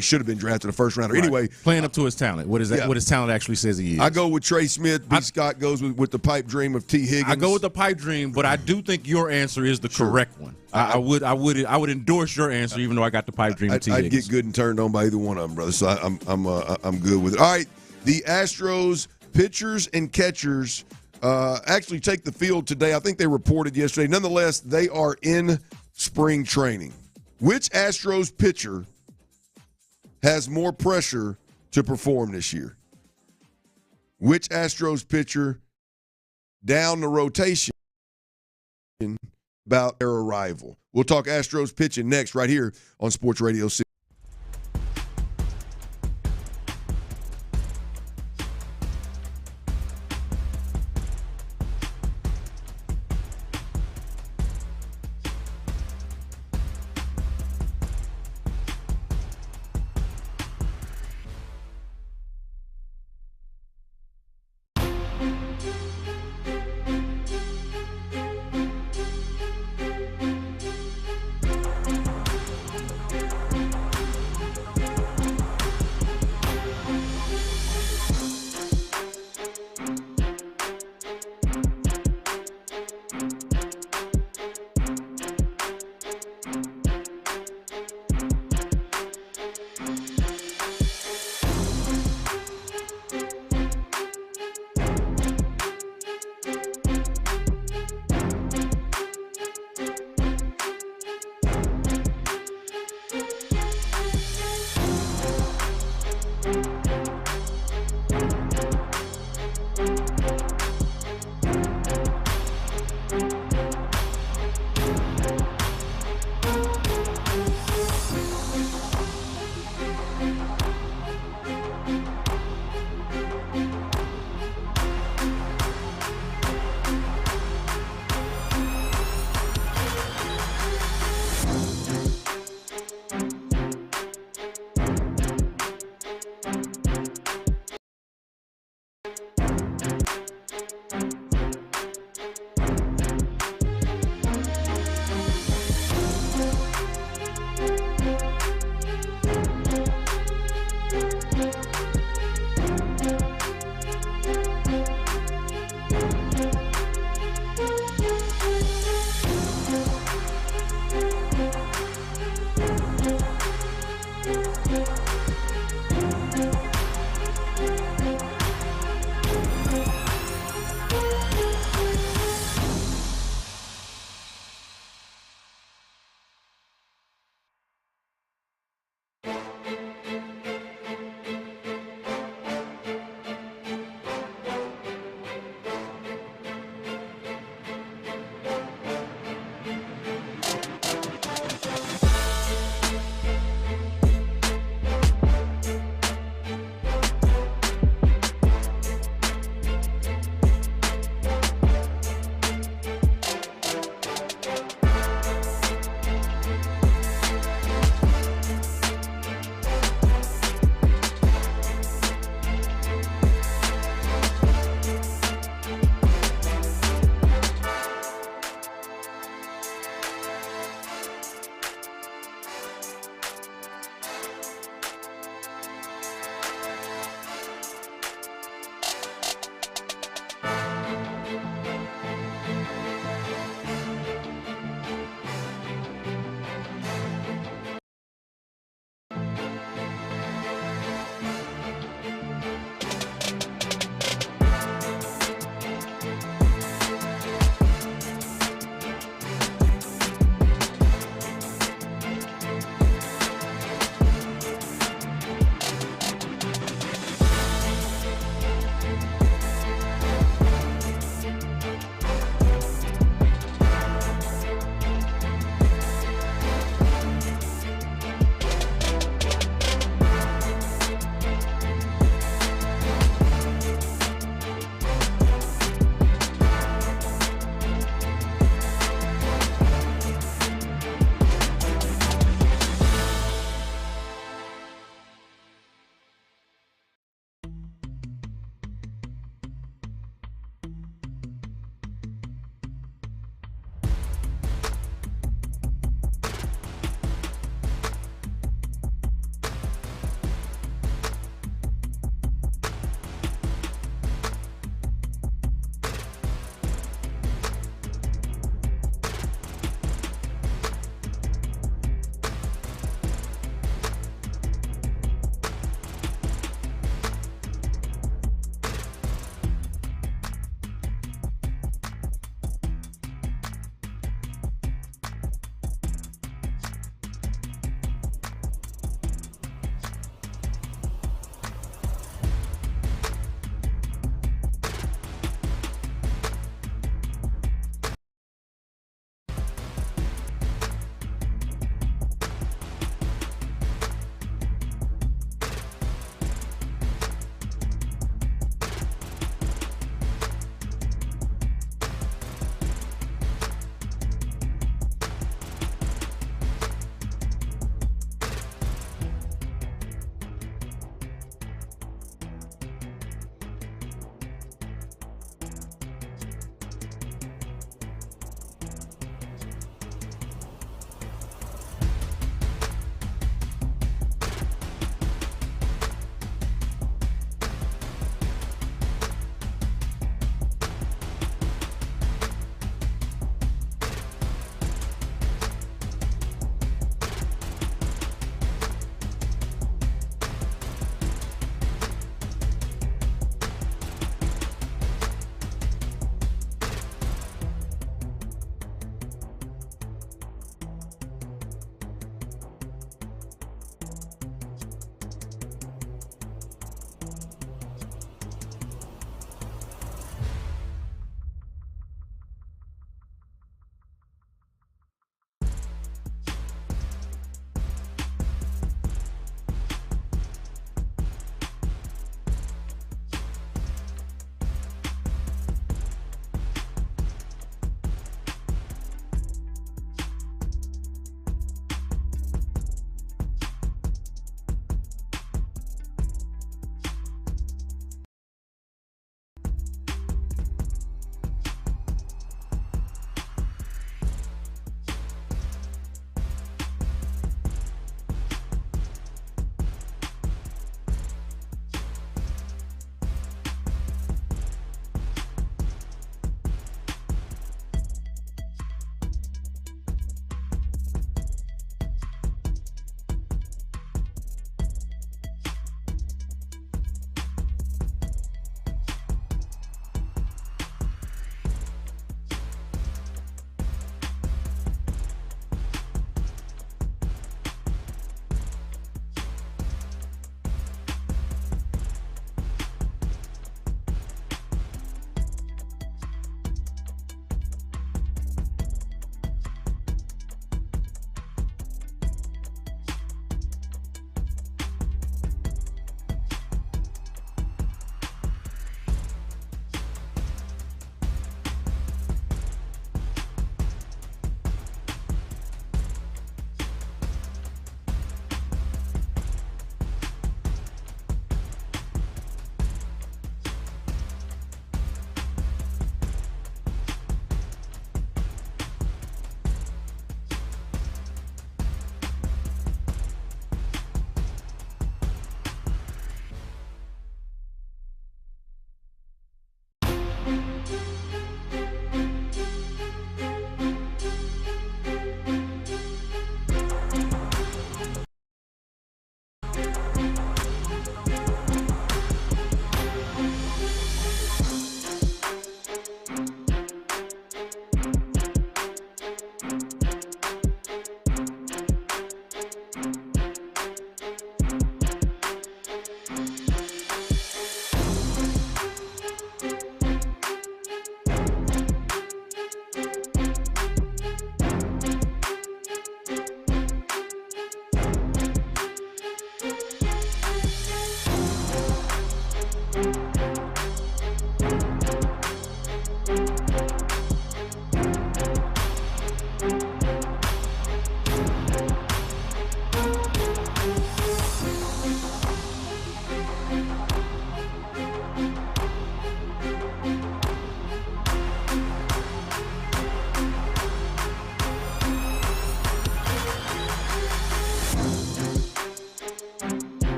should have been drafted a first-rounder. Right. Anyway. Playing up to his talent. What is that? Yeah. What his talent actually says he is. I go with Trey Smith. B. Scott goes with the pipe dream of T. Higgins. I go with the pipe dream, but I do think your answer is the correct one. I would endorse your answer, even though I got the pipe dream of T. Higgins. I'd get good and turned on by either one of them, brother. So I'm good with it. All right, the Astros pitchers and catchers actually take the field today. I think they reported yesterday. Nonetheless, they are in spring training. Which Astros pitcher has more pressure to perform this year? Which Astros pitcher down the rotation about their arrival? We'll talk Astros pitching next right here on Sports Radio 6.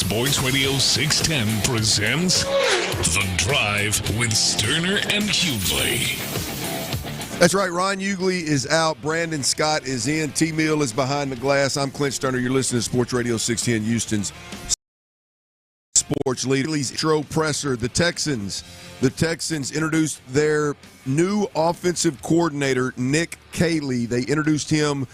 Sports Radio 610 presents The Drive with Stoerner and Hughley. That's right. Ron Hughley is out. Brandon Scott is in. T-Mill is behind the glass. I'm Clint Stoerner. You're listening to Sports Radio 610, Houston's sports leader. Intro presser. The Texans introduced their new offensive coordinator, Nick Caley. They introduced him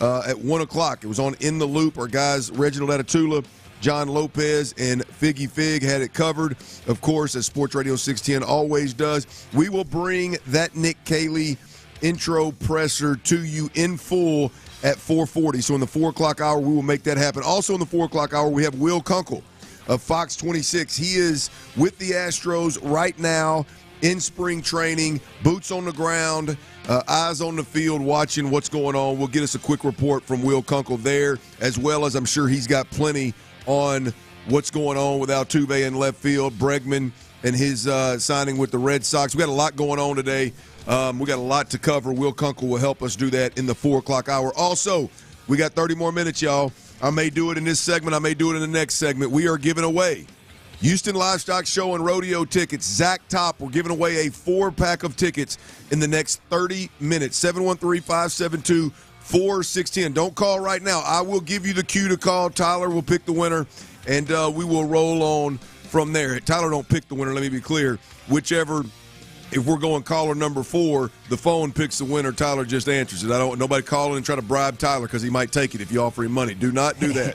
at 1 o'clock. It was on In the Loop. Our guys, Reginald Atatula, John Lopez, and Figgy Fig had it covered, of course, as Sports Radio 610 always does. We will bring that Nick Caley intro presser to you in full at 4:40. So in the 4 o'clock hour, we will make that happen. Also in the 4 o'clock hour, we have Will Kunkel of Fox 26. He is with the Astros right now in spring training, boots on the ground, eyes on the field, watching what's going on. We'll get us a quick report from Will Kunkel there, as well as I'm sure he's got plenty on what's going on with Altuve in left field, Bregman and his signing with the Red Sox. We got a lot going on today. We got a lot to cover. Will Kunkel will help us do that in the 4 o'clock hour. Also, we got 30 more minutes, y'all. I may do it in this segment. I may do it in the next segment. We are giving away Houston Livestock Show and Rodeo tickets. Zach Top, we're giving away a 4-pack of tickets in the next 30 minutes. 713-572-4610. Don't call right now. I will give you the cue to call. Tyler will pick the winner, and we will roll on from there. Tyler don't pick the winner, let me be clear. Whichever, if we're going caller number 4, the phone picks the winner. Tyler just answers it. I don't want nobody calling and try to bribe Tyler because he might take it if you offer him money. Do not do that.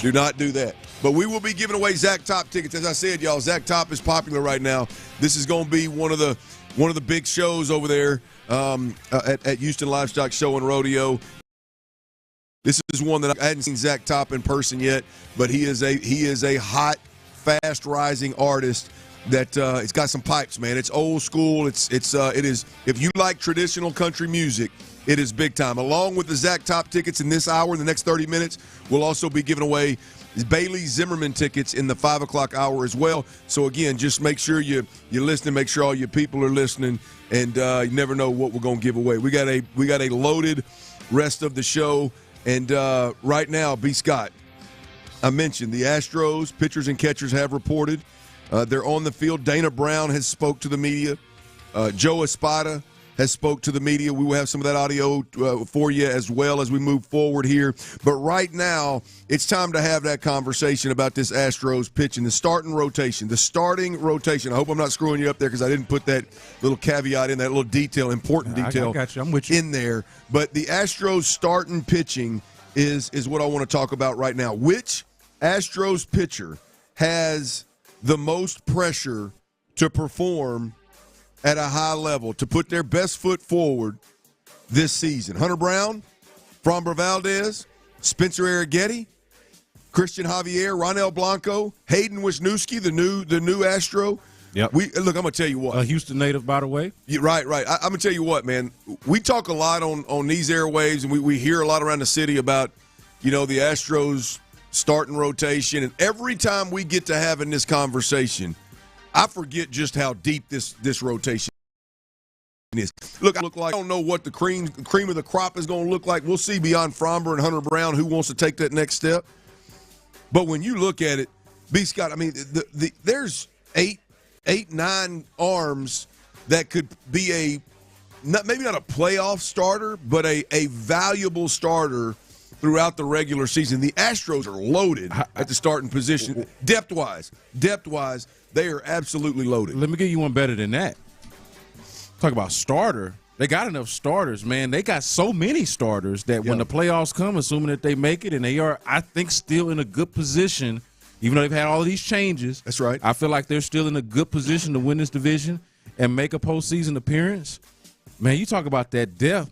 Do not do that. But we will be giving away Zach Top tickets. As I said, y'all, Zach Top is popular right now. This is going to be one of the big shows over there at Houston Livestock Show and Rodeo. This is one that I hadn't seen Zach Top in person yet, but he is a hot, fast rising artist that it's got some pipes, man. It's old school. It is, if you like traditional country music, it is big time. Along with the Zach Top tickets in this hour, in the next 30 minutes, we'll also be giving away Bailey Zimmerman tickets in the 5 o'clock hour as well. So again, just make sure you're listening. Make sure all your people are listening, and you never know what we're going to give away. We got a loaded rest of the show, and right now, B. Scott, I mentioned the Astros pitchers and catchers have reported. They're on the field. Dana Brown has spoke to the media. Joe Espada has spoke to the media. We will have some of that audio for you as well as we move forward here. But right now, it's time to have that conversation about this Astros pitching, the starting rotation. I hope I'm not screwing you up there because I didn't put that little caveat in, that little detail, important detail I got you. I'm with you. in there. But the Astros starting pitching is what I want to talk about right now. Which Astros pitcher has the most pressure to perform at a high level, to put their best foot forward this season? Hunter Brown, Framber Valdez, Spencer Arrighetti, Christian Javier, Ronel Blanco, Hayden Wisniewski, the new Astro. Yep. Look, I'm going to tell you what. A Houston native, by the way. Yeah, right. I'm going to tell you what, man. We talk a lot on these airwaves, and we hear a lot around the city about, the Astros starting rotation. And every time we get to having this conversation, I forget just how deep this rotation is. Look, I don't know what the cream of the crop is going to look like. We'll see beyond Framber and Hunter Brown who wants to take that next step. But when you look at it, B. Scott, I mean, there's 9 arms that could be maybe not a playoff starter, but a valuable starter throughout the regular season. The Astros are loaded at the starting position. Depth-wise, they are absolutely loaded. Let me give you one better than that. Talk about starter. They got enough starters, man. They got so many starters that when the playoffs come, assuming that they make it, and they are, I think, still in a good position, even though they've had all of these changes. That's right. I feel like they're still in a good position to win this division and make a postseason appearance. Man, you talk about that depth.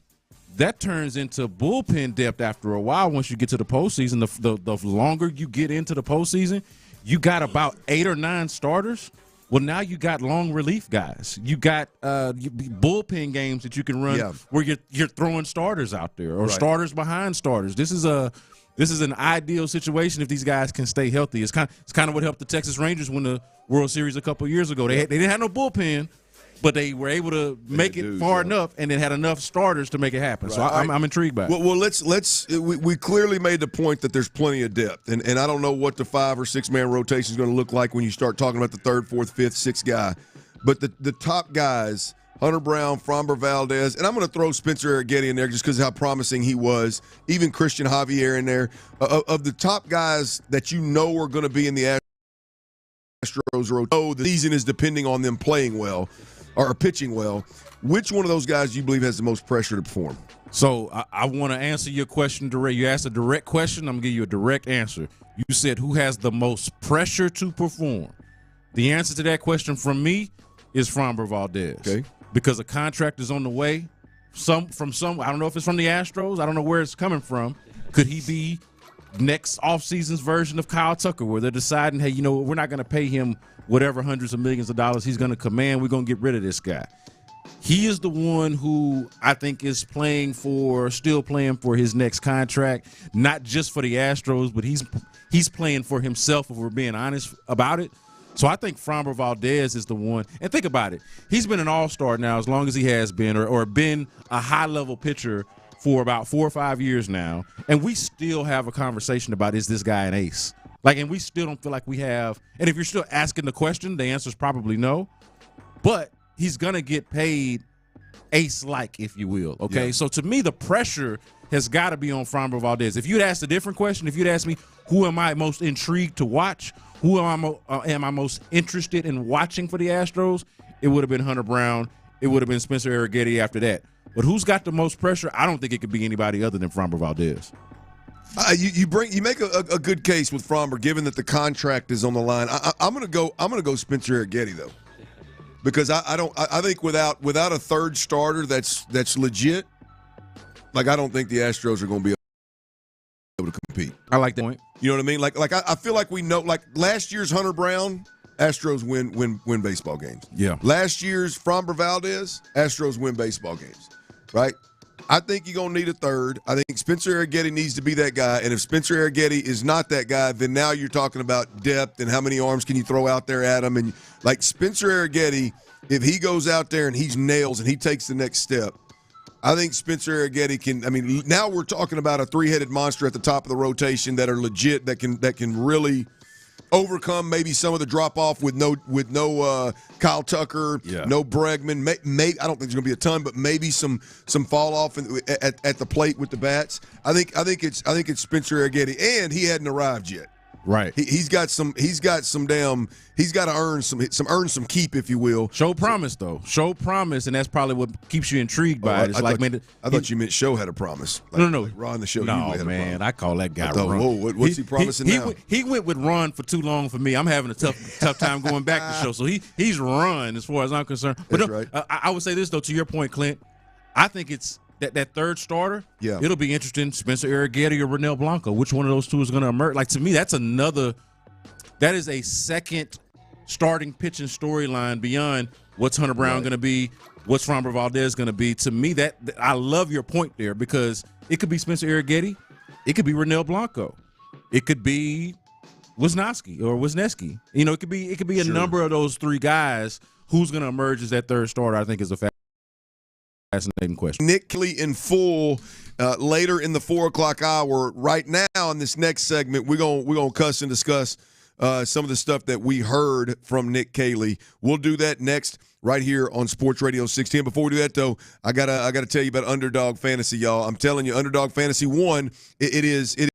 That turns into bullpen depth after a while once you get to the postseason. The longer you get into the postseason, you got about 8 or 9 starters. Well, now you got long relief guys. You got bullpen games that you can run where you're throwing starters out there or starters behind starters. This is an ideal situation if these guys can stay healthy. It's kind of what helped the Texas Rangers win the World Series a couple years ago. They didn't have no bullpen, but they were able to make it far enough, and then had enough starters to make it happen. Right. So I'm intrigued by it. Well, we clearly made the point that there's plenty of depth, and I don't know what the 5 or 6 man rotation is going to look like when you start talking about the 3rd, 4th, 5th, 6th guy. But the top guys, Hunter Brown, Framber Valdez, and I'm going to throw Spencer Arrighetti in there just because of how promising he was. Even Christian Javier in there. Of the top guys that you know are going to be in the Astros, the season is depending on them playing well or pitching well. Which one of those guys do you believe has the most pressure to perform? So I want to answer your question direct. You asked a direct question. I'm going to give you a direct answer. You said who has the most pressure to perform. The answer to that question from me is Framber Valdez. Okay. Because a contract is on the way. I don't know if it's from the Astros. I don't know where it's coming from. Could he be next offseason's version of Kyle Tucker, where they're deciding, hey, we're not going to pay him whatever hundreds of millions of dollars he's going to command. We're going to get rid of this guy. He is the one who I think is still playing for his next contract, not just for the Astros, but he's playing for himself, if we're being honest about it. So I think Framber Valdez is the one. And think about it. He's been an all-star now as long as he has been, or been a high-level pitcher for about 4 or 5 years now. And we still have a conversation about, is this guy an ace? And we still don't feel like we have. And if you're still asking the question, the answer is probably no. But he's going to get paid ace-like, if you will. Okay? Yeah. So to me, the pressure has got to be on Framber Valdez. If you'd asked a different question, if you'd asked me, who am I most intrigued to watch? Who am I most interested in watching for the Astros? It would have been Hunter Brown. It would have been Spencer Arrighetti after that. But who's got the most pressure? I don't think it could be anybody other than Framber Valdez. You make a good case with Framber, given that the contract is on the line. I'm gonna go Spencer Arrighetti though, because I think without a third starter that's legit, I don't think the Astros are going to be able to compete. I like that point. You know what I mean? I feel like we know. Last year's Hunter Brown, Astros win baseball games. Yeah. Last year's Framber Valdez, Astros win baseball games. Right. I think you're going to need a third. I think Spencer Arrighetti needs to be that guy. And if Spencer Arrighetti is not that guy, then now you're talking about depth and how many arms can you throw out there at him. And Spencer Arrighetti, if he goes out there and he nails and he takes the next step, I think Spencer Arrighetti can. I mean, now we're talking about a 3-headed monster at the top of the rotation that are legit, that can really overcome maybe some of the drop off with no Kyle Tucker, no Bregman. I don't think there's going to be a ton, but maybe some fall off at the plate with the bats. I think it's Spencer Arrighetti, and he hadn't arrived yet. Right. He's got to earn some keep, if you will. Show promise, though. Show promise, and that's probably what keeps you intrigued by it. I thought you meant Show had a promise. No. Ron the Show. No, man. I call that guy Ron. Whoa, what's he promising now? He went with Ron for too long for me. I'm having a tough time going back to Show. So he's Ron as far as I'm concerned. But that's right. I would say this, though, to your point, Clint. I think it's that third starter. Yeah. It'll be interesting. Spencer Arrighetti or Ronel Blanco. Which one of those two is going to emerge? To me, that is a second starting pitching storyline beyond what's Hunter Brown going to be, what's Framber Valdez going to be. To me, that I love your point there, because it could be Spencer Arrighetti, it could be Ronel Blanco, it could be Wisniewski or Wisniewski. It could be a number of those three guys. Who's going to emerge as that third starter, I think, is a fascinating question. Nick Caley in full later in the 4 o'clock hour. Right now in this next segment, we're gonna cuss and discuss some of the stuff that we heard from Nick Caley. We'll do that next right here on Sports Radio 610. Before we do that, though, I gotta tell you about Underdog Fantasy, y'all. I'm telling you, Underdog Fantasy 1, it is.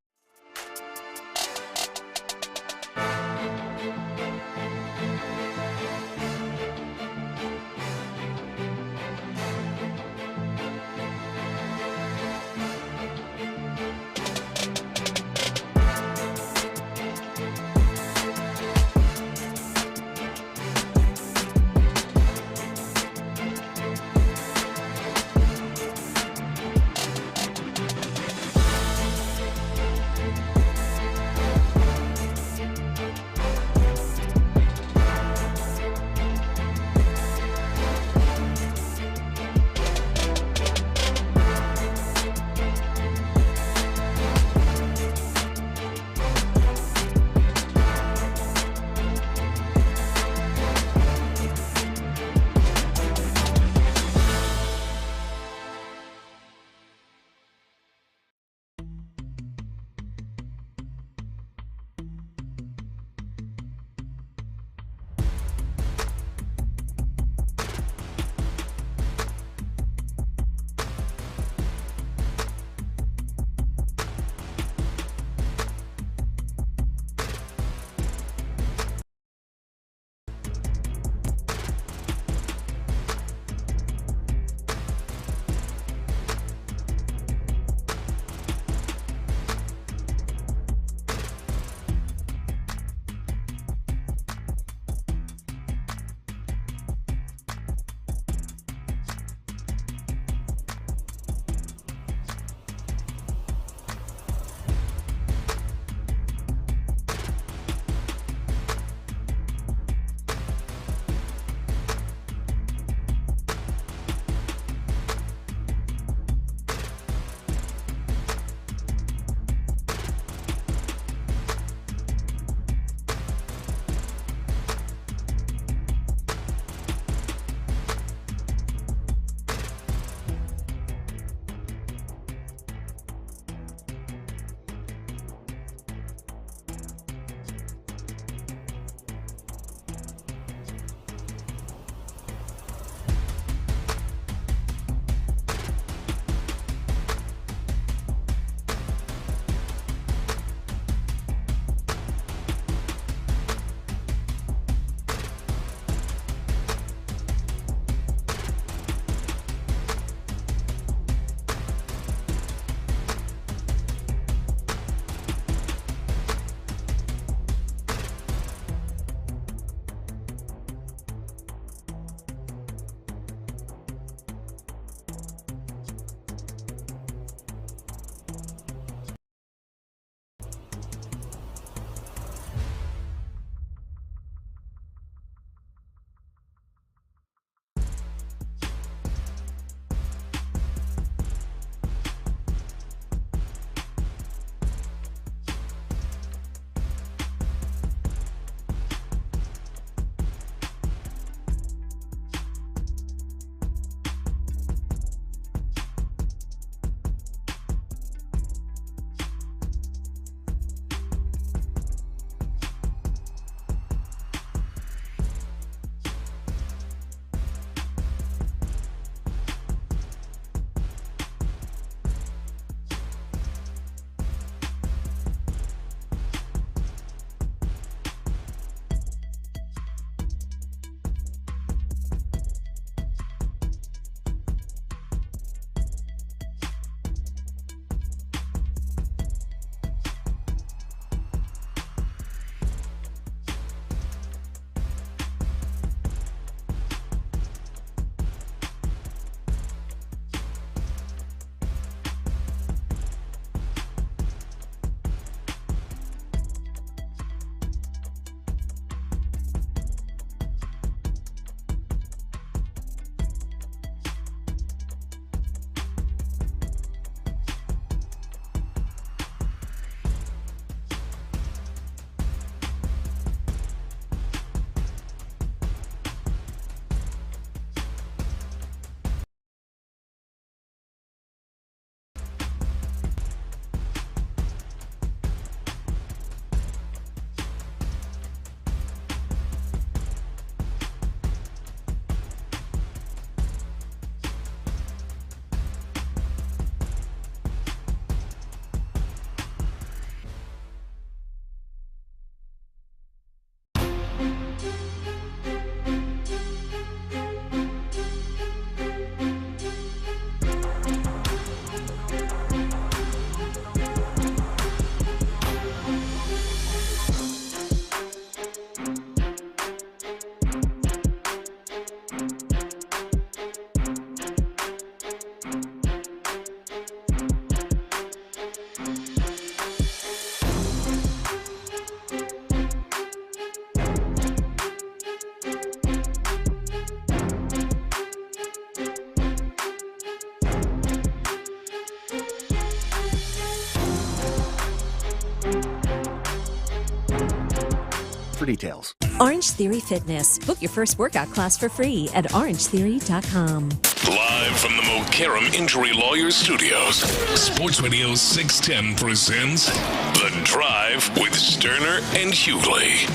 details. Orange Theory Fitness. Book your first workout class for free at orangetheory.com. Live from the Mokaram Injury Lawyers Studios, Sports Radio 610 presents The Drive with Stoerner and Hughley.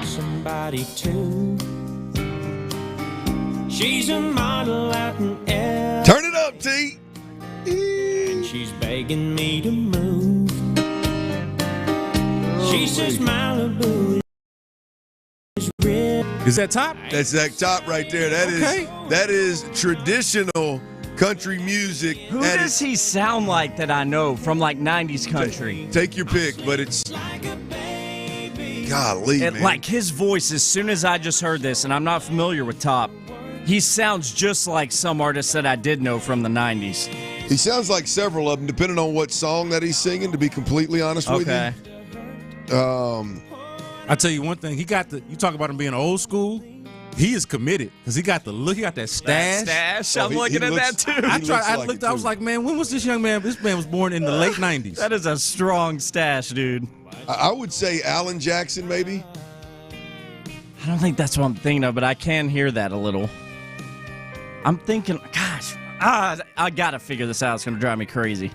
Somebody too. She's a model out in L. Turn it up, T. And she's begging me to move. She says Malibu is red. Is that top? That's that top right there. That is traditional country music. Who does he sound like that I know from like 90s country? Take your pick, but it's golly, man. Like his voice, as soon as I just heard this, and I'm not familiar with Top, he sounds just like some artists that I did know from the 90s. He sounds like several of them, depending on what song that he's singing, to be completely honest with you. I tell you one thing, you talk about him being old school. He is committed because he got the look. He got that stash. I'm looking at that too. I was like, man, when was this young man? This man was born in the late 90s. That is a strong stash, dude. I would say Alan Jackson, maybe. I don't think that's what I'm thinking of, but I can hear that a little. I'm thinking, gosh, I gotta figure this out. It's gonna drive me crazy.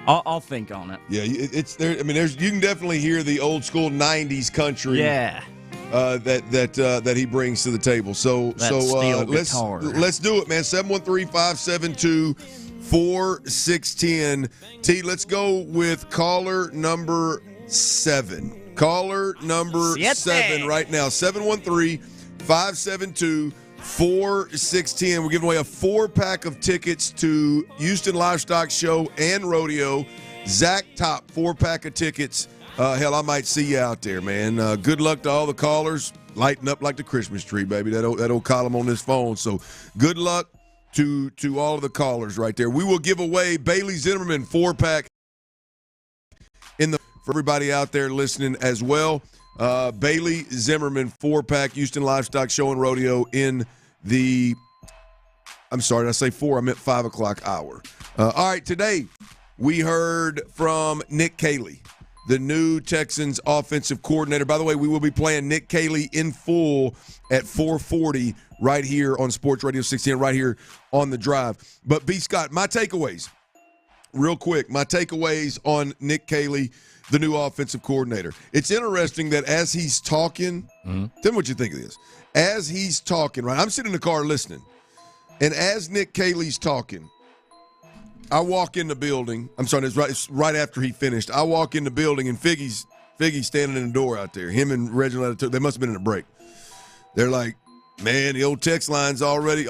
I'll think on it. Yeah, it's there. I mean, you can definitely hear the old school '90s country. Yeah. That he brings to the table. So let's do it, man. 713-572-4610. T, let's go with caller number 7. Caller number 7 right now. 713-572-4610. We're giving away a 4-pack of tickets to Houston Livestock Show and Rodeo. Zach Top, 4-pack of tickets. Hell, I might see you out there, man. Good luck to all the callers. Lighting up like the Christmas tree, baby. That old column on this phone. So good luck to all of the callers right there. We will give away Bailey Zimmerman 4-pack for everybody out there listening as well. Bailey Zimmerman 4-pack, Houston Livestock Show and Rodeo in the, I'm sorry, did I say 4? I meant 5 o'clock hour. All right, today we heard from Nick Caley, the new Texans offensive coordinator. By the way, we will be playing Nick Caley in full at 4:40 right here on Sports Radio 610, right here on The Drive. But B. Scott, my takeaways, real quick, my takeaways on Nick Caley, the new offensive coordinator. It's interesting that as he's talking, tell me what you think of this. As he's talking, right, I'm sitting in the car listening, and as Nick Caley's talking, I walk in the building. I'm sorry, it's right after he finished. I walk in the building, and Figgy's standing in the door out there. Him and Reginald, they must have been in a break. They're like, man, the old text line's already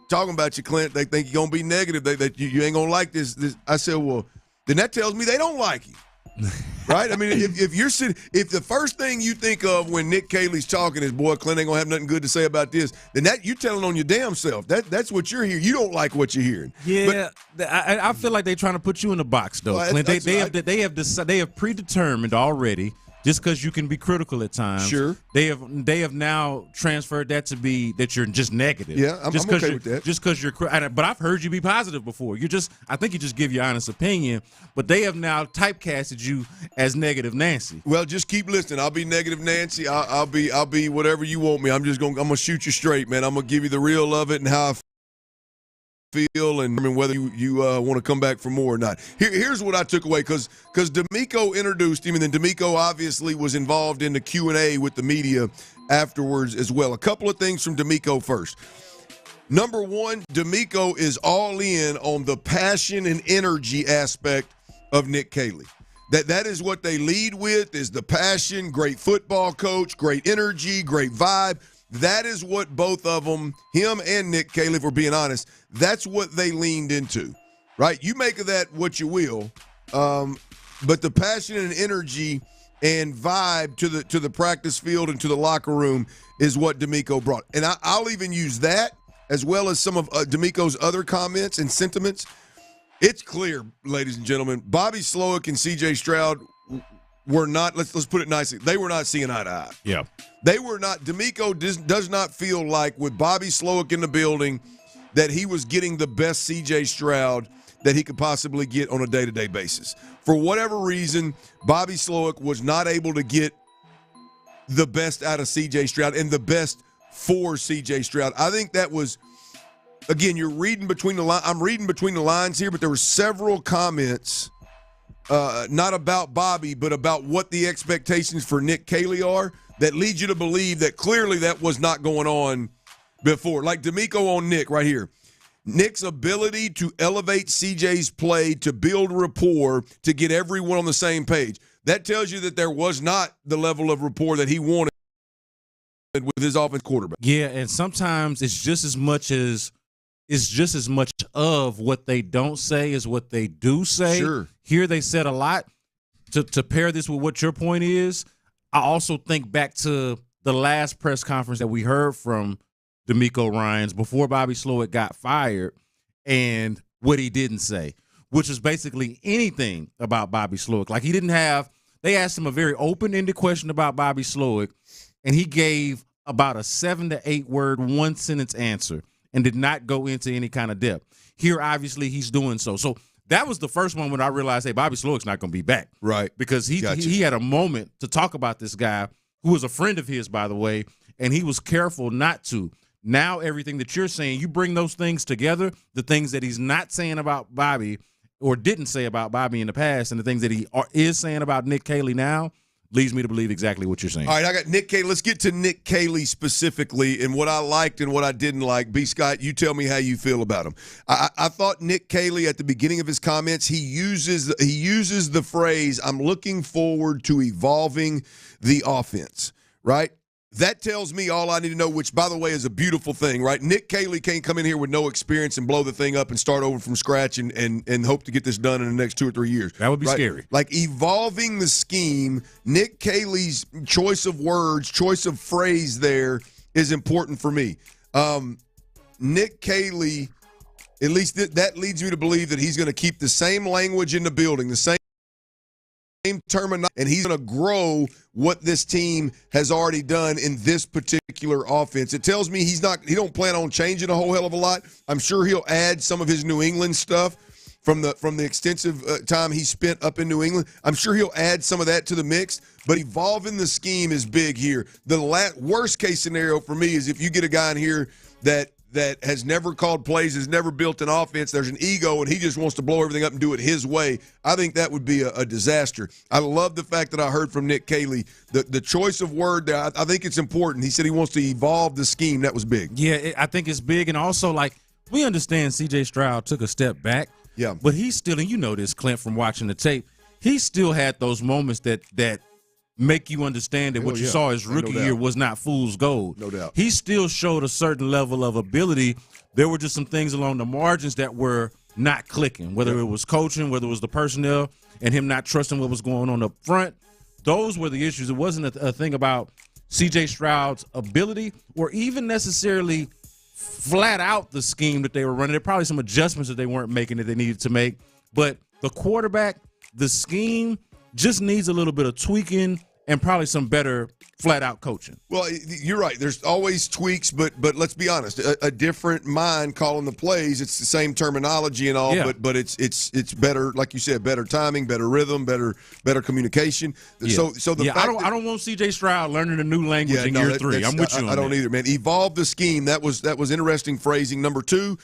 talking about you, Clint. They think you're going to be negative. That you ain't going to like this. I said, well, then that tells me they don't like you. Right? I mean, if the first thing you think of when Nick Caley's talking is, boy, Clint ain't gonna have nothing good to say about this, then that you're telling on your damn self. That's what you're hearing. You don't like what you're hearing. Yeah, but I feel like they're trying to put you in a box, though. Clint, they have predetermined already. Just because you can be critical at times, sure. They have now transferred that to be that you're just negative. Yeah, I'm okay with that. Just because you're, but I've heard you be positive before. I think you just give your honest opinion. But they have now typecasted you as negative Nancy. Well, just keep listening. I'll be negative Nancy. I'll be whatever you want me. I'm gonna shoot you straight, man. I'm gonna give you the real of it and how I feel, and whether you want to come back for more or not. Here's what I took away, because D'Amico introduced him, and then D'Amico obviously was involved in the Q&A with the media afterwards as well. A couple of things from D'Amico first. Number one, D'Amico is all in on the passion and energy aspect of Nick Caley. That is what they lead with, is the passion, great football coach, great energy, great vibe. That is what both of them, him and Nick Caley, if we're being honest, that's what they leaned into, right? You make of that what you will, but the passion and energy and vibe to the practice field and to the locker room is what D'Amico brought. And I'll even use that as well as some of D'Amico's other comments and sentiments. It's clear, ladies and gentlemen, Bobby Slowick and C.J. Stroud were not, let's put it nicely, they were not seeing eye to eye. Yeah. They were not. D'Amico does not feel like, with Bobby Slowick in the building, that he was getting the best C.J. Stroud, that he could possibly get on a day-to-day basis. For whatever reason, Bobby Slowick was not able to get the best out of C.J. Stroud and the best for C.J. Stroud. I think that was, again, you're reading between the lines. I'm reading between the lines here, but there were several comments, not about Bobby, but about what the expectations for Nick Caley are, that lead you to believe that clearly that was not going on before. Like D'Amico on Nick right here. Nick's ability to elevate CJ's play, to build rapport, to get everyone on the same page. That tells you that there was not the level of rapport that he wanted with his offense quarterback. Yeah, and sometimes it's just as much of what they don't say as what they do say. Sure. Here they said a lot. To pair this with what your point is, I also think back to the last press conference that we heard from D'Amico Ryans before Bobby Slowick got fired, and what he didn't say, which is basically anything about Bobby Slowick. Like, they asked him a very open-ended question about Bobby Slowick, and he gave about a 7 to 8 word, one-sentence answer and did not go into any kind of depth. Here, obviously, he's doing so. So that was the first one when I realized, hey, Bobby Slowick's not going to be back. Right. Because he had a moment to talk about this guy, who was a friend of his, by the way, and he was careful not to. Now everything that you're saying, you bring those things together, the things that he's not saying about Bobby or didn't say about Bobby in the past, and the things that he is saying about Nick Caley now, leads me to believe exactly what you're saying. All right, I got Nick Caley. Let's get to Nick Caley specifically and what I liked and what I didn't like. B. Scott, you tell me how you feel about him. I thought Nick Caley, at the beginning of his comments, he uses the phrase, "I'm looking forward to evolving the offense," right? That tells me all I need to know, which, by the way, is a beautiful thing, right? Nick Caley can't come in here with no experience and blow the thing up and start over from scratch and hope to get this done in the next 2 or 3 years. That would be scary. Like, evolving the scheme, Nick Caley's choice of words, choice of phrase there is important for me. Nick Caley, at least that leads me to believe that he's going to keep the same language in the building, the same terminology, and he's going to grow what this team has already done in this particular offense. It tells me he don't plan on changing a whole hell of a lot. I'm sure he'll add some of his New England stuff from the extensive time he spent up in New England. I'm sure he'll add some of that to the mix, but evolving the scheme is big here. The worst case scenario for me is if you get a guy in here that has never called plays, has never built an offense, there's an ego, and he just wants to blow everything up and do it his way. I think that would be a disaster. I love the fact that I heard from Nick Caley, the choice of word there. I think it's important. He said he wants to evolve the scheme. That was big. Yeah, I think it's big. And also, like, we understand C.J. Stroud took a step back. Yeah. But he's still, and you know this, Clint, from watching the tape, he still had those moments that make you understand that what you saw his rookie year was not fool's gold. No doubt. He still showed a certain level of ability. There were just some things along the margins that were not clicking, whether it was coaching, whether it was the personnel, and him not trusting what was going on up front. Those were the issues. It wasn't a thing about C.J. Stroud's ability or even necessarily flat out the scheme that they were running. There were probably some adjustments that they weren't making that they needed to make. But the quarterback, the scheme, just needs a little bit of tweaking and probably some better flat-out coaching. Well, you're right. There's always tweaks, but let's be honest. A different mind calling the plays. It's the same terminology and all, but it's better, like you said, better timing, better rhythm, better communication. Yeah. So the fact I don't want C.J. Stroud learning a new language in year 3. I'm with you on that. I don't either, man. Evolve the scheme. That was interesting phrasing. Number 2,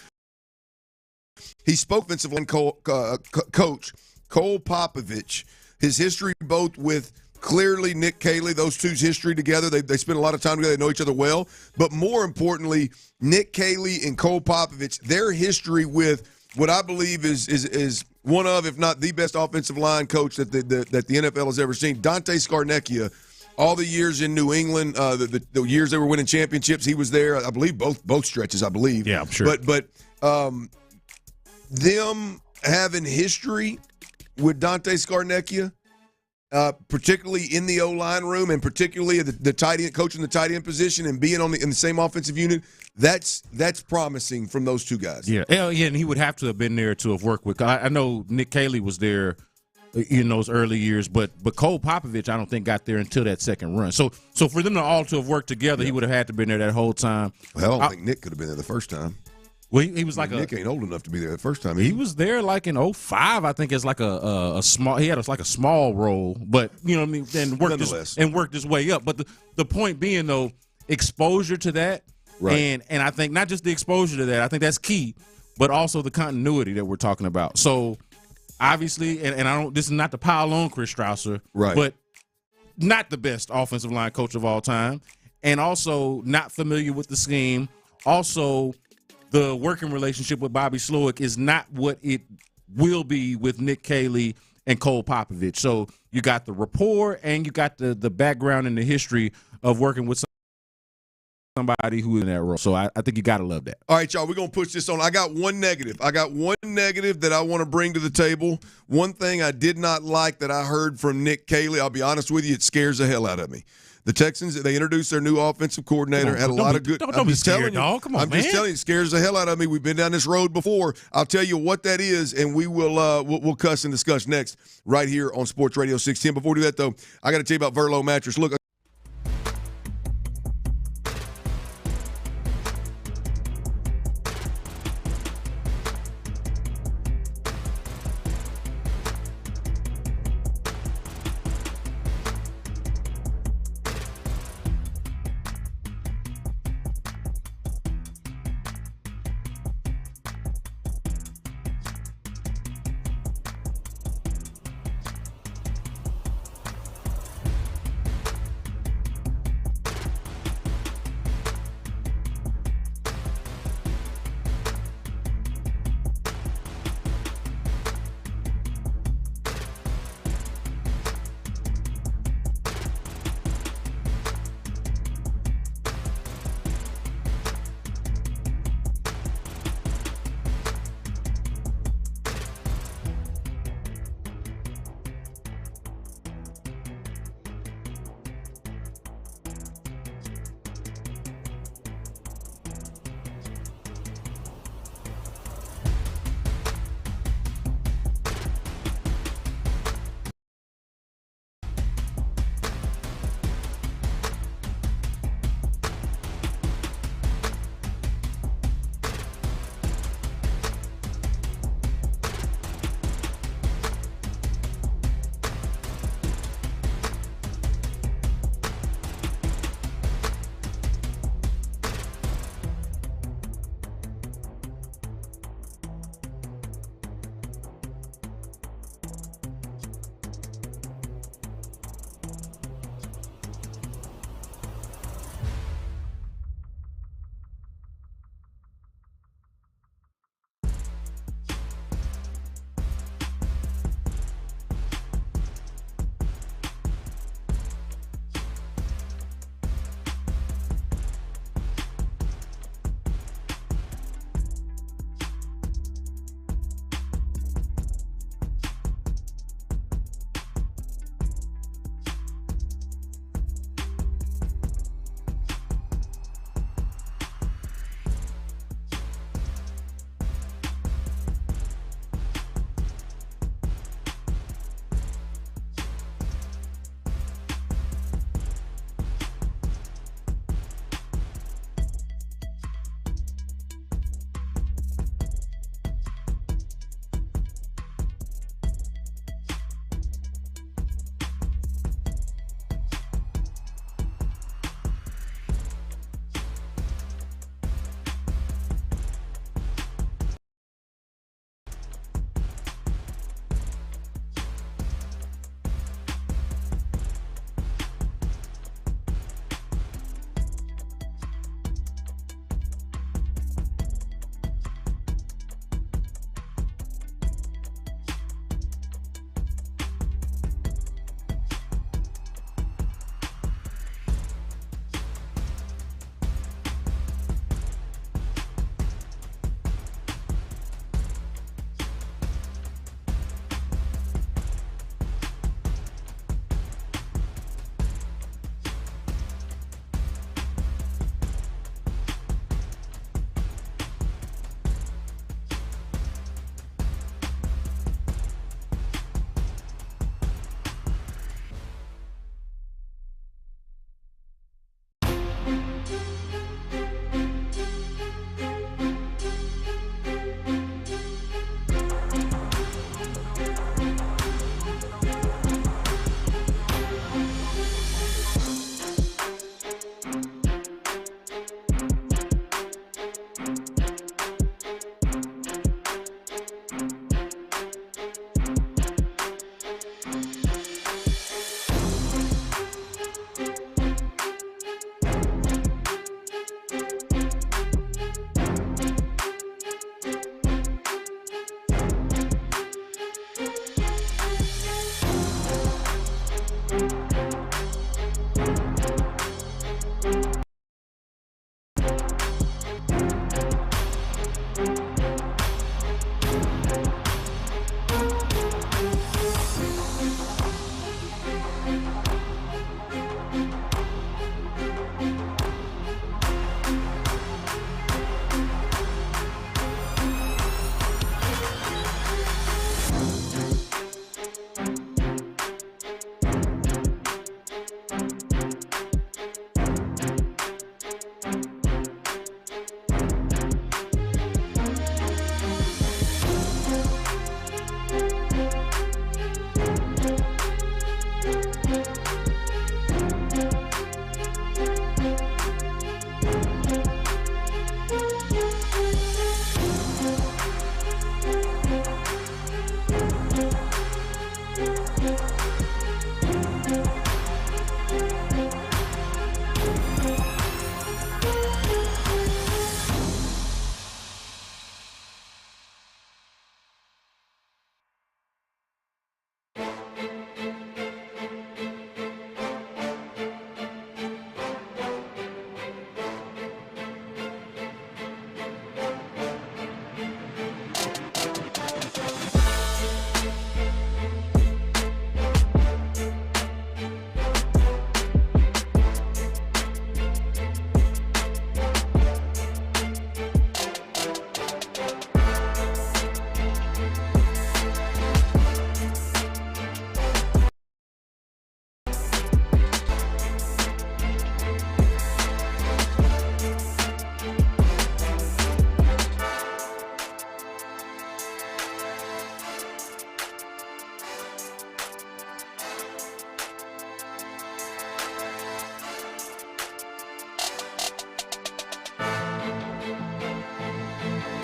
he spoke offensive line coach Cole Popovich. His history both with clearly Nick Caley, those two's history together. They spend a lot of time together. They know each other well. But more importantly, Nick Caley and Cole Popovich, their history with what I believe is one of, if not the best offensive line coach that the NFL has ever seen, Dante Scarnecchia. All the years in New England, the years they were winning championships, he was there. I believe both stretches, I believe. Yeah, I'm sure. But them having history with Dante Scarnecchia, particularly in the O-line room and particularly the tight end, coaching the tight end position and being in the same offensive unit, that's promising from those two guys. Yeah, and he would have to have been there to have worked with. I know Nick Caley was there in those early years, but Cole Popovich, I don't think got there until that second run. So for them to all to have worked together, he would have had to have been there that whole time. Well, I don't think Nick could have been there the first time. Well, he was like Nick ain't old enough to be there the first time. He was there like in 05, I think, as like a small. He had like a small role, but you know what I mean. And worked his way up. But the point being though, exposure to that, right? And I think not just the exposure to that. I think that's key, but also the continuity that we're talking about. So obviously, and I don't. This is not to pile on Chris Strausser, right? But not the best offensive line coach of all time, and also not familiar with the scheme. Also, the working relationship with Bobby Slowick is not what it will be with Nick Caley and Cole Popovich. So you got the rapport and you got the background and the history of working with somebody who is in that role. So I think you got to love that. All right, y'all, we're going to push this on. I got one negative that I want to bring to the table. One thing I did not like that I heard from Nick Caley, I'll be honest with you, it scares the hell out of me. The Texans, they introduced their new offensive coordinator, had a lot of good. Don't be scared, dog. Come on, I'm just telling you, it scares the hell out of me. We've been down this road before. I'll tell you what that is, and we'll cuss and discuss next right here on Sports Radio 610. Before we do that, though, I got to tell you about Verlo Mattress. Look.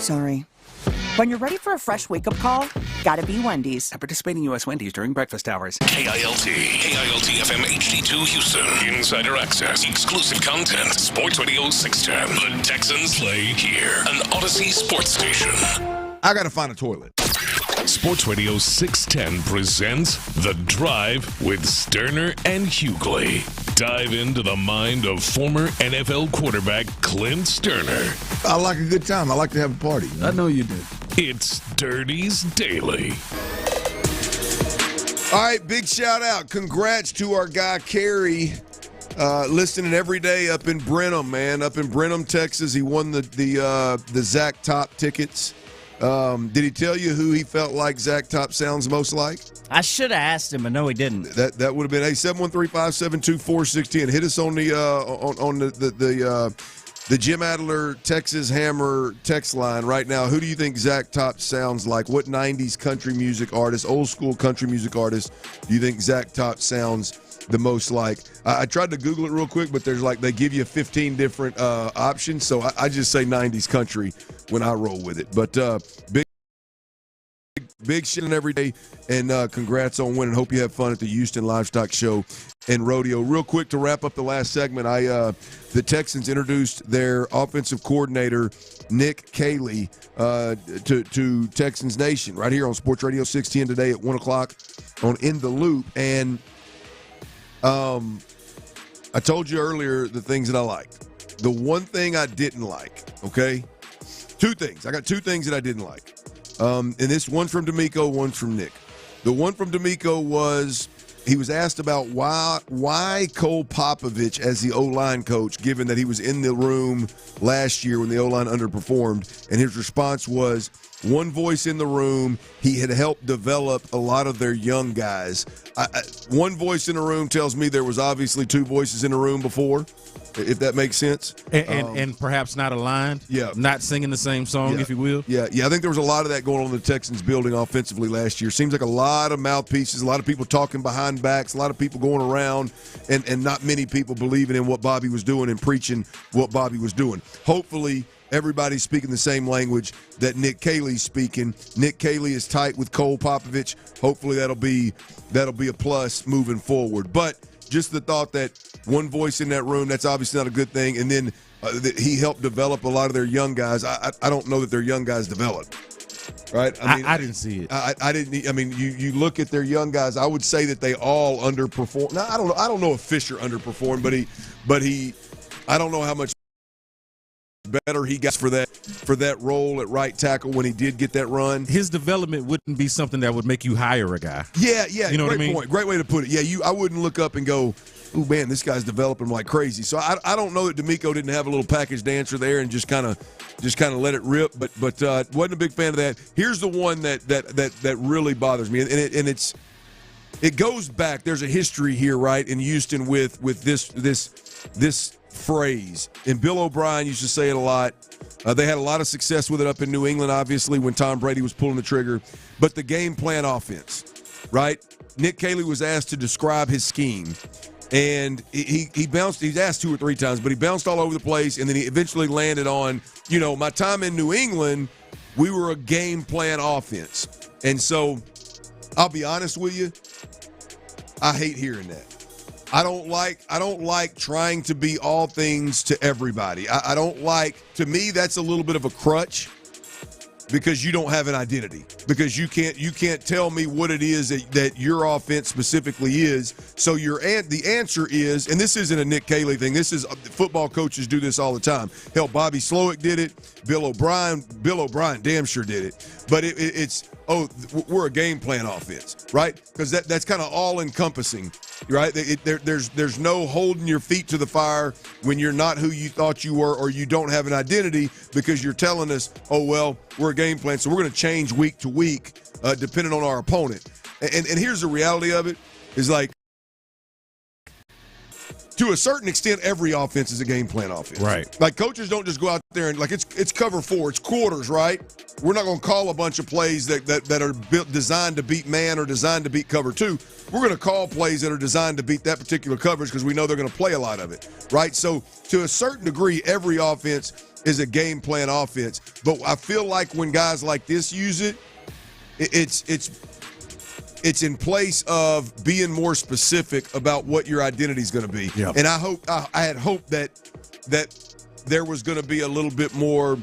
Sorry. When you're ready for a fresh wake-up call, gotta be Wendy's. At participating U.S. Wendy's during breakfast hours. KILT FM HD2 Houston. Insider access, exclusive content. Sports Radio 610. The Texans play here. An Odyssey sports station. I got to find a toilet. Sports Radio 610 presents The Drive with Stoerner and Hughley. Dive into the mind of former NFL quarterback Clint Stoerner. I like a good time. I like to have a party. I know you do. It's Dirty's Daily. All right, big shout out. Congrats to our guy, Caley, listening every day up in Brenham, man. Up in Brenham, Texas. He won the Zach Top tickets. Did he tell you who he felt like Zach Top sounds most like? I should have asked him, but no, he didn't. That would have been 713-572-4610. Hit us on the Jim Adler Texas Hammer text line right now. Who do you think Zach Top sounds like? What 90s country music artist, old school country music artist, do you think Zach Top sounds the most like? I tried to Google it real quick, but there's they give you 15 different options, so I just say 90s country when I roll with it. But big shit every day, and congrats on winning. Hope you have fun at the Houston Livestock Show and Rodeo. Real quick to wrap up the last segment, the Texans introduced their offensive coordinator, Nick Caley, to Texans Nation right here on Sports Radio 610 today at 1 o'clock on In the Loop. And I told you earlier the things that I liked. The one thing I didn't like, okay? Two things. I got two things that I didn't like. And this one's from D'Amico, one's from Nick. The one from D'Amico was he was asked about why Cole Popovich as the O-line coach, given that he was in the room last year when the O-line underperformed, and his response was, one voice in the room, he had helped develop a lot of their young guys. One voice in the room tells me there was obviously two voices in the room before, if that makes sense. And perhaps not aligned. Yeah. Not singing the same song, if you will. Yeah. I think there was a lot of that going on in the Texans building offensively last year. Seems like a lot of mouthpieces, a lot of people talking behind backs, a lot of people going around, and not many people believing in what Bobby was doing and preaching what Bobby was doing. Hopefully, everybody's speaking the same language that Nick Caley's speaking. Nick Caley is tight with Cole Popovich. Hopefully that'll be a plus moving forward. But just the thought that one voice in that room, that's obviously not a good thing. And then that he helped develop a lot of their young guys. I don't know that their young guys developed. Right? I didn't see it. I didn't. I mean, you look at their young guys. I would say that they all underperformed. Now, I don't know. I don't know if Fisher underperformed, but he. I don't know how much better he got for that role at right tackle when he did get that run. His development wouldn't be something that would make you hire a guy. Yeah. You know what I mean? Point. Great way to put it. Yeah, I wouldn't look up and go, "Ooh, man, this guy's developing like crazy." So I don't know that D'Amico didn't have a little package answer there and just kind of let it rip. But wasn't a big fan of that. Here's the one that really bothers me, and it goes back. There's a history here, right, in Houston with this phrase, and Bill O'Brien used to say it a lot. They had a lot of success with it up in New England, obviously, when Tom Brady was pulling the trigger. But the game plan offense, right? Nick Caley was asked to describe his scheme, and he bounced. He's asked 2 or 3 times, but he bounced all over the place, and then he eventually landed on, my time in New England, we were a game plan offense. And so I'll be honest with you, I hate hearing that. I don't like trying to be all things to everybody. I don't like, to me, that's a little bit of a crutch because you don't have an identity. Because you can't tell me what it is that your offense specifically is. So the answer is, and this isn't a Nick Caley thing, this is football coaches do this all the time. Hell, Bobby Slowick did it. Bill O'Brien damn sure did it. But it's we're a game plan offense, right? Because that's kind of all encompassing, right? There's no holding your feet to the fire when you're not who you thought you were, or you don't have an identity because you're telling us, oh well, we're a game plan, so we're going to change week to week depending on our opponent. And here's the reality of it is, like, to a certain extent, every offense is a game plan offense. Right. Like, coaches don't just go out there and, like, it's cover 4, it's quarters, right? We're not going to call a bunch of plays that are designed to beat man or designed to beat cover 2. We're going to call plays that are designed to beat that particular coverage because we know they're going to play a lot of it, right? So to a certain degree, every offense is a game plan offense. But I feel like when guys like this use it, it's in place of being more specific about what your identity is going to be. Yep. And I had hoped that there was going to be a little bit more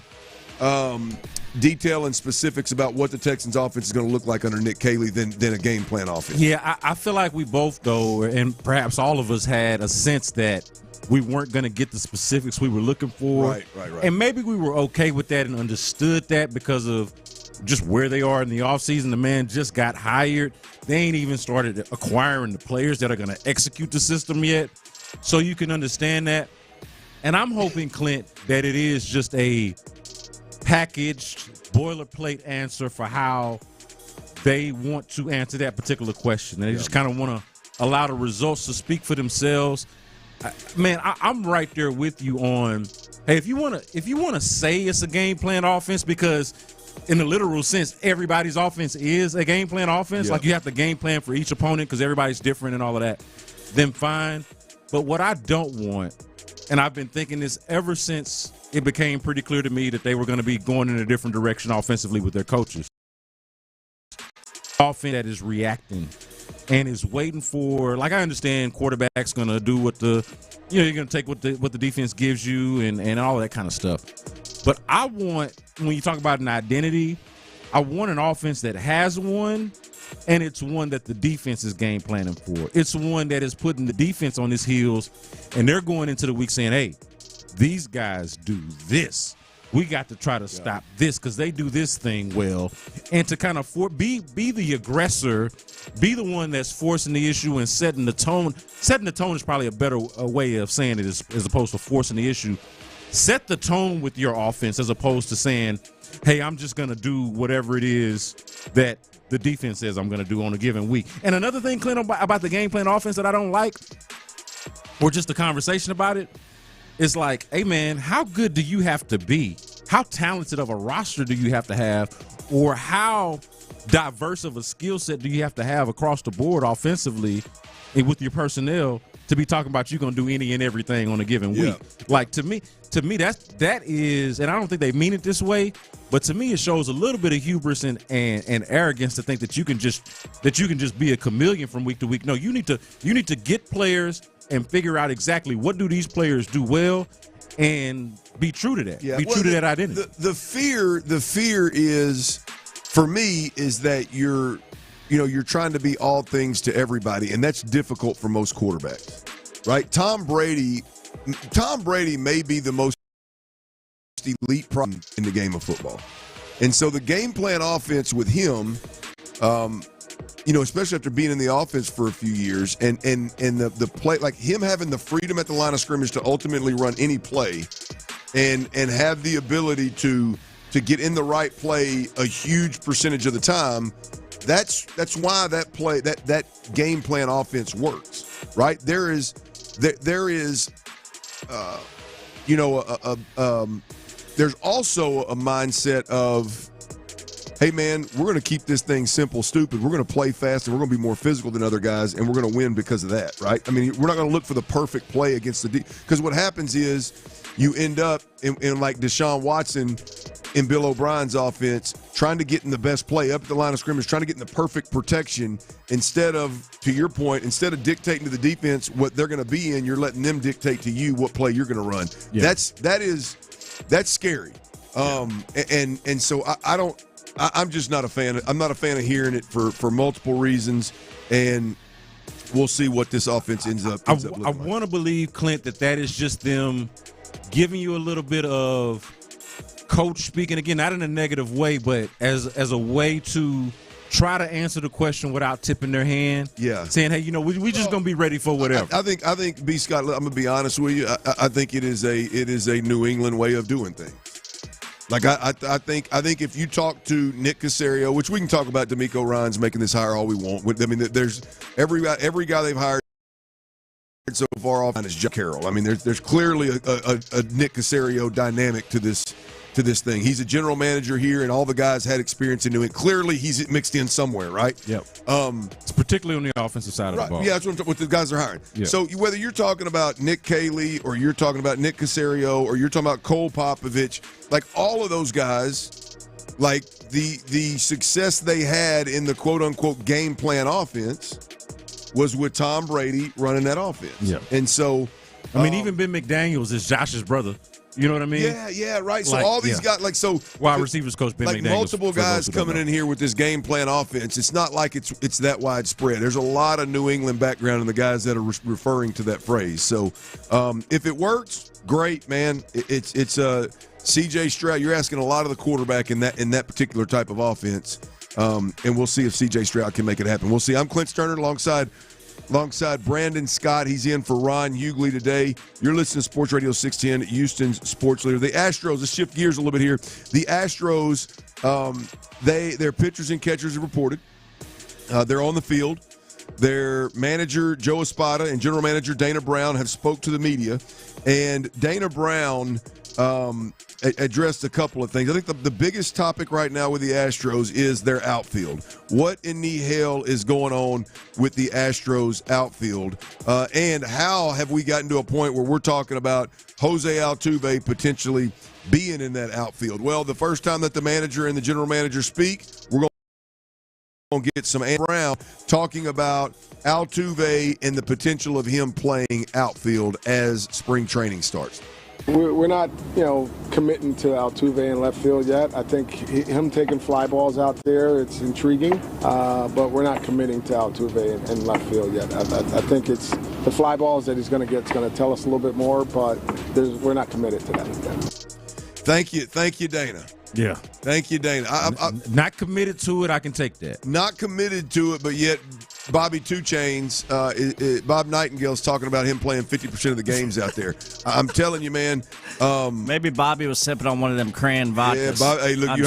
detail and specifics about what the Texans offense is going to look like under Nick Caley than a game plan offense. Yeah, I feel like we both, though, and perhaps all of us had a sense that we weren't going to get the specifics we were looking for. Right. And maybe we were okay with that and understood that because of just where they are in the offseason. The man just got hired. They ain't even started acquiring the players that are going to execute the system yet. So you can understand that. And I'm hoping, Clint, that it is just a packaged boilerplate answer for how they want to answer that particular question. They just kind of want to allow the results to speak for themselves. Man, I'm right there with you on, hey, if you want to say it's a game plan offense, because in the literal sense, everybody's offense is a game plan offense. Like you have to game plan for each opponent because everybody's different and all of that, then fine. But what I don't want, and I've been thinking this ever since it became pretty clear to me that they were going to be going in a different direction offensively with their coaches. Offense that is reacting and is waiting for, like, I understand quarterback's going to do what you're going to take what the defense gives you and all that kind of stuff. But I want, when you talk about an identity, I want an offense that has one, and it's one that the defense is game planning for. It's one that is putting the defense on its heels, and they're going into the week saying, hey, these guys do this. We got to try to stop this because they do this thing well. And to kind of be the aggressor, be the one that's forcing the issue and setting the tone. Setting the tone is probably a better way of saying it as opposed to forcing the issue. Set the tone with your offense as opposed to saying, hey, I'm just going to do whatever it is that the defense says I'm going to do on a given week. And another thing, Clint, about the game plan offense that I don't like, or just the conversation about it, it's like, hey, man, how good do you have to be? How talented of a roster do you have to have? Or how diverse of a skill set do you have to have across the board offensively and with your personnel to be talking about you're going to do any and everything on a given week? Like, to me, that is, and I don't think they mean it this way, but to me it shows a little bit of hubris and arrogance to think that you can just be a chameleon from week to week. No, you need to get players and figure out exactly what do these players do well and be true to that. Be true to that identity. The fear is, for me, is that you're trying to be all things to everybody, and that's difficult for most quarterbacks, right? Tom Brady may be the most elite problem in the game of football. And so the game plan offense with him, especially after being in the offense for a few years, and the play, like him having the freedom at the line of scrimmage to ultimately run any play and have the ability to get in the right play a huge percentage of the time, that's why that game plan offense works, right? There's also a mindset of, hey, man, we're going to keep this thing simple, stupid. We're going to play fast, and we're going to be more physical than other guys, and we're going to win because of that, right? I mean, we're not going to look for the perfect play against the because what happens is you end up in like Deshaun Watson in Bill O'Brien's offense, trying to get in the best play up at the line of scrimmage, trying to get in the perfect protection instead of, to your point, instead of dictating to the defense what they're going to be in, you're letting them dictate to you what play you're going to run. Yeah. That's scary. And so I'm just not a fan. I'm not a fan of hearing it for multiple reasons, and we'll see what this offense ends up looking like. I want to believe, Clint, that is just them giving you a little bit of coach speaking, again, not in a negative way, but as a way to try to answer the question without tipping their hand. Yeah, saying, hey, we just gonna be ready for whatever. I think B. Scott, I'm gonna be honest with you. I think it is a New England way of doing things. Like I think if you talk to Nick Caserio, which we can talk about, D'Amico Ryans making this hire all we want. I mean, there's every guy they've hired so far off is Jack Carroll. I mean, there's clearly a Nick Caserio dynamic to this to this thing. He's a general manager here, and all the guys had experience in New England. Clearly, he's mixed in somewhere, right? Yep. It's particularly on the offensive side of the ball. Yeah, that's what the guys are hiring. Yep. So whether you're talking about Nick Caley or you're talking about Nick Caserio or you're talking about Cole Popovich, like all of those guys, like the success they had in the quote-unquote game plan offense was with Tom Brady running that offense. Yeah. And so I mean, even Ben McDaniels is Josh's brother. You know what I mean? Yeah, right. So all these guys, like, so wide receivers coach Ben like McDaniels. Multiple guys coming in here with this game plan offense. It's not like it's that widespread. There's a lot of New England background in the guys that are referring to that phrase. So if it works, great, man. It's C.J. Stroud. You're asking a lot of the quarterback in that particular type of offense, and we'll see if C.J. Stroud can make it happen. We'll see. I'm Clint Stoerner alongside Brandon Scott. He's in for Ron Hughley today. You're listening to Sports Radio 610, Houston's sports leader. The Astros, let's shift gears a little bit here. The Astros, their pitchers and catchers have reported. They're on the field. Their manager, Joe Espada, and general manager Dana Brown have spoke to the media. And Dana Brown addressed a couple of things. I think the biggest topic right now with the Astros is their outfield. What in the hell is going on with the Astros outfield? And how have we gotten to a point where we're talking about Jose Altuve potentially being in that outfield? Well, the first time that the manager and the general manager speak, we're going to get some Brown talking about Altuve and the potential of him playing outfield as spring training starts. We're not, committing to Altuve in left field yet. I think him taking fly balls out there, it's intriguing, but we're not committing to Altuve in left field yet. I think it's the fly balls that he's going to get is going to tell us a little bit more, but we're not committed to that yet. Thank you, Dana. Yeah. Thank you, Dana. I'm not committed to it. I can take that. Not committed to it, but yet Bobby Two Chains, Bob Nightingale's talking about him playing 50% of the games out there. I'm telling you, man. Maybe Bobby was sipping on one of them cran vodkas. Yeah, Bob, hey, look,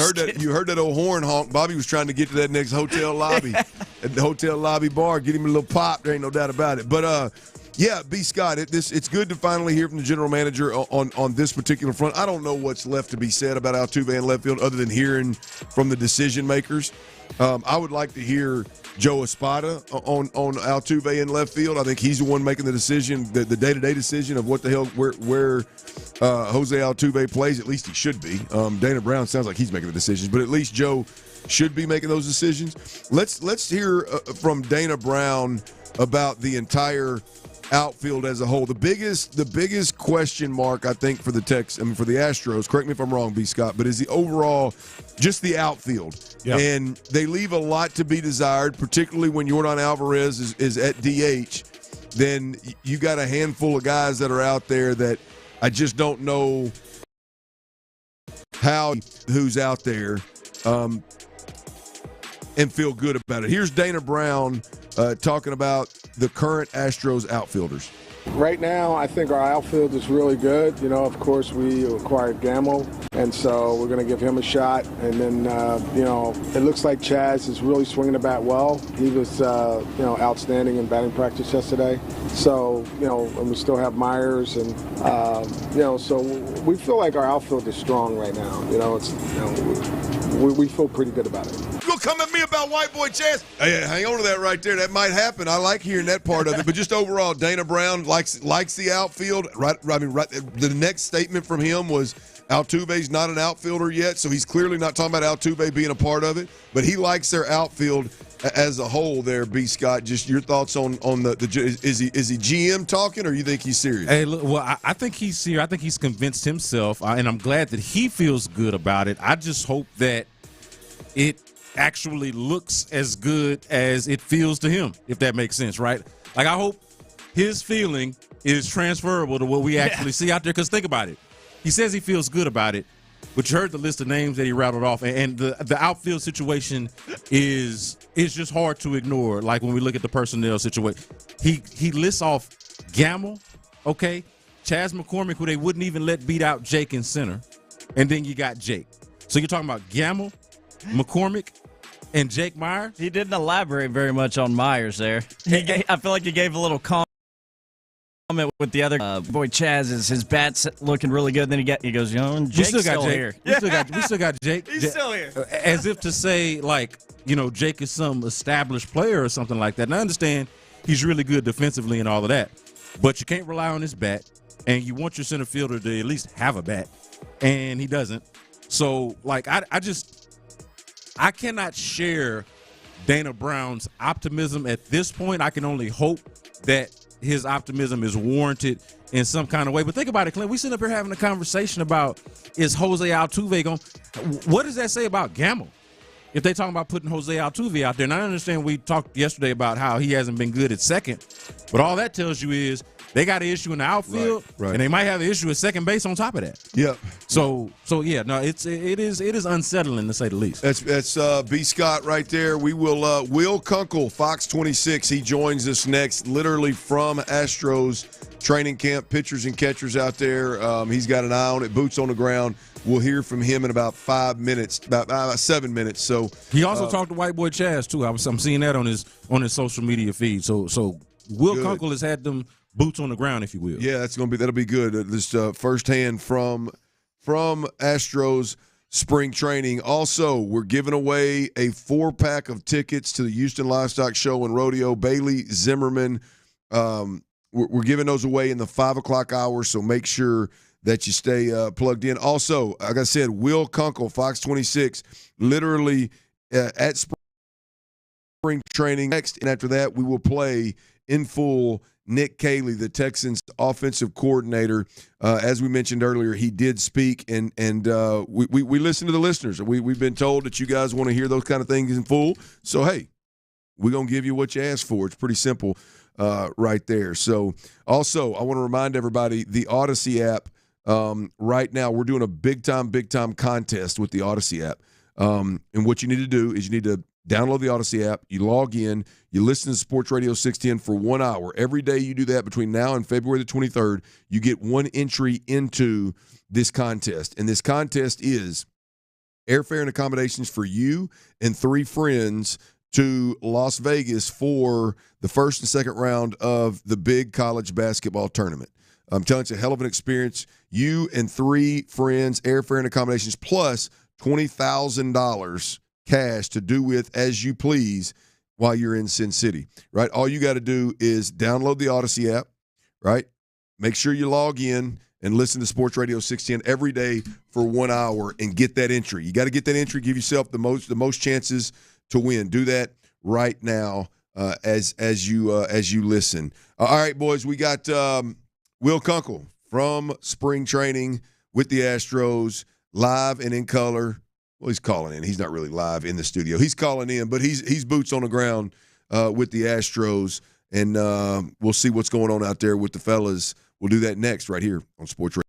you heard that old horn honk. Bobby was trying to get to that next hotel lobby, at the hotel lobby bar, get him a little pop. There ain't no doubt about it. But yeah, B. Scott, it's good to finally hear from the general manager on this particular front. I don't know what's left to be said about Altuve in left field other than hearing from the decision makers. I would like to hear Joe Espada on Altuve in left field. I think he's the one making the decision, the day-to-day decision of what the hell, where Jose Altuve plays. At least he should be. Dana Brown sounds like he's making the decisions, but at least Joe should be making those decisions. Let's hear from Dana Brown about the entire outfield as a whole. The biggest question mark, I think, for the for the Astros, correct me if I'm wrong, B. Scott, but is the overall, just the outfield. Yeah. And they leave a lot to be desired, particularly when Yordan Alvarez is at DH. Then you got a handful of guys that are out there that I just don't know who's out there and feel good about it. Here's Dana Brown talking about the current Astros outfielders. Right now, I think our outfield is really good. Of course, we acquired Gamble, and so we're going to give him a shot. And then, it looks like Chaz is really swinging the bat well. He was, outstanding in batting practice yesterday. So, and we still have Myers, and so we feel like our outfield is strong right now. We feel pretty good about it. You'll come at me about white boy Chaz. Hey, hang on to that right there. That might happen. I like hearing that part of it. But just overall, Dana Brown likes the outfield. Right. The next statement from him was Altuve's not an outfielder yet, so he's clearly not talking about Altuve being a part of it. But he likes their outfield as a whole. There, B. Scott. Just your thoughts on the is he GM talking, or you think he's serious? Hey, look, well, I think he's serious. I think he's convinced himself, and I'm glad that he feels good about it. I just hope that it actually looks as good as it feels to him, if that makes sense, right? Like, I hope his feeling is transferable to what we actually see out there, because think about it. He says he feels good about it, but you heard the list of names that he rattled off, and the outfield situation is just hard to ignore. Like, when we look at the personnel situation, he lists off Gamble, okay, Chas McCormick, who they wouldn't even let beat out Jake in center, and then you got Jake. So you're talking about Gamble, McCormick, and Jake Myers? He didn't elaborate very much on Myers there. I feel like he gave a little with the other boy Chaz is his bat's looking really good. Then he goes, Jake's still here. We still got Jake. He's still here. As if to say, like, Jake is some established player or something like that. And I understand he's really good defensively and all of that, but you can't rely on his bat, and you want your center fielder to at least have a bat, and he doesn't. So, like, I cannot share Dana Brown's optimism at this point. I can only hope that his optimism is warranted in some kind of way. But think about it, Clint. We sit up here having a conversation about, is Jose Altuve going? What does that say about Gamble? If they're talking about putting Jose Altuve out there, and I understand we talked yesterday about how he hasn't been good at second, but all that tells you is they got an issue in the outfield, right. And they might have an issue at second base on top of that. Yep. So yeah, no, it is unsettling to say the least. That's B. Scott right there. We will Will Kunkel, Fox 26. He joins us next, literally from Astros training camp. Pitchers and catchers out there. He's got an eye on it. Boots on the ground. We'll hear from him in about 5 minutes, about 7 minutes. So he also talked to White Boy Chaz too. I'm seeing that on his social media feed. So Will Kunkel has had them boots on the ground, if you will. Yeah, that'll be good. This firsthand from Astros spring training. Also, we're giving away a 4-pack of tickets to the Houston Livestock Show and Rodeo. Bailey Zimmerman. We're giving those away in the 5 o'clock hour, so make sure that you stay plugged in. Also, like I said, Will Kunkel, Fox 26, literally at spring training. Next, and after that, we will play in full Nick Caley, the Texans offensive coordinator. As we mentioned earlier, he did speak, and we listen to the listeners. We've been told that you guys want to hear those kind of things in full. So, hey, we're going to give you what you asked for. It's pretty simple right there. So, also, I want to remind everybody, the Odyssey app, right now we're doing a big-time contest with the Odyssey app. And what you need to do is you need to download the Odyssey app, you log in, you listen to Sports Radio 610 for 1 hour. Every day you do that between now and February the 23rd, you get one entry into this contest. And this contest is airfare and accommodations for you and 3 friends to Las Vegas for the first and second round of the big college basketball tournament. I'm telling you, it's a hell of an experience. You and 3 friends, airfare and accommodations, plus $20,000 cash to do with as you please while you're in Sin City, right? All you got to do is download the Odyssey app, right? Make sure you log in and listen to Sports Radio 610 every day for 1 hour and get that entry. You got to get that entry, give yourself the most chances to win. Do that right now as you listen. All right, boys, we got Will Kunkel from spring training with the Astros, live and in color. Well, he's calling in. He's not really live in the studio. He's calling in, but he's boots on the ground with the Astros, and we'll see what's going on out there with the fellas. We'll do that next right here on Sports Radio.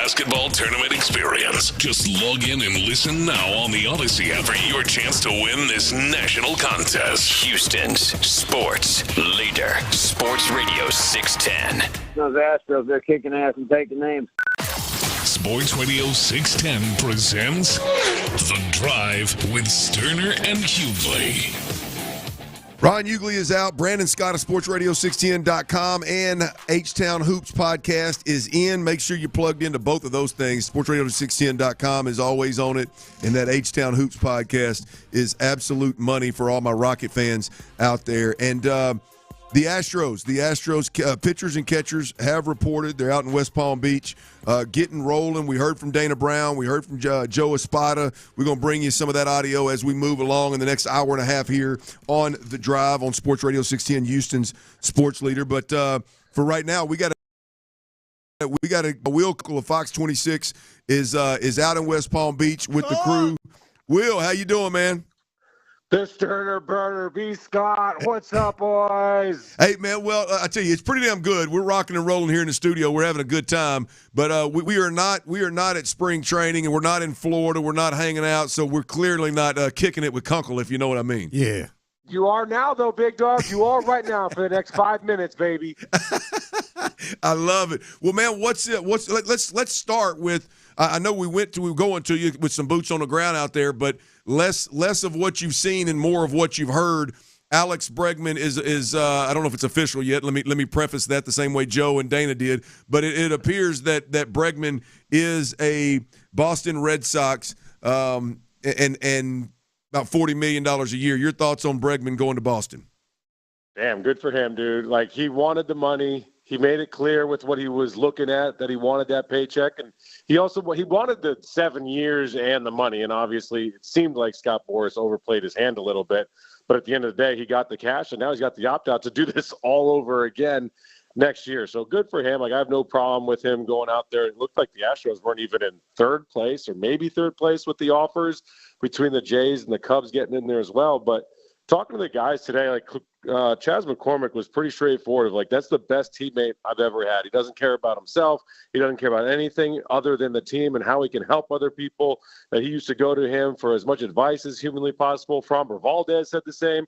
basketball tournament experience. Just log in and listen now on the Odyssey app for your chance to win this national contest. Houston's sports leader, Sports Radio 610. Those Astros, they're kicking ass and taking names. Sports Radio 610 presents The Drive with Stoerner and Hughley. Ryan Hughley is out. Brandon Scott of SportsRadio610.com and H-Town Hoops podcast is in. Make sure you're plugged into both of those things. SportsRadio610.com is always on it, and that H-Town Hoops podcast is absolute money for all my Rocket fans out there. And the Astros pitchers and catchers have reported they're out in West Palm Beach getting rolling. We heard from Dana Brown. We heard from Joe Espada. We're going to bring you some of that audio as we move along in the next hour and a half here on The Drive on Sports Radio 610, Houston's sports leader. But for right now, we got a Will of Fox 26 is out in West Palm Beach with the crew. Will, how you doing, man? The Stoerner Burner, B. Scott. What's up, boys? Hey, man, well, I tell you, it's pretty damn good. We're rocking and rolling here in the studio. We're having a good time. But we are not at spring training, and we're not in Florida. We're not hanging out, so we're clearly not kicking it with Kunkel, if you know what I mean. Yeah. You are now, though, big dog. You are right now for the next 5 minutes, baby. I love it. Well, man, let's start with I know we're going to you with some boots on the ground out there, but less of what you've seen and more of what you've heard. Alex Bregman is I don't know if it's official yet. Let me preface that the same way Joe and Dana did, but it appears that Bregman is a Boston Red Sox and about $40 million a year. Your thoughts on Bregman going to Boston? Damn, good for him, dude. Like, he wanted the money. He made it clear with what he was looking at that he wanted that paycheck, and he wanted the 7 years and the money. And obviously, it seemed like Scott Boras overplayed his hand a little bit. But at the end of the day, he got the cash, and now he's got the opt-out to do this all over again next year. So good for him. Like, I have no problem with him going out there. It looked like the Astros weren't even in third place or maybe third place with the offers between the Jays and the Cubs getting in there as well. But talking to the guys today, like Chas McCormick was pretty straightforward. Like, that's the best teammate I've ever had. He doesn't care about himself. He doesn't care about anything other than the team and how he can help other people. That he used to go to him for as much advice as humanly possible. Framber Valdez said the same.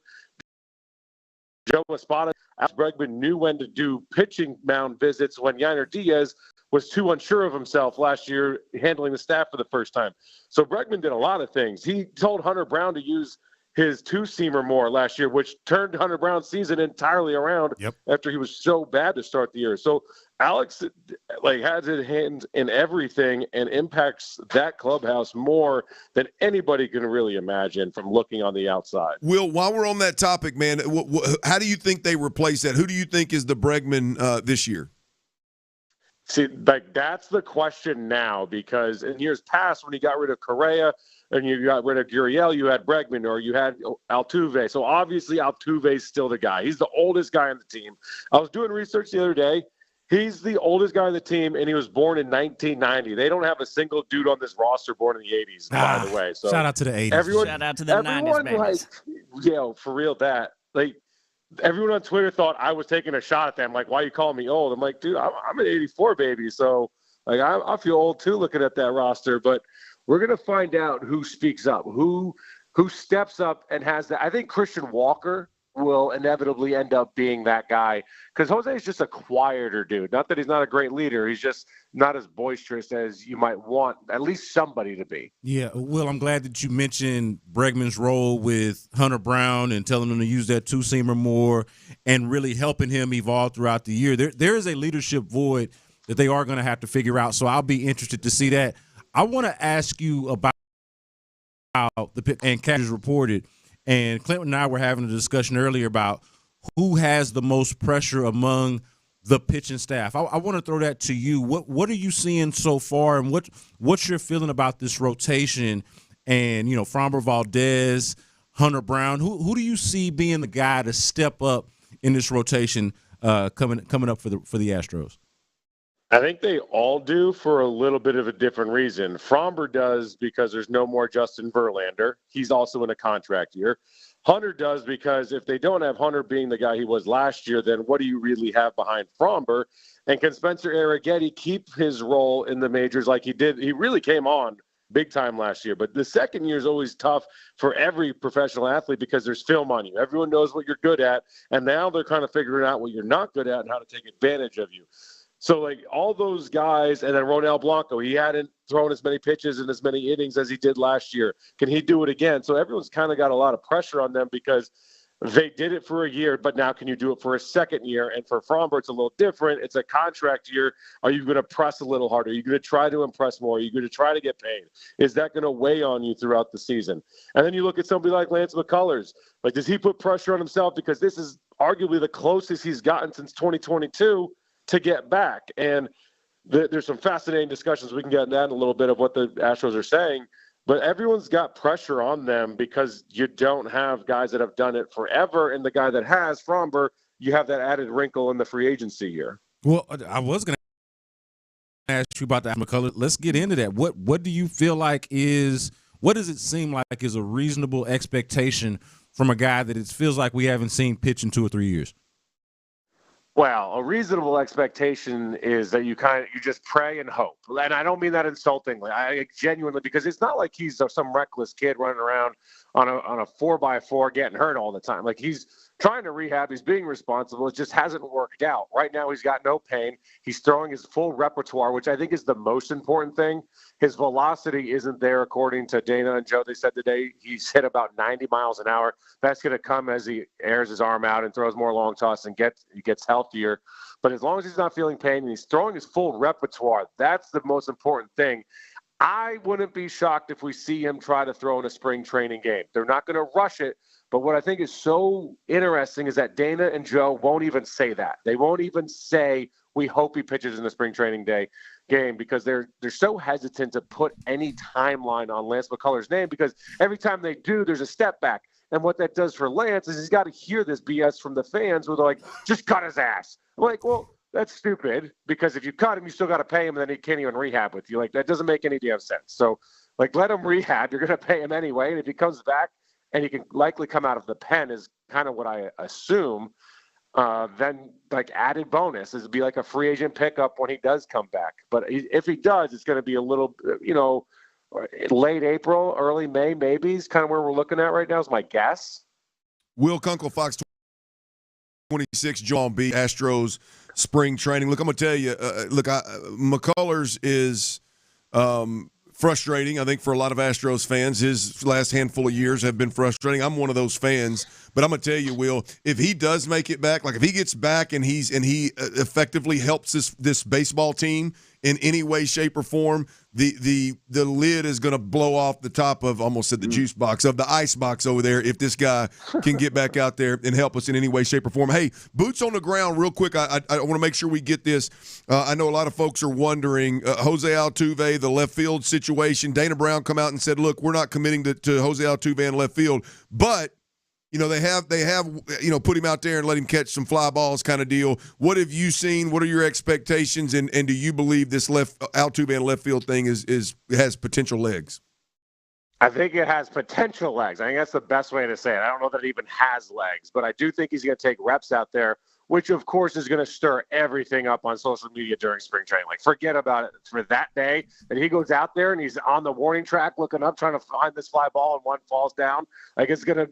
Joe Espada, Alex Bregman knew when to do pitching mound visits when Yainer Diaz was too unsure of himself last year handling the staff for the first time. So Bregman did a lot of things. He told Hunter Brown to use his two-seamer more last year, which turned Hunter Brown's season entirely around after he was so bad to start the year. So Alex has his hands in everything and impacts that clubhouse more than anybody can really imagine from looking on the outside. Will, while we're on that topic, man, how do you think they replace that? Who do you think is the Bregman this year? See, that's the question now, because in years past when he got rid of Correa and you got rid of Gurriel, you had Bregman or you had Altuve. So obviously Altuve's still the guy. He's the oldest guy on the team. I was doing research the other day. He's the oldest guy on the team, and he was born in 1990. They don't have a single dude on this roster born in the 80s, by the way. So shout out to the 80s. Shout out to the 90s, babies. For real, that. Everyone on Twitter thought I was taking a shot at them. Like, why are you calling me old? I'm like, dude, I'm an 84 baby. So, I feel old, too, looking at that roster. But we're going to find out who speaks up, who steps up and has that. I think Christian Walker will inevitably end up being that guy, because Jose is just a quieter dude. Not that he's not a great leader. He's just not as boisterous as you might want at least somebody to be. Yeah, Will, I'm glad that you mentioned Bregman's role with Hunter Brown and telling him to use that two-seamer more and really helping him evolve throughout the year. There is a leadership void that they are going to have to figure out, so I'll be interested to see that. I want to ask you about and Cash reported, and Clinton and I were having a discussion earlier about who has the most pressure among the pitching staff. I want to throw that to you. What are you seeing so far, and what's your feeling about this rotation? And Framber Valdez, Hunter Brown. Who do you see being the guy to step up in this rotation coming up for the Astros? I think they all do for a little bit of a different reason. Framber does because there's no more Justin Verlander. He's also in a contract year. Hunter does, because if they don't have Hunter being the guy he was last year, then what do you really have behind Fromber? And can Spencer Arrighetti keep his role in the majors like he did? He really came on big time last year. But the second year is always tough for every professional athlete because there's film on you. Everyone knows what you're good at, and now they're kind of figuring out what you're not good at and how to take advantage of you. So, like, all those guys, and then Ronel Blanco, he hadn't thrown as many pitches and as many innings as he did last year. Can he do it again? So everyone's kind of got a lot of pressure on them because they did it for a year, but now can you do it for a second year? And for Fromber, it's a little different. It's a contract year. Are you going to press a little harder? Are you going to try to impress more? Are you going to try to get paid? Is that going to weigh on you throughout the season? And then you look at somebody like Lance McCullers. Like, does he put pressure on himself? Because this is arguably the closest he's gotten since 2022 to get back. And there's some fascinating discussions. We can get into that in a little bit of what the Astros are saying. But everyone's got pressure on them because you don't have guys that have done it forever. And the guy that has, Fromber, you have that added wrinkle in the free agency year. Well, I was going to ask you about that, McCullers. Let's get into that. What do you feel like what does it seem like is a reasonable expectation from a guy that it feels like we haven't seen pitch in 2 or 3 years? Well, a reasonable expectation is that you just pray and hope. And I don't mean that insultingly. I genuinely, because it's not like he's some reckless kid running around on a 4x4 getting hurt all the time. Like, he's trying to rehab. He's being responsible. It just hasn't worked out. Right now, he's got no pain. He's throwing his full repertoire, which I think is the most important thing. His velocity isn't there, according to Dana and Joe. They said today he's hit about 90 miles an hour. That's going to come as he airs his arm out and throws more long toss and gets healthier. But as long as he's not feeling pain and he's throwing his full repertoire, that's the most important thing. I wouldn't be shocked if we see him try to throw in a spring training game. They're not going to rush it. But what I think is so interesting is that Dana and Joe won't even say that. They won't even say, we hope he pitches in the spring training day game, because they're so hesitant to put any timeline on Lance McCullers' name, because every time they do, there's a step back. And what that does for Lance is he's got to hear this BS from the fans where they're like, just cut his ass. I'm like, well, that's stupid, because if you cut him, you still got to pay him, and then he can't even rehab with you. Like, that doesn't make any damn sense. So, like, let him rehab. You're going to pay him anyway. And if he comes back and he can likely come out of the pen, is kind of what I assume, then, like, added bonus is to be like a free agent pickup when he does come back. But if he does, it's going to be a little, late April, early May, maybe is kind of where we're looking at right now, is my guess. Will Kunkel, Fox 26, John B. Astros spring training. Look, I'm going to tell you, McCullers is frustrating, I think, for a lot of Astros fans. His last handful of years have been frustrating. I'm one of those fans. But I'm going to tell you, Will, if he does make it back, like if he gets back and he effectively helps this baseball team in any way, shape, or form, the lid is going to blow off the top of, almost said the juice box, of the ice box over there, if this guy can get back out there and help us in any way, shape, or form. Hey, boots on the ground real quick. I want to make sure we get this. I know a lot of folks are wondering, Jose Altuve, the left field situation. Dana Brown come out and said, look, we're not committing to Jose Altuve in left field, but they have put him out there and let him catch some fly balls kind of deal. What have you seen? What are your expectations? And do you believe this Altuve and left field thing has potential legs? I think it has potential legs. I think that's the best way to say it. I don't know that it even has legs, but I do think he's going to take reps out there, which, of course, is going to stir everything up on social media during spring training. Like, forget about it for that day. And he goes out there and he's on the warning track looking up, trying to find this fly ball, and one falls down. Like, it's gonna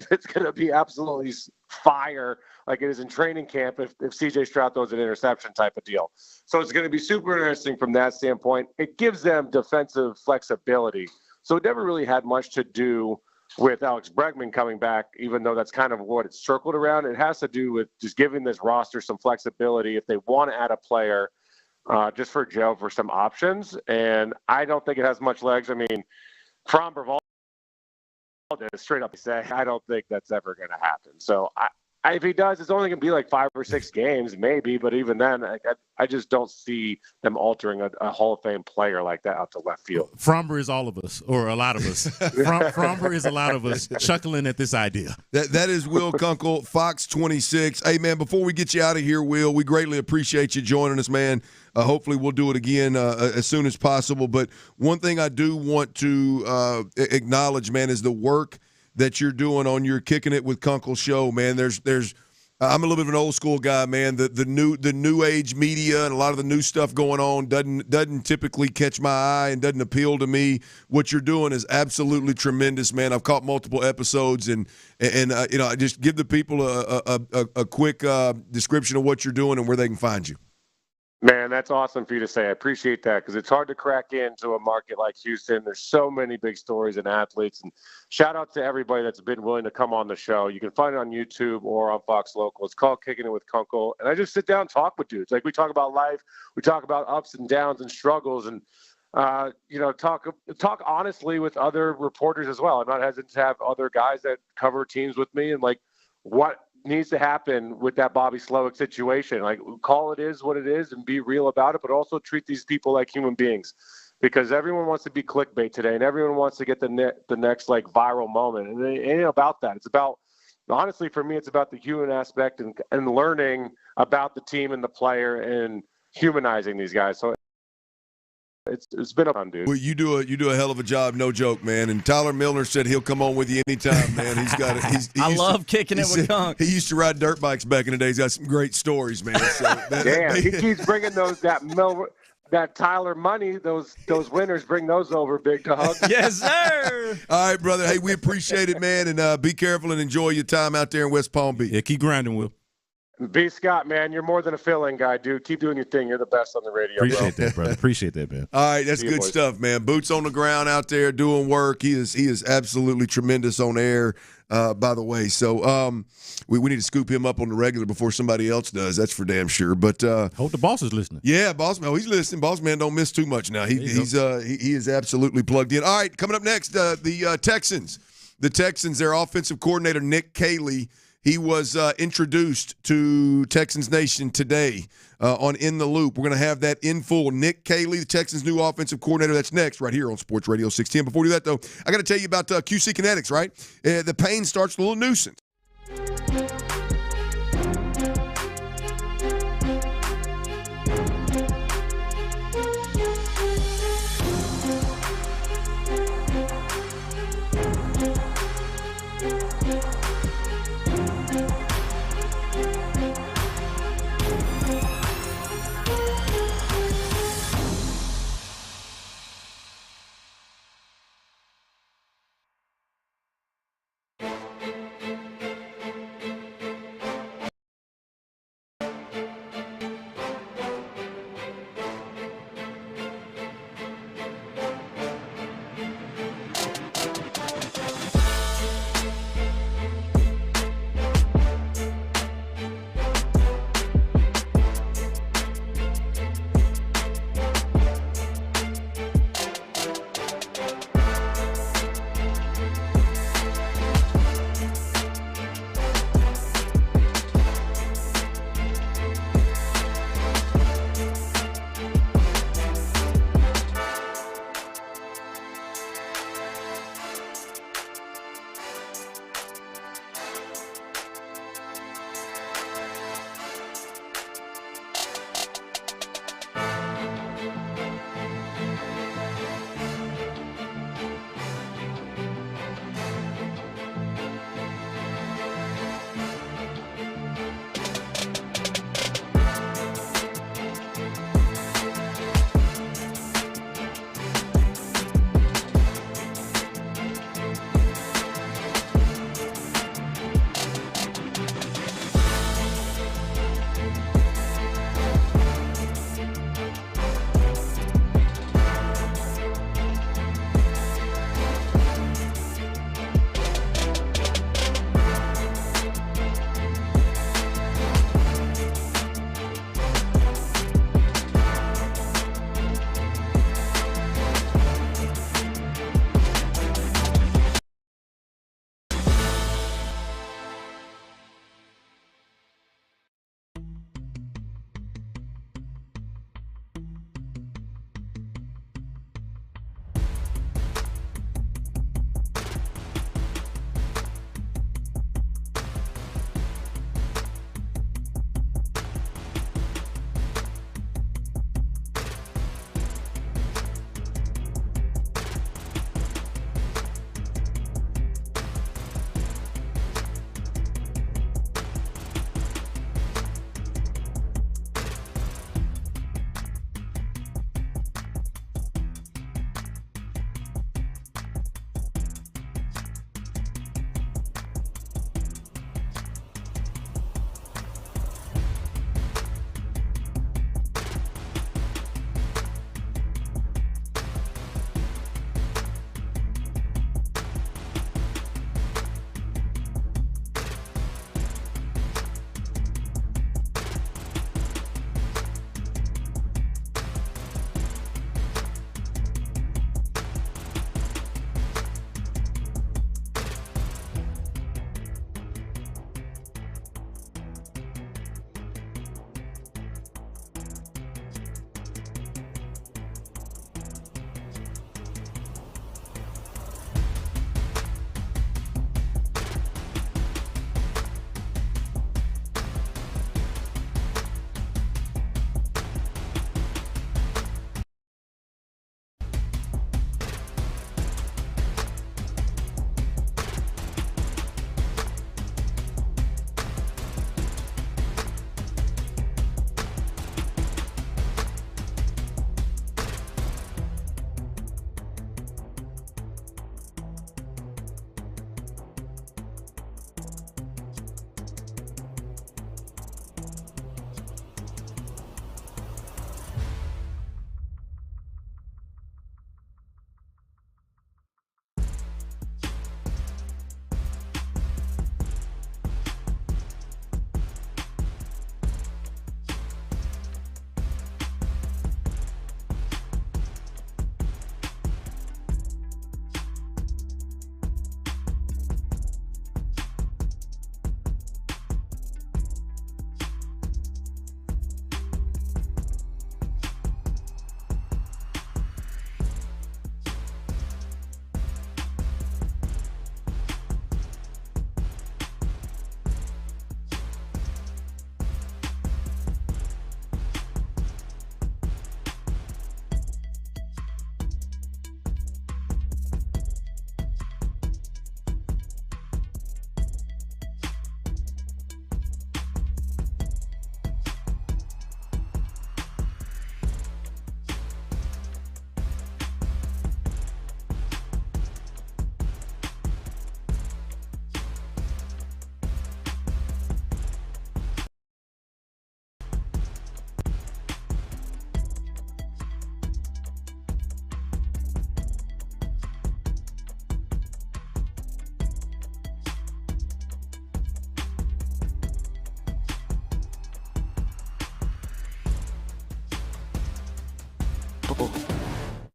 be absolutely fire, like it is in training camp if C.J. Stroud throws an interception type of deal. So it's going to be super interesting from that standpoint. It gives them defensive flexibility. So it never really had much to do with Alex Bregman coming back, even though that's kind of what it's circled around. It has to do with just giving this roster some flexibility if they want to add a player, just for Joe, for some options. And I don't think it has much legs. I mean, Fromber straight up say, I don't think that's ever going to happen. So if he does, it's only going to be like 5 or 6 games, maybe. But even then, I just don't see them altering a Hall of Fame player like that out to left field. Fromber is all of us, or a lot of us. Fromber is a lot of us chuckling at this idea. That is Will Kunkel, Fox 26. Hey, man, before we get you out of here, Will, we greatly appreciate you joining us, man. Hopefully we'll do it again as soon as possible. But one thing I do want to acknowledge, man, is the work that you're doing on your Kicking It with Kunkel show, man. There's I'm a little bit of an old school guy, man. The new age media and a lot of the new stuff going on doesn't typically catch my eye and doesn't appeal to me. What you're doing is absolutely tremendous, man. I've caught multiple episodes and I just give the people a quick description of what you're doing and where they can find you. Man, that's awesome for you to say. I appreciate that because it's hard to crack into a market like Houston. There's so many big stories and athletes. And shout out to everybody that's been willing to come on the show. You can find it on YouTube or on Fox Local. It's called Kicking It with Kunkel. And I just sit down and talk with dudes. Like we talk about life. We talk about ups and downs and struggles and, talk honestly with other reporters as well. I'm not hesitant to have other guys that cover teams with me and like what needs to happen with that Bobby Slowick situation. Like, call it is what it is and be real about it, but also treat these people like human beings because everyone wants to be clickbait today and everyone wants to get the next like viral moment. And it ain't about that. It's about, honestly, for me, it's about the human aspect and learning about the team and the player and humanizing these guys. So it's been a fun, dude. Well, you do a hell of a job, no joke, man. And Tyler Milner said he'll come on with you anytime, man. He's got it. I love Kicking It with Kunk. He used to ride dirt bikes back in the day. He's got some great stories, man. So damn, he keeps bringing that Tyler money. Those winners, bring those over, big dog. Yes, sir. All right, brother. Hey, we appreciate it, man, and be careful and enjoy your time out there in West Palm Beach. Yeah, keep grinding, Will. B. Scott, man, you're more than a fill-in guy, dude. Keep doing your thing. You're the best on the radio. Appreciate that, brother. Appreciate that, man. All right, that's good stuff, man. Boots on the ground out there doing work. He is absolutely tremendous on air, by the way. So we need to scoop him up on the regular before somebody else does. That's for damn sure. But hope the boss is listening. Yeah, boss man. Oh, he's listening. Boss man don't miss too much now. He is absolutely plugged in. All right, coming up next, the Texans. The Texans, their offensive coordinator Nick Caley. He was introduced to Texans Nation today on In the Loop. We're going to have that in full. Nick Caley, the Texans' new offensive coordinator. That's next right here on Sports Radio 610. Before we do that, though, I got to tell you about QC Kinetics, right? The pain starts with a little nuisance.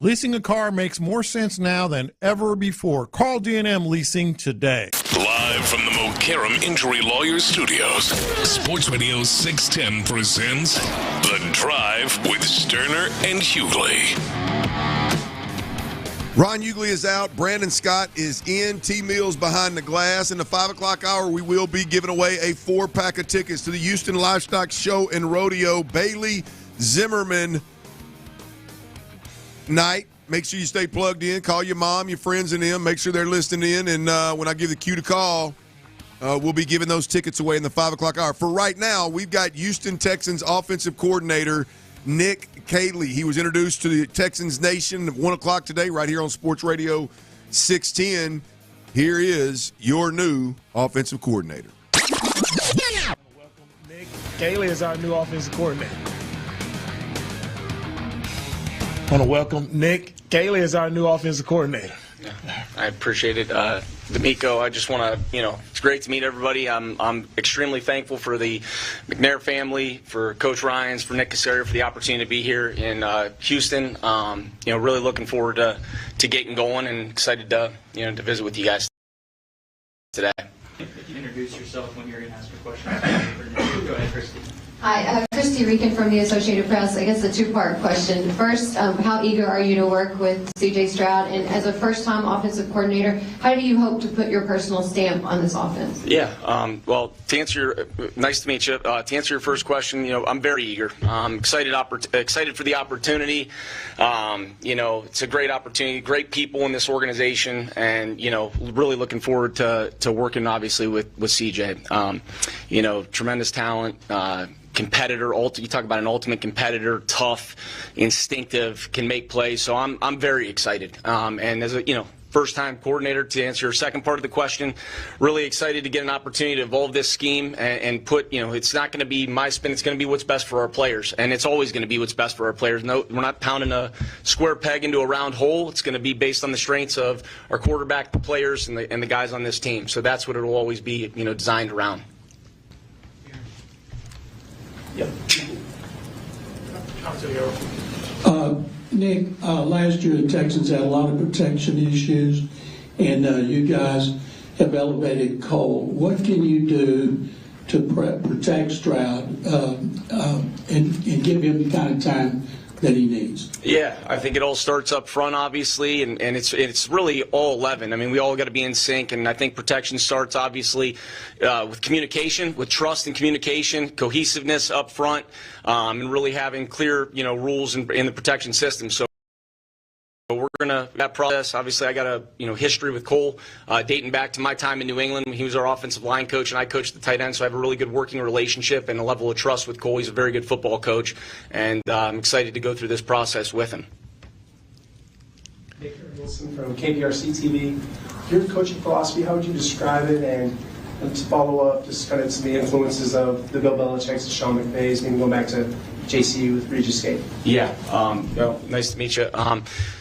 Leasing a car makes more sense now than ever before. Call D&M Leasing today. Live from the McCarran Injury Lawyers Studios, Sports Radio 610 presents The Drive with Stoerner and Hughley. Ron Hughley is out. Brandon Scott is in. T. Mills behind the glass. In the 5 o'clock hour, we will be giving away a 4-pack of tickets to the Houston Livestock Show and Rodeo Bailey Zimmerman night. Make sure you stay plugged in. Call your mom, your friends, and them. Make sure they're listening in. And when I give the cue to call, we'll be giving those tickets away in the 5 o'clock hour. For right now, we've got Houston Texans offensive coordinator Nick Caley. He was introduced to the Texans Nation at 1 o'clock today right here on Sports Radio 610. Here is your new offensive coordinator. Welcome, Nick Caley is our new offensive coordinator. I want to welcome Nick Caley as our new offensive coordinator. Yeah, I appreciate it. D'Amico, I just want to, it's great to meet everybody. I'm extremely thankful for the McNair family, for Coach Ryans, for Nick Casario, for the opportunity to be here in Houston. Really looking forward to getting going and excited to visit with you guys today. If you introduce yourself when you're going to ask your question. Go ahead, Christy. Hi, Christy Regan from the Associated Press. I guess a two-part question. First, how eager are you to work with C.J. Stroud? And as a first-time offensive coordinator, how do you hope to put your personal stamp on this offense? Yeah, well, nice to meet you. To answer your first question, I'm very eager. I'm excited for the opportunity. It's a great opportunity, great people in this organization, and, really looking forward to working, obviously, with C.J. Tremendous talent. Competitor, you talk about an ultimate competitor, tough, instinctive, can make plays. So I'm very excited. And as a first-time coordinator, to answer your second part of the question, really excited to get an opportunity to evolve this scheme and put, it's not going to be my spin. It's going to be what's best for our players, and it's always going to be what's best for our players. No, we're not pounding a square peg into a round hole. It's going to be based on the strengths of our quarterback, the players, and the guys on this team. So that's what it will always be, designed around. Nick, last year the Texans had a lot of protection issues, and you guys have elevated Cole. What can you do to protect Stroud and give him the kind of time that he needs? Yeah, I think it all starts up front, obviously, and it's really all 11. I mean, we all got to be in sync, and I think protection starts, obviously, with communication, with trust and communication, cohesiveness up front, and really having clear, rules in the protection system. So we're going to that process. Obviously, I got a history with Cole dating back to my time in New England. He was our offensive line coach, and I coached the tight end, so I have a really good working relationship and a level of trust with Cole. He's a very good football coach, and I'm excited to go through this process with him. Nick Wilson from KPRC TV. Your coaching philosophy, how would you describe it? And to follow up, just kind of some of the influences of the Bill Belichick's and Sean McVay's, maybe going back to JCU with Regis Gate. Yeah, nice to meet you.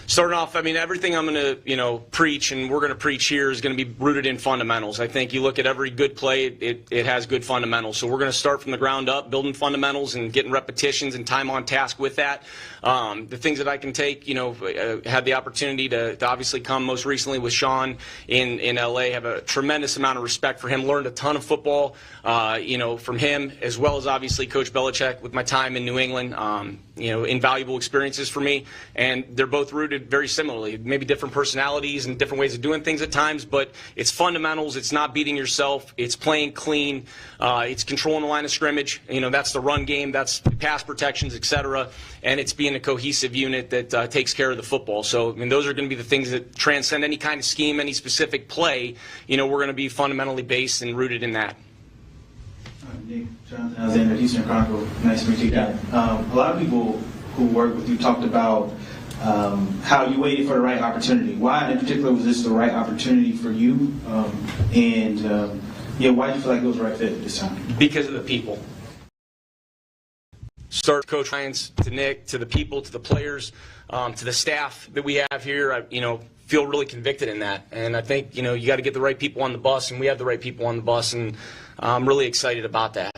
Starting off, I mean, everything I'm going to, preach and we're going to preach here is going to be rooted in fundamentals. I think you look at every good play, it has good fundamentals. So we're going to start from the ground up, building fundamentals and getting repetitions and time on task with that. The things that I can take, had the opportunity to obviously come most recently with Sean in L.A., have a tremendous amount of respect for him, learned a ton of football, from him, as well as obviously Coach Belichick with my time in New England, invaluable experiences for me. And they're both rooted very similarly, maybe different personalities and different ways of doing things at times, but it's fundamentals. It's not beating yourself. It's playing clean. It's controlling the line of scrimmage. That's the run game. That's pass protections, etc. And it's being a cohesive unit that takes care of the football. So, those are going to be the things that transcend any kind of scheme, any specific play. We're going to be fundamentally based and rooted in that. Nick, Jonathan Alexander, Houston Chronicle. Nice to meet you again. A lot of people who work with you talked about how you waited for the right opportunity. Why, in particular, was this the right opportunity for you? Why do you feel like it was the right fit this time? Because of the people. Start Coach Ryans, to Nick, to the people, to the players, to the staff that we have here. I feel really convicted in that. And I think, you got to get the right people on the bus, and we have the right people on the bus, and I'm really excited about that.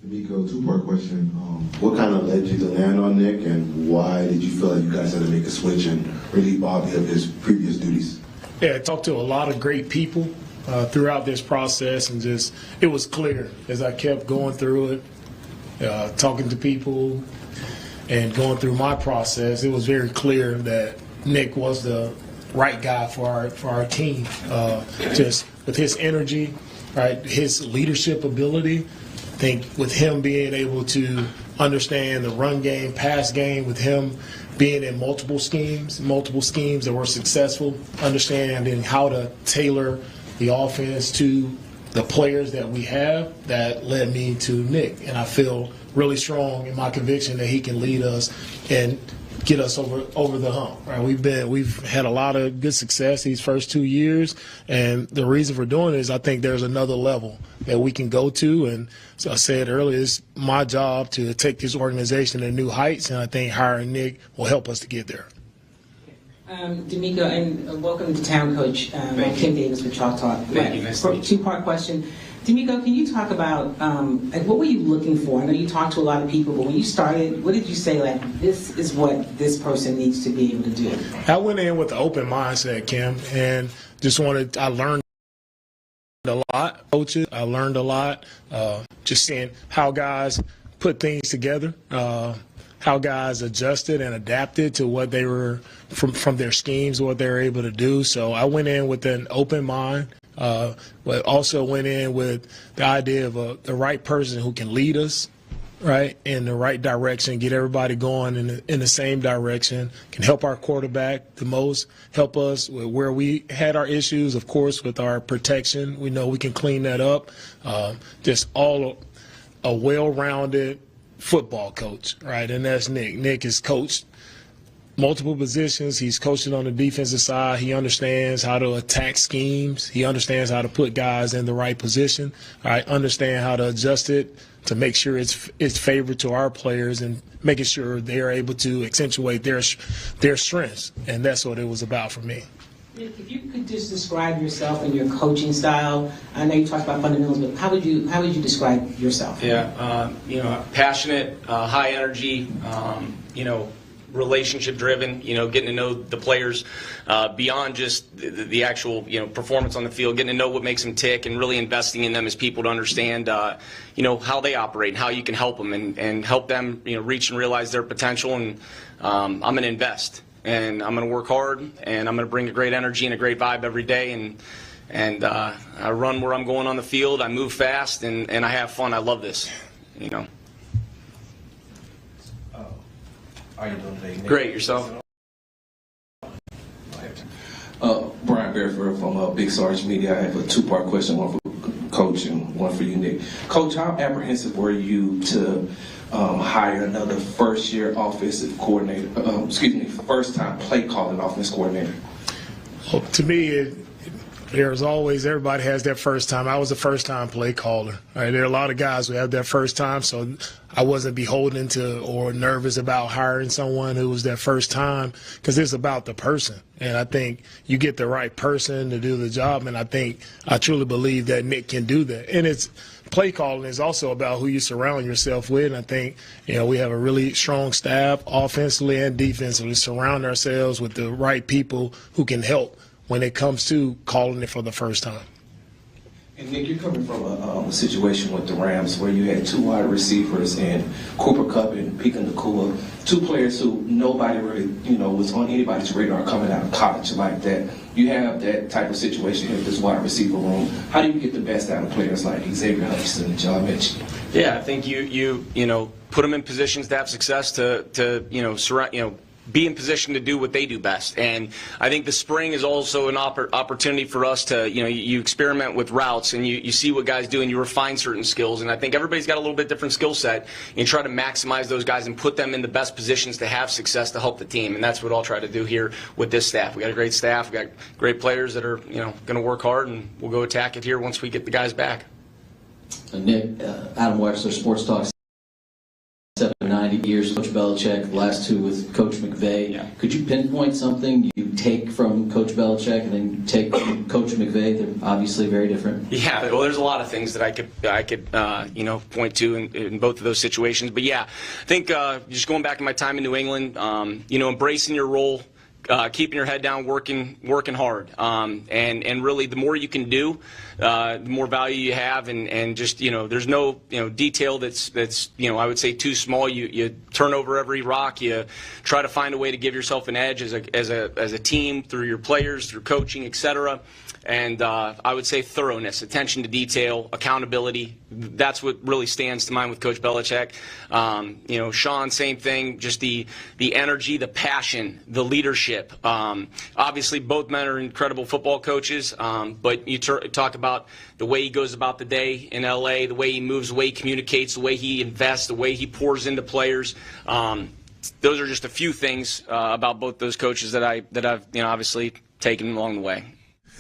D'Amico, two-part question. What kind of led you to land on Nick, and why did you feel like you guys had to make a switch and relieve Bobby of his previous duties? Yeah, I talked to a lot of great people throughout this process, and just it was clear as I kept going through it, talking to people and going through my process, it was very clear that Nick was the right guy for our team. Just with his energy, right, his leadership ability. I think with him being able to understand the run game, pass game, with him being in multiple schemes that were successful, understanding how to tailor the offense to the players that we have, that led me to Nick. And I feel really strong in my conviction that he can lead us and get us over the hump. Right? We've had a lot of good success these first 2 years, and the reason for doing it is I think there's another level that we can go to. And so I said earlier, it's my job to take this organization to new heights, and I think hiring Nick will help us to get there. D'Amico, and welcome to town, Coach. I'm Kim Davis with Chalk Talk. Thank you. Nice to meet you. Two-part question. D'Amico, can you talk about what were you looking for? I know you talked to a lot of people, but when you started, what did you say, like, this is what this person needs to be able to do? I went in with an open mindset, Kim, and just I learned a lot, coaches. I learned a lot, just seeing how guys put things together, how guys adjusted and adapted to what they were from their schemes, what they were able to do. So I went in with an open mind. But also went in with the idea of the right person who can lead us, right, in the right direction, get everybody going in the same direction, can help our quarterback the most, help us with where we had our issues, of course, with our protection. We know we can clean that up. Just all a well-rounded football coach, right, and that's Nick. Nick has coached multiple positions. He's coaching on the defensive side. He understands how to attack schemes. He understands how to put guys in the right position. Understand how to adjust it to make sure it's favored to our players and making sure they're able to accentuate their strengths. And that's what it was about for me. If you could just describe yourself and your coaching style. I know you talked about fundamentals, but how would you describe yourself? Yeah, passionate, high energy, relationship driven, getting to know the players beyond just the actual, performance on the field, getting to know what makes them tick and really investing in them as people to understand, how they operate and how you can help them and help them, reach and realize their potential. And I'm going to invest and I'm going to work hard and I'm going to bring a great energy and a great vibe every day. And I run where I'm going on the field. I move fast and I have fun. I love this, How are you doing today, Nick? Great, yourself? Brian Bearford from Big Sarge Media. I have a two-part question, one for Coach and one for you, Nick. Coach, how apprehensive were you to hire another first-year offensive coordinator, first-time play-calling offense coordinator? Well, to me, there's always, everybody has that first time. I was a first-time play caller. Right? There are a lot of guys who have that first time, so I wasn't beholden to or nervous about hiring someone who was that first time because it's about the person. And I think you get the right person to do the job, and I truly believe that Nick can do that. And it's play calling is also about who you surround yourself with. And I think, we have a really strong staff offensively and defensively. Surround ourselves with the right people who can help when it comes to calling it for the first time. And Nick, you're coming from a situation with the Rams where you had two wide receivers in Cooper Kupp and Puka Nacua, two players who nobody really, was on anybody's radar coming out of college like that. You have that type of situation here with this wide receiver room. How do you get the best out of players like Xavier Hutchinson and John Mitchell? Yeah, I think you put them in positions to have success to surround, be in position to do what they do best. And I think the spring is also an opportunity for us to, you experiment with routes and you see what guys do and you refine certain skills. And I think everybody's got a little bit different skill set and try to maximize those guys and put them in the best positions to have success to help the team. And that's what I'll try to do here with this staff. We got a great staff. We got great players that are, going to work hard, and we'll go attack it here once we get the guys back. Nick, Adam Wexler, Sports Talk 7-9. 90 years with Coach Belichick, the last 2 with Coach McVay. Yeah. Could you pinpoint something you take from Coach Belichick and then you take from Coach McVay? They're obviously very different. Yeah, well, there's a lot of things that I could point to in both of those situations. But yeah, I think just going back to my time in New England, embracing your role. Keeping your head down, working hard, and really the more you can do, the more value you have, and just there's no detail that's I would say too small. You turn over every rock. You try to find a way to give yourself an edge as a team through your players, through coaching, etc. And I would say thoroughness, attention to detail, accountability. That's what really stands to mind with Coach Belichick. Sean, same thing. Just the energy, the passion, the leadership. Obviously, both men are incredible football coaches. But you talk about the way he goes about the day in LA, the way he moves, the way he communicates, the way he invests, the way he pours into players. Those are just a few things about both those coaches that I've obviously taken along the way.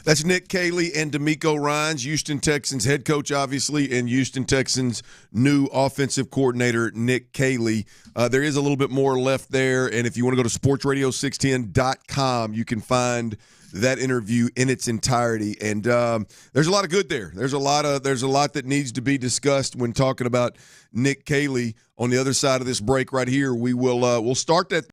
That's Nick Caley and D'Amico Ryans, Houston Texans head coach, obviously, and Houston Texans new offensive coordinator, Nick Caley. There is a little bit more left there, and if you want to go to sportsradio610.com, you can find that interview in its entirety. And there's a lot of good there. There's a lot that needs to be discussed when talking about Nick Caley. On the other side of this break right here, we'll start that.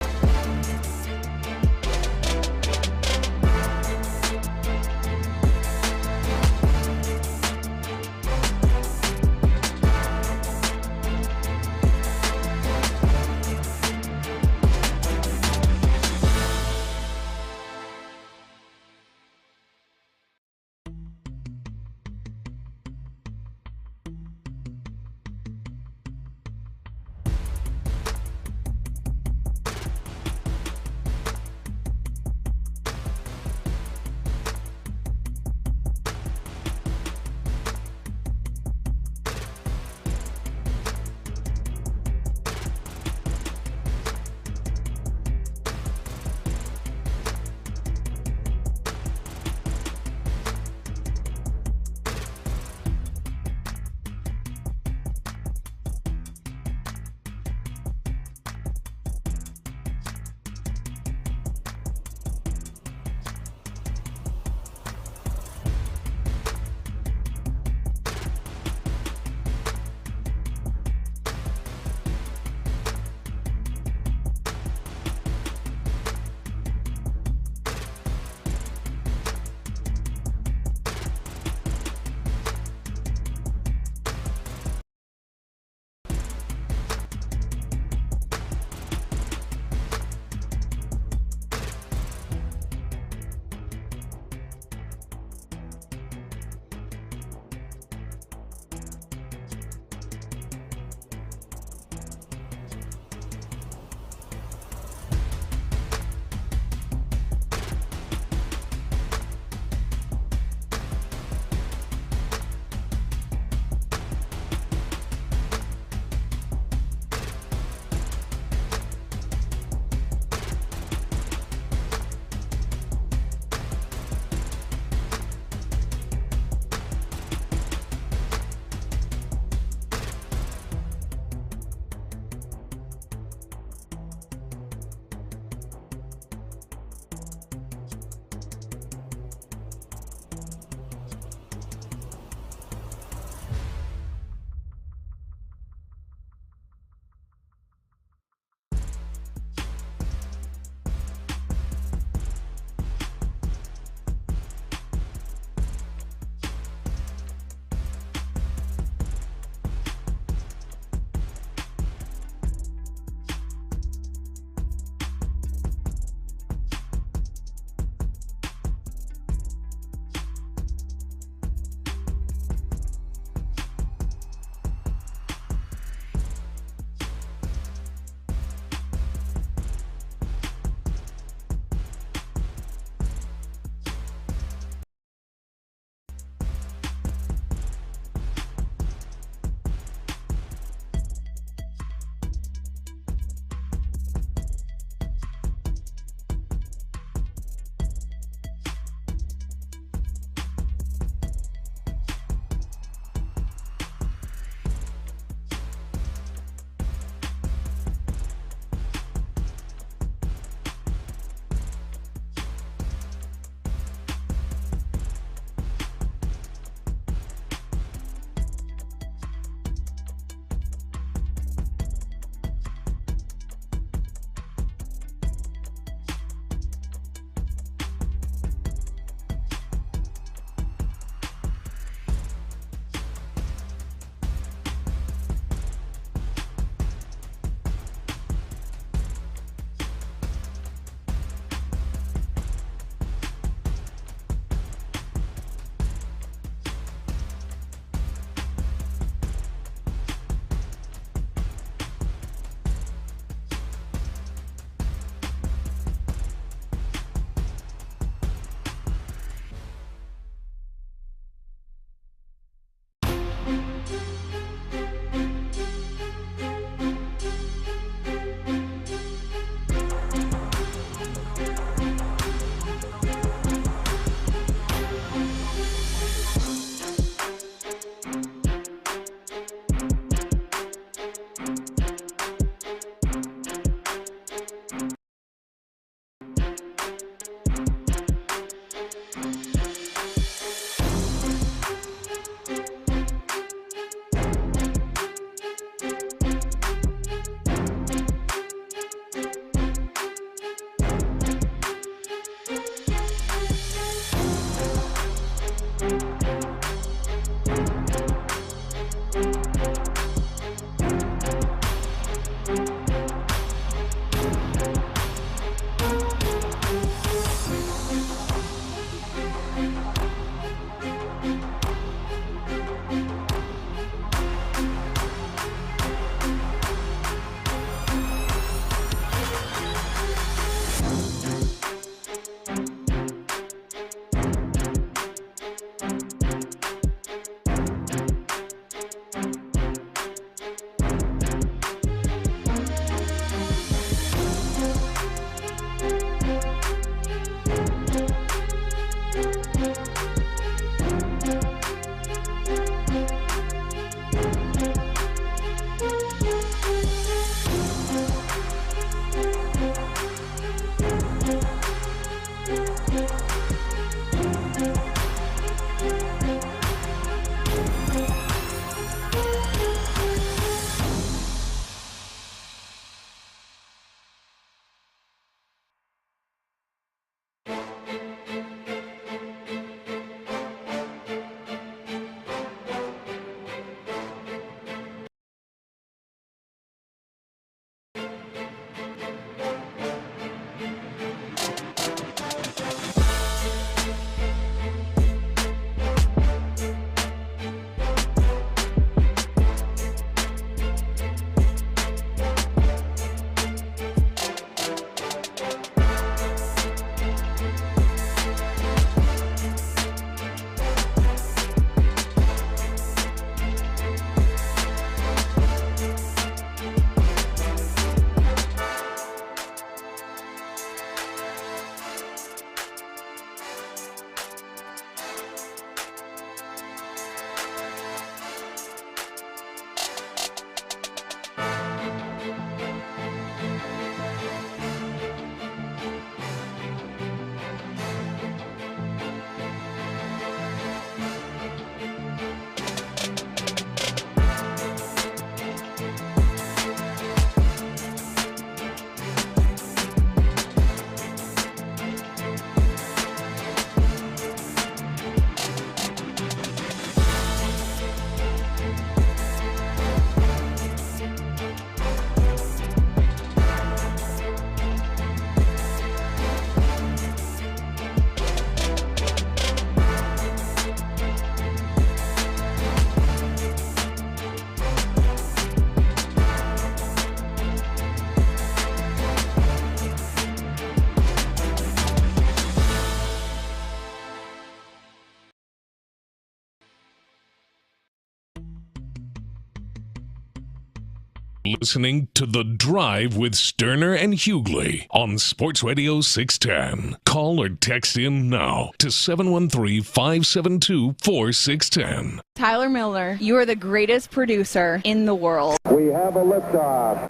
listening to The Drive with Stoerner and Hughley on Sports Radio 610. Call or text in now to 713-572-4610. Tyler Miller, you are the greatest producer in the world. We have a liftoff.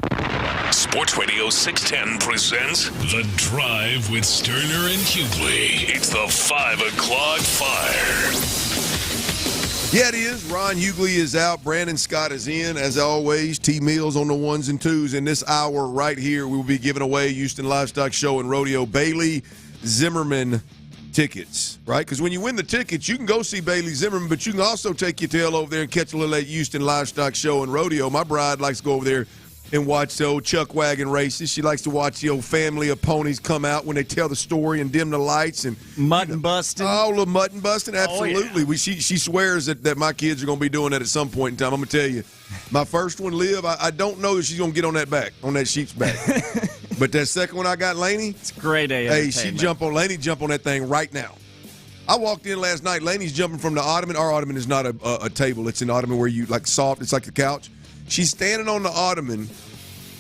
Sports Radio 610 presents The Drive with Stoerner and Hughley. It's the 5 o'clock fire. Yeah, it is. Ron Hughley is out. Brandon Scott is in. As always, T. Mills on the ones and twos. In this hour right here, we will be giving away Houston Livestock Show and Rodeo Bailey Zimmerman tickets, right? Because when you win the tickets, you can go see Bailey Zimmerman, but you can also take your tail over there and catch a little at Houston Livestock Show and Rodeo. My bride likes to go over there and watch the old chuck wagon races. She likes to watch the old family of ponies come out when they tell the story and dim the lights and mutton busting. Oh, a little mutton busting, absolutely. Oh, yeah. She swears that my kids are going to be doing that at some point in time. I'm going to tell you, my first one, Liv, I don't know if she's going to get on that sheep's back. But that second one I got, Laney, it's great. Laney jump on that thing right now. I walked in last night. Laney's jumping from the ottoman. Our ottoman is not a table. It's an ottoman where you like soft. It's like the couch. She's standing on the ottoman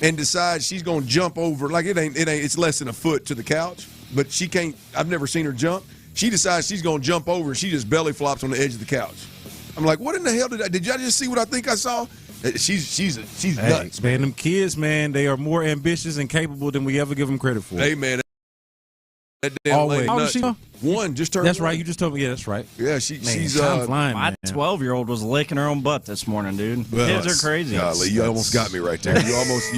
and decides she's going to jump over. Like it ain't. It's less than a foot to the couch, but she can't. I've never seen her jump. She decides she's going to jump over, and she just belly flops on the edge of the couch. I'm like, what in the hell did y'all just see what I think I saw? She's nuts, man. Them kids, man, they are more ambitious and capable than we ever give them credit for. Hey, man. That damn Always. lady nuts. One just turned. That's one. right. You just told me. Yeah, that's right. Yeah, she's flying. My 12-year-old was licking her own butt this morning, dude. Well, Kids are crazy. Golly, you almost got me right there. You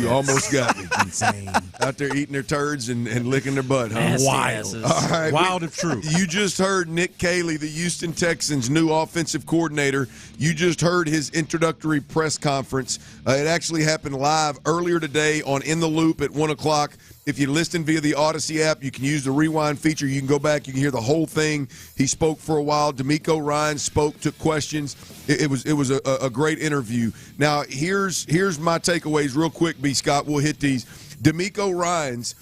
almost got me. Insane. Out there eating their turds and licking their butt, huh? Nasty Wild. asses. All right, Wild if true. You just heard Nick Caley, the Houston Texans' new offensive coordinator. You just heard his introductory press conference. It actually happened live earlier today on In the Loop at 1 o'clock. If you listen via the Odyssey app, you can use the rewind feature. You can go back. You can hear the whole thing. He spoke for a while. D'Amico Ryan spoke, took questions. It was a great interview. Now, here's my takeaways real quick, B. Scott. We'll hit these. D'Amico Ryan's,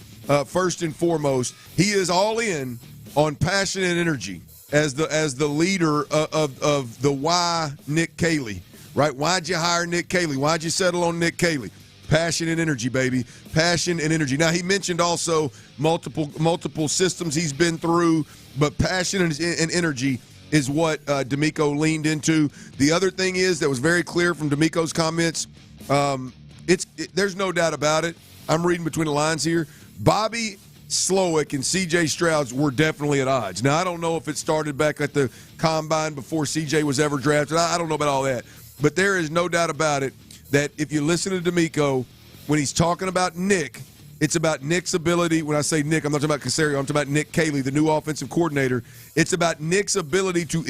first and foremost, he is all in on passion and energy as the leader of the why Nick Caley, right? Why'd you hire Nick Caley? Why'd you settle on Nick Caley? Passion and energy, baby. Passion and energy. Now, he mentioned also multiple systems he's been through, but passion and energy is what D'Amico leaned into. The other thing is that was very clear from D'Amico's comments. There's no doubt about it. I'm reading between the lines here. Bobby Slowick and C.J. Stroud were definitely at odds. Now, I don't know if it started back at the combine before C.J. was ever drafted. I don't know about all that. But there is no doubt about it that if you listen to D'Amico, when he's talking about Nick, it's about Nick's ability. When I say Nick, I'm not talking about Caserio. I'm talking about Nick Caley, the new offensive coordinator. It's about Nick's ability to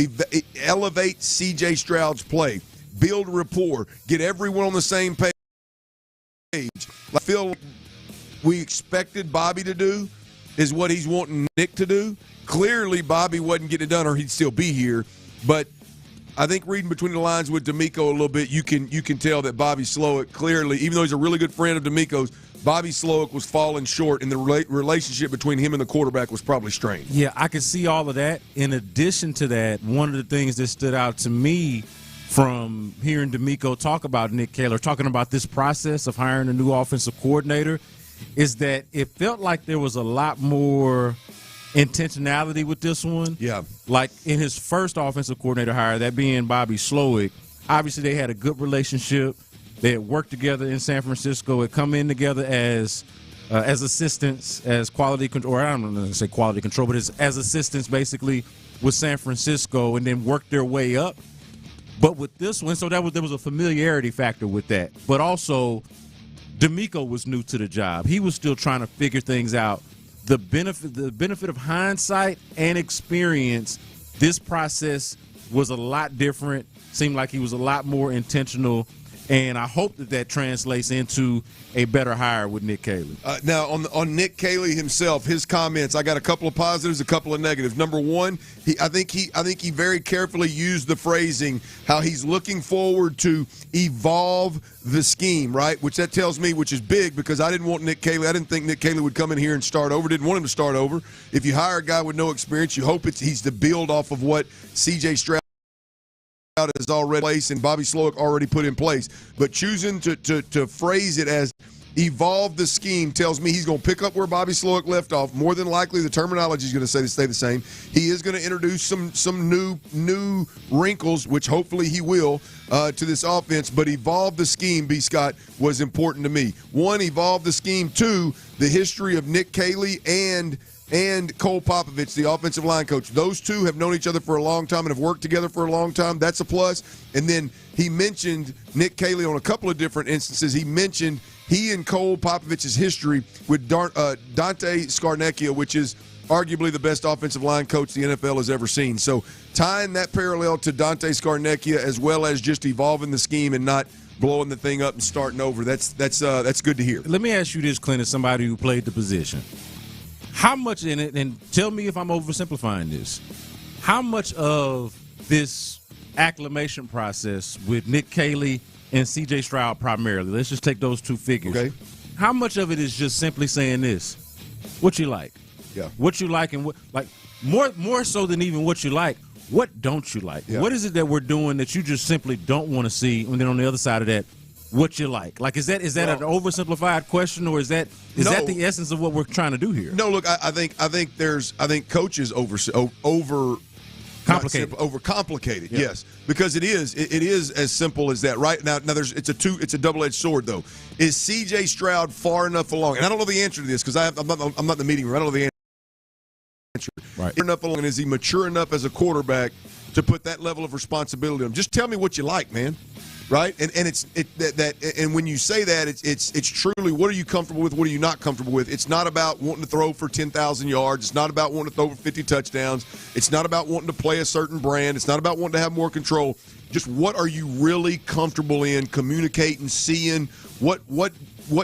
elevate C.J. Stroud's play, build rapport, get everyone on the same page. I feel like we expected Bobby to do is what he's wanting Nick to do. Clearly, Bobby wasn't getting it done, or he'd still be here. But I think reading between the lines with D'Amico a little bit, you can tell that Bobby Slowick clearly, even though he's a really good friend of D'Amico's, Bobby Slowick was falling short, and the relationship between him and the quarterback was probably strained. Yeah, I can see all of that. In addition to that, one of the things that stood out to me from hearing D'Amico talk about Nick Caley, talking about this process of hiring a new offensive coordinator, is that it felt like there was a lot more intentionality with this one. Yeah. Like in his first offensive coordinator hire, that being Bobby Slowick, obviously they had a good relationship. They had worked together in San Francisco, had come in together as assistants, as quality control, or I don't know to say quality control, but as assistants basically with San Francisco, and then worked their way up. But with this one, so there was a familiarity factor with that. But also, D'Amico was new to the job. He was still trying to figure things out. The benefit of hindsight and experience, this process was a lot different. Seemed like he was a lot more intentional. And I hope that translates into a better hire with Nick Caley. Now, on Nick Caley himself, his comments, I got a couple of positives, a couple of negatives. Number one, I think he very carefully used the phrasing how he's looking forward to evolve the scheme, right? Which that tells me, which is big, because I didn't want Nick Caley. I didn't think Nick Caley would come in here and start over. Didn't want him to start over. If you hire a guy with no experience, you hope he's to build off of what C.J. Stroud is already in place and Bobby Slowick already put in place. But choosing to phrase it as evolve the scheme tells me he's going to pick up where Bobby Slowick left off. More than likely, the terminology is going to stay the same. He is going to introduce some new wrinkles, which hopefully he will, to this offense. But evolve the scheme, B. Scott, was important to me. One, evolve the scheme. Two, the history of Nick Caley and Cole Popovich, the offensive line coach. Those two have known each other for a long time and have worked together for a long time. That's a plus. And then he mentioned Nick Caley on a couple of different instances. He mentioned he and Cole Popovich's history with Dante Scarnecchia, which is arguably the best offensive line coach the NFL has ever seen. So tying that parallel to Dante Scarnecchia as well as just evolving the scheme and not blowing the thing up and starting over, that's good to hear. Let me ask you this, Clint, as somebody who played the position. How much in it, and tell me if I'm oversimplifying this, how much of this acclimation process with Nick Caley and C.J. Stroud primarily, let's just take those two figures. Okay. How much of it is just simply saying this, what you like? Yeah. What you like and what, like, more so than even what you like, what don't you like? Yeah. What is it that we're doing that you just simply don't want to see? And then on the other side of that, what you like? Like, is that an oversimplified question, or is that the essence of what we're trying to do here? No, look, I think coaches overcomplicated. Yeah. Yes, because it is as simple as that. Right now it's a double-edged sword though. Is C.J. Stroud far enough along? And I don't know the answer to this because I'm not in the meeting room. I don't know the answer. Right. Enough along, and is he mature enough as a quarterback to put that level of responsibility on him? Just tell me what you like, man. Right, and and when you say that, it's truly what are you comfortable with, what are you not comfortable with. It's not about wanting to throw for 10,000 yards. It's not about wanting to throw for 50 touchdowns. It's not about wanting to play a certain brand. It's not about wanting to have more control. Just what are you really comfortable in communicating, seeing, what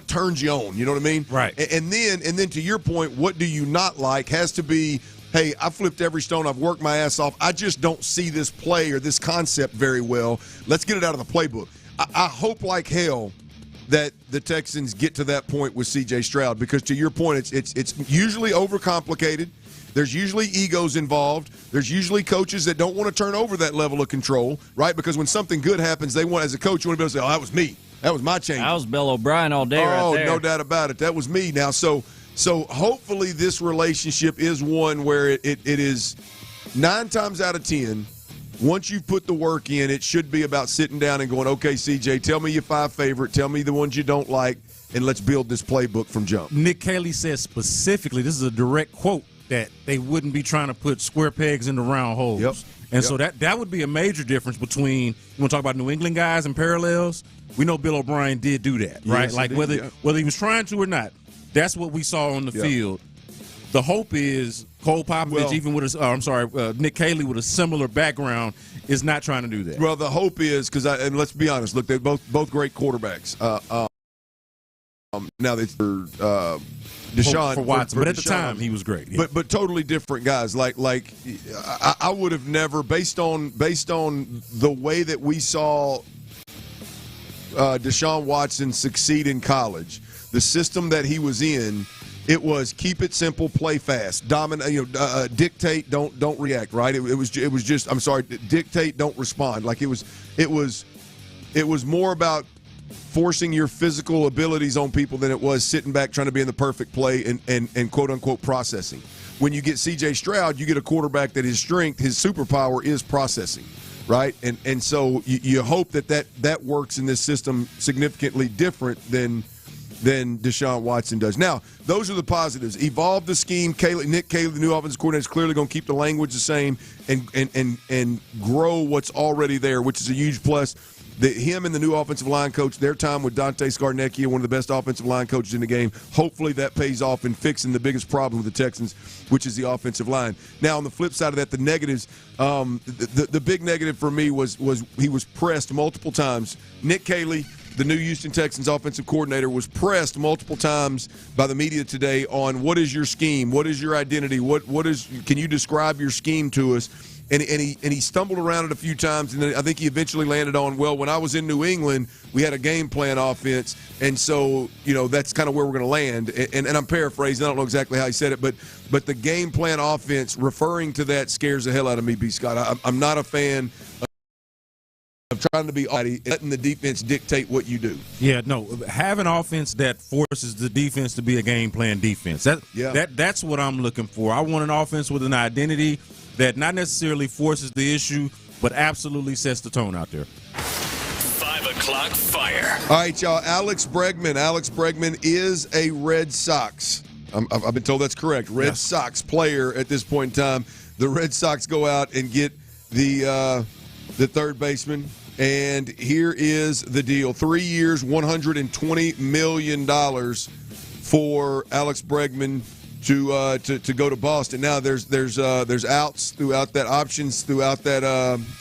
turns you on. You know what I mean? Right. And then to your point, what do you not like has to be, hey, I flipped every stone. I've worked my ass off. I just don't see this play or this concept very well. Let's get it out of the playbook. I hope like hell that the Texans get to that point with C.J. Stroud because, to your point, it's usually overcomplicated. There's usually egos involved. There's usually coaches that don't want to turn over that level of control, right? Because when something good happens, they want, as a coach, you want to be able to say, oh, that was me. That was my change. That was Bill O'Brien all day right there. Oh, no doubt about it. That was me. Now, so hopefully this relationship is one where it is 9 times out of 10, once you put the work in, it should be about sitting down and going, okay, CJ, tell me your 5 favorite, tell me the ones you don't like, and let's build this playbook from jump. Nick Caley says specifically, this is a direct quote, that they wouldn't be trying to put square pegs into round holes. Yep. And so that would be a major difference between, you want to talk about New England guys and parallels? We know Bill O'Brien did do that, right? Yes, like whether he was trying to or not, that's what we saw on the field. The hope is Cole Popovich, Nick Caley with a similar background is not trying to do that. Well, the hope is, and let's be honest, look, they're both great quarterbacks. Now they're Deshaun for Watson, but at the Deshaun, time he was great. Yeah. But totally different guys. Like I would have never, based on the way that we saw Deshaun Watson succeed in college, the system that he was in, it was keep it simple, play fast, dominate, dictate, don't react. Right? It was just dictate, don't respond. Like it was more about forcing your physical abilities on people than it was sitting back trying to be in the perfect play and quote unquote processing. When you get C.J. Stroud, you get a quarterback that his strength, his superpower is processing, right? And so you hope that works in this system significantly different than Deshaun Watson does. Now, those are the positives. Evolve the scheme. Nick Caley, the new offensive coordinator, is clearly going to keep the language the same and grow what's already there, which is a huge plus. Him and the new offensive line coach, their time with Dante Scarnecchia, one of the best offensive line coaches in the game, hopefully that pays off in fixing the biggest problem with the Texans, which is the offensive line. Now, on the flip side of that, the negatives, the big negative for me was he was pressed multiple times. Nick Caley, the new Houston Texans offensive coordinator, was pressed multiple times by the media today on what is your scheme, what is your identity, can you describe your scheme to us? And he stumbled around it a few times, and then I think he eventually landed on, well, when I was in New England, we had a game plan offense, and so, that's kind of where we're going to land. And I'm paraphrasing. I don't know exactly how he said it, but the game plan offense, referring to that, scares the hell out of me, B. Scott. I'm not a fan trying to be letting the defense dictate what you do. Yeah, no, have an offense that forces the defense to be a game plan defense. That's what I'm looking for. I want an offense with an identity that not necessarily forces the issue, but absolutely sets the tone out there. 5 o'clock fire. All right, y'all. Alex Bregman is a Red Sox. I've been told that's correct. Red Sox player at this point in time. The Red Sox go out and get the third baseman, and here is the deal: 3 years, $120 million for Alex Bregman to go to Boston. Now there's outs throughout that, options throughout that,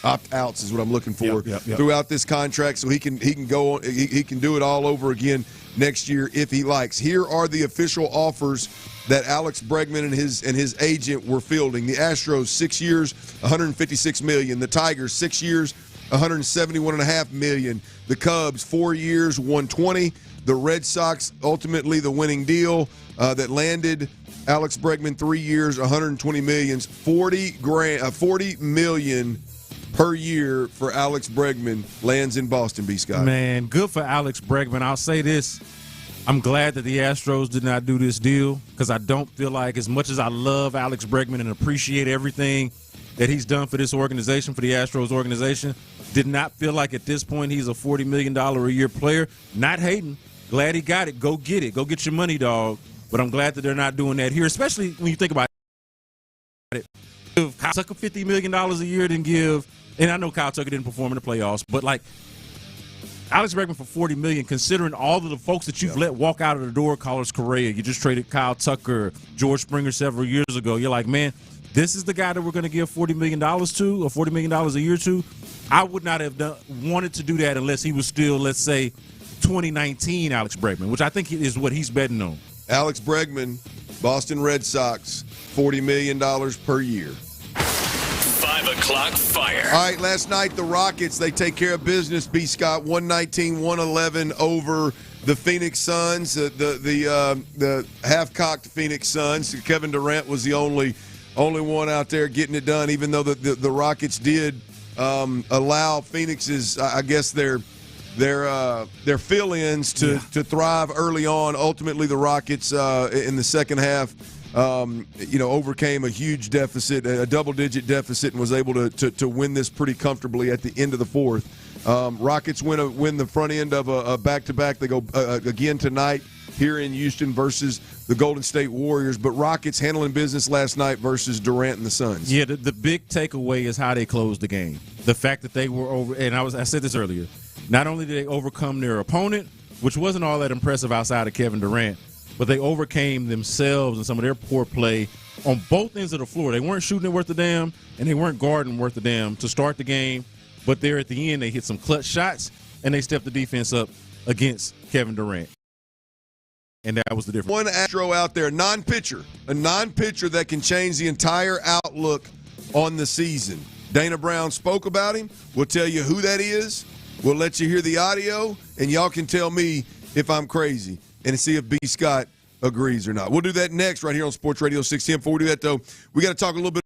opt-outs is what I'm looking for. Yep. Throughout this contract, so he can go on, he can do it all over again next year if he likes. Here are the official offers that Alex Bregman and his agent were fielding. The Astros, 6 years, $156 million. The Tigers, 6 years, $171.5 million. The Cubs, 4 years, $120. The Red Sox, ultimately the winning deal that landed Alex Bregman, 3 years, $120 million. $40 million per year for Alex Bregman lands in Boston, B. Scott. Man, good for Alex Bregman. I'll say this. I'm glad that the Astros did not do this deal, because I don't feel like, as much as I love Alex Bregman and appreciate everything that he's done for this organization, for the Astros organization, did not feel like at this point he's a $40 million a year player. Not hating. Glad he got it. Go get it. Go get your money, dog. But I'm glad that they're not doing that here, especially when you think about it. Give Kyle Tucker $50 million a year, then give, and I know Kyle Tucker didn't perform in the playoffs, but like Alex Bregman for $40 million, considering all of the folks that you've let walk out of the door, Carlos Correa, you just traded Kyle Tucker, George Springer several years ago. You're like, man, this is the guy that we're going to give $40 million to, or $40 million a year to. I would not have wanted to do that unless he was still, let's say, 2019 Alex Bregman, which I think is what he's betting on. Alex Bregman, Boston Red Sox, $40 million per year. 5 o'clock fire. All right, last night the Rockets, they take care of business, B. Scott, 119-111 over the Phoenix Suns, the half-cocked Phoenix Suns. Kevin Durant was the only one out there getting it done, even though the Rockets did allow Phoenix's, I guess, their fill-ins to thrive early on. Ultimately, the Rockets in the second half overcame a huge deficit, a double-digit deficit, and was able to win this pretty comfortably at the end of the fourth. Rockets win the front end of a back-to-back. They go again tonight here in Houston versus the Golden State Warriors. But Rockets handling business last night versus Durant and the Suns. Yeah, the big takeaway is how they closed the game. The fact that they were over, and I said this earlier, not only did they overcome their opponent, which wasn't all that impressive outside of Kevin Durant, but they overcame themselves and some of their poor play on both ends of the floor. They weren't shooting it worth a damn, and they weren't guarding worth a damn to start the game. But there at the end, they hit some clutch shots, and they stepped the defense up against Kevin Durant. And that was the difference. One Astro out there, a non-pitcher that can change the entire outlook on the season. Dana Brown spoke about him. We'll tell you who that is. We'll let you hear the audio, and y'all can tell me if I'm crazy and see if B. Scott agrees or not. We'll do that next right here on Sports Radio 610. Before we do that, though, we got to talk a little bit.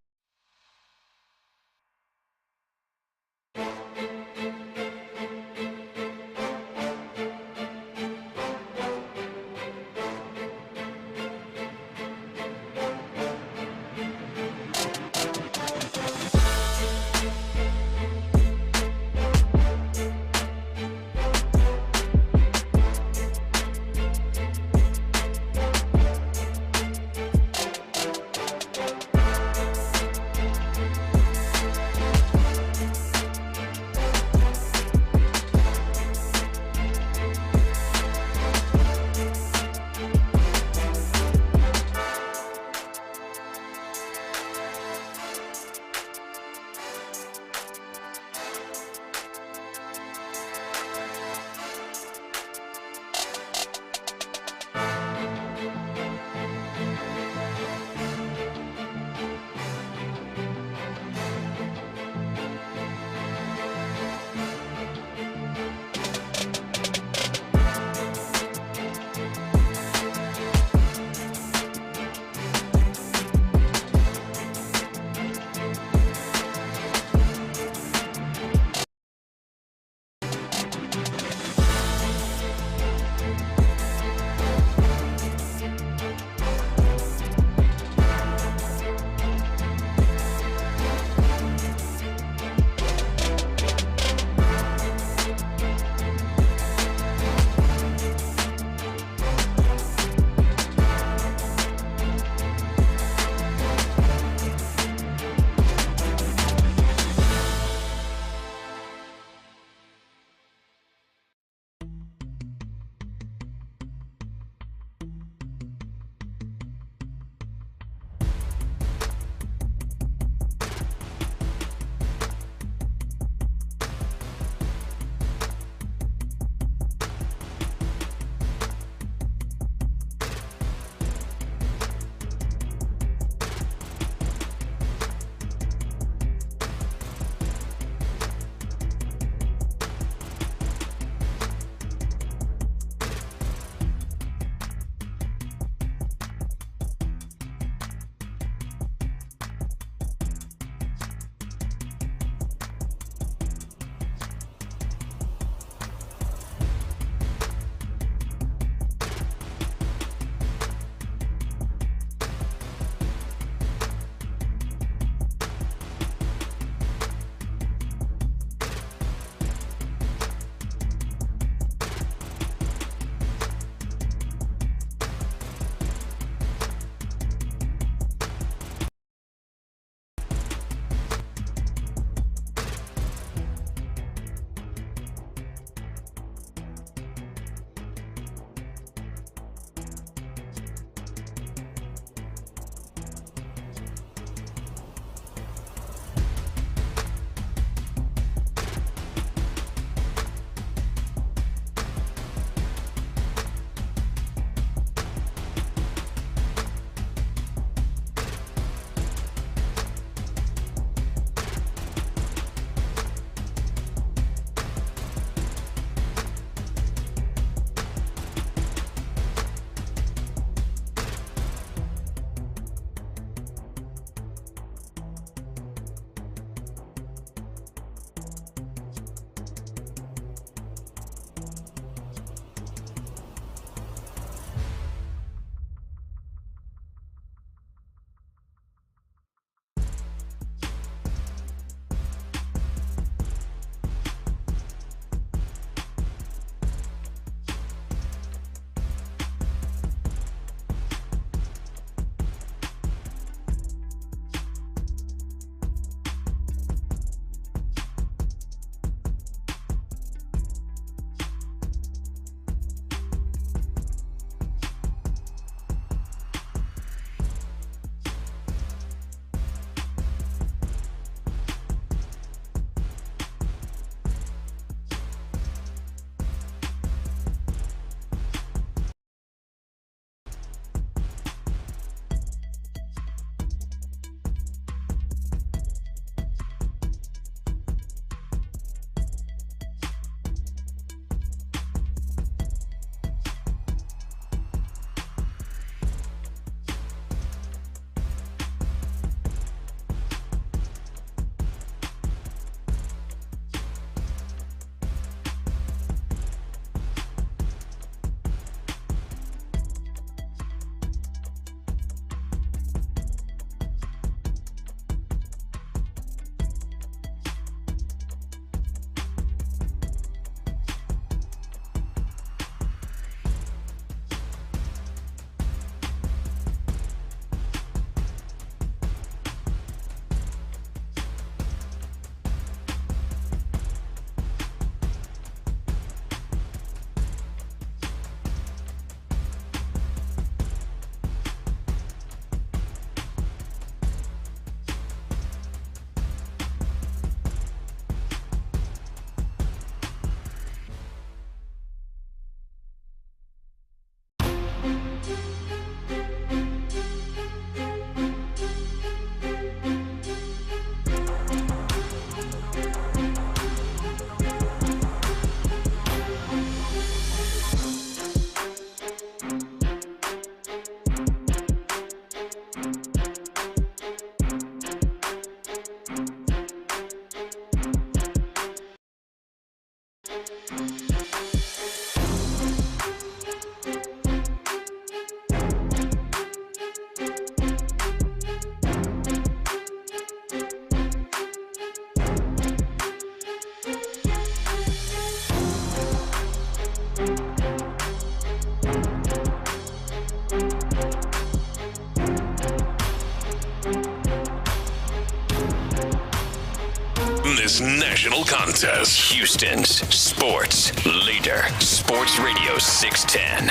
this national contest. Houston's sports leader. Sports Radio 610.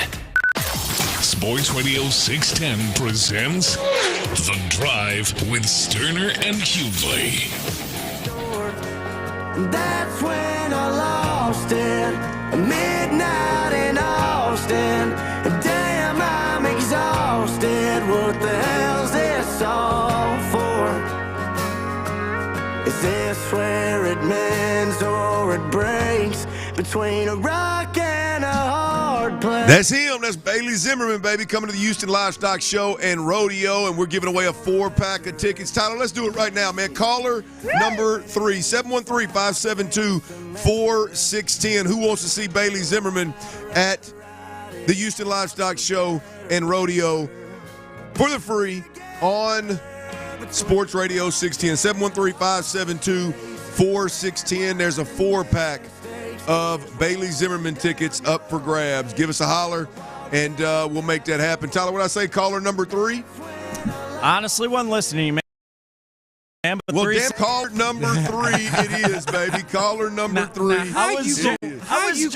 Sports Radio 610 presents The Drive with Stoerner and Hughley. That's when I lost it. Midnight in Austin. Damn, I'm exhausted. What the hell's this all for? Is this where it mends or it breaks? Between a rock and a hard place. That's him. That's Bailey Zimmerman, baby, coming to the Houston Livestock Show and Rodeo, and we're giving away a 4-pack of tickets. Tyler, let's do it right now, man. Caller number 3, 713-572-4610. Who wants to see Bailey Zimmerman at the Houston Livestock Show and Rodeo for the free on Sports Radio 610? 713-572-4610. There's a 4-pack of Bailey Zimmerman tickets up for grabs. Give us a holler, and we'll make that happen. Tyler, what I say, caller number 3? Honestly, wasn't listening, man. But well, damn, caller number 3 it is, baby. Caller number 3. How you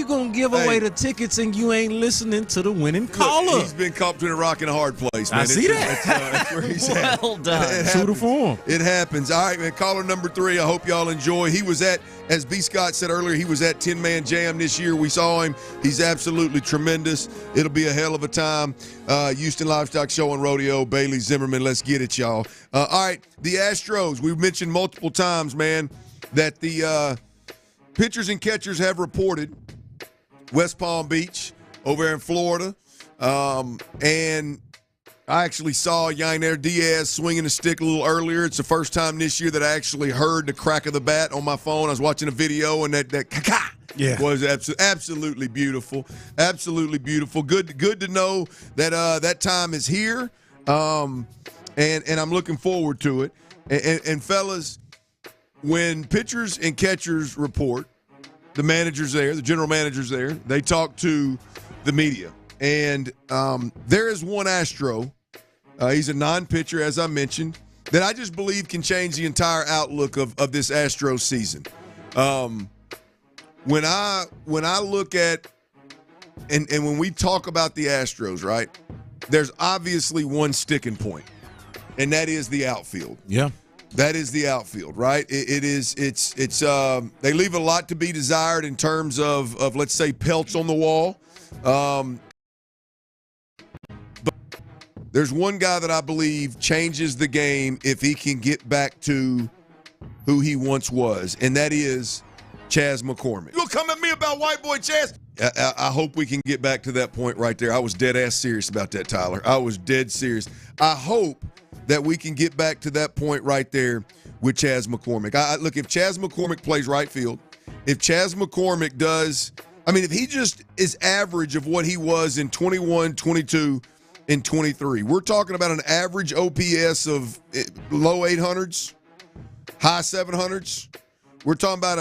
gonna give away the tickets and you ain't listening to the winning caller? Look, he's been caught between a rock and a hard place, man. I see that. That's where he's at. Well done. True to form. It happens. All right, man. Caller number 3. I hope y'all enjoy. He was at, as B. Scott said earlier, he was at 10-Man Jam this year. We saw him. He's absolutely tremendous. It'll be a hell of a time. Houston Livestock Show and Rodeo. Bailey Zimmerman. Let's get it, y'all. All right. The Astros, we've mentioned multiple times, man, that the pitchers and catchers have reported West Palm Beach over in Florida. And I actually saw Yainer Diaz swinging a stick a little earlier. It's the first time this year that I actually heard the crack of the bat on my phone. I was watching a video, and that ka-ka was absolutely beautiful. Absolutely beautiful. Good to know that that time is here. And I'm looking forward to it. And fellas, when pitchers and catchers report, the managers there, the general managers there, they talk to the media. And there is one Astro, he's a non-pitcher, as I mentioned, that I just believe can change the entire outlook of this Astros season. When I look at and when we talk about the Astros, right, there's obviously one sticking point. And that is the outfield. Yeah. That is the outfield, right? It's they leave a lot to be desired in terms of let's say pelts on the wall. But there's one guy that I believe changes the game if he can get back to who he once was, and that is Chas McCormick. You'll come at me about white boy Chas. I hope we can get back to that point right there. I was dead ass serious about that, Tyler. I was dead serious. I hope that we can get back to that point right there with Chas McCormick. Look, if Chas McCormick plays right field, if Chas McCormick does, if he just is average of what he was in 21, 22, and 23, we're talking about an average OPS of low 800s, high 700s. We're talking about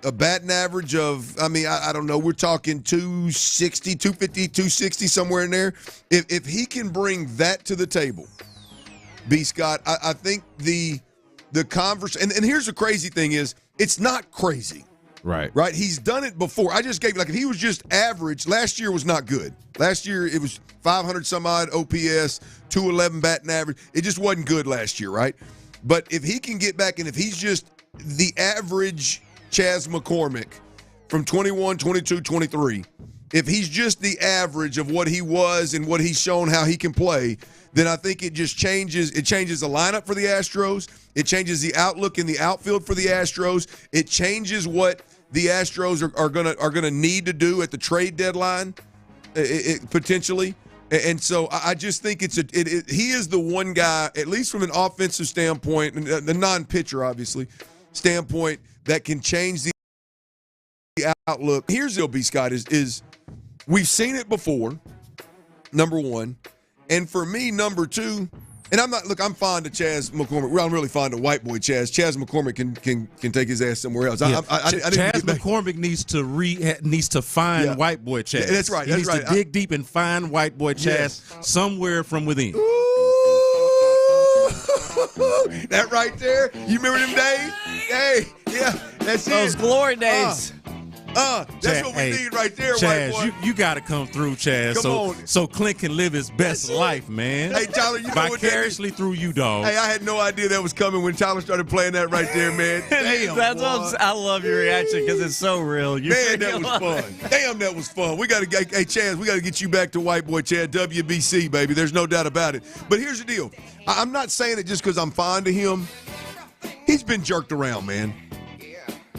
a batting average of, I don't know, we're talking 260, 250, 260, somewhere in there. If he can bring that to the table, B. Scott, I think the converse, and here's the crazy thing is, it's not crazy. Right. He's done it before. I just gave, if he was just average, last year was not good. Last year it was 500 some odd OPS, 211 batting average. It just wasn't good last year, right? But if he can get back, and if he's just the average Chas McCormick from 21, 22, 23, if he's just the average of what he was and what he's shown how he can play, then I think it just changes. It changes the lineup for the Astros. It changes the outlook in the outfield for the Astros. It changes what the Astros are gonna need to do at the trade deadline, potentially. And so I just think he is the one guy, at least from an offensive standpoint, and the non-pitcher obviously standpoint, that can change the outlook. Here's the B. Scott is we've seen it before. Number one. And for me, number two, and I'm fond of Chas McCormick. Well, I'm really fond of white boy Chas. Chas McCormick can take his ass somewhere else. Yeah. Chas McCormick needs to find white boy Chas. That's right. He needs to dig deep and find white boy Chas somewhere from within. That right there, you remember them days? Hey, yeah, that's Those it. glory days. That's what we need right there, Chaz, white boy. you got to come through, Chaz. Come on. So Clint can live his best life, man. Hey, Tyler, you know what that vicariously through you, dog. Hey, I had no idea that was coming when Tyler started playing that right there, man. Damn, That's boy. what I love your reaction because it's so real. Man, that was fun. Damn, that was fun. We got to get, hey, Chaz, we got to get you back to white boy Chad, WBC, baby. There's no doubt about it. But here's the deal. I'm not saying it just because I'm fond of him. He's been jerked around, man.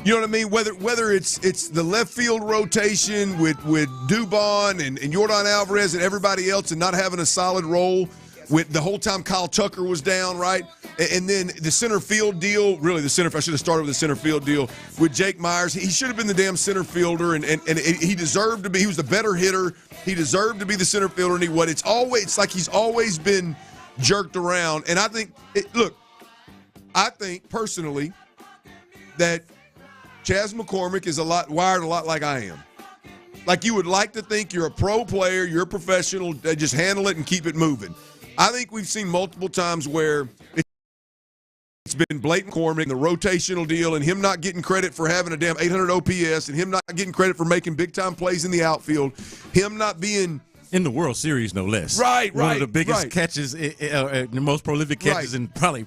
You know what I mean? Whether it's the left field rotation with Dubon and Yordan Alvarez and everybody else and not having a solid role with the whole time Kyle Tucker was down, right? And then the center field deal, really I should have started with the center field deal with Jake Myers. He should have been the damn center fielder and he deserved to be. He was the better hitter. He deserved to be the center fielder. And it's like he's always been jerked around. And I think personally that Chaz McCormick is wired a lot like I am. Like you would like to think you're a pro player, you're a professional, just handle it and keep it moving. I think we've seen multiple times where it's been blatant McCormick, the rotational deal, and him not getting credit for having a damn 800 OPS, and him not getting credit for making big-time plays in the outfield, him not being in the World Series, no less. Right. One of the biggest catches, the most prolific catches in probably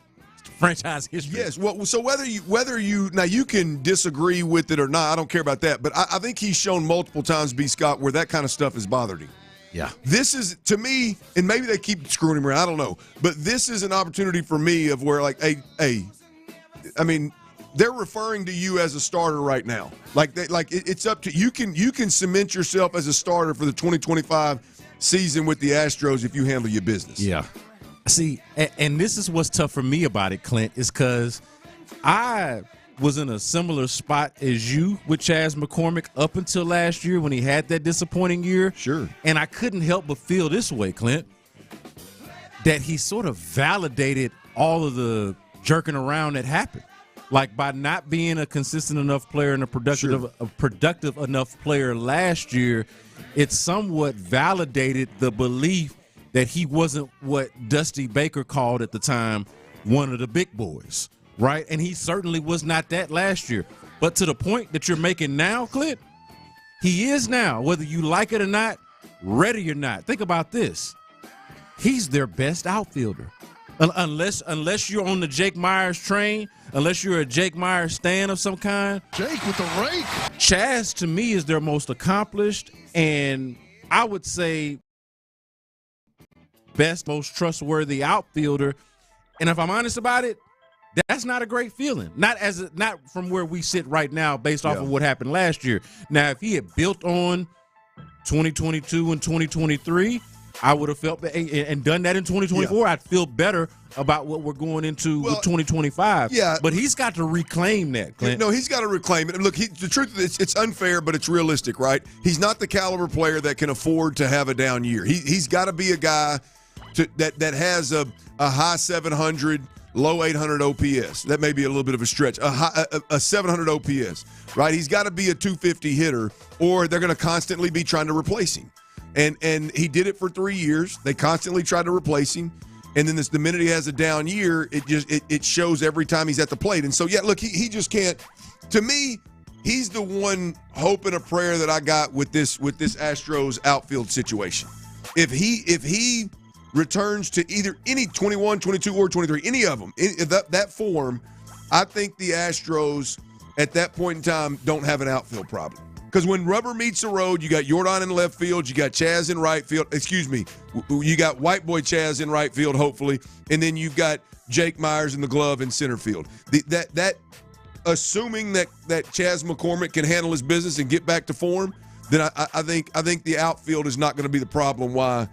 franchise history. Yes. Well, so whether you now you can disagree with it or not, I don't care about that. But I think he's shown multiple times, B. Scott, where that kind of stuff has bothered him. Yeah. This is, to me, and maybe they keep screwing him around, I don't know. But this is an opportunity for me of where, like, hey, I mean, they're referring to you as a starter right now. It's up to you. You can cement yourself as a starter for the 2025 season with the Astros if you handle your business. Yeah. See, and this is what's tough for me about it, Clint, is because I was in a similar spot as you with Chaz McCormick up until last year when he had that disappointing year. Sure. And I couldn't help but feel this way, Clint, that he sort of validated all of the jerking around that happened. Like by not being a consistent enough player and a productive enough player last year, it somewhat validated the belief that he wasn't what Dusty Baker called at the time one of the big boys, right? And he certainly was not that last year. But to the point that you're making now, Clint, he is now, whether you like it or not, ready or not. Think about this. He's their best outfielder. Unless you're on the Jake Myers train, unless you're a Jake Myers stan of some kind. Jake with the rake. Chaz, to me, is their most accomplished and I would say best, most trustworthy outfielder. And if I'm honest about it, that's not a great feeling. Not from where we sit right now based off of what happened last year. Now, if he had built on 2022 and 2023, I would have felt and done that in 2024. I'd feel better about what we're going into with 2025. Yeah, but he's got to reclaim that, Clint. No, he's got to reclaim it. Look, the truth is, it's unfair, but it's realistic, right? He's not the caliber player that can afford to have a down year. He's got to be a guy that has a high 700, low 800 OPS. That may be a little bit of a stretch. A 700 OPS, right? He's got to be a 250 hitter, or they're going to constantly be trying to replace him. And he did it for 3 years. They constantly tried to replace him. And then the minute he has a down year, it shows every time he's at the plate. And so, look, he just can't. To me, he's the one hope and a prayer that I got with this Astros outfield situation. If he returns to either any 21, 22, or 23, any of them, that form, I think the Astros at that point in time don't have an outfield problem. Because when rubber meets the road, you got Yordan in left field, you got Chaz in right field. You got white boy Chaz in right field, hopefully, and then you've got Jake Myers in the glove in center field. Assuming that Chaz McCormick can handle his business and get back to form, then I think the outfield is not going to be the problem. Why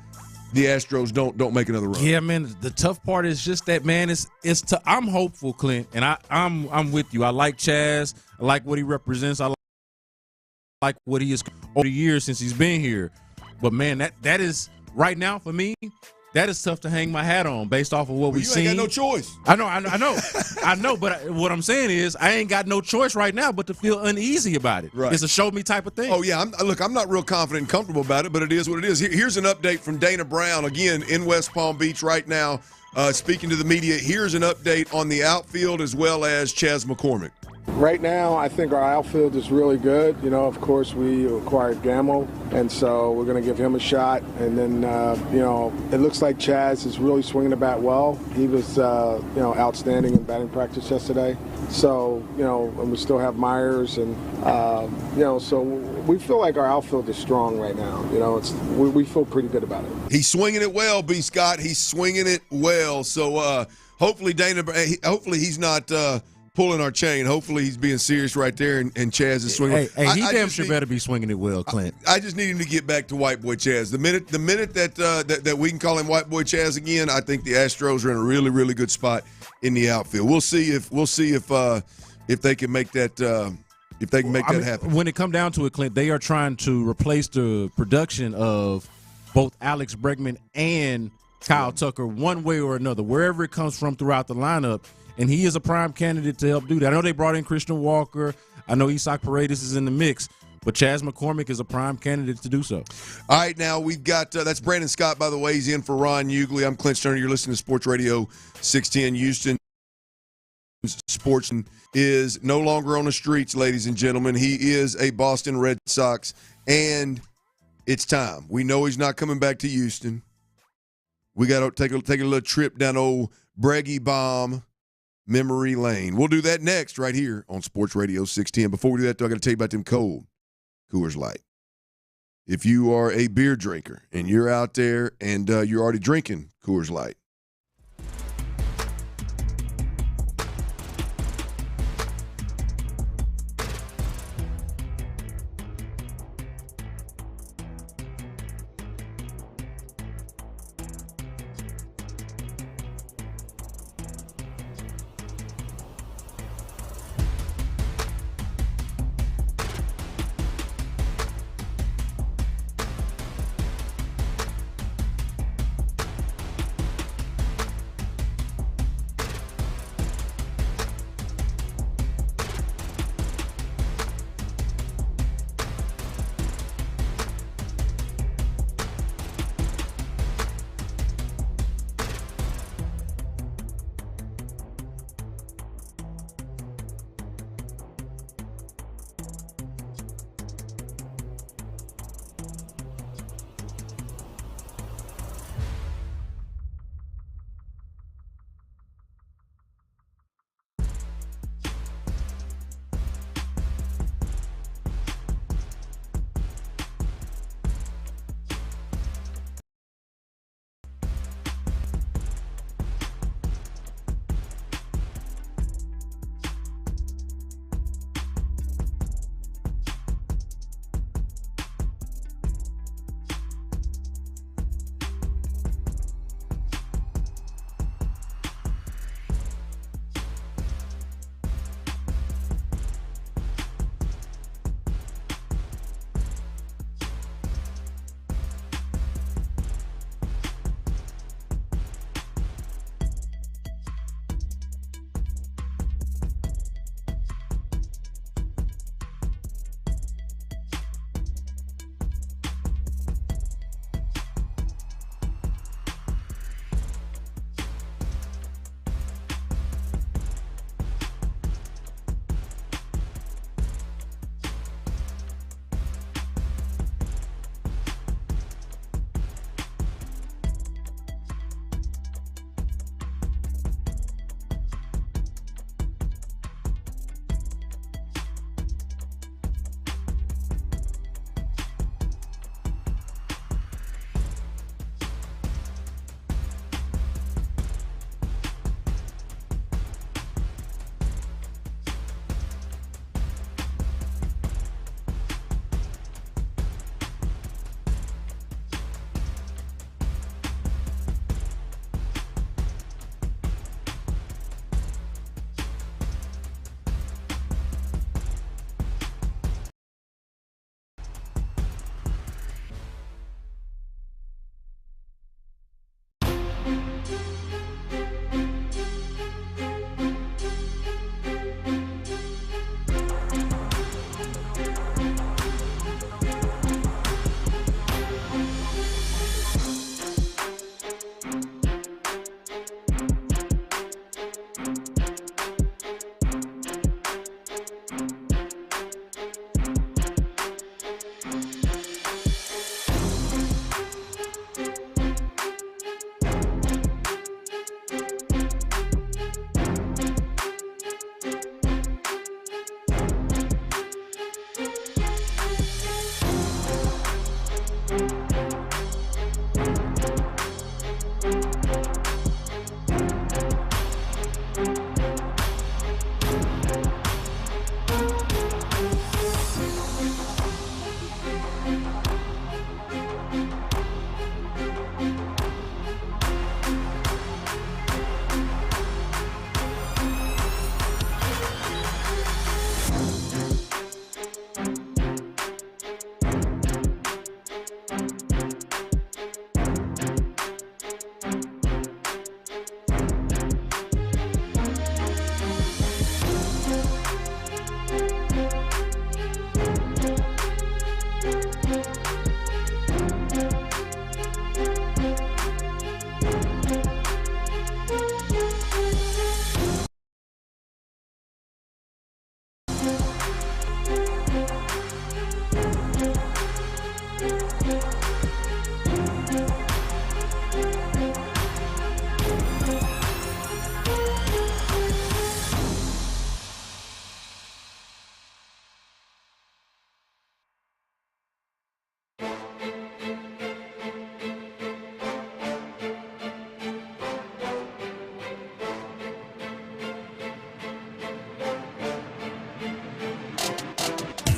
the Astros don't make another run? Yeah, man. The tough part is just that, man. I'm hopeful, Clint, and I'm with you. I like Chaz. I like what he represents. I like what he is over the years since he's been here. But man, that is right now for me that is tough to hang my hat on based off of what we've seen. You ain't got no choice. I know. I know. But what I'm saying is, I ain't got no choice right now but to feel uneasy about it. Right. It's a show me type of thing. Oh yeah. I'm not real confident and comfortable about it, but it is what it is. Here's an update from Dana Brown again in West Palm Beach right now, speaking to the media. Here's an update on the outfield as well as Chas McCormick. Right now, I think our outfield is really good. You know, of course, we acquired Gamble, and so we're going to give him a shot. And then, you know, it looks like Chas is really swinging the bat well. He was, you know, outstanding in batting practice yesterday. So, you know, and we still have Myers, and, you know, so we feel like our outfield is strong right now. You know, we feel pretty good about it. He's swinging it well, B. Scott. He's swinging it well. So hopefully he's not pulling our chain. Hopefully he's being serious right there, and Chas is swinging. Hey, he damn sure better be swinging it well, Clint. I just need him to get back to White Boy Chas. The minute that we can call him White Boy Chas again, I think the Astros are in a really, really good spot in the outfield. We'll see if they can make that happen. When it comes down to it, Clint, they are trying to replace the production of both Alex Bregman and Kyle Tucker one way or another, wherever it comes from throughout the lineup. And he is a prime candidate to help do that. I know they brought in Christian Walker. I know Isaac Paredes is in the mix. But Chas McCormick is a prime candidate to do so. All right, now we've got that's Brandon Scott, by the way. He's in for Ron Hughley. I'm Clint Stoerner. You're listening to Sports Radio 610 Houston. Sports is no longer on the streets, ladies and gentlemen. He is a Boston Red Sox, and it's time. We know he's not coming back to Houston. We got to take a little trip down old Breggy bomb memory lane. We'll do that next right here on Sports Radio 610. Before we do that, though, I got to tell you about them cold Coors Light. If you are a beer drinker and you're out there and you're already drinking Coors Light,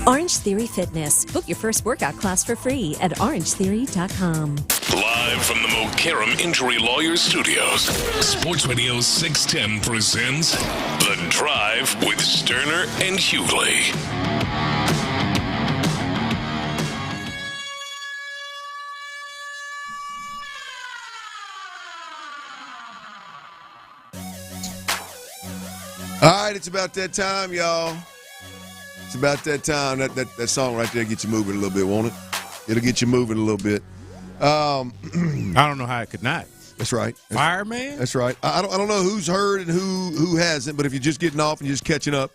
Orange Theory Fitness. Book your first workout class for free at orangetheory.com. Live from the Mokaram Injury Lawyers Studios, Sports Radio 610 presents The Drive with Stoerner and Hughley. All right, it's about that time, y'all. It's about that time. That song right there gets you moving a little bit, won't it? It'll get you moving a little bit. I don't know how it could not. That's right. Fireman? That's right. I don't know who's heard and who hasn't, but if you're just getting off and you're just catching up,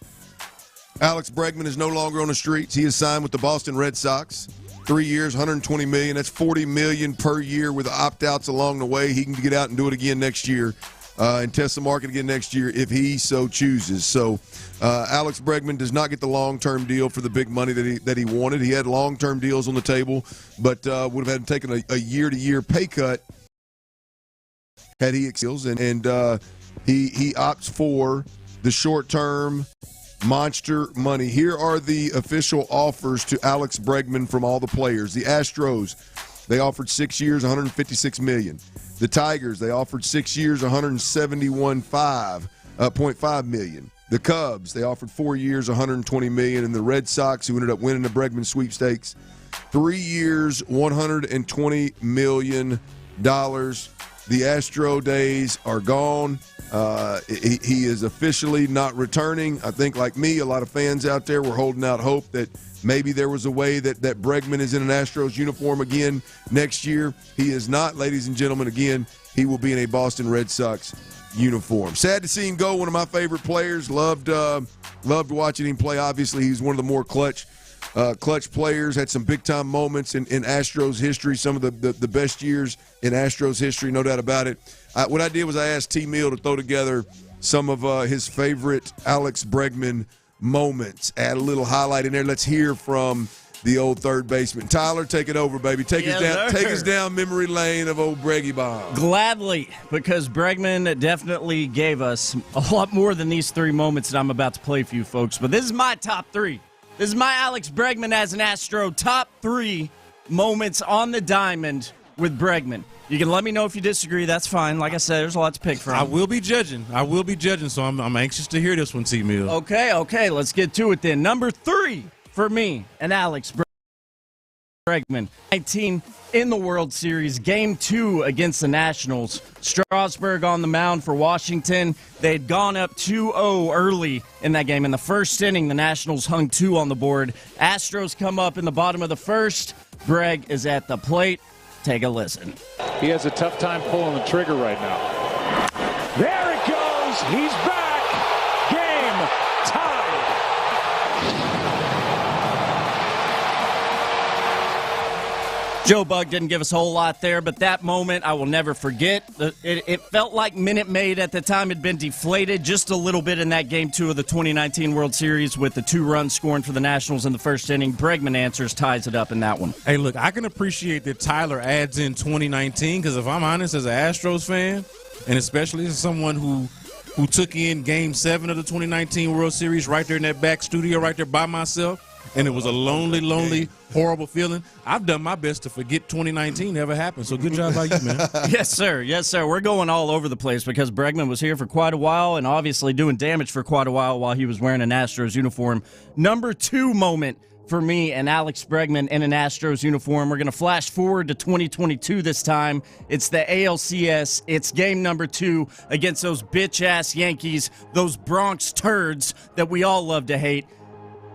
Alex Bregman is no longer on the streets. He is signed with the Boston Red Sox. 3 years, $120 million. That's $40 million per year with opt-outs along the way. He can get out and do it again next year. And test the market again next year if he so chooses. So Alex Bregman does not get the long-term deal for the big money that he wanted. He had long-term deals on the table, but would have had to taken a year-to-year pay cut had he excels. And he opts for the short-term monster money. Here are the official offers to Alex Bregman from all the players. The Astros, they offered 6 years, $156 million. The Tigers, they offered 6 years, $171.5 million. The Cubs, they offered 4 years, $120 million. And the Red Sox, who ended up winning the Bregman sweepstakes, 3 years, $120 million. The Astro days are gone. He is officially not returning. I think, like me, a lot of fans out there were holding out hope that maybe there was a way that Bregman is in an Astros uniform again next year. He is not, ladies and gentlemen. Again, he will be in a Boston Red Sox uniform. Sad to see him go. One of my favorite players. Loved watching him play. Obviously, he's one of the more clutch players. Had some big-time moments in Astros history, some of the best years in Astros history, no doubt about it. What I did was I asked T. Mill to throw together some of his favorite Alex Bregman moments. Add a little highlight in there. Let's hear from the old third baseman. Tyler, take it over, baby. Take us down memory lane of old Breggy Bomb. Gladly, because Bregman definitely gave us a lot more than these three moments that I'm about to play for you folks. But this is my top three. This is my Alex Bregman as an Astro top three moments on the diamond with Bregman. You can let me know if you disagree. That's fine. Like I said, there's a lot to pick from. I will be judging, so I'm anxious to hear this one, T. Mill. Okay, let's get to it then. Number 3 for me and Alex Bregman. 19 in the World Series, Game 2 against the Nationals. Strasburg on the mound for Washington. They had gone up 2-0 early in that game. In the first inning, the Nationals hung 2 on the board. Astros come up in the bottom of the first. Bregg is at the plate. Take a listen. He has a tough time pulling the trigger right now. There it goes. He's back. Game tied. Joe Bug didn't give us a whole lot there, but that moment I will never forget. It felt like Minute Maid at the time had been deflated just a little bit in that Game 2 of the 2019 World Series with the 2 runs scoring for the Nationals in the first inning. Bregman answers, ties it up in that one. Hey, look, I can appreciate that Tyler adds in 2019 because if I'm honest, as an Astros fan, and especially as someone who took in Game 7 of the 2019 World Series right there in that back studio right there by myself, and it was a lonely, horrible feeling. I've done my best to forget 2019 ever happened, so good job by you, man. Yes, sir. We're going all over the place because Bregman was here for quite a while and obviously doing damage for quite a while he was wearing an Astros uniform. Number 2 moment for me and Alex Bregman in an Astros uniform. We're going to flash forward to 2022 this time. It's the ALCS. It's game number 2 against those bitch-ass Yankees, those Bronx turds that we all love to hate.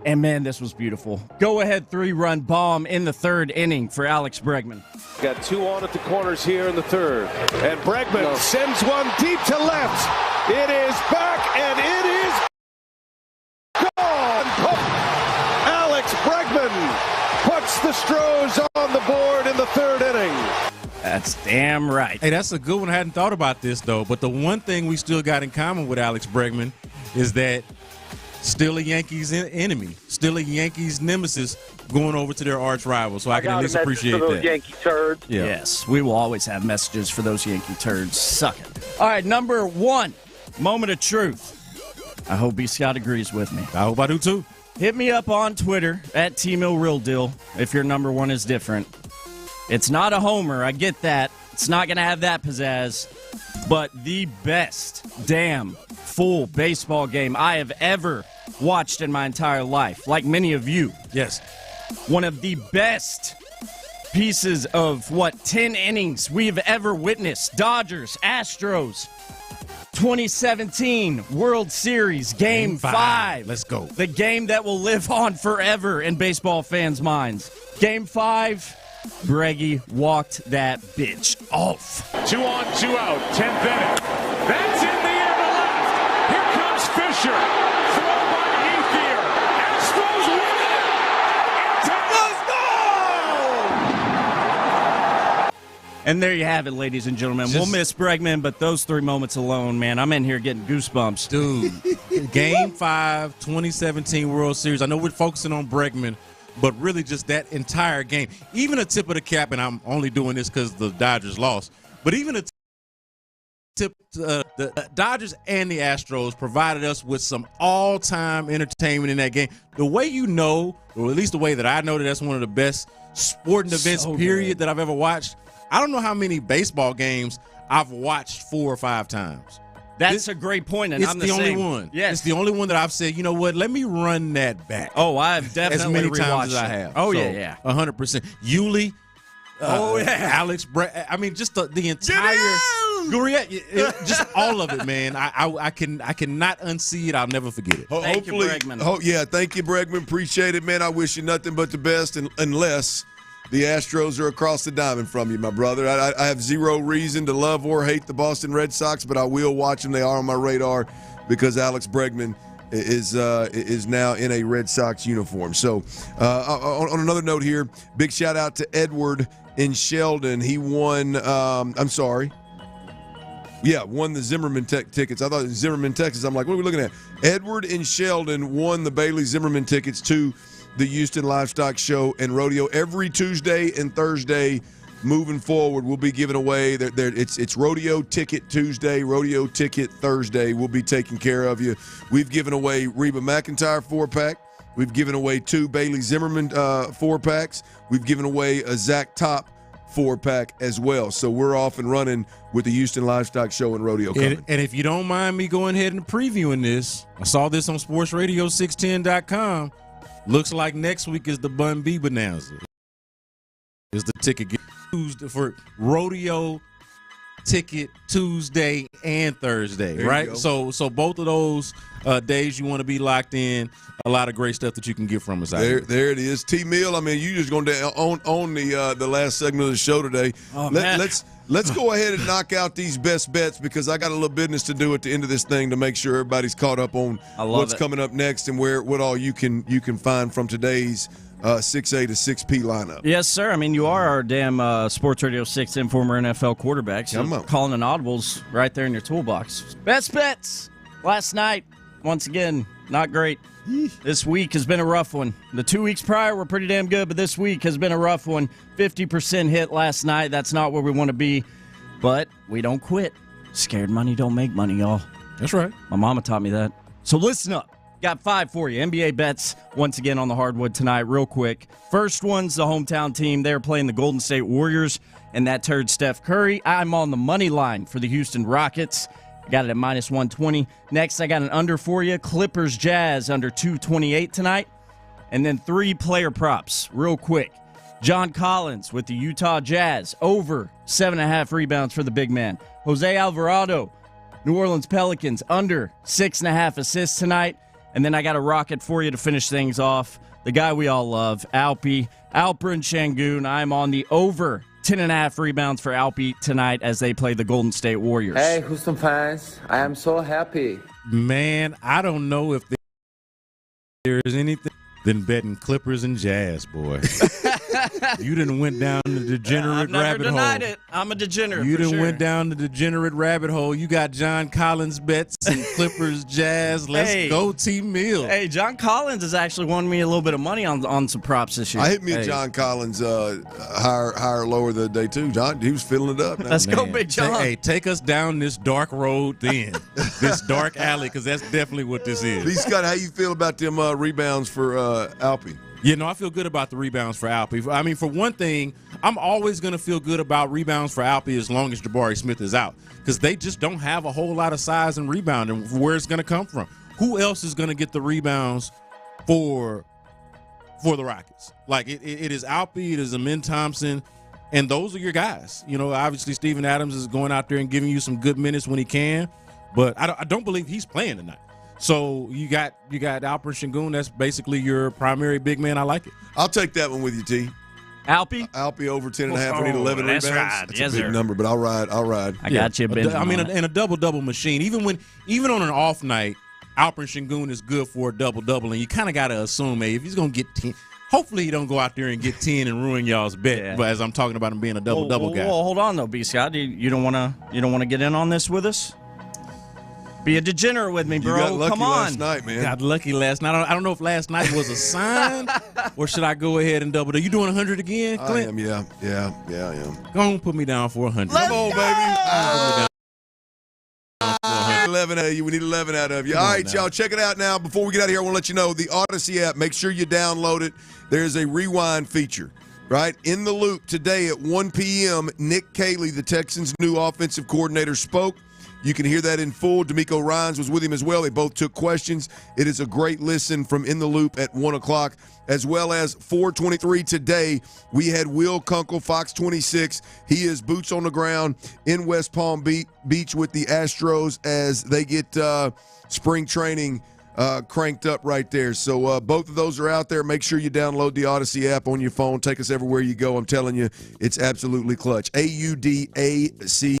And, man, this was beautiful. Go-ahead 3-run bomb in the 3rd inning for Alex Bregman. Got 2 on at the corners here in the 3rd. And Bregman sends one deep to left. It is back, and it is gone. Alex Bregman puts the Stros on the board in the 3rd inning. That's damn right. Hey, that's a good one. I hadn't thought about this, though. But the one thing we still got in common with Alex Bregman is that still a Yankees enemy, still a Yankees nemesis going over to their arch rival. So I can at least appreciate that. Yankee turds. Yeah. Yes, we will always have messages for those Yankee turds. Suck it. All right, number 1, moment of truth. I hope B. Scott agrees with me. I hope I do too. hit me up on Twitter at @TMillRealDeal if your number one is different. It's not a homer, I get that. It's not going to have that pizzazz, but the best damn full baseball game I have ever watched in my entire life, like many of you. Yes. One of the best pieces of, 10 innings we have ever witnessed. Dodgers, Astros, 2017 World Series, Game 5. Let's go. The game that will live on forever in baseball fans' minds. Game 5, Breggy walked that bitch off. 2 on, 2 out, 10th inning. That's in the air to left. Here comes Fisher. Throw by Ethier. Astros win it. Let's go! And there you have it, ladies and gentlemen. We'll miss Bregman, but those 3 moments alone, man, I'm in here getting goosebumps. Dude, Game 5, 2017 World Series. I know we're focusing on Bregman, but really just that entire game. Even a tip of the cap, and I'm only doing this because the Dodgers lost, but even a tip, the Dodgers and the Astros provided us with some all-time entertainment in that game. The way you know, or at least the way that I know that that's one of the best sporting events, period, that I've ever watched. I don't know how many baseball games I've watched 4 or 5 times. That's a great point, and I'm the only same. one. Yes. It's the only one that I've said, you know what, let me run that back. Oh, I've definitely as many rewatched times as I it. have. Oh, So, yeah. 100%. Hughley. Alex, I mean, just the entire Correa, just all of it, man. I cannot unsee it. I'll never forget it. Thank you, Bregman. Thank you, Bregman. Appreciate it, man. I wish you nothing but the best, unless the Astros are across the diamond from you, my brother. I have zero reason to love or hate the Boston Red Sox, but I will watch them. They are on my radar because Alex Bregman is now in a Red Sox uniform. So on another note here, big shout out to Edward in Sheldon. He won, won the Zimmerman tickets. I thought it was Zimmerman, Texas. I'm like, what are we looking at? Edward in Sheldon won the Bailey Zimmerman tickets to the Houston Livestock Show and Rodeo. Every Tuesday and Thursday moving forward, we'll be giving away. It's Rodeo Ticket Tuesday, Rodeo Ticket Thursday. We'll be taking care of you. We've given away Reba McEntire 4-pack. We've given away 2 Bailey Zimmerman 4-packs. We've given away a Zach Top 4-pack as well. So we're off and running with the Houston Livestock Show and Rodeo coming. And if you don't mind me going ahead and previewing this, I saw this on SportsRadio610.com. Looks like next week is the Bun B Bonanza. Is the ticket used for Rodeo Ticket Tuesday and Thursday, right? So both of those days you want to be locked in. A lot of great stuff that you can get from us out here. There it is. T-Mill, I mean, you just going to own the last segment of the show today. Oh, Let's go ahead and knock out these best bets because I got a little business to do at the end of this thing to make sure everybody's caught up on what's coming up next and what all you can find from today's 6A to 6P lineup. Yes, sir. I mean, you are our damn Sports Radio 6 and former NFL quarterback. So calling an audibles right there in your toolbox. Best bets last night. Once again, not great. This week has been a rough one. The 2 weeks prior were pretty damn good, but this week has been a rough one. 50% hit last night. That's not where we want to be, but we don't quit. Scared money don't make money, y'all. That's right. My mama taught me that. So listen up. Got 5 for you. NBA bets once again on the hardwood tonight real quick. First one's the hometown team. They're playing the Golden State Warriors and that turd Steph Curry. I'm on the money line for the Houston Rockets. I got it at -120. Next, I got an under for you. Clippers Jazz under 228 tonight. And then 3 player props real quick. John Collins with the Utah Jazz over 7.5 rebounds for the big man. Jose Alvarado, New Orleans Pelicans under 6.5 assists tonight. And then I got a rocket for you to finish things off. The guy we all love, Alperen Şengün. I'm on the over 10.5 rebounds for Alpi tonight as they play the Golden State Warriors. Hey, Houston fans. I am so happy. Man, I don't know if there is anything than betting Clippers and Jazz, boy. You done went down the degenerate I've never rabbit denied hole. it. I'm a degenerate. You for done sure. went down the degenerate rabbit hole. You got John Collins bets and Clippers Jazz. Let's go, T. Mills. Hey, John Collins has actually won me a little bit of money on some props this year. I hit me a John Collins higher or lower the other day too. John, he was filling it up. Let's go, Big John. Hey, take us down this dark road then. This dark alley, because that's definitely what this is. B. Scott, how you feel about them rebounds for Alpy? Yeah, no, I feel good about the rebounds for Alpy. I mean, for one thing, I'm always going to feel good about rebounds for Alpy as long as Jabari Smith is out, because they just don't have a whole lot of size and rebounding. Where it's going to come from? Who else is going to get the rebounds for the Rockets? Like, it is Alpy, it is Amin Thompson, and those are your guys. You know, obviously Steven Adams is going out there and giving you some good minutes when he can, but I don't believe he's playing tonight. So you got Alper Sengun. That's basically your primary big man. I like it. I'll take that one with you, T. Alpy? Alpy over 10.5. I need 11 rebounds. Right. That's yes, a big sir. number, but I'll ride. I got you, Benjamin. I mean, and a double-double machine. Even on an off night, Alper Sengun is good for a double-double, and you kind of got to assume, hey, if he's going to get 10, hopefully he don't go out there and get 10 and ruin y'all's bet. Yeah. But as I'm talking about him being a double-double guy. Well, hold on though, B. Scott. You don't want to get in on this with us? Be a degenerate with me, bro. You got lucky Come on. last night, man. Got lucky last night. I don't know if last night was a sign, or should I go ahead and double? Are you doing 100 again, Clint? I am, yeah, I am. Go on, put me down for 100. Come on, baby. 11 out of you. We need 11 out of you. All right, y'all, check it out now. Before we get out of here, I want to let you know the Odyssey app. Make sure you download it. There's a rewind feature. Right? In the loop today at 1 p.m., Nick Caley, the Texans' new offensive coordinator, spoke. You can hear that in full. D'Amico Ryans was with him as well. They both took questions. It is a great listen from In the Loop at 1 o'clock, as well as 4:23 today. We had Will Kunkel, Fox 26. He is boots on the ground in West Palm Beach with the Astros as they get spring training cranked up right there. So both of those are out there. Make sure you download the Odyssey app on your phone. Take us everywhere you go. I'm telling you, it's absolutely clutch. AUDAC.